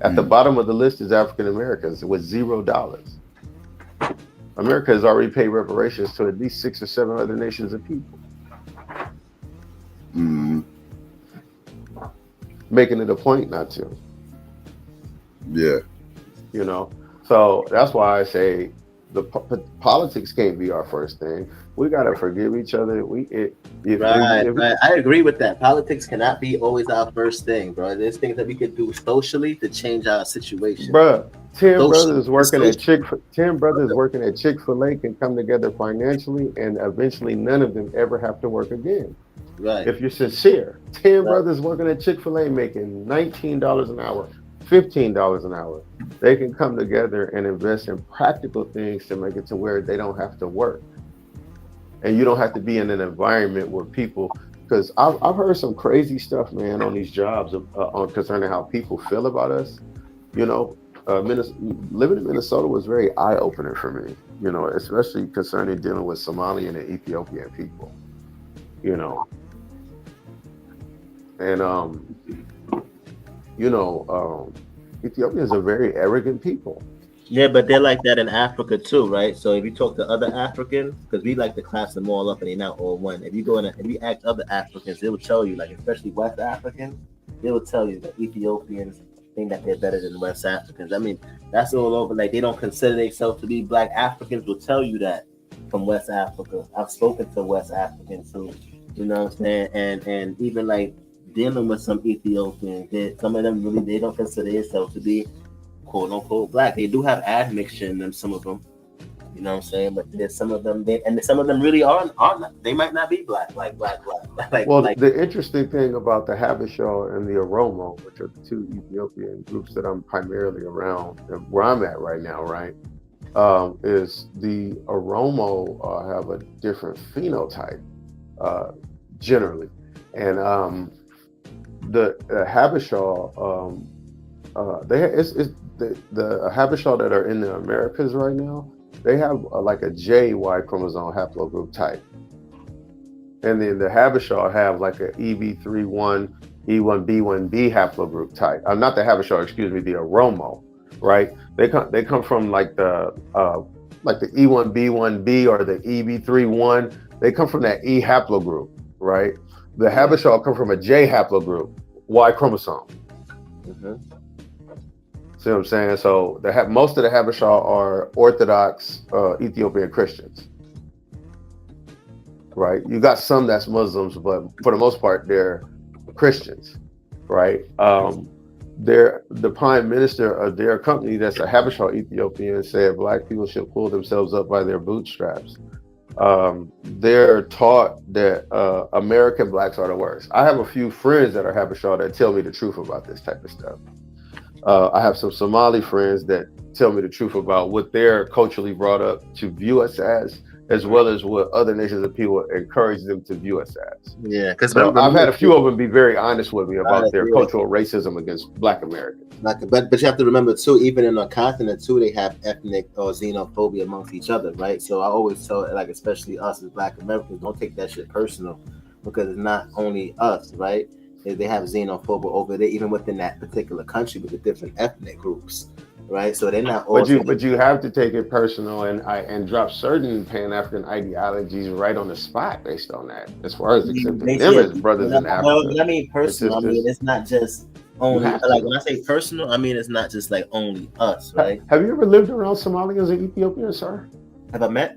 At the bottom of the list is African Americans with $0. America has already paid reparations to at least 6 or 7 other nations of people. Making it a point not to. Yeah. So that's why I say the politics can't be our first thing. We gotta forgive each other. Right. I agree with that. Politics cannot be always our first thing, bro. There's things that we could do socially to change our situation. Bro, 10 brothers working at Chick-fil-A can come together financially, and eventually none of them ever have to work again. Right. If you're sincere, 10 brothers working at Chick-fil-A making $19 an hour, $15 an hour, they can come together and invest in practical things to make it to where they don't have to work. And you don't have to be in an environment where people, because I've heard some crazy stuff, man, on these jobs concerning how people feel about us. Living in Minnesota was very eye-opening for me, especially concerning dealing with Somalian and Ethiopian people, And, Ethiopians are very arrogant people. Yeah, but they're like that in Africa too, right? So if you talk to other Africans, because we like to class them all up and they're not all one. If you ask other Africans, they will tell you, like especially West Africans, they will tell you that Ethiopians think that they're better than West Africans. I mean, that's all over. Like, they don't consider themselves to be Black Africans. Will tell you that from West Africa. I've spoken to West Africans too. You know what I'm saying? And even like dealing with some Ethiopians, some of them really, they don't consider themselves to be quote unquote Black. They do have admixture in them, some of them. You know what I'm saying? But there's some of them, some of them really are not. They might not be black. The interesting thing about the Habesha and the Oromo, which are the two Ethiopian groups that I'm primarily around, and where I'm at right now, right, is the Oromo have a different phenotype generally, and the Habesha, the Habesha that are in the Americas right now. They have like a JY chromosome haplogroup type. And then the Habesha have like a EB31, E1B1B haplogroup type. Not the Habesha, excuse me, the Oromo, right? They come from like the E1B1B or the EB31. They come from that E haplogroup, right? The Habesha come from a J haplogroup, Y chromosome. Mm-hmm. See what I'm saying? So most of the Habesha are Orthodox Ethiopian Christians, right? You got some that's Muslims, but for the most part, they're Christians, right? The prime minister of their company, that's a Habesha Ethiopian, said Black people should pull themselves up by their bootstraps. They're taught that American Blacks are the worst. I have a few friends that are Habesha that tell me the truth about this type of stuff. I have some Somali friends that tell me the truth about what they're culturally brought up to view us as well as what other nations of people encourage them to view us as. Yeah, because I've had a few of them be very honest with me about their cultural racism against Black Americans. But you have to remember too, even in our continent too, they have ethnic or xenophobia amongst each other, right? So I always tell, like, especially us as Black Americans, don't take that shit personal, because it's not only us, right? They have xenophobia over there, even within that particular country with the different ethnic groups, right? So they're not. But you have to take it personal and drop certain Pan-African ideologies right on the spot based on that. As far as accepting them as brothers in Africa. Well, I mean personal. It's not just only like when I say personal, I mean it's not just like only us, right? Have you ever lived around Somalians and Ethiopians, sir? Have I met?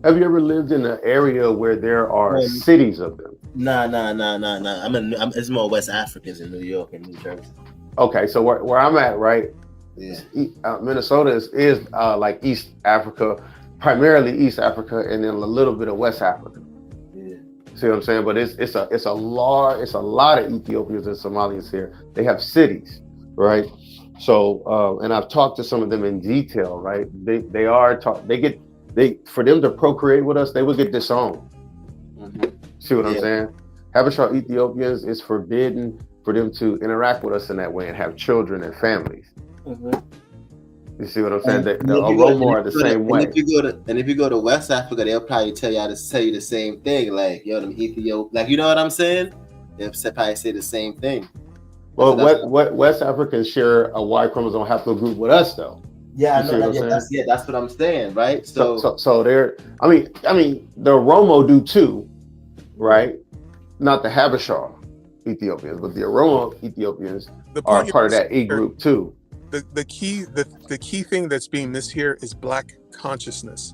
Have you ever lived in an area where there are cities of them? Nah. It's more West Africans in New York and New Jersey. Okay, so where I'm at, right? Yeah. Minnesota is like East Africa, primarily East Africa, and then a little bit of West Africa. Yeah. See what I'm saying? But it's a lot of Ethiopians and Somalians here. They have cities, right? So and I've talked to some of them in detail, right? For them to procreate with us, they would get disowned. Mm-hmm. See what I'm saying? Habesha Ethiopians, it's forbidden for them to interact with us in that way and have children and families. Mm-hmm. You see what I'm saying? The Oromo are the same way. If you go to West Africa, they'll probably tell you the same thing. Like, yo, them Ethiop, like, you know what I'm saying? They'll probably say the same thing. Well, West Africans share a Y chromosome haplogroup with us, though. Yeah, I know. That's what I'm saying, right? So they're. I mean, the Oromo do too, right? Not the Habesha Ethiopians, but the Oromo Ethiopians are part of that E group too. The key thing that's being missed here is Black consciousness.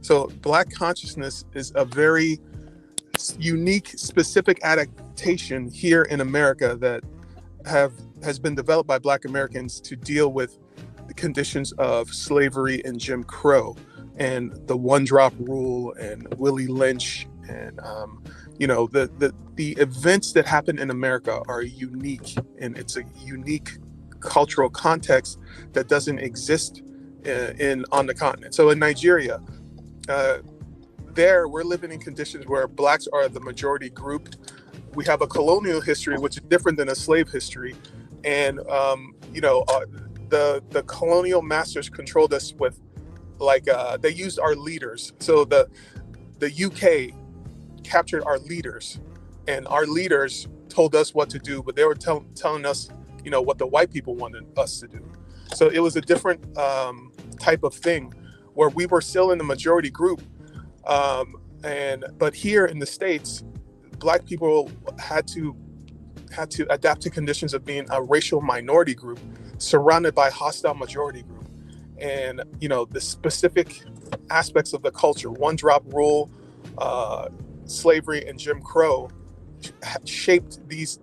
So Black consciousness is a very unique, specific adaptation here in America that has been developed by Black Americans to deal with the conditions of slavery and Jim Crow and the one-drop rule and Willie Lynch and the events that happen in America are unique, and it's a unique cultural context that doesn't exist on the continent. So in Nigeria, we're living in conditions where Blacks are the majority group. We have a colonial history, which is different than a slave history, and the colonial masters controlled us with, they used our leaders. So the UK captured our leaders, and our leaders told us what to do, but they were telling us, what the white people wanted us to do. So it was a different type of thing where we were still in the majority group. But here in the States, Black people had to adapt to conditions of being a racial minority group surrounded by hostile majority group. And, you know, the specific aspects of the culture, one-drop rule, slavery, and Jim Crow shaped this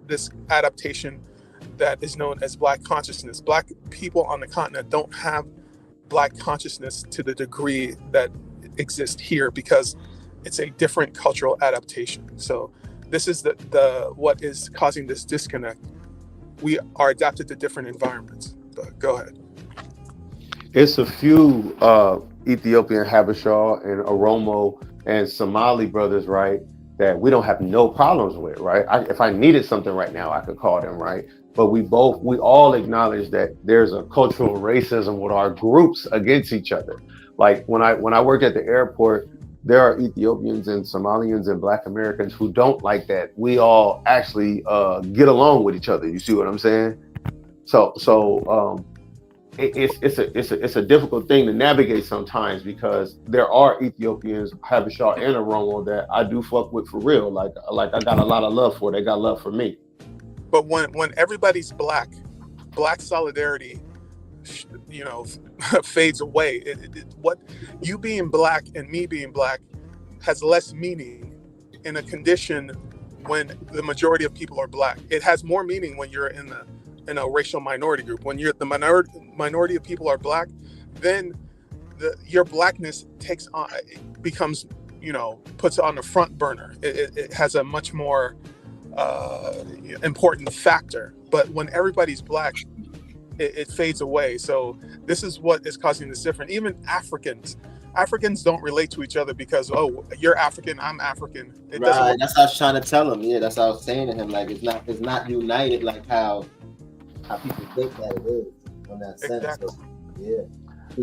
adaptation that is known as Black consciousness. Black people on the continent don't have Black consciousness to the degree that exists here because it's a different cultural adaptation. So this is the what is causing this disconnect. We are adapted to different environments. But go ahead. It's a few Ethiopian Habesha and Oromo and Somali brothers, right, that we don't have no problems with, right? If I needed something right now, I could call them, right? But we all acknowledge that there's a cultural racism with our groups against each other. Like when I worked at the airport, there are Ethiopians and Somalians and Black Americans who don't like that. We all actually get along with each other. You see what I'm saying? It's a difficult thing to navigate sometimes because there are Ethiopians, Habesha, and Oromo that I do fuck with for real. Like I got a lot of love for. They got love for me. But when everybody's Black solidarity, you know, fades away. What you being Black and me being Black has less meaning in a condition when the majority of people are Black. It has more meaning when you're in a racial minority group. When you're the minority of people are Black, then your Blackness becomes, you know, puts on the front burner. It has a much more important factor. But when everybody's Black, it fades away. So this is what is causing this difference. Even Africans don't relate to each other because, oh, you're African, I'm African. It doesn't Right. work. That's what I was trying to tell him. Yeah, that's what I was saying to him. Like it's not united like how people think that it is in that sense. Exactly. So, yeah.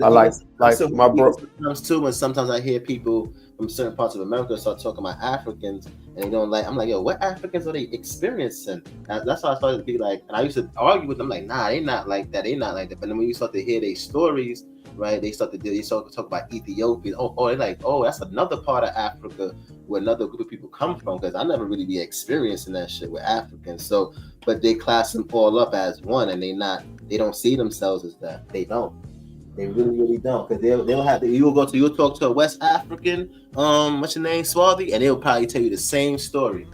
I like my bro. Sometimes too, when sometimes I hear people from certain parts of America start talking about Africans, and they don't like. I'm like, yo, what Africans are they experiencing? And that's why I started to be like, and I used to argue with them, like, nah, they not like that. They not like that. But then when you start to hear their stories, right? They start to talk about Ethiopia. Oh, they're like, oh, that's another part of Africa where another group of people come from. Because I never really be experiencing that shit with Africans. So, but they class them all up as one, and they don't see themselves as that. They don't. They really, really don't, because they'll have to. You'll talk to a West African, what's your name, Swarthy, and they'll probably tell you the same story,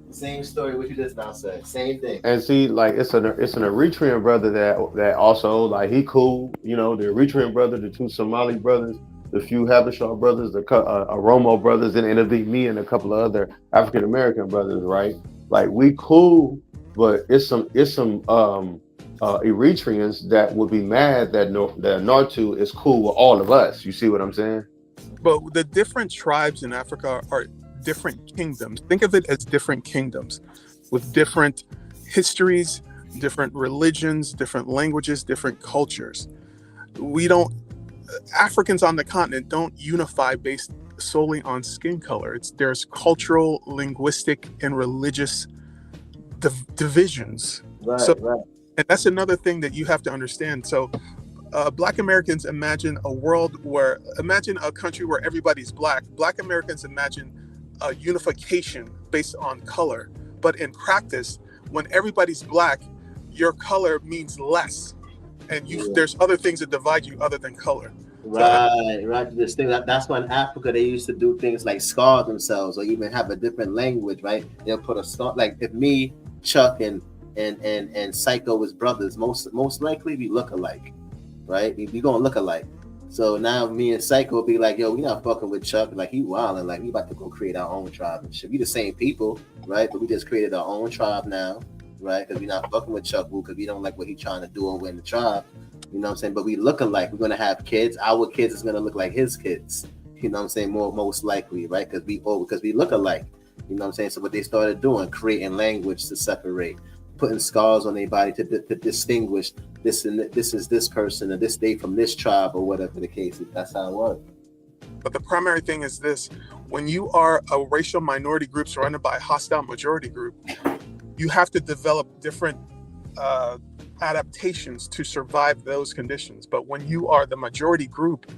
same story what you just now said, same thing. And see, like it's an Eritrean brother that also like he cool, you know, the Eritrean brother, the two Somali brothers, the few Habesha brothers, the Oromo brothers, and it'll be me and a couple of other African American brothers, right? Like we cool, but it's some Eritreans that would be mad that Nartu is cool with all of us. You see what I'm saying? But the different tribes in Africa are different kingdoms. Think of it as different kingdoms with different histories, different religions, different languages, different cultures. Africans on the continent don't unify based solely on skin color. There's cultural, linguistic, and religious divisions. Right. And that's another thing that you have to understand. So Black Americans imagine imagine a country where everybody's Black. Black Americans imagine a unification based on color. But in practice, when everybody's Black, your color means less. And there's other things that divide you other than color. Right. This thing that's why in Africa they used to do things like scar themselves or even have a different language, right? They'll put a scar, like if me, Chuck, and Psycho was brothers, most likely we look alike, right? We gonna look alike. So now me and Psycho will be like, yo, we not fucking with Chuck, like he wilding, like we about to go create our own tribe and shit. We the same people, right? But we just created our own tribe now, right? Because we not fucking with Chuck Wu because we don't like what he's trying to do over in the tribe. You know what I'm saying? But we look alike. We're gonna have kids. Our kids is gonna look like his kids. You know what I'm saying? Most likely, right? Because we look alike. You know what I'm saying? So what they started doing, creating language to separate, putting scars on their body to distinguish this is this person and this day from this tribe or whatever the case is. That's how it was. But the primary thing is this: when you are a racial minority group surrounded by a hostile majority group, you have to develop different adaptations to survive those conditions. But when you are the majority group,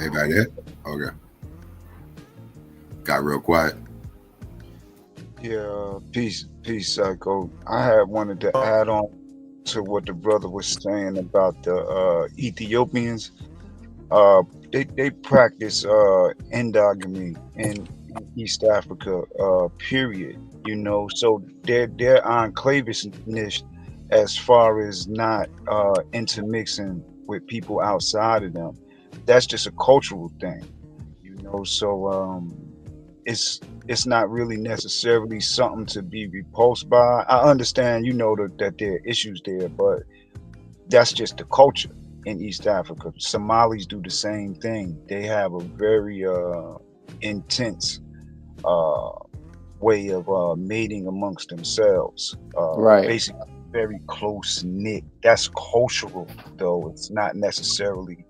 Everybody there? Okay. Got real quiet. Yeah, peace, Psycho. I had wanted to add on to what the brother was saying about the Ethiopians. They practice endogamy in East Africa, period. You know, so they're enclavishness as far as not intermixing with people outside of them. That's just a cultural thing, you know. So it's not really necessarily something to be repulsed by. I understand, you know, that there are issues there, but that's just the culture in East Africa. Somalis do the same thing. They have a very intense way of mating amongst themselves. Right. Basically, very close knit. That's cultural, though. It's not necessarily,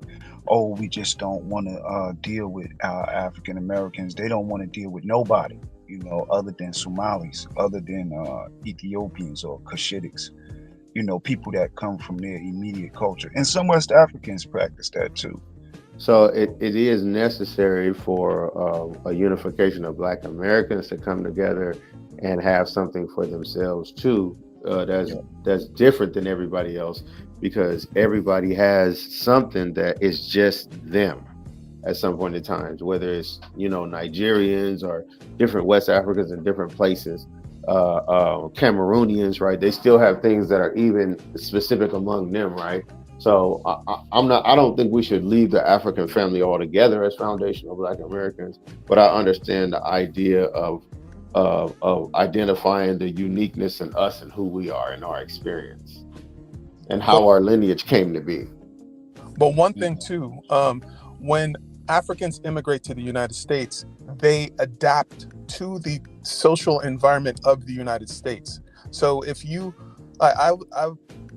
oh, we just don't want to deal with African Americans. They don't want to deal with nobody, you know, other than Somalis, other than Ethiopians or Cushitic. You know, people that come from their immediate culture. And some West Africans practice that too. So it is necessary for a unification of Black Americans to come together and have something for themselves too. That's different than everybody else, because everybody has something that is just them at some point in time, whether it's, you know, Nigerians or different West Africans in different places, Cameroonians, right? They still have things that are even specific among them, right? So I don't think we should leave the African family altogether as foundational Black Americans, but I understand the idea of identifying the uniqueness in us and who we are in our experience and how our lineage came to be. But one thing too, when Africans immigrate to the United States, they adapt to the social environment of the United States. So if you, I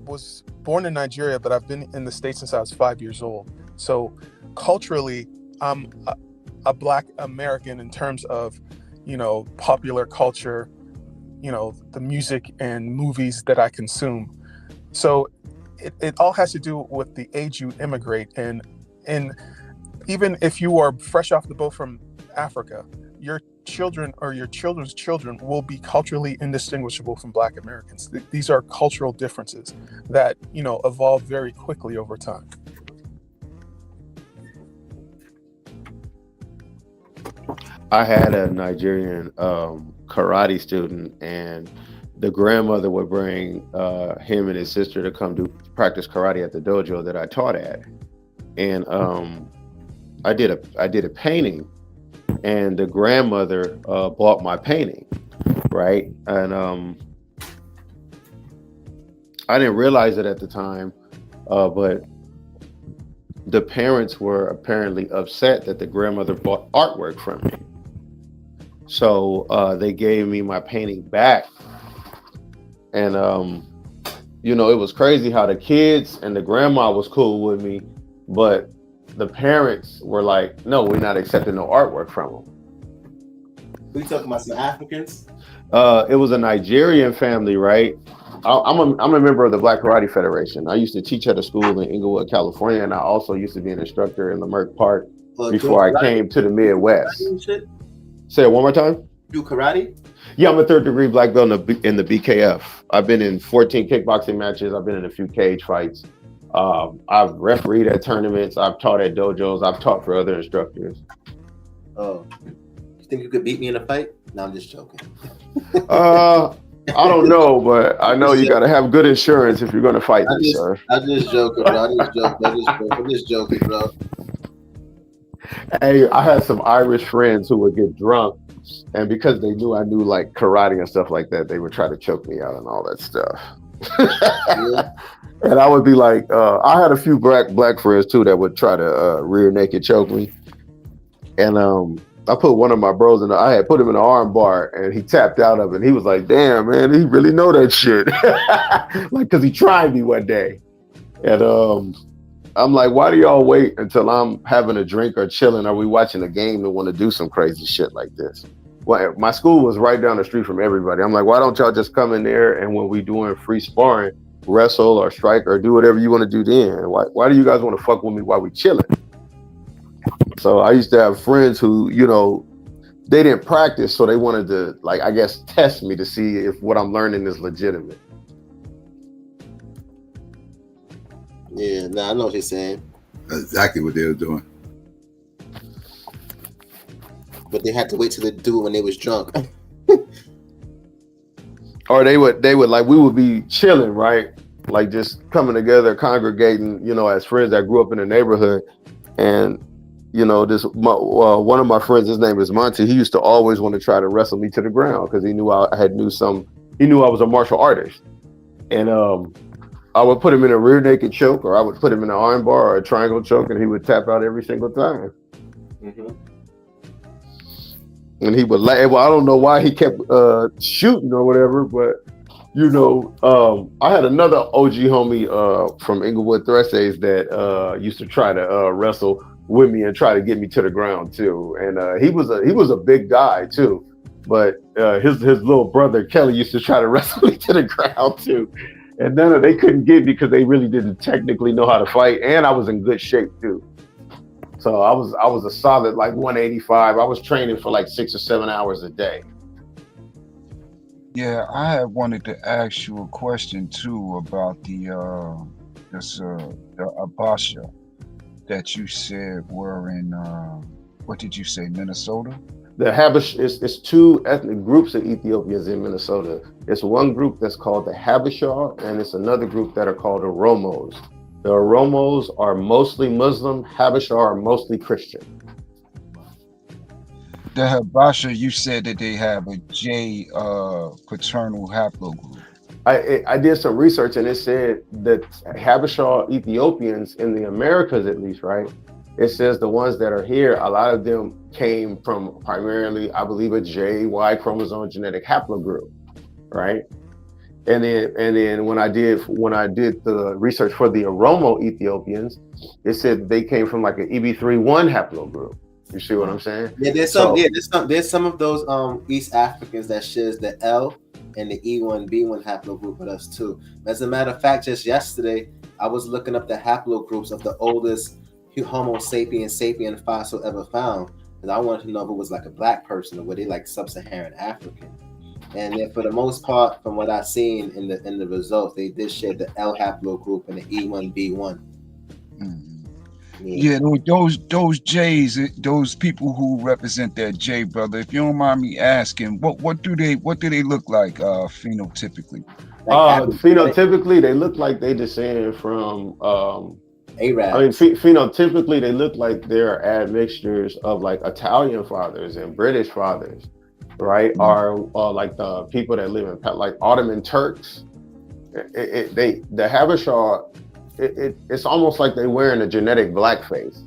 was born in Nigeria, but I've been in the States since I was 5 years old. So culturally, I'm a Black American in terms of, you know, popular culture, you know, the music and movies that I consume. So it all has to do with the age you immigrate. And even if you are fresh off the boat from Africa, your children or your children's children will be culturally indistinguishable from Black Americans. These are cultural differences that, you know, evolve very quickly over time. I had a Nigerian karate student, and the grandmother would bring him and his sister to come practice karate at the dojo that I taught at. And I did a painting, and the grandmother bought my painting, right? And I didn't realize it at the time, but the parents were apparently upset that the grandmother bought artwork from me. So they gave me my painting back. And, you know, it was crazy how the kids and the grandma was cool with me, but the parents were like, no, we're not accepting no artwork from them. We talking about some Africans? It was a Nigerian family, right? I'm a member of the Black Karate Federation. I used to teach at a school in Inglewood, California, and I also used to be an instructor in Leimert Park before I came to the Midwest. Say it one more time. Do karate? Yeah, I'm a third-degree black belt in the BKF. I've been in 14 kickboxing matches. I've been in a few cage fights. I've refereed at tournaments. I've taught at dojos. I've taught for other instructors. Oh, you think you could beat me in a fight? No, I'm just joking. I don't know, but I know you got to have good insurance if you're going to fight me, sir. I'm just joking, bro. I'm just joking, bro. Hey, I had some Irish friends who would get drunk, and because they knew I knew like karate and stuff like that, they would try to choke me out and all that stuff. Yeah. And I would be like, I had a few black friends too that would try to rear naked choke me. And I put one of my bros I had put him in an arm bar, and he tapped out of it. And he was like, damn, man, he really know that shit. Like, cause he tried me one day. And I'm like, why do y'all wait until I'm having a drink or chilling? Are we watching a game and want to do some crazy shit like this? Well, my school was right down the street from everybody. I'm like, why don't y'all just come in there, and when we doing free sparring, wrestle or strike or do whatever you want to do then? Why do you guys want to fuck with me while we chilling? So I used to have friends who, you know, they didn't practice, so they wanted to, like, I guess, test me to see if what I'm learning is legitimate. Yeah, nah, I know what you're saying. That's exactly what they were doing. But they had to wait till they do it when they was drunk. Or they would like, we would be chilling, right? Like just coming together, congregating, you know, as friends that grew up in the neighborhood. And, you know, one of my friends, his name is Monty. He used to always want to try to wrestle me to the ground because he knew I was a martial artist. And I would put him in a rear naked choke, or I would put him in an arm bar or a triangle choke, and he would tap out every single time. Mm-hmm. And he would laugh. Well, I don't know why he kept shooting or whatever, but you know, I had another OG homie from Inglewood Threshes that used to try to wrestle with me and try to get me to the ground too. And he was a big guy too, but his little brother Kelly used to try to wrestle me to the ground too. And then they couldn't get me because they really didn't technically know how to fight, and I was in good shape too. So I was a solid like 185. I was training for like 6 or 7 hours a day. Yeah, I had wanted to ask you a question too about the Abasha that you said were in what did you say, Minnesota? The Habash is two ethnic groups of Ethiopians in Minnesota. It's one group that's called the Habesha, and it's another group that are called the Oromos. The Oromos are mostly Muslim, Habesha are mostly Christian. The Habasha, you said that they have a J paternal haplogroup. I did some research and it said that Habesha Ethiopians in the Americas, at least, right? It says the ones that are here, a lot of them came from primarily, I believe, a JY chromosome genetic haplogroup, right? And then when I did the research for the Oromo Ethiopians, it said they came from like an EB3-1 haplogroup. You see what I'm saying? Yeah, there's some of those East Africans that shares the L and the E1B1 haplogroup with us too. As a matter of fact, just yesterday I was looking up the haplogroups of the oldest Homo sapien fossil ever found, because I wanted to know if it was like a black person or were they like sub-Saharan African. And then for the most part, from what I've seen in the results, they did share the L haplogroup and the E1B1. Yeah, those J's, those people who represent that J, brother. If you don't mind me asking, what do they look like phenotypically? Phenotypically, they look like they descend from Arab. I mean, phenotypically, they look like they're admixtures of like Italian fathers and British fathers, right? Mm-hmm. Or like the people that live in like Ottoman Turks. The Habesha, it's almost like they're wearing a genetic blackface.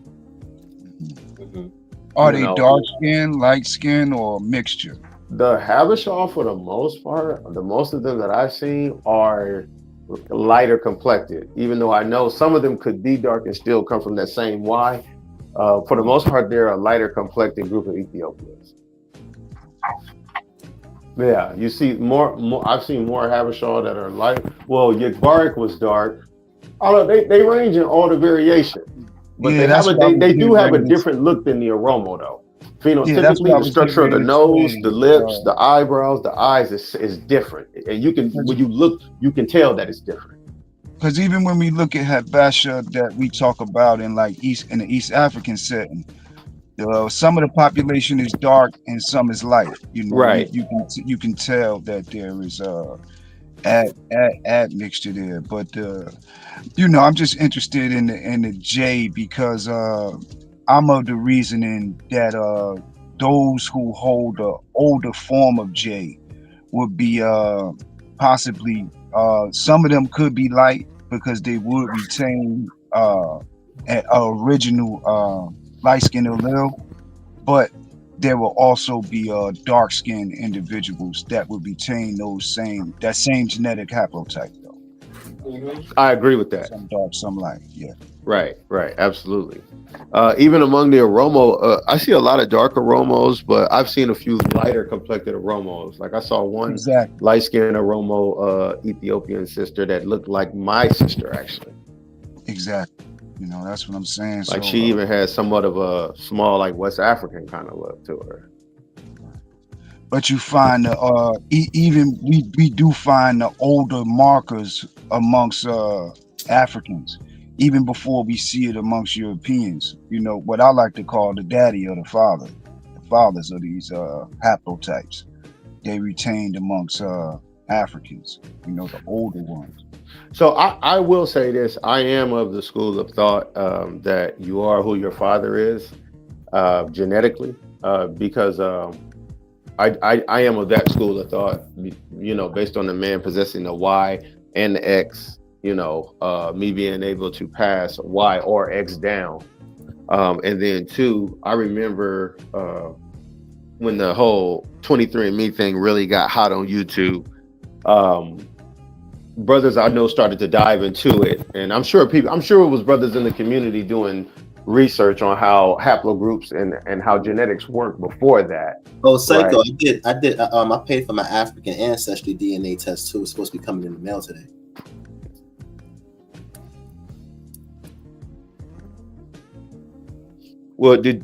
Mm-hmm. Are they dark skin, light skin, or mixture? The Habesha, for the most part, the most of them that I've seen are lighter complected, even though I know some of them could be dark and still come from that same Y. For the most part, they're a lighter complected group of Ethiopians. Yeah, you see more. I've seen more Habesha that are light. Well, Yagbarik was dark. Although they range in all the variation, but yeah, they do have a different look than the Oromo though. Phenotypically, the structure of the nose, the lips, the eyebrows, the eyes is different, and you can when you look, you can tell that it's different. Because even when we look at Habesha that we talk about in like in the East African setting, some of the population is dark and some is light. You know, right? You can tell that there is admixture there, but you know, I'm just interested in the J because I'm of the reasoning that those who hold the older form of J would be possibly some of them could be light because they would retain an original light-skinned allele, but there will also be dark-skinned individuals that would retain that same genetic haplotype though. Mm-hmm. I agree with that. Some dark, some light. Yeah. Right, absolutely. Even among the Oromo, I see a lot of dark Oromos, but I've seen a few lighter complected Oromos. Like I saw one light-skinned Oromo Ethiopian sister that looked like my sister, actually. Exactly. You know, that's what I'm saying. Like so, she even has somewhat of a small, like West African kind of look to her. but you find even we do find the older markers amongst Africans, even before we see it amongst Europeans. You know, what I like to call the daddy or the father. The fathers of these haplotypes, they retained amongst Africans, you know, the older ones. So I will say this: I am of the school of thought that you are who your father is genetically, because I am of that school of thought. You know, based on the man possessing the Y and the X. You know, me being able to pass Y or X down, and then two, I remember when the whole 23andMe thing really got hot on YouTube. Brothers I know started to dive into it, and I'm sure it was brothers in the community doing research on how haplogroups and how genetics work before that. Oh, Psycho, right? I paid for my African ancestry DNA test too. It's supposed to be coming in the mail today. Well, are they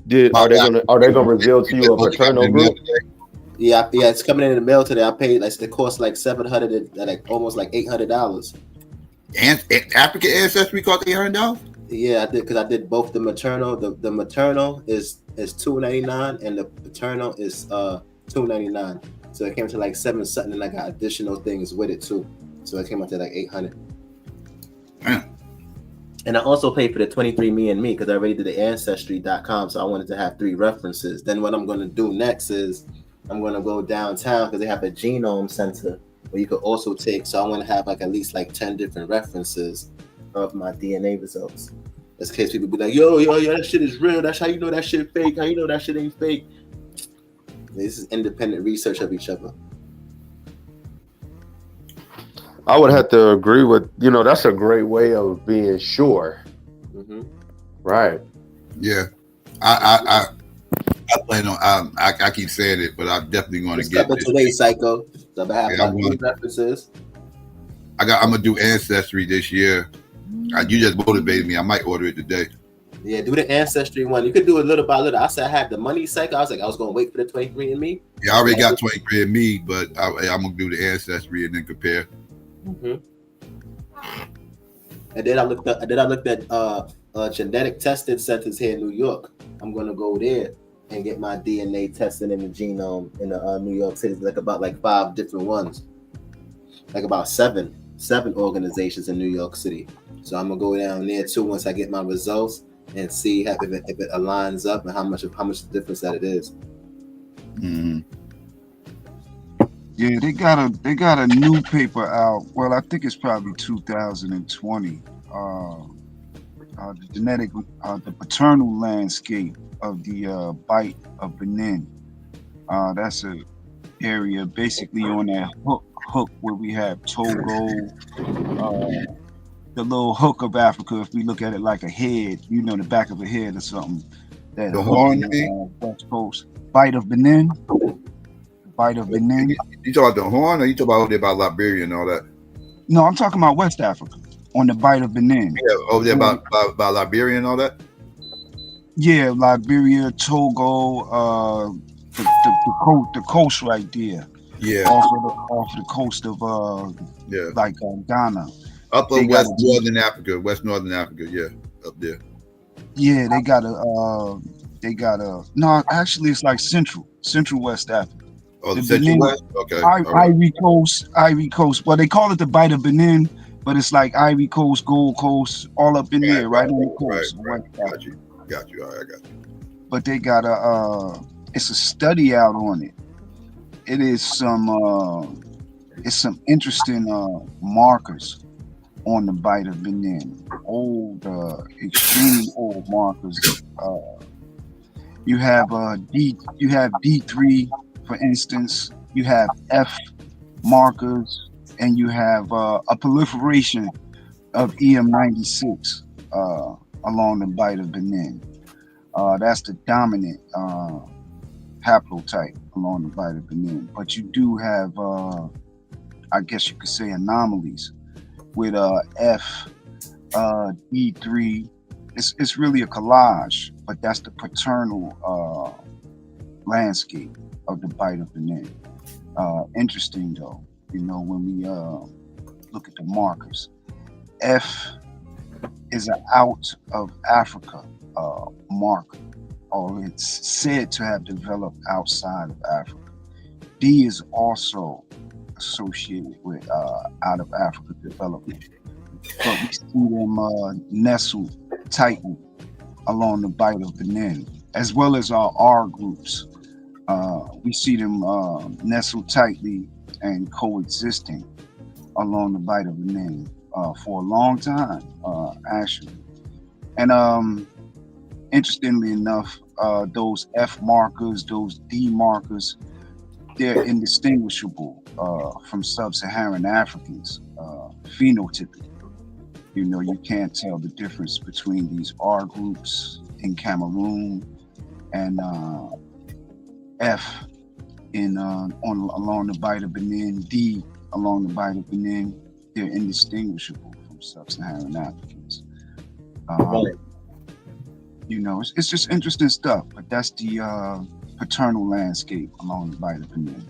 gonna reveal to you a paternal group? Yeah, it's coming in the mail today. I paid it cost like $700, like almost like $800. And African ancestry cost $800? Yeah, I did, because I did both the maternal. The maternal is $299 and the paternal is $299. So it came to like $7 something, and I got additional things with it too. So it came out to like $800. And I also paid for the 23andMe because I already did the ancestry.com, so I wanted to have 3 references. Then what I'm going to do next is I'm going to go downtown because they have a genome center where you could also take. So I want to have like at least like 10 different references of my DNA results. Just in case people be like, yo, that shit is real. That's how you know that shit fake. How you know that shit ain't fake? This is independent research of each other. I would have to agree with, that's a great way of being sure. Mm-hmm. Right. Yeah. I plan on, I keep saying it, but I'm definitely going to get it today, Psycho. So I have my references. I'm going to do Ancestry this year. You just motivated me. I might order it today. Yeah, do the Ancestry one. You could do it little by little. I said I had the money, Psycho. I was like, I was going to wait for the 23andMe. Yeah, I already got 23andMe, but I'm going to do the Ancestry and then compare. Mm-hmm. And then I looked at genetic testing centers here in New York. I'm gonna go there and get my DNA tested in the genome in New York City. Like about 5 different ones, like about seven organizations in New York City. So I'm gonna go down there too once I get my results and see if it aligns up and how much difference that it is. Mm-hmm. Yeah, they got a new paper out. Well, I think it's probably 2020. The paternal landscape of the Bight of Benin. That's an area basically on that hook where we have Togo, the little hook of Africa. If we look at it like a head, the back of a head or something. That the horn, West Coast. Bight of Benin. Bight of Benin. You talking about the horn, or you talking about Liberia and all that? No, I'm talking about West Africa on the Bight of Benin. Yeah, over there about Liberia and all that. Yeah, Liberia, Togo, the coast right there. Yeah, off the coast of Ghana. Upper West Northern Africa. Yeah, up there. Yeah, they got a. No, actually, it's like Central West Africa. Oh, the Central West? Okay. Ivory Coast. Well, they call it the Bight of Benin, but it's like Ivory Coast, Gold Coast, all up in there, right on the coast. Right. Got you. All right, I got you. But they got it's a study out on it. It is some interesting markers on the Bight of Benin. Extremely old markers. You have D3. For instance, you have F markers, and you have a proliferation of EM96 along the Bight of Benin. That's the dominant haplotype along the Bight of Benin. But you do have, I guess you could say, anomalies with F, D3, it's really a collage, but that's the paternal landscape of the Bight of Benin. Interesting though, when we look at the markers, F is an out of Africa marker, or it's said to have developed outside of Africa. D is also associated with out of Africa development, but we see them nestled tightly along the Bight of Benin, as well as our R groups. We see them nestled tightly and coexisting along the Bight of Benin for a long time, actually. And interestingly enough, those F markers, those D markers, they're indistinguishable from sub-Saharan Africans phenotypically. You can't tell the difference between these R groups in Cameroon and F along the Bight of Benin, D along the Bight of Benin. They're indistinguishable from sub-Saharan Africans. It's just interesting stuff, but that's the paternal landscape along the Bight of Benin.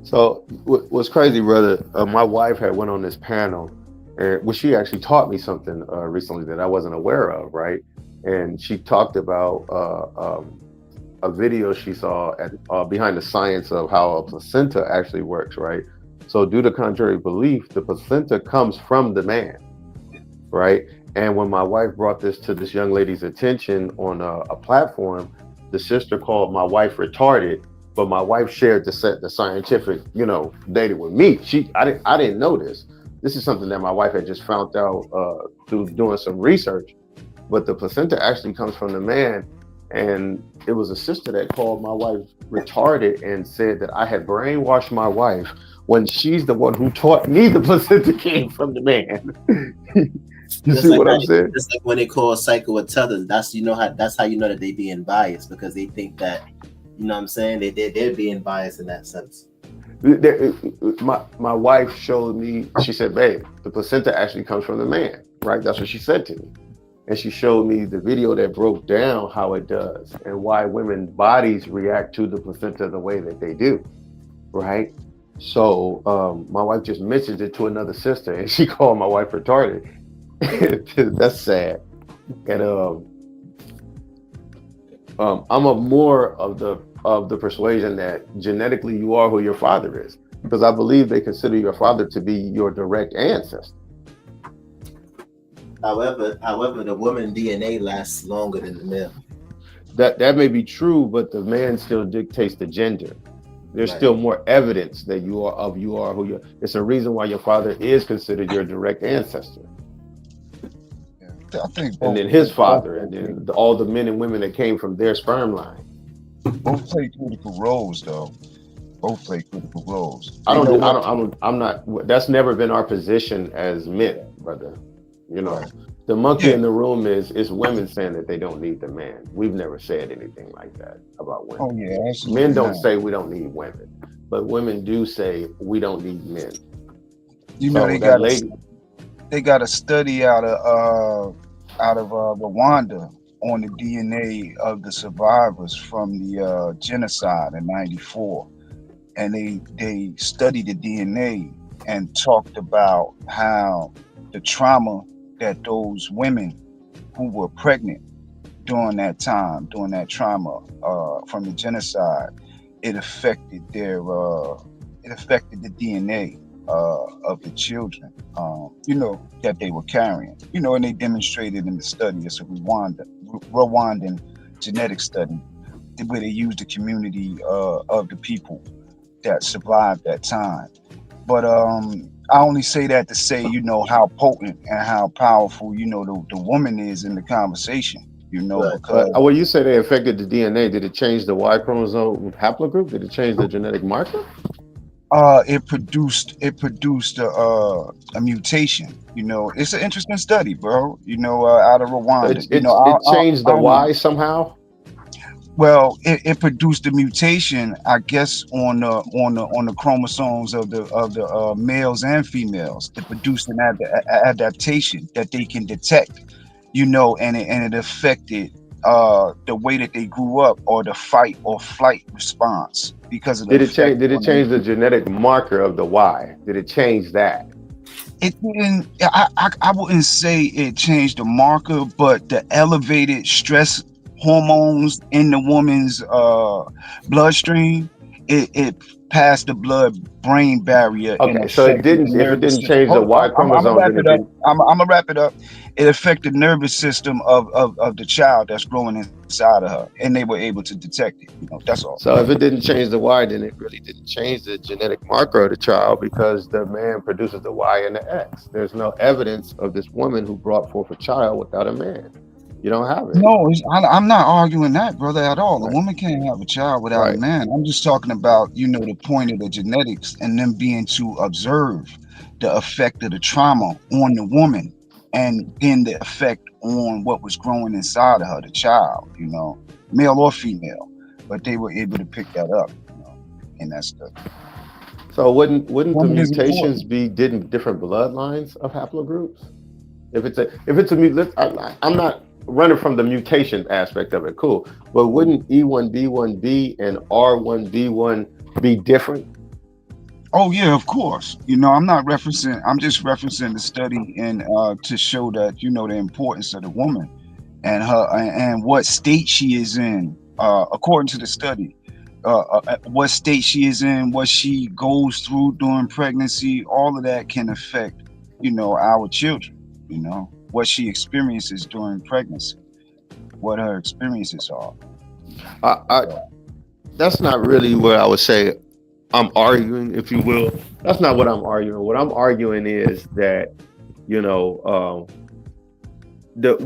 So what's crazy, brother, my wife had went on this panel, and she actually taught me something recently that I wasn't aware of, right? And she talked about a video she saw at behind the science of how a placenta actually works, right? So due to contrary belief, the placenta comes from the man, right? And when my wife brought this to this young lady's attention on a platform, the sister called my wife retarded, but my wife shared the scientific, data with me. I didn't know this. This is something that my wife had just found out through doing some research. But the placenta actually comes from the man, and it was a sister that called my wife retarded and said that I had brainwashed my wife when she's the one who taught me the placenta came from the man. You Just see like what I'm saying? Just like when they call psychopaths, that's how you know that they being biased, because they think that, what I'm saying, they're being biased in that sense. My wife showed me, she said, babe, the placenta actually comes from the man, right? That's what she said to me. And she showed me the video that broke down how it does and why women's bodies react to the placenta the way that they do, right? So my wife just mentioned it to another sister, and she called my wife retarded. That's sad. And I'm a more of the persuasion that genetically you are who your father is, because I believe they consider your father to be your direct ancestor. However, the woman DNA lasts longer than the male. That may be true, but the man still dictates the gender. There's still more evidence that you are who you are. It's a reason why your father is considered your direct ancestor. I think and then his father, and then all the men and women that came from their sperm line. Both play critical roles, though. Both play critical roles. I'm not. That's never been our position as men, brother. The monkey in the room is women saying that they don't need the man. We've never said anything like that about women. Oh yeah, men don't say we don't need women, but women do say we don't need men. They got a study out of Rwanda on the DNA of the survivors from the genocide in '94, and they studied the DNA and talked about how the trauma that those women who were pregnant during that trauma from the genocide, it affected the DNA of the children, that they were carrying, and they demonstrated in the study. It's a Rwandan genetic study where they used the community of the people that survived that time. But I only say that to say, how potent and how powerful, the woman is in the conversation, because when you say they affected the DNA, did it change the Y chromosome haplogroup? Did it change the genetic marker? It produced a mutation. It's an interesting study, bro. Out of Rwanda. It changed the Y somehow. Well, it produced a mutation, I guess, on the chromosomes of the males and females. It produced an adaptation that they can detect, and it affected the way that they grew up, or the fight or flight response because of the Did it change? Did it change the genetic marker of the Y? Did it change that? It didn't. I wouldn't say it changed the marker, but the elevated stress hormones in the woman's bloodstream, it passed the blood-brain barrier. Okay, so it didn't. If it didn't change the Y chromosome, then it didn't. I'm gonna wrap it up. It affected the nervous system of the child that's growing inside of her, and they were able to detect it. That's all. So if it didn't change the Y, then it really didn't change the genetic marker of the child, because the man produces the Y and the X. There's no evidence of this woman who brought forth a child without a man. You don't have it. No, I'm not arguing that, brother, at all. A woman can't have a child without a man. I'm just talking about, the point of the genetics and them being to observe the effect of the trauma on the woman, and then the effect on what was growing inside of her, the child, male or female. But they were able to pick that up, and that's the. So wouldn't the mutations be different bloodlines of haplogroups? If it's a I'm not running from the mutation aspect of it, cool. But wouldn't E1B1B and R1B1 be different? Oh yeah, of course. I'm just referencing the study and to show that the importance of the woman and her and what state she is in, according to the study. What state she is in, what she goes through during pregnancy, all of that can affect, our children, what she experiences during pregnancy, what her experiences are. That's not really what I would say I'm arguing, if you will. That's not what I'm arguing. What I'm arguing is that, we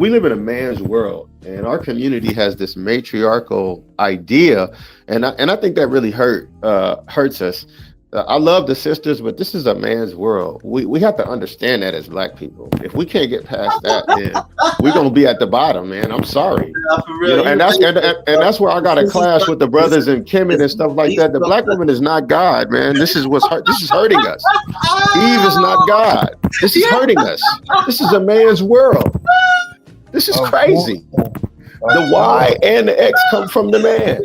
live in a man's world, and our community has this matriarchal idea, and I think that really hurts us. I love the sisters, but this is a man's world. We have to understand that as Black people. If we can't get past that, then we're gonna be at the bottom, man. I'm sorry. And that's where I got a clash with the brothers in Kemet and stuff like that. The Black woman is not God, man. This is hurting us. Eve is not God. This is hurting us. This is a man's world. This is crazy. The Y and the X come from the man.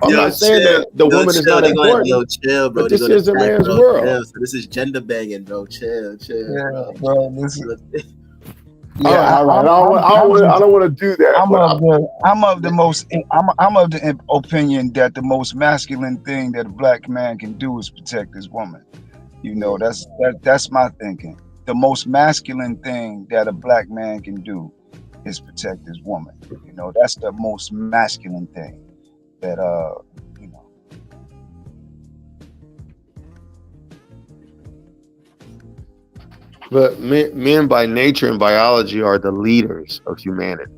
I'm not saying that the woman is not important, chill, bro. but this is a man's world. Chill. So this is gender banging, bro. Chill, yeah, bro. All right. I don't want to do that. I'm of the opinion that the most masculine thing that a Black man can do is protect his woman. That's my thinking. The most masculine thing that a Black man can do is protect his woman. That's the most masculine thing that But men by nature and biology are the leaders of humanity.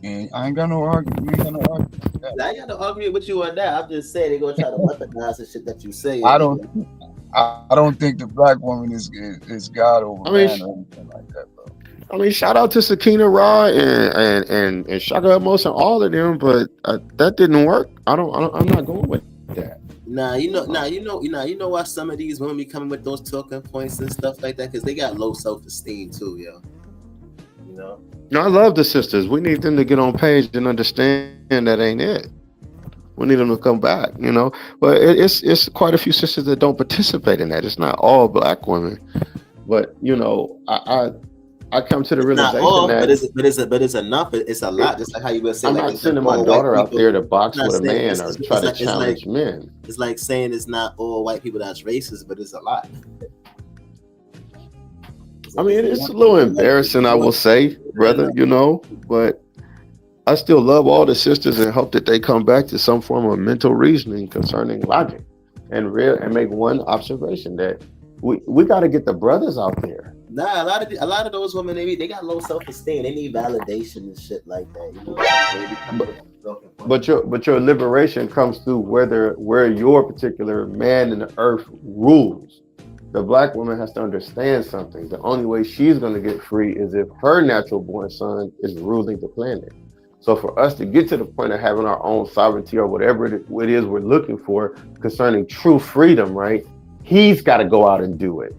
And I ain't got no argument. I ain't got no argument with you on that. I'm just saying they're gonna try to weaponize the shit that you say. I don't think the Black woman is God over man or anything like that, bro. I mean, shout out to Sakina Ra and Shaka Amos and all of them, but that didn't work. I'm not going with that. You know why some of these women be coming with those talking points and stuff like that? Because they got low self-esteem too, yo. No, I love the sisters. We need them to get on page and understand that ain't it. We need them to come back, But it's quite a few sisters that don't participate in that. It's not all Black women, but I come to the realization that but it's enough. It's a lot. Just like how you were saying. I'm not sending my daughter out there to box with a man or try to challenge men. It's like saying it's not all white people that's racist, but it's a lot. I mean, it's a little embarrassing, I will say, brother, but I still love all the sisters and hope that they come back to some form of mental reasoning concerning logic and make one observation that we got to get the brothers out there. Nah, a lot of those women, they got low self-esteem. They need validation and shit like that. But your liberation comes through where your particular man in the earth rules. The Black woman has to understand something. The only way she's going to get free is if her natural born son is ruling the planet. So for us to get to the point of having our own sovereignty or whatever it is we're looking for concerning true freedom, right? He's got to go out and do it.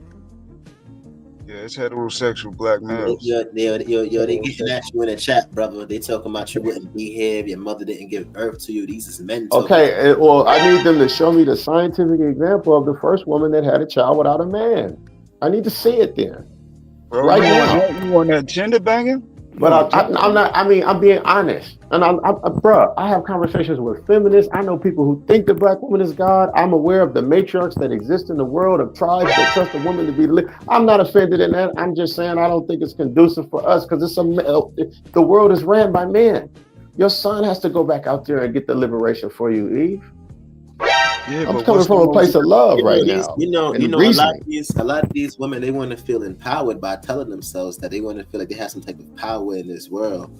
Yeah, it's heterosexual black males. They getting at you in the chat, brother. They talking about you wouldn't be here if your mother didn't give birth to you. These is men talking. Okay, well, I need them to show me the scientific example of the first woman that had a child without a man. I need to see it then. Bro, right you now. You want that gender banging? But I'm not. I mean, I'm being honest, and bro. I have conversations with feminists. I know people who think the black woman is God. I'm aware of the matriarchs that exist in the world of tribes that trust a woman to be. I'm not offended in that. I'm just saying I don't think it's conducive for us because the world is ran by men. Your son has to go back out there and get the liberation for you, Eve. Yeah, I'm coming from a place of love right now. A lot of these women, they want to feel empowered by telling themselves that they want to feel like they have some type of power in this world.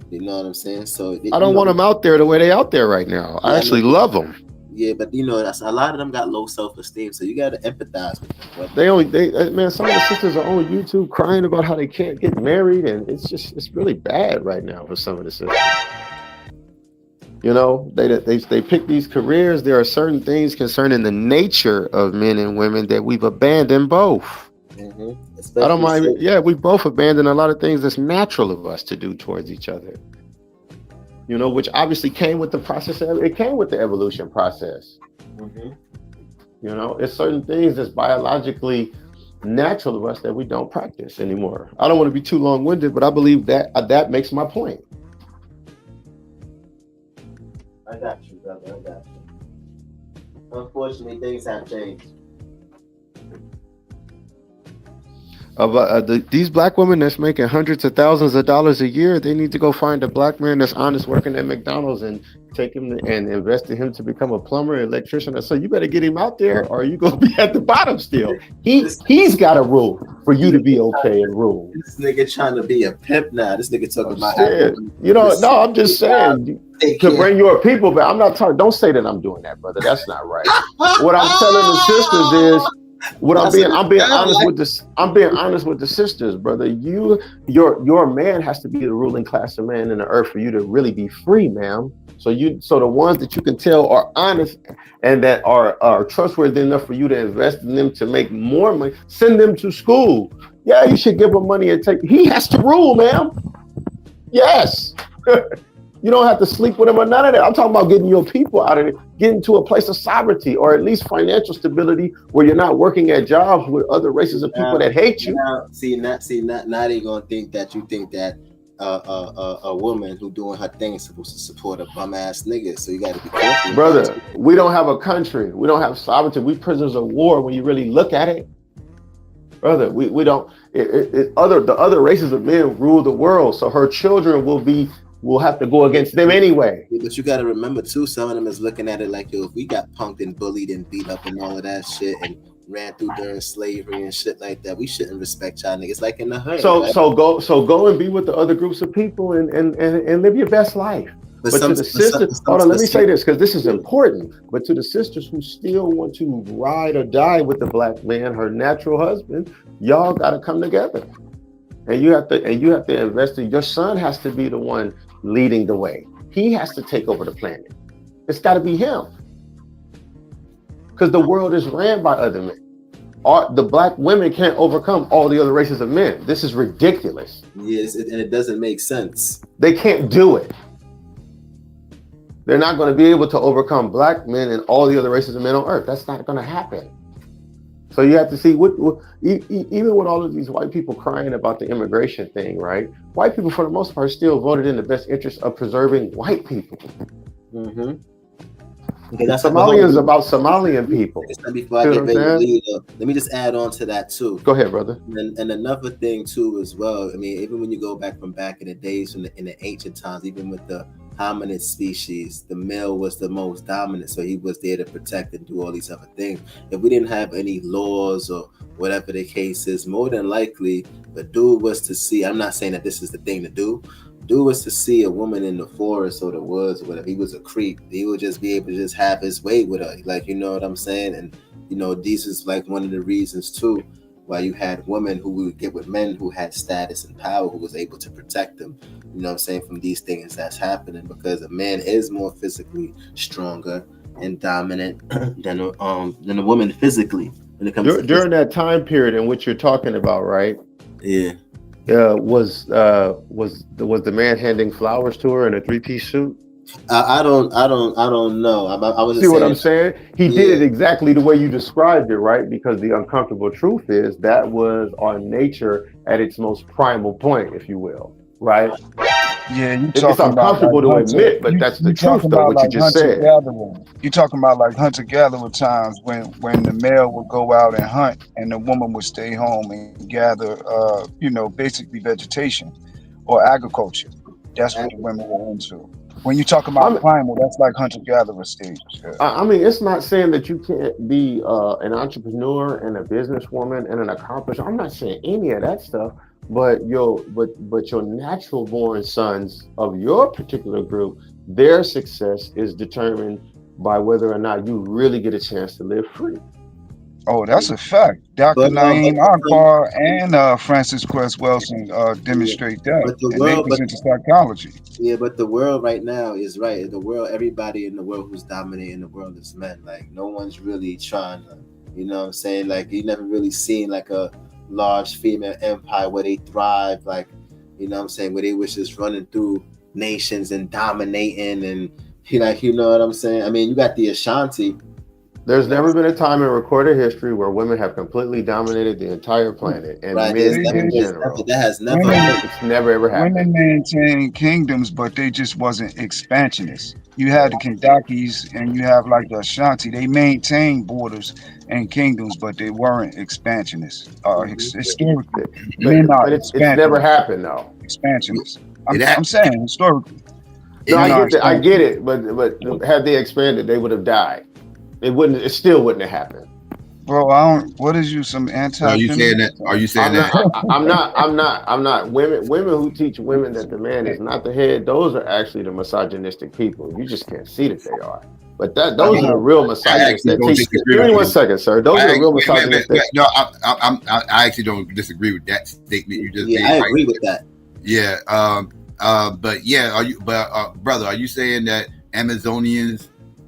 You know what I'm saying? So I don't want them out there the way they out there right now. I actually love them. Yeah, but that's a lot of them got low self-esteem, so you got to empathize with them. Man, some of the sisters are on YouTube crying about how they can't get married, and it's really bad right now for some of the sisters. You know, they pick these careers. There are certain things concerning the nature of men and women that we've abandoned both. I don't mind. Yeah, we both abandoned a lot of things that's natural of us to do towards each other. You know, which obviously came with the process. It came with the evolution process. You know, it's certain things that's biologically natural of us that we don't practice anymore. I don't want to be too long-winded, but I believe that that makes my point. I got you, brother. I got you. Unfortunately, things have changed. These black women that's making hundreds of thousands of dollars a year, they need to go find a black man that's honest working at McDonald's and take him and invest in him to become a plumber, electrician. So you better get him out there or you're going to be at the bottom still. He's got to rule for you to be okay and rule. This nigga trying to be a pimp now. This nigga talking about... You know, no, I'm just saying to bring your people back. I'm not talking, don't say that I'm doing that, brother. That's not right. What I'm telling the sisters is, I'm being honest with the sisters, brother. Your man has to be the ruling class of man in the earth for you to really be free, ma'am. So the ones that you can tell are honest and that are trustworthy enough for you to invest in them to make more money, send them to school. Yeah, you should give him money and take. He has to rule, ma'am. Yes. You don't have to sleep with him or none of that. I'm talking about getting your people out of it, getting to a place of sovereignty or at least financial stability where you're not working at jobs with other races of people that hate you. Now they gonna think that you think that a woman who doing her thing is supposed to support a bum ass nigga. So you got to be careful, brother. We don't have a country. We don't have sovereignty. We prisoners of war. When you really look at it, brother, we don't. The other races of men rule the world. So her children will have to go against them anyway. Yeah, but you got to remember too, some of them is looking at it like, yo, if we got punked and bullied and beat up and all of that shit and ran through during slavery and shit like that, we shouldn't respect y'all niggas like in the hood. So go and be with the other groups of people and live your best life. But to the sisters, hold on, let me say this because this is important. But to the sisters who still want to ride or die with the black man, her natural husband, y'all got to come together. And you have to invest in your son. Has to be the one leading the way. He has to take over the planet. It's got to be him. Because the world is ran by other men. The black women can't overcome all the other races of men. This is ridiculous. Yes, and it doesn't make sense. They can't do it. They're not going to be able to overcome black men and all the other races of men on earth. That's not going to happen. So you have to see even with all of these white people crying about the immigration thing, right? White people, for the most part, still voted in the best interest of preserving white people. Mm-hmm. Okay, that's Somalia is about Somalian people. Before I get ready to leave, let me just add on to that too. Go ahead, brother. And another thing too, as well. I mean, even when you go back in the days, in the ancient times, even with the hominid species, the male was the most dominant, so he was there to protect and do all these other things. If we didn't have any laws or whatever the case is, more than likely the dude was to see, I'm not saying that this is the thing to do, dude was to see a woman in the forest or the woods or whatever, he was a creep, he would just be able to just have his way with her, like, you know what I'm saying? And you know, this is like one of the reasons too why you had women who would get with men who had status and power, who was able to protect them, you know what I'm saying, from these things that's happening, because a man is more physically stronger and dominant than a woman physically. when it comes to during that time period in which you're talking about, right? Yeah. Was the man handing flowers to her in a 3-piece suit? I don't know. I was See what I'm saying? He did it exactly the way you described it, right? Because the uncomfortable truth is that was our nature at its most primal point, if you will, right? Yeah, It's uncomfortable to admit, but that's the truth, though. What you just said. You're talking about like hunter-gatherer times when the male would go out and hunt and the woman would stay home and gather, basically vegetation or agriculture. That's what the women were into. When you talk about primal, that's like hunter-gatherer stage. Yeah. I mean, it's not saying that you can't be an entrepreneur and a businesswoman and an accomplished. I'm not saying any of that stuff. But your natural born sons of your particular group, their success is determined by whether or not you really get a chance to live free. Oh, that's a fact. Dr. Naeem Akbar and Francis Quest Wilson demonstrate that. But the and world, they present psychology. Yeah, but the world right now is right. The world, everybody in the world who's dominating the world is men. Like, no one's really trying to, you know what I'm saying? Like, you never really seen like a large female empire where they thrive, like, you know what I'm saying, where they was just running through nations and dominating, and you know what I'm saying. I mean, you got the Ashanti. There's never been a time in recorded history where women have completely dominated the entire planet, and men in general. That has never. It's never ever happened. Women maintained kingdoms, but they just wasn't expansionists. You had the Kendakis and you have like the Ashanti. They maintained borders and kingdoms, but they weren't expansionists. Historically, but it's never happened though. Expansionists. I'm saying historically. No, I get it, but had they expanded, they would have died. It still wouldn't have happened. Bro, what is you, some anti? Are you saying that? Are you saying that? I'm not. Women who teach women that the man is not the head, those are actually the misogynistic people. You just can't see that they are. But those are the real misogynists that teach. Give me 1 second, sir. Those are the real misogynists. No, I actually don't disagree with that statement you just made. I agree with that. Yeah. But yeah, brother, are you saying that Amazonians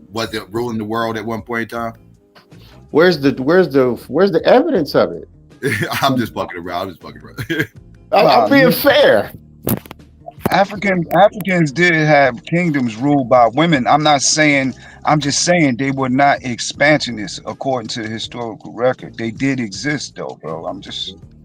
wasn't ruling the world at one point in time? Where's the evidence of it? I'm just fucking around. I'm being fair. Africans did have kingdoms ruled by women. I'm just saying they were not expansionists according to the historical record. They did exist though, bro.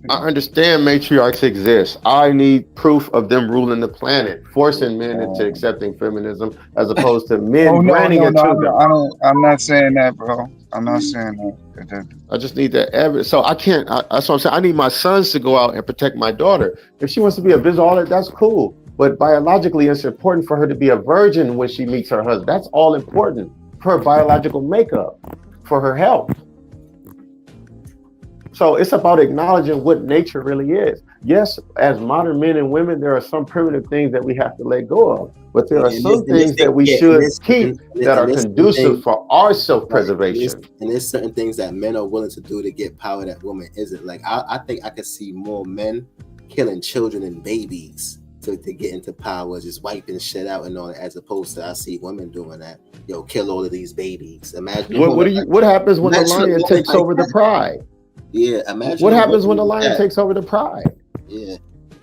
I understand matriarchs exist. I need proof of them ruling the planet, forcing men into accepting feminism as opposed to men granting it to them. I'm not saying that, bro. I'm not saying that. I just need that evidence. So that's what I'm saying. I need my sons to go out and protect my daughter. If she wants to be a bizarre, that's cool. But biologically, it's important for her to be a virgin when she meets her husband. That's all important for her biological makeup, for her health. So it's about acknowledging what nature really is. Yes, as modern men and women, there are some primitive things that we have to let go of, but there are some things that we should keep that are conducive for our self-preservation. And there's certain things that men are willing to do to get power that women isn't. Like, I think I could see more men killing children and babies to get into power, just wiping shit out and all that, as opposed to I see women doing that. Yo, kill all of these babies. Imagine what happens when the lion takes over the pride? Yeah, imagine what happens when the lion takes over the pride. Yeah,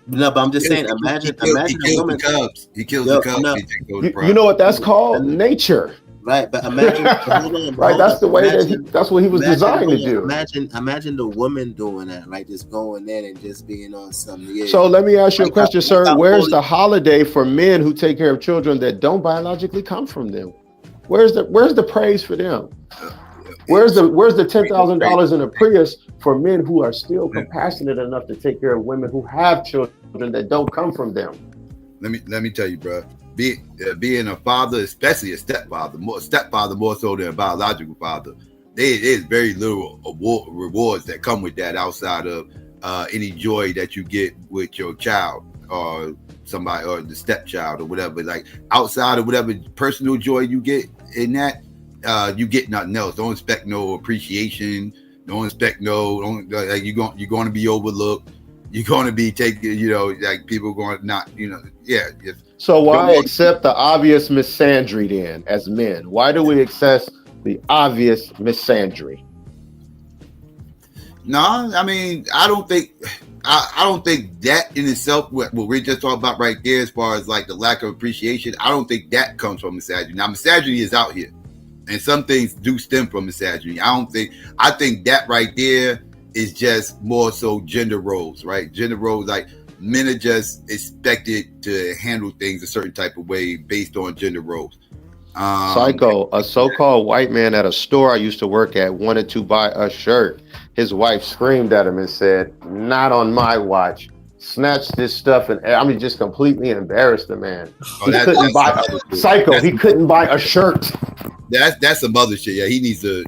no, but I'm just saying. Imagine a woman. He kills the cubs. He takes over the pride. You know what that's called? Nature. Right, but imagine. Right, that's the way that's what he was designed to do. Imagine the woman doing that, right? Just going in and just being on something. Yeah. So let me ask you a question, sir. Where's the holiday for men who take care of children that don't biologically come from them? Where's the praise for them? Where's the $10,000 in a Prius for men who are still compassionate enough to take care of women who have children that don't come from them? Let me tell you, bro. Being a father, especially a stepfather more so than a biological father, there is very little rewards that come with that outside of any joy that you get with your child or somebody or the stepchild or whatever. Like outside of whatever personal joy you get in that. You get nothing else. Don't expect no appreciation. Don't expect like you're going to be overlooked. You're going to be taken. Like people going to not. Yeah. So why accept the obvious misandry then, as men? Why do we accept the obvious misandry? No, I mean, I don't think that in itself, what we're just talking about right there, as far as like the lack of appreciation, I don't think that comes from misogyny. Now, misogyny is out here, and some things do stem from misogyny. I think that right there is just more so gender roles, right? Gender roles, like men are just expected to handle things a certain type of way based on gender roles. Psycho, a so-called white man at a store I used to work at wanted to buy a shirt. His wife screamed at him and said, "Not on my watch." Snatched this stuff and just completely embarrassed the man. He couldn't buy a shirt. That's some other shit. Yeah, he needs to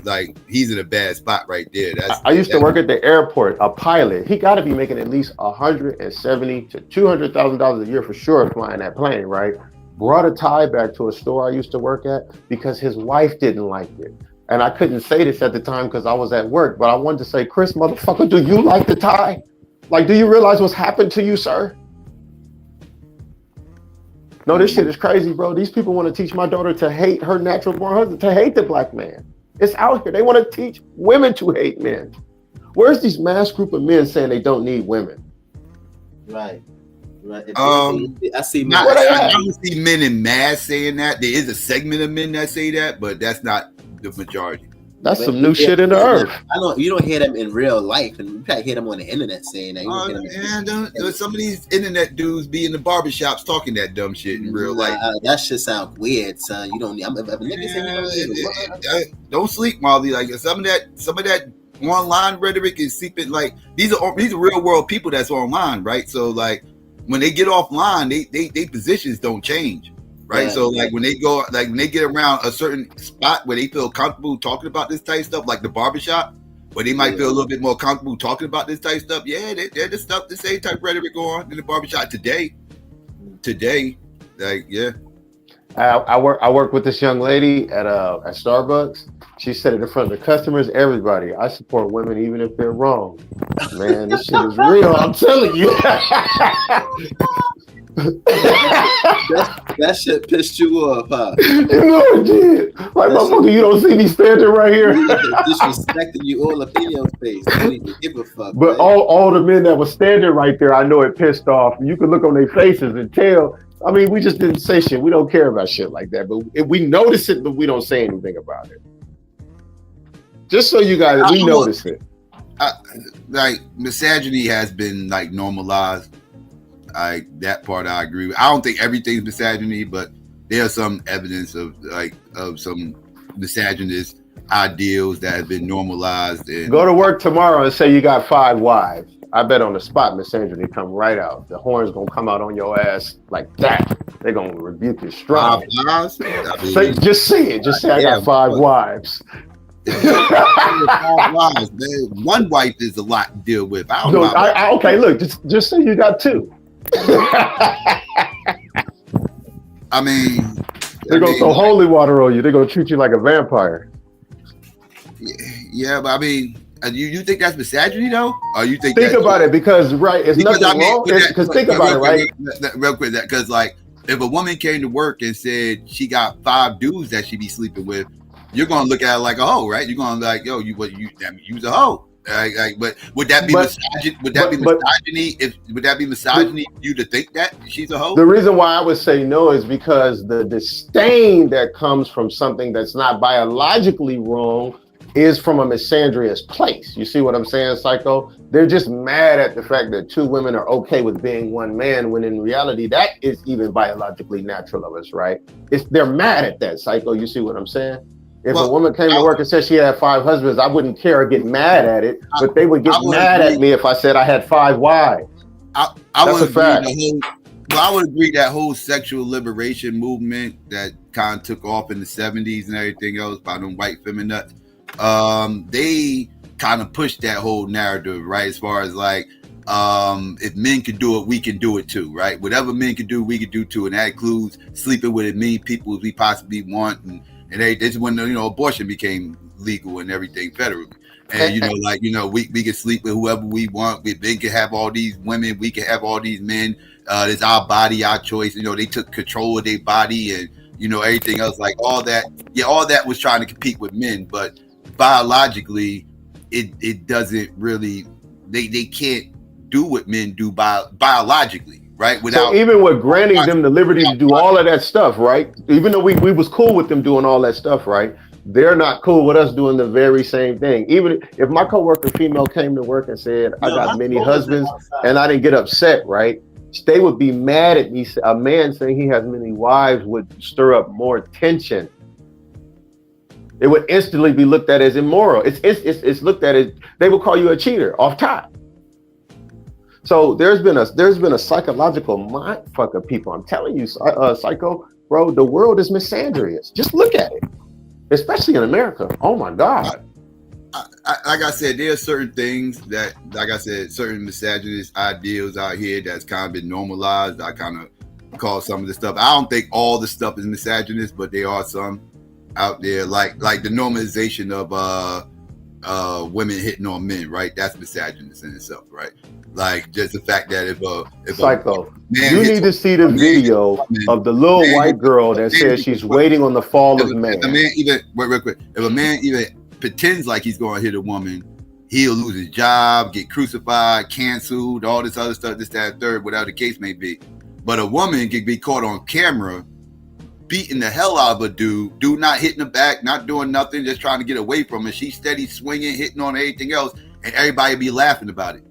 he's in a bad spot right there. I used to work at the airport, a pilot. He got to be making at least $170,000 to $200,000 a year for sure flying that plane, right? Brought a tie back to a store I used to work at because his wife didn't like it. And I couldn't say this at the time because I was at work, but I wanted to say, Chris, motherfucker, do you like the tie? Like, do you realize what's happened to you, sir? No, this shit is crazy, bro. These people want to teach my daughter to hate her natural born husband, to hate the black man. It's out here. They want to teach women to hate men. Where's these mass group of men saying they don't need women? Right. I don't see men in mass saying that. There is a segment of men that say that, but that's not the majority. That's some new shit in the earth. You don't hear them in real life, and you probably hear them on the internet saying that. Some of these internet dudes be in the barbershops talking that dumb shit in real life. That shit sound weird, son. You don't. Don't sleep, Molly. Like some of that online rhetoric is seeping. Like these are real world people that's online, right? So like when they get offline, they positions don't change. Right. Yeah, so like when they get around a certain spot where they feel comfortable talking about this type of stuff, like the barbershop, where they might feel a little bit more comfortable talking about this type of stuff. Yeah, they're the stuff, the same type of rhetoric going on in the barbershop today. Like, yeah. I work with this young lady at Starbucks. She said it in front of the customers, everybody, I support women even if they're wrong. Man, this shit is real, I'm telling you. that shit pissed you off, huh? You know it did. Like, motherfucker, you don't see me standing right here. Disrespecting you all up in your face. I don't even give a fuck. But all the men that were standing right there, I know it pissed off. You can look on their faces and tell. I mean, we just didn't say shit. We don't care about shit like that. But if we notice it, but we don't say anything about it. Just so you guys, we notice it. Like misogyny has been like normalized. That part I agree with. I don't think everything's misogyny, but there's some evidence of some misogynist ideals that have been normalized. And go to work tomorrow and say you got 5 wives. I bet on the spot misogyny come right out. The horn's gonna come out on your ass like that. They're gonna rebuke you strong. Just say it. Just say I got 5 wives. 5 wives, man. 1 wife is a lot to deal with. Okay, look, just say you got 2. I mean, they're gonna throw holy water on you. They're gonna treat you like a vampire. Yeah, but I mean, you think that's misogyny though, or you think about it because it's nothing wrong. Because think about it, right? Real quick, because like if a woman came to work and said she got 5 dudes that she be sleeping with, you're gonna look at it like a hoe, right? You're gonna be like, yo, you's a hoe. But would that be misogyny? Would that be misogyny for you to think that she's a hoe? The reason why I would say no is because the disdain that comes from something that's not biologically wrong is from a misandrous place. You see what I'm saying, Psycho? They're just mad at the fact that 2 women are okay with being 1 man, when in reality that is even biologically natural of us, right? They're mad at that, Psycho. You see what I'm saying? If a woman came to work and said she had 5 husbands, I wouldn't care or get mad at it, but they would get mad at me if I said I had 5 wives. That's a fact. I would agree that whole sexual liberation movement that kind of took off in the 70s and everything else by them white feminists, they kind of pushed that whole narrative, right? As far as like, if men can do it, we can do it too, right? Whatever men can do, we can do too, and that includes sleeping with as many people as we possibly want, and this is when abortion became legal and everything federally. And we can sleep with whoever we want. They can have all these women, we can have all these men. It's our body, our choice. They took control of their body and everything else, like all that. Yeah, all that was trying to compete with men, but biologically, it doesn't really, they can't do what men do biologically, right? So even with granting them the liberty to do all of that stuff, right? Even though we was cool with them doing all that stuff, right? They're not cool with us doing the very same thing. Even if my coworker female came to work and said, I got many husbands and I didn't get upset, right? They would be mad at me. A man saying he has many wives would stir up more tension. It would instantly be looked at as immoral. It's looked at as, they would call you a cheater off top. So there's been a psychological mind fuck of people. I'm telling you, Psycho, bro, the world is misandrous. Just look at it, especially in America. Oh my God. Like I said, there are certain things that, like I said, certain misogynist ideals out here that's kind of been normalized. I kind of call some of the stuff. I don't think all the stuff is misogynist, but there are some out there, like the normalization of women hitting on men, right? That's misogynist in itself, right? Like just the fact that if Psycho, you need to see the video of the little white girl that says she's waiting on the fall of man. If a man even real quick, if a man even pretends like he's going to hit a woman, he'll lose his job, get crucified, canceled, all this other stuff, this, that, third, whatever the case may be. But a woman can be caught on camera beating the hell out of a dude not hitting the back, not doing nothing, just trying to get away from her. She's steady swinging, hitting on everything else, and everybody be laughing about it.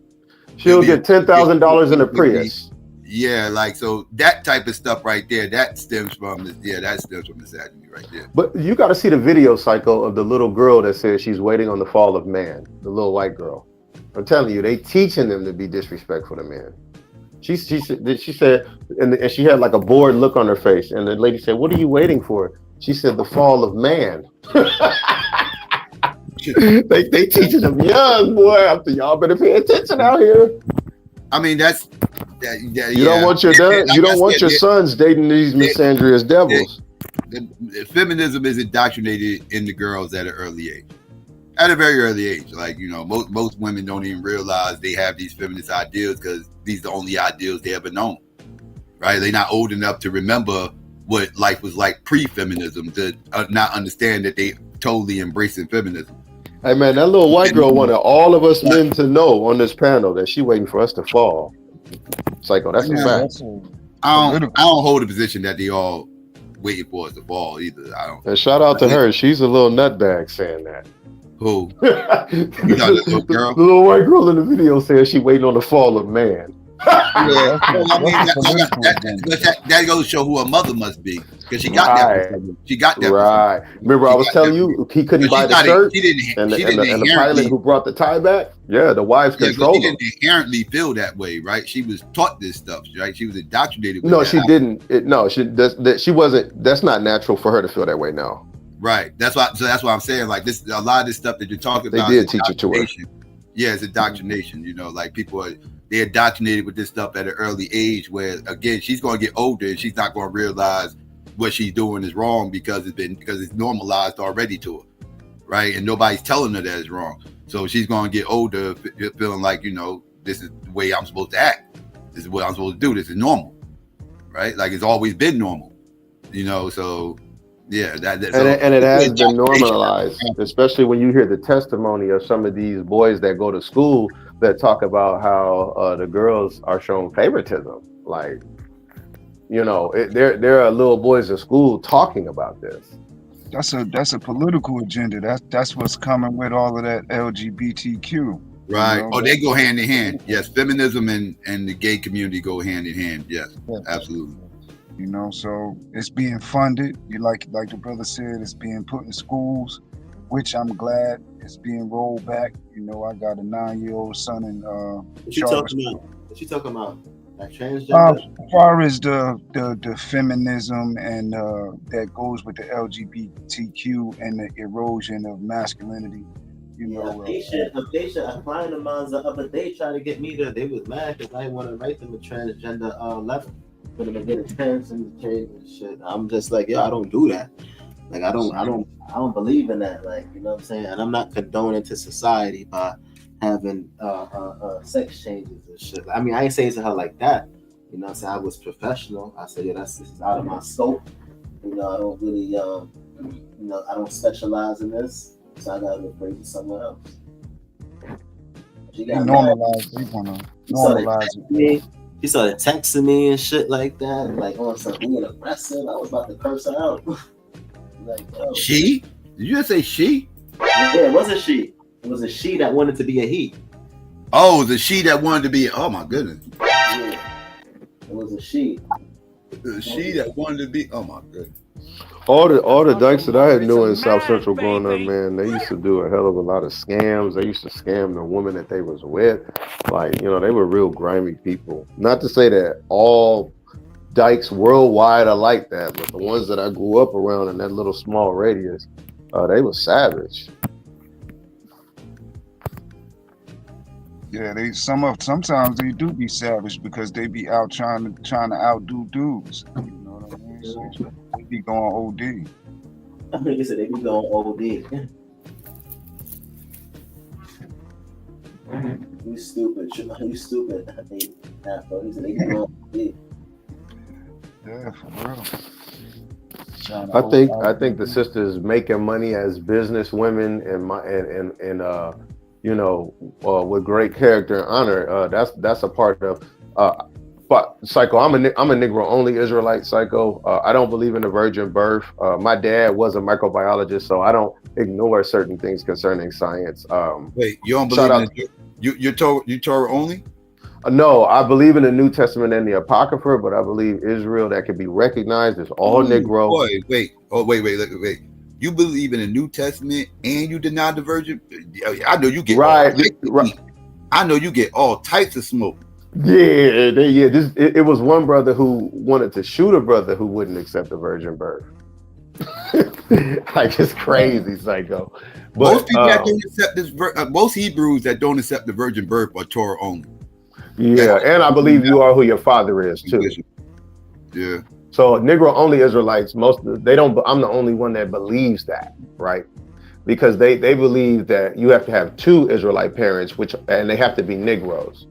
She'll get $10,000 in a Prius. Yeah, like, so that type of stuff right there, that stems from misogyny right there. But you got to see the video, Psycho, of the little girl that says she's waiting on the fall of man, the little white girl. I'm telling you, they teaching them to be disrespectful to men. She said, and she had like a bored look on her face, and the lady said, "What are you waiting for?" She said, "The fall of man." they teaching them young, boy. After y'all better pay attention out here. I mean, that's you don't want your your sons dating these misandrous devils. Feminism is indoctrinated in the girls at an early age, at a very early age. Like, you know, most women don't even realize they have these feminist ideals because these are the only ideals they ever known, right? They're not old enough to remember what life was like pre-feminism to not understand that they totally embracing feminism. Hey man, that little white girl wanted all of us men to know on this panel that she waiting for us to fall. Psycho, that's a fact. I don't hold the position that they all waiting for us to fall either. I don't. And shout out to her. She's a little nutbag saying that. Who? The little white girl in the video says she waiting on the fall of man. Yeah. That goes to show who her mother must be, because she got that. She got that. Right. Remember, I was telling you he couldn't buy the shirt, and the pilot who brought the tie back. Yeah, the wives controlled him. She didn't inherently feel that way, right? She was taught this stuff, right? She was indoctrinated with no, that. She didn't. She wasn't. That's not natural for her to feel that way now. Right. That's why. So that's why I'm saying, like, this. A lot of this stuff that you're talking about. They did teach it to her. Yeah, it's indoctrination. You know, like they're indoctrinated with this stuff at an early age. Where again, she's going to get older and she's not going to realize what she's doing is wrong because it's normalized already to her, right? And nobody's telling her that it's wrong. So she's going to get older feeling like, you know, this is the way I'm supposed to act. This is what I'm supposed to do. This is normal, right? Like it's always been normal, you know. So yeah, and it has been normalized, especially when you hear the testimony of some of these boys that go to school that talk about how the girls are shown favoritism. Like, you know, there are little boys in school talking about this. That's a political agenda. That's what's coming with all of that LGBTQ. Right. You know? Oh, they go hand in hand. Yes, feminism and the gay community go hand in hand. Yes, absolutely. You know, so it's being funded. Like the brother said, it's being put in schools, which I'm glad it's being rolled back. You know, I got a 9-year-old son in What you talking about? Like transgender? As far as the feminism and that goes with the LGBTQ and the erosion of masculinity. You know, they should apply the minds the other day trying to get me to. They was mad because I didn't want to write them a transgender letter. For them to get a chance and change and shit. I'm just like, yo, I don't do that. Like, I don't believe in that. Like, you know what I'm saying? And I'm not condoning to society by having sex changes and shit. I mean, I ain't saying to her like that. You know what I'm saying? I was professional. I said, yeah, this is out of my scope. You know, I don't really, you know, I don't specialize in this. So I gotta refer to someone else. She They got mad. normalize. They wanna She started normalize texting it. me. She started texting me and shit like that, like on some being aggressive. I was about to curse her out. Like, oh. She? Did you just say she? Yeah, it wasn't she. It was a she that wanted to be a he. Oh, the she that wanted to be. Oh my goodness. Yeah. It was a she. The she that wanted to be. Oh my goodness. All the dykes that I had knew in South Central growing up, man, they used to do a hell of a lot of scams. They used to scam the woman that they was with. Like, you know, they were real grimy people. Not to say that all dykes worldwide are like that, but the ones that I grew up around in that little small radius, they were savage. Yeah, sometimes they do be savage because they be out trying to outdo dudes. You know what I mean? So they be going OD. I think you said they be going OD. You stupid. You stupid. I think he said they be going OD. Yeah, for real. I think the sisters making money as business women and you know, with great character and honor. That's a part of. But Psycho, I'm a Negro only Israelite, Psycho. I don't believe in the virgin birth. My dad was a microbiologist, so I don't ignore certain things concerning science. Wait, you don't believe in you Torah only? No, I believe in the New Testament and the Apocrypha, but I believe Israel that can be recognized as all Negro. Boy, wait. You believe in the New Testament and you deny the virgin? I know you get right. I know you get all types of smoke. Yeah. It was one brother who wanted to shoot a brother who wouldn't accept the virgin birth. Like, it's crazy, Psycho. But, most people that don't accept this, most Hebrews that don't accept the virgin birth are Torah only. Yeah, and I believe you are who your father is too. Yeah. So Negro only Israelites, they don't. I'm the only one that believes that, right? Because they believe that you have to have two Israelite parents, and they have to be Negroes.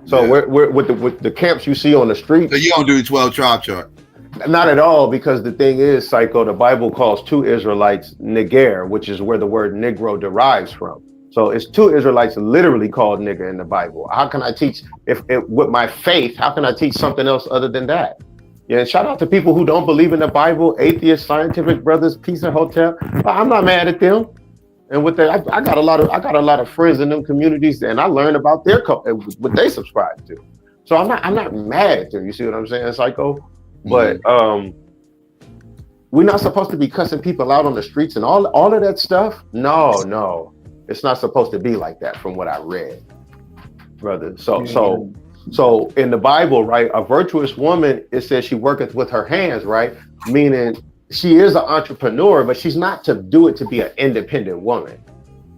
So we're with the camps you see on the street. So you don't do the 12 tribe chart? Not at all, because the thing is, Psycho, the Bible calls two Israelites Neger, which is where the word Negro derives from. So it's two Israelites literally called nigger in the Bible. How can I teach with my faith? How can I teach something else other than that? Yeah, and shout out to people who don't believe in the Bible, atheist, scientific brothers, Pizza Hotel. I'm not mad at them. And with that, I got a lot of friends in them communities, and I learned about what they subscribe to. So I'm not mad at them. You see what I'm saying, Psycho? But we're not supposed to be cussing people out on the streets and all of that stuff. No. It's not supposed to be like that from what I read, brother. So in the Bible, right, a virtuous woman, it says she worketh with her hands, right? Meaning she is an entrepreneur, but she's not to do it to be an independent woman.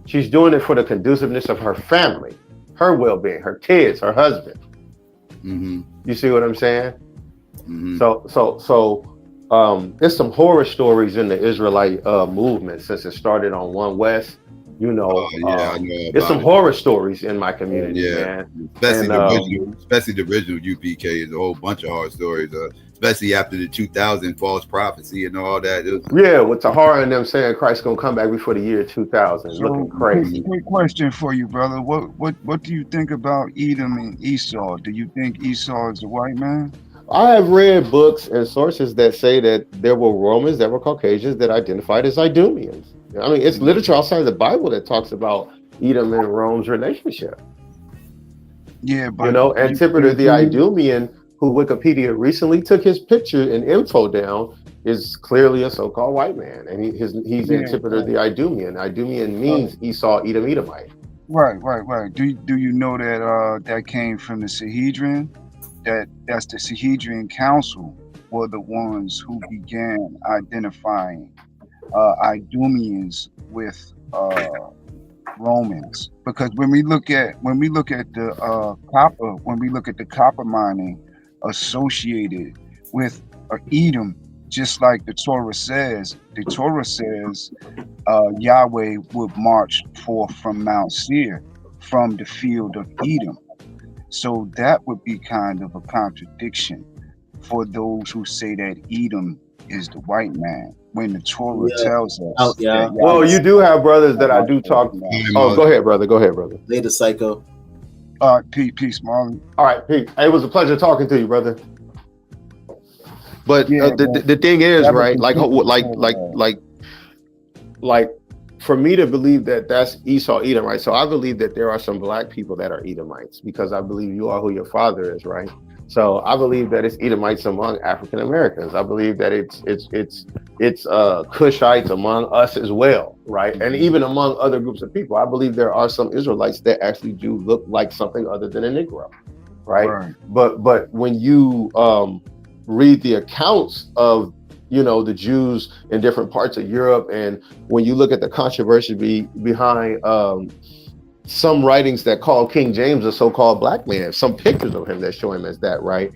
She's doing it for the conduciveness of her family, her well-being, her kids, her husband. Mm-hmm. You see what I'm saying? Mm-hmm. So there's some horror stories in the Israelite movement since it started on One West. You know, I know there's some horror stories in my community, man. Especially the original UPK is a whole bunch of horror stories. Especially after the 2000 false prophecy and all that. With Tahara and them saying Christ's gonna come back before the year 2000, looking crazy. Quick question for you, brother. What do you think about Edom and Esau? Do you think Esau is a white man? I have read books and sources that say that there were Romans that were Caucasians that identified as Idumeans. I mean, it's literature outside of the Bible that talks about Edom and Rome's relationship. Yeah, but Antipater the Idumean, who Wikipedia recently took his picture and info down, is clearly a so-called white man, and he's Antipater the Idumean. Idumean means Esau, Edom, Edomite. Right. Do you know that that came from the Sanhedrin? That's the Sanhedrin Council were the ones who began identifying Idumeans with Romans, because when we look at the copper mining associated with Edom, just like the Torah says, Yahweh would march forth from Mount Seir, from the field of Edom. So that would be kind of a contradiction for those who say that Edom is the white man. When the Torah tells us that Well, you do have brothers that I do talk. Oh, go ahead, brother. Go ahead, brother. Later, Psycho. Peace, Marlon. All right, Pete. It was a pleasure talking to you, brother. But the thing is, right? Like, for me to believe that that's Esau Edom, right? So I believe that there are some black people that are Edomites because I believe you are who your father is, right? So I believe that it's Edomites among African Americans. I believe that it's Cushites among us as well, right? And even among other groups of people. I believe there are some Israelites that actually do look like something other than a Negro, right? But when you read the accounts of the Jews in different parts of Europe, and when you look at the controversy behind some writings that call King James a so-called black man, some pictures of him that show him as that, right?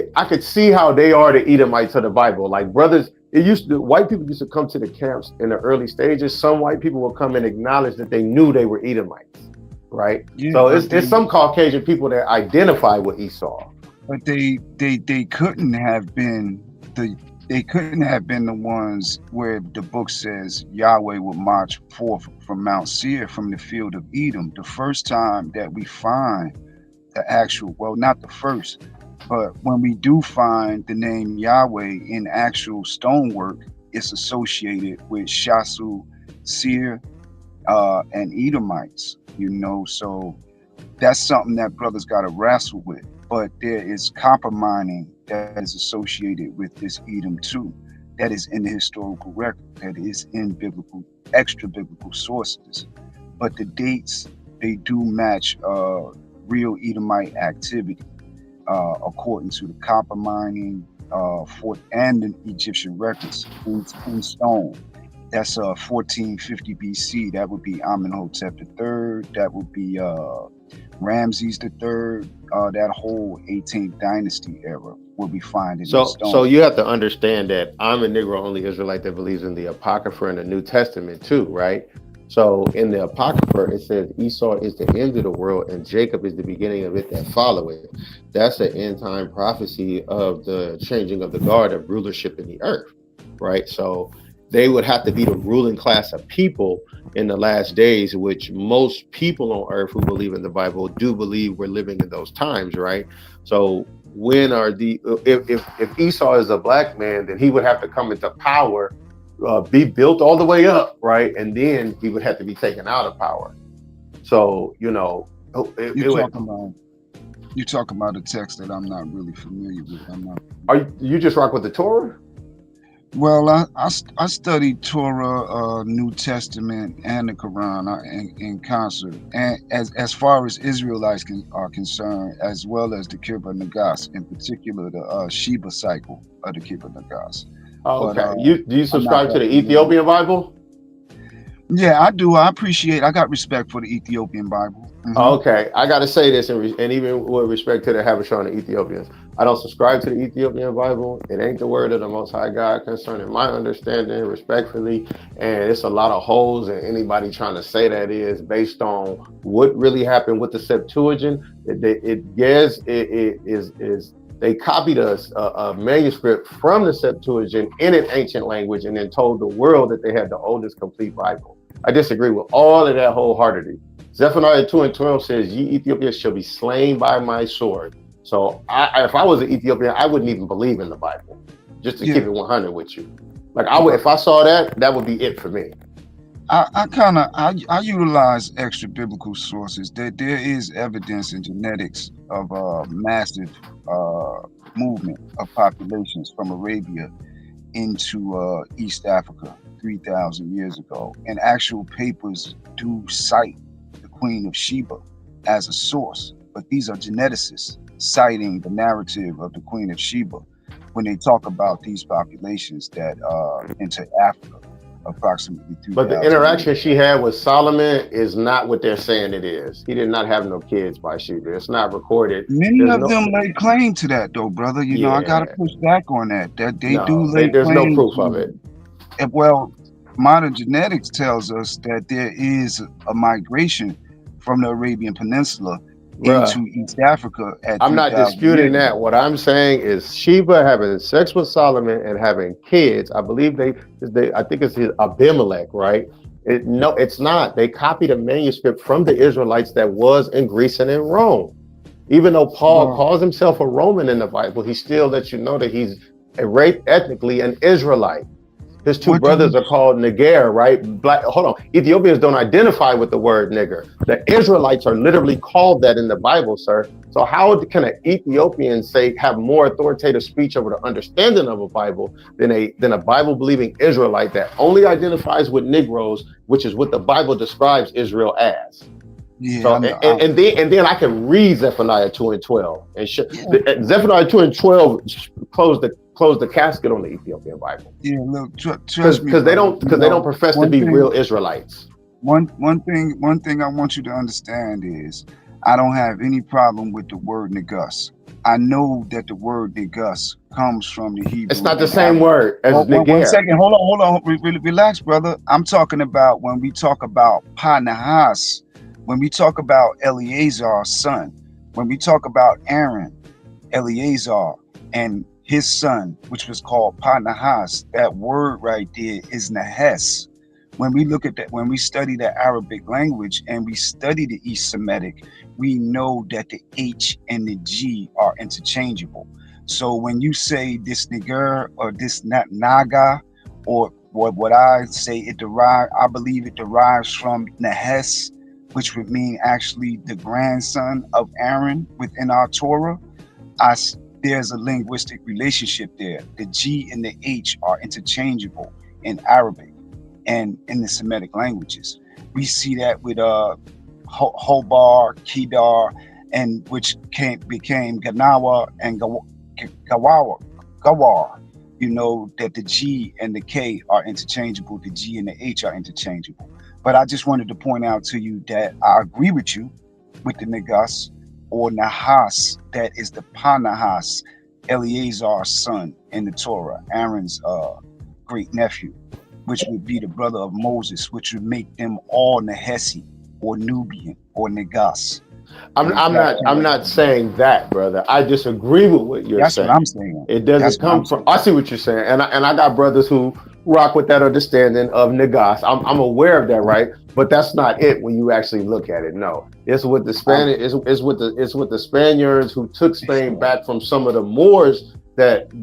I could see how they are the Edomites of the Bible. Like brothers, white people used to come to the camps in the early stages. Some white people would come and acknowledge that they knew they were Edomites, right? Yeah, so it's some Caucasian people that identify with Esau. But they couldn't have been the ones where the book says Yahweh will march forth from Mount Seir, from the field of Edom. The first time that we find the actual, well, not the first, but when we do find the name Yahweh in actual stonework, it's associated with Shasu, Seir, and Edomites, so that's something that brothers got to wrestle with. But there is copper mining that is associated with this Edom too, that is in the historical record, that is in extra biblical sources. But the dates, they do match real Edomite activity, according to the copper mining and the Egyptian records in stone. That's 1450 BC. That would be Amenhotep III. That would be Ramses III. That whole 18th dynasty era will be finding in stone. So you have to understand that I'm a Negro only Israelite that believes in the Apocrypha and the New Testament too, right? So in the Apocrypha, it says Esau is the end of the world and Jacob is the beginning of it that followeth. That's an end time prophecy of the changing of the guard of rulership in the earth, right? So they would have to be the ruling class of people in the last days, which most people on earth who believe in the Bible do believe we're living in those times, right? So when are if Esau is a black man, then he would have to come into power, be built all the way up, right? And then he would have to be taken out of power. So, you're talking about a text that I'm not really familiar with. You just rock with the Torah? Well, I studied Torah, New Testament, and the Quran in concert, and as far as Israelites are concerned, as well as the Kibbutz Nagas, in particular the Sheba cycle of the Kibbutz Nagas. Oh, okay. But, do you subscribe to the Ethiopian Bible? Yeah, I do. I got respect for the Ethiopian Bible. Mm-hmm. Okay, I got to say this, and even with respect to the Habashah and Ethiopians, I don't subscribe to the Ethiopian Bible. It ain't the word of the Most High God concerning my understanding, respectfully, and it's a lot of holes, and anybody trying to say that is based on what really happened with the Septuagint. They copied a manuscript from the Septuagint in an ancient language and then told the world that they had the oldest complete Bible. I disagree with all of that wholeheartedly. Zephaniah 2:12 says, "Ye Ethiopians shall be slain by my sword." So if I was an Ethiopian, I wouldn't even believe in the Bible, just to keep it 100 with you. Like if I saw that would be it for me. I utilize extra biblical sources. There is evidence in genetics of a massive movement of populations from Arabia into East Africa 3,000 years ago. And actual papers do cite the Queen of Sheba as a source, but these are geneticists citing the narrative of the Queen of Sheba when they talk about these populations that enter Africa approximately 3,000 But the interaction she had with Solomon is not what they're saying it is. He did not have no kids by Sheba. It's not recorded. Many of them lay claim to that, though, brother. You know, I gotta push back on that. That they do lay there's claim. No proof of it. Well, modern genetics tells us that there is a migration from the Arabian Peninsula into East Africa at I'm not 3,000 disputing years. that. What I'm saying is Sheba having sex with Solomon and having kids. I believe I think it's his Abimelech, right? No, it's not. They copied a manuscript from the Israelites that was in Greece and in Rome. Even though Paul calls himself a Roman in the Bible, he still lets you know that he's ethnically an Israelite. His two brothers are called Niger, right? Hold on. Ethiopians don't identify with the word nigger. The Israelites are literally called that in the Bible, sir. So how can an Ethiopian have more authoritative speech over the understanding of a Bible than a Bible-believing Israelite that only identifies with Negroes, which is what the Bible describes Israel as? Yeah, so, and then I can read Zephaniah 2:12 and Zephaniah 2:12 close the casket on the Ethiopian Bible. Yeah, look, trust me, because they don't profess to be real Israelites. One thing I want you to understand is I don't have any problem with the word negus. I know that the word negus comes from the Hebrew. It's not the same word as neger. 1 second, hold on, relax, brother. I'm talking about when we talk about Panahas, when we talk about Eleazar's son, when we talk about Aaron, Eleazar, and his son, which was called Panahas, that word right there is Nahes. When we look at that, when we study the Arabic language and we study the East Semitic, we know that the H and the G are interchangeable. So when you say this Niger or this Naga, or what I say I believe it derives from Nahes, which would mean actually the grandson of Aaron within our Torah. There's a linguistic relationship there. The G and the H are interchangeable in Arabic and in the Semitic languages. We see that with Hobar, Kedar, and which became Ganawa and Gawar. You know that the G and the K are interchangeable, the G and the H are interchangeable. But I just wanted to point out to you that I agree with you with the Negas, or Nahas, that is the Panahas, Eleazar's son in the Torah, Aaron's great nephew, which would be the brother of Moses, which would make them all Nehesi or Nubian or Negas. I'm not saying that, brother. I disagree with what you're saying. That's what I'm saying. It doesn't come from. I see what you're saying, and I got brothers who rock with that understanding of Negas. I'm aware of that, right? But that's not it when you actually look at it. No, it's with the Spanish. It's with the Spaniards who took Spain back from some of the Moors that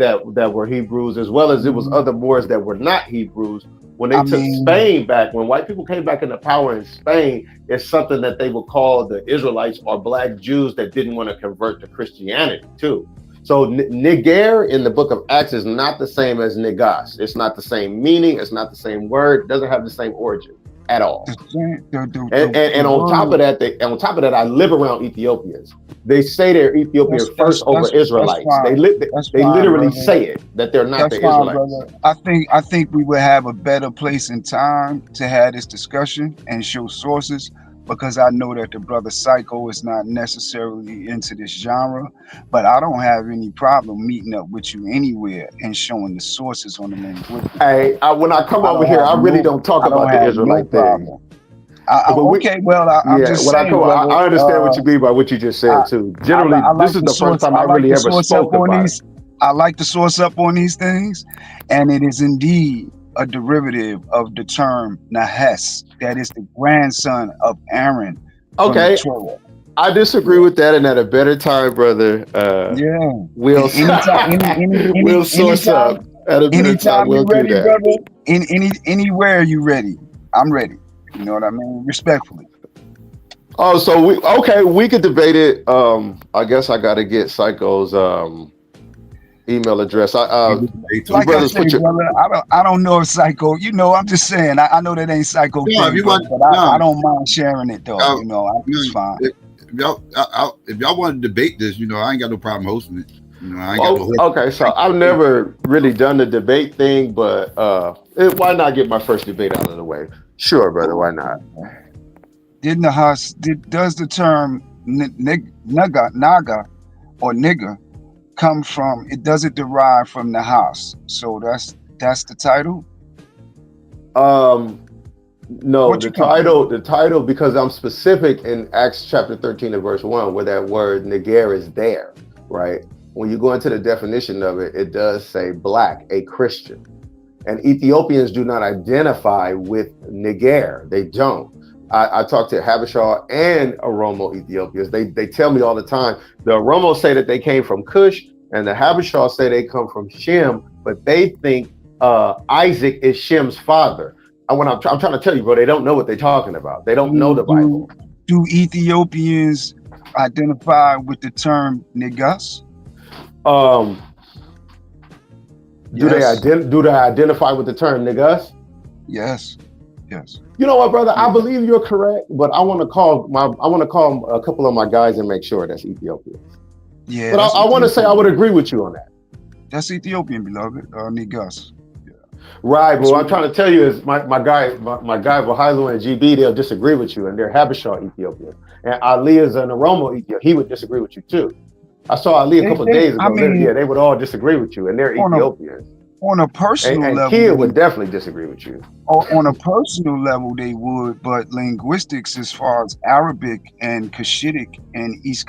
were Hebrews, as well as it was other Moors that were not Hebrews. When they took Spain back, when white people came back into power in Spain, it's something that they would call the Israelites or Black Jews that didn't want to convert to Christianity too. So Niger in the book of Acts is not the same as Negas. It's not the same meaning. It's not the same word. It doesn't have the same origin at all. And on top of that, I live around Ethiopians. They say they're Ethiopians first over Israelites. They literally say it, that they're not the Israelites. I think we would have a better place and time to have this discussion and show sources, because I know that the brother Psycho is not necessarily into this genre, but I don't have any problem meeting up with you anywhere and showing the sources on the linguistic. Hey, when I come over here, I really don't talk about the Israelite thing. I'm just saying. I understand what you mean by what you just said too. Generally, this is the first time I really ever spoke about it. I like to source up on these things, and it is indeed a derivative of the term Nahes, that is the grandson of Aaron. Okay, I disagree with that, and at a better time, brother. We'll source up at a better time. We'll do that. Brother, anywhere you ready, I'm ready. You know what I mean? Respectfully. Oh, so we could debate it. I guess I got to get Psycho's email address. Like I say, brother, I don't know if Psycho. You know, I'm just saying. I know that ain't Psycho thing, but I don't mind sharing it though. You know, it's fine. If y'all want to debate this, you know, I ain't got no problem hosting it. You know, I ain't got okay, so I've never really done the debate thing, but why not get my first debate out of the way? Sure, brother, why not? Does the term naga or nigger come from? Does it derive from the house? So that's the title. No, the title, because I'm specific in Acts chapter 13 and verse 1, where that word Niger is there, right? When you go into the definition of it, it does say black, a Christian. And Ethiopians do not identify with Niger. They don't. I talk to Habesha and Oromo Ethiopians. They tell me all the time, the Oromo say that they came from Cush, and the Habesha say they come from Shem, but they think Isaac is Shem's father. And I'm trying to tell you, bro, they don't know what they're talking about. They don't know the Bible. Do Ethiopians identify with the term Negus? Do they identify with the term Negus? Yes. Yes. You know what, brother? I believe you're correct, but I want to call a couple of my guys and make sure that's Ethiopian. Yeah. But I want to say I would agree with you on that. That's Ethiopian, beloved. Negus. Right, but what I'm trying to tell you is my guy Vahilu and GB, they'll disagree with you, and they're Habesha Ethiopian. And Ali is an Oromo Ethiopian. He would disagree with you too. I saw Ali a couple of days ago. They would all disagree with you, and they're Ethiopians. On a personal level, and Kia would definitely disagree with you. On a personal level, they would, but linguistics, as far as Arabic and Cushitic and East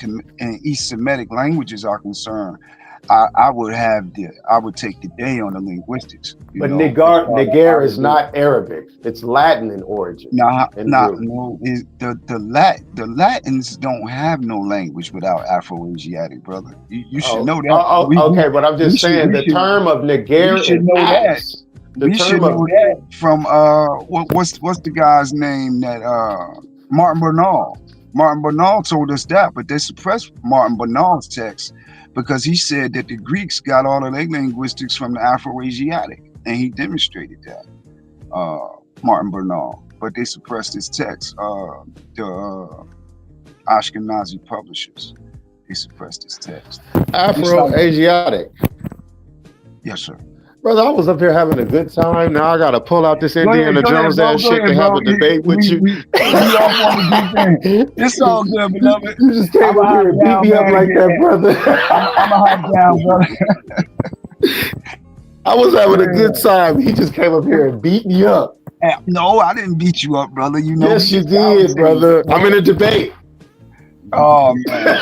Semitic languages are concerned, I would take the day on the linguistics. But Niger is not Arabic; it's Latin in origin. No. The Latins don't have no language without Afro-Asiatic, brother. You should know that. Okay, but I'm just saying the term of Niger is Acts. We should know that from what's the guy's name that Martin Bernal. Martin Bernal told us that, but they suppressed Martin Bernal's text because he said that the Greeks got all of their linguistics from the Afro-Asiatic, and he demonstrated that, Martin Bernal. But they suppressed his text, the Ashkenazi publishers. They suppressed his text. Afro-Asiatic. Yes, sir. Brother, I was up here having a good time. Now I got to pull out this Indiana Jones ass shit to have a debate with you. It's all good, beloved. You just came up here and beat me up like that, brother. I'm a hot down, brother. I was having a good time. He just came up here and beat me up. No, I didn't beat you up, brother. You know. Yes, you did, brother. I'm in a debate. Oh man.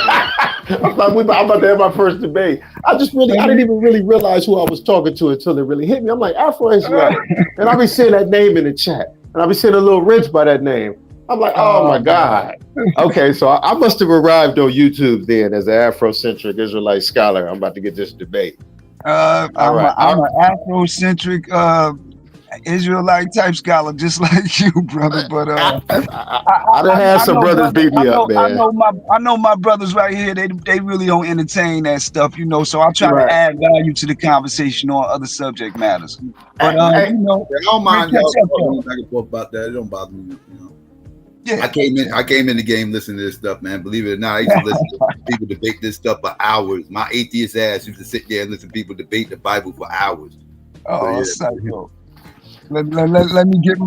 I'm about to have my first debate. I didn't even really realize who I was talking to until it really hit me. I'm like, Afro-Asiatic. And I'll be seeing that name in the chat. And I'll be seeing a little wrench by that name. I'm like, oh my God. Okay, so I must have arrived on YouTube then as an Afrocentric Israelite scholar. I'm about to get this debate. I'm an Afrocentric Israelite type scholar, just like you, brother. But I done had some brothers beat me up, man. I know my brothers right here. They really don't entertain that stuff, you know. So I try to add value to the conversation on other subject matters. But I don't mind y'all back and forth about that. It don't bother me, you know. Yeah. I came in the game listening to this stuff, man. Believe it or not, I used to listen to people debate this stuff for hours. My atheist ass used to sit there and listen to people debate the Bible for hours. Oh, psycho. Let me get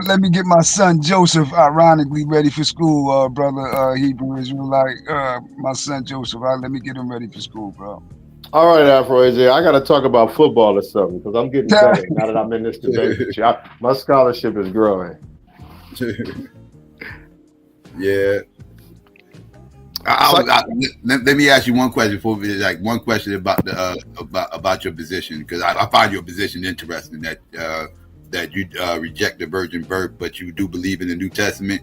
my son Joseph ironically ready for school, brother Hebrew Israelite. My son Joseph, let me get him ready for school, bro. All right, Afro-AJ, I got to talk about football or something because I'm getting better now that I'm in this debate with you. My scholarship is growing. Yeah. Let me ask you one question about your position, because I find your position interesting that you reject the virgin birth, but you do believe in the New Testament.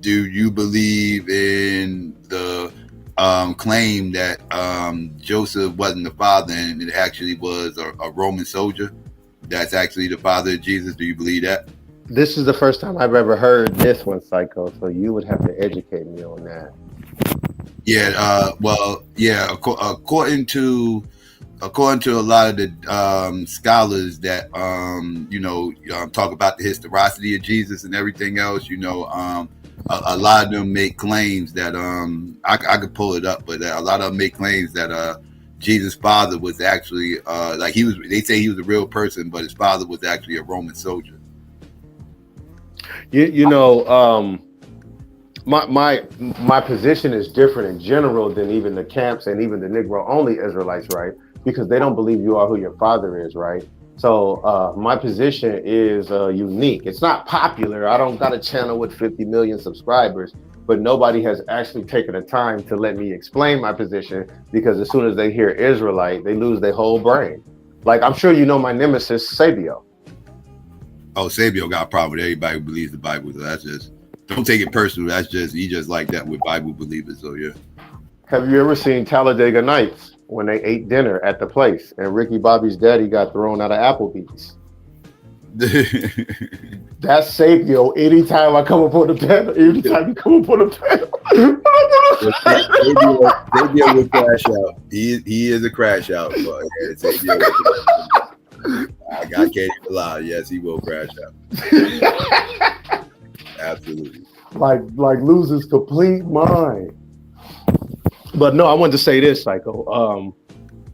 Do you believe in the claim that Joseph wasn't the father and it actually was a Roman soldier that's actually the father of Jesus? Do you believe that? This is the first time I've ever heard this one, Psycho, so you would have to educate me on that. Yeah, according to a lot of the scholars that talk about the historicity of Jesus and everything else, a lot of them make claims that I could pull it up, but a lot of them make claims that Jesus' father was actually they say he was a real person, but his father was actually a Roman soldier. My position is different in general than even the camps and even the Negro only Israelites, right? Because they don't believe you are who your father is, right? So my position is unique. It's not popular. I don't got a channel with 50 million subscribers, but nobody has actually taken the time to let me explain my position, because as soon as they hear Israelite, they lose their whole brain. Like, I'm sure you know my nemesis, Sabio. Oh, Sabio got a problem with everybody who believes the Bible. So that's just, don't take it personal. That's just, he just like that with Bible believers. So yeah. Have you ever seen Talladega Nights when they ate dinner at the place and Ricky Bobby's daddy got thrown out of Applebee's? That's Sabio. Anytime I come up on the panel, anytime you come up on the panel, Sabio will crash out. He is a crash out. But yeah, Sabio I can't even lie. Yes, he will crash out. Absolutely. Like loses complete mind. But no, I wanted to say this, Psycho.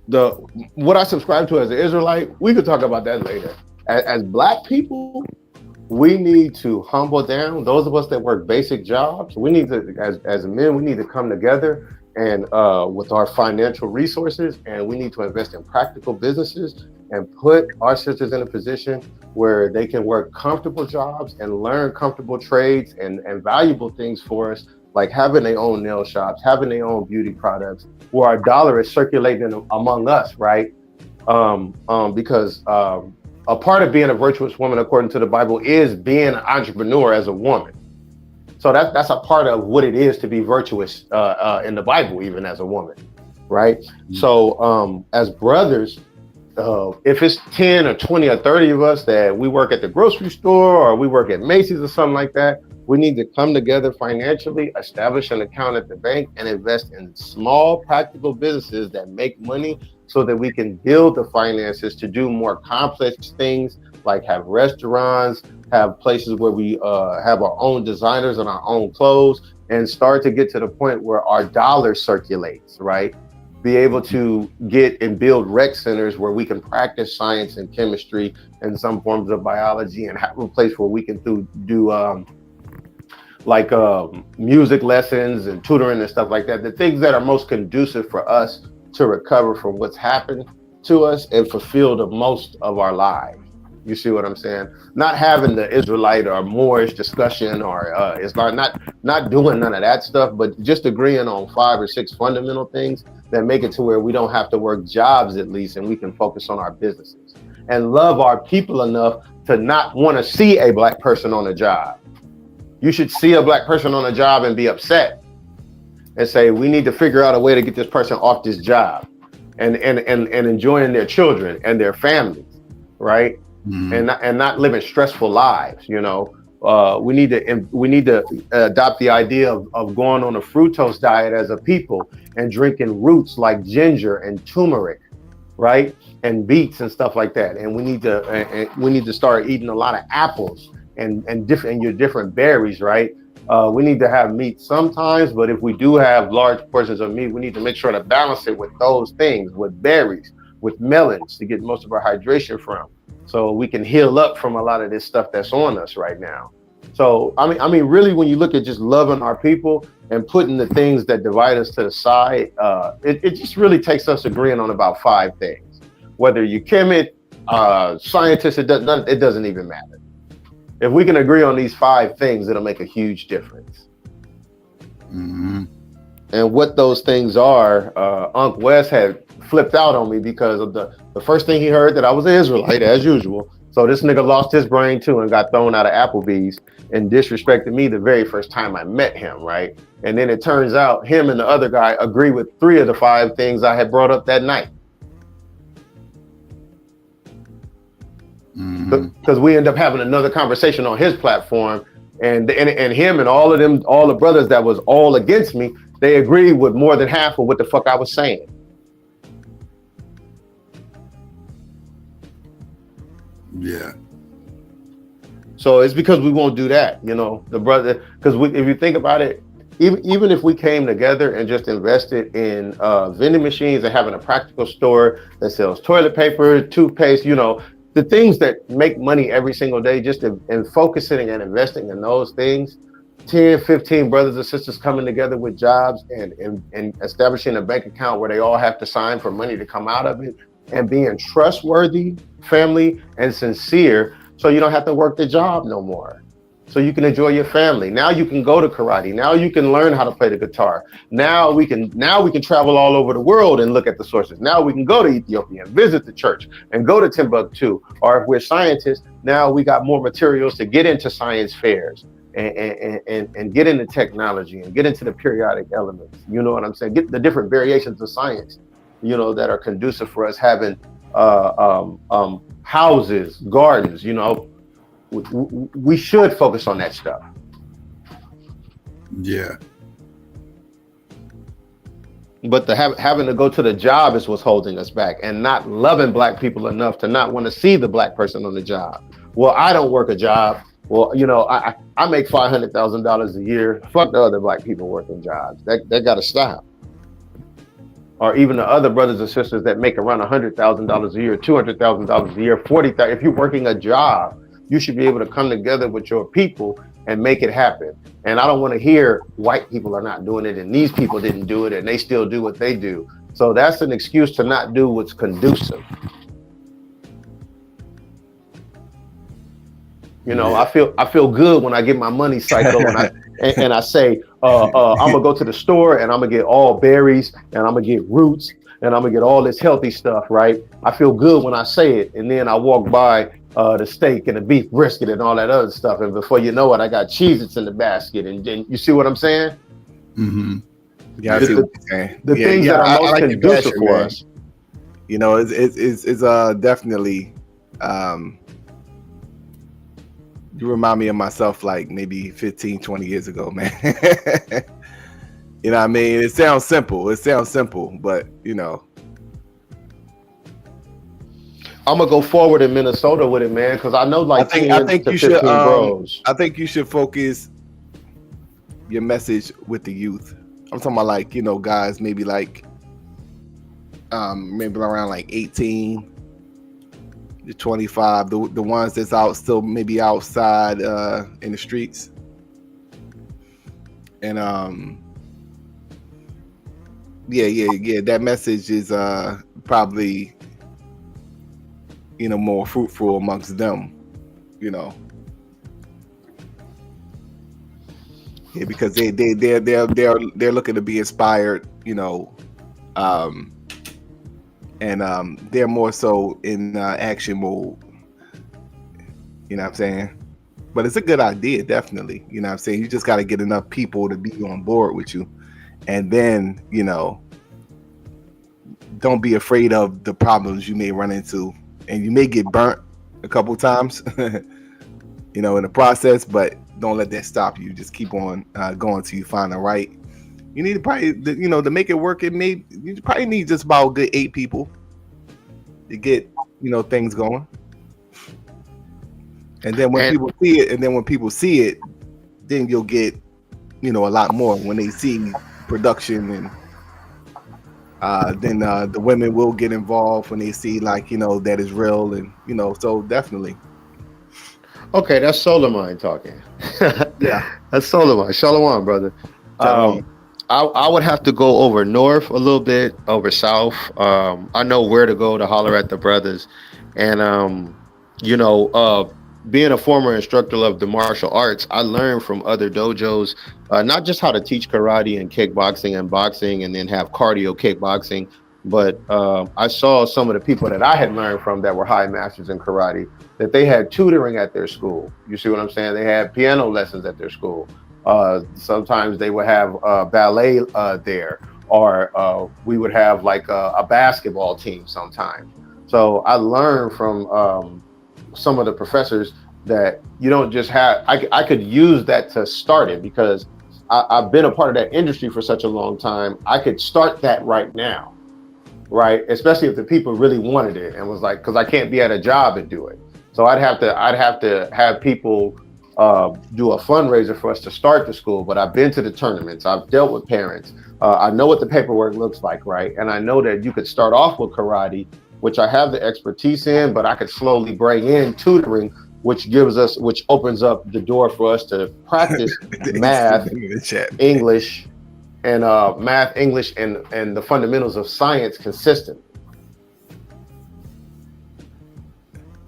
What I subscribe to as an Israelite, we could talk about that later. As Black people, we need to humble down. Those of us that work basic jobs, we need to, as men, we need to come together and with our financial resources, and we need to invest in practical businesses and put our sisters in a position where they can work comfortable jobs and learn comfortable trades and valuable things for us, like having their own nail shops, having their own beauty products, where our dollar is circulating among us, right? Because a part of being a virtuous woman, according to the Bible, is being an entrepreneur as a woman. So that's a part of what it is to be virtuous in the Bible, even as a woman, right? Mm-hmm. So as brothers, if it's 10 or 20 or 30 of us that we work at the grocery store or we work at Macy's or something like that, we need to come together financially, establish an account at the bank, and invest in small, practical businesses that make money so that we can build the finances to do more complex things, like have restaurants, have places where we have our own designers and our own clothes, and start to get to the point where our dollar circulates, right? Be able to get and build rec centers where we can practice science and chemistry and some forms of biology, and have a place where we can do music lessons and tutoring and stuff like that. The things that are most conducive for us to recover from what's happened to us and fulfill the most of our lives. You see what I'm saying? Not having the Israelite or Moorish discussion or Islam, not doing none of that stuff, but just agreeing on 5 or 6 fundamental things that make it to where we don't have to work jobs, at least, and we can focus on our businesses and love our people enough to not want to see a Black person on a job. You should see a Black person on a job and be upset and say, we need to figure out a way to get this person off this job and enjoying their children and their families, right? Mm-hmm. And not living stressful lives, you know. We need to adopt the idea of going on a fructose diet as a people and drinking roots like ginger and turmeric, right? And beets and stuff like that. And we need to start eating a lot of apples and your different berries, right? We need to have meat sometimes, but if we do have large portions of meat, we need to make sure to balance it with those things, with berries, with melons, to get most of our hydration from, so we can heal up from a lot of this stuff that's on us right now. So I mean, really, when you look at just loving our people and putting the things that divide us to the side, it just really takes us agreeing on about 5 things. Whether you chemist, scientist, it doesn't even matter. If we can agree on these 5 things, it'll make a huge difference. Mm-hmm. And what those things are, Unc West had flipped out on me because of the first thing he heard that I was an Israelite, as usual. So this nigga lost his brain too and got thrown out of Applebee's and disrespected me the very first time I met him, right? And then it turns out him and the other guy agree with 3 of the 5 things I had brought up that night. Because we end up having another conversation on his platform, and him and all the brothers that was all against me, they agreed with more than half of what the fuck I was saying. Yeah. So it's because we won't do that, you know, the brother. Because if you think about it, even if we came together and just invested in vending machines and having a practical store that sells toilet paper, toothpaste, you know, the things that make money every single day, just in focusing and investing in those things, 10, 15 brothers and sisters coming together with jobs and establishing a bank account where they all have to sign for money to come out of it, and being trustworthy, family, and sincere, so you don't have to work the job no more. So you can enjoy your family. Now you can go to karate. Now you can learn how to play the guitar. Now we can travel all over the world and look at the sources. Now we can go to Ethiopia and visit the church and go to Timbuktu. Or if we're scientists, now we got more materials to get into science fairs and get into technology and get into the periodic elements. You know what I'm saying? Get the different variations of science, you know, that are conducive for us having houses, gardens, you know. We should focus on that stuff. Yeah. But having to go to the job is what's holding us back, and not loving black people enough to not want to see the black person on the job. Well, I don't work a job. Well, you know, I make $500,000 a year. Fuck the other black people working jobs. That got to stop. Or even the other brothers and sisters that make around $100,000 a year, $200,000 a year, $40,000. If you're working a job, you should be able to come together with your people and make it happen. And I don't want to hear white people are not doing it and these people didn't do it and they still do what they do. So that's an excuse to not do what's conducive. You know, I feel good when I get my money, Psycho, and I say, I'm gonna go to the store and I'm gonna get all berries and I'm gonna get roots and I'm gonna get all this healthy stuff, right? I feel good when I say it, and then I walk by the steak and the beef brisket and all that other stuff, and before you know it, I got Cheez-Its in the basket, and you see what I'm saying? Mm-hmm. Yeah, I see what you're saying. The things that are most conducive for us. You know, it's definitely. You remind me of myself like maybe 15, 20 years ago, man. You know what I mean? It sounds simple, but you know. I'm gonna go forward in Minnesota with it, man, because I know like I think you should bros. I think you should focus your message with the youth. I'm talking about like, you know, guys maybe like maybe around like 18 to 25, the ones that's out still maybe outside in the streets. And yeah, that message is probably, you know, more fruitful amongst them, you know. Yeah, because they're looking to be inspired, you know, and they're more so in action mode. You know what I'm saying? But it's a good idea, definitely. You know what I'm saying? You just got to get enough people to be on board with you, and then, you know, don't be afraid of the problems you may run into. And you may get burnt a couple times, you know, in the process, but don't let that stop you. Just keep on going till you find the right. You need to probably, you know, to make it work, you probably need just about a good 8 people to get, you know, things going. And then when people see it, then you'll get, you know, a lot more when they see production, and then the women will get involved when they see, like, you know, that is real, and, you know, so definitely. Okay, that's Solar Mind talking. Yeah, that's Solar Mind. Shalom, brother. I would have to go over north a little bit, over south. I know where to go to holler at the brothers, and you know, being a former instructor of the martial arts, I learned from other dojos, not just how to teach karate and kickboxing and boxing, and then have cardio kickboxing, but I saw some of the people that I had learned from that were high masters in karate, that they had tutoring at their school. You see what I'm saying? They had piano lessons at their school. Sometimes they would have ballet there, or we would have like a basketball team sometimes. So I learned from some of the professors that you don't just have, I could use that to start it, because I've been a part of that industry for such a long time. I could start that right now, right? Especially if the people really wanted it and was like, because I can't be at a job and do it. So I'd have to have people do a fundraiser for us to start the school. But I've been to the tournaments, I've dealt with parents, I know what the paperwork looks like, right? And I know that you could start off with karate, which I have the expertise in, but I could slowly bring in tutoring, which opens up the door for us to practice math, English, and the fundamentals of science consistently.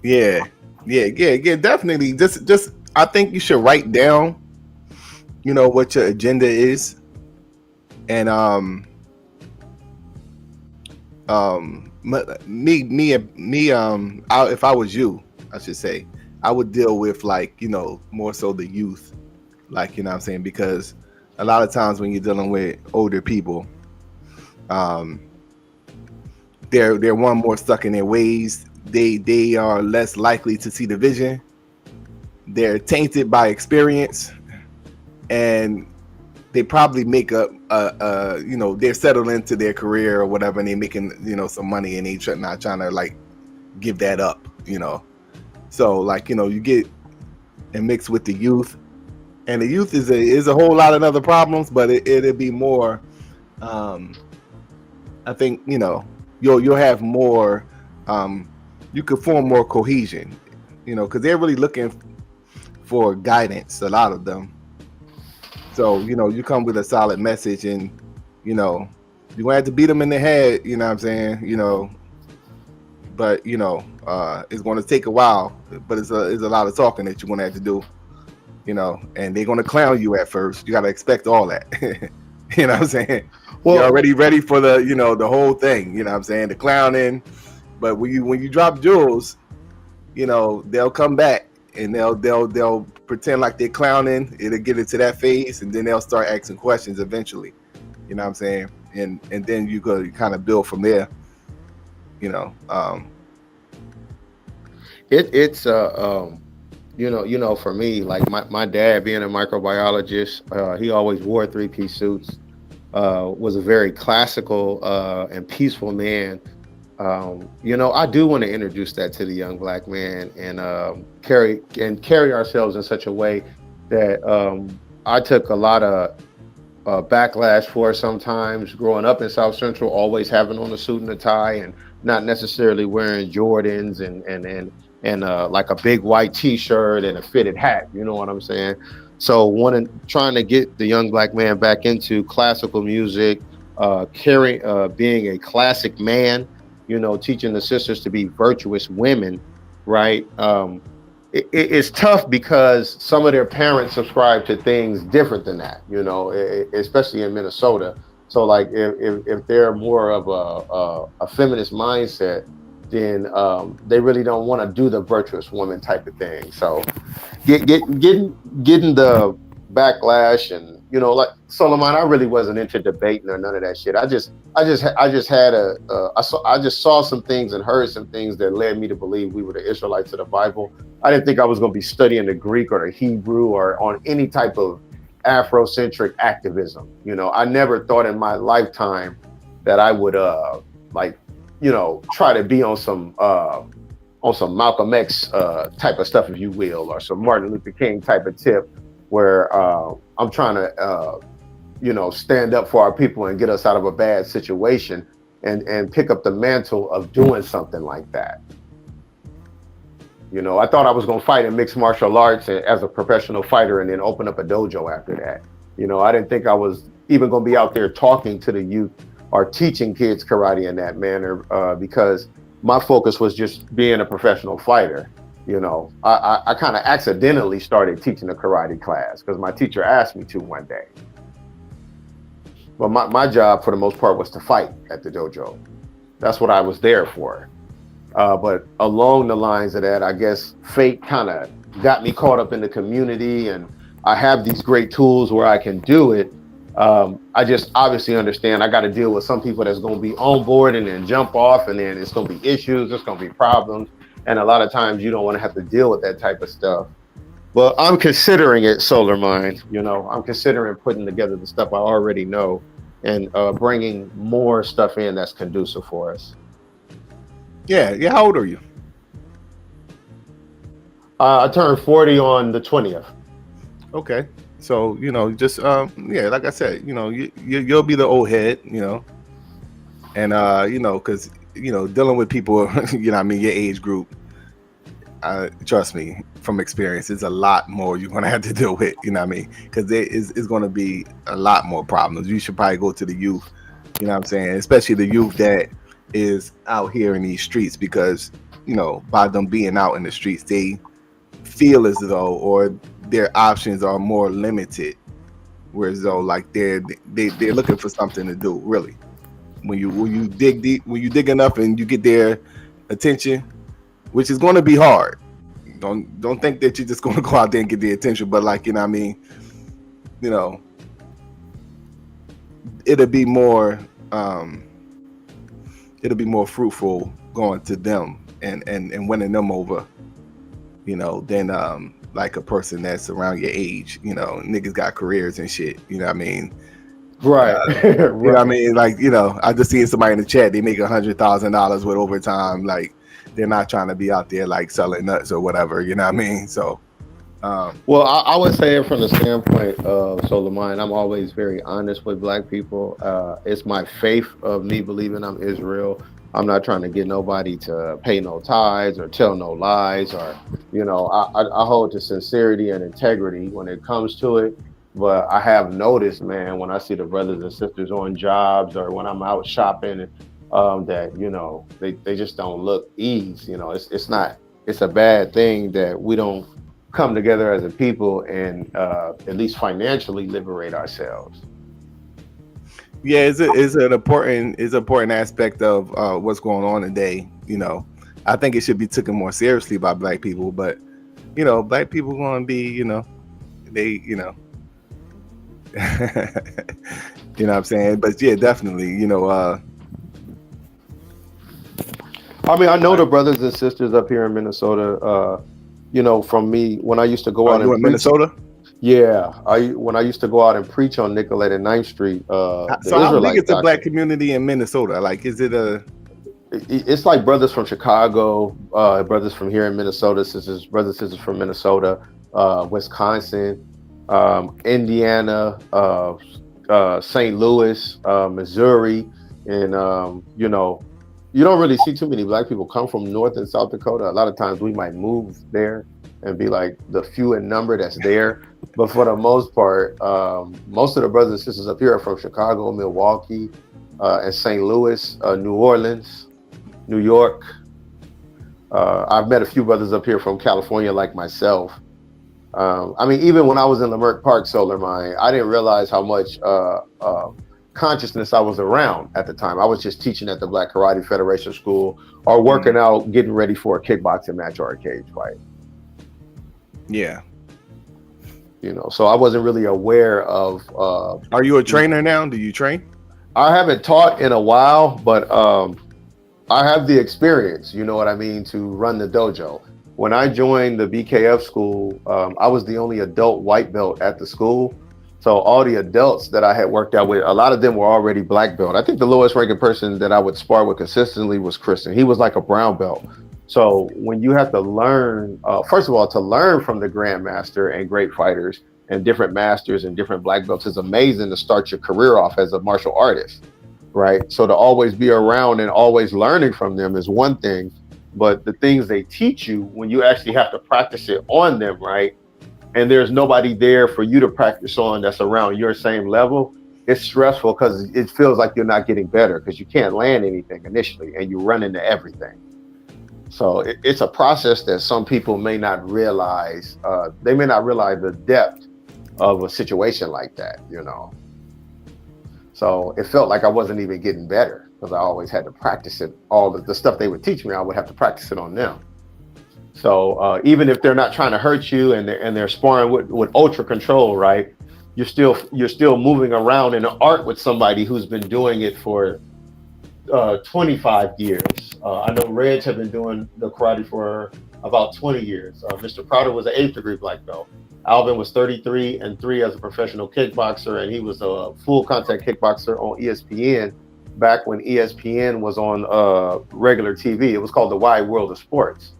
Yeah, definitely. Just I think you should write down, what your agenda is, and if I was you, I should say, I would deal with more so the youth, what I'm saying, because a lot of times when you're dealing with older people, they're one more stuck in their ways. They are less likely to see the vision. They're tainted by experience, and they probably make up they're settled into their career or whatever, and they're making some money, and they not trying to give that up, so you get and mix with the youth, and the youth is a whole lot of other problems, but it'll be more I think you'll have more you could form more cohesion, because they're really looking for guidance, a lot of them. So, you come with a solid message, and, you're going to have to beat them in the head, you know what I'm saying, but, it's going to take a while, but it's a lot of talking that you're going to have to do, and they're going to clown you at first. You got to expect all that, you know what I'm saying? Well, you're already ready for the, the whole thing, you know what I'm saying, the clowning, but when you drop jewels, they'll come back, and they'll pretend like they're clowning. It'll get into that phase, and then they'll start asking questions eventually. You know what I'm saying? And then you go kind of build from there. It's for me, like my dad being a microbiologist, he always wore 3-piece suits. Was a very classical and peaceful man. I do want to introduce that to the young black man, and carry ourselves in such a way that I took a lot of backlash for sometimes growing up in South Central, always having on a suit and a tie and not necessarily wearing Jordans and like a big white T-shirt and a fitted hat. You know what I'm saying? So trying to get the young black man back into classical music, being a classic man. Teaching the sisters to be virtuous women, right? It's tough because some of their parents subscribe to things different than that, especially in Minnesota. So like if they're more of a feminist mindset, then they really don't want to do the virtuous woman type of thing. So getting the backlash, and like Solomon, I really wasn't into debating or none of that shit. I just saw some things and heard some things that led me to believe we were the Israelites of the Bible. I didn't think I was going to be studying the Greek or the Hebrew or on any type of Afrocentric activism. I never thought in my lifetime that I would try to be on some Malcolm X type of stuff, if you will, or some Martin Luther King type of tip, where I'm trying to stand up for our people and get us out of a bad situation, and pick up the mantle of doing something like that. I thought I was going to fight in mixed martial arts as a professional fighter and then open up a dojo after that. I didn't think I was even going to be out there talking to the youth or teaching kids karate in that manner, because my focus was just being a professional fighter. I kind of accidentally started teaching a karate class because my teacher asked me to one day. But my job for the most part was to fight at the dojo. That's what I was there for. But along the lines of that, I guess fate kind of got me caught up in the community, and I have these great tools where I can do it. I just obviously understand I got to deal with some people that's going to be on board and then jump off, and then it's going to be issues, it's going to be problems. And a lot of times you don't want to have to deal with that type of stuff. But I'm considering it, Solar Mind. I'm considering putting together the stuff I already know and bringing more stuff in that's conducive for us. Yeah. How old are you? I turned 40 on the 20th. Okay. So, just, like I said, you'll be the old head, and, because, dealing with people, your age group, trust me, from experience, it's a lot more you're going to have to deal with, because there is going to be a lot more problems. You should probably go to the youth, especially the youth that is out here in these streets, because, by them being out in the streets, they feel as though, or their options are more limited, whereas though like they're looking for something to do. Really, when you dig deep, when you dig enough and you get their attention, which is going to be hard. Don't think that you're just going to go out there and get the attention, but like, what I mean, it'll be more fruitful going to them and winning them over, than like a person that's around your age. Niggas got careers and shit. You know what I mean? Right. You know what I mean? Like, I just seen somebody in the chat, they make $100,000 with overtime. Like, they're not trying to be out there like selling nuts or whatever. You know what I mean? So, well, I would say it from the standpoint of Solar Mind. I'm always very honest with Black people. It's my faith of me believing I'm Israel. I'm not trying to get nobody to pay no tithes or tell no lies, or I hold to sincerity and integrity when it comes to it. But I have noticed, man, when I see the brothers and sisters on jobs or when I'm out shopping, that they just don't look ease. It's a bad thing that we don't come together as a people and at least financially liberate ourselves. Yeah, it's an important aspect of what's going on today. I think it should be taken more seriously by Black people, but Black people going to be, they, you know what I'm saying? But yeah, definitely, I know the brothers and sisters up here in Minnesota, from me, when I used to go out in Minnesota. Yeah, when I used to go out and preach on Nicollet and 9th Street. So how big is the Black community in Minnesota? Like, is it it's like brothers from Chicago, brothers from here in Minnesota, sisters from Minnesota, Wisconsin, Indiana, St. Louis, Missouri, and you don't really see too many Black people come from North and South Dakota. A lot of times we might move there and be like the few in number that's there. But for the most part, most of the brothers and sisters up here are from Chicago, Milwaukee, and St. Louis, New Orleans, New York. I've met a few brothers up here from California like myself. Even when I was in Leimert Park, Solar Mind, I didn't realize how much consciousness I was around at the time. I was just teaching at the Black Karate Federation School or working out, getting ready for a kickboxing match or a cage fight. Yeah. So I wasn't really aware of. Are you a trainer now? Do you train? I haven't taught in a while, but I have the experience, you know what I mean, to run the dojo. When I joined the BKF school, I was the only adult white belt at the school. So all the adults that I had worked out with, a lot of them were already black belt. I think the lowest ranking person that I would spar with consistently was Christian. He was like a brown belt. So when you have to learn, first of all, to learn from the grandmaster and great fighters and different masters and different black belts is amazing to start your career off as a martial artist, right? So to always be around and always learning from them is one thing, but the things they teach you when you actually have to practice it on them, right? And there's nobody there for you to practice on that's around your same level, it's stressful because it feels like you're not getting better because you can't land anything initially and you run into everything. So it's a process that some people may not realize. They may not realize the depth of a situation like that, So it felt like I wasn't even getting better because I always had to practice it. All the stuff they would teach me, I would have to practice it on them. So even if they're not trying to hurt you and they're sparring with ultra control, right? You're still moving around in an art with somebody who's been doing it for 25 years. I know Reg have been doing the karate for about 20 years. Mr. Crowder was an 8th degree black belt. Alvin was 33 and 3 as a professional kickboxer, and he was a full contact kickboxer on ESPN back when ESPN was on regular TV. It was called the Wide World of Sports.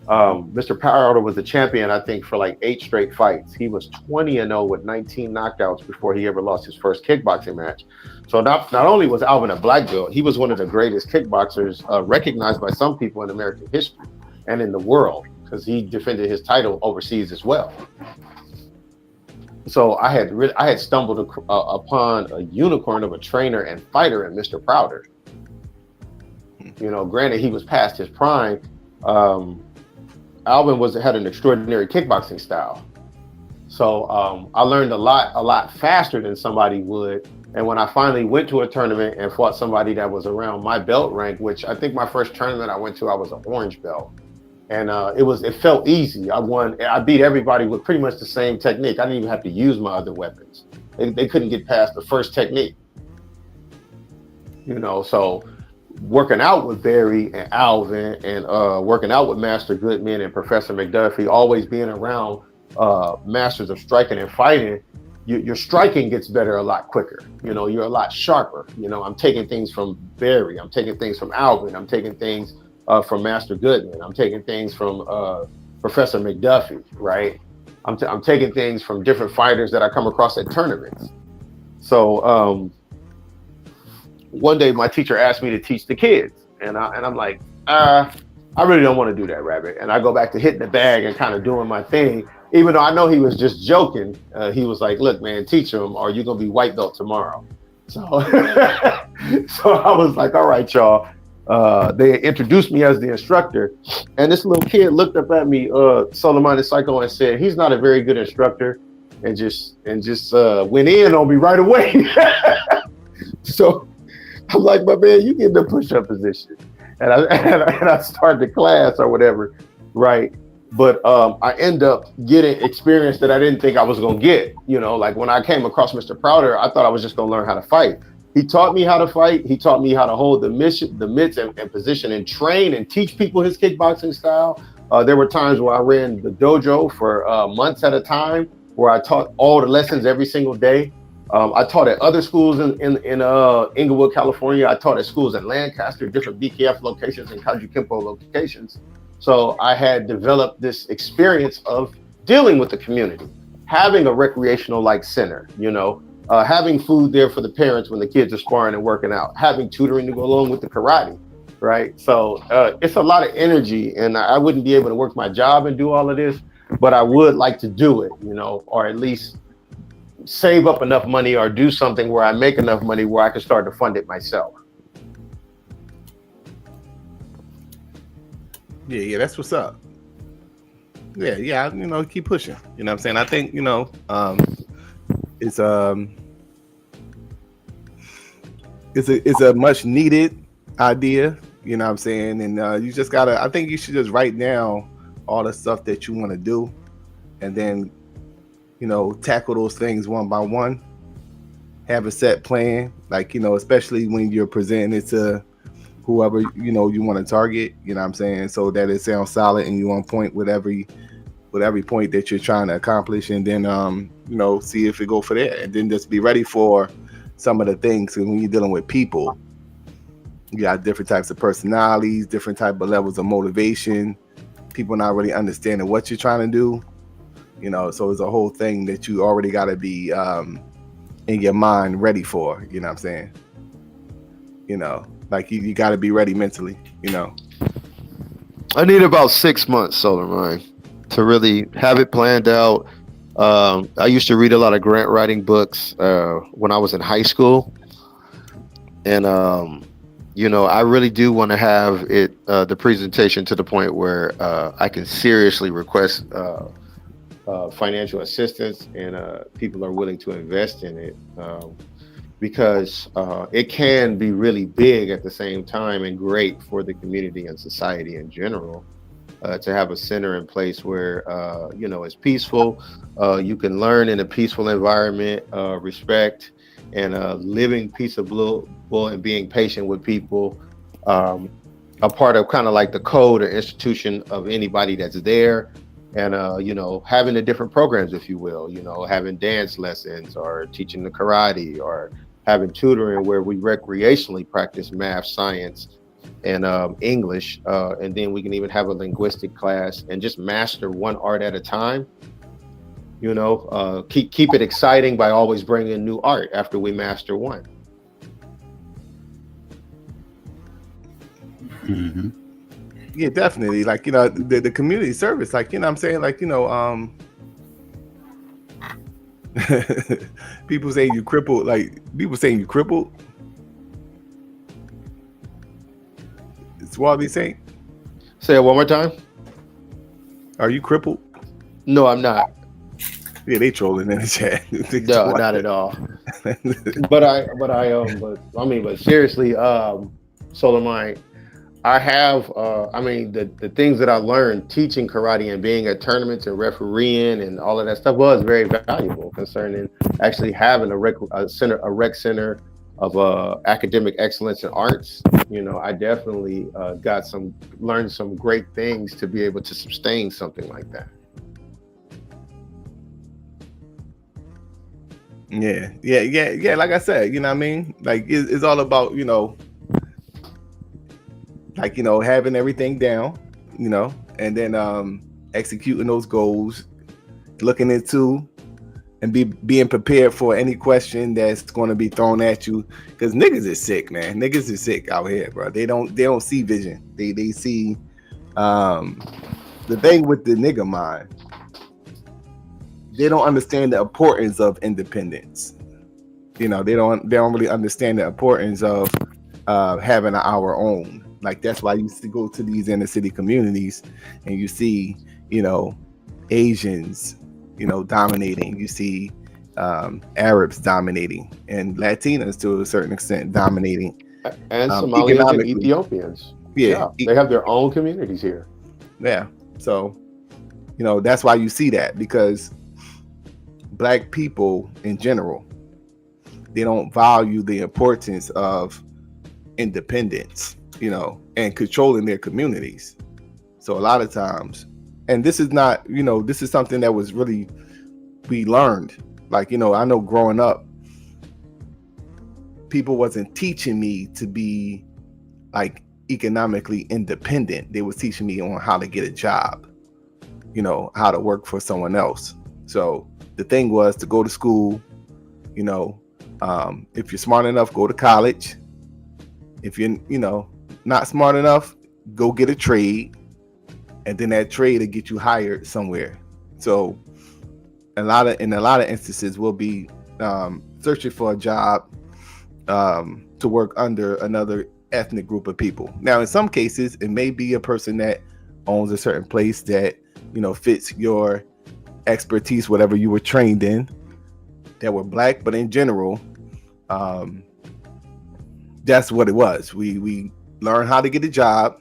Mr. Powder was the champion, I think, for like 8 straight fights. He was 20-0 with 19 knockouts before he ever lost his first kickboxing match. So not only was Alvin a black belt, he was one of the greatest kickboxers recognized by some people in American history and in the world because he defended his title overseas as well. So I had stumbled upon a unicorn of a trainer and fighter in Mr. Crowder. Granted, he was past his prime, Alvin had an extraordinary kickboxing style. So I learned a lot faster than somebody would. And when I finally went to a tournament and fought somebody that was around my belt rank, which I think my first tournament I went to, I was an orange belt. And it felt easy. I beat everybody with pretty much the same technique. I didn't even have to use my other weapons. They couldn't get past the first technique. So working out with Barry and Alvin and working out with Master Goodman and Professor McDuffie, always being around masters of striking and fighting, your striking gets better a lot quicker. You're a lot sharper. I'm taking things from Barry. I'm taking things from Alvin. I'm taking things from Master Goodman. I'm taking things from Professor McDuffie, right? I'm taking things from different fighters that I come across at tournaments. So one day my teacher asked me to teach the kids, and I'm like, I really don't want to do that, Rabbit. And I go back to hitting the bag and kind of doing my thing, even though I know he was just joking. He was like, look, man, teach them or you're going to be white belt tomorrow. So, so I was like, all right, y'all. They introduced me as the instructor, and this little kid looked up at me, Solar-Minded Psycho, and said, he's not a very good instructor, and just went in on me right away. So I'm like, my man, you get in the push-up position. And I start the class or whatever, right? But I end up getting experience that I didn't think I was gonna get. Like when I came across Mr. Prouder, I thought I was just gonna learn how to fight. He taught me how to fight. He taught me how to hold the mitts and position and train and teach people his kickboxing style. There were times where I ran the dojo for months at a time, where I taught all the lessons every single day. I taught at other schools in Inglewood, California. I taught at schools in Lancaster, different BKF locations and Kajukimpo locations. So I had developed this experience of dealing with the community, having a recreational like center, having food there for the parents when the kids are sparring and working out, having tutoring to go along with the karate, right? So it's a lot of energy, and I wouldn't be able to work my job and do all of this, but I would like to do it, or at least save up enough money or do something where I make enough money where I can start to fund it myself. Yeah, that's what's up. Yeah, keep pushing. You know what I'm saying? I think, it's a much needed idea, you know what I'm saying? And you just I think you should just write down all the stuff that you want to do, and then, tackle those things one by one. Have a set plan, like, especially when you're presenting it to whoever, you want to target, you know what I'm saying? So that it sounds solid and you on point with every point that you're trying to accomplish, and then, see if it go for that, and then just be ready for some of the things. And when you're dealing with people, you got different types of personalities, different type of levels of motivation, people not really understanding what you're trying to do, so it's a whole thing that you already got to be in your mind ready for, you know what I'm saying? Like you got to be ready mentally, I need about 6 months, Solar Mind, to really have it planned out. I used to read a lot of grant writing books when I was in high school. And, I really do want to have it, the presentation to the point where I can seriously request financial assistance, and people are willing to invest in it, because it can be really big at the same time and great for the community and society in general. To have a center in place where, it's peaceful. You can learn in a peaceful environment, respect, and living peaceable and being patient with people. A part of kind of like the code or institution of anybody that's there. And, having the different programs, if you will, having dance lessons or teaching the karate, or having tutoring where we recreationally practice math, science, and English, and then we can even have a linguistic class and just master one art at a time. Keep it exciting by always bringing new art after we master one. Mm-hmm. Yeah, definitely. Like, the community service, like, I'm saying, like, people saying you crippled, like people saying you crippled. It's what they saying. Say it one more time. Are you crippled? No, I'm not. Yeah, they trolling in the chat. No, not at all. But seriously, Solar Mind, I have, the things that I learned teaching karate and being at tournaments and refereeing and all of that stuff was very valuable concerning actually having a rec center of academic excellence in arts. You know, I definitely learned some great things to be able to sustain something like that. Yeah. Like I said, you know what I mean? Like it's all about, you know, like, you know, having everything down, you know, and then executing those goals, looking into and being prepared for any question that's going to be thrown at you, because niggas is sick, man. Niggas is sick out here, bro. They don't see vision. They see the thing with the nigga mind. They don't understand the importance of independence. You know, they don't really understand the importance of having our own. Like, that's why you used to go to these inner city communities and you see, you know, Asians, you know, dominating. You see Arabs dominating, and Latinas to a certain extent dominating. And Somalians and Ethiopians. Yeah, they have their own communities here. Yeah. So, you know, that's why you see that, because Black people in general, they don't value the importance of independence, you know, and controlling their communities. So a lot of times, and this is not, you know, this is something that was really, we learned. Like, you know, I know growing up, people wasn't teaching me to be like economically independent. They was teaching me on how to get a job, you know, how to work for someone else. So the thing was to go to school, you know, if you're smart enough, go to college. If you're, you know, not smart enough, go get a trade, and then that trade will get you hired somewhere. So in a lot of instances, we'll be searching for a job to work under another ethnic group of people. Now, in some cases, it may be a person that owns a certain place that, you know, fits your expertise, whatever you were trained in, that were Black. But in general, that's what it was. We learned how to get a job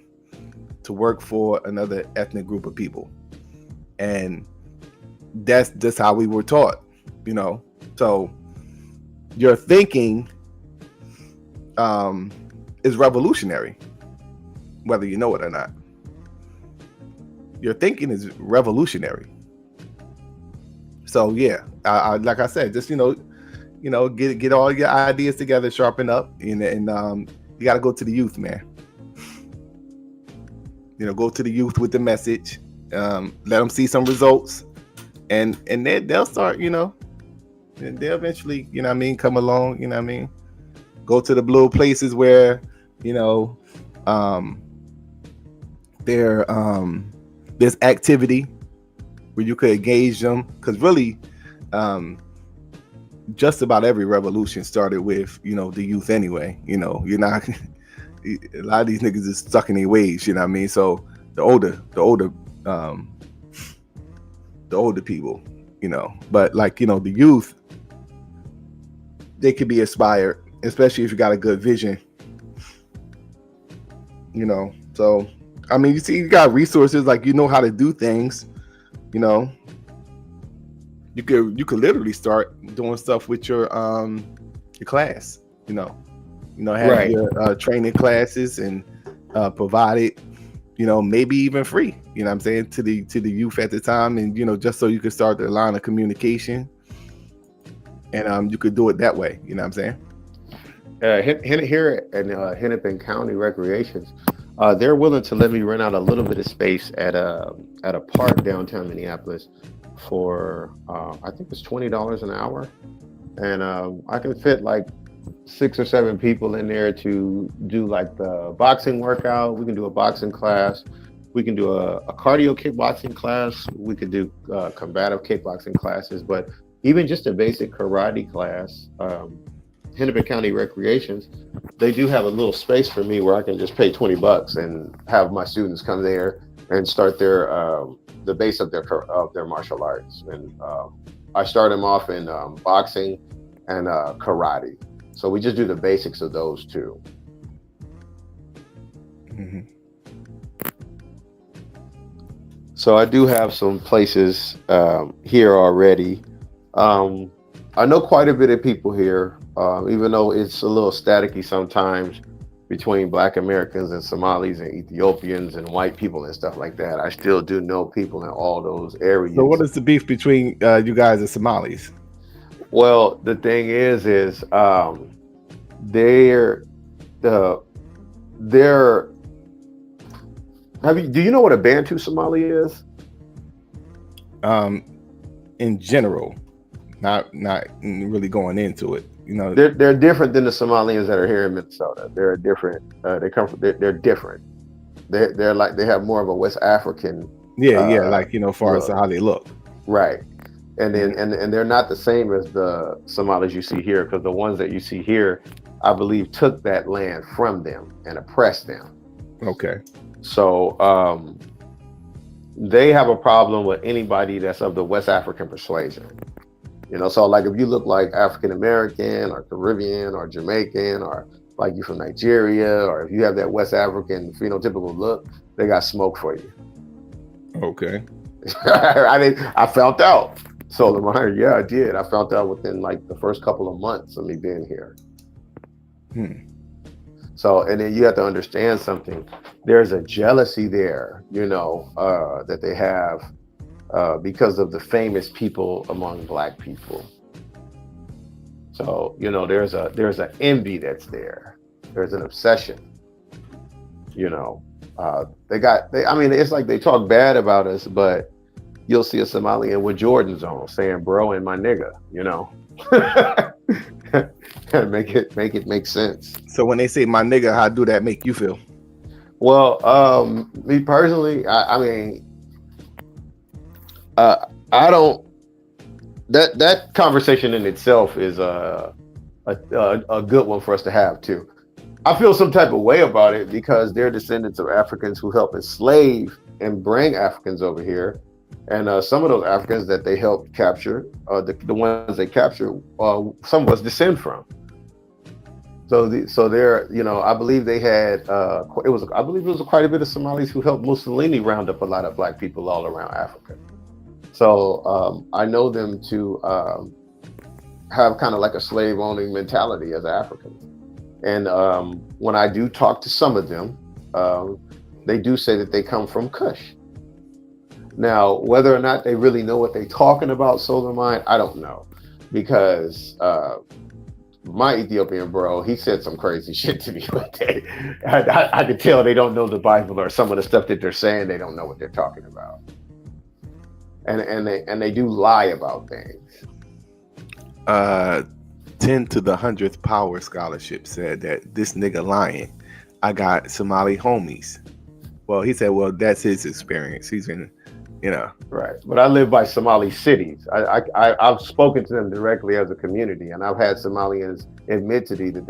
to work for another ethnic group of people, and that's just how we were taught, you know. So your thinking is revolutionary, whether you know it or not. Your thinking is revolutionary. So yeah, I like I said, just, you know, get all your ideas together, sharpen up, and you got to go to the youth, man. You know, go to the youth with the message. Let them see some results, and they'll start, you know, and they'll eventually, you know what I mean, come along, you know what I mean. Go to the blue places where, you know, there's activity where you could engage them, because really, just about every revolution started with, you know, the youth anyway. You know, you're not a lot of these niggas is stuck in their ways, you know what I mean? So the older people, you know, but like, you know, the youth, they could be inspired, especially if you got a good vision, you know. So I mean, you see, you got resources, like, you know how to do things, you know. You could literally start doing stuff with your class, you know, have right. your training classes and provide it, you know, maybe even free, you know what I'm saying, to the youth at the time, and, you know, just so you could start the line of communication, and you could do it that way, you know what I'm saying. Here in Hennepin County Recreations, they're willing to let me rent out a little bit of space at a park downtown Minneapolis for I think it's $20 an hour, and I can fit like 6 or 7 people in there to do like the boxing workout. We can do a boxing class, we can do a cardio kickboxing class, we could do combative kickboxing classes, but even just a basic karate class Hennepin County Recreations, they do have a little space for me where I can just pay $20 and have my students come there and start their the base of their martial arts. And I start them off in boxing and karate. So we just do the basics of those two. Mm-hmm. So I do have some places here already. I know quite a bit of people here, even though it's a little staticky sometimes between Black Americans and Somalis and Ethiopians and white people and stuff like that. I still do know people in all those areas. So what is the beef between you guys and Somalis? Well, the thing is do you know what a Bantu Somali is? In general, not really going into it. You know, they're different than the Somalians that are here in Minnesota. They're different. They're different. They're like, they have more of a West African. Like, you know, far as how they look. Right. And then and they're not the same as the Somalis you see here, because the ones that you see here, I believe, took that land from them and oppressed them. Okay. So they have a problem with anybody that's of the West African persuasion. You know, so like if you look like African American or Caribbean or Jamaican, or like you from Nigeria, or if you have that West African phenotypical look, they got smoke for you. Okay. I found out. So Lamar, yeah, I did. I found out within like the first couple of months of me being here. So, and then you have to understand something. There's a jealousy there, you know, that they have because of the famous people among Black people. So, you know, there's an envy that's there. There's an obsession. You know, I mean, it's like they talk bad about us, but you'll see a Somalian with Jordans on saying bro and my nigga, you know. make it make sense. So when they say my nigga, how do that make you feel? Well, me personally, I mean, I don't. That conversation in itself is a good one for us to have too. I feel some type of way about it because they're descendants of Africans who helped enslave and bring Africans over here. And some of those Africans that they helped capture, the ones they captured, some of us descend from. So they're, you know, I believe they had, I believe it was quite a bit of Somalis who helped Mussolini round up a lot of Black people all around Africa. So I know them to have kind of like a slave owning mentality as Africans. And when I do talk to some of them, they do say that they come from Kush. Now, whether or not they really know what they're talking about, Solar Mind, I don't know. Because my Ethiopian bro, he said some crazy shit to me one day. I could tell they don't know the Bible, or some of the stuff that they're saying, they don't know what they're talking about. And they do lie about things. 10 to the 100th power scholarship said that this nigga lying. I got Somali homies. Well, he said, well, that's his experience. He's been, you know. Right. But I live by Somali cities. I've spoken to them directly as a community, and I've had Somalians admit to me that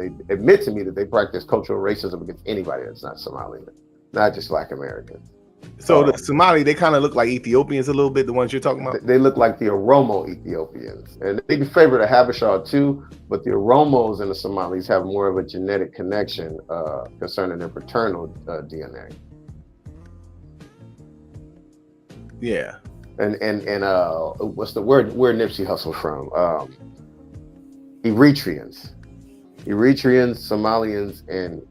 they practice cultural racism against anybody that's not Somalian, not just Black Americans. So the Somali, they kind of look like Ethiopians a little bit, the ones you're talking about? They look like the Oromo Ethiopians. And they favor the Habesha too, but the Oromos and the Somalis have more of a genetic connection concerning their paternal DNA. Yeah. And what's the word? Where Nipsey Hussle from? Eritreans, Somalians, and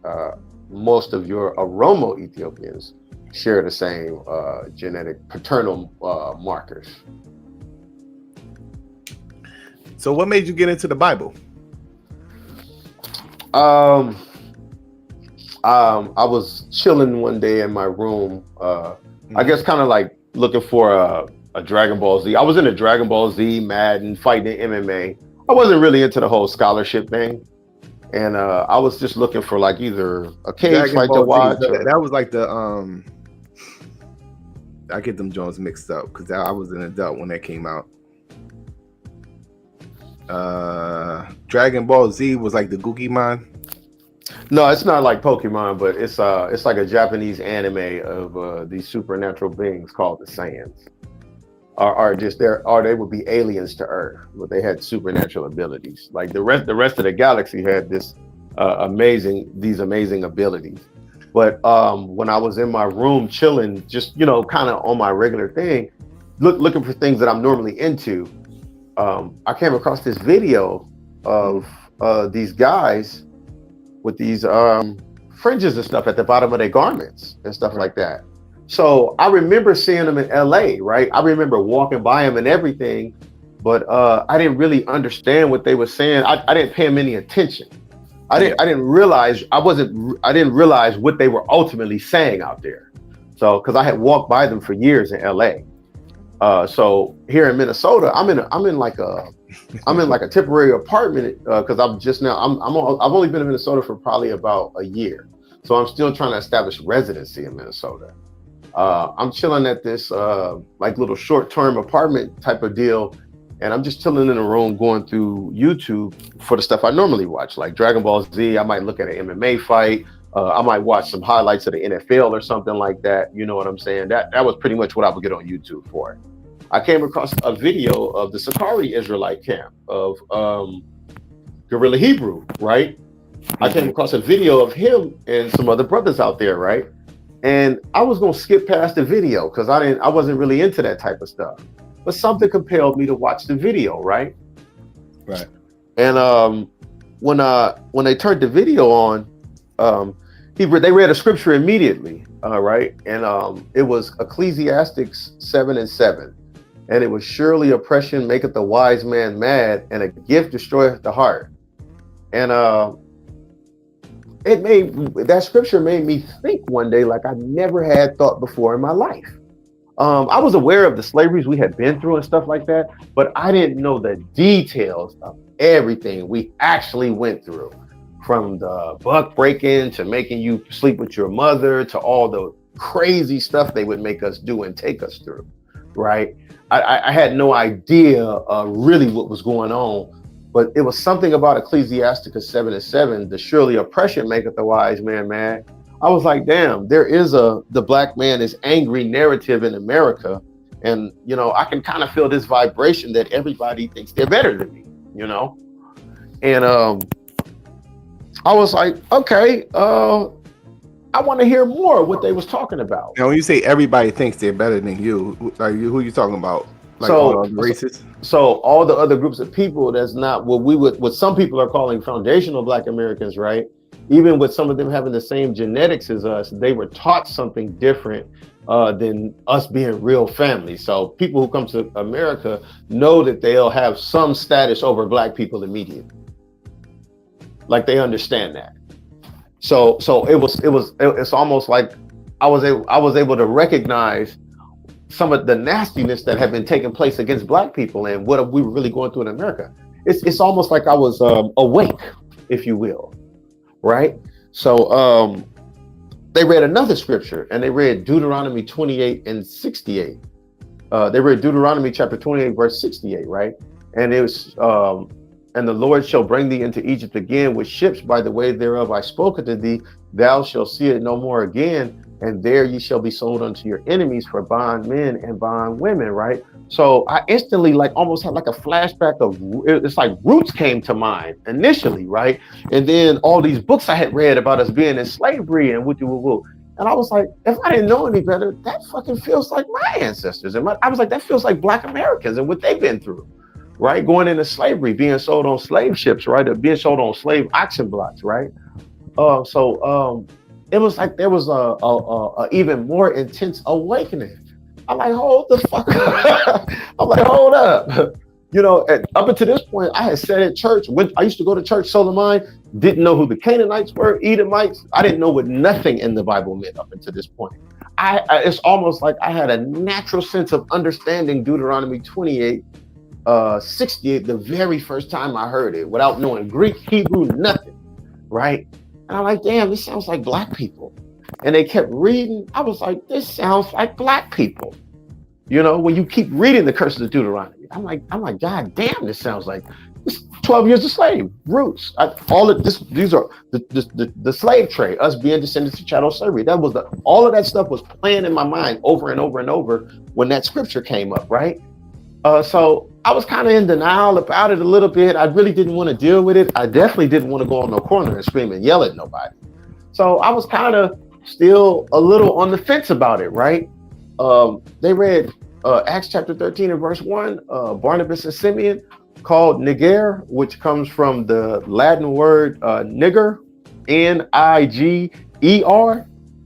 most of your Oromo Ethiopians share the same genetic paternal markers. So what made you get into the Bible? I was chilling one day in my room, I guess kind of like looking for a Dragon Ball Z. I was in a Dragon Ball Z, Madden, fighting MMA. I wasn't really into the whole scholarship thing. And I was just looking for like either a cage fight to watch. That was like the I get them Jones mixed up because I was an adult when that came out. Dragon Ball Z was like the Gookimon. No, it's not like Pokemon, but it's like a Japanese anime of these supernatural beings called the Saiyans. They would be aliens to Earth, but they had supernatural abilities. Like the rest of the galaxy had these amazing abilities. But when I was in my room chilling, just kind of on my regular thing, looking for things that I'm normally into, I came across this video of these guys with these fringes and stuff at the bottom of their garments and stuff like that. So I remember seeing them in LA, right? I remember walking by them and everything, but I didn't really understand what they were saying. I didn't pay them any attention. I didn't realize what they were ultimately saying out there. So because I had walked by them for years in LA. So here in Minnesota, I'm in like a temporary apartment because I've only been in Minnesota for probably about a year. So I'm still trying to establish residency in Minnesota. I'm chilling at this like little short-term apartment type of deal, and I'm just chilling in a room going through YouTube for the stuff I normally watch, like Dragon Ball Z. I might look at an MMA fight. I might watch some highlights of the NFL or something like that. You know what I'm saying? That was pretty much what I would get on YouTube for. I came across a video of the Sakari Israelite camp of Guerrilla Hebrew, right? I came across a video of him and some other brothers out there, right? And I was gonna skip past the video because I wasn't really into that type of stuff. But something compelled me to watch the video, right? Right. And when they turned the video on, they read a scripture immediately, right? And it was Ecclesiastes 7:7. And it was, surely oppression maketh the wise man mad, and a gift destroyeth the heart. And that scripture made me think one day like I never had thought before in my life. I was aware of the slaveries we had been through and stuff like that, but I didn't know the details of everything we actually went through, from the buck breaking to making you sleep with your mother to all the crazy stuff they would make us do and take us through, right? I had no idea really what was going on, but it was something about Ecclesiastes 7:7, the surely oppression maketh the wise man mad. I was like, damn, there is the black man is angry narrative in America. And, I can kind of feel this vibration that everybody thinks they're better than me, And I was like, okay, I want to hear more what they was talking about. Now, when you say everybody thinks they're better than you, like who are you talking about? Like all the races? So all the other groups of people that's not what some people are calling foundational Black Americans, right? Even with some of them having the same genetics as us, they were taught something different than us being real family. So people who come to America know that they'll have some status over Black people immediately. Like they understand that. So it's almost like I was able to recognize some of the nastiness that had been taking place against Black people and what we were really going through in America. It's almost like I was awake, if you will, right? So they read another scripture, and they read Deuteronomy 28:68. They read Deuteronomy chapter 28, verse 68, right? And it was and the Lord shall bring thee into Egypt again with ships by the way thereof I spoke unto thee. Thou shalt see it no more again, and there ye shall be sold unto your enemies for bondmen and bondwomen, right? So I instantly almost had like a flashback of, it's like roots came to mind initially, right? And then all these books I had read about us being in slavery and woo. And I was like, if I didn't know any better, that fucking feels like my ancestors. And I was like, that feels like Black Americans and what they've been through. Right, going into slavery, being sold on slave ships, right, or being sold on slave auction blocks, right. So it was like there was a even more intense awakening. I'm like, hold the fuck up. I'm like, hold up. Up until this point, I had sat at church. I used to go to church, soul of mine, didn't know who the Canaanites were, Edomites. I didn't know what nothing in the Bible meant up until this point. It's almost like I had a natural sense of understanding Deuteronomy 28:68 the very first time I heard it, without knowing Greek, Hebrew, nothing, right? And I'm like, damn, this sounds like Black people. And they kept reading. I was like, this sounds like Black people. You know, when you keep reading the curses of Deuteronomy, I'm like, God damn, this sounds like this 12 years of slave roots. All of this, these are the slave trade, us being descendants of chattel slavery. That was all of that stuff was playing in my mind over and over and over when that scripture came up, right? So I was kind of in denial about it a little bit. I really didn't want to deal with it. I definitely didn't want to go on no corner and scream and yell at nobody. So I was kind of still a little on the fence about it, right? They read Acts chapter 13 and verse 1, Barnabas and Simeon called Niger, which comes from the Latin word nigger, Niger,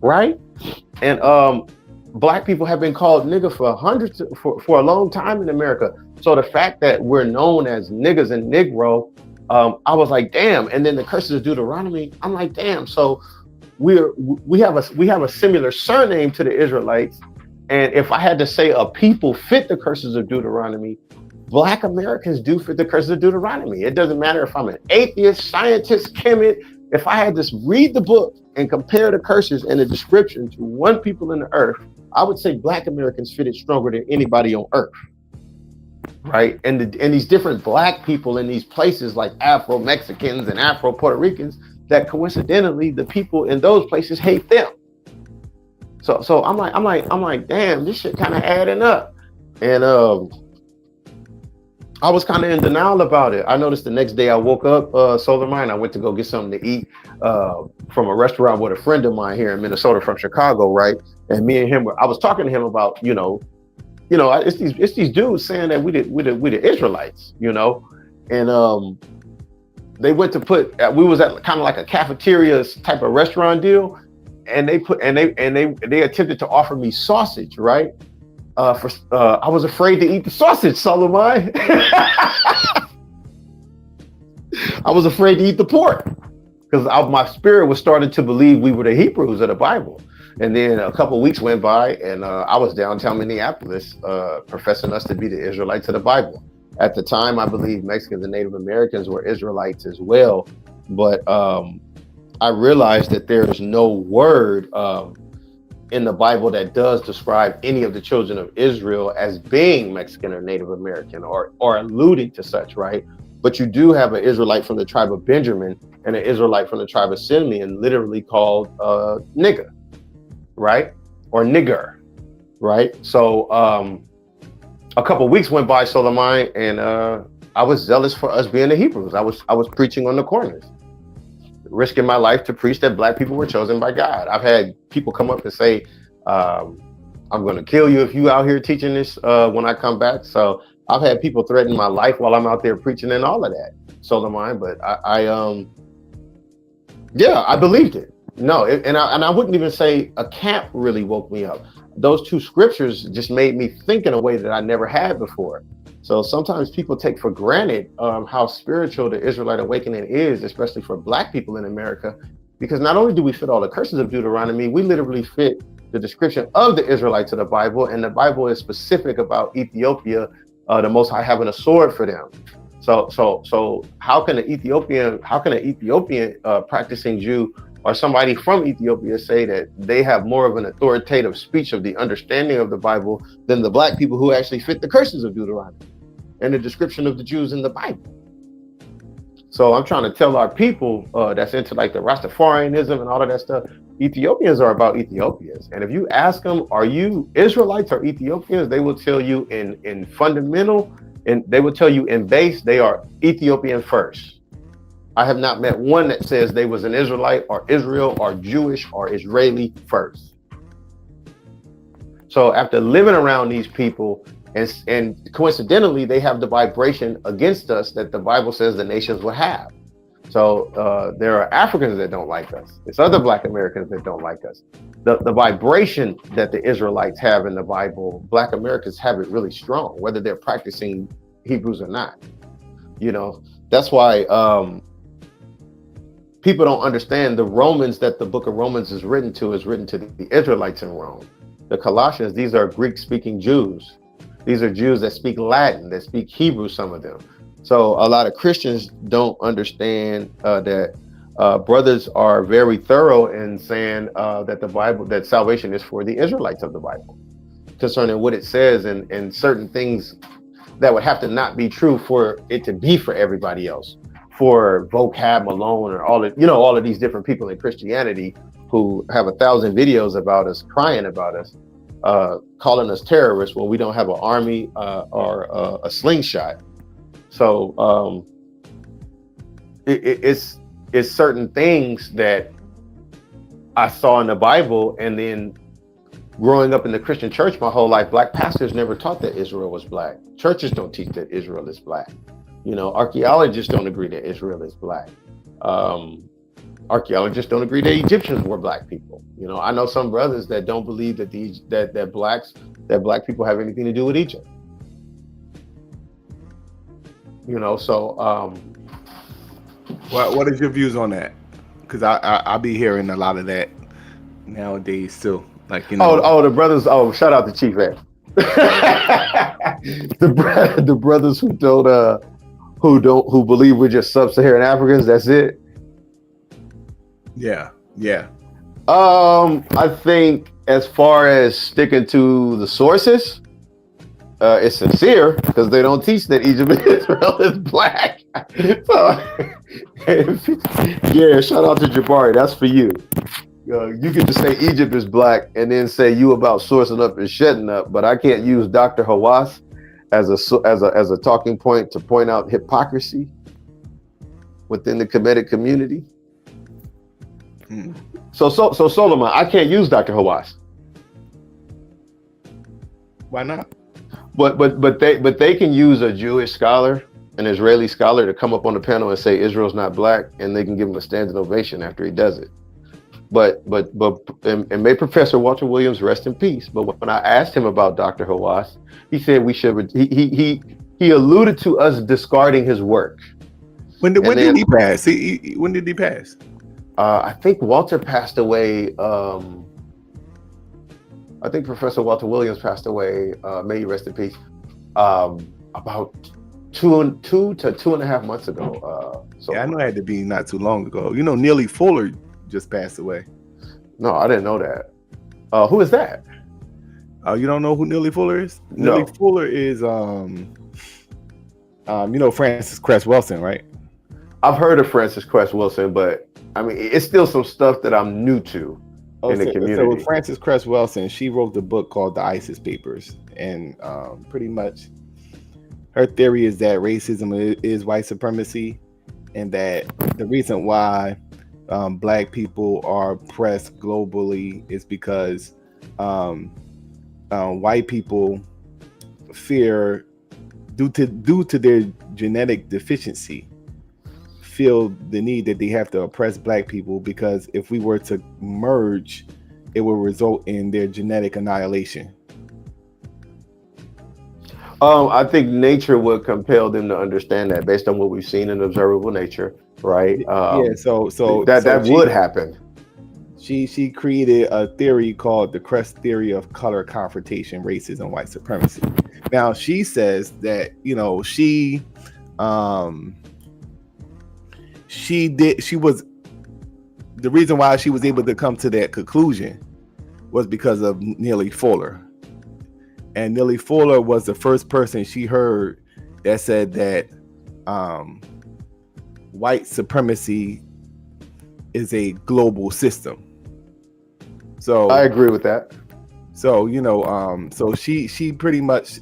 right? And Black people have been called nigger for a long time in America. So the fact that we're known as niggas and Negro, I was like, damn. And then the curses of Deuteronomy, I'm like, damn. So we have a similar surname to the Israelites. And if I had to say a people fit the curses of Deuteronomy, Black Americans do fit the curses of Deuteronomy. It doesn't matter if I'm an atheist, scientist, chemist. If I had to read the book and compare the curses and the description to one people in the earth, I would say Black Americans fit it stronger than anybody on earth, right? And these different Black people in these places like Afro-Mexicans and Afro-Puerto Ricans, that coincidentally the people in those places hate them. So I'm like, damn, this shit kind of adding up. And I was kind of in denial about it. I noticed the next day I woke up, Solar Mind, I went to go get something to eat from a restaurant with a friend of mine here in Minnesota from Chicago, right? And me and him, I was talking to him about, it's these dudes saying that we the Israelites, and they went to we was at kind of like a cafeteria type of restaurant deal, and they attempted to offer me sausage, right? I was afraid to eat the sausage, Solomon. I was afraid to eat the pork because my spirit was starting to believe we were the Hebrews of the Bible. And then a couple of weeks went by, and I was downtown Minneapolis professing us to be the Israelites of the Bible. At the time, I believe Mexicans and Native Americans were Israelites as well. But I realized that there's no word in the Bible that does describe any of the children of Israel as being Mexican or Native American or alluding to such, right? But you do have an Israelite from the tribe of Benjamin and an Israelite from the tribe of Simeon, literally called nigger, right? Or nigger, right? So a couple of weeks went by, Solomon, and I was zealous for us being the Hebrews. I was preaching on the corners, risking my life to preach that Black people were chosen by God. I've had people come up and say, I'm going to kill you if you out here teaching this when I come back. So I've had people threaten my life while I'm out there preaching and all of that, Solomon. But I believed it. No, and I wouldn't even say a camp really woke me up. Those two scriptures just made me think in a way that I never had before. So sometimes people take for granted how spiritual the Israelite awakening is, especially for Black people in America, because not only do we fit all the curses of Deuteronomy, we literally fit the description of the Israelites of the Bible, and the Bible is specific about Ethiopia, the Most High having a sword for them. So how can an Ethiopian practicing Jew or somebody from Ethiopia say that they have more of an authoritative speech of the understanding of the Bible than the Black people who actually fit the curses of Deuteronomy and the description of the Jews in the Bible? So I'm trying to tell our people that's into like the Rastafarianism and all of that stuff, Ethiopians are about Ethiopians. And if you ask them, are you Israelites or Ethiopians? They will tell you in fundamental, and they will tell you in base, they are Ethiopian first. I have not met one that says they was an Israelite or Israel or Jewish or Israeli first. So after living around these people, and coincidentally, they have the vibration against us that the Bible says the nations will have. So there are Africans that don't like us. It's other Black Americans that don't like us. The vibration that the Israelites have in the Bible, Black Americans have it really strong, whether they're practicing Hebrews or not. That's why people don't understand the Romans that the book of Romans is written to the Israelites in Rome. The Colossians, these are Greek-speaking Jews. These are Jews that speak Latin, that speak Hebrew, some of them. So a lot of Christians don't understand that brothers are very thorough in saying that the Bible, that salvation is for the Israelites of the Bible. concerning what it says and certain things that would have to not be true for it to be for everybody else. For vocab Malone or all of these different people in Christianity who have 1,000 videos about us, crying about us, calling us terrorists when we don't have an army or a slingshot. So it's certain things that I saw in the Bible, and then growing up in the Christian church my whole life, black pastors never taught that Israel was black. Churches don't teach that Israel is black. Archaeologists don't agree that Israel is black. Archaeologists don't agree that Egyptians were black people. I know some brothers that don't believe that that black people have anything to do with Egypt. So what is your views on that? Because I be hearing a lot of that nowadays too. The brothers. Oh, shout out to Chief Ed. the brothers who believe we're just sub-Saharan Africans. That's it. Yeah. I think as far as sticking to the sources, it's sincere because they don't teach that Egypt and Israel is black. So, yeah, shout out to Jabari. That's for you. You can just say Egypt is black and then say you about sourcing up and shutting up, but I can't use Dr. Hawass as a talking point to point out hypocrisy within the Kemetic community. So Solomon, I can't use Dr. Hawass. Why not? But they can use a Jewish scholar, an Israeli scholar, to come up on the panel and say Israel's not black, and they can give him a standing ovation after he does it. But may Professor Walter Williams rest in peace. But when I asked him about Dr. Hawass, he said we should. He alluded to us discarding his work. When did he pass? When did he pass? I think Walter passed away. I think Professor Walter Williams passed away. May he rest in peace. About two to 2.5 months ago. I know it had to be not too long ago. Neely Fuller just passed away. No, I didn't know that. Who is that? You don't know who Neely Fuller is? No. Neely Fuller is Francis Cress Wilson, right? I've heard of Francis Cress Wilson, but I mean, it's still some stuff that I'm new to in the community. So with Francis Cress Wilson, she wrote the book called The ISIS Papers, and pretty much her theory is that racism is white supremacy, and that the reason why black people are oppressed globally is because white people fear, due to their genetic deficiency, feel the need that they have to oppress black people, because if we were to merge, it will result in their genetic annihilation. I think nature would compel them to understand that, based on what we've seen in observable nature, right? So that would happen. She created a theory called the Crest theory of color confrontation, racism, white supremacy. Now she says that the reason why she was able to come to that conclusion was because of Neely Fuller. And Neely Fuller was the first person she heard that said that white supremacy is a global system. So I agree with that. So so she pretty much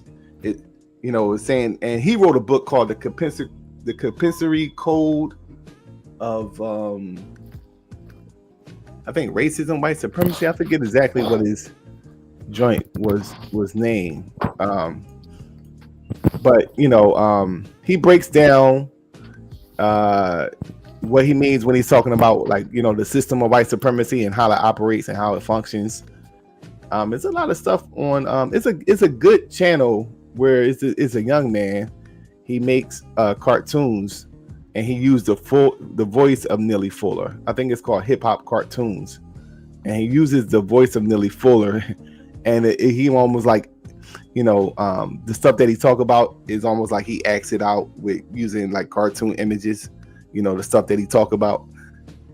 was saying, and he wrote a book called the Compensatory Code of I think racism, white supremacy. I forget exactly what his joint was named, but he breaks down what he means when he's talking about the system of white supremacy and how it operates and how it functions. It's a lot of stuff on it's a good channel where it's a young man. He makes cartoons, and he used the voice of Neely Fuller. I think it's called Hip Hop Cartoons, and he uses the voice of Neely Fuller. And he almost the stuff that he talk about is almost like he acts it out with using cartoon images, the stuff that he talk about.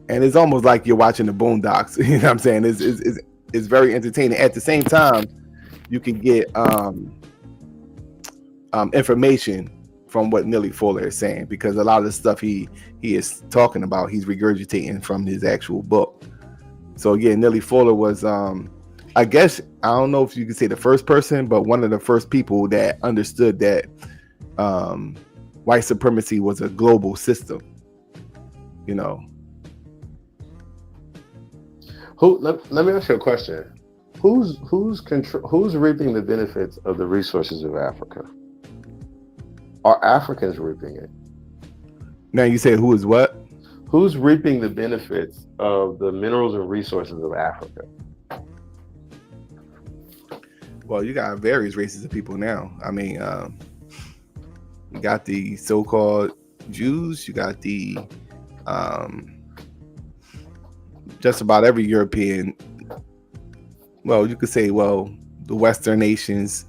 And it's almost like you're watching the Boondocks. You know what I'm saying? It's very entertaining. At the same time, you can get information from what Neely Fuller is saying, because a lot of the stuff he is talking about, he's regurgitating from his actual book. So yeah, Neely Fuller was I guess, I don't know if you could say the first person, but one of the first people that understood that white supremacy was a global system. You know. Let me ask you a question. Who's reaping the benefits of the resources of Africa? Are Africans reaping it? Now you say who is what? Who's reaping the benefits of the minerals and resources of Africa? Well, you got various races of people now. I mean, you got the so-called Jews. You got the just about every European. Well, you could say, the Western nations.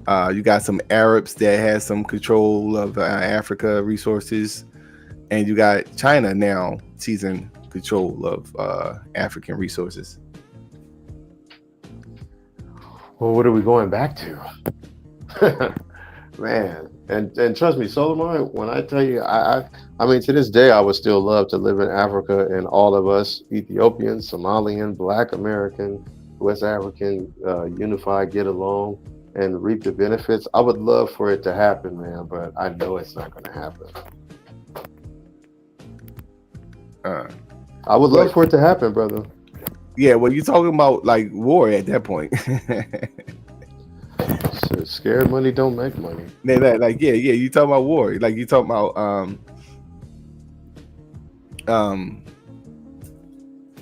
You got some Arabs that has some control of Africa resources, and you got China now seizing control of African resources. Well, what are we going back to? Man, and trust me, Solomon, when I tell you, I mean, to this day, I would still love to live in Africa, and all of us, Ethiopian, Somalian, Black American, West African, unify, get along, and reap the benefits. I would love for it to happen, man, but I know it's not going to happen. I would love for it to happen, brother. Yeah, well, you're talking about like war at that point. So scared money don't make money. Like you talking about war. Like you talking about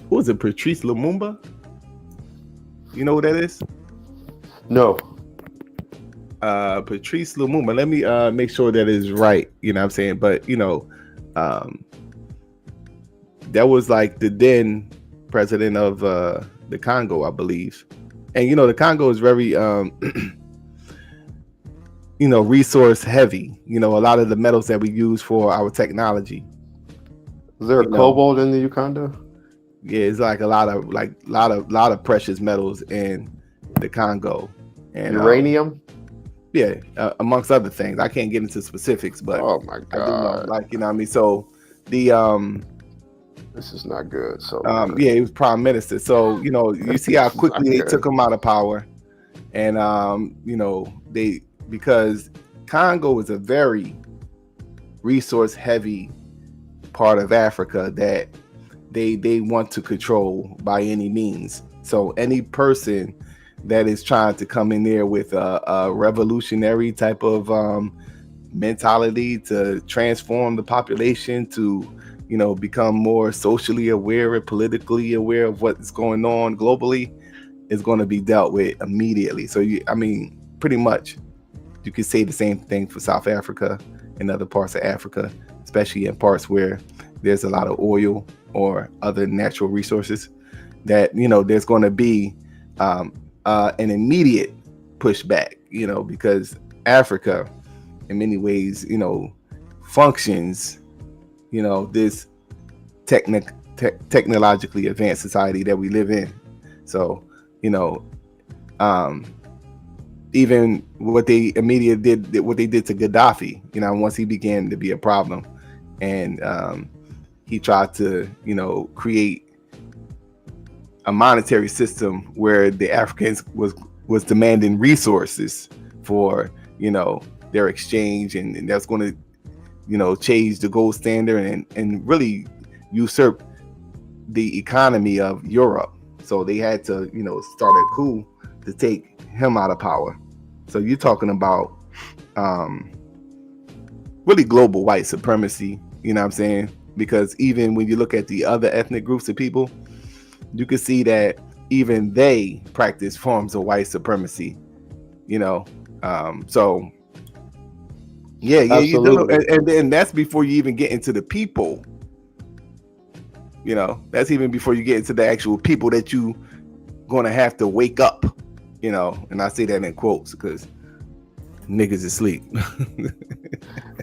who was it? Patrice Lumumba? You know who that is? No. Patrice Lumumba. Let me make sure that is right. You know what I'm saying? But you know, that was like the then president of the Congo, I believe. And you know, the Congo is very you know, resource heavy. You know, a lot of the metals that we use for our technology. Is there a cobalt in the Uganda? Yeah, it's like a lot of precious metals in the Congo. And uranium? Yeah, amongst other things. I can't get into specifics, but oh my god, I do know, like, you know what I mean? So the this is not good. So yeah, he was prime minister. So, you know, you see how quickly they took him out of power. And you know, because Congo is a very resource heavy part of Africa that they want to control by any means. So any person that is trying to come in there with a revolutionary type of mentality to transform the population to, you know, become more socially aware and politically aware of what's going on globally is going to be dealt with immediately. So I mean, pretty much you could say the same thing for South Africa and other parts of Africa, especially in parts where there's a lot of oil or other natural resources, that, you know, there's going to be an immediate pushback, you know, because Africa in many ways, you know, functions, you know, this technologically advanced society that we live in. So, you know, even what they immediately did, what they did to Gaddafi, you know, once he began to be a problem, and he tried to, you know, create a monetary system where the Africans was demanding resources for, you know, their exchange, and that's going to, you know, change the gold standard and really usurp the economy of Europe. So they had to, you know, start a coup to take him out of power. So you're talking about really global white supremacy, you know what I'm saying? Because even when you look at the other ethnic groups of people, you can see that even they practice forms of white supremacy, you know? So yeah, you know, and that's before you even get into the people. You know, that's even before you get into the actual people that you gonna have to wake up, you know, and I say that in quotes because niggas is asleep.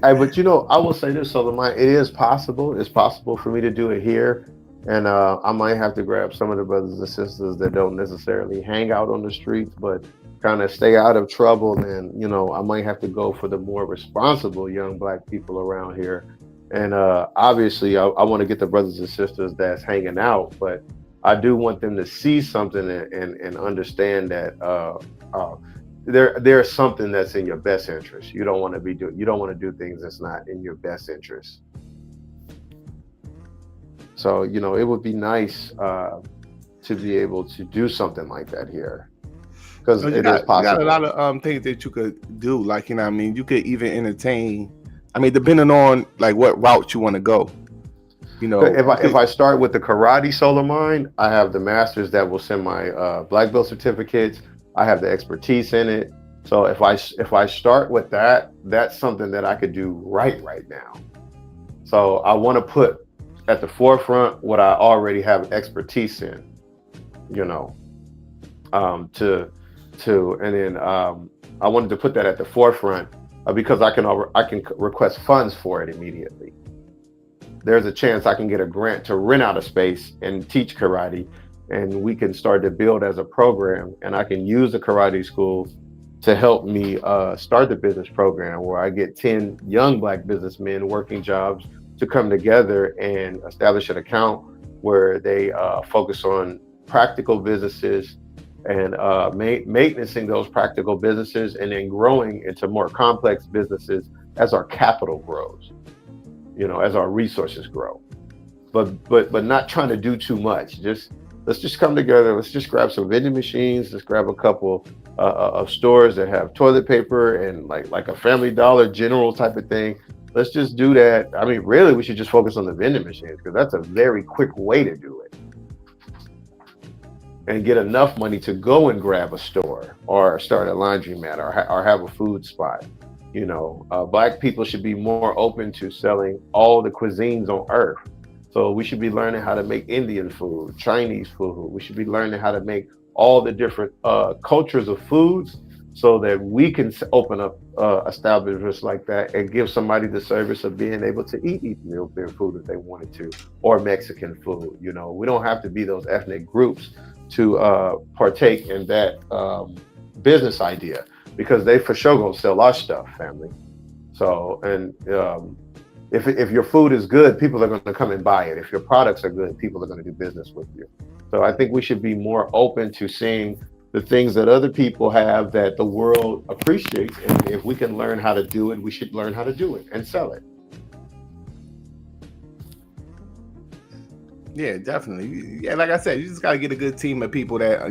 Hey, but you know, I will say this, Solomon, it is possible. It's possible for me to do it here And I might have to grab some of the brothers and sisters that don't necessarily hang out on the streets, but kind of stay out of trouble. And, I might have to go for the more responsible young Black people around here. And obviously, I want to get the brothers and sisters that's hanging out, but I do want them to see something and understand that there's something that's in your best interest. You don't want to do things that's not in your best interest. So, it would be nice to be able to do something like that here, because it is possible. You got a lot of things that you could do, like, you could even entertain. Depending on like what route you want to go. If I start with the karate solar mind, I have the masters that will send my black belt certificates. I have the expertise in it. So if I start with that, that's something that I could do right now. So I want to put at the forefront what I already have expertise in, and then I wanted to put that at the forefront because I can request funds for it immediately. There's a chance I can get a grant to rent out a space and teach karate, and we can start to build as a program, and I can use the karate school to help me start the business program where I get 10 young Black businessmen working jobs to come together and establish an account where they focus on practical businesses and maintaining those practical businesses and then growing into more complex businesses as our capital grows, as our resources grow, but not trying to do too much. Let's just come together. Let's just grab some vending machines. Let's grab a couple of stores that have toilet paper and like a Family Dollar General type of thing. Let's just do that. Really, we should just focus on the vending machines because that's a very quick way to do it. And get enough money to go and grab a store or start a laundromat or have a food spot. Black people should be more open to selling all the cuisines on earth. So we should be learning how to make Indian food, Chinese food. We should be learning how to make all the different cultures of foods so that we can open up establishments like that and give somebody the service of being able to eat Ethiopian food if they wanted to, or Mexican food. We don't have to be those ethnic groups to partake in that business idea, because they for sure gonna sell our stuff, family. So, and if your food is good, people are gonna come and buy it. If your products are good, people are gonna do business with you. So I think we should be more open to seeing the things that other people have that the world appreciates. And if we can learn how to do it, we should learn how to do it and sell it. Yeah, definitely. Yeah, like I said, you just got to get a good team of people that,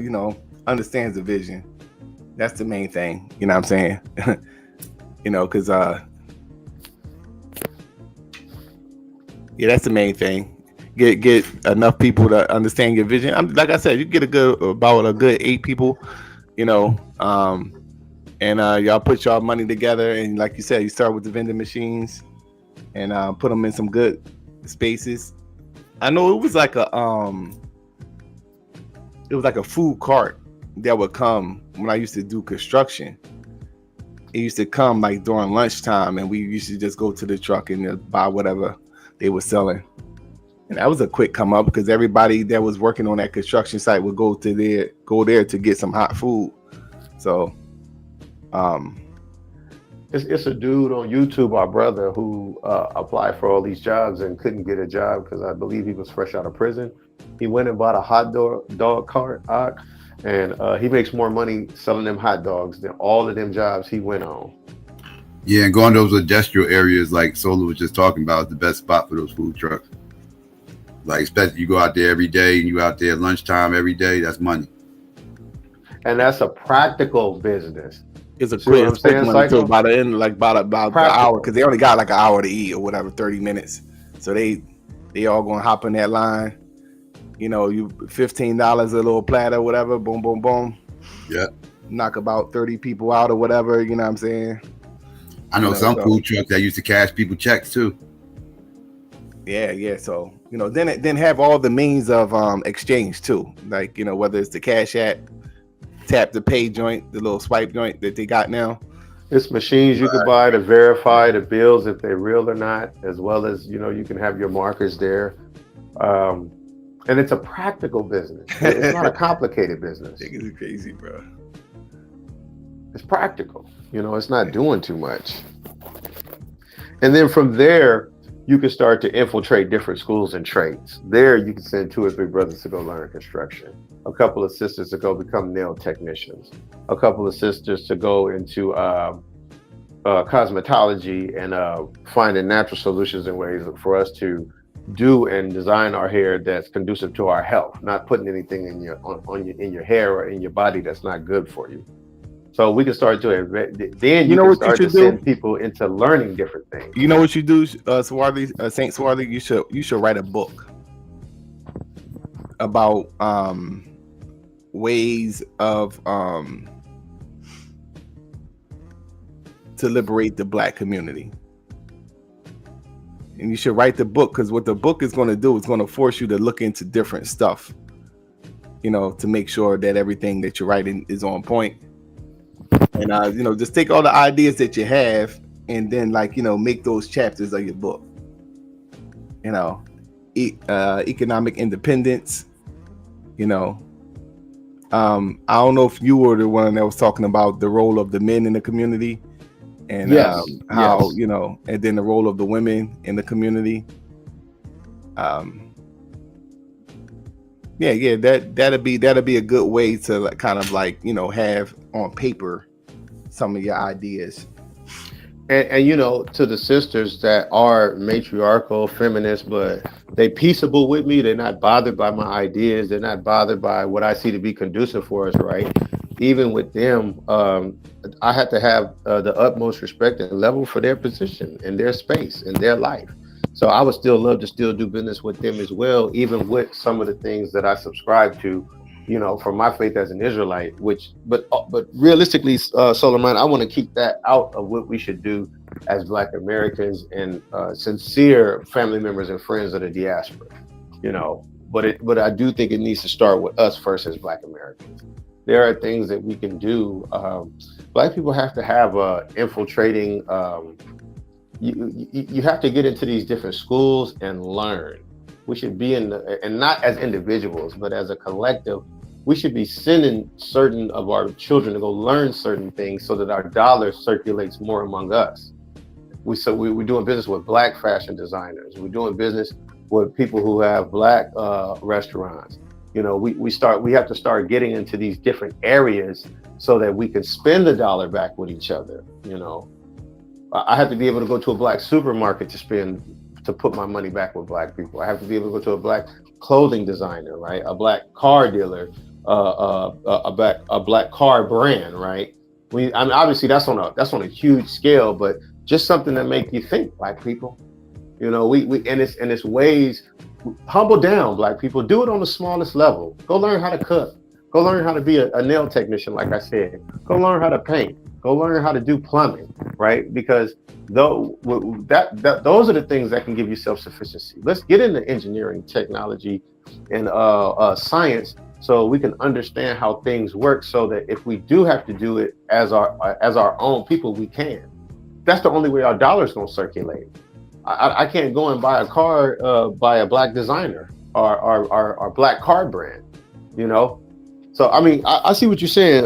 understands the vision. That's the main thing. You know what I'm saying? Because, yeah, that's the main thing. Get enough people to understand your vision. Like I said, you get about a good 8 people, and y'all put y'all money together. And like you said, you start with the vending machines and put them in some good spaces. I know it was like a food cart that would come when I used to do construction. It used to come like during lunchtime, and we used to just go to the truck and buy whatever they were selling. And that was a quick come up because everybody that was working on that construction site would go there to get some hot food. So, it's a dude on YouTube, our brother, who applied for all these jobs and couldn't get a job because I believe he was fresh out of prison. He went and bought a hot dog cart, and he makes more money selling them hot dogs than all of them jobs he went on. Yeah, and going to those industrial areas like Solar was just talking about is the best spot for those food trucks. Like, especially you go out there every day and you out there at lunchtime every day, that's money. And that's a practical business. It's a quick money too, by the end, like about an hour, because they only got like an hour to eat or whatever, 30 minutes. So they all gonna hop in that line. You $15 a little platter, whatever, boom, boom, boom. Yeah. Knock about 30 people out or whatever, you know what I'm saying? I know some food trucks that used to cash people checks too. Yeah. So, then have all the means of exchange too. Like, whether it's the Cash App, tap to pay joint, the little swipe joint that they got now. It's machines you can buy to verify the bills if they're real or not, as well as, you can have your markers there. And it's a practical business. It's not a complicated business. Niggas is crazy, bro. It's practical. You know, it's not doing too much. And then from there, you can start to infiltrate different schools and trades. There, you can send 2 or 3 brothers to go learn construction, a couple of sisters to go become nail technicians, a couple of sisters to go into cosmetology and finding natural solutions and ways for us to do and design our hair that's conducive to our health, not putting anything in your hair or in your body that's not good for you. So we can start to then you know what you should send people into learning different things. You know what you do, Swarthy, Saint Swarthy? You should write a book about ways of to liberate the Black community. And you should write the book, because what the book is going to do is going to force you to look into different stuff, you know, to make sure that everything that you're writing is on point. And you know, just take all the ideas that you have and then, like, you know, make those chapters of your book. You know, economic independence. You know, I don't know if you were the one that was talking about the role of the men in the community, and how you know, and then the role of the women in the community. Yeah, that'd be a good way to, like, kind of, like, you know, have on paper some of your ideas. And you know, to the sisters that are matriarchal, feminist, but they peaceable with me, they're not bothered by my ideas, they're not bothered by what I see to be conducive for us, right? Even with them, I have to have the utmost respect and level for their position and their space and their life. So I would still love to still do business with them as well, even with some of the things that I subscribe to, you know, for my faith as an Israelite, but realistically, Solomon, I want to keep that out of what we should do as Black Americans and sincere family members and friends of the diaspora, you know, but I do think it needs to start with us first as Black Americans. There are things that we can do. Black people have to have infiltrating, you have to get into these different schools and learn. We should be and not as individuals, but as a collective, we should be sending certain of our children to go learn certain things so that our dollar circulates more among us. We're doing business with Black fashion designers. We're doing business with people who have Black restaurants. You know, we have to start getting into these different areas so that we can spend the dollar back with each other. You know, I have to be able to go to a Black supermarket to put my money back with Black people. I have to be able to go to a Black clothing designer, right? A Black car dealer, a Black car brand, right? I mean, obviously that's on a huge scale, but just something that make you think, Black people. You know, we and it's ways. Humble down, Black people. Do it on the smallest level. Go learn how to cook. Go learn how to be a nail technician, like I said. Go learn how to paint. Go learn how to do plumbing, right? Because those are the things that can give you self-sufficiency. Let's get into engineering, technology, and science, so we can understand how things work, so that if we do have to do it as our own people, we can. That's the only way our dollar's gonna circulate. I can't go and buy a car by a Black designer or Black car brand, you know? So, I mean, I see what you're saying,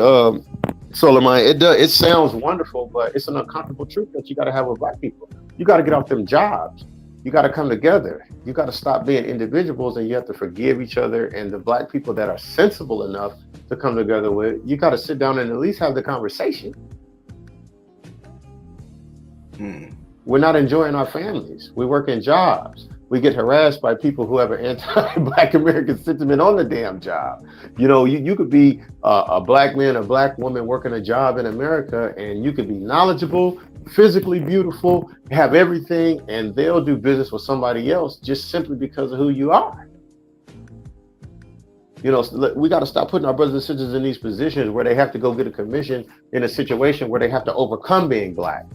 Solomon. It sounds wonderful, but it's an uncomfortable truth that you got to have with Black people. You got to get off them jobs. You got to come together. You got to stop being individuals, and you have to forgive each other. And the Black people that are sensible enough to come together with, you got to sit down and at least have the conversation. We're not enjoying our families. We work in jobs. We get harassed by people who have an anti-Black American sentiment on the damn job. You know, you could be a Black man, a Black woman working a job in America, and you could be knowledgeable, physically beautiful, have everything, and they'll do business with somebody else just simply because of who you are. You know, we got to stop putting our brothers and sisters in these positions where they have to go get a commission in a situation where they have to overcome being Black.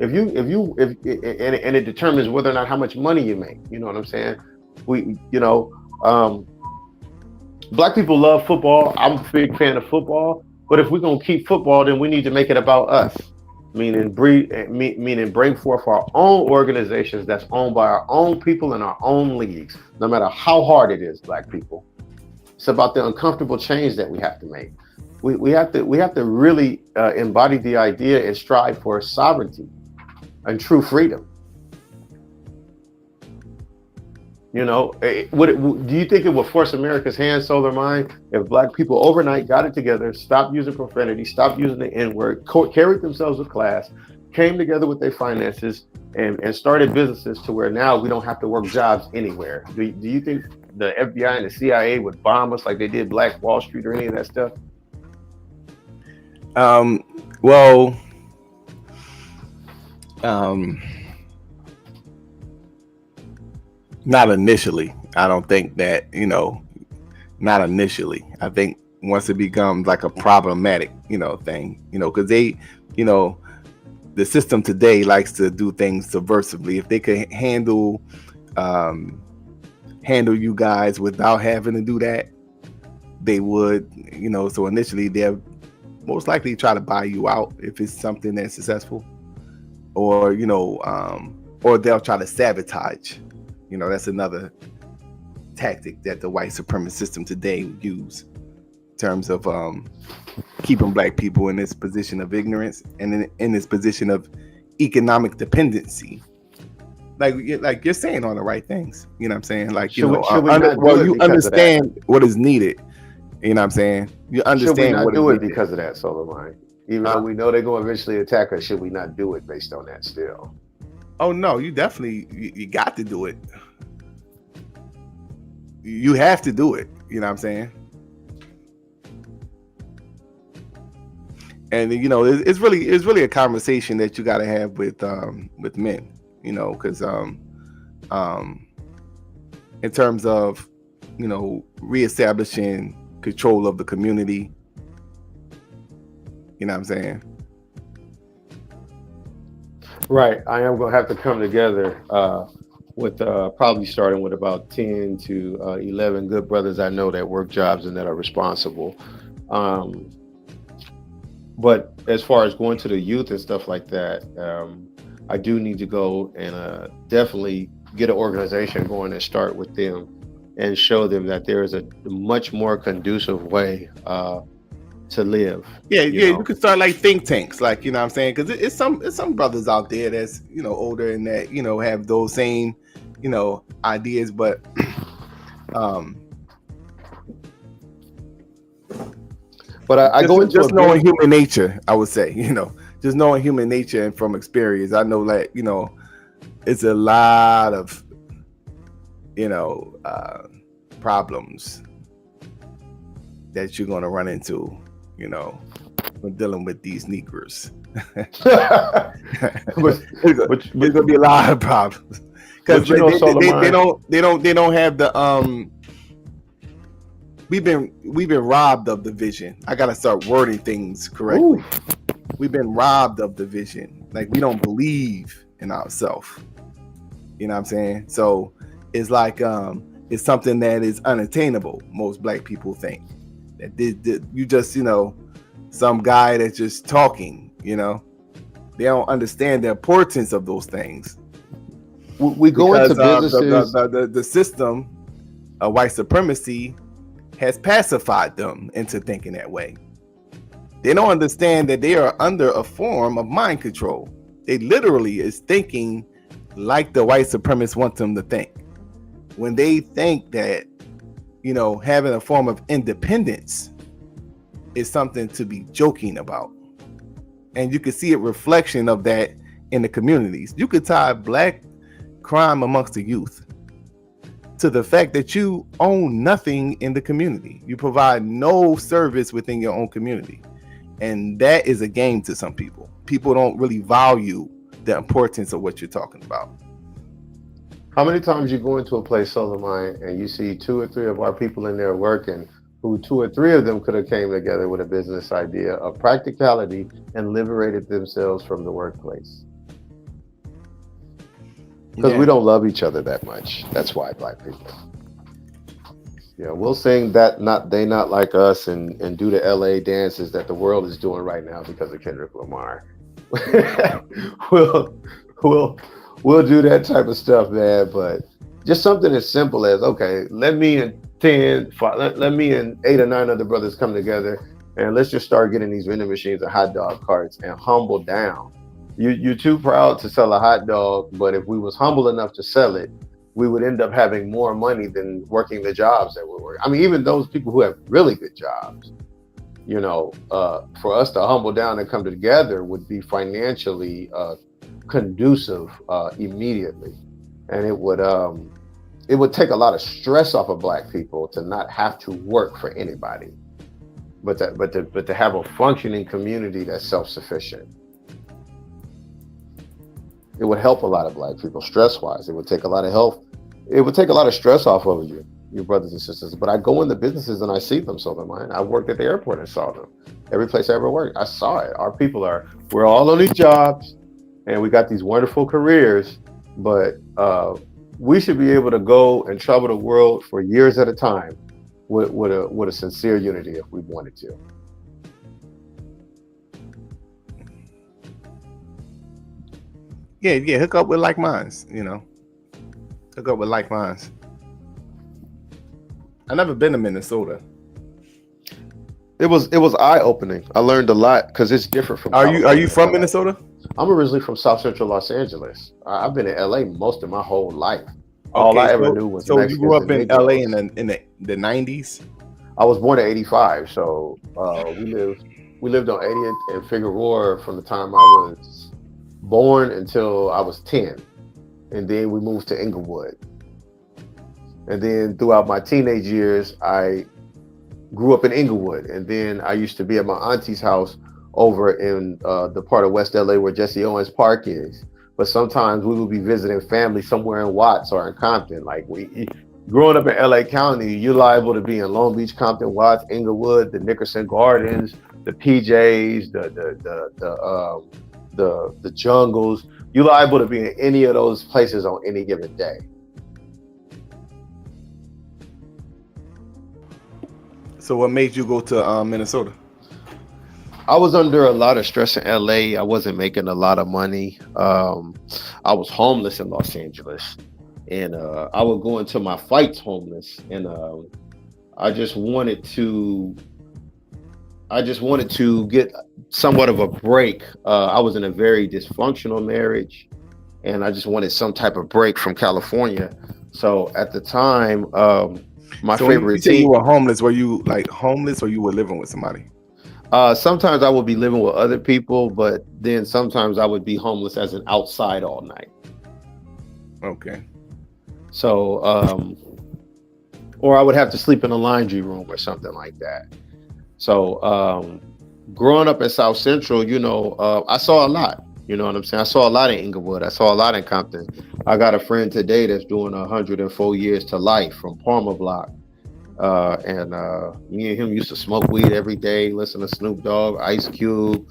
If it determines whether or not how much money you make. You know what I'm saying? Black people love football. I'm a big fan of football. But if we're gonna keep football, then we need to make it about us. meaning bring forth our own organizations that's owned by our own people in our own leagues, no matter how hard it is, Black people. It's about the uncomfortable change that we have to make. We have to really embody the idea and strive for sovereignty and true freedom. You know, do you think it would force America's hand, soul, or mind if Black people overnight got it together, stopped using profanity, stopped using the N-word, carried themselves with class, came together with their finances, and started businesses to where now we don't have to work jobs anywhere? Do you think the FBI and the CIA would bomb us like they did Black Wall Street or any of that stuff? Not initially. I don't think that, not initially. I think once it becomes like a problematic, thing, because they, the system today likes to do things subversively. If they could handle you guys without having to do that, they would, so initially they'll most likely try to buy you out if it's something that's successful, or, or they'll try to sabotage. That's another tactic that the white supremacist system today use in terms of keeping Black people in this position of ignorance and in this position of economic dependency. Like you're saying all the right things. You know what I'm saying? Like, you understand what is needed. You know what I'm saying? You understand should we not what do is it needed. because of that, Solomon? Even though we know they're going to eventually attack us, should we not do it based on that still? Oh no, you definitely you got to do it. You have to do it. You know what I'm saying? And it's really a conversation that you got to have with men. Because in terms of reestablishing control of the community. You know what I'm saying? Right. I am going to have to come together with probably starting with about 10 to 11 good brothers I know that work jobs and that are responsible. But as far as going to the youth and stuff like that, I do need to go and definitely get an organization going and start with them and show them that there is a much more conducive way to live. You could start like think tanks, like, you know what I'm saying? Because it's some brothers out there that's, older and that, have those same, ideas, but I go into just knowing human nature, I would say, just knowing human nature and from experience, I know that, it's a lot of, problems that you're going to run into, when dealing with these Negroes. There's going to be a lot of problems because they don't have the we've been robbed of the vision. I gotta start wording things correctly. Ooh. We've been robbed of the vision. Like, we don't believe in ourselves. You know what I'm saying? So it's like it's something that is unattainable. Most Black people think that you just some guy that's just talking. They don't understand the importance of those things. We go because, into businesses. The system of white supremacy has pacified them into thinking that way. They don't understand that they are under a form of mind control. They literally is thinking like the white supremacists want them to think. When they think that, having a form of independence is something to be joking about. And you can see a reflection of that in the communities. You could tie Black crime amongst the youth to the fact that you own nothing in the community. You provide no service within your own community. And that is a game to some people. People don't really value the importance of what you're talking about. How many times you go into a place, Solomon, and you see 2 or 3 of our people in there working, who 2 or 3 of them could have came together with a business idea of practicality and liberated themselves from the workplace? Because we don't love each other that much. That's why, Black people. We'll sing that they not like us and do the LA dances that the world is doing right now because of Kendrick Lamar. we'll we'll do that type of stuff, man. But just something as simple as, okay, let me and 8 or 9 other brothers come together and let's just start getting these vending machines and hot dog carts and humble down. You're too proud to sell a hot dog, but if we was humble enough to sell it, we would end up having more money than working the jobs that we're working. I mean, even those people who have really good jobs, you know, for us to humble down and come together would be financially conducive immediately. And it would take a lot of stress off of Black people to not have to work for anybody, but to have a functioning community that's self-sufficient. It would help a lot of Black people stress-wise. It would take a lot of health. It would take a lot of stress off of you, your brothers and sisters. But I go into businesses and I see them, so am I. I worked at the airport and saw them. Every place I ever worked, I saw it. Our people we're all on these jobs and we got these wonderful careers, but we should be able to go and travel the world for years at a time with a sincere unity if we wanted to. Yeah, hook up with like minds, you know. Hook up with like minds. I've never been to Minnesota. It was eye opening. I learned a lot because it's different from. Are you from Minnesota? I'm originally from South Central Los Angeles. I've been in LA most of my whole life. All I ever knew was. So Mexicans. You grew up in LA in the 90s? I was born in '85, so we lived on 80th and Figueroa from the time I was born until I was 10, and then we moved to Inglewood. And then throughout my teenage years, I grew up in Inglewood, and then I used to be at my auntie's house over in the part of West LA where Jesse Owens Park is. But sometimes we would be visiting family somewhere in Watts or in Compton. Like growing up in LA County, you're liable to be in Long Beach, Compton, Watts, Inglewood, the Nickerson Gardens, the PJs, the jungles. You're liable to be in any of those places on any given day. So what made you go to Minnesota? I was under a lot of stress in LA. I wasn't making a lot of money. I was homeless in Los Angeles, and I would go into my fights homeless, and I just wanted to get somewhat of a break. I was in a very dysfunctional marriage, and I just wanted some type of break from California. So at the time, my favorite team. You were homeless. Were you like homeless, or you were living with somebody? Sometimes I would be living with other people, but then sometimes I would be homeless as an outside all night. Okay. So, or I would have to sleep in a laundry room or something like that. So, growing up in South Central, you know, I saw a lot. You know what I'm saying? I saw a lot in Inglewood. I saw a lot in Compton. I got a friend today that's doing 104 years to life from Palmer Block. And me and him used to smoke weed every day, listen to Snoop Dogg, Ice Cube.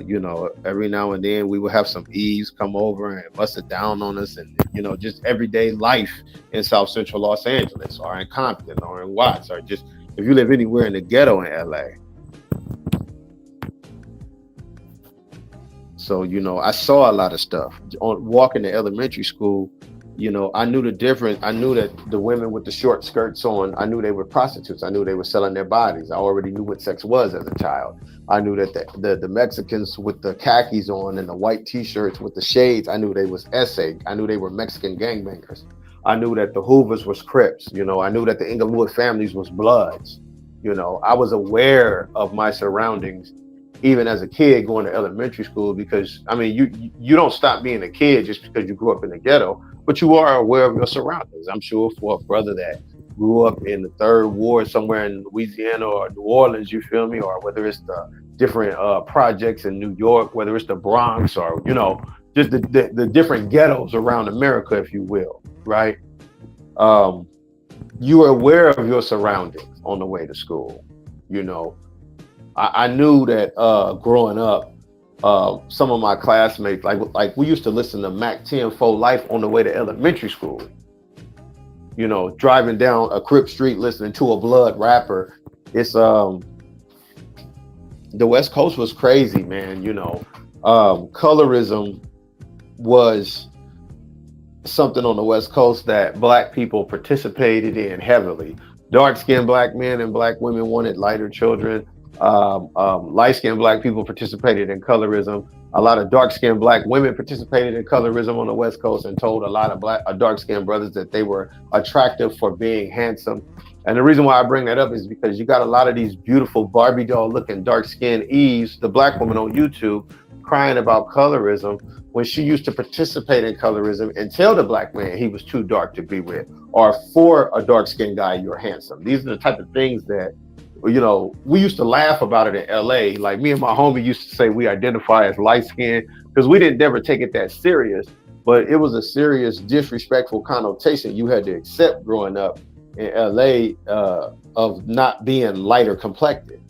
You know, every now and then we would have some Eves come over and bust it down on us, and you know, just everyday life in South Central Los Angeles or in Compton or in Watts, or just if you live anywhere in the ghetto in LA. So, you know, I saw a lot of stuff. On walking to elementary school, you know, I knew the difference. I knew that the women with the short skirts on, I knew they were prostitutes. I knew they were selling their bodies. I already knew what sex was as a child. I knew that the Mexicans with the khakis on and the white t-shirts with the shades, I knew they was SA. I knew they were Mexican gangbangers. I knew that the Hoovers was Crips. You know, I knew that the Inglewood families was Bloods. You know, I was aware of my surroundings even as a kid going to elementary school, because I mean, you don't stop being a kid just because you grew up in the ghetto, but you are aware of your surroundings. I'm sure for a brother that grew up in the Third Ward somewhere in Louisiana or New Orleans, you feel me, or whether it's the different projects in New York, whether it's the Bronx, or you know, just the different ghettos around America, if you will, right? You are aware of your surroundings on the way to school. You know, I knew that growing up, some of my classmates, like we used to listen to Mac 10 for Life on the way to elementary school. You know, driving down a Crip Street listening to a Blood rapper. It's the West Coast was crazy, man. You know, colorism was something on the West Coast that black people participated in heavily. Dark-skinned black men and black women wanted lighter children. Light-skinned black people participated in colorism. A lot of dark-skinned black women participated in colorism on the West Coast and told a lot of dark-skinned brothers that they were attractive for being handsome. And the reason why I bring that up is because you got a lot of these beautiful Barbie doll looking dark-skinned Eves, the black woman on YouTube, crying about colorism when she used to participate in colorism and tell the black man he was too dark to be with, or for a dark-skinned guy, you're handsome. These are the type of things that, you know, we used to laugh about it in LA. Like me and my homie used to say we identify as light-skinned because we didn't never take it that serious, but it was a serious disrespectful connotation you had to accept growing up in LA of not being lighter complected.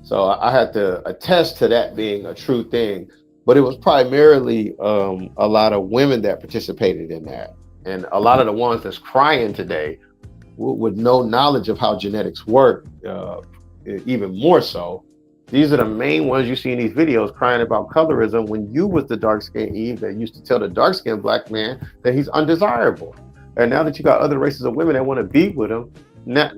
So I had to attest to that being a true thing, but it was primarily a lot of women that participated in that. And a lot of the ones that's crying today with no knowledge of how genetics work, even more so. These are the main ones you see in these videos crying about colorism when you was the dark-skinned Eve that used to tell the dark-skinned black man that he's undesirable. And now that you got other races of women that want to be with him, now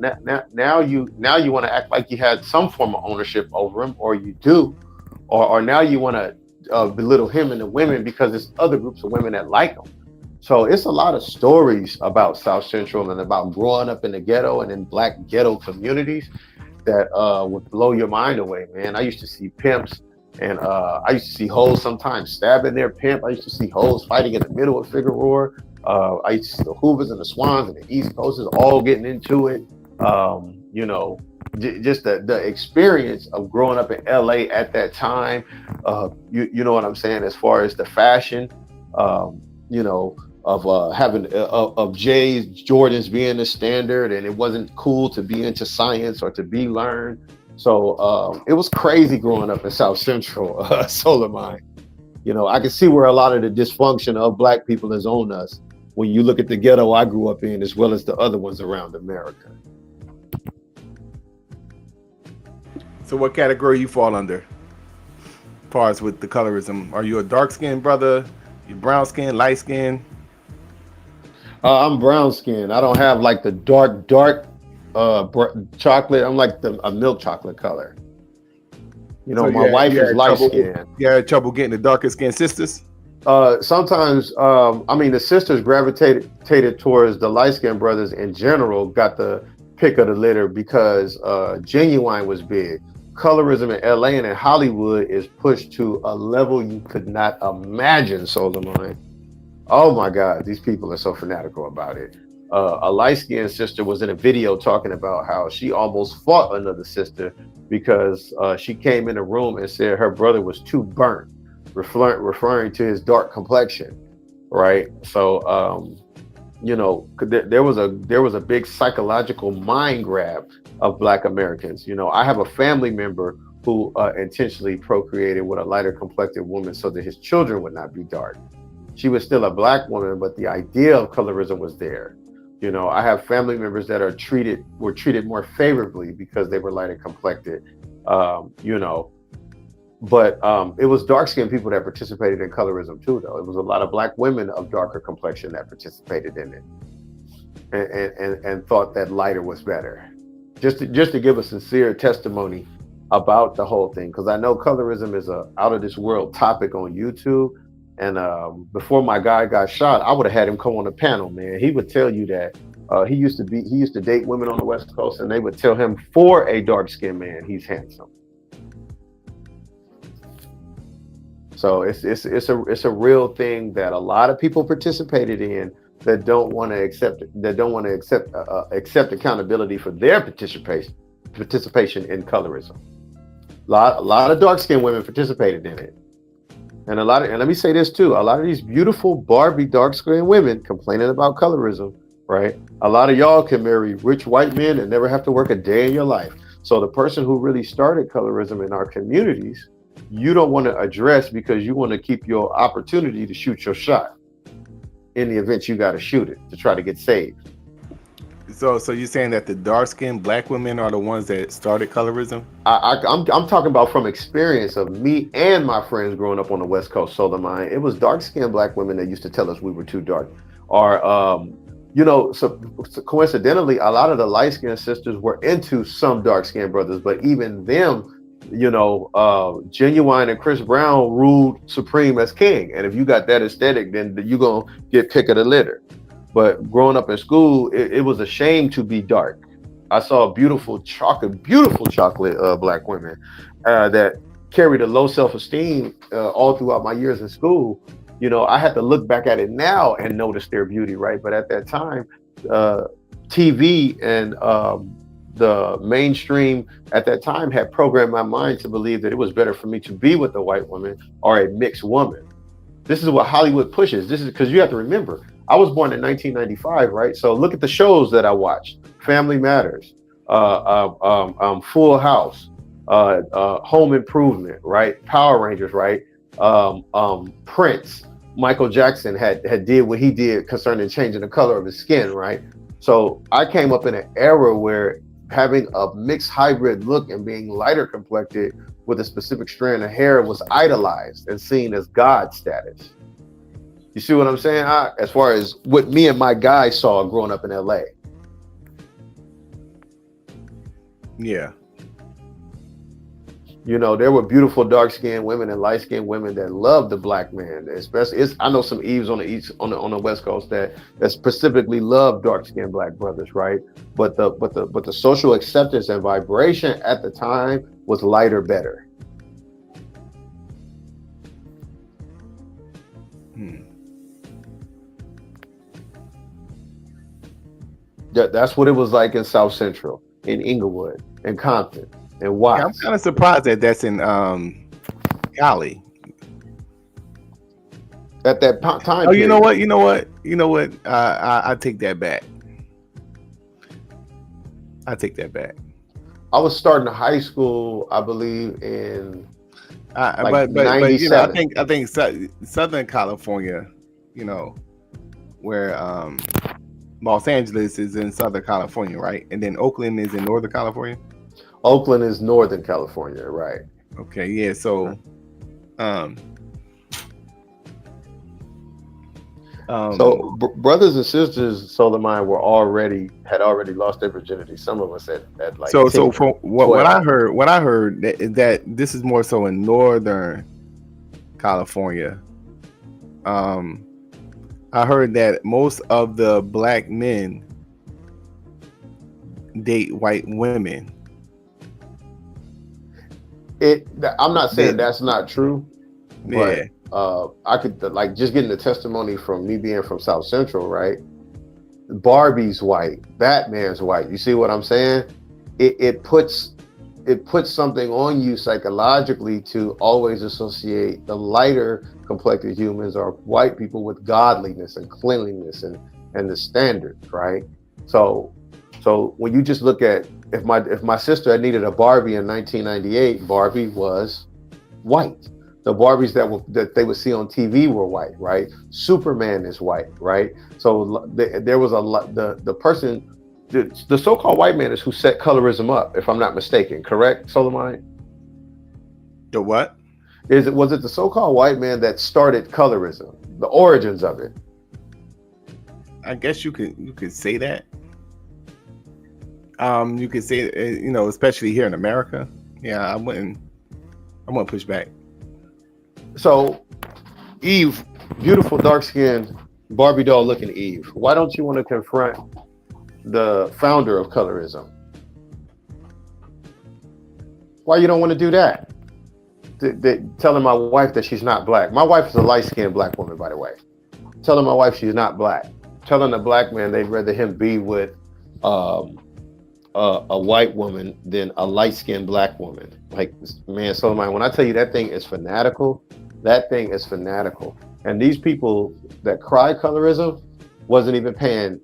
you want to act like you had some form of ownership over him, or you do, or now you want to belittle him and the women because there's other groups of women that like him. So it's a lot of stories about South Central and about growing up in the ghetto and in black ghetto communities that would blow your mind away, man. I used to see pimps and I used to see hoes sometimes stabbing their pimp. I used to see hoes fighting in the middle of Figueroa. I used to see the Hoovers and the Swans and the East Coasters all getting into it. You know, just the experience of growing up in LA at that time. You know what I'm saying, as far as the fashion, you know, of having of J's, Jordans being the standard, and it wasn't cool to be into science or to be learned. So it was crazy growing up in South Central, Solar Mine. You know, I can see where a lot of the dysfunction of black people is on us when you look at the ghetto I grew up in, as well as the other ones around America. So what category you fall under as far as with the colorism? Are you a dark-skinned brother? You brown-skinned, light-skinned? I'm brown-skinned. I don't have like the dark chocolate. I'm like a milk chocolate color. You know, so my wife is light-skinned. You had trouble getting the darker-skinned sisters? Sometimes, I mean, the sisters gravitated towards the light-skinned brothers in general, got the pick of the litter because Genuine was big. Colorism in LA and in Hollywood is pushed to a level you could not imagine, Solar Mine. Oh my God, these people are so fanatical about it. A light-skinned sister was in a video talking about how she almost fought another sister because she came in the room and said her brother was too burnt, referring to his dark complexion, right? So, you know, there was a big psychological mind grab of Black Americans. You know, I have a family member who intentionally procreated with a lighter complected woman so that his children would not be dark. She was still a Black woman, but the idea of colorism was there. You know, I have family members that were treated more favorably because they were lighter complected. You know, but it was dark-skinned people that participated in colorism too, though. It was a lot of Black women of darker complexion that participated in it and thought that lighter was better. Just to give a sincere testimony about the whole thing, because I know colorism is a out of this world topic on YouTube. And before my guy got shot, I would have had him come on the panel, man. He would tell you that he used to date women on the West Coast, and they would tell him for a dark-skinned man, he's handsome. So it's a real thing that a lot of people participated in that don't want to accept accountability for their participation in colorism. A lot of dark-skinned women participated in it. And let me say this too, a lot of these beautiful Barbie dark-skinned women complaining about colorism, right? A lot of y'all can marry rich white men and never have to work a day in your life. So the person who really started colorism in our communities, you don't want to address because you want to keep your opportunity to shoot your shot in the event you got to shoot it to try to get saved. So you're saying that the dark-skinned black women are the ones that started colorism? I'm talking about from experience of me and my friends growing up on the West Coast. So it was dark-skinned black women that used to tell us we were too dark. Or so coincidentally, a lot of the light-skinned sisters were into some dark-skinned brothers, but even them, Genuine and Chris Brown ruled supreme as king. And if you got that aesthetic, then you're gonna get pick of the litter. But growing up in school, it was a shame to be dark. I saw beautiful chocolate black women that carried a low self-esteem all throughout my years in school. I had to look back at it now and notice their beauty, right? But at that time, TV and the mainstream at that time had programmed my mind to believe that it was better for me to be with a white woman or a mixed woman. This is what Hollywood pushes. This is because you have to remember, I was born in 1995, right? So look at the shows that I watched: Family Matters, Full House, Home Improvement, right? Power Rangers, right? Prince, Michael Jackson had did what he did concerning changing the color of his skin, right? So I came up in an era where having a mixed hybrid look and being lighter complected with a specific strand of hair was idolized and seen as God status. You see what I'm saying? As far as what me and my guys saw growing up in LA. Yeah. There were beautiful dark-skinned women and light-skinned women that loved the black man. Especially, I know some Eves on the West Coast that specifically love dark-skinned black brothers, right? But the social acceptance and vibration at the time was lighter, better. That's what it was like in South Central, in Inglewood, in Compton, and Watts. Yeah, I'm kind of surprised that that's in Cali. At that time. Oh, you know what? I take that back. I was starting high school, I believe, in but 97. I think Southern California, where Los Angeles is in Southern California, right? And then Oakland is in Northern California. Oakland is Northern California, right? Okay, yeah. So, brothers and sisters, Soul of Mine, had already lost their virginity. Some of us at like. So from what I heard that this is more so in Northern California. I heard that most of the black men date white women. I'm not saying that's not true, but I could just getting the testimony from me being from South Central, right? Barbie's white, Batman's white. You see what I'm saying? It puts something on you psychologically to always associate the lighter complected humans or white people with godliness and cleanliness and the standards, right? So when you just look at if my sister had needed a Barbie in 1998, Barbie was white. The Barbies that they would see on TV were white, right? Superman is white, right? So there was the so-called white man is who set colorism up, if I'm not mistaken, correct, Solomon? The what? Was it the so-called white man that started colorism, the origins of it? I guess you could say that. You could say, especially here in America. Yeah, I wouldn't push back. So, Eve, beautiful dark-skinned Barbie doll looking Eve. Why don't you want to confront the founder of colorism? Why you don't want to do that? Telling my wife that she's not black. My wife is a light-skinned black woman, by the way. Telling my wife she's not black. Telling a black man they'd rather him be with a white woman than a light-skinned black woman. Like, man, Solomon, when I tell you that thing is fanatical, And these people that cry colorism wasn't even paying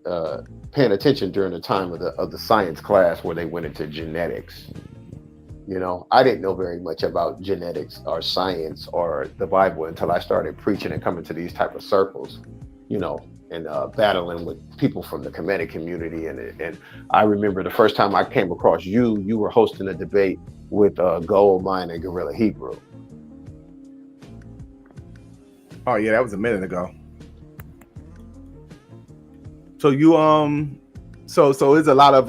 attention during the time of the science class where they went into genetics. I didn't know very much about genetics or science or the Bible until I started preaching and coming to these type of circles. you know, and battling with people from the Kemetic community. And I remember the first time I came across you were hosting a debate with Gold Mine and Gorilla Hebrew. Oh yeah, that was a minute ago. So you so it's a lot of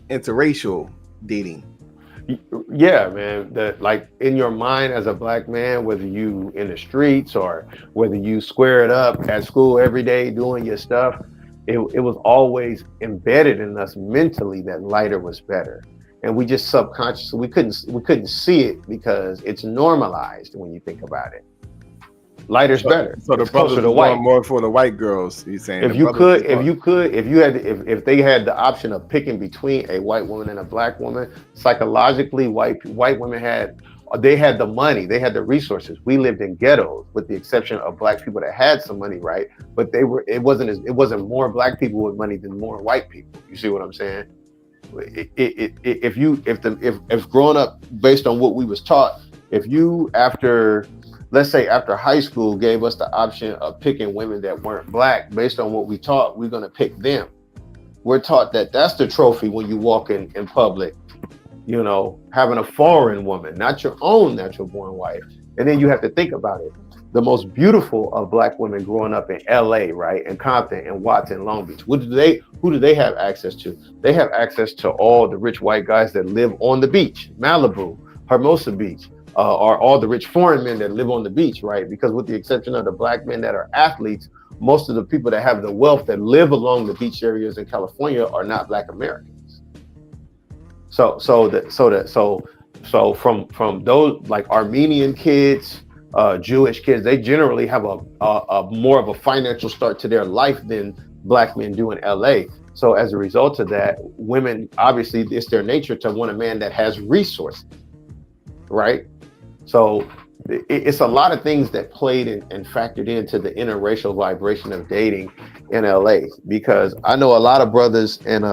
interracial dating. Yeah, man. That, like, in your mind as a black man, whether you in the streets or whether you square it up at school every day doing your stuff, it was always embedded in us mentally that lighter was better. And we just subconsciously we couldn't see it because it's normalized when you think about it. Lighter's better. So the brothers are white more for the white girls. You saying if they had the option of picking between a white woman and a black woman, psychologically, white women had the money, they had the resources. We lived in ghettos, with the exception of black people that had some money, right? But it wasn't more black people with money than more white people. You see what I'm saying? If growing up based on what we was taught, if you let's say after high school gave us the option of picking women that weren't black based on what we taught, we're going to pick them. We're taught that that's the trophy when you walk in public, you know, having a foreign woman, not your own natural born wife. And then you have to think about it. The most beautiful of black women growing up in LA, right? And Compton and Watts and Long Beach. Who do they have access to? They have access to all the rich white guys that live on the beach, Malibu, Hermosa Beach. Are all the rich foreign men that live on the beach, right? Because with the exception of the black men that are athletes, most of the people that have the wealth that live along the beach areas in California are not black Americans. So from those like Armenian kids, Jewish kids, they generally have a more of a financial start to their life than black men do in LA. So as a result of that, women, obviously it's their nature to want a man that has resources, right? So it's a lot of things that played and factored into the interracial vibration of dating in LA, because I know a lot of brothers and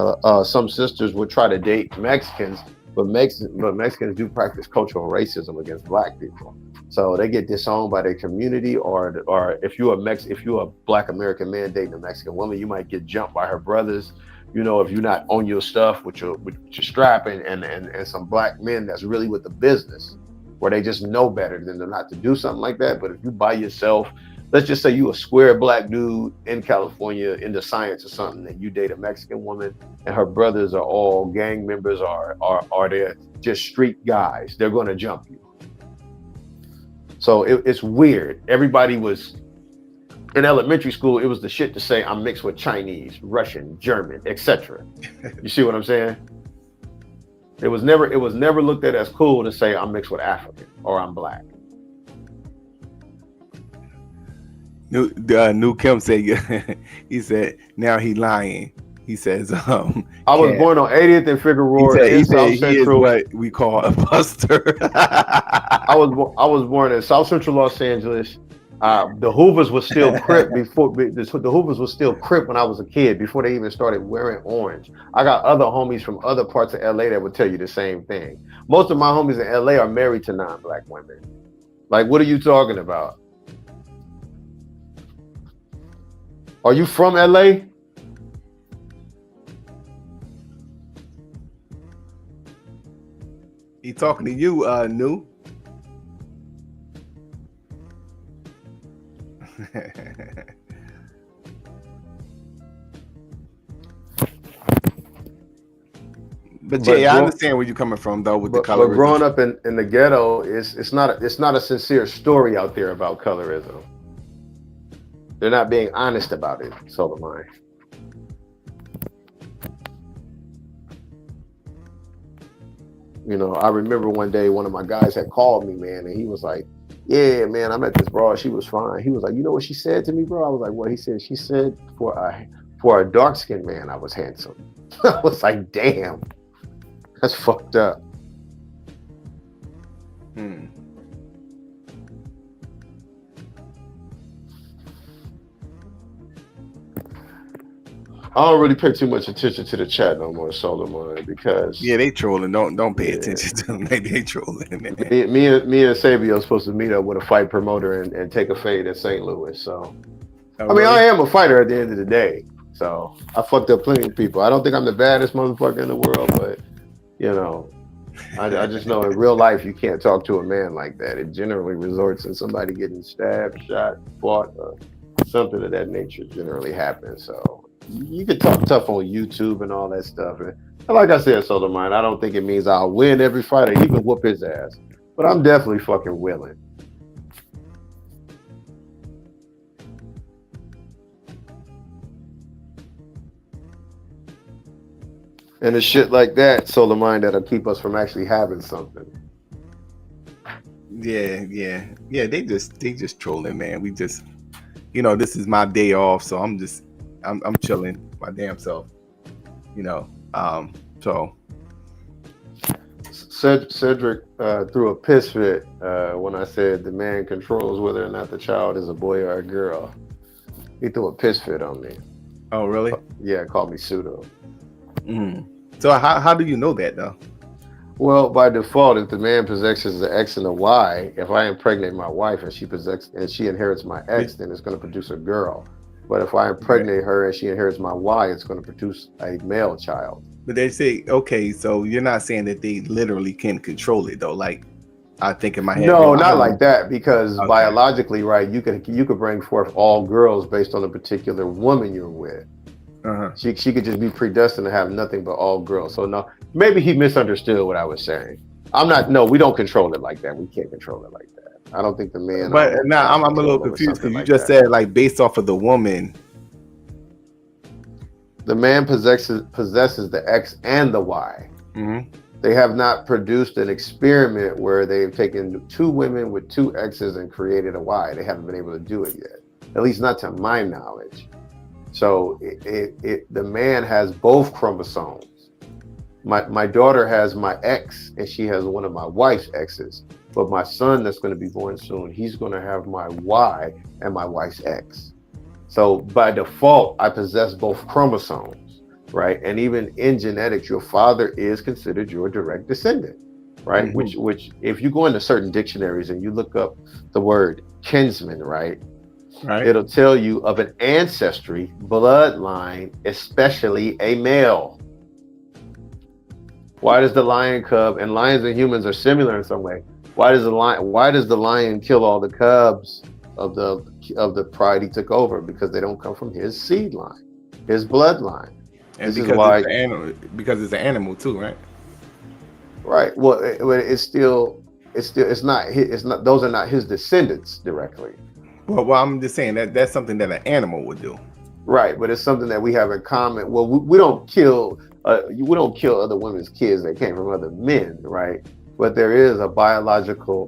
some sisters would try to date Mexicans, but Mexicans do practice cultural racism against black people. So they get disowned by their community, or if you're a black American man dating a Mexican woman, you might get jumped by her brothers. You know, if you're not on your stuff with your strap and some black men that's really with the business, where they just know better than to not to do something like that. But if you by yourself, let's just say you a square black dude in California into science or something, and you date a Mexican woman and her brothers are all gang members or they're just street guys, they're going to jump you. So it's weird. Everybody was in elementary school, it was the shit to say I'm mixed with Chinese, Russian, German, etc. You see what I'm saying? It was never looked at as cool to say I'm mixed with African or I'm black. New Kim said, he said, now he lying. He says, I was born on 80th and Figueroa. He said he is what we call a buster. I was born in South Central Los Angeles. The Hoovers was still Crip the Hoovers was still Crip when I was a kid, before they even started wearing orange. I got other homies from other parts of LA that would tell you the same thing. Most of my homies in LA are married to non-black women. Like, what are you talking about? Are you from LA? He talking to you, New. But Jay, I understand where you're coming from though with the colorism. But growing up in the ghetto, it's not a sincere story out there about colorism. They're not being honest about it, so am I. You know, I remember one day one of my guys had called me, man, and he was like, yeah, man, I met this broad. She was fine. He was like, you know what she said to me, bro? I was like, what? He said, she said for a dark-skinned man, I was handsome. I was like, damn, that's fucked up. I don't really pay too much attention to the chat no more, Solomon, because they trolling. Don't pay attention to them. They trolling. Man. Me and Sabio are supposed to meet up with a fight promoter and take a fade in St. Louis. So Oh, I mean, really? I am a fighter at the end of the day. So I fucked up plenty of people. I don't think I'm the baddest motherfucker in the world, but you know, I just know in real life you can't talk to a man like that. It generally resorts in somebody getting stabbed, shot, fought, or something of that nature generally happens. So you can talk tough on YouTube and all that stuff. And like I said, Solar Mind, I don't think it means I'll win every fight or even whoop his ass. But I'm definitely fucking willing. And it's shit like that, Solar Mind, that'll keep us from actually having something. Yeah. They just trolling, man. We just, this is my day off, so I'm chilling my damn self. So. Cedric threw a piss fit when I said the man controls whether or not the child is a boy or a girl. He threw a piss fit on me. Oh, really? Yeah, called me pseudo. So how do you know that though? Well, by default, if the man possesses the X and the Y, if I impregnate my wife and she inherits my X, then it's going to produce a girl. But if I impregnate her and she inherits my Y, it's going to produce a male child. But they say, okay, so you're not saying that they literally can control it though. Like I think in my head. No, not like that, because biologically, right, you could bring forth all girls based on a particular woman you're with. She could just be predestined to have nothing but all girls. So no, maybe he misunderstood what I was saying. We don't control it like that. We can't control it like that. I don't think the man. But now I'm a little confused because you just said like based off of the woman. The man possesses the X and the Y. They have not produced an experiment where they've taken two women with two X's and created a Y. They haven't been able to do it yet, at least not to my knowledge. So the man has both chromosomes. My daughter has my X and she has one of my wife's X's. But my son that's going to be born soon, he's going to have my Y and my wife's X. So by default, I possess both chromosomes, right? And even in genetics, your father is considered your direct descendant, right? Which if you go into certain dictionaries and you look up the word kinsman, right? It'll tell you of an ancestry, bloodline, especially a male. Why does the lion cub, and lions and humans are similar in some way, why does the lion kill all the cubs of the pride he took over? Because they don't come from his seed line, his bloodline. And this because is why, it's an animal too, right? Right. Well, it's not those are not his descendants directly. Well, I'm just saying that's something that an animal would do. Right, but it's something that we have in common. Well, we don't kill other women's kids that came from other men, right? But there is a biological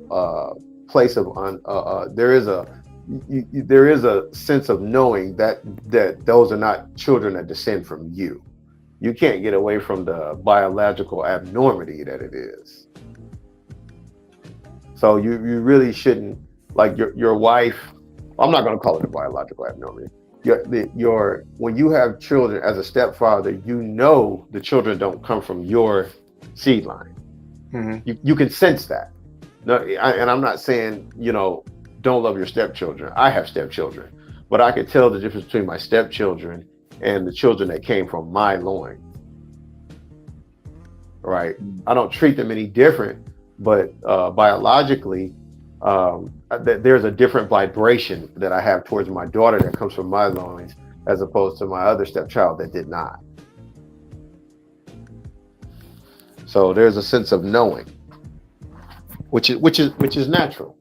place of there is a sense of knowing that those are not children that descend from you. You can't get away from the biological abnormity that it is. So you really shouldn't, like your wife. I'm not going to call it a biological abnormality. When you have children as a stepfather, you know the children don't come from your seed line. You can sense that. No, and I'm not saying don't love your stepchildren. I have stepchildren, but I can tell the difference between my stepchildren and the children that came from my loin. Right? I don't treat them any different, but biologically. There's a different vibration that I have towards my daughter that comes from my loins as opposed to my other stepchild that did not. So there's a sense of knowing, which is natural.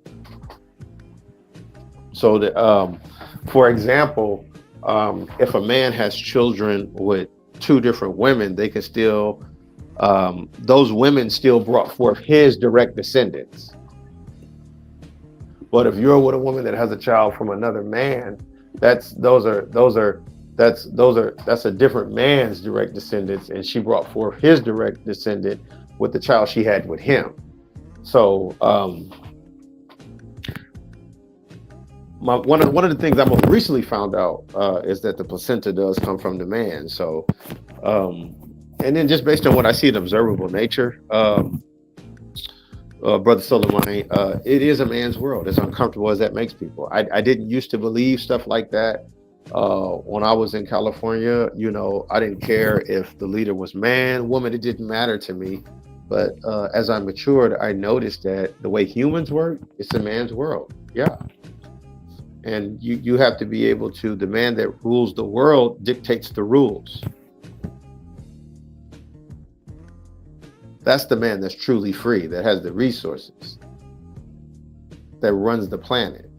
So that, for example, if a man has children with two different women, they can still, those women still brought forth his direct descendants. But if you're with a woman that has a child from another man, that's a different man's direct descendants, and she brought forth his direct descendant with the child she had with him. So one of the things I most recently found out is that the placenta does come from the man. So and then just based on what I see in observable nature, Brother Soleimani, it is a man's world, as uncomfortable as that makes people. I didn't used to believe stuff like that, When I was in California, you know, I didn't care if the leader was man, woman, it didn't matter to me. But as I matured, I noticed that the way humans work, it's a man's world. Yeah. And you have to be able to, the man that rules the world dictates the rules. That's the man that's truly free, that has the resources, that runs the planet.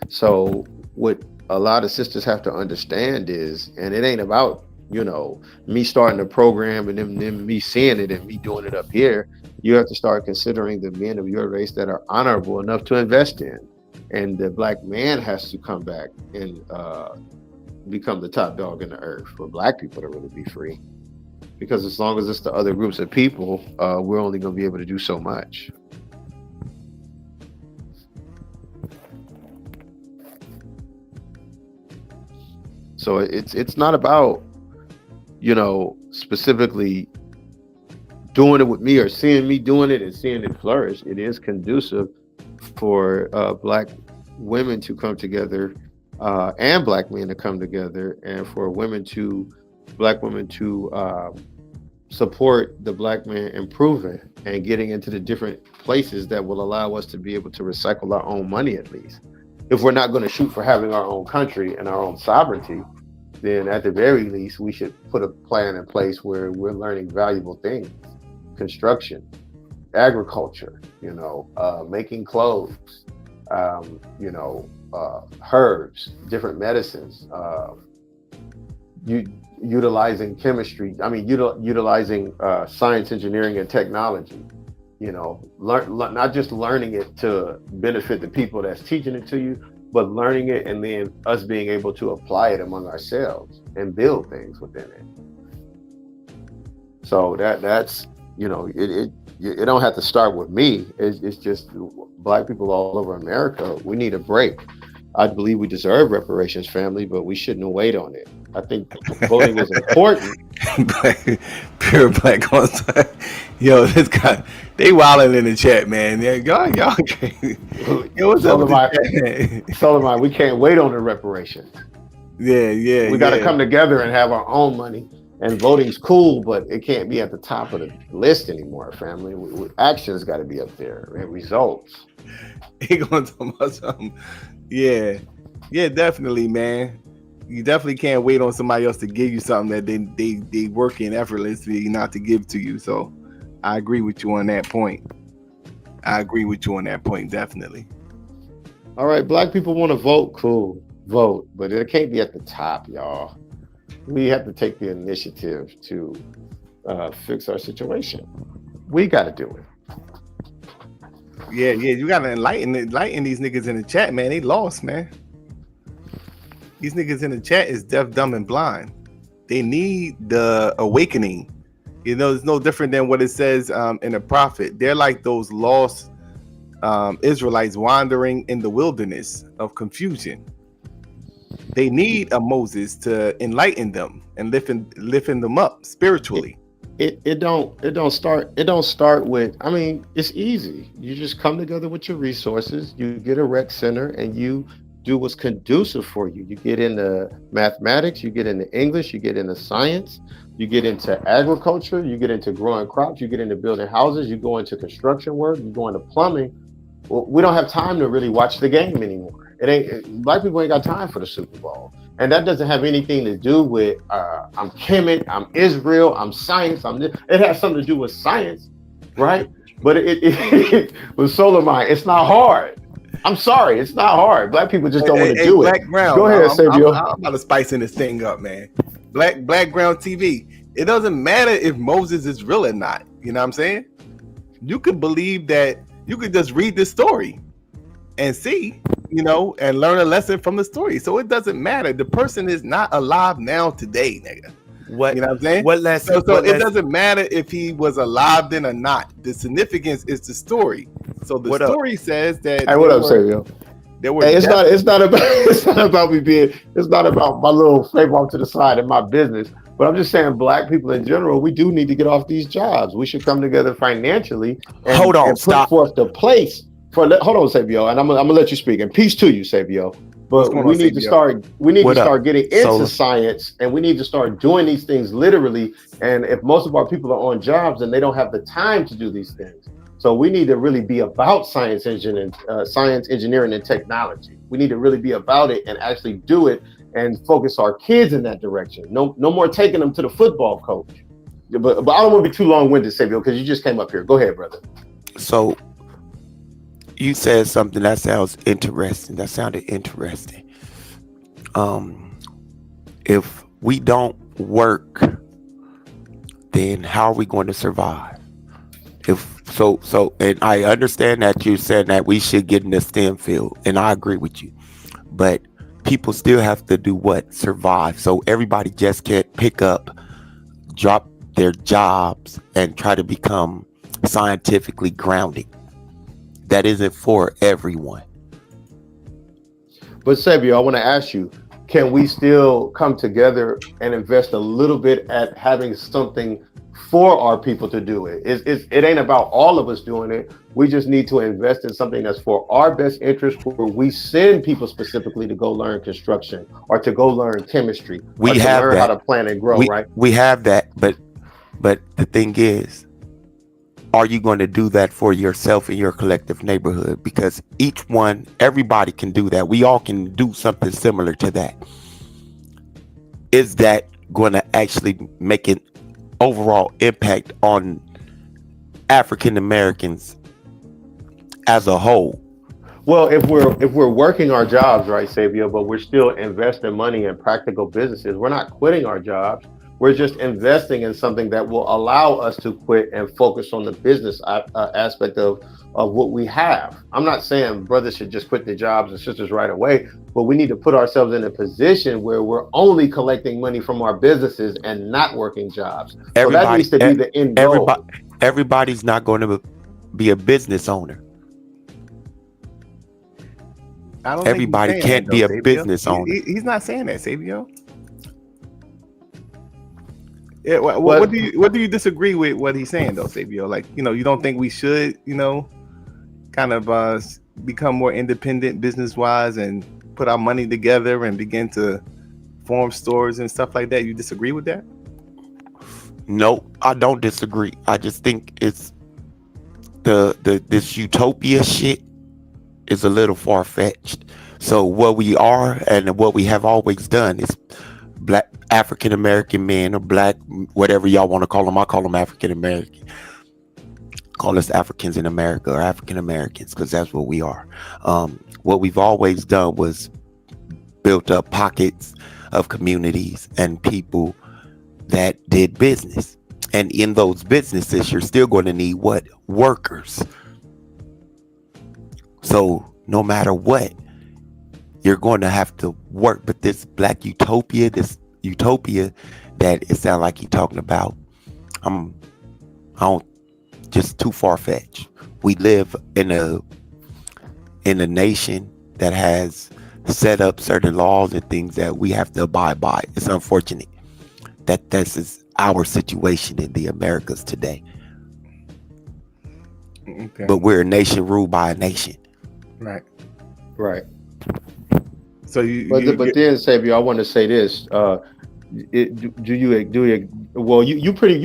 So what a lot of sisters have to understand is, and it ain't about, you know, me starting a program and then me seeing it and me doing it up here. You have to start considering the men of your race that are honorable enough to invest in. And the black man has to come back and become the top dog in the earth for black people to really be free. Because as long as it's the other groups of people, we're only going to be able to do so much. So it's not about, you know, specifically doing it with me or seeing me doing it and seeing it flourish. It is conducive for black women to come together and black men to come together, and for black women to support the black man improving and getting into the different places that will allow us to be able to recycle our own money. At least if we're not going to shoot for having our own country and our own sovereignty, then at the very least we should put a plan in place where we're learning valuable things: construction, agriculture, you know, making clothes, you know, herbs, different medicines, utilizing chemistry. I mean, utilizing science, engineering, and technology. You know, not just learning it to benefit the people that's teaching it to you, but learning it and then us being able to apply it among ourselves and build things within it. So that's, you know, it don't have to start with me. It's just black people all over America. We need a break. I believe we deserve reparations, family, but we shouldn't wait on it. I think voting is important. Pure black on side. Yo, this guy, they wilding in the chat, man. Yeah, y'all crazy. Yo, what's up with the chat? Solomon, we can't wait on the reparations. Yeah. We got to come together and have our own money. And voting's cool, but it can't be at the top of the list anymore, family. Actions got to be up there and results. He going to talk about something. Yeah, definitely, man. You definitely can't wait on somebody else to give you something that they working effortlessly not to give to you. So I agree with you on that point. Definitely. All right, black people want to vote, cool, vote, but it can't be at the top, y'all. We have to take the initiative to fix our situation. We got to do it. Yeah, you gotta enlighten these niggas in the chat, man. They lost, man. These niggas in the chat is deaf, dumb, and blind. They need the awakening. You know, it's no different than what it says in the prophet. They're like those lost Israelites wandering in the wilderness of confusion. They need a Moses to enlighten them and lifting them up spiritually. It don't start with, I mean, it's easy. You just come together with your resources, you get a rec center, and you do what's conducive for you. You get into mathematics, you get into English, you get into science, you get into agriculture, you get into growing crops, you get into building houses, you go into construction work, you go into plumbing. Well, we don't have time to really watch the game anymore. Black people ain't got time for the Super Bowl. And that doesn't have anything to do with I'm Kemet, I'm Israel, I'm science. It has something to do with science, right? But it with Solomon, it's not hard. I'm sorry, it's not hard. Black people just don't want to do it. Ground, go ahead, Sabio. I'm about to spicing this thing up, man. Black ground TV. It doesn't matter if Moses is real or not. You know what I'm saying? You could believe that. You could just read this story and see, you know, and learn a lesson from the story. So it doesn't matter. The person is not alive now today, nigga. What, you know what I'm saying? What lesson? So it doesn't matter if he was alive then or not. The significance is the story. So the story says that. Hey, what up, Sabio? Hey, it's not about me being. It's not about my little flavor off to the side of my business. But I'm just saying, black people in general, we do need to get off these jobs. We should come together financially and, put forth the place for. Hold on, Sabio, and I'm gonna let you speak. And peace to you, Sabio. But we need to start. We need to start getting into Solar. science, and we need to start doing these things literally. And if most of our people are on jobs, then they don't have the time to do these things. So we need to really be about science engineering, and technology. We need to really be about it and actually do it and focus our kids in that direction. No more taking them to the football coach. But I don't want to be too long-winded, Savio, because you just came up here. Go ahead, brother. So you said something that sounds interesting. That sounded interesting. If we don't work, then how are we going to survive? And I understand that you said that we should get in the STEM field, and I agree with you. But people still have to do what? Survive. So everybody just can't pick up, drop their jobs, and try to become scientifically grounded. That isn't for everyone. But Sabio, I want to ask you, can we still come together and invest a little bit at having something for our people to do it? It ain't about all of us doing it. We just need to invest in something that's for our best interest, where we send people specifically to go learn construction or to go learn chemistry. We or to have learn that. how to plant and grow, right? We have that, but the thing is, are you going to do that for yourself in your collective neighborhood? Because everybody can do that. We all can do something similar to that. Is that going to actually make an overall impact on African Americans as a whole? Well, if we're working our jobs, right, Sabio, but we're still investing money in practical businesses, we're not quitting our jobs. We're just investing in something that will allow us to quit and focus on the business aspect of what we have. I'm not saying brothers should just quit their jobs and sisters right away, but we need to put ourselves in a position where we're only collecting money from our businesses and not working jobs. So that needs to be the end goal. Everybody's not going to be a business owner. Everybody can't be a business owner. He's not saying that, Sabio. Yeah, what do you disagree with what he's saying though, Sabio? Like, you don't think we should, kind of become more independent business wise and put our money together and begin to form stores and stuff like that? You disagree with that? No, I don't disagree. I just think it's this utopia shit is a little far-fetched. So what we are and what we have always done is Black African American men, or black, whatever y'all want to call them. I call them African American. Call us Africans in America, or African Americans, because that's what we are. What we've always done was built up pockets of communities and people that did business. And in those businesses, you're still going to need what? Workers. So no matter what, you're going to have to work. But this black utopia, that it sounds like you're talking about, I don't, just too far-fetched. We live in a nation that has set up certain laws and things that we have to abide by. It's unfortunate that this is our situation in the Americas today. Okay. But we're a nation ruled by a nation. Right. So but then, Sabio, I want to say this. You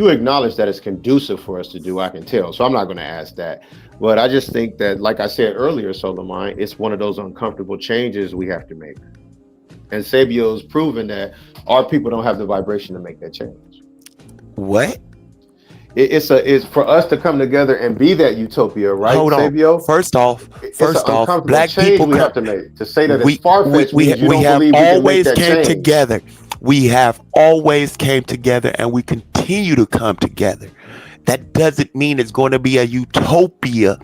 acknowledge that it's conducive for us to do, I can tell. So I'm not going to ask that. But I just think that, like I said earlier, Solomon, it's one of those uncomfortable changes we have to make. And Sabio's proven that our people don't have the vibration to make that change. What? It's for us to come together and be that utopia, right? Hold on. Sabio? First off, black people we have to make. To say that it's far-fetched means you don't believe we can make that change. Together. We have always came together, and we continue to come together. That doesn't mean it's going to be a utopia.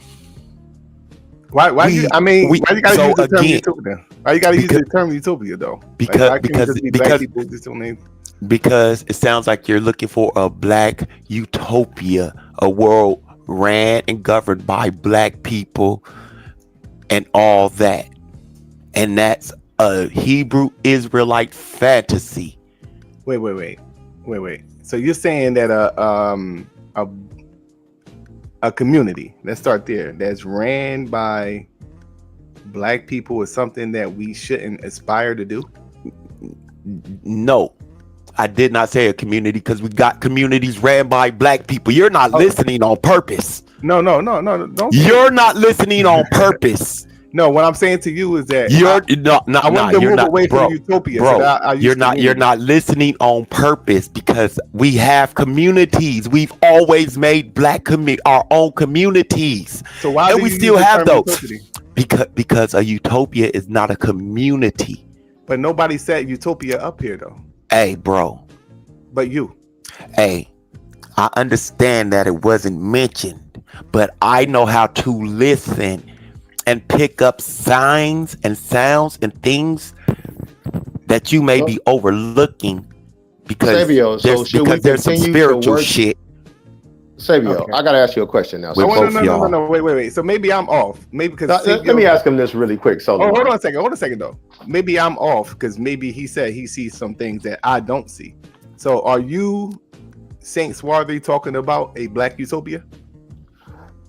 Why you gotta use the term utopia? Why you gotta use the term utopia though? Because it sounds like you're looking for a black utopia, a world ran and governed by black people and all that. And that's a Hebrew Israelite fantasy. Wait. So you're saying that a community, let's start there, that's ran by black people is something that we shouldn't aspire to do? No, I did not say a community, because we got communities ran by black people. You're not listening on purpose. No. Don't. You're not listening on purpose. No, what I'm saying to you is that You're I want to move away from utopia. Bro, so that I used you're to not. move. You're not listening on purpose, because we have communities. We've always made our own communities. So why and do we you still use the have term those? utopia? Because a utopia is not a community. But nobody said utopia up here though. Hey, bro. But you. Hey, I understand that it wasn't mentioned, but I know how to listen and pick up signs and sounds and things that you may be overlooking, because Sabio, so should we there's some continue to spiritual work- shit. Sabio, Okay. I gotta ask you a question now. With both y'all. No. Wait. So maybe I'm off. Maybe because Let me ask him this really quick. So hold on a second though. Maybe I'm off because maybe he said he sees some things that I don't see. So are you, Saint Swarthy, talking about a black utopia?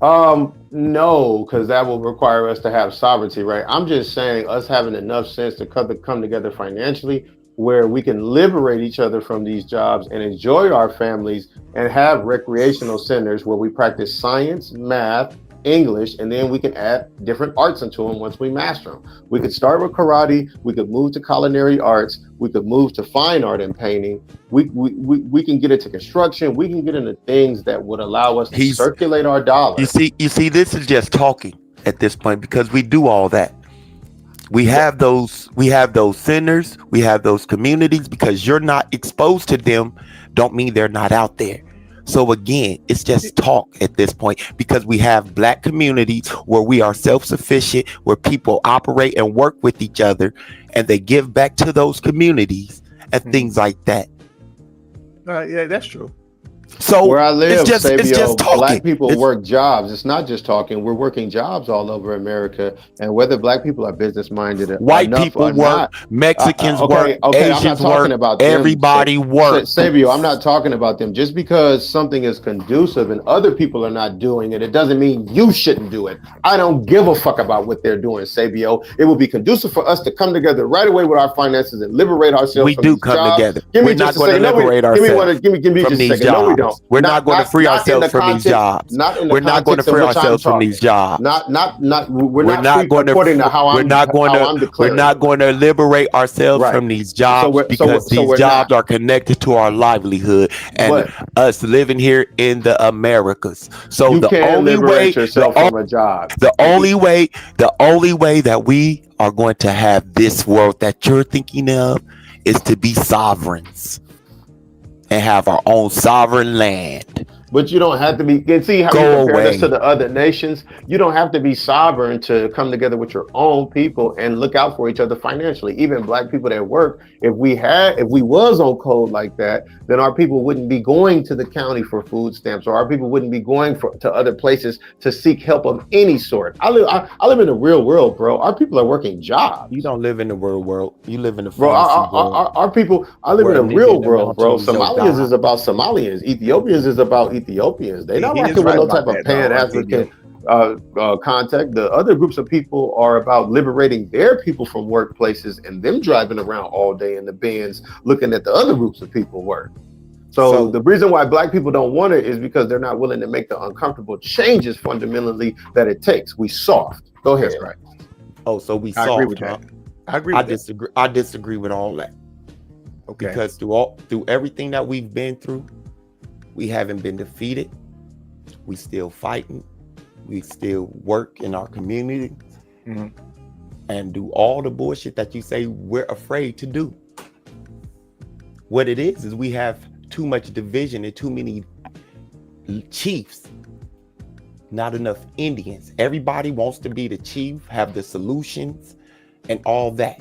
No, because that will require us to have sovereignty, right? I'm just saying us having enough sense to come together financially where we can liberate each other from these jobs and enjoy our families and have recreational centers where we practice science, math, English, and then we can add different arts into them once we master them. We could start with karate, we could move to culinary arts, we could move to fine art and painting, we can get into construction, we can get into things that would allow us to circulate our dollars. You see, this is just talking at this point, because we do all that. We have those centers, we have those communities. Because you're not exposed to them don't mean they're not out there. So again, it's just talk at this point, because we have black communities where we are self-sufficient, where people operate and work with each other, and they give back to those communities and things like that. Yeah, that's true. So where I live, it's just talking. Black people work jobs. It's not just talking. We're working jobs all over America. And whether black people are business minded, white people work, not, Mexicans work, Asians I'm not talking work, about them. Everybody works. Sabio, I'm not talking about them. Just because something is conducive and other people are not doing it, it doesn't mean you shouldn't do it. I don't give a fuck about what they're doing, Sabio. It will be conducive for us to come together right away with our finances and liberate ourselves. We from do these come jobs. together. Give me We're not just a going to second. liberate ourselves Give me from just a these second. No, we don't. jobs. We're not going to free ourselves from these jobs. We're not going to free ourselves from these jobs. We're not going to. We're not going to liberate ourselves from these jobs, because these jobs are connected to our livelihood and us living here in the Americas. So the only way, the only way that we are going to have this world that you're thinking of is to be sovereigns and have our own sovereign land. But you don't have to be. You see how you compare this to the other nations? You don't have to be sovereign to come together with your own people and look out for each other financially. Even black people that work, if we was on code like that, then our people wouldn't be going to the county for food stamps, or our people wouldn't be going to other places to seek help of any sort. I live in the real world, bro. Our people are working jobs. You don't live in the real world. You live in the bro. Our people. I live in the real world, bro. Somalians is about Somalians. Ethiopians is about Ethiopians. They're not rocking with no type of Pan-African contact. The other groups of people are about liberating their people from workplaces and them driving around all day in the Benz looking at the other groups of people work. So the reason why black people don't want it is because they're not willing to make the uncomfortable changes fundamentally that it takes. We soft. Go ahead. That's right. Oh, so we I soft. agree with that. I agree with disagree. I disagree with all that. Okay. Because through everything that we've been through, we haven't been defeated. We still fighting. We still work in our community and do all the bullshit that you say we're afraid to do. What it is we have too much division and too many chiefs, not enough Indians. Everybody wants to be the chief, have the solutions and all that.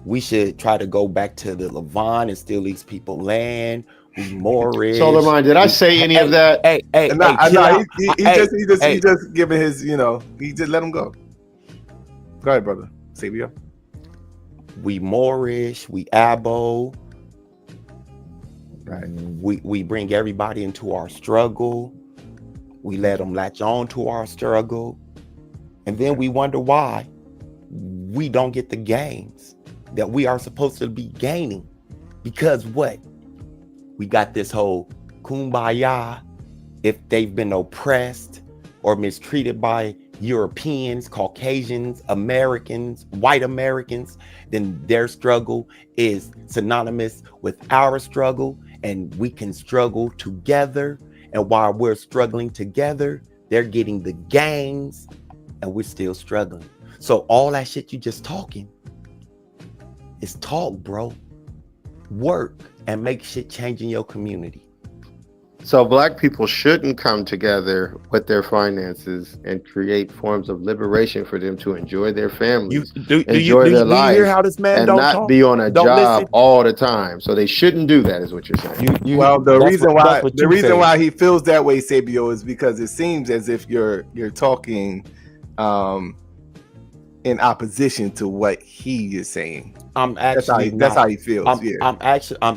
We should try to go back to the Levant and steal these people land. Moorish. So Lamont, did I say any of that? He just giving his, he just let him go. Go ahead, brother. Sabio. We Moorish, we Abo. Right. We bring everybody into our struggle. We let them latch on to our struggle. And then we wonder why we don't get the gains that we are supposed to be gaining, because what? We got this whole kumbaya. If they've been oppressed or mistreated by Europeans, Caucasians, Americans, white Americans, then their struggle is synonymous with our struggle, and we can struggle together. And while we're struggling together, they're getting the gains and we're still struggling. So all that shit you just talking is talk, bro. Work and make shit change in your community. So black people shouldn't come together with their finances and create forms of liberation for them to enjoy their families, enjoy their lives, hear how this man and don't not talk? be on a Don't job listen? all the time. So they shouldn't do that, is what you're saying. Well, the that's reason what- why that's what you said. he feels that way, Sabio, is because it seems as if you're talking in opposition to what he is saying. I'm actually that's how he feels. I'm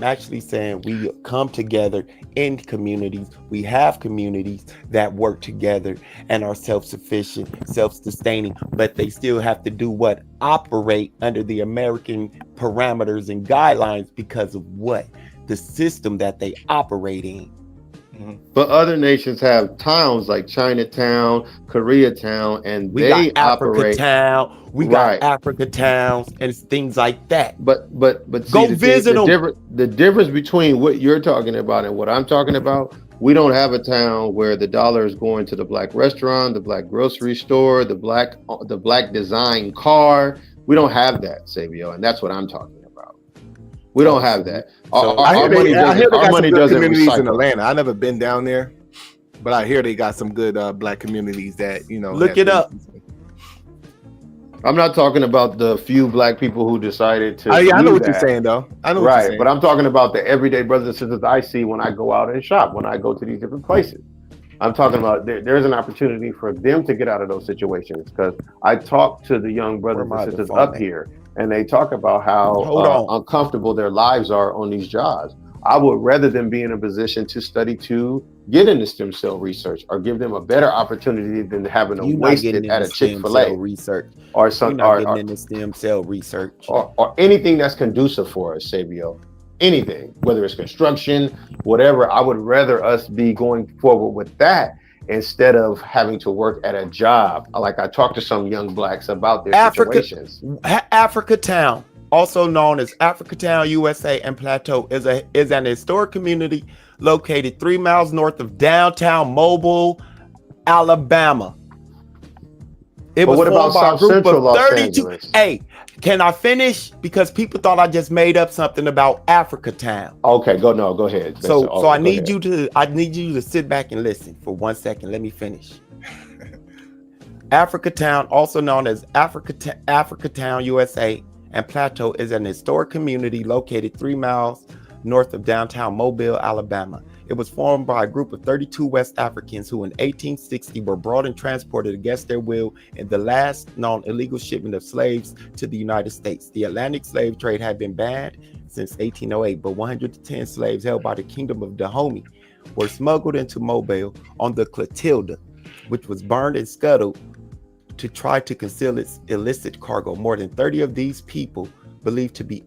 actually saying we come together in communities. We have communities that work together and are self-sufficient, self-sustaining, but they still have to do what? Operate under the American parameters and guidelines because of what? The system that they operate in. But other nations have towns like Chinatown, Koreatown, and We they got Africa operate. Town, we got Africa towns and things like that. But go see, visit them. The difference between what you're talking about and what I'm talking about, we don't have a town where the dollar is going to the black restaurant, the black grocery store, the black design car. We don't have that, Sabio, and that's what I'm talking about. We don't have that. I hear they got some good communities in recycle. Atlanta. I've never been down there, but I hear they got some good black communities that, you know. Look it up. I'm not talking about the few black people who decided to. I know do what you're that. saying, though. I know what you're Right, saying. but I'm talking about the everyday brothers and sisters I see when I go out and shop, when I go to these different places. I'm talking about there's an opportunity for them to get out of those situations, because I talk to the young brothers and sisters up here, and they talk about how uncomfortable their lives are on these jobs. I would rather them be in a position to study to get into stem cell research, or give them a better opportunity than having to waste it at a Chick-fil-A research or some You're not getting into stem cell research or anything that's conducive for us, Sabio. Anything, whether it's construction, whatever. I would rather us be going forward with that instead of having to work at a job. Like I talked to some young blacks about their situations. Africa Town, also known as Africa Town, USA, and Plateau, is an historic community located 3 miles north of downtown Mobile, Alabama. It But was what about formed by a South group Central of Los 32. Angeles? Hey, can I finish? Because people thought I just made up something about Africa Town. Okay, go ahead. So I need you to sit back and listen for 1 second. Let me finish. Africa Town, also known as Africa Town, USA, and Plateau, is an historic community located 3 miles north of downtown Mobile, Alabama. It was formed by a group of 32 West Africans who in 1860 were brought and transported against their will in the last known illegal shipment of slaves to the United States. The Atlantic slave trade had been banned since 1808, but 110 slaves held by the Kingdom of Dahomey were smuggled into Mobile on the Clotilda, which was burned and scuttled to try to conceal its illicit cargo. More than 30 of these people, believed to be